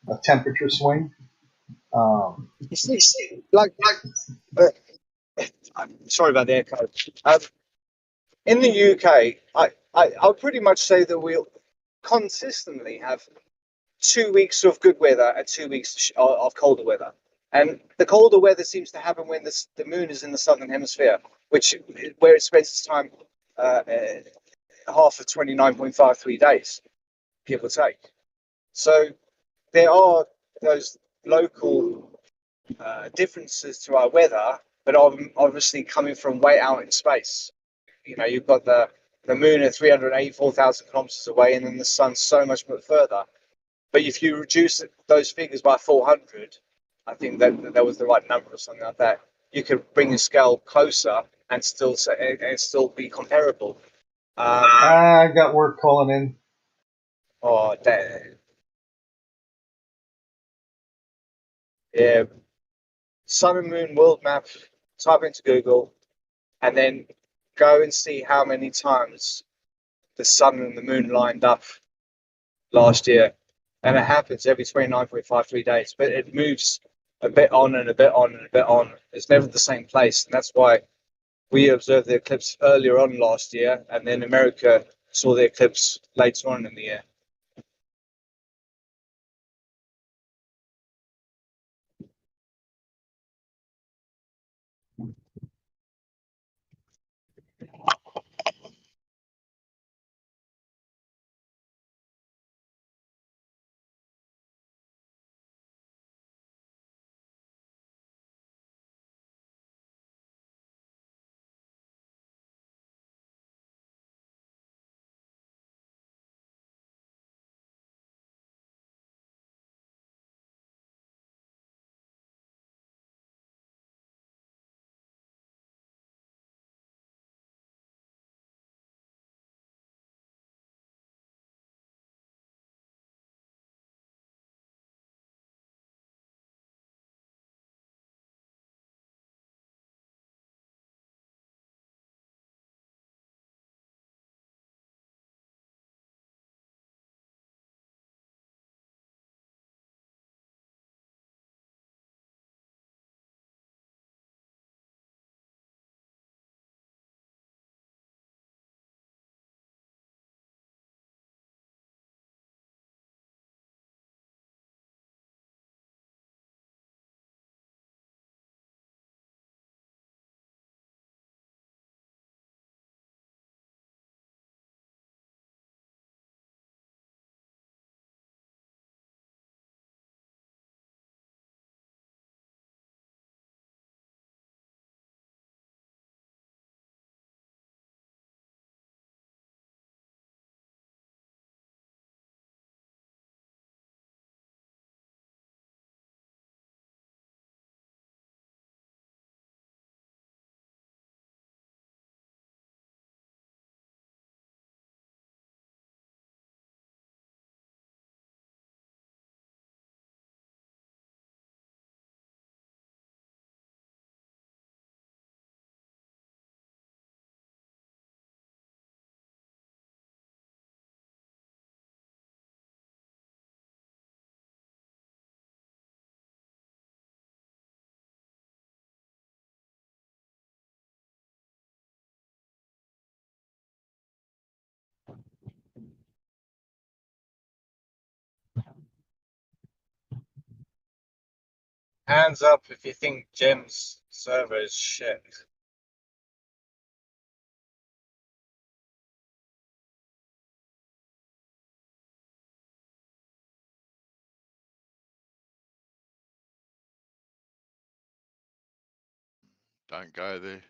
A temperature swing. You see, like I'm sorry about the echo. In the UK, I'll pretty much say that we'll consistently have 2 weeks of good weather and 2 weeks of colder weather. And the colder weather seems to happen when the moon is in the southern hemisphere, where it spends its time half of 29.53 days, give or take. So there are those local differences to our weather, but obviously coming from way out in space. You've got the moon at 384,000 kilometers away, and then the sun so much further. But if you reduce those figures by 400, I think that was the right number or something like that. You could bring the scale closer and still be comparable. I got work calling in. Oh, yeah. Sun and Moon world map. Type into Google, and then go and see how many times the sun and the moon lined up last year. And it happens every 29.53 days, but it moves a bit on and a bit on and a bit on. It's never the same place. And that's why we observed the eclipse earlier on last year, and then America saw the eclipse later on in the year. Hands up if you think Jim's server is shit. Don't go there.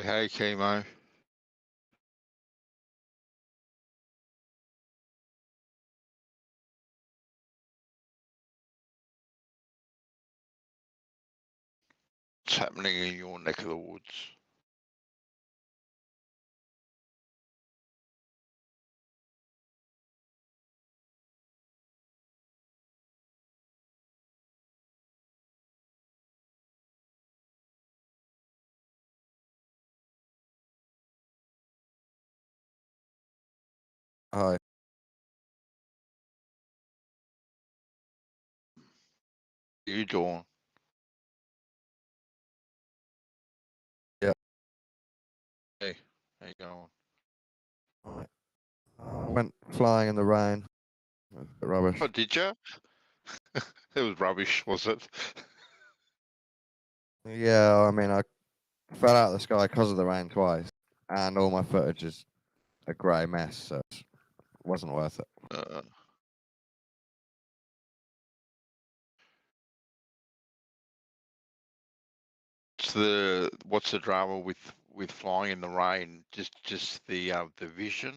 Hey, Chemo. What's happening in your neck of the woods? Hi. What are you doing? Yeah. Hey, how you going? Went flying in the rain. It was a bit rubbish. Oh, did you? It was rubbish, was it? Yeah, I mean, I fell out of the sky because of the rain twice, and all my footage is a grey mess, so it wasn't worth it. What's the drama with flying in the rain? Just the vision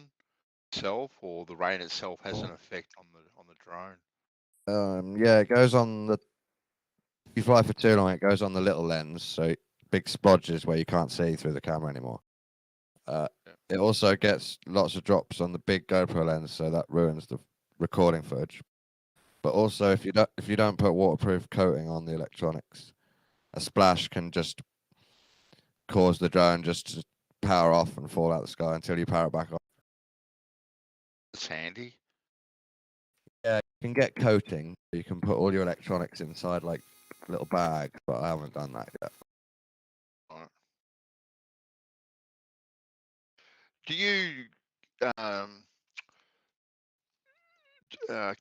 itself, or the rain itself has an effect on the drone? Yeah, it goes on the. If you fly for too long, it goes on the little lens, so big splodges where you can't see through the camera anymore. It also gets lots of drops on the big GoPro lens, so that ruins the recording footage. But also, if you don't put waterproof coating on the electronics, a splash can just cause the drone just to power off and fall out of the sky until you power it back on. It's handy. Yeah, you can get coating. You can put all your electronics inside like little bags, but I haven't done that yet. Do you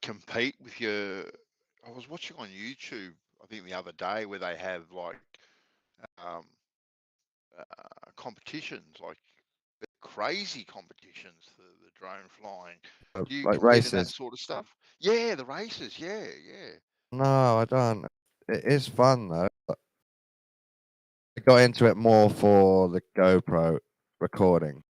compete with your? I was watching on YouTube, I think the other day, where they have like competitions, like crazy competitions for the drone flying. Do you Like compete in that races. sort of stuff? Yeah, the races. Yeah, yeah. No, I don't. It is fun though. I got into it more for the GoPro recording.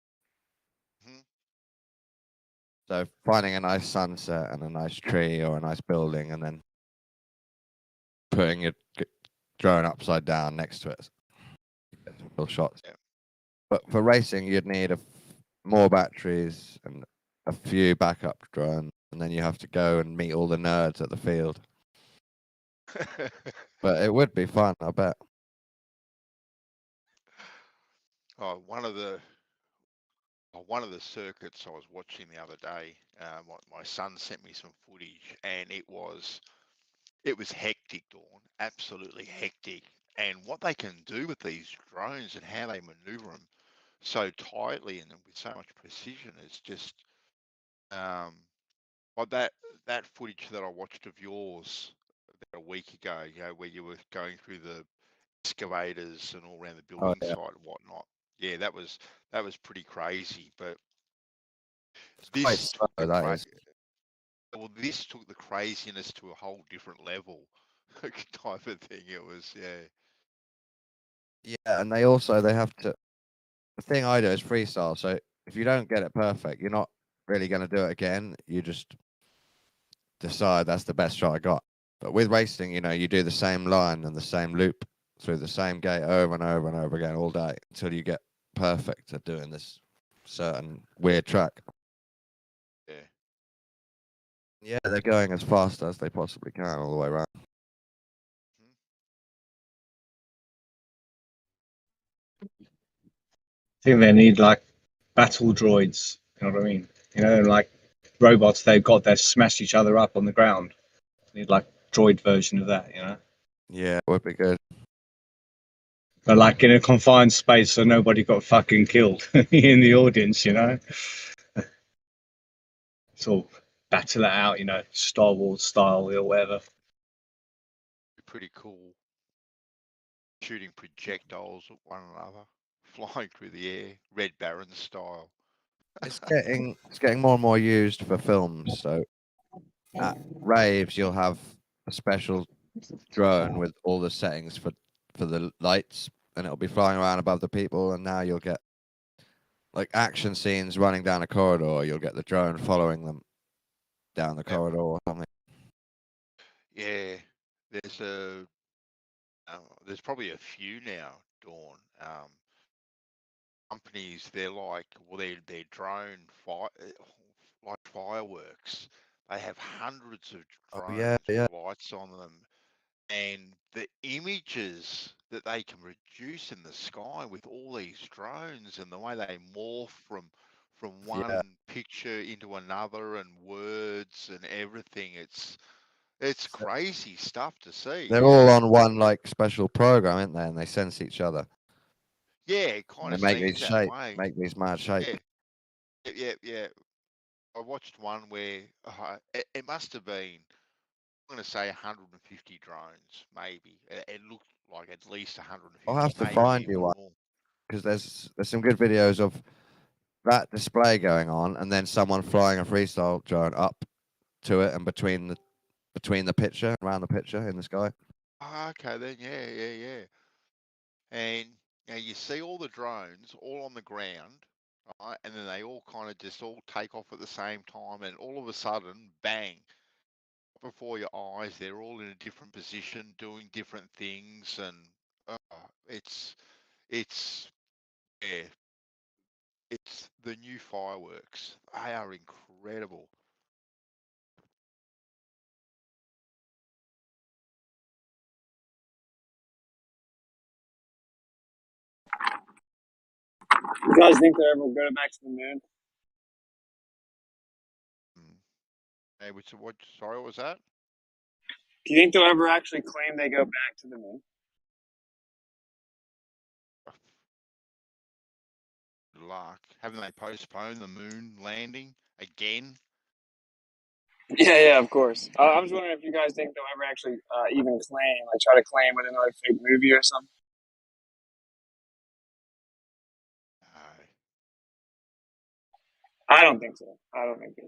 So finding a nice sunset and a nice tree or a nice building, and then putting your drone upside down next to it. Get some cool shots. Yeah. But for racing, you'd need more batteries and a few backup drones, and then you have to go and meet all the nerds at the field. But it would be fun, I bet. Oh, one of the circuits I was watching the other day, my son sent me some footage, and it was hectic, Dawn, absolutely hectic. And what they can do with these drones and how they maneuver them so tightly and with so much precision is just like that footage that I watched of yours about a week ago, where you were going through the excavators and all around the Oh, building yeah. site and whatnot. Yeah, that was pretty crazy. But It's quite this slow, took the that is. well, this took the craziness to a whole different level, type of thing. It was, yeah. Yeah, and they have to. The thing I do is freestyle, so if you don't get it perfect, you're not really going to do it again. You just decide that's the best shot I got. But with racing, you do the same line and the same loop through the same gate over and over and over again all day until you get perfect at doing this certain weird track. Yeah. Yeah, they're going as fast as they possibly can all the way around. I think they need like battle droids. You know what I mean? Like robots they've got that smash each other up on the ground. They need like droid version of that. Yeah, it would be good. But like in a confined space, so nobody got fucking killed in the audience. It's all battle it out. Star Wars style or whatever. Pretty cool. Shooting projectiles at one another, flying through the air, Red Baron style. It's getting more and more used for films. So at raves, you'll have a special drone with all the settings for the lights, and it'll be flying around above the people, and now you'll get like action scenes running down a corridor. You'll get the drone following them down the corridor or something. Yeah, there's probably a few now, Dawn. Companies, they're like, well, they're drone like fireworks. They have hundreds of drones Yeah, yeah. with lights on them, and the images that they can produce in the sky with all these drones and the way they morph from one picture into another and words and everything, it's crazy stuff to see. They're all on one like special program, aren't they? And they sense each other. Yeah, it kind And of they make seems these that shape, way. make these mad shapes. Yeah. I watched one where it must have been, I'm going to say 150 drones, maybe. It looked like at least 150. I'll have to maybe find even you one more. because there's some good videos of that display going on, and then someone flying a freestyle drone up to it and between the picture, around the picture in the sky. Oh, okay, then yeah. And you see all the drones all on the ground, right? And then they all kind of just all take off at the same time, and all of a sudden, bang! Before your eyes, they're all in a different position, doing different things, and it's yeah, it's the new fireworks. They are incredible. You guys think they're ever going to go back to the moon? Hey, what? Sorry, what was that? Do you think they'll ever actually claim they go back to the moon? Good luck. Haven't they postponed the moon landing again? Yeah, of course. I'm just wondering if you guys think they'll ever actually even claim, like try to claim with another fake movie or something. I don't think so. I don't think so.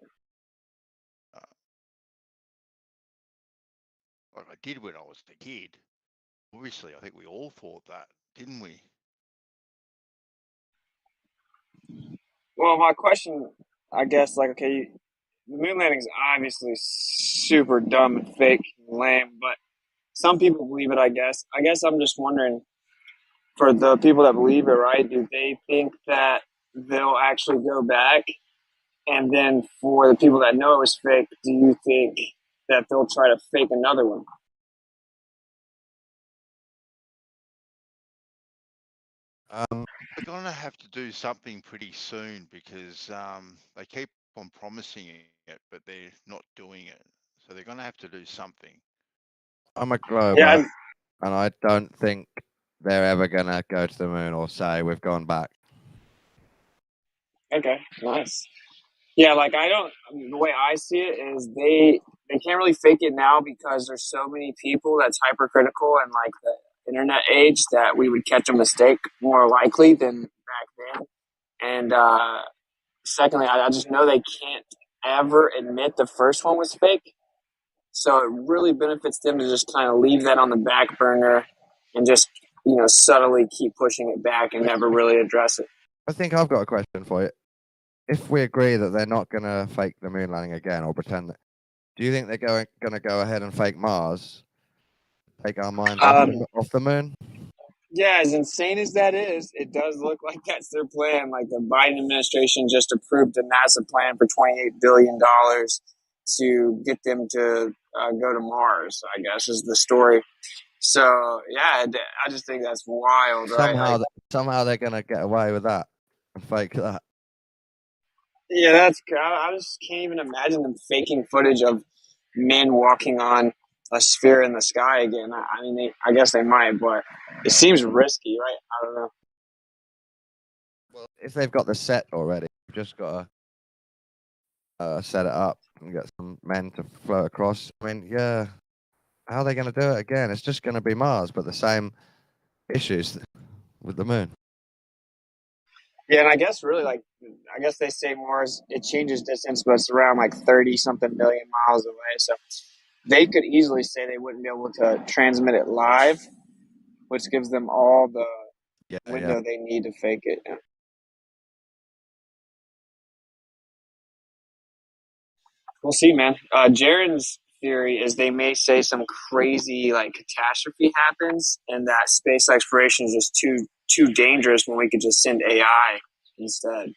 Like I did when I was a kid. Obviously, I think we all thought that, didn't we? Well, my question, I guess, like, okay, the moon landing is obviously super dumb and fake and lame, but some people believe it, I guess. I guess I'm just wondering, for the people that believe it, right, do they think that they'll actually go back? And then for the people that know it was fake, do you think that they'll try to fake another one? They're gonna have to do something pretty soon because they keep on promising it, but they're not doing it. So they're gonna have to do something. I'm a glober, and I don't think they're ever gonna go to the moon or say we've gone back. Okay, nice. Yeah, like the way I see it is they can't really fake it now because there's so many people that's hypercritical and like the internet age that we would catch a mistake more likely than back then. And secondly, I just know they can't ever admit the first one was fake. So it really benefits them to just kind of leave that on the back burner and just, subtly keep pushing it back and never really address it. I think I've got a question for you. If we agree that they're not going to fake the moon landing again or pretend that, do you think they're going to go ahead and fake Mars? Take our minds off the moon? Yeah, as insane as that is, it does look like that's their plan. Like the Biden administration just approved a NASA plan for $28 billion to get them to go to Mars, I guess is the story. So, yeah, I just think that's wild, right? Somehow they're going to get away with that and fake that. Yeah, that's good. I just can't even imagine them faking footage of men walking on a sphere in the sky again. I mean, I guess they might, but it seems risky, right? I don't know. Well, if they've got the set already, you've just got to set it up and get some men to float across. I mean, yeah, how are they going to do it again? It's just going to be Mars, but the same issues with the moon. Yeah, and I guess really, I guess they say Mars, it changes distance, but it's around like 30-something million miles away. So they could easily say they wouldn't be able to transmit it live, which gives them all the window they need to fake it. Yeah. We'll see, man. Jaren's theory is they may say some crazy like catastrophe happens, and that space exploration is just too dangerous when we could just send AI instead.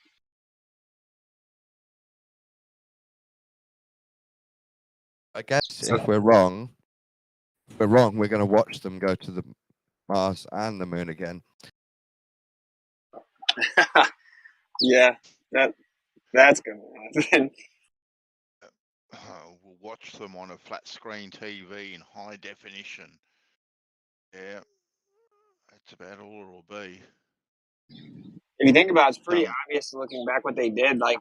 I guess if we're wrong, we're going to watch them go to the Mars and the Moon again. Yeah, that's gonna happen. We'll watch them on a flat screen TV in high definition. Yeah, that's about all it'll be. If you think about it, it's pretty obvious looking back what they did. Like,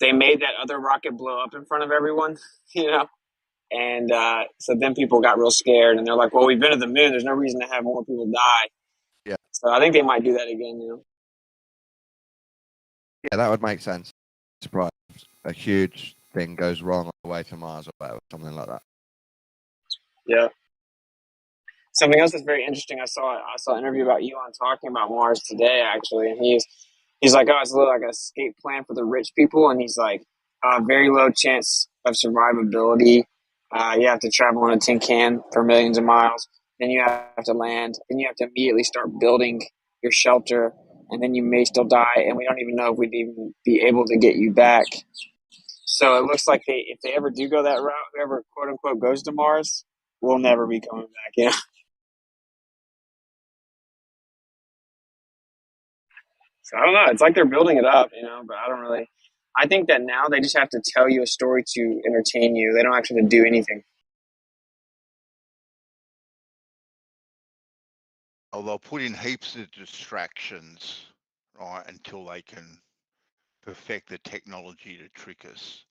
they made that other rocket blow up in front of everyone, you know? And so then people got real scared, and they're like, well, we've been to the moon. There's no reason to have more people die. Yeah. So I think they might do that again, you know? Yeah, that would make sense. Surprise. A huge thing goes wrong on the way to Mars or whatever, something like that. Yeah. Something else that's very interesting. I saw an interview about Elon talking about Mars today, actually, and he's like, oh, it's a little like an escape plan for the rich people, and he's like, very low chance of survivability. You have to travel in a tin can for millions of miles. Then you have to land. Then you have to immediately start building your shelter, and then you may still die, and we don't even know if we'd even be able to get you back. So it looks like if they ever do go that route, whoever quote unquote goes to Mars will never be coming back. Yeah. So I don't know. It's like they're building it up, you know, but I don't really. I think that now they just have to tell you a story to entertain you. They don't actually do anything. Oh, they'll put in heaps of distractions, right, until they can perfect the technology to trick us.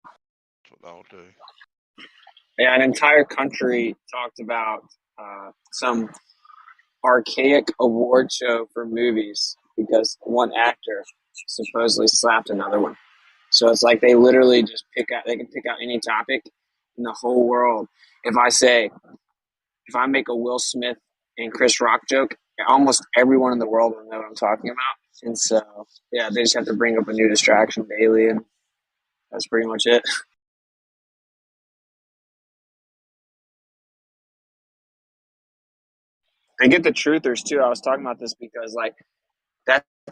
That's what they'll do. Yeah, an entire country talked about some archaic award show for movies because one actor supposedly slapped another one. So it's like they literally just they can pick out any topic in the whole world. If I make a Will Smith and Chris Rock joke, almost everyone in the world will know what I'm talking about. And so, yeah, they just have to bring up a new distraction daily, and that's pretty much it. They get the truthers too. I was talking about this because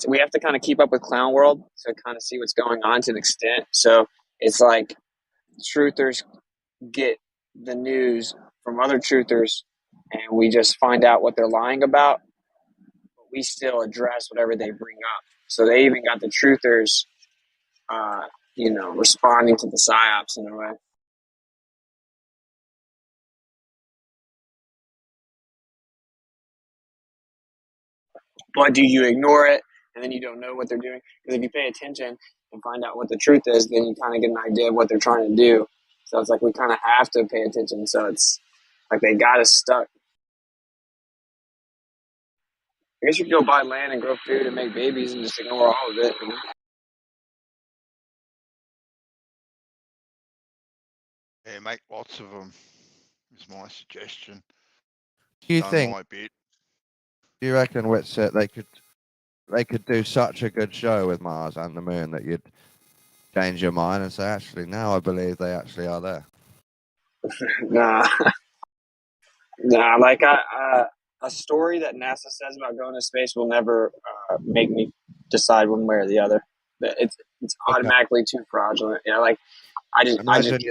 we have to kind of keep up with Clown World to kind of see what's going on to an extent. So it's like truthers get the news from other truthers, and we just find out what they're lying about, but we still address whatever they bring up. So they even got the truthers, responding to the psyops in a way. But do you ignore it and then you don't know what they're doing? Because if you pay attention and find out what the truth is, then you kind of get an idea of what they're trying to do. So it's like we kind of have to pay attention. So it's like they got us stuck. I guess you could go buy land and grow food and make babies and just ignore all of it. You know? Yeah, make lots of them is my suggestion. Do you Done think? my bit. Do you reckon, Witsit, they could do such a good show with Mars and the Moon that you'd change your mind and say, actually, now I believe they actually are there? Nah. Like a story that NASA says about going to space will never make me decide one way or the other. It's automatically too fraudulent. Yeah, like I just imagine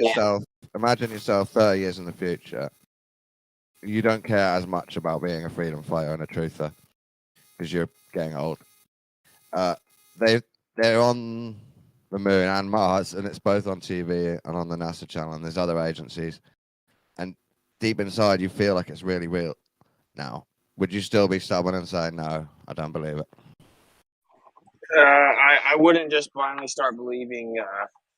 yourself 30 years in the future. You don't care as much about being a freedom fighter and a truther because you're getting old. They're on the Moon and Mars, and it's both on TV and on the NASA channel, and there's other agencies. And deep inside, you feel like it's really real now. Would you still be stubborn and say, no, I don't believe it? I wouldn't just blindly start believing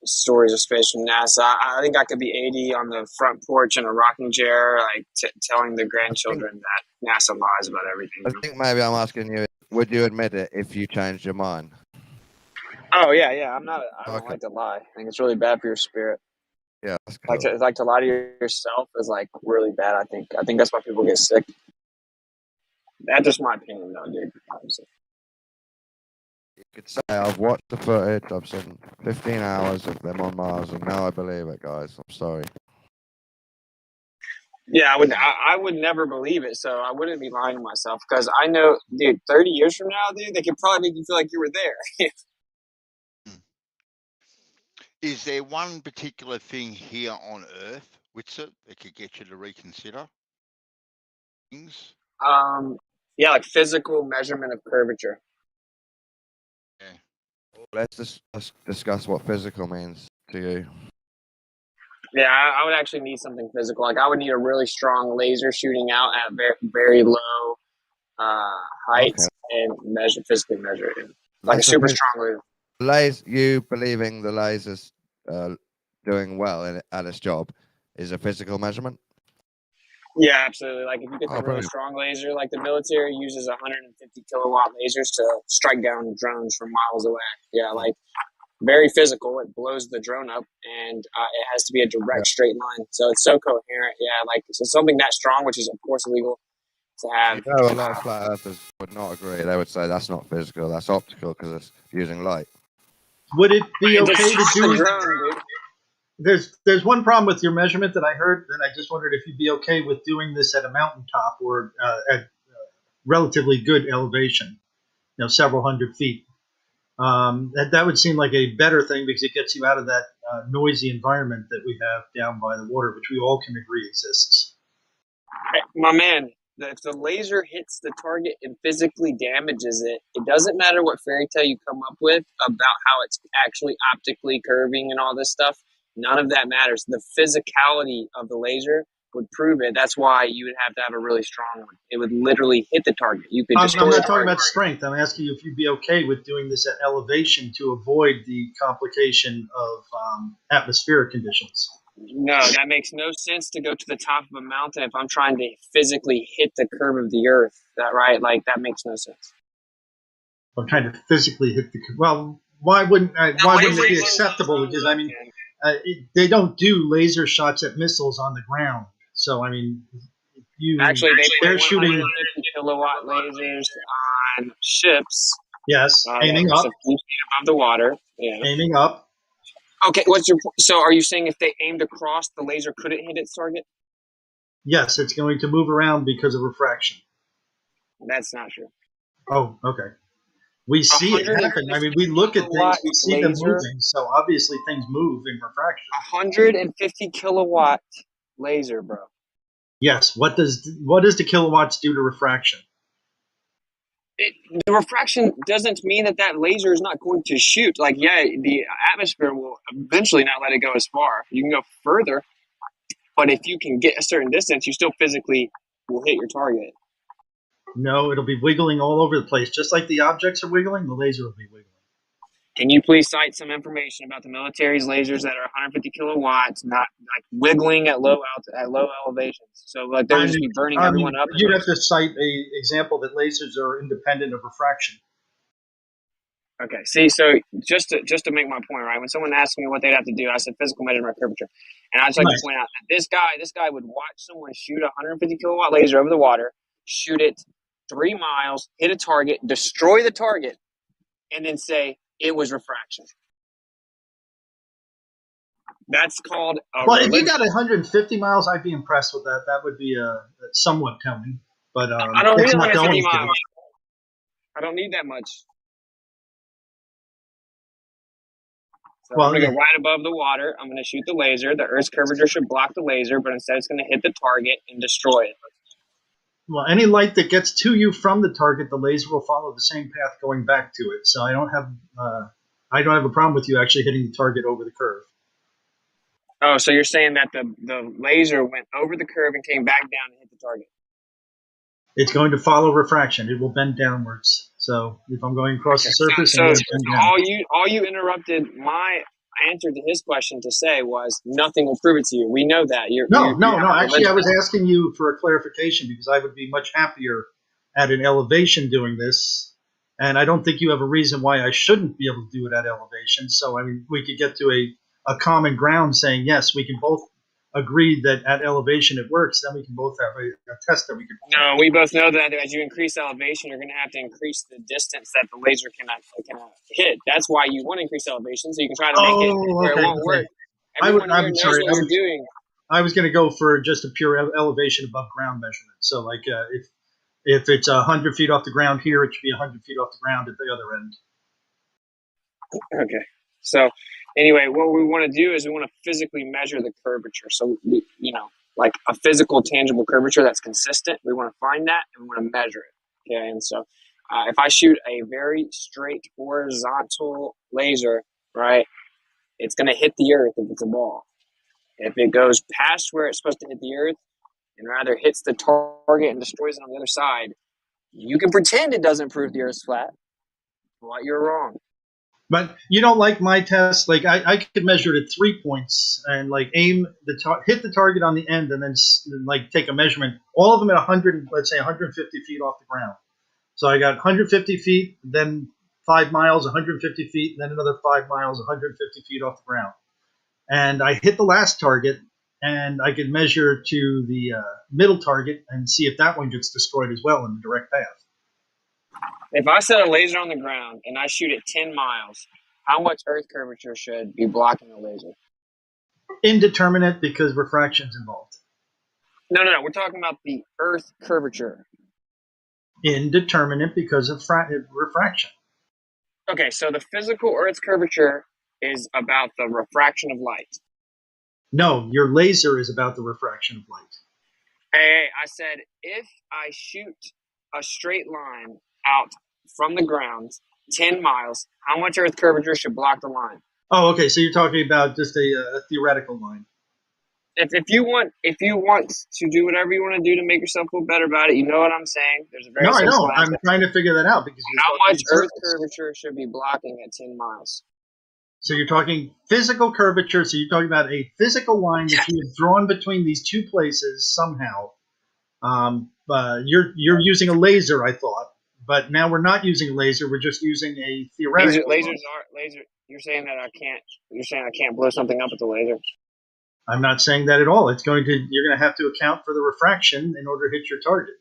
stories of space from NASA. I think I could be 80 on the front porch in a rocking chair, like telling the grandchildren that NASA lies about everything. I think maybe I'm asking you, would you admit it if you changed your mind? Oh, yeah. I don't like to lie. I think it's really bad for your spirit. Yeah, that's cool. Like to lie to yourself is like really bad. I think that's why people get sick. That's just my opinion, though, dude. Obviously. You could say I've watched the footage. I've seen 15 hours of them on Mars, and now I believe it, guys. I'm sorry. Yeah, I would never believe it, so I wouldn't be lying to myself because I know, dude. 30 years from now, dude, they could probably make you feel like you were there. Is there one particular thing here on Earth, Witsit, that could get you to reconsider things? Yeah, like physical measurement of curvature. Let's discuss what physical means to you. Yeah, I would actually need something physical. Like I would need a really strong laser shooting out at very, very low heights and physically measure it. Like a super strong laser. You believing the laser's doing well at its job is a physical measurement? Yeah, absolutely. Like if you get the really strong laser, like the military uses 150 kilowatt lasers to strike down drones from miles away. Yeah, like very physical. It blows the drone up, and it has to be a direct straight line. So it's so coherent. Yeah, like so something that strong, which is of course illegal to have. You know, a lot of flat earthers would not agree. They would say that's not physical, that's optical because it's using light. Would it be okay to do? There's one problem with your measurement that I heard, and I just wondered if you'd be okay with doing this at a mountaintop or at relatively good elevation, several hundred feet. That would seem like a better thing because it gets you out of that noisy environment that we have down by the water, which we all can agree exists. My man, if the laser hits the target and physically damages it, it doesn't matter what fairy tale you come up with about how it's actually optically curving and all this stuff. None of that matters. The physicality of the laser would prove it. That's why you would have to have a really strong one. It would literally hit the target. You could. I'm not talking about strength. I'm asking you if you'd be okay with doing this at elevation to avoid the complication of atmospheric conditions. No, that makes no sense to go to the top of a mountain if I'm trying to physically hit the curve of the earth. Right? Like that makes no sense. I'm trying to physically hit the. Well, why wouldn't it be acceptable? Because I mean, they don't do laser shots at missiles on the ground. So I mean, they're shooting 150 kilowatt lasers on ships. Yes, aiming up. A few feet above the water. Yeah. Aiming up. Okay, what's your? So, are you saying if they aimed across, the laser couldn't hit its target? Yes, it's going to move around because of refraction. That's not true. Oh, okay. We see it happen. I mean, we look at things, we see them moving. So obviously, things move in refraction. 150 kilowatt laser, bro. Yes. What does the kilowatts do to refraction? The refraction doesn't mean that laser is not going to shoot. Like, yeah, the atmosphere will eventually not let it go as far. You can go further, but if you can get a certain distance, you still physically will hit your target. No, it'll be wiggling all over the place. Just like the objects are wiggling, the laser will be wiggling. Can you please cite some information about the military's lasers that are 150 kilowatts, not like wiggling at low elevations? So like they'll just be burning everyone up. You'd have to cite a example that lasers are independent of refraction. Okay. See, so just to make my point, right? When someone asked me what they'd have to do, I said physical measurement of curvature, and I just like to point out that this guy would watch someone shoot a 150 kilowatt laser over the water, shoot it 3 miles, hit a target, destroy the target, and then say it was refraction. That's called well, if you got 150 miles, I'd be impressed with that. That would be somewhat telling. But I don't need 150 miles. I don't need that much. So I'm going to go right above the water. I'm going to shoot the laser. The Earth's curvature should block the laser, but instead it's going to hit the target and destroy it. Well, any light that gets to you from the target, the laser will follow the same path going back to it. So I don't have a problem with you actually hitting the target over the curve. Oh, so you're saying that the laser went over the curve and came back down and hit the target? It's going to follow refraction. It will bend downwards. So if I'm going across the surface, so all you interrupted my answer to his question to say was nothing will prove it to you. We know that. No. Actually, I was asking you for a clarification because I would be much happier at an elevation doing this, and I don't think you have a reason why I shouldn't be able to do it at elevation. So I mean, we could get to a common ground saying yes, we can both agreed that at elevation it works, then we can both have a test that we can. No, we both know that as you increase elevation, you're going to have to increase the distance that the laser can hit. That's why you want to increase elevation, so you can try to make it where it won't work. Everyone here knows what you're doing. I was going to go for just a pure elevation above ground measurement. So, like, if it's 100 feet off the ground here, it should be 100 feet off the ground at the other end. Okay. So, anyway, what we want to do is we want to physically measure the curvature. So, like a physical, tangible curvature that's consistent. We want to find that and we want to measure it. Okay. And so, if I shoot a very straight horizontal laser, right, it's going to hit the earth if it's a ball. If it goes past where it's supposed to hit the earth and rather hits the target and destroys it on the other side, you can pretend it doesn't prove the earth's flat, but you're wrong. But you don't like my test. Like I could measure it at 3 points and like aim hit the target on the end and then like take a measurement. All of them at 100, let's say 150 feet off the ground. So I got 150 feet, then 5 miles, 150 feet, then another 5 miles, 150 feet off the ground. And I hit the last target, and I could measure to the middle target and see if that one gets destroyed as well in the direct path. If I set a laser on the ground and I shoot it 10 miles, how much earth curvature should be blocking the laser? Indeterminate, because refraction's involved. No. We're talking about the earth curvature. Indeterminate because of refraction. Okay, so the physical earth's curvature is about the refraction of light. No, your laser is about the refraction of light. Hey, I said if I shoot a straight line out from the ground 10 miles, how much earth curvature should block the line? Oh, okay. So you're talking about just a theoretical line. If you want to do whatever you want to do to make yourself feel better about it, you know what I'm saying. There's a very I simple know. answer. I'm trying to figure that out because how much earth curvature should be blocking at 10 miles? So you're talking physical curvature. So you're talking about a physical line that you have drawn between these two places somehow. You're using a laser, I thought, but now we're not using a laser. We're just using a theoretical. Laser. You're saying that I can't. You're saying I can't blow something up with a laser. I'm not saying that at all. You're going to have to account for the refraction in order to hit your target.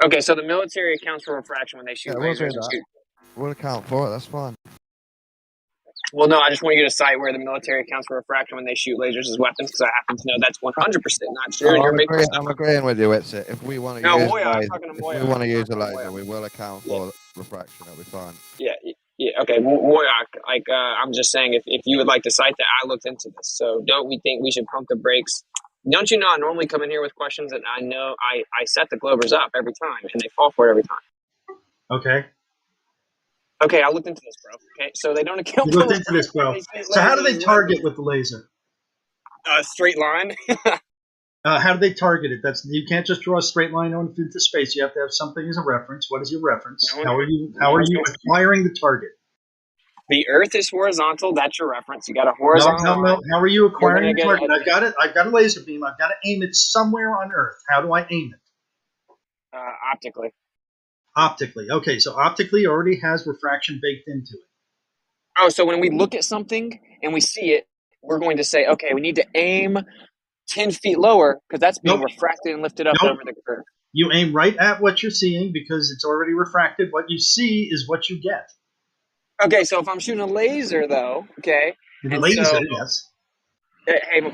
Okay, so the military accounts for refraction when they shoot lasers. We'll account for it. That's fine. Well, no, I just want you to cite where the military accounts for refraction when they shoot lasers as weapons, because I happen to know that's 100% not true. I'm agreeing with you. It's if we want to use Moya, we want to use a laser, we will account for refraction. It'll be fine. Yeah. Okay, Moyak. I'm just saying, if you would like to cite that, I looked into this. So don't we think we should pump the brakes? Don't you know I normally come in here with questions that I know I set the Globers up every time, and they fall for it every time. Okay. Okay, I looked into this, bro. Okay, so they don't account for. You looked into this, bro. So how do they target with the laser? A straight line. How do they target it? You can't just draw a straight line into space. You have to have something as a reference. What is your reference? How are you acquiring the target? The Earth is horizontal. That's your reference. You got a horizontal. No. How are you acquiring the target? I've got a laser beam. I've got to aim it somewhere on Earth. How do I aim it? Optically. Optically. Okay, so optically already has refraction baked into it. Oh, so when we look at something and we see it, we're going to say, okay, we need to aim 10 feet lower because that's being refracted and lifted up over the curve. You aim right at what you're seeing because it's already refracted. What you see is what you get. Okay, so if I'm shooting a laser, though, okay? Yes.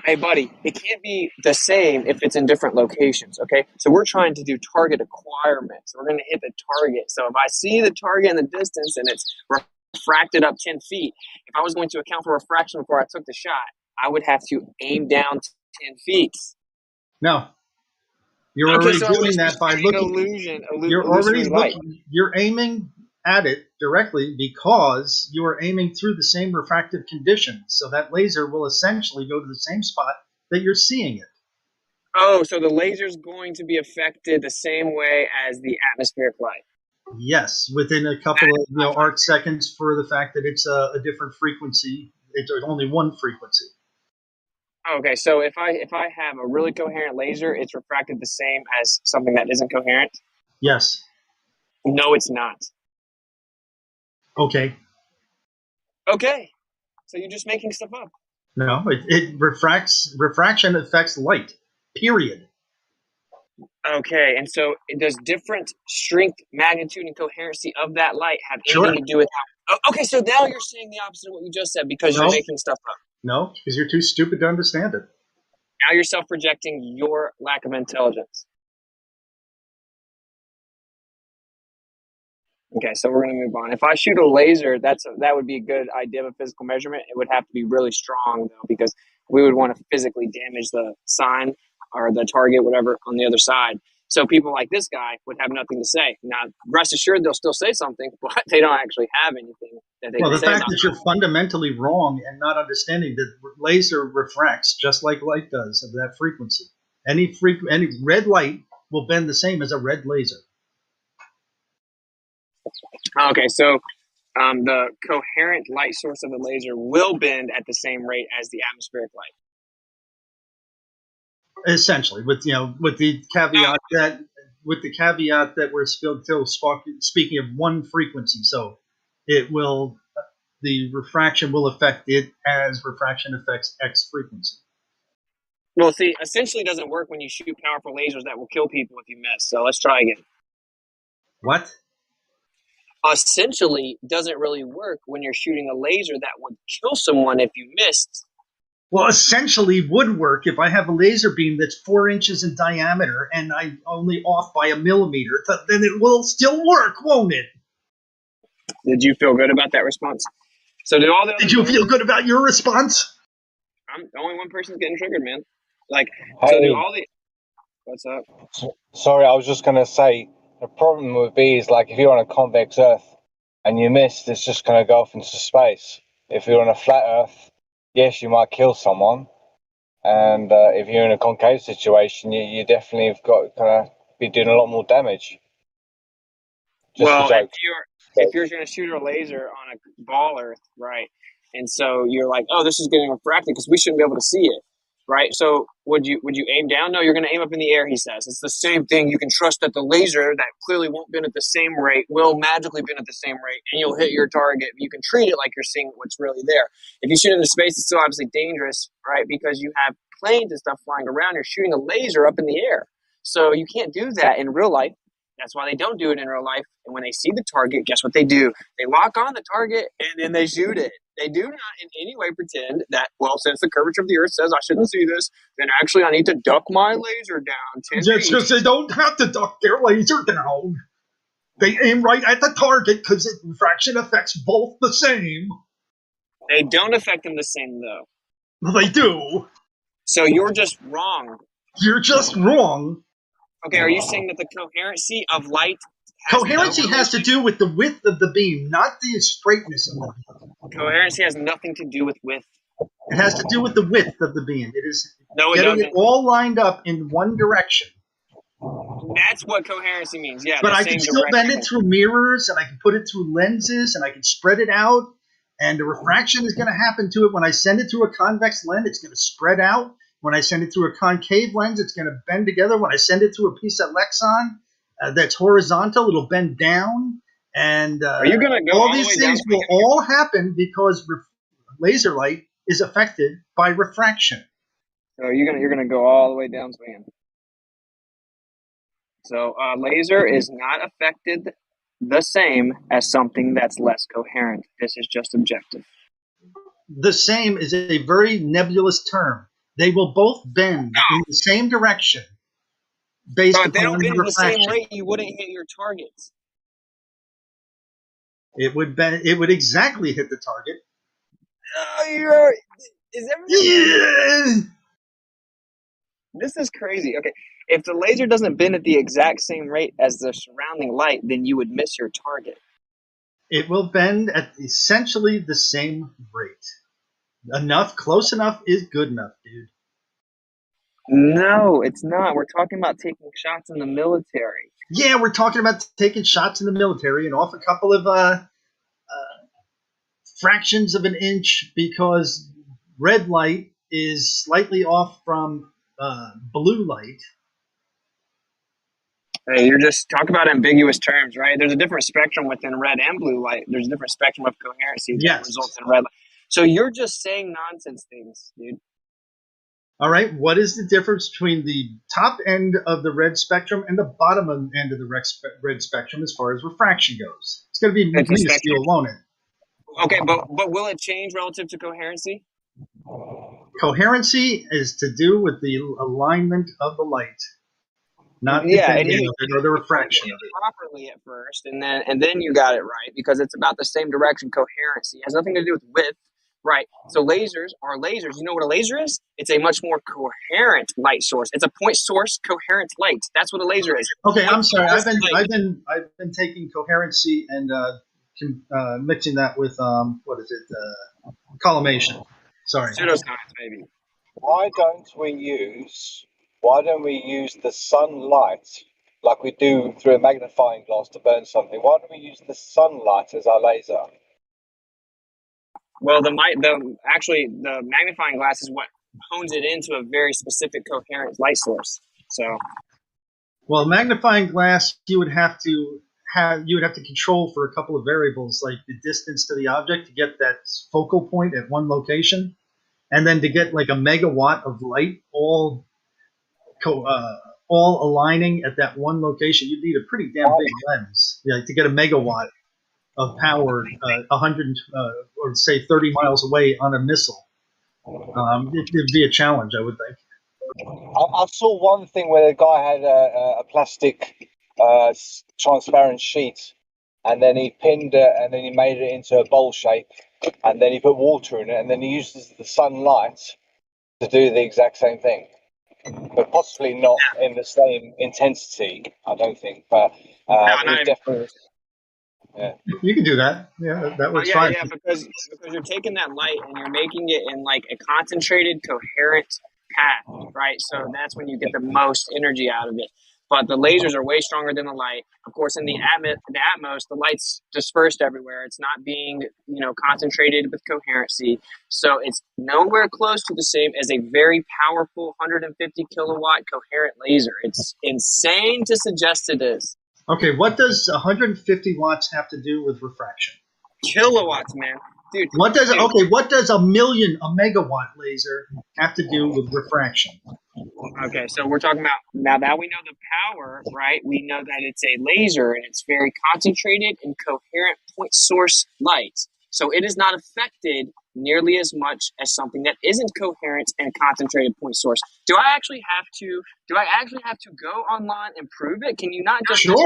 Hey, buddy, it can't be the same if it's in different locations, okay? So we're trying to do target acquirement. So we're going to hit the target. So if I see the target in the distance and it's refracted up 10 feet, if I was going to account for refraction before I took the shot, I would have to aim down 10 feet. No. You're already doing that by looking. You're already looking. You're aiming at it directly because you are aiming through the same refractive conditions. So that laser will essentially go to the same spot that you're seeing it. Oh, so the laser is going to be affected the same way as the atmospheric light. Yes, within a couple of arc seconds for the fact that it's a different frequency. It's only one frequency. Okay, so if I have a really coherent laser, it's refracted the same as something that isn't coherent? Yes. No, it's not. Okay. Okay. So you're just making stuff up. No, it refracts. Refraction affects light. Period. Okay, and so does different strength, magnitude, and coherency of that light have Sure. anything to do with how? Oh, okay, so now you're saying the opposite of what you just said because you're making stuff up. No, because you're too stupid to understand it. Now you're self-projecting your lack of intelligence. Okay, so we're going to move on. If I shoot a laser, that would be a good idea of a physical measurement. It would have to be really strong, though, because we would want to physically damage the sign or the target, whatever, on the other side. So people like this guy would have nothing to say. Now, rest assured, they'll still say something, but they don't actually have anything that they Well, can the say fact about that you're fundamentally wrong and not understanding that laser refracts just like light does of that frequency. Any red light will bend the same as a red laser. Okay, so the coherent light source of the laser will bend at the same rate as the atmospheric light. Essentially, with the caveat that we're still speaking of one frequency, so the refraction will affect it as refraction affects X frequency. Well, see, essentially it doesn't work when you shoot powerful lasers that will kill people if you miss. So let's try again. What? Essentially doesn't really work when you're shooting a laser that would kill someone if you missed. Well, essentially would work if I have a laser beam that's 4 inches in diameter and I'm only off by a millimeter. Then it will still work, won't it? Did you feel good about that response? So did all the Did you feel good about your response? I'm the only one person's getting triggered, man. Like, Hey. so do all the... What's up? Sorry, I was just going to say, the problem would be is like if you're on a convex Earth and you miss, it's just going to go off into space. If you're on a flat Earth, yes, you might kill someone. And if you're in a concave situation, you definitely have got to be doing a lot more damage. Just Well, a joke. if you're going to shoot a laser on a ball Earth, right, and so you're like, oh, this is getting refracted because we shouldn't be able to see it, right? So would you aim down? No, you're going to aim up in the air, he says. It's the same thing. You can trust that the laser that clearly won't bend at the same rate will magically bend at the same rate, and you'll hit your target. You can treat it like you're seeing what's really there. If you shoot into space, it's still obviously dangerous, right, because you have planes and stuff flying around. You're shooting a laser up in the air. So you can't do that in real life. That's why they don't do it in real life. And when they see the target, guess what they do? They lock on the target and then they shoot it. They do not in any way pretend that, well, since the curvature of the Earth says I shouldn't see this, then actually I need to duck my laser down 10 feet. Just because they don't have to duck their laser down. They aim right at the target because refraction affects both the same. They don't affect them the same, though. Well, they do. So you're just wrong. You're just wrong. Okay, are you saying that the coherency of light Coherency has to do with the width of the beam, not the straightness of the beam. Coherency has nothing to do with width. It has to do with the width of the beam. It is getting it all lined up in one direction. That's what coherency means, yeah. But I can still bend it through mirrors, and I can put it through lenses, and I can spread it out, and the refraction is going to happen to it. When I send it through a convex lens, it's going to spread out. When I send it through a concave lens, it's going to bend together. When I send it through a piece of Lexon that's horizontal, it'll bend down. And are you going to go all these things will all happen because laser light is affected by refraction. So you're going to go all the way down swinging. So laser is not affected the same as something that's less coherent. This is just objective. The same is a very nebulous term. They will both bend in the same direction based if they don't upon bend the at the same refraction. rate, you wouldn't hit your targets. It would bend. It would exactly hit the target. Is everything? Yeah. This is crazy. Okay, if the laser doesn't bend at the exact same rate as the surrounding light, then you would miss your target. It will bend at essentially the same rate. Close enough is good enough, dude. No, it's not. We're talking about taking shots in the military. Yeah, we're talking about taking shots in the military and off a couple of fractions of an inch because red light is slightly off from blue light. Hey, you're just talking about ambiguous terms, right? There's a different spectrum within red and blue light. There's a different spectrum of coherency that results in red light. So you're just saying nonsense things, dude. All right, what is the difference between the top end of the red spectrum and the bottom end of the red spectrum as far as refraction goes? It's going to be minuscule, won't it? Okay, but will it change relative to coherency? Coherency is to do with the alignment of the light, not the bending of it or the refraction of it. Properly at first, and then you got it right because it's about the same direction. Coherency it has nothing to do with width. Right. So lasers are lasers. You know what a laser is? It's a much more coherent light source. It's a point source coherent light. That's what a laser is. Okay, I'm sorry. I've been taking coherency and mixing that with what is it? Collimation. Sorry. Pseudoscience, maybe. Why don't we use the sunlight like we do through a magnifying glass to burn something? Why don't we use the sunlight as our laser? Well, the magnifying glass is what hones it into a very specific coherent light source. So, well, magnifying glass you would have to control for a couple of variables like the distance to the object to get that focal point at one location, and then to get like a megawatt of light all aligning at that one location, you'd need a pretty damn big lens. Yeah, to get a megawatt of power 100 or say 30 miles away on a missile. It'd be a challenge, I would think. I saw one thing where the guy had a plastic transparent sheet, and then he pinned it, and then he made it into a bowl shape, and then he put water in it, and then he uses the sunlight to do the exact same thing, but possibly not in the same intensity, I don't think. But definitely. Yeah. You can do that. Yeah, that works fine. Yeah, because you're taking that light and you're making it in like a concentrated, coherent path, right? So that's when you get the most energy out of it. But the lasers are way stronger than the light. Of course, in the Atmos, the light's dispersed everywhere. It's not being, concentrated with coherency. So it's nowhere close to the same as a very powerful 150 kilowatt coherent laser. It's insane to suggest it is. Okay, what does 150 watts have to do with refraction? Kilowatts, man. Dude. What does a megawatt laser have to do with refraction? Okay, so we're talking about, now that we know the power, right? We know that it's a laser and it's very concentrated and coherent point source light. So it is not affected nearly as much as something that isn't coherent and concentrated point source. Do I actually have to go online and prove it? Can you not just show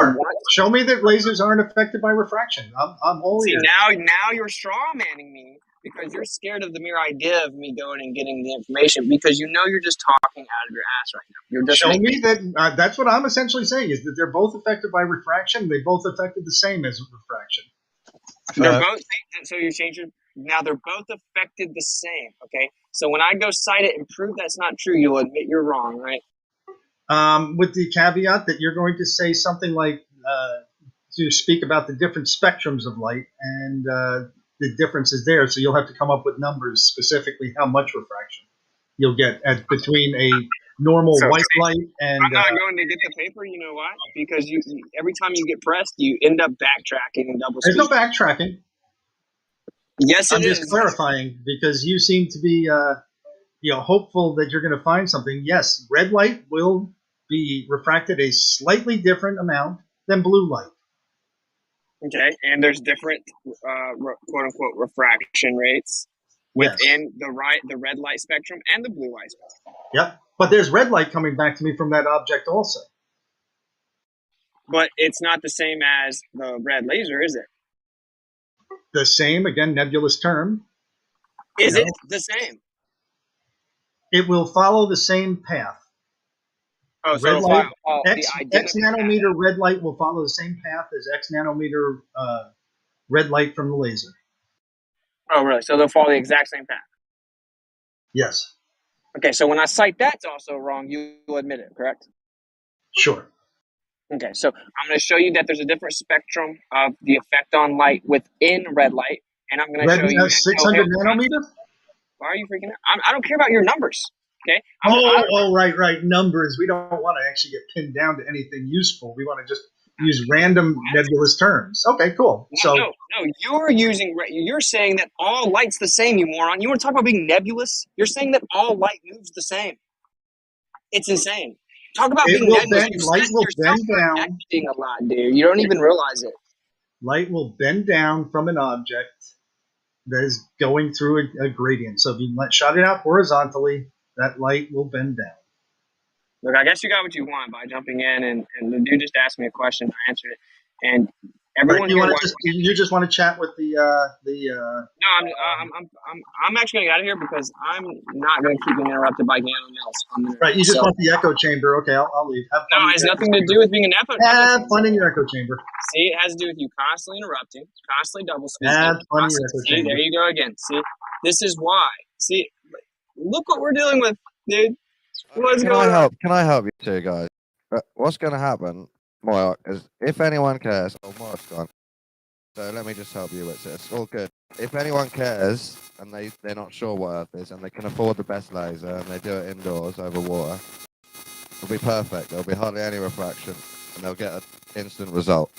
me that lasers aren't affected by refraction? I'm all ears. Now you're straw manning me because you're scared of the mere idea of me going and getting the information because you're just talking out of your ass right now. You're just show me that. That's what I'm essentially saying is that they're both affected by refraction. They both affected the same as refraction. They're both. So you change it. Now they're both affected the same. Okay. So when I go cite it and prove that's not true, you'll admit you're wrong, right? With the caveat that you're going to say something like to speak about the different spectrums of light and the difference is there. So you'll have to come up with numbers specifically how much refraction you'll get between a normal white light and. I'm not going to get the paper. You know why? Because you every time you get pressed, you end up backtracking and double speed. There's no backtracking. Yes, I'm just clarifying because you seem to be hopeful that you're going to find something. Yes, red light will be refracted a slightly different amount than blue light. Okay, and there's different quote unquote refraction rates within the red light spectrum and the blue light spectrum. Yep, but there's red light coming back to me from that object also. But it's not the same as the red laser, is it? The same, again, nebulous term. Is it the same? It will follow the same path. Oh, red light, X nanometer red light will follow the same path as X nanometer red light from the laser. Oh, really? So they'll follow the exact same path? Yes. Okay, so when I cite that's also wrong, you will admit it, correct? Sure. Okay, so I'm going to show you that there's a different spectrum of the effect on light within red light, and I'm going to show you 600 nanometers. Why are you freaking out? I don't care about your numbers. Okay. Right. Numbers. We don't want to actually get pinned down to anything useful. We want to just use random nebulous terms. Okay, cool. So no, you're saying that all light's the same, you moron. You want to talk about being nebulous? You're saying that all light moves the same. It's insane. Talk about being nebulous. Light will bend down. A lot, dude. You don't even realize it. Light will bend down from an object that is going through a gradient. So if you shot it out horizontally, that light will bend down. Look, I guess you got what you want by jumping in, and the dude just asked me a question. I answered it, and everyone you just want to chat with the. No, I'm actually gonna get out of here because I'm not gonna keep being interrupted by anyone else. Right, you just want the echo chamber. Okay, I'll leave. Have fun. No, it has nothing to do with being an echo. Have fun in your echo chamber. See, it has to do with you constantly interrupting, constantly double speaking. Have fun in your echo chamber. See, there you go again. See, this is why. See, look what we're dealing with, dude. What's going on? Can I help you too, guys? What's going to happen, Moyak, is if anyone cares... Oh, Moyak's gone. So let me just help you with it. It's all good. If anyone cares, and they're not sure what Earth is, and they can afford the best laser, and they do it indoors over water, it'll be perfect. There'll be hardly any refraction, and they'll get an instant result.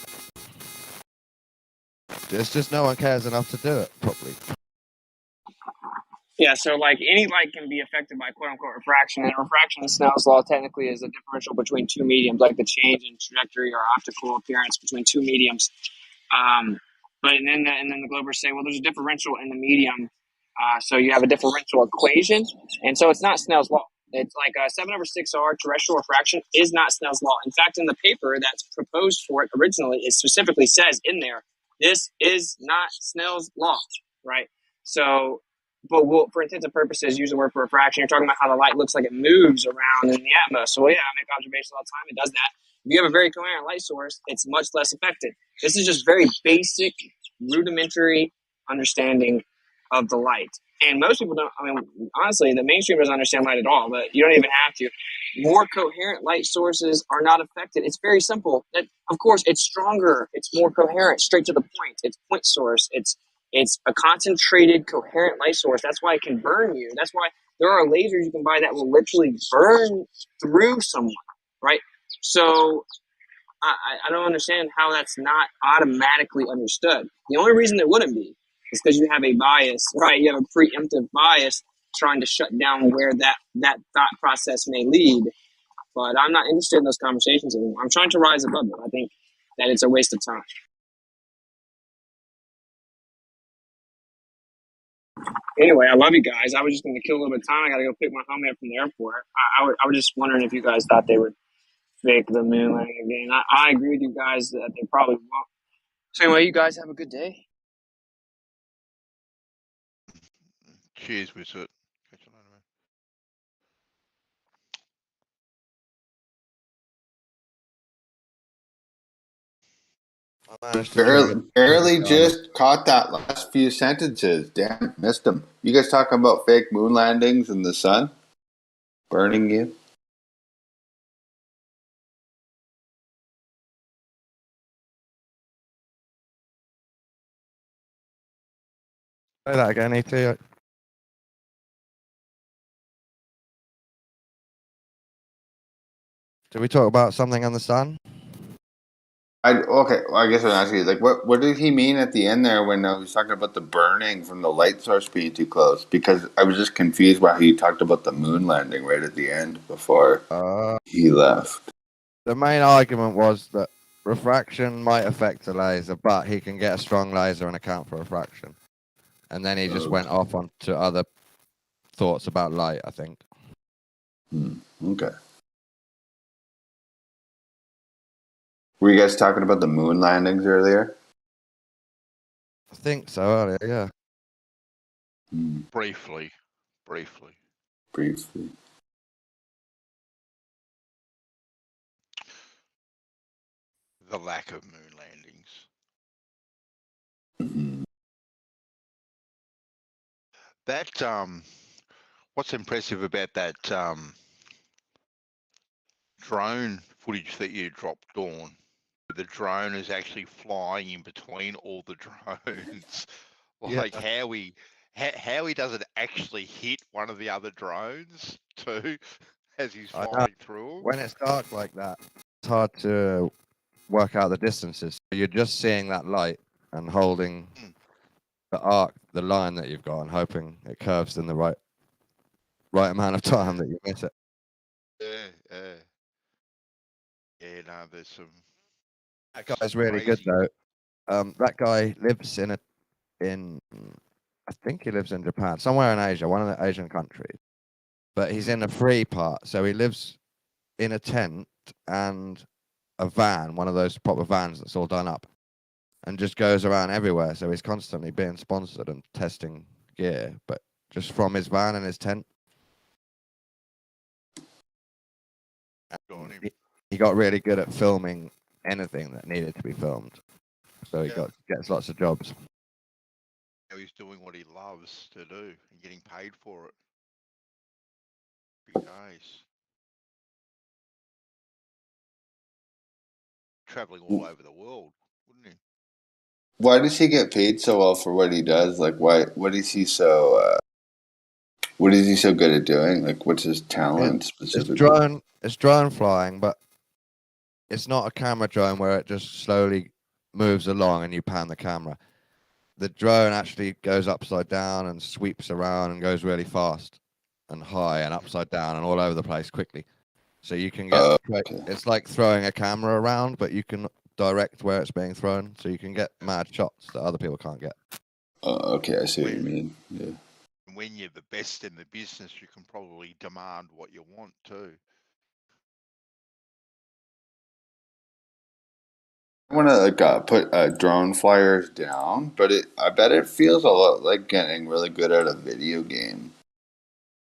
It's just no one cares enough to do it properly. Yeah, so like any light can be affected by quote unquote refraction, and refraction in Snell's law technically is a differential between two mediums, like the change in trajectory or optical appearance between two mediums. But then the Globers say, well, there's a differential in the medium, so you have a differential equation, and so it's not Snell's law. It's like 7/6R terrestrial refraction is not Snell's law. In fact, in the paper that's proposed for it originally, it specifically says in there, this is not Snell's law, right? So, but for intents and purposes, use the word for refraction. You're talking about how the light looks like it moves around in the atmosphere. So yeah, I make observations all the time. It does that. If you have a very coherent light source, it's much less affected. This is just very basic, rudimentary understanding of the light. And most people don't, I mean, honestly, the mainstream doesn't understand light at all, but you don't even have to. More coherent light sources are not affected. It's very simple. Of course, it's stronger. It's more coherent, straight to the point. It's point source. It's a concentrated, coherent light source. That's why it can burn you. That's why there are lasers you can buy that will literally burn through someone, right? So I don't understand how that's not automatically understood. The only reason it wouldn't be is because you have a bias, right? You have a preemptive bias trying to shut down where that thought process may lead. But I'm not interested in those conversations anymore. I'm trying to rise above it. I think that it's a waste of time. Anyway, I love you guys. I was just going to kill a little bit of time. I got to go pick my homie up from the airport. I was just wondering if you guys thought they would fake the moon landing again. I agree with you guys that they probably won't. So anyway, you guys have a good day. Cheers, Wizard. Catch you later, man. Barely just caught that last few sentences. Damn, missed them. You guys talking about fake moon landings and the sun burning you? Say that again, E.T. Did we talk about something on the sun? Okay, well, I guess I'm asking you, like, what did he mean at the end there when he was talking about the burning from the light source being too close? Because I was just confused why he talked about the moon landing right at the end before he left. The main argument was that refraction might affect a laser, but he can get a strong laser and account for refraction. And then he just went off onto other thoughts about light, I think. Okay. Were you guys talking about the moon landings earlier? I think so, earlier, yeah. Briefly. The lack of moon landings. That what's impressive about that drone footage that you dropped, Dawn? The drone is actually flying in between all the drones. Like how he doesn't actually hit one of the other drones too as he's flying through them. When it's dark like that, it's hard to work out the distances. You're just seeing that light and holding the arc, the line that you've got, and hoping it curves in the right amount of time that you miss it. Yeah, no, there's some. That guy's really good though. That guy lives in I think he lives in Japan, somewhere in Asia, one of the Asian countries. But he's in a free part, so he lives in a tent and a van, one of those proper vans that's all done up, and just goes around everywhere. So he's constantly being sponsored and testing gear, but just from his van and his tent. He got really good at filming anything that needed to be filmed, so he gets lots of jobs. He's doing what he loves to do and getting paid for it. Be nice. Traveling all over the world, wouldn't he? Why does he get paid so well for what he does? Like, what is he so? What is he so good at doing? Like, what's his talent specifically? It's drone flying, but it's not a camera drone where it just slowly moves along and you pan the camera. The drone actually goes upside down and sweeps around and goes really fast and high and upside down and all over the place quickly. So you can get, it's like throwing a camera around, but you can direct where it's being thrown. So you can get mad shots that other people can't get. Okay, I see what you mean. Yeah. When you're the best in the business, you can probably demand what you want too. I want to put drone flyers down, but I bet it feels a lot like getting really good at a video game.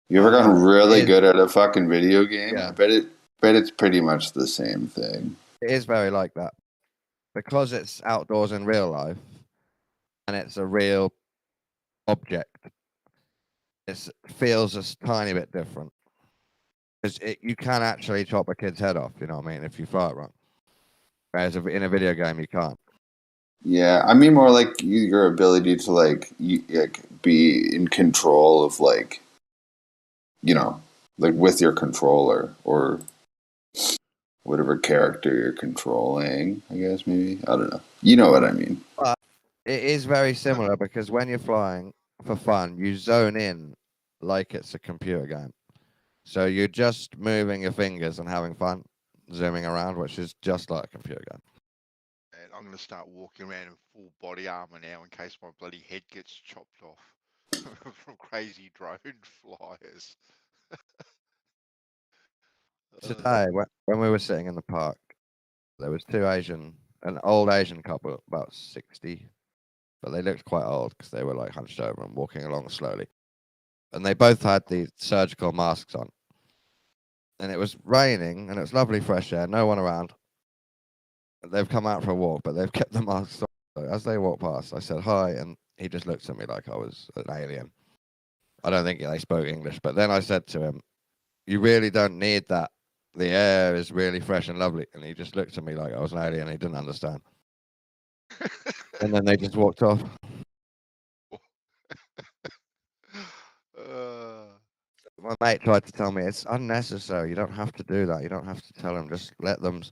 You ever gotten really good at a fucking video game? Yeah. I bet it's pretty much the same thing. It is very like that because it's outdoors in real life and it's a real object. It feels a tiny bit different because you can actually chop a kid's head off. You know what I mean? If you fly it wrong, whereas in a video game you can't. Yeah, I mean more like your ability to like be in control of like, you know, like with your controller or whatever character you're controlling. I guess maybe I don't know. You know what I mean? But it is very similar because when you're flying for fun, you zone in like it's a computer game. So you're just moving your fingers and having fun, zooming around, which is just like a computer game. And I'm going to start walking around in full body armor now in case my bloody head gets chopped off from crazy drone flyers. Today, when we were sitting in the park, there was an old Asian couple, about 60, but they looked quite old because they were like hunched over and walking along slowly. And they both had these surgical masks on. And it was raining and it was lovely fresh air, no one around. They've come out for a walk, but they've kept the masks on. So as they walked past, I said hi, and he just looked at me like I was an alien. I don't think they spoke English, but then I said to him, "You really don't need that. The air is really fresh and lovely." And he just looked at me like I was an alien. He didn't understand. And then they just walked off. My mate tried to tell me it's unnecessary. You don't have to do that. You don't have to tell them. Just let them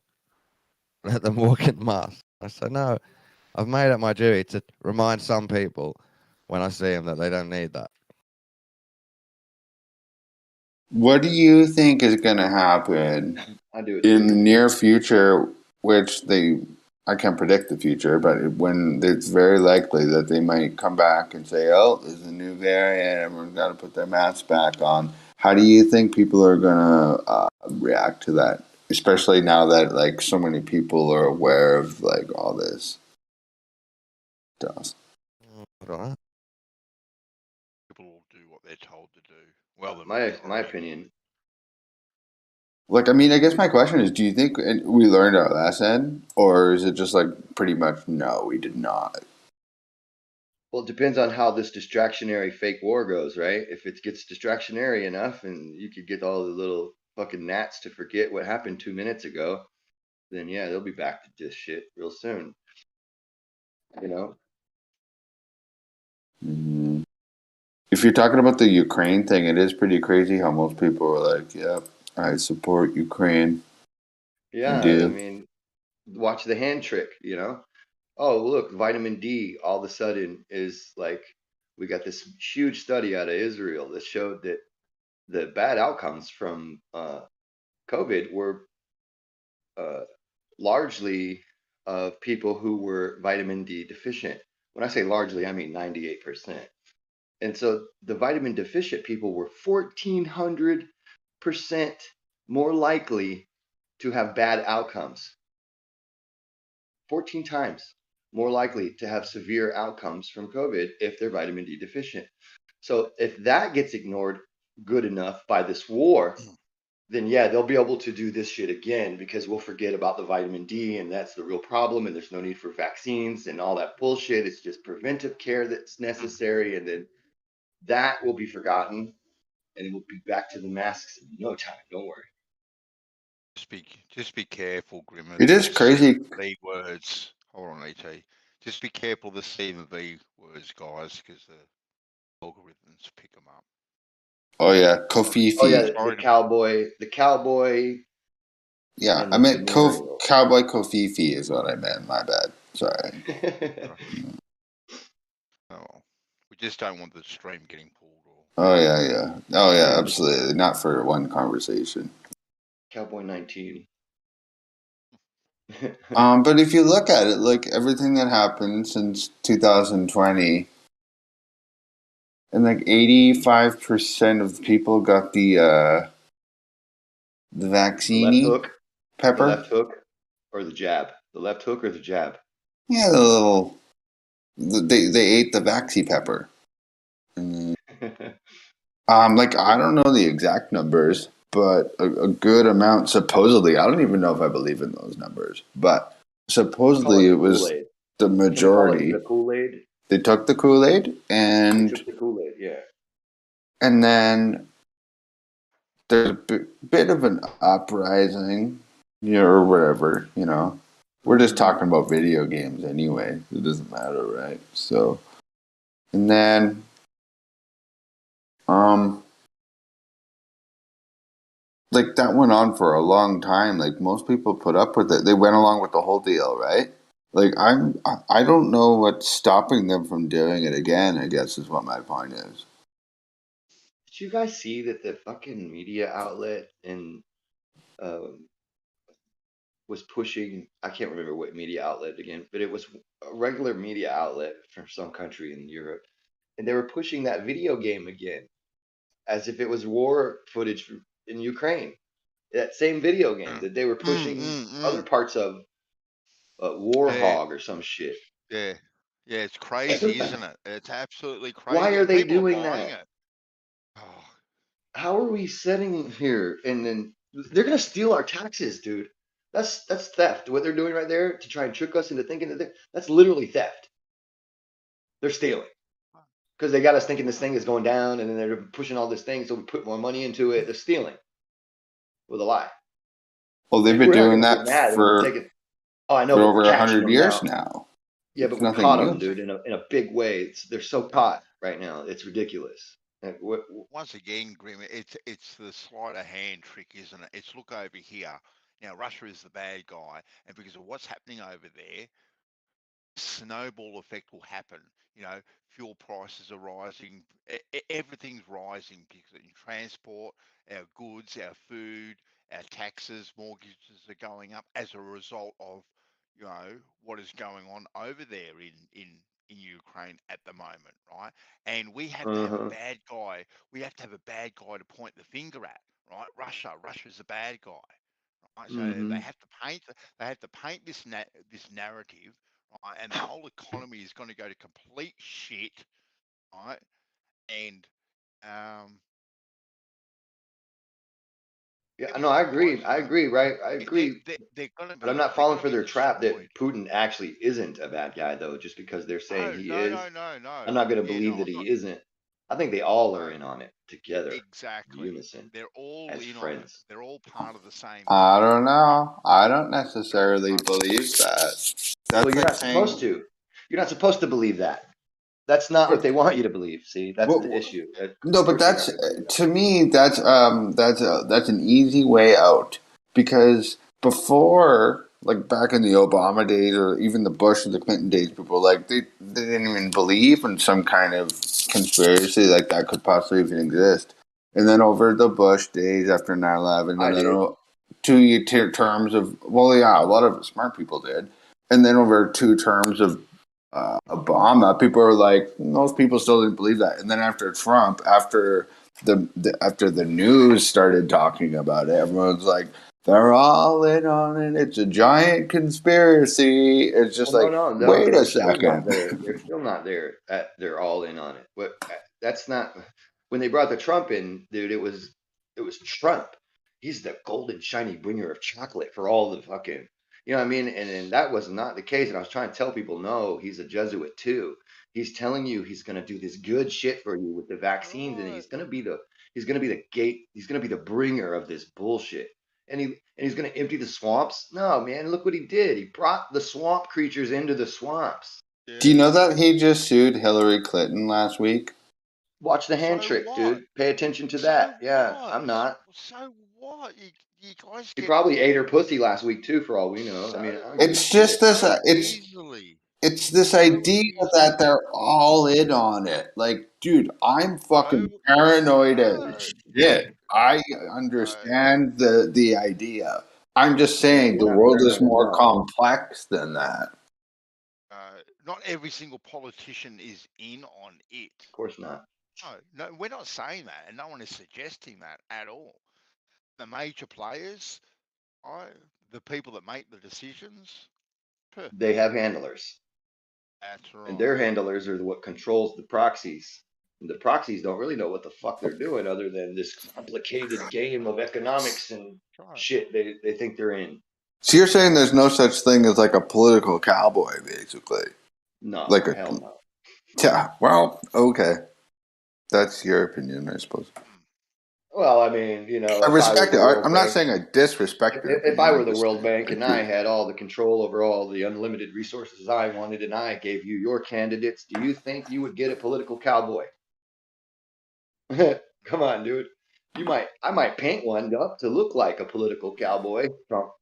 walk in masks. I said, no, I've made it my duty to remind some people when I see them that they don't need that. What do you think is going to happen in the near future, which I can't predict the future, but when it's very likely that they might come back and say, oh, there's a new variant, everyone's got to put their masks back on. How do you think people are going to react to that? Especially now that like so many people are aware of like all this stuff. I don't know. People will do what they're told to do. Well, my opinion. Like, I mean, I guess my question is, do you think we learned our lesson, or is it just like pretty much no, we did not? Well, it depends on how this distractionary fake war goes, right? If it gets distractionary enough and you could get all the little fucking gnats to forget what happened 2 minutes ago, then yeah, they'll be back to this shit real soon. You know? Mm-hmm. If you're talking about the Ukraine thing, it is pretty crazy how most people are like, yeah, I support Ukraine. Yeah, I mean, watch the hand trick, you know? Oh, look, vitamin D all of a sudden is like, we got this huge study out of Israel that showed that the bad outcomes from COVID were largely of people who were vitamin D deficient. When I say largely, I mean 98%. And so the vitamin deficient people were 1,400% more likely to have bad outcomes. 14 times more likely to have severe outcomes from COVID if they're vitamin D deficient. So if that gets ignored good enough by this war, then yeah, they'll be able to do this shit again because we'll forget about the vitamin D and that's the real problem and there's no need for vaccines and all that bullshit. It's just preventive care that's necessary, and then that will be forgotten and we'll be back to the masks in no time. Don't worry. Just be careful, Grimmer. It is crazy. C words. Hold on, ET. Just be careful the C and the V words, guys, because the algorithms pick them up. Oh yeah, Kofifi. Oh yeah, the cowboy. Yeah, I meant Cowboy Kofifi is what I meant. My bad. Sorry. Oh, we just don't want the stream getting pulled. Oh yeah. Oh yeah, absolutely. Not for one conversation. Cowboy 19. But if you look at it, like everything that happened since 2020, and like 85% of the people got the vaccine. The left hook, pepper. The left hook, or the jab. The left hook or the jab. Yeah, the little. They ate the vaccine pepper. Like I don't know the exact numbers, but a good amount supposedly. I don't even know if I believe in those numbers, but supposedly it was Kool-Aid. the majority. The Kool-Aid. They took the Kool-Aid and They took the Kool-Aid, yeah. And then there's a bit of an uprising, or whatever, We're just talking about video games anyway. It doesn't matter, right? So, and then, like that went on for a long time. Like most people put up with it. They went along with the whole deal, right? Like I don't know what's stopping them from doing it again, I guess is what my point is. Did you guys see that the fucking media outlet was pushing, I can't remember what media outlet again, but it was a regular media outlet from some country in Europe, and they were pushing that video game again as if it was war footage in Ukraine. That same video game that they were pushing other parts of Warhog or some shit. Yeah, it's crazy, isn't it? It's absolutely crazy. Why are they People doing buying that? it. Oh. How are we sitting here and then they're gonna steal our taxes, dude? That's theft. What they're doing right there to try and trick us into thinking that's literally theft. They're stealing because they got us thinking this thing is going down, and then they're pushing all this thing, so we put more money into it. They're stealing with a lie. Well, they've been doing that for over 100 years now. Yeah, but we caught them, dude, in a big way. They're so caught right now. It's ridiculous. Once again, Grim, it's the sleight of hand trick, isn't it? It's look over here. Russia is the bad guy, and because of what's happening over there, snowball effect will happen. Fuel prices are rising, everything's rising because in transport, our goods, our food, our taxes, mortgages are going up as a result of what is going on over there in Ukraine at the moment, right? And we have to have a bad guy. We have to have a bad guy to point the finger at, right? Russia's a bad guy, right? So they have to paint this narrative, right? And the whole economy is going to go to complete shit, right? And yeah, no, I agree. I agree, right? I agree. But I'm not falling for their trap that Putin actually isn't a bad guy, though, just because they're saying he is. No. I'm not going to believe that he isn't. I think they all are in on it together. Exactly. Unison. They're all as in friends. on it. They're all part of the same. I don't know. I don't necessarily believe that. Well, you're not supposed to. You're not supposed to believe that. That's not what they want you to believe. See, that's the issue. No, but that's to me. That's an easy way out because before like back in the Obama days or even the Bush and the Clinton days, people like they didn't even believe in some kind of conspiracy like that could possibly even exist. And then over the Bush days after 9/11, and then 2 terms of, well, yeah, a lot of smart people did. And then over 2 terms of Obama, people were like, most people still didn't believe that. And then after Trump, after the news started talking about it, everyone's like, they're all in on it. It's a giant conspiracy. It's just Well, like, no, wait they're a still not second. there. They're still not there. They're all in on it. But that's not when they brought the Trump in, dude. It was Trump. He's the golden shiny bringer of chocolate for all the fucking, you know what I mean? And that was not the case. And I was trying to tell people, no, he's a Jesuit too. He's telling you he's gonna do this good shit for you with the vaccines, and he's gonna be the gate. He's gonna be the bringer of this bullshit. And he's gonna empty the swamps. No, man, look what he did. He brought the swamp creatures into the swamps. Do you know that he just sued Hillary Clinton last week? Watch the hand trick, dude. Pay attention to that. Yeah, I'm not. So what? You guys He get probably ate her pussy last week too, for all we know. I mean, I don't give a It's just shit. this. It's this idea that they're all in on it. Like, dude, I'm fucking paranoid as shit. I understand the idea. I'm just saying the You're not world is paranoid more enough. complex than that. Not every single politician is in on it. Of course not. No, we're not saying that, and no one is suggesting that at all. The major players, the people that make the decisions, They have handlers. That's right. And their handlers are what controls the proxies. And the proxies don't really know what the fuck they're doing other than this complicated game of economics and shit they think they're in. So you're saying there's no such thing as like a political cowboy, basically? No, like hell no. Yeah, well, okay. That's your opinion, I suppose. Well, I mean, you know, I respect it. I'm not Bank, saying I disrespect your if I opinion, were I'm the just World saying Bank and I had all the control over all the unlimited resources I wanted and I gave you your candidates, do you think you would get a political cowboy? Come on, dude. I might paint one up to look like a political cowboy, Trump.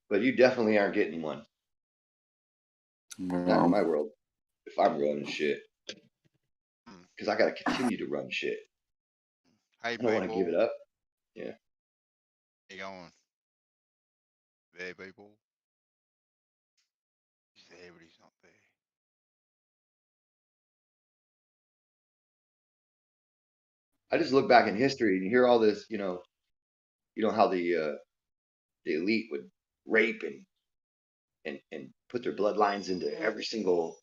But you definitely aren't getting one. Not in my world. If I'm running shit. Because I got to continue to run shit. Hey, I don't want to give it up. Yeah. How you going? There, people. He's there, but he's not there. I just look back in history and you hear all this, you know how the elite would rape and put their bloodlines into every single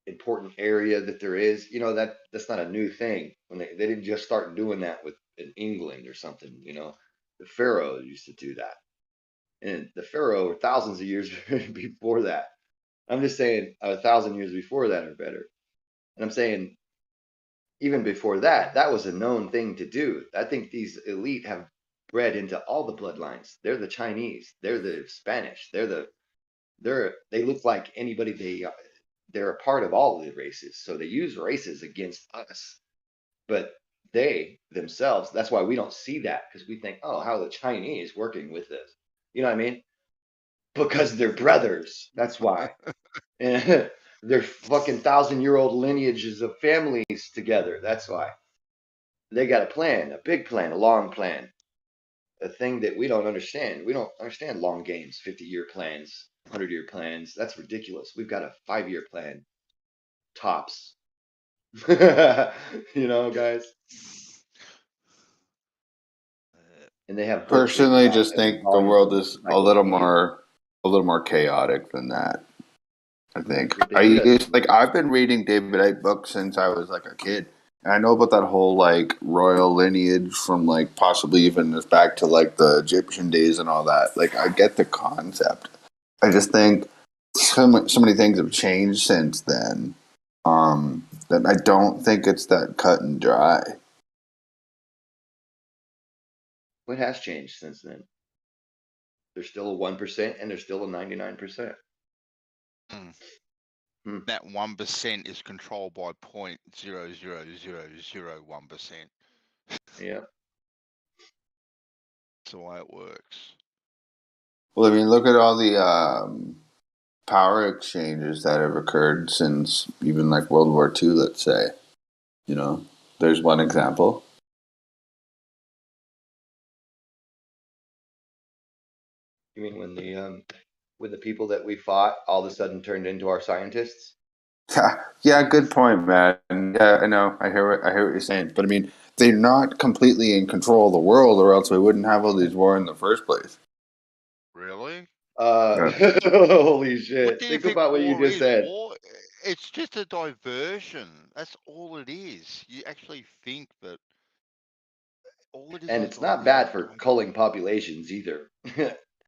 important area that there is. You know, that's not a new thing. When they didn't just start doing that in England or something, you know. The Pharaoh used to do that. And the Pharaoh were thousands of years before that. I'm just saying 1,000 years before that or better. And I'm saying even before that, that was a known thing to do. I think these elite have bred into all the bloodlines. They're the Chinese. They're the Spanish. They look like anybody. They're a part of all of the races. So they use races against us. But they themselves, that's why we don't see that, because we think, oh, how are the Chinese working with this? You know what I mean? Because they're brothers. That's why. They're fucking 1,000-year-old lineages of families together. That's why. They got a plan, a big plan, a long plan, a thing that we don't understand. We don't understand long games, 50-year plans, 100-year plans. That's ridiculous. We've got a 5-year plan, tops. You know, guys. And they have books written personally about just every think the volume world of is a little more chaotic than that. I think I've been reading David Icke books since I was like a kid. And I know about that whole like royal lineage from like possibly even as back to like the Egyptian days and all that. Like I get the concept. I just think so many things have changed since then. That I don't think it's that cut and dry. What has changed since then? There's still a 1% and there's still a 99%. That 1% is controlled by 0.00001%. Yeah. That's the way it works. Well, I mean, look at all the power exchanges that have occurred since even like World War II, let's say. You know, there's one example. You mean when the people that we fought all of a sudden turned into our scientists? Yeah, good point, man. Yeah, I know. I hear what you're saying, but I mean, they're not completely in control of the world, or else we wouldn't have all these wars in the first place. Really? Holy shit! What do you think about what you war just is? said. War, it's just a diversion. That's all it is. You actually think that all it is And a it's not bad for diversion. culling populations either.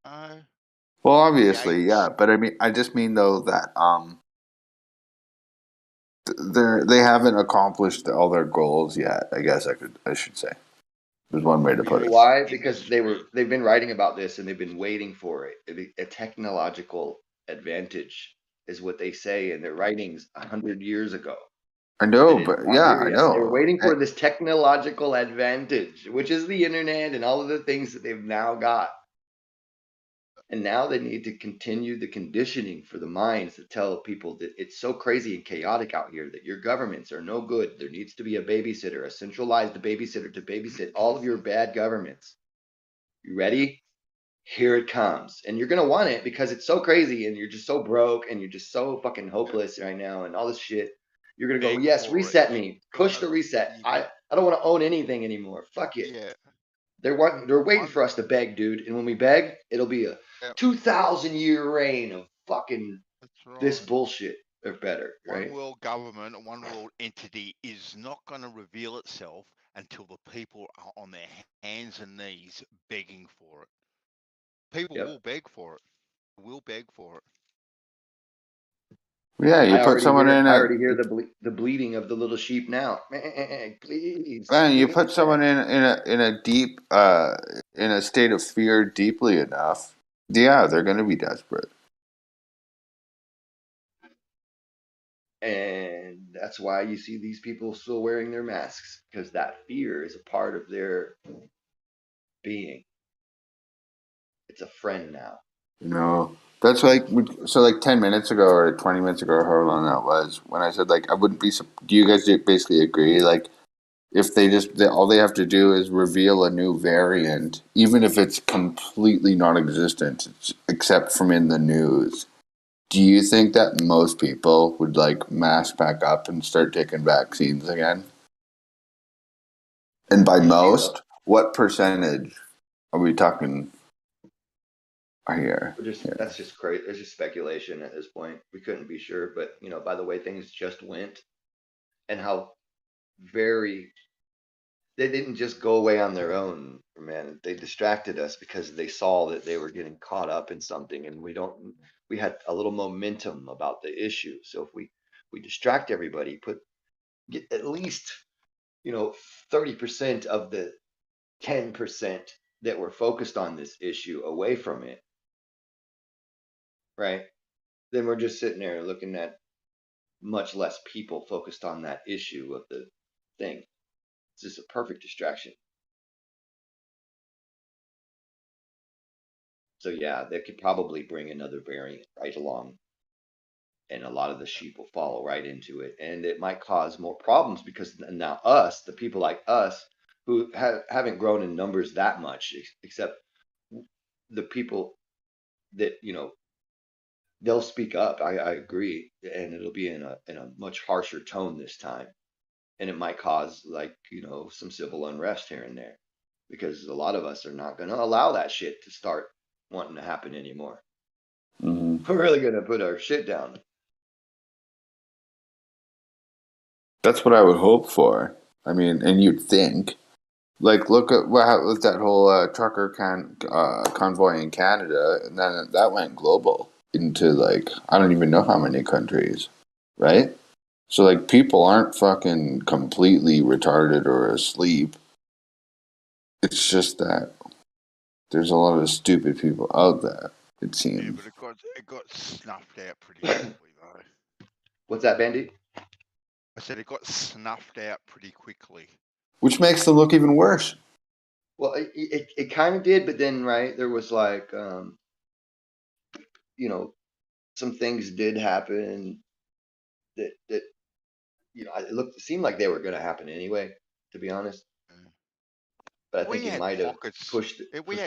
Well, obviously, Yikes. yeah, but I mean, I just mean though that they haven't accomplished all their goals yet. I guess I should say. There's one way to You put know it. why? Because they've been writing about this and they've been waiting for it. A technological advantage is what they say in their writings 100 years ago. I They know, didn't but want yeah, here I yet. They were know. waiting for this technological advantage, which is the internet and all of the things that they've now got. And now they need to continue the conditioning for the minds to tell people that it's so crazy and chaotic out here that your governments are no good. There needs to be a babysitter, a centralized babysitter to babysit all of your bad governments. You ready? Here it comes. And you're going to want it because it's so crazy and you're just so broke and you're just so fucking hopeless right now and all this shit. You're going to go, yes, reset me. Push the reset. I don't want to own anything anymore. Fuck it. Yeah. They're waiting for us to beg, dude. And when we beg, it'll be a 2,000-year reign of fucking this bullshit or better, right? One world government, one world entity is not going to reveal itself until the people are on their hands and knees begging for it. People will beg for it. Will beg for it. Yeah, you I put someone in I a. already hear the bleeding of the little sheep now. Please. Man, you put someone in a deep in a state of fear deeply enough. Yeah, they're going to be desperate. And that's why you see these people still wearing their masks, because that fear is a part of their being. It's a friend now. No, that's like so. Like 10 minutes ago or 20 minutes ago, or however long that was, when I said like I wouldn't be. Do you guys basically agree? Like, if all they have to do is reveal a new variant, even if it's completely non-existent, except from in the news. Do you think that most people would like mask back up and start taking vaccines again? And by most, what percentage are we talking here? That's just crazy. It's just speculation at this point. We couldn't be sure, but by the way things just went, and how they didn't just go away on their own, man. They distracted us because they saw that they were getting caught up in something, and we had a little momentum about the issue. So if we distract everybody, get at least 30% of the 10% that were focused on this issue away from it, right? Then we're just sitting there looking at much less people focused on that issue of the thing. It's just a perfect distraction. So yeah, they could probably bring another variant right along, and a lot of the sheep will follow right into it, and it might cause more problems because now the people like us, who haven't grown in numbers that much, except the people that they'll speak up. I agree, and it'll be in a much harsher tone this time, and it might cause some civil unrest here and there, because a lot of us are not going to allow that shit to start wanting to happen anymore. Mm-hmm. We're really going to put our shit down. That's what I would hope for. I mean, and you'd think. Like, look at what happened with that whole trucker convoy in Canada, and then that went global into like I don't even know how many countries, right? So like people aren't fucking completely retarded or asleep. It's just that there's a lot of stupid people out there. It seems. Yeah, but it got snuffed out pretty quickly though. What's that, Bandy? I said it got snuffed out pretty quickly. Which makes them look even worse. Well, it kind of did, but then right there was like some things did happen that it seemed like they were going to happen anyway, to be honest. But I think it might have pushed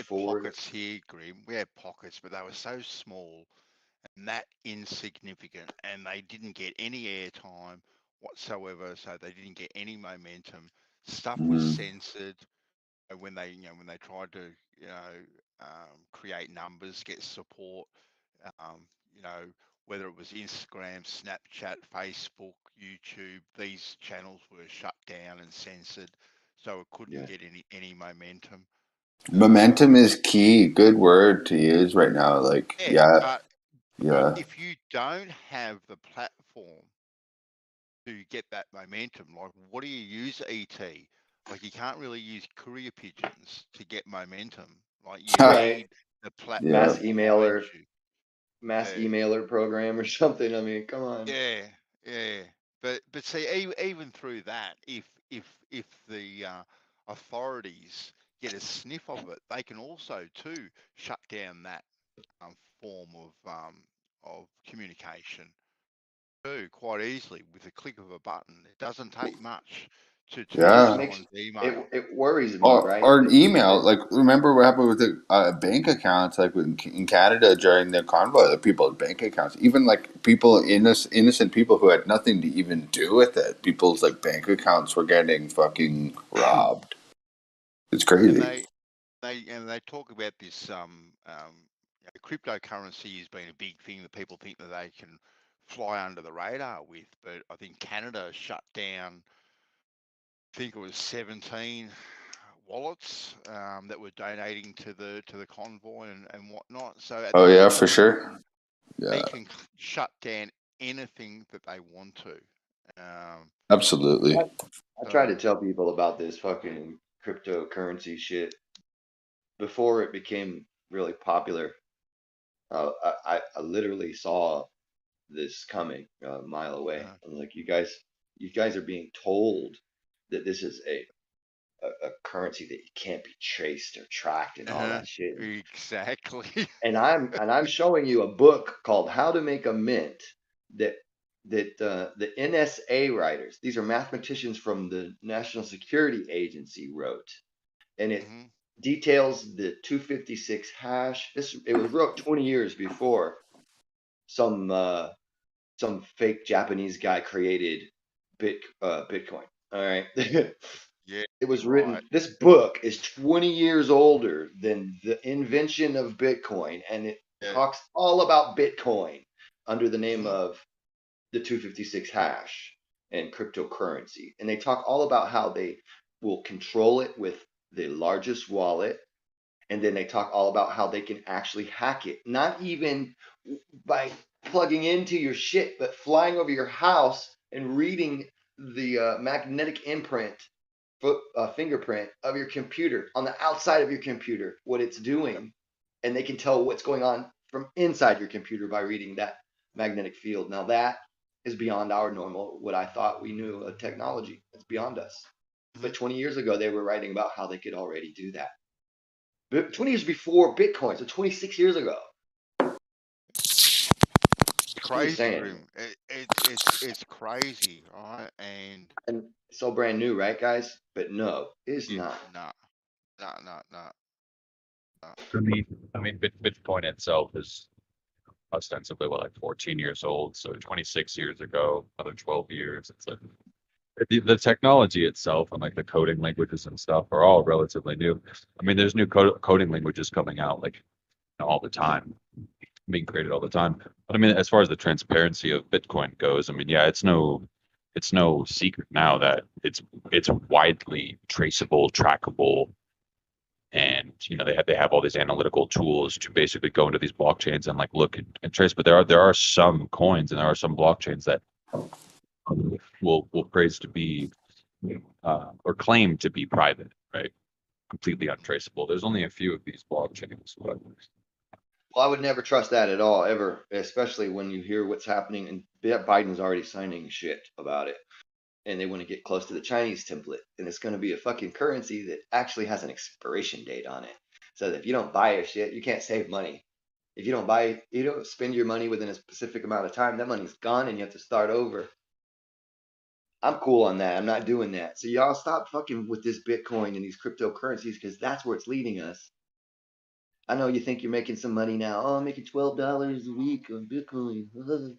forward. Pockets here, Grim. We had pockets, but they were so small and that insignificant, and they didn't get any airtime whatsoever. So they didn't get any momentum. Stuff was censored when they tried to create numbers, get support. Whether it was Instagram, Snapchat, Facebook, YouTube, these channels were shut down and censored, so it couldn't get any momentum. Momentum is key. Good word to use right now. Like, But if you don't have the platform to get that momentum, like, what do you use ET? Like, you can't really use courier pigeons to get momentum. Like, you need the platform mass behind emailer program or something. I mean, come on. Yeah. But see, even through that, if the authorities get a sniff of it, they can also too shut down that form of communication too, quite easily with a click of a button. It doesn't take much to turn someone's email. It worries me, right? Or an email. Like, remember what happened with the bank accounts, like in Canada during the convoy, the people's bank accounts, even like people, innocent people who had nothing to even do with it. People's like bank accounts were getting fucking robbed. It's crazy. And they talk about this cryptocurrency has been a big thing that people think that they can fly under the radar with, but I think Canada shut down, I think it was 17 wallets that were donating to the convoy and whatnot. So at Oh this yeah, point, for sure. they can shut down anything that they want to. Absolutely. I try to tell people about this fucking cryptocurrency shit before it became really popular. I literally saw this coming a mile away. I'm like, you guys are being told that this is a currency that can't be traced or tracked and all that shit. Exactly. And I'm showing you a book called How to Make a Mint that the NSA writers, these are mathematicians from the National Security Agency, wrote, and it details the 256 hash. It was wrote 20 years before some fake Japanese guy created Bitcoin. All right. Yeah, it was written. This book is 20 years older than the invention of Bitcoin, and it talks all about Bitcoin under the name of the 256 hash and cryptocurrency. And they talk all about how they will control it with the largest wallet. And then they talk all about how they can actually hack it, not even by plugging into your shit, but flying over your house and reading the magnetic imprint, fingerprint of your computer on the outside of your computer, what it's doing. And they can tell what's going on from inside your computer by reading that magnetic field. Now that is beyond our normal, what I thought we knew of technology. It's beyond us. But 20 years ago, they were writing about how they could already do that. 20 years before Bitcoin, so 26 years ago. Crazy, Grim. It's crazy, right? And so brand new, right, guys? But no, it's not. No. I mean, Bitcoin itself is ostensibly like 14 years old. So 26 years ago, another 12 years. It's like the technology itself and like the coding languages and stuff are all relatively new. I mean, there's new coding languages coming out like all the time, being created all the time. But I mean, as far as the transparency of Bitcoin goes, I mean, yeah, it's no secret now that it's widely traceable, trackable, and they have all these analytical tools to basically go into these blockchains and like look and trace. But there are some coins and there are some blockchains that will praise to be or claim to be private, right? Completely untraceable. There's only a few of these blockchains, but well, I would never trust that at all, ever, especially when you hear what's happening. And Biden's already signing shit about it. And they want to get close to the Chinese template. And it's going to be a fucking currency that actually has an expiration date on it. So that if you don't buy your shit, you can't save money. If you don't spend your money within a specific amount of time, that money's gone and you have to start over. I'm cool on that. I'm not doing that. So y'all stop fucking with this Bitcoin and these cryptocurrencies because that's where it's leading us. I know you think you're making some money now. Oh, I'm making $12 a week on Bitcoin.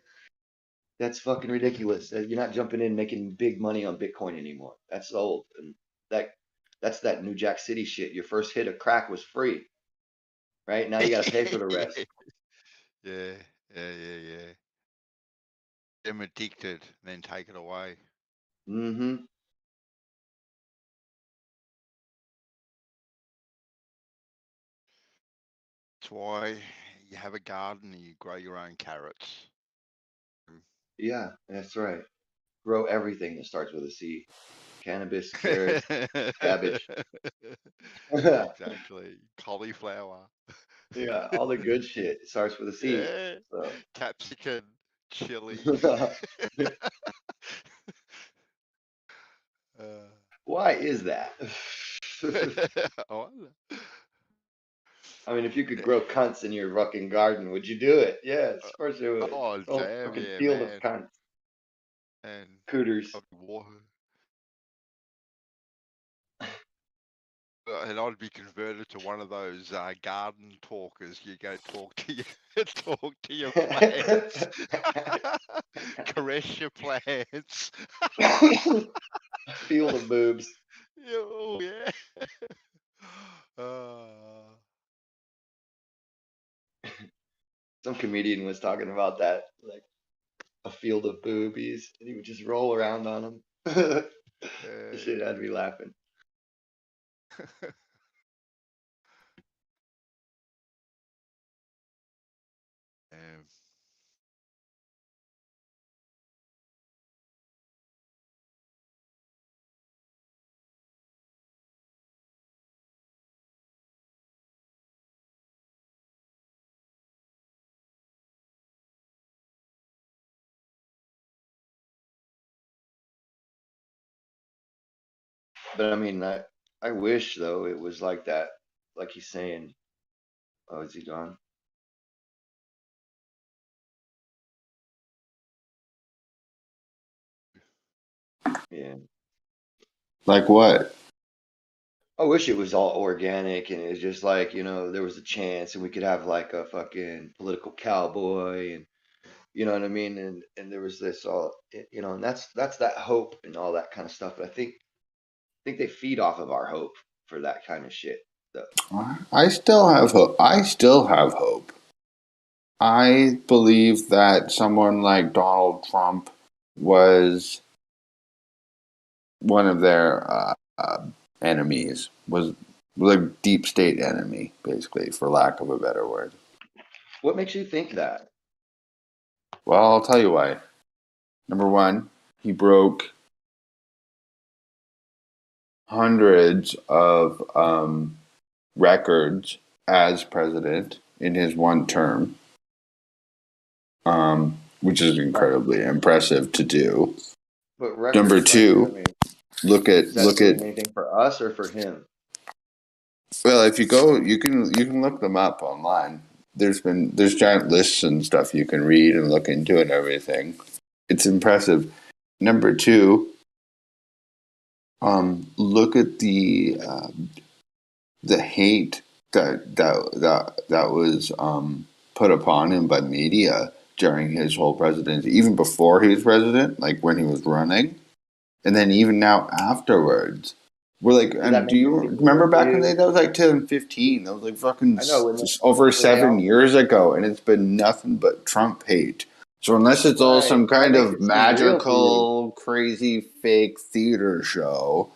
That's fucking ridiculous. You're not jumping in making big money on Bitcoin anymore. That's old. And that's that New Jack City shit. Your first hit of crack was free. Right? Now you got to pay for the rest. Yeah. Them addicted, then take it away. Mm-hmm. That's why you have a garden and you grow your own carrots. Yeah, that's right. Grow everything that starts with a C. Cannabis, carrots, cabbage. Exactly. Cauliflower. Yeah, all the good shit starts with a C. Yeah. So. Capsicum, chili. Why is that? I mean, if you could grow cunts in your fucking garden, would you do it? Yes, of course you would. Oh, Oh, damn, fucking yeah, field man. of cunts. And Cooters. And I'd be converted to one of those garden talkers. You go talk to your plants, caress your plants. Field of boobs. Oh yeah. Some comedian was talking about that, like a field of boobies, and he would just roll around on them. The shit had me laughing. But I mean, I wish though it was like that, like he's saying. Oh, is he gone? Yeah. Like what? I wish it was all organic and it was just like, there was a chance and we could have like a fucking political cowboy and you know what I mean? And there was this all, and that's that hope and all that kind of stuff. But I think they feed off of our hope for that kind of shit. I still have hope. I believe that someone like Donald Trump was one of their enemies, was a deep state enemy, basically, for lack of a better word. What makes you think that? Well, I'll tell you why. Number one, he broke hundreds of records as president in his one term, which is incredibly impressive to do. But number two, look at anything for us or for him. Well, if you go, you can look them up online. There's giant lists and stuff you can read and look into and everything. It's impressive. Number two, look at the hate that was put upon him by media during his whole presidency, even before he was president, like when he was running, and then even now afterwards. We're like, and do you remember back in the day? That was like 2015. That was like fucking over 7 years ago, and it's been nothing but Trump hate. So unless it's all some kind of magical, crazy, fake theater show,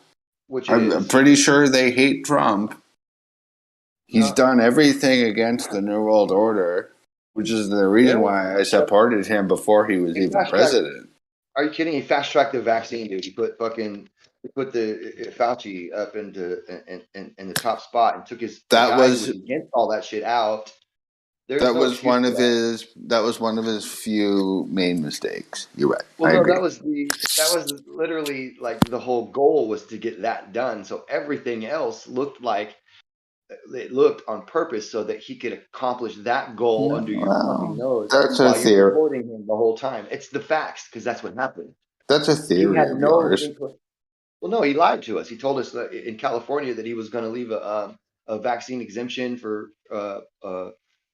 I'm pretty sure they hate Trump. He's done everything against the New World Order, which is the reason why I supported him before he was even president. Are you kidding? He fast-tracked the vaccine, dude. He put the Fauci up in the top spot and took his guy who was against all that shit out. That was one of his few main mistakes. You're right. Well, no, that was literally like the whole goal was to get that done. So everything else looked like it looked on purpose so that he could accomplish that goal under your fucking nose That's a while you're theory. recording him the whole time. It's the facts, because that's what happened. That's a He theory had of no yours. input. Well, no, he lied to us. He told us that in California that he was going to leave a vaccine exemption for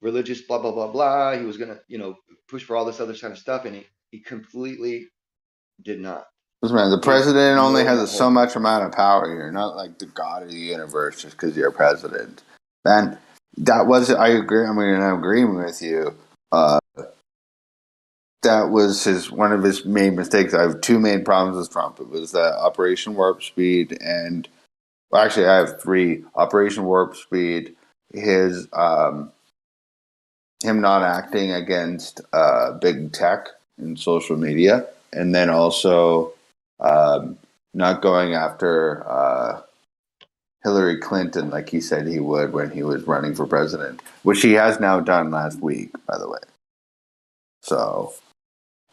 religious blah blah blah blah. He was going to push for all this other kind of stuff, and he completely did not. Listen, man, the He was president only ignoring that has whole so much amount of power here. Not like the god of the universe just because you're president. And that was, I agree. I mean, I'm agreeing with you. That was one of his main mistakes. I have two main problems with Trump. It was Operation Warp Speed, and well, actually, I have three: Operation Warp Speed, his him not acting against big tech and social media, and then also not going after Hillary Clinton like he said he would when he was running for president, which he has now done last week, by the way. So.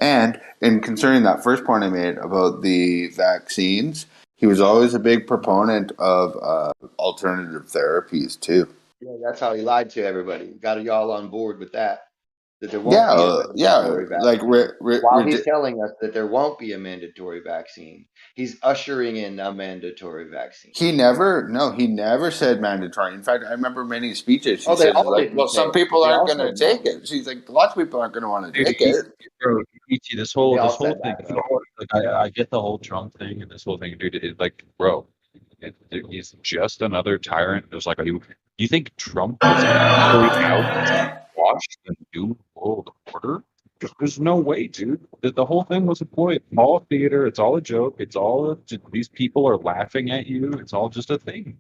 And in concerning that first point I made about the vaccines, he was always a big proponent of alternative therapies too. Yeah, that's how he lied to everybody. Got y'all on board with that there won't be a mandatory vaccine. While he's telling us that there won't be a mandatory vaccine, he's ushering in a mandatory vaccine. He never said mandatory. In fact, I remember many speeches. He they said, all like, didn't well, say some it. people They aren't all going to said take no. it. She's like, lots of people aren't going to want to take it. Bro, ET, this whole They all said thing, that, though. like, I get the whole Trump thing and this whole thing, dude. It's like, bro, he's just another tyrant. It was like, you think Trump was actually out to watch the new world order? There's no way, dude. The whole thing was a ploy. It's all theater. It's all a joke. It's all these people are laughing at you. It's all just a thing.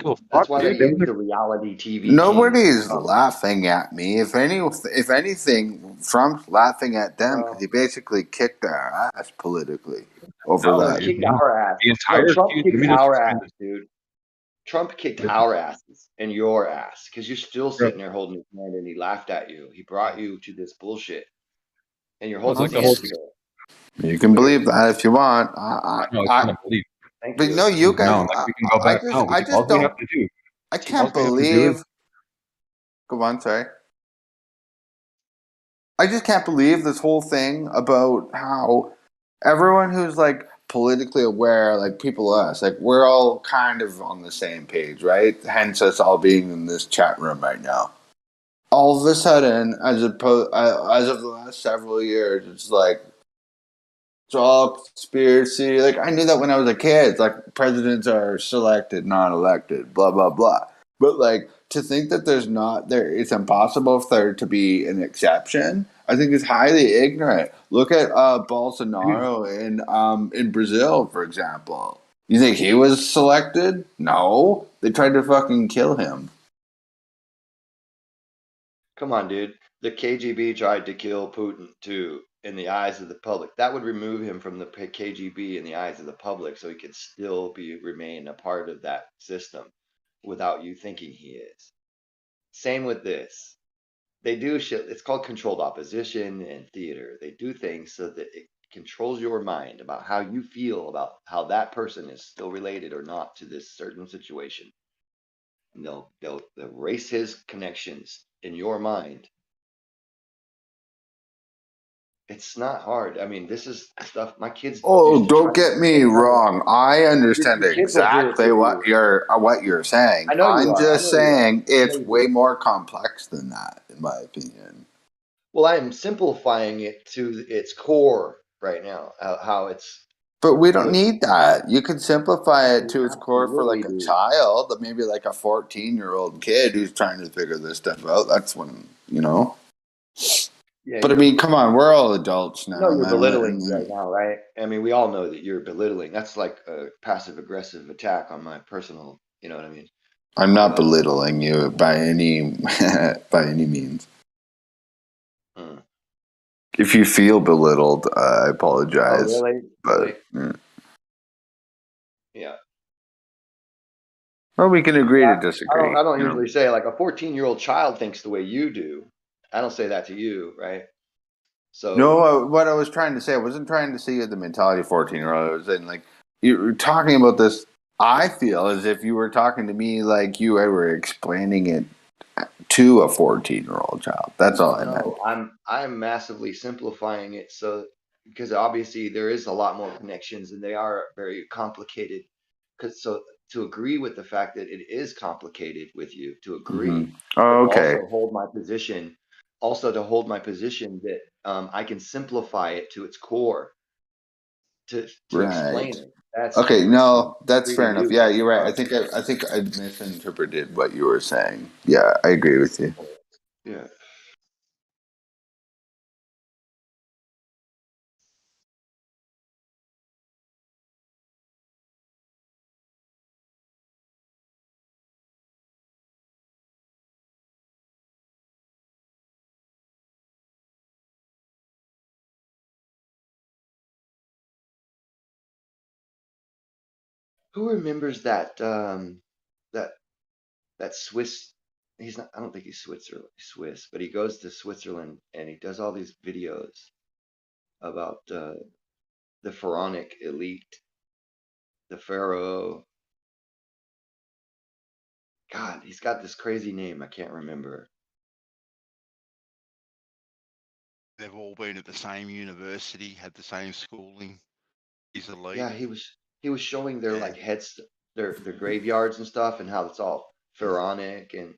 That's why they gave the reality TV. Nobody's laughing at me. If anything, Trump's laughing at them because he basically kicked our ass politically over that. Kicked our ass. Trump kicked our ass, dude. Trump kicked our asses and your ass because you're still sitting there holding his hand, and he laughed at you. He brought you to this bullshit, and you're holding his hand still. You can believe that if you want. But no, you guys. We can go back. I just don't. I can't believe. Go on, sorry. I just can't believe this whole thing about how everyone who's like politically aware, like people us, like we're all kind of on the same page, right? Hence us all being in this chat room right now. All of a sudden, as of the last several years, it's like it's all conspiracy. Like I knew that when I was a kid. It's like presidents are selected, not elected. Blah blah blah. But like to think that it's impossible for there to be an exception. I think is highly ignorant. Look at Bolsonaro in Brazil, for example. You think he was selected? No, they tried to fucking kill him. Come on, dude. The KGB tried to kill Putin too. In the eyes of the public, that would remove him from the KGB in the eyes of the public, so he could still remain a part of that system without you thinking he is. Same with this. They do shit. It's called controlled opposition in theater. They do things so that it controls your mind about how you feel about how that person is still related or not to this certain situation. And they'll erase his connections in your mind. It's not hard. I mean, this is stuff my kids. Oh, don't get me wrong. I understand exactly what you're saying. I'm just saying it's way more complex than that, in my opinion. Well, I am simplifying it to its core right now. How it's. But we don't need that. You can simplify it to its core for like a child, maybe like a 14-year-old kid who's trying to figure this stuff out. That's when, Yeah, but I mean, come on, we're all adults now. You're belittling right now, right? I mean, we all know that you're belittling. That's like a passive-aggressive attack on my personal. You know what I mean? I'm not belittling you by any means. If you feel belittled, I apologize. Oh, really? But yeah. Well, we can agree to disagree. I don't usually say like a 14-year-old child thinks the way you do. I don't say that to you, right? So no, what I was trying to say, I wasn't trying to say you had the mentality of 14-year-old. I was saying like you're talking about this I feel as if you were talking to me like you were explaining it to a 14-year-old child. That's all I meant. No, I'm massively simplifying it because obviously there is a lot more connections and they are very complicated. So to agree with the fact that it is complicated with you, to agree, Oh, okay. also hold my position, to hold my position that I can simplify it to its core to explain it. That's okay. No, that's agree fair with enough. you. Yeah, you're right. I think I misinterpreted what you were saying. Yeah, I agree with you. Yeah. Who remembers that that Swiss? He's not. I don't think he's Swiss, but he goes to Switzerland and he does all these videos about the pharaonic elite, the pharaoh. God, he's got this crazy name. I can't remember. They've all been at the same university, had the same schooling. He's elite. Yeah, he was showing their like heads, their graveyards and stuff, and how it's all pharaonic and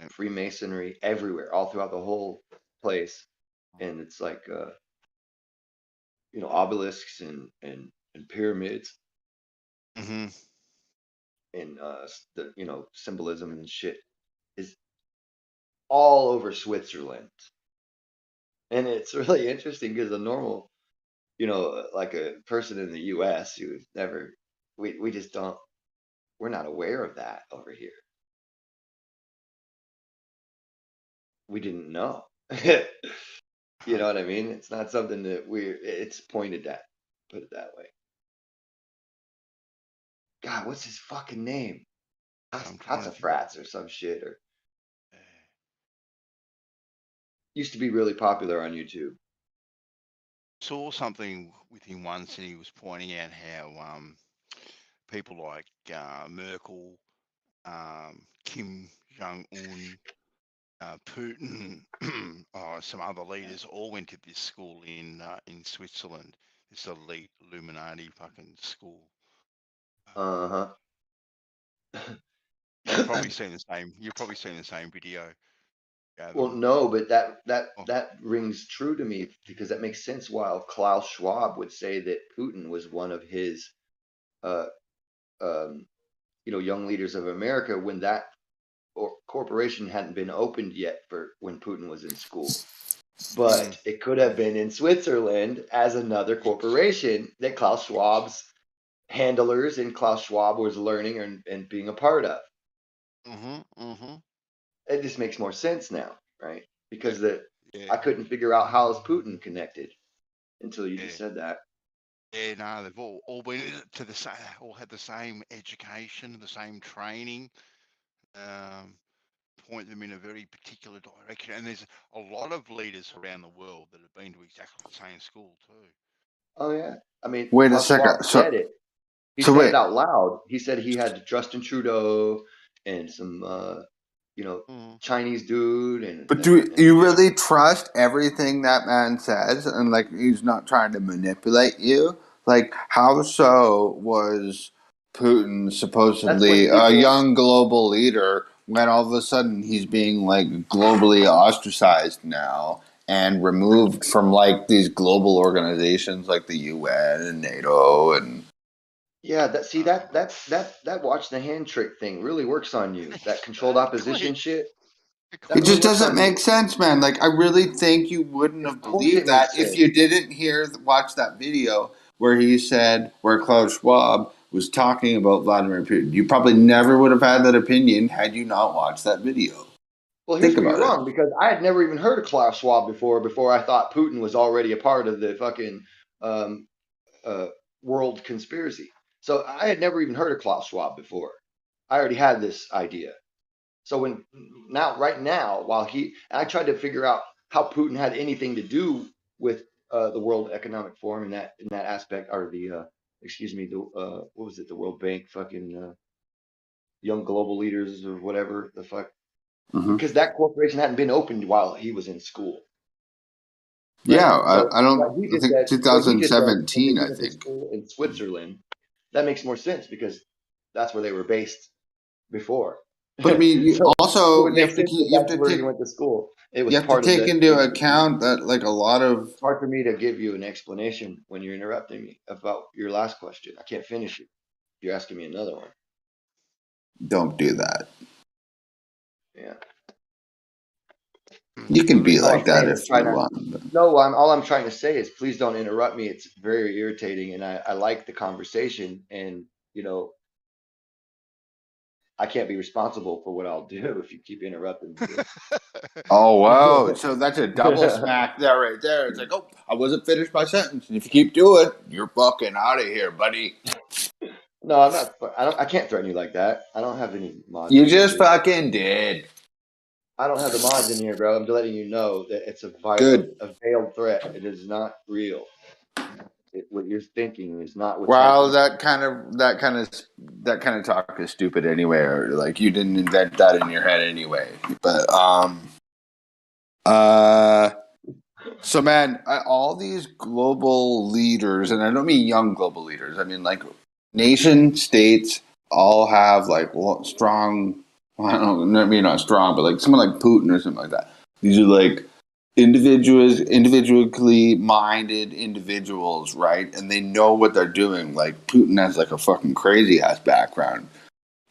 Freemasonry everywhere, all throughout the whole place, and it's like obelisks and pyramids. Mm-hmm. And the symbolism and shit is all over Switzerland, and it's really interesting because a normal, like a person in the U.S. who's never, we just don't, we're not aware of that over here. We didn't know. You know what I mean? It's not something that it's pointed at. Put it that way. God, what's his fucking name? Frats or some shit, or used to be really popular on YouTube. Saw something with him once, and he was pointing out how people like Merkel, Kim Jong Un, Putin, some other leaders all went to this school in Switzerland. This elite Illuminati fucking school. Uh-huh. You've probably seen the same video. Well, no, but that rings true to me because that makes sense. While Klaus Schwab would say that Putin was one of his, young leaders of America when that corporation hadn't been opened yet for when Putin was in school. But it could have been in Switzerland as another corporation that Klaus Schwab's handlers and Klaus Schwab was learning and being a part of. It just makes more sense now, right? Because I couldn't figure out how is Putin connected until you just said that. Yeah, no, they've all been to the same, all had the same education, the same training. Point them in a very particular direction, and there's a lot of leaders around the world that have been to exactly the same school too. Oh yeah, I mean, wait a Klaus second. Schwab said it. He said it out loud. He said he had Justin Trudeau and some, Chinese dude. And but do you really trust everything that man says? And like, he's not trying to manipulate you. Like, how so was Putin supposedly a young global leader when all of a sudden he's being like globally ostracized now and removed from like these global organizations like the UN and NATO and yeah, that watch the hand trick thing really works on you. That controlled opposition shit. It just doesn't make sense, man. Like, I really think you wouldn't have believed that if you didn't watch that video where Klaus Schwab was talking about Vladimir Putin. You probably never would have had that opinion had you not watched that video. Well, here's where you're wrong, because I had never even heard of Klaus Schwab before I thought Putin was already a part of the fucking world conspiracy. So I had never even heard of Klaus Schwab before. I already had this idea. So right now, while I tried to figure out how Putin had anything to do with the World Economic Forum in that aspect, or the excuse me, the what was it? The World Bank fucking young global leaders or whatever the fuck, because that corporation hadn't been opened while he was in school. Right? Yeah, So I don't. what he I just think said, what he just said, when 2017. he I went to think. school in Switzerland, that makes more sense because that's where they were based before. But I mean, you So it also would make sense that that's where he went to school. It was you have to part of take the. into account that like a lot of. It's hard for me to give you an explanation when you're interrupting me about your last question. I can't finish it. You're asking me another one. Don't do that. Yeah. You can be All like I'm that saying is if try you not. want. No, all I'm trying to say is please don't interrupt me. It's very irritating, and I like the conversation, and you know I can't be responsible for what I'll do if you keep interrupting me. Oh wow! So that's a double smack there, right there. It's like, oh, I wasn't finished my sentence, and if you keep doing it, you're fucking out of here, buddy. No, I'm not. I can't threaten you like that. I don't have any mods You in here, just dude. fucking did. I don't have the mods in here, bro. I'm just letting you know that it's a Good. veiled threat. It is not real. What you're thinking is not what's Well, happening. that kind of talk is stupid anyway. Or like you didn't invent that in your head anyway. But so man, all these global leaders, and I don't mean young global leaders. I mean like nation states all have like strong. Well, I don't know, maybe not strong, but like someone like Putin or something like that. These are like individually minded individuals, right? And they know what they're doing. Like Putin has like a fucking crazy ass background.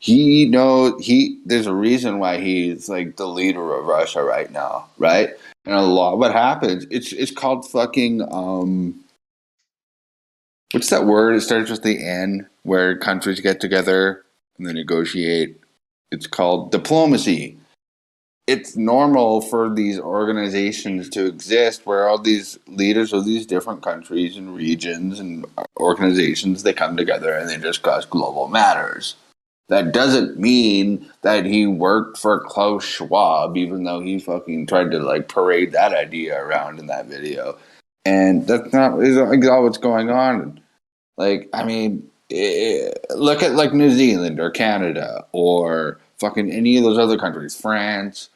There's a reason why he's like the leader of Russia right now, right? And a lot what happens, it's called fucking what's that word? It starts with the N where countries get together and they negotiate. It's called diplomacy. It's normal for these organizations to exist where all these leaders of these different countries and regions and organizations, they come together and they discuss global matters. That doesn't mean that he worked for Klaus Schwab, even though he fucking tried to like parade that idea around in that video. And that's not all what's going on. Like, I mean, look at like New Zealand or Canada or fucking any of those other countries, France.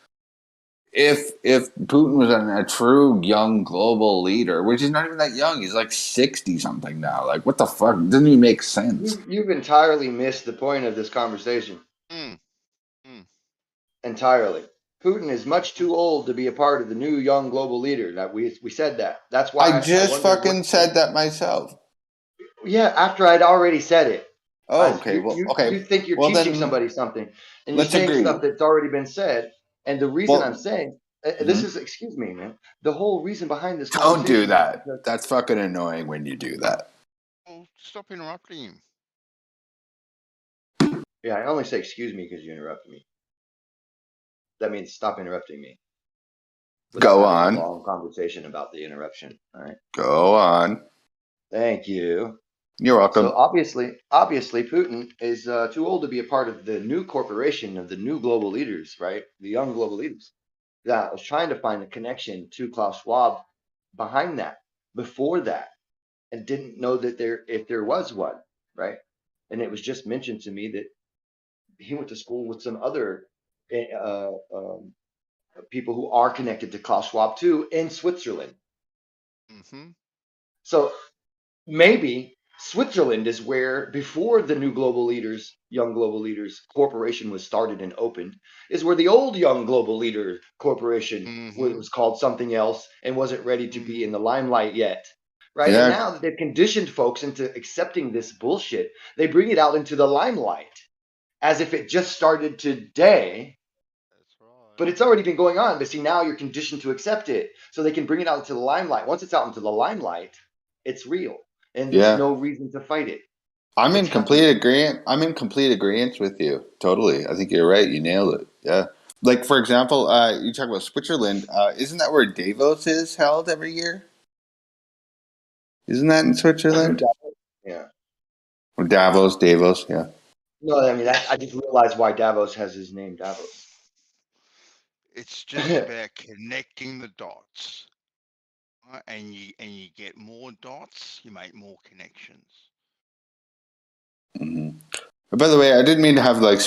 If Putin was a true young global leader, which is not even that young, he's like 60 something now. Like, what the fuck? Doesn't even make sense. You've entirely missed the point of this conversation. Entirely. Putin is much too old to be a part of the new young global leader. That we said that. That's why I just wondered fucking said that myself. Yeah, after I'd already said it. Oh, okay. Well, okay. You think you're Well, teaching then somebody something, and you're let's saying agree. stuff that's already been said. And the reason I'm Well, saying this is, excuse me, man. The whole reason behind this don't do conversation. that. That's fucking annoying when you do that. Well, stop interrupting him. Yeah, I only say excuse me because you interrupted me. That means stop interrupting me. Go Having on. a long conversation about the interruption. All right. Go on. Thank you. You're welcome. So obviously, Putin is too old to be a part of the new corporation of the new global leaders, right? The young global leaders. Yeah, I was trying to find a connection to Klaus Schwab behind that, before that, and didn't know that if there was one, right? And it was just mentioned to me that he went to school with some other people who are connected to Klaus Schwab too in Switzerland. So maybe Switzerland is where, before the new global leaders, young global leaders corporation was started and opened, is where the old young global leader corporation was called something else and wasn't ready to be in the limelight yet. Right. Yeah. And now that they've conditioned folks into accepting this bullshit, they bring it out into the limelight as if it just started today. But it's already been going on. But see, now you're conditioned to accept it. So they can bring it out into the limelight. Once it's out into the limelight, it's real. And there's no reason to fight it. I'm in complete agreement with you. Totally. I think you're right. You nailed it. Yeah. Like, for example, you talk about Switzerland. Isn't that where Davos is held every year? Isn't that in Switzerland? Yeah. Or Davos, yeah. No, I mean, I just realized why Davos has his name Davos. It's just about connecting the dots. Right? And you get more dots, you make more connections. Mm-hmm. By the way, I didn't mean to have like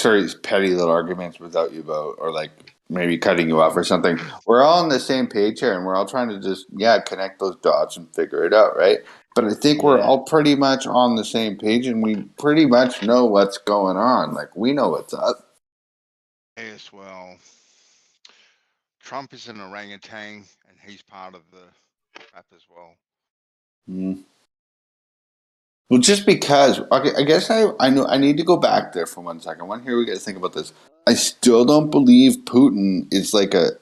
petty little arguments without you about, or like maybe cutting you off or something. We're all on the same page here, and we're all trying to just connect those dots and figure it out, right? But I think we're all pretty much on the same page, and we pretty much know what's going on. Like we know what's up. Yes, well, Trump is an orangutan, and he's part of the trap as well. Mm. Well, just because, okay, I guess I know I need to go back there for 1 second. One here, we got to think about this. I still don't believe Putin is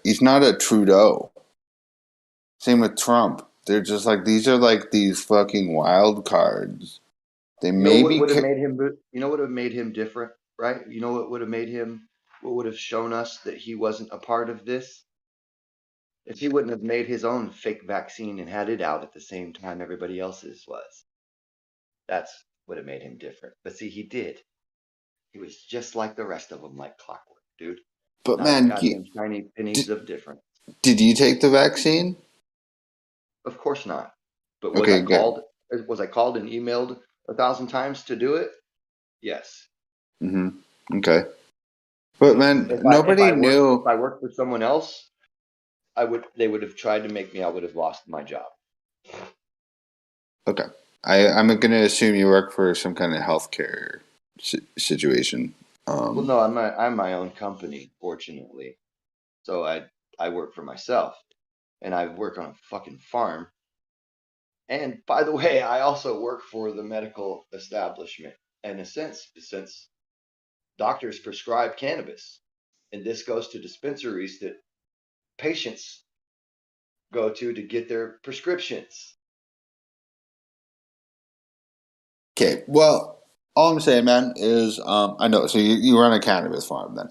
he's not a Trudeau. Same with Trump. They're just like, these are like these fucking wild cards. They may be. You know what would have made him different, right? You know what would have made him, what would have shown us that he wasn't a part of this? If he wouldn't have made his own fake vaccine and had it out at the same time everybody else's was. That's what have made him different. But see, he did. He was just like the rest of them, like clockwork, dude. But Not man, a goddamn shiny pennies of difference. Did you take the vaccine? Of course not. But was Okay, I called? Was I called and emailed 1,000 times to do it? Yes. Mm-hmm. Okay. But man, nobody knew. If I worked for someone else, they would have tried to make me. I would have lost my job. Okay. I'm going to assume you work for some kind of healthcare situation. Well, no, I'm my own company, fortunately. So I work for myself, and I work on a fucking farm. And by the way, I also work for the medical establishment. In a sense, since doctors prescribe cannabis, and this goes to dispensaries that patients go to get their prescriptions. Okay, well, all I'm saying, man, is I know. So you run a cannabis farm then,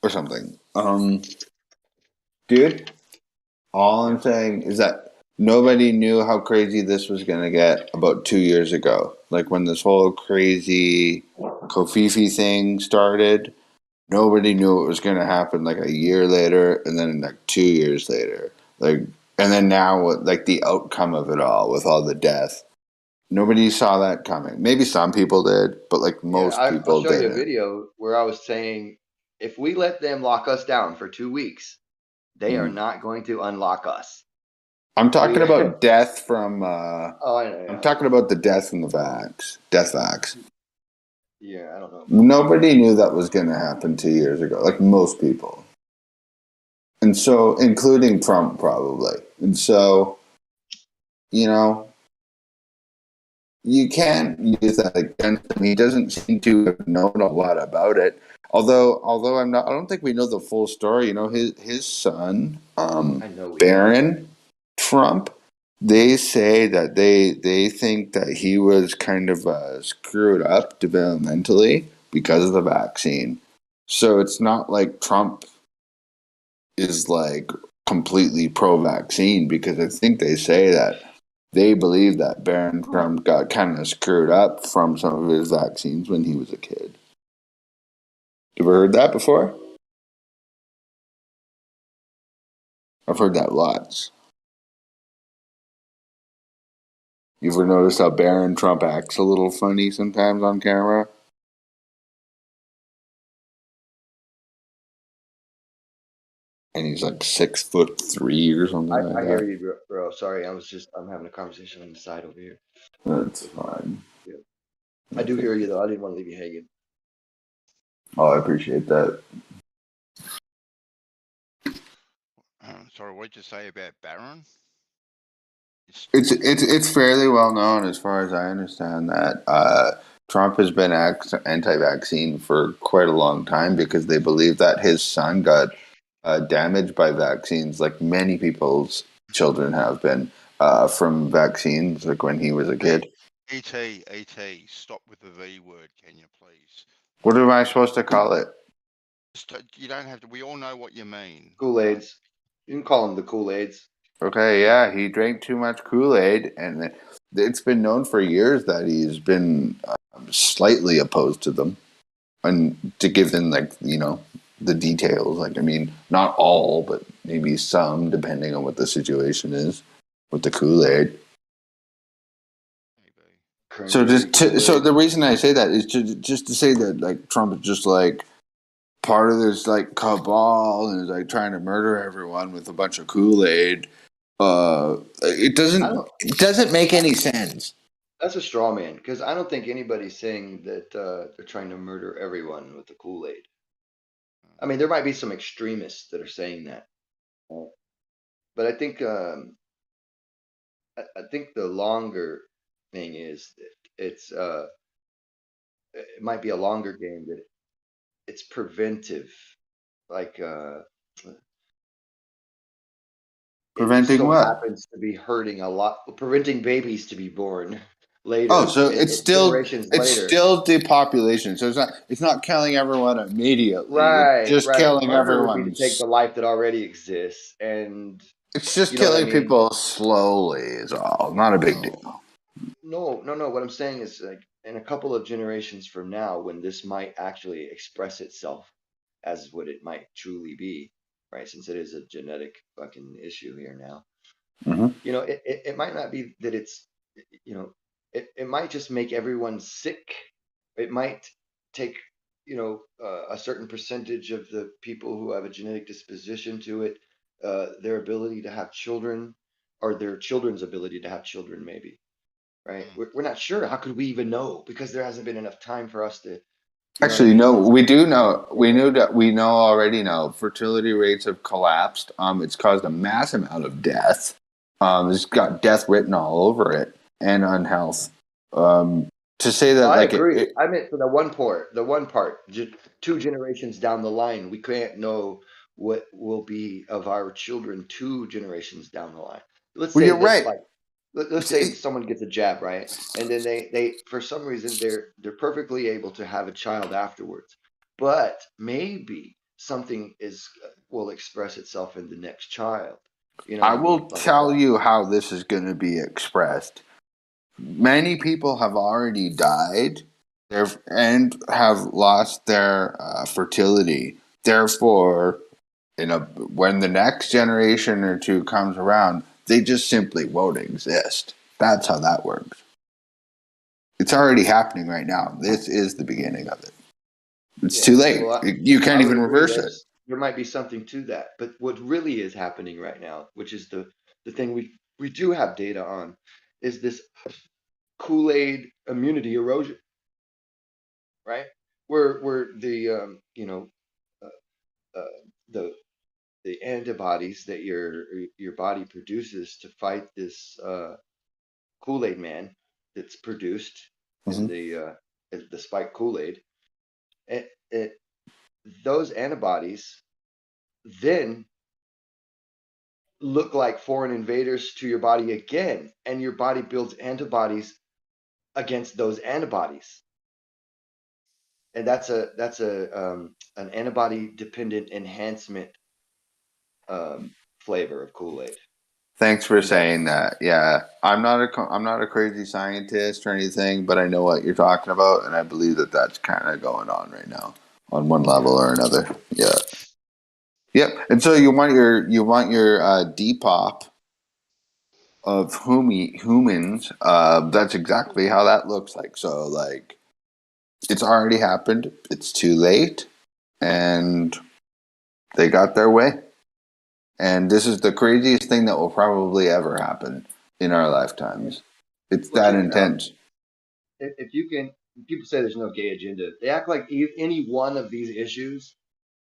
or something, dude. All I'm saying is that nobody knew how crazy this was gonna get about 2 years ago. Like when this whole crazy Kofifi thing started, nobody knew it was gonna happen. Like a year later, and then like 2 years later, and then now with like the outcome of it all, with all the death. Nobody saw that coming. Maybe some people did, but like most people I'll show you a didn't. video where I was saying, if we let them lock us down for 2 weeks, they are not going to unlock us. I'm talking about death from. I know. I'm talking about the death from the death vax. Yeah, I don't know. Nobody knew that was going to happen 2 years ago. Like most people, and so including Trump probably. And so, you can't use that against him. He doesn't seem to have known a lot about it. Although I don't think we know the full story. His son, Barron Trump, they say that they think that he was kind of screwed up developmentally because of the vaccine. So it's not like Trump is like completely pro-vaccine, because I think they say that they believe that Barron Trump got kind of screwed up from some of his vaccines when he was a kid. You ever heard that before? I've heard that lots. You ever noticed how Barron Trump acts a little funny sometimes on camera? And he's like 6'3" or something like that. I hear you, bro. Sorry, I'm having a conversation on the side over here. That's fine. Yeah. I do hear you though. I didn't want to leave you hanging. Oh, I appreciate that. Sorry, what did you say about Barron? It's fairly well known, as far as I understand, that Trump has been anti-vaccine for quite a long time, because they believe that his son got damaged by vaccines, like many people's children have been, from vaccines, like when he was a kid. E.T., stop with the V word, can you please? What am I supposed to call it? You don't have to. We all know what you mean. Kool-Aids. You can call them the Kool-Aids. Okay, yeah, he drank too much Kool-Aid, and it's been known for years that he's been slightly opposed to them. And to give them, the details, not all, but maybe some, depending on what the situation is with the Kool-Aid. So so the reason I say that is just to say that like Trump is just like part of this like cabal and is like trying to murder everyone with a bunch of Kool-Aid. It doesn't make any sense. That's a straw man, because I don't think anybody's saying that they're trying to murder everyone with the Kool-Aid. I mean, there might be some extremists that are saying that, but I think the longer thing is that it might be a longer game, that it's preventive, like preventing what happens to be hurting a lot, preventing babies to be born later. Oh, so it's still depopulation. So it's not killing everyone immediately. Right, it's just killing Murder would be everyone. to take the life that already exists, and it's just killing people slowly. Is all. Not a big deal. No. What I'm saying is, like, in a couple of generations from now, when this might actually express itself as what it might truly be, right? Since it is a genetic fucking issue here now. Mm-hmm. You know, it might not be that it's, you know, it might just make everyone sick. It might take, you know, a certain percentage of the people who have a genetic disposition to it, their ability to have children, or their children's ability to have children, maybe. Right? We're not sure. How could we even know? Because there hasn't been enough time for us to. Actually, no, we do know. We already know fertility rates have collapsed. It's caused a mass amount of death. It's got death written all over it, and unhealth. To say that, I agree. I meant for the one part, 2 generations down the line, we can't know what will be of our children 2 generations down the line. Let's say let's say someone gets a jab, right? And then they for some reason they're perfectly able to have a child afterwards. But maybe something will express itself in the next child. You know, I will tell you how this is going to be expressed. Many people have already died and have lost their fertility. Therefore, when the next generation or 2 comes around, they just simply won't exist. That's how that works. It's already happening right now. This is the beginning of it. It's too late. Well, you can't even reverse it. There might be something to that. But what really is happening right now, which is the thing we do have data on, is this Kool-Aid immunity erosion, right? Where the the antibodies that your body produces to fight this Kool-Aid man that's produced in the spiked Kool-Aid, those antibodies then look like foreign invaders to your body again, and your body builds antibodies against those antibodies, and that's an antibody dependent enhancement flavor of Kool-Aid. Thanks for saying that. Yeah, I'm not a crazy scientist or anything, but I know what you're talking about, and I believe that that's kind of going on right now on one level or another. Yeah. Yep. And so you want your depop of humans. That's exactly how that looks like. So like, it's already happened. It's too late, and they got their way. And this is the craziest thing that will probably ever happen in our lifetimes. It's that intense. If you can, people say there's no gay agenda. They act like any one of these issues,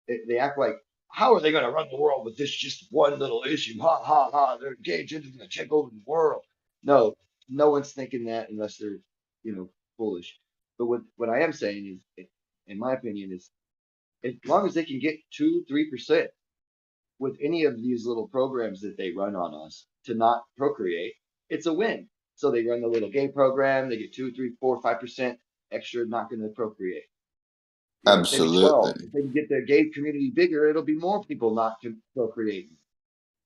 they act like, how are they going to run the world with this just one little issue? Ha, ha, ha. Their gay agenda is going to take over the world. No one's thinking that unless they're, foolish. But what I am saying is, in my opinion, is as long as they can get 2-3% with any of these little programs that they run on us to not procreate, it's a win. So they run the little gay program, they get 2, 3, 4, 5% extra, not going to procreate. Absolutely. Maybe 12. If they can get the gay community bigger, it'll be more people not procreating.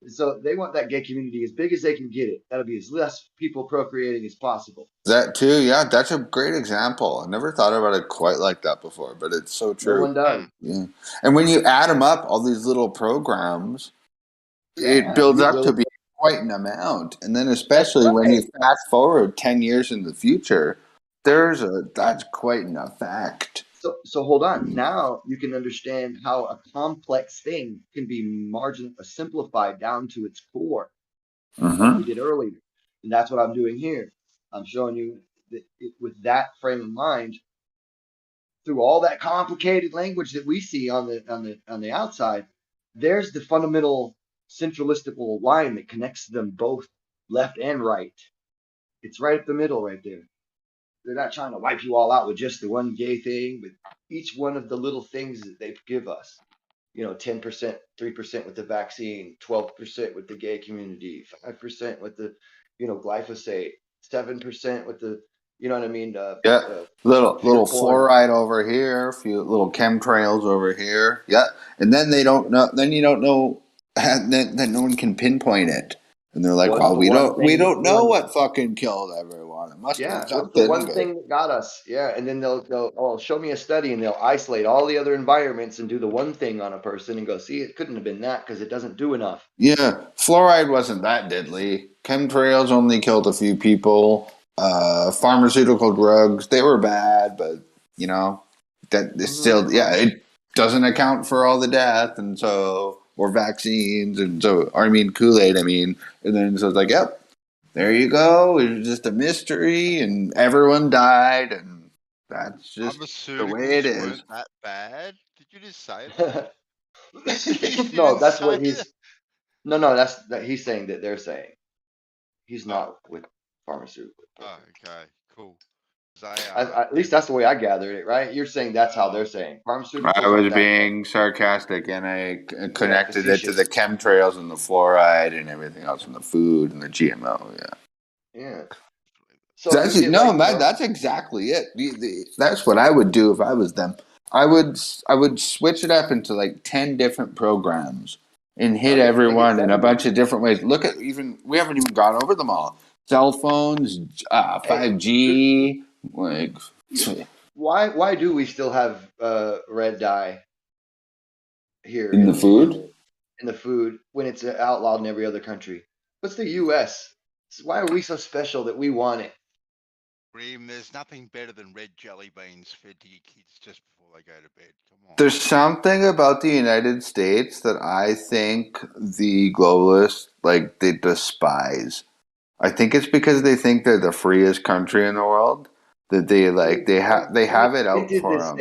So they want that gay community as big as they can get it. That'll be as less people procreating as possible. That too, yeah, that's a great example. I never thought about it quite like that before, but it's so true. No one does. Yeah. And when you add them up, all these little programs, it builds up to be quite an amount. And then especially when you fast forward 10 years in the future, That's quite an effect. So hold on. Now you can understand how a complex thing can be simplified down to its core, like we did earlier. And that's what I'm doing here. I'm showing you that with that frame of mind, through all that complicated language that we see on the outside, there's the fundamental centralistical line that connects them both, left and right. It's right up the middle, right there. They're not trying to wipe you all out with just the one gay thing, but each one of the little things that they give us. 10%, 3% with the vaccine, 12% with the gay community, 5% with the, glyphosate, 7% with the, you know what I mean? Little fluoride over here, a few little chemtrails over here. Yeah, and then they don't know. Then you don't know. Then no one can pinpoint it, and they're like, "Well, we don't know what fucking killed everyone. It must have been something." What's the one thing that got us? Yeah, and then they'll show me a study, and they'll isolate all the other environments and do the one thing on a person and go, see, it couldn't have been that because it doesn't do enough. Yeah, fluoride wasn't that deadly. Chemtrails only killed a few people. Pharmaceutical drugs, they were bad, but that is still, it doesn't account for all the death, and so, or vaccines, and so, Kool-Aid, and then so it's like, yep, there you go. It was just a mystery, and everyone died, and that's just the way it is. Weren't that bad? Did you just say that? No, that's what he's. No, that's that he's saying that they're saying. He's not with pharmaceutical. Oh, okay, cool. At least that's the way I gathered it, right? You're saying that's how they're saying. Pharmaceuticals. I was being sarcastic, and I connected it to the chemtrails and the fluoride and everything else, and the food and the GMO. Yeah. So that's that's exactly it. That's what I would do if I was them. I would switch it up into like 10 different programs and hit everyone in a bunch of different ways. Look at we haven't even gone over them all. Cell phones, 5G, like. Why do we still have red dye here in the food? In the food when it's outlawed in every other country? What's the U.S.? Why are we so special that we want it? Reem, there's nothing better than red jelly beans fed to your kids just before they go to bed. Come on. There's something about the United States that I think the globalists they despise. I think it's because they think they're the freest country in the world that they have it out for them.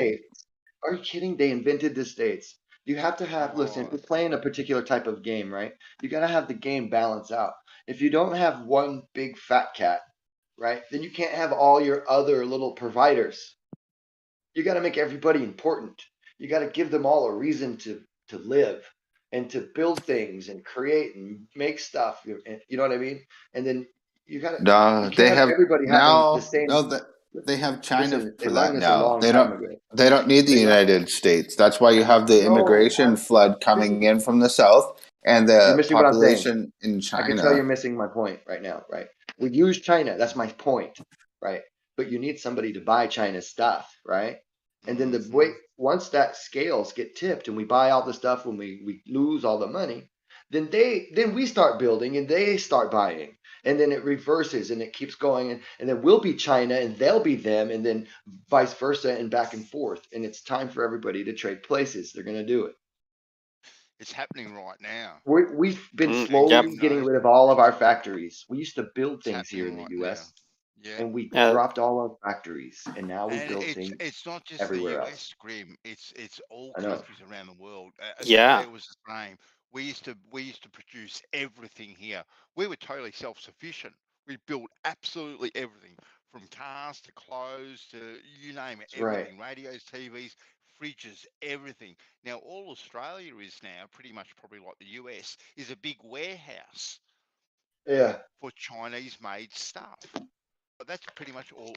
Are you kidding? They invented the states. You have to have listen. If you're playing a particular type of game, right? You gotta have the game balance out. If you don't have one big fat cat, right, then you can't have all your other little providers. You got to make everybody important. You got to give them all a reason to live and to build things and create and make stuff. You know what I mean? And then you got to. They have everybody now. having the same. No, they have China for that this now. a long time ago. They don't need the United States. That's why you have the immigration flood coming in from the south and the population in China. I can tell you're missing my point right now. Right? We use China. That's my point. Right? But you need somebody to buy China's stuff. Right? And then once that scales get tipped and we buy all the stuff when we lose all the money, then we start building and they start buying. And then it reverses and it keeps going and then we'll be China and they'll be them and then vice versa and back and forth. And it's time for everybody to trade places. They're going to do it. It's happening right now. We've been slowly getting rid of all of our factories. We used to build things here in the U.S. And we dropped all our factories, and now we build things. It's not just everywhere the US, else. Grim. It's all countries around the world. Yeah, it was the same. We used to produce everything here. We were totally self-sufficient. We built absolutely everything, from cars to clothes to you name it, everything. Radios, TVs, fridges, everything. Now all Australia is now pretty much probably like the US is a big warehouse. For Chinese-made stuff. But that's pretty much all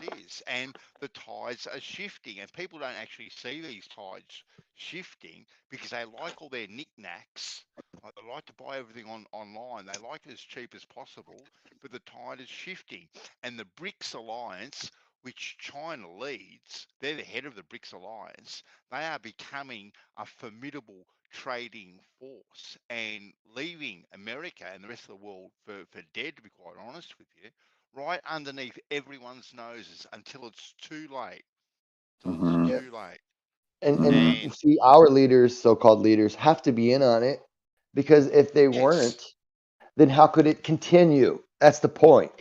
it is. And the tides are shifting, and people don't actually see these tides shifting because they like all their knickknacks. Like they like to buy everything online. They like it as cheap as possible, but the tide is shifting. And the BRICS alliance, which China leads, they're the head of the BRICS alliance. They are becoming a formidable trading force and leaving America and the rest of the world for dead, to be quite honest with you. right underneath everyone's noses until it's too late. Till Mhm. it's too late. And And see, our leaders, so-called leaders, have to be in on it, because if they weren't, then how could it continue? That's the point.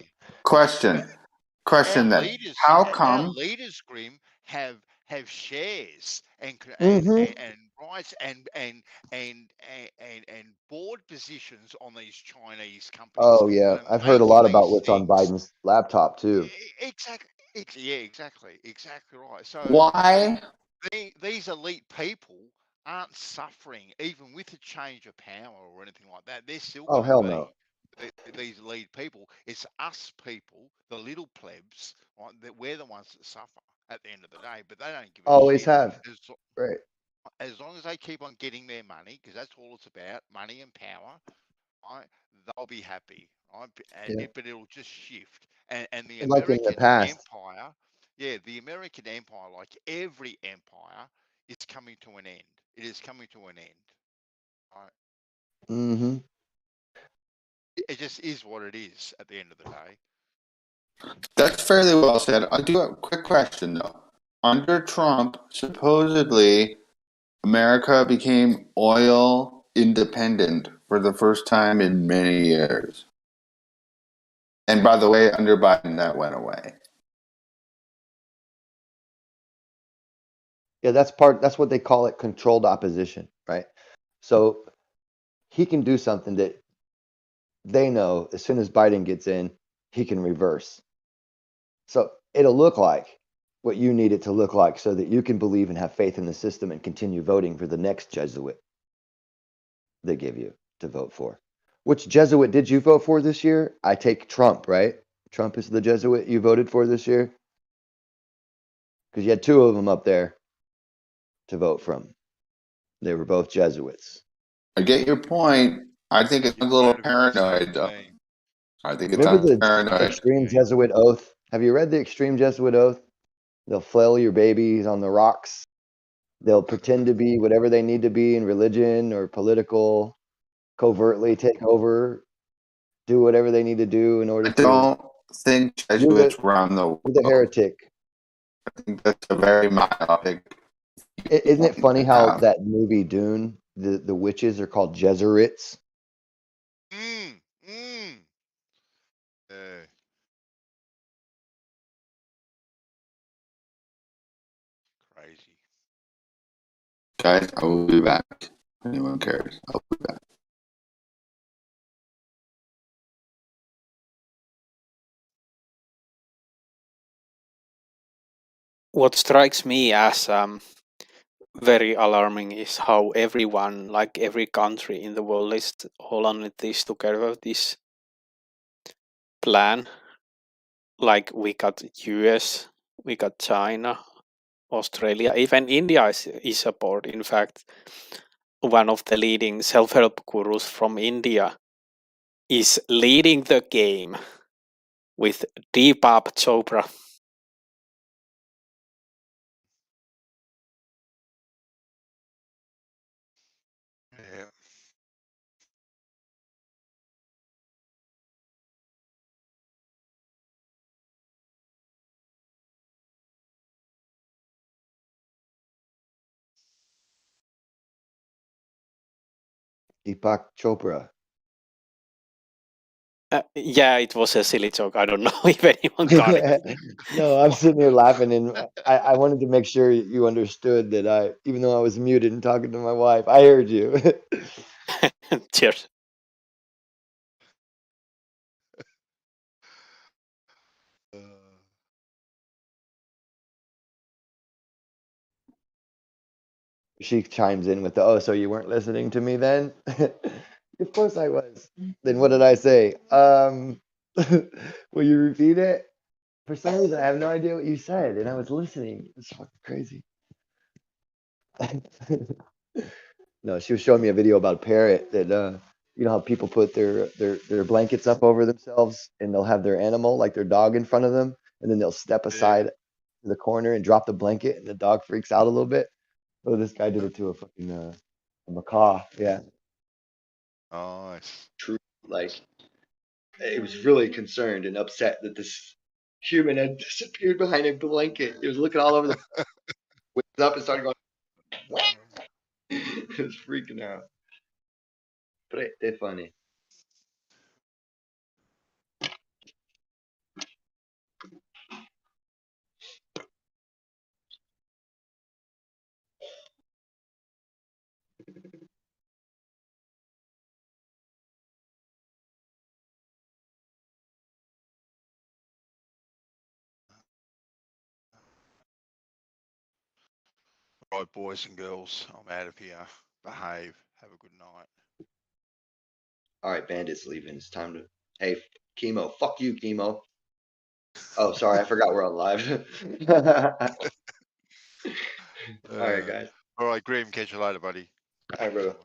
Question then. How our come? leaders, Grim, have shares and Mhm. rights and board positions on these Chinese companies. Oh yeah, That are I've heard a making lot about these what's on things. Biden's laptop too. Exactly. Yeah, exactly right. So Why? these elite people aren't suffering even with a change of power or anything like that. They're still Oh going hell to no. be these lead people. It's us people, the little plebs, right, that we're the ones that suffer at the end of the day. But they don't give a Always shit. have. Right. As long as they keep on getting their money, because that's all it's about, money and power, right, they'll be happy. Right? Yeah. But it'll just shift. And the And like in the American past. empire, yeah, the American empire, like every empire, is coming to an end. It is coming to an end. Right? Mm-hmm. It just is what it is at the end of the day. That's fairly well said. I do have a quick question though. Under Trump, supposedly America became oil independent for the first time in many years. And by the way, under Biden, that went away. Yeah, that's what they call it, controlled opposition, right? So he can do something that they know as soon as Biden gets in, he can reverse. So it'll look like what you need it to look like so that you can believe and have faith in the system and continue voting for the next Jesuit they give you to vote for. Which Jesuit did you vote for this year? I take Trump, right? Trump is the Jesuit you voted for this year? Because you had two of them up there to vote from. They were both Jesuits. I get your point. I think it's a little paranoid, though. I think it Remember sounds the paranoid. Extreme Jesuit Oath? Have you read the Extreme Jesuit Oath? They'll flail your babies on the rocks. They'll pretend to be whatever they need to be in religion or political, covertly take over, do whatever they need to do in order I to. don't think Jesuits run the world. You're the heretic. I think that's a very myopic. Isn't it funny how that movie Dune, the witches are called Jesuits? Crazy. Guys, I will be back. If anyone cares, I'll be back. What strikes me as very alarming is how everyone, like every country in the world, is all on this together, this plan. Like we got US, we got China, Australia, even India is aboard. In fact, one of the leading self-help gurus from India is leading the game with Deepak Chopra. Yeah. Deepak Chopra. Yeah, it was a silly joke. I don't know if anyone got it. No, I'm sitting here laughing, and I wanted to make sure you understood that even though I was muted and talking to my wife, I heard you. Cheers. She chimes in with the, so you weren't listening to me then? Of course I was. Then what did I say? Will you repeat it? For some reason, I have no idea what you said, and I was listening. It's fucking crazy. No, she was showing me a video about a parrot that you know how people put their blankets up over themselves and they'll have their animal, like their dog, in front of them, and then they'll step aside to the corner and drop the blanket, and the dog freaks out a little bit. Oh, this guy did it to a fucking a macaw. Yeah. Nice. True, like he was really concerned and upset that this human had disappeared behind a blanket. He was looking all over the went up and started going. It was freaking out. But they're funny. Right, boys and girls, I'm out of here. Behave. Have a good night. All right, Bandit's leaving. It's time to. Hey, Chemo. Fuck you, Chemo. Oh, sorry, I forgot we're on live. All right, guys. All right, Graham, catch you later, buddy. All right, brother.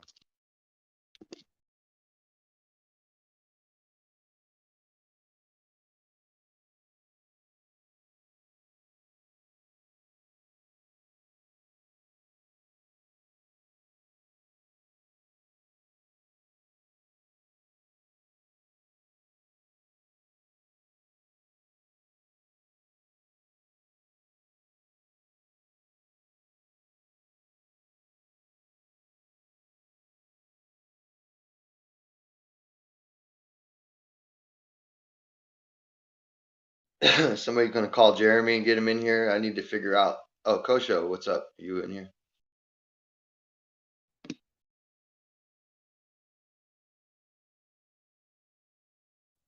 Somebody gonna call Jeremy and get him in here. I need to figure out. Oh, Kosho, what's up? You in here?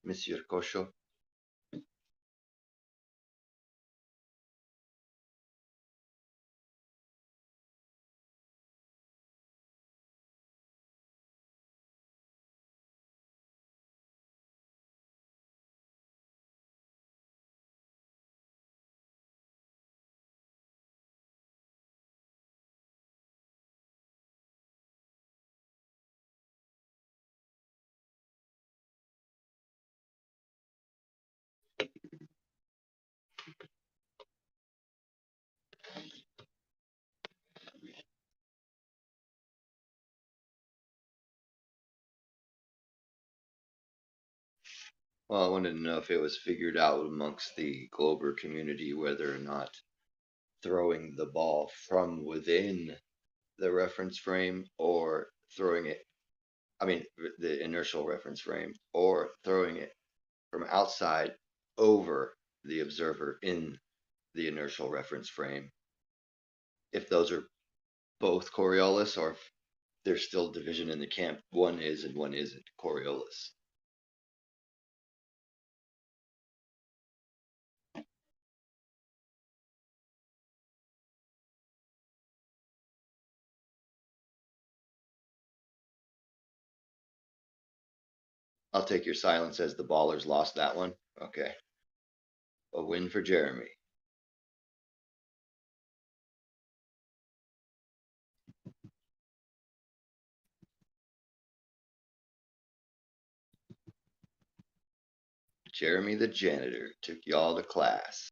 Monsieur Kosho. Well, I wanted to know if it was figured out amongst the Glober community whether or not throwing the ball from within the reference frame or throwing it, I mean, the inertial reference frame, or throwing it from outside over the observer in the inertial reference frame. If those are both Coriolis or if there's still division in the camp, one is and one isn't Coriolis. I'll take your silence as the ballers lost that one. Okay. A win for Jeremy. Jeremy the janitor took y'all to class.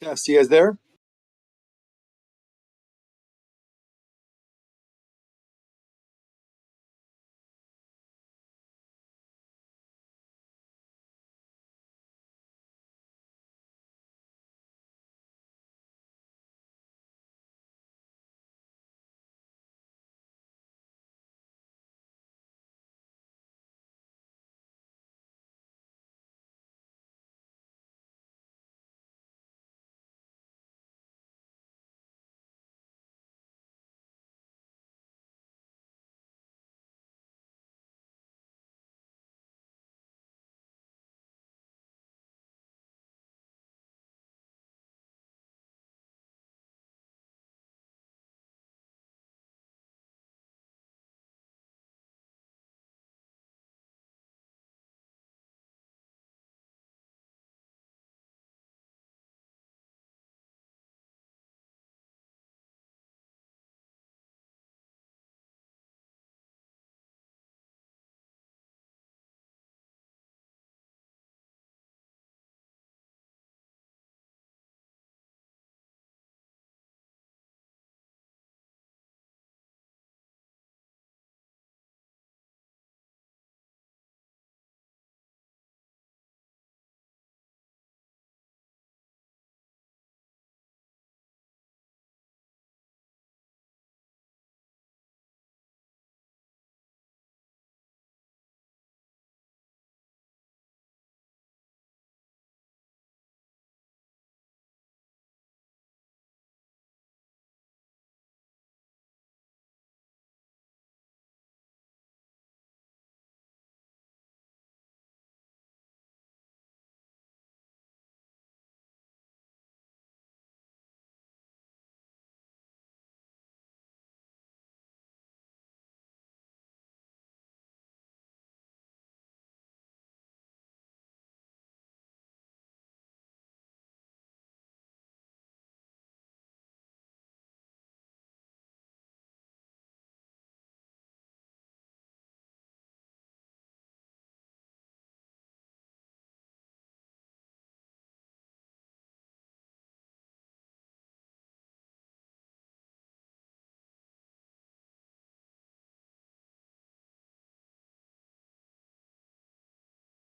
Test, you guys there?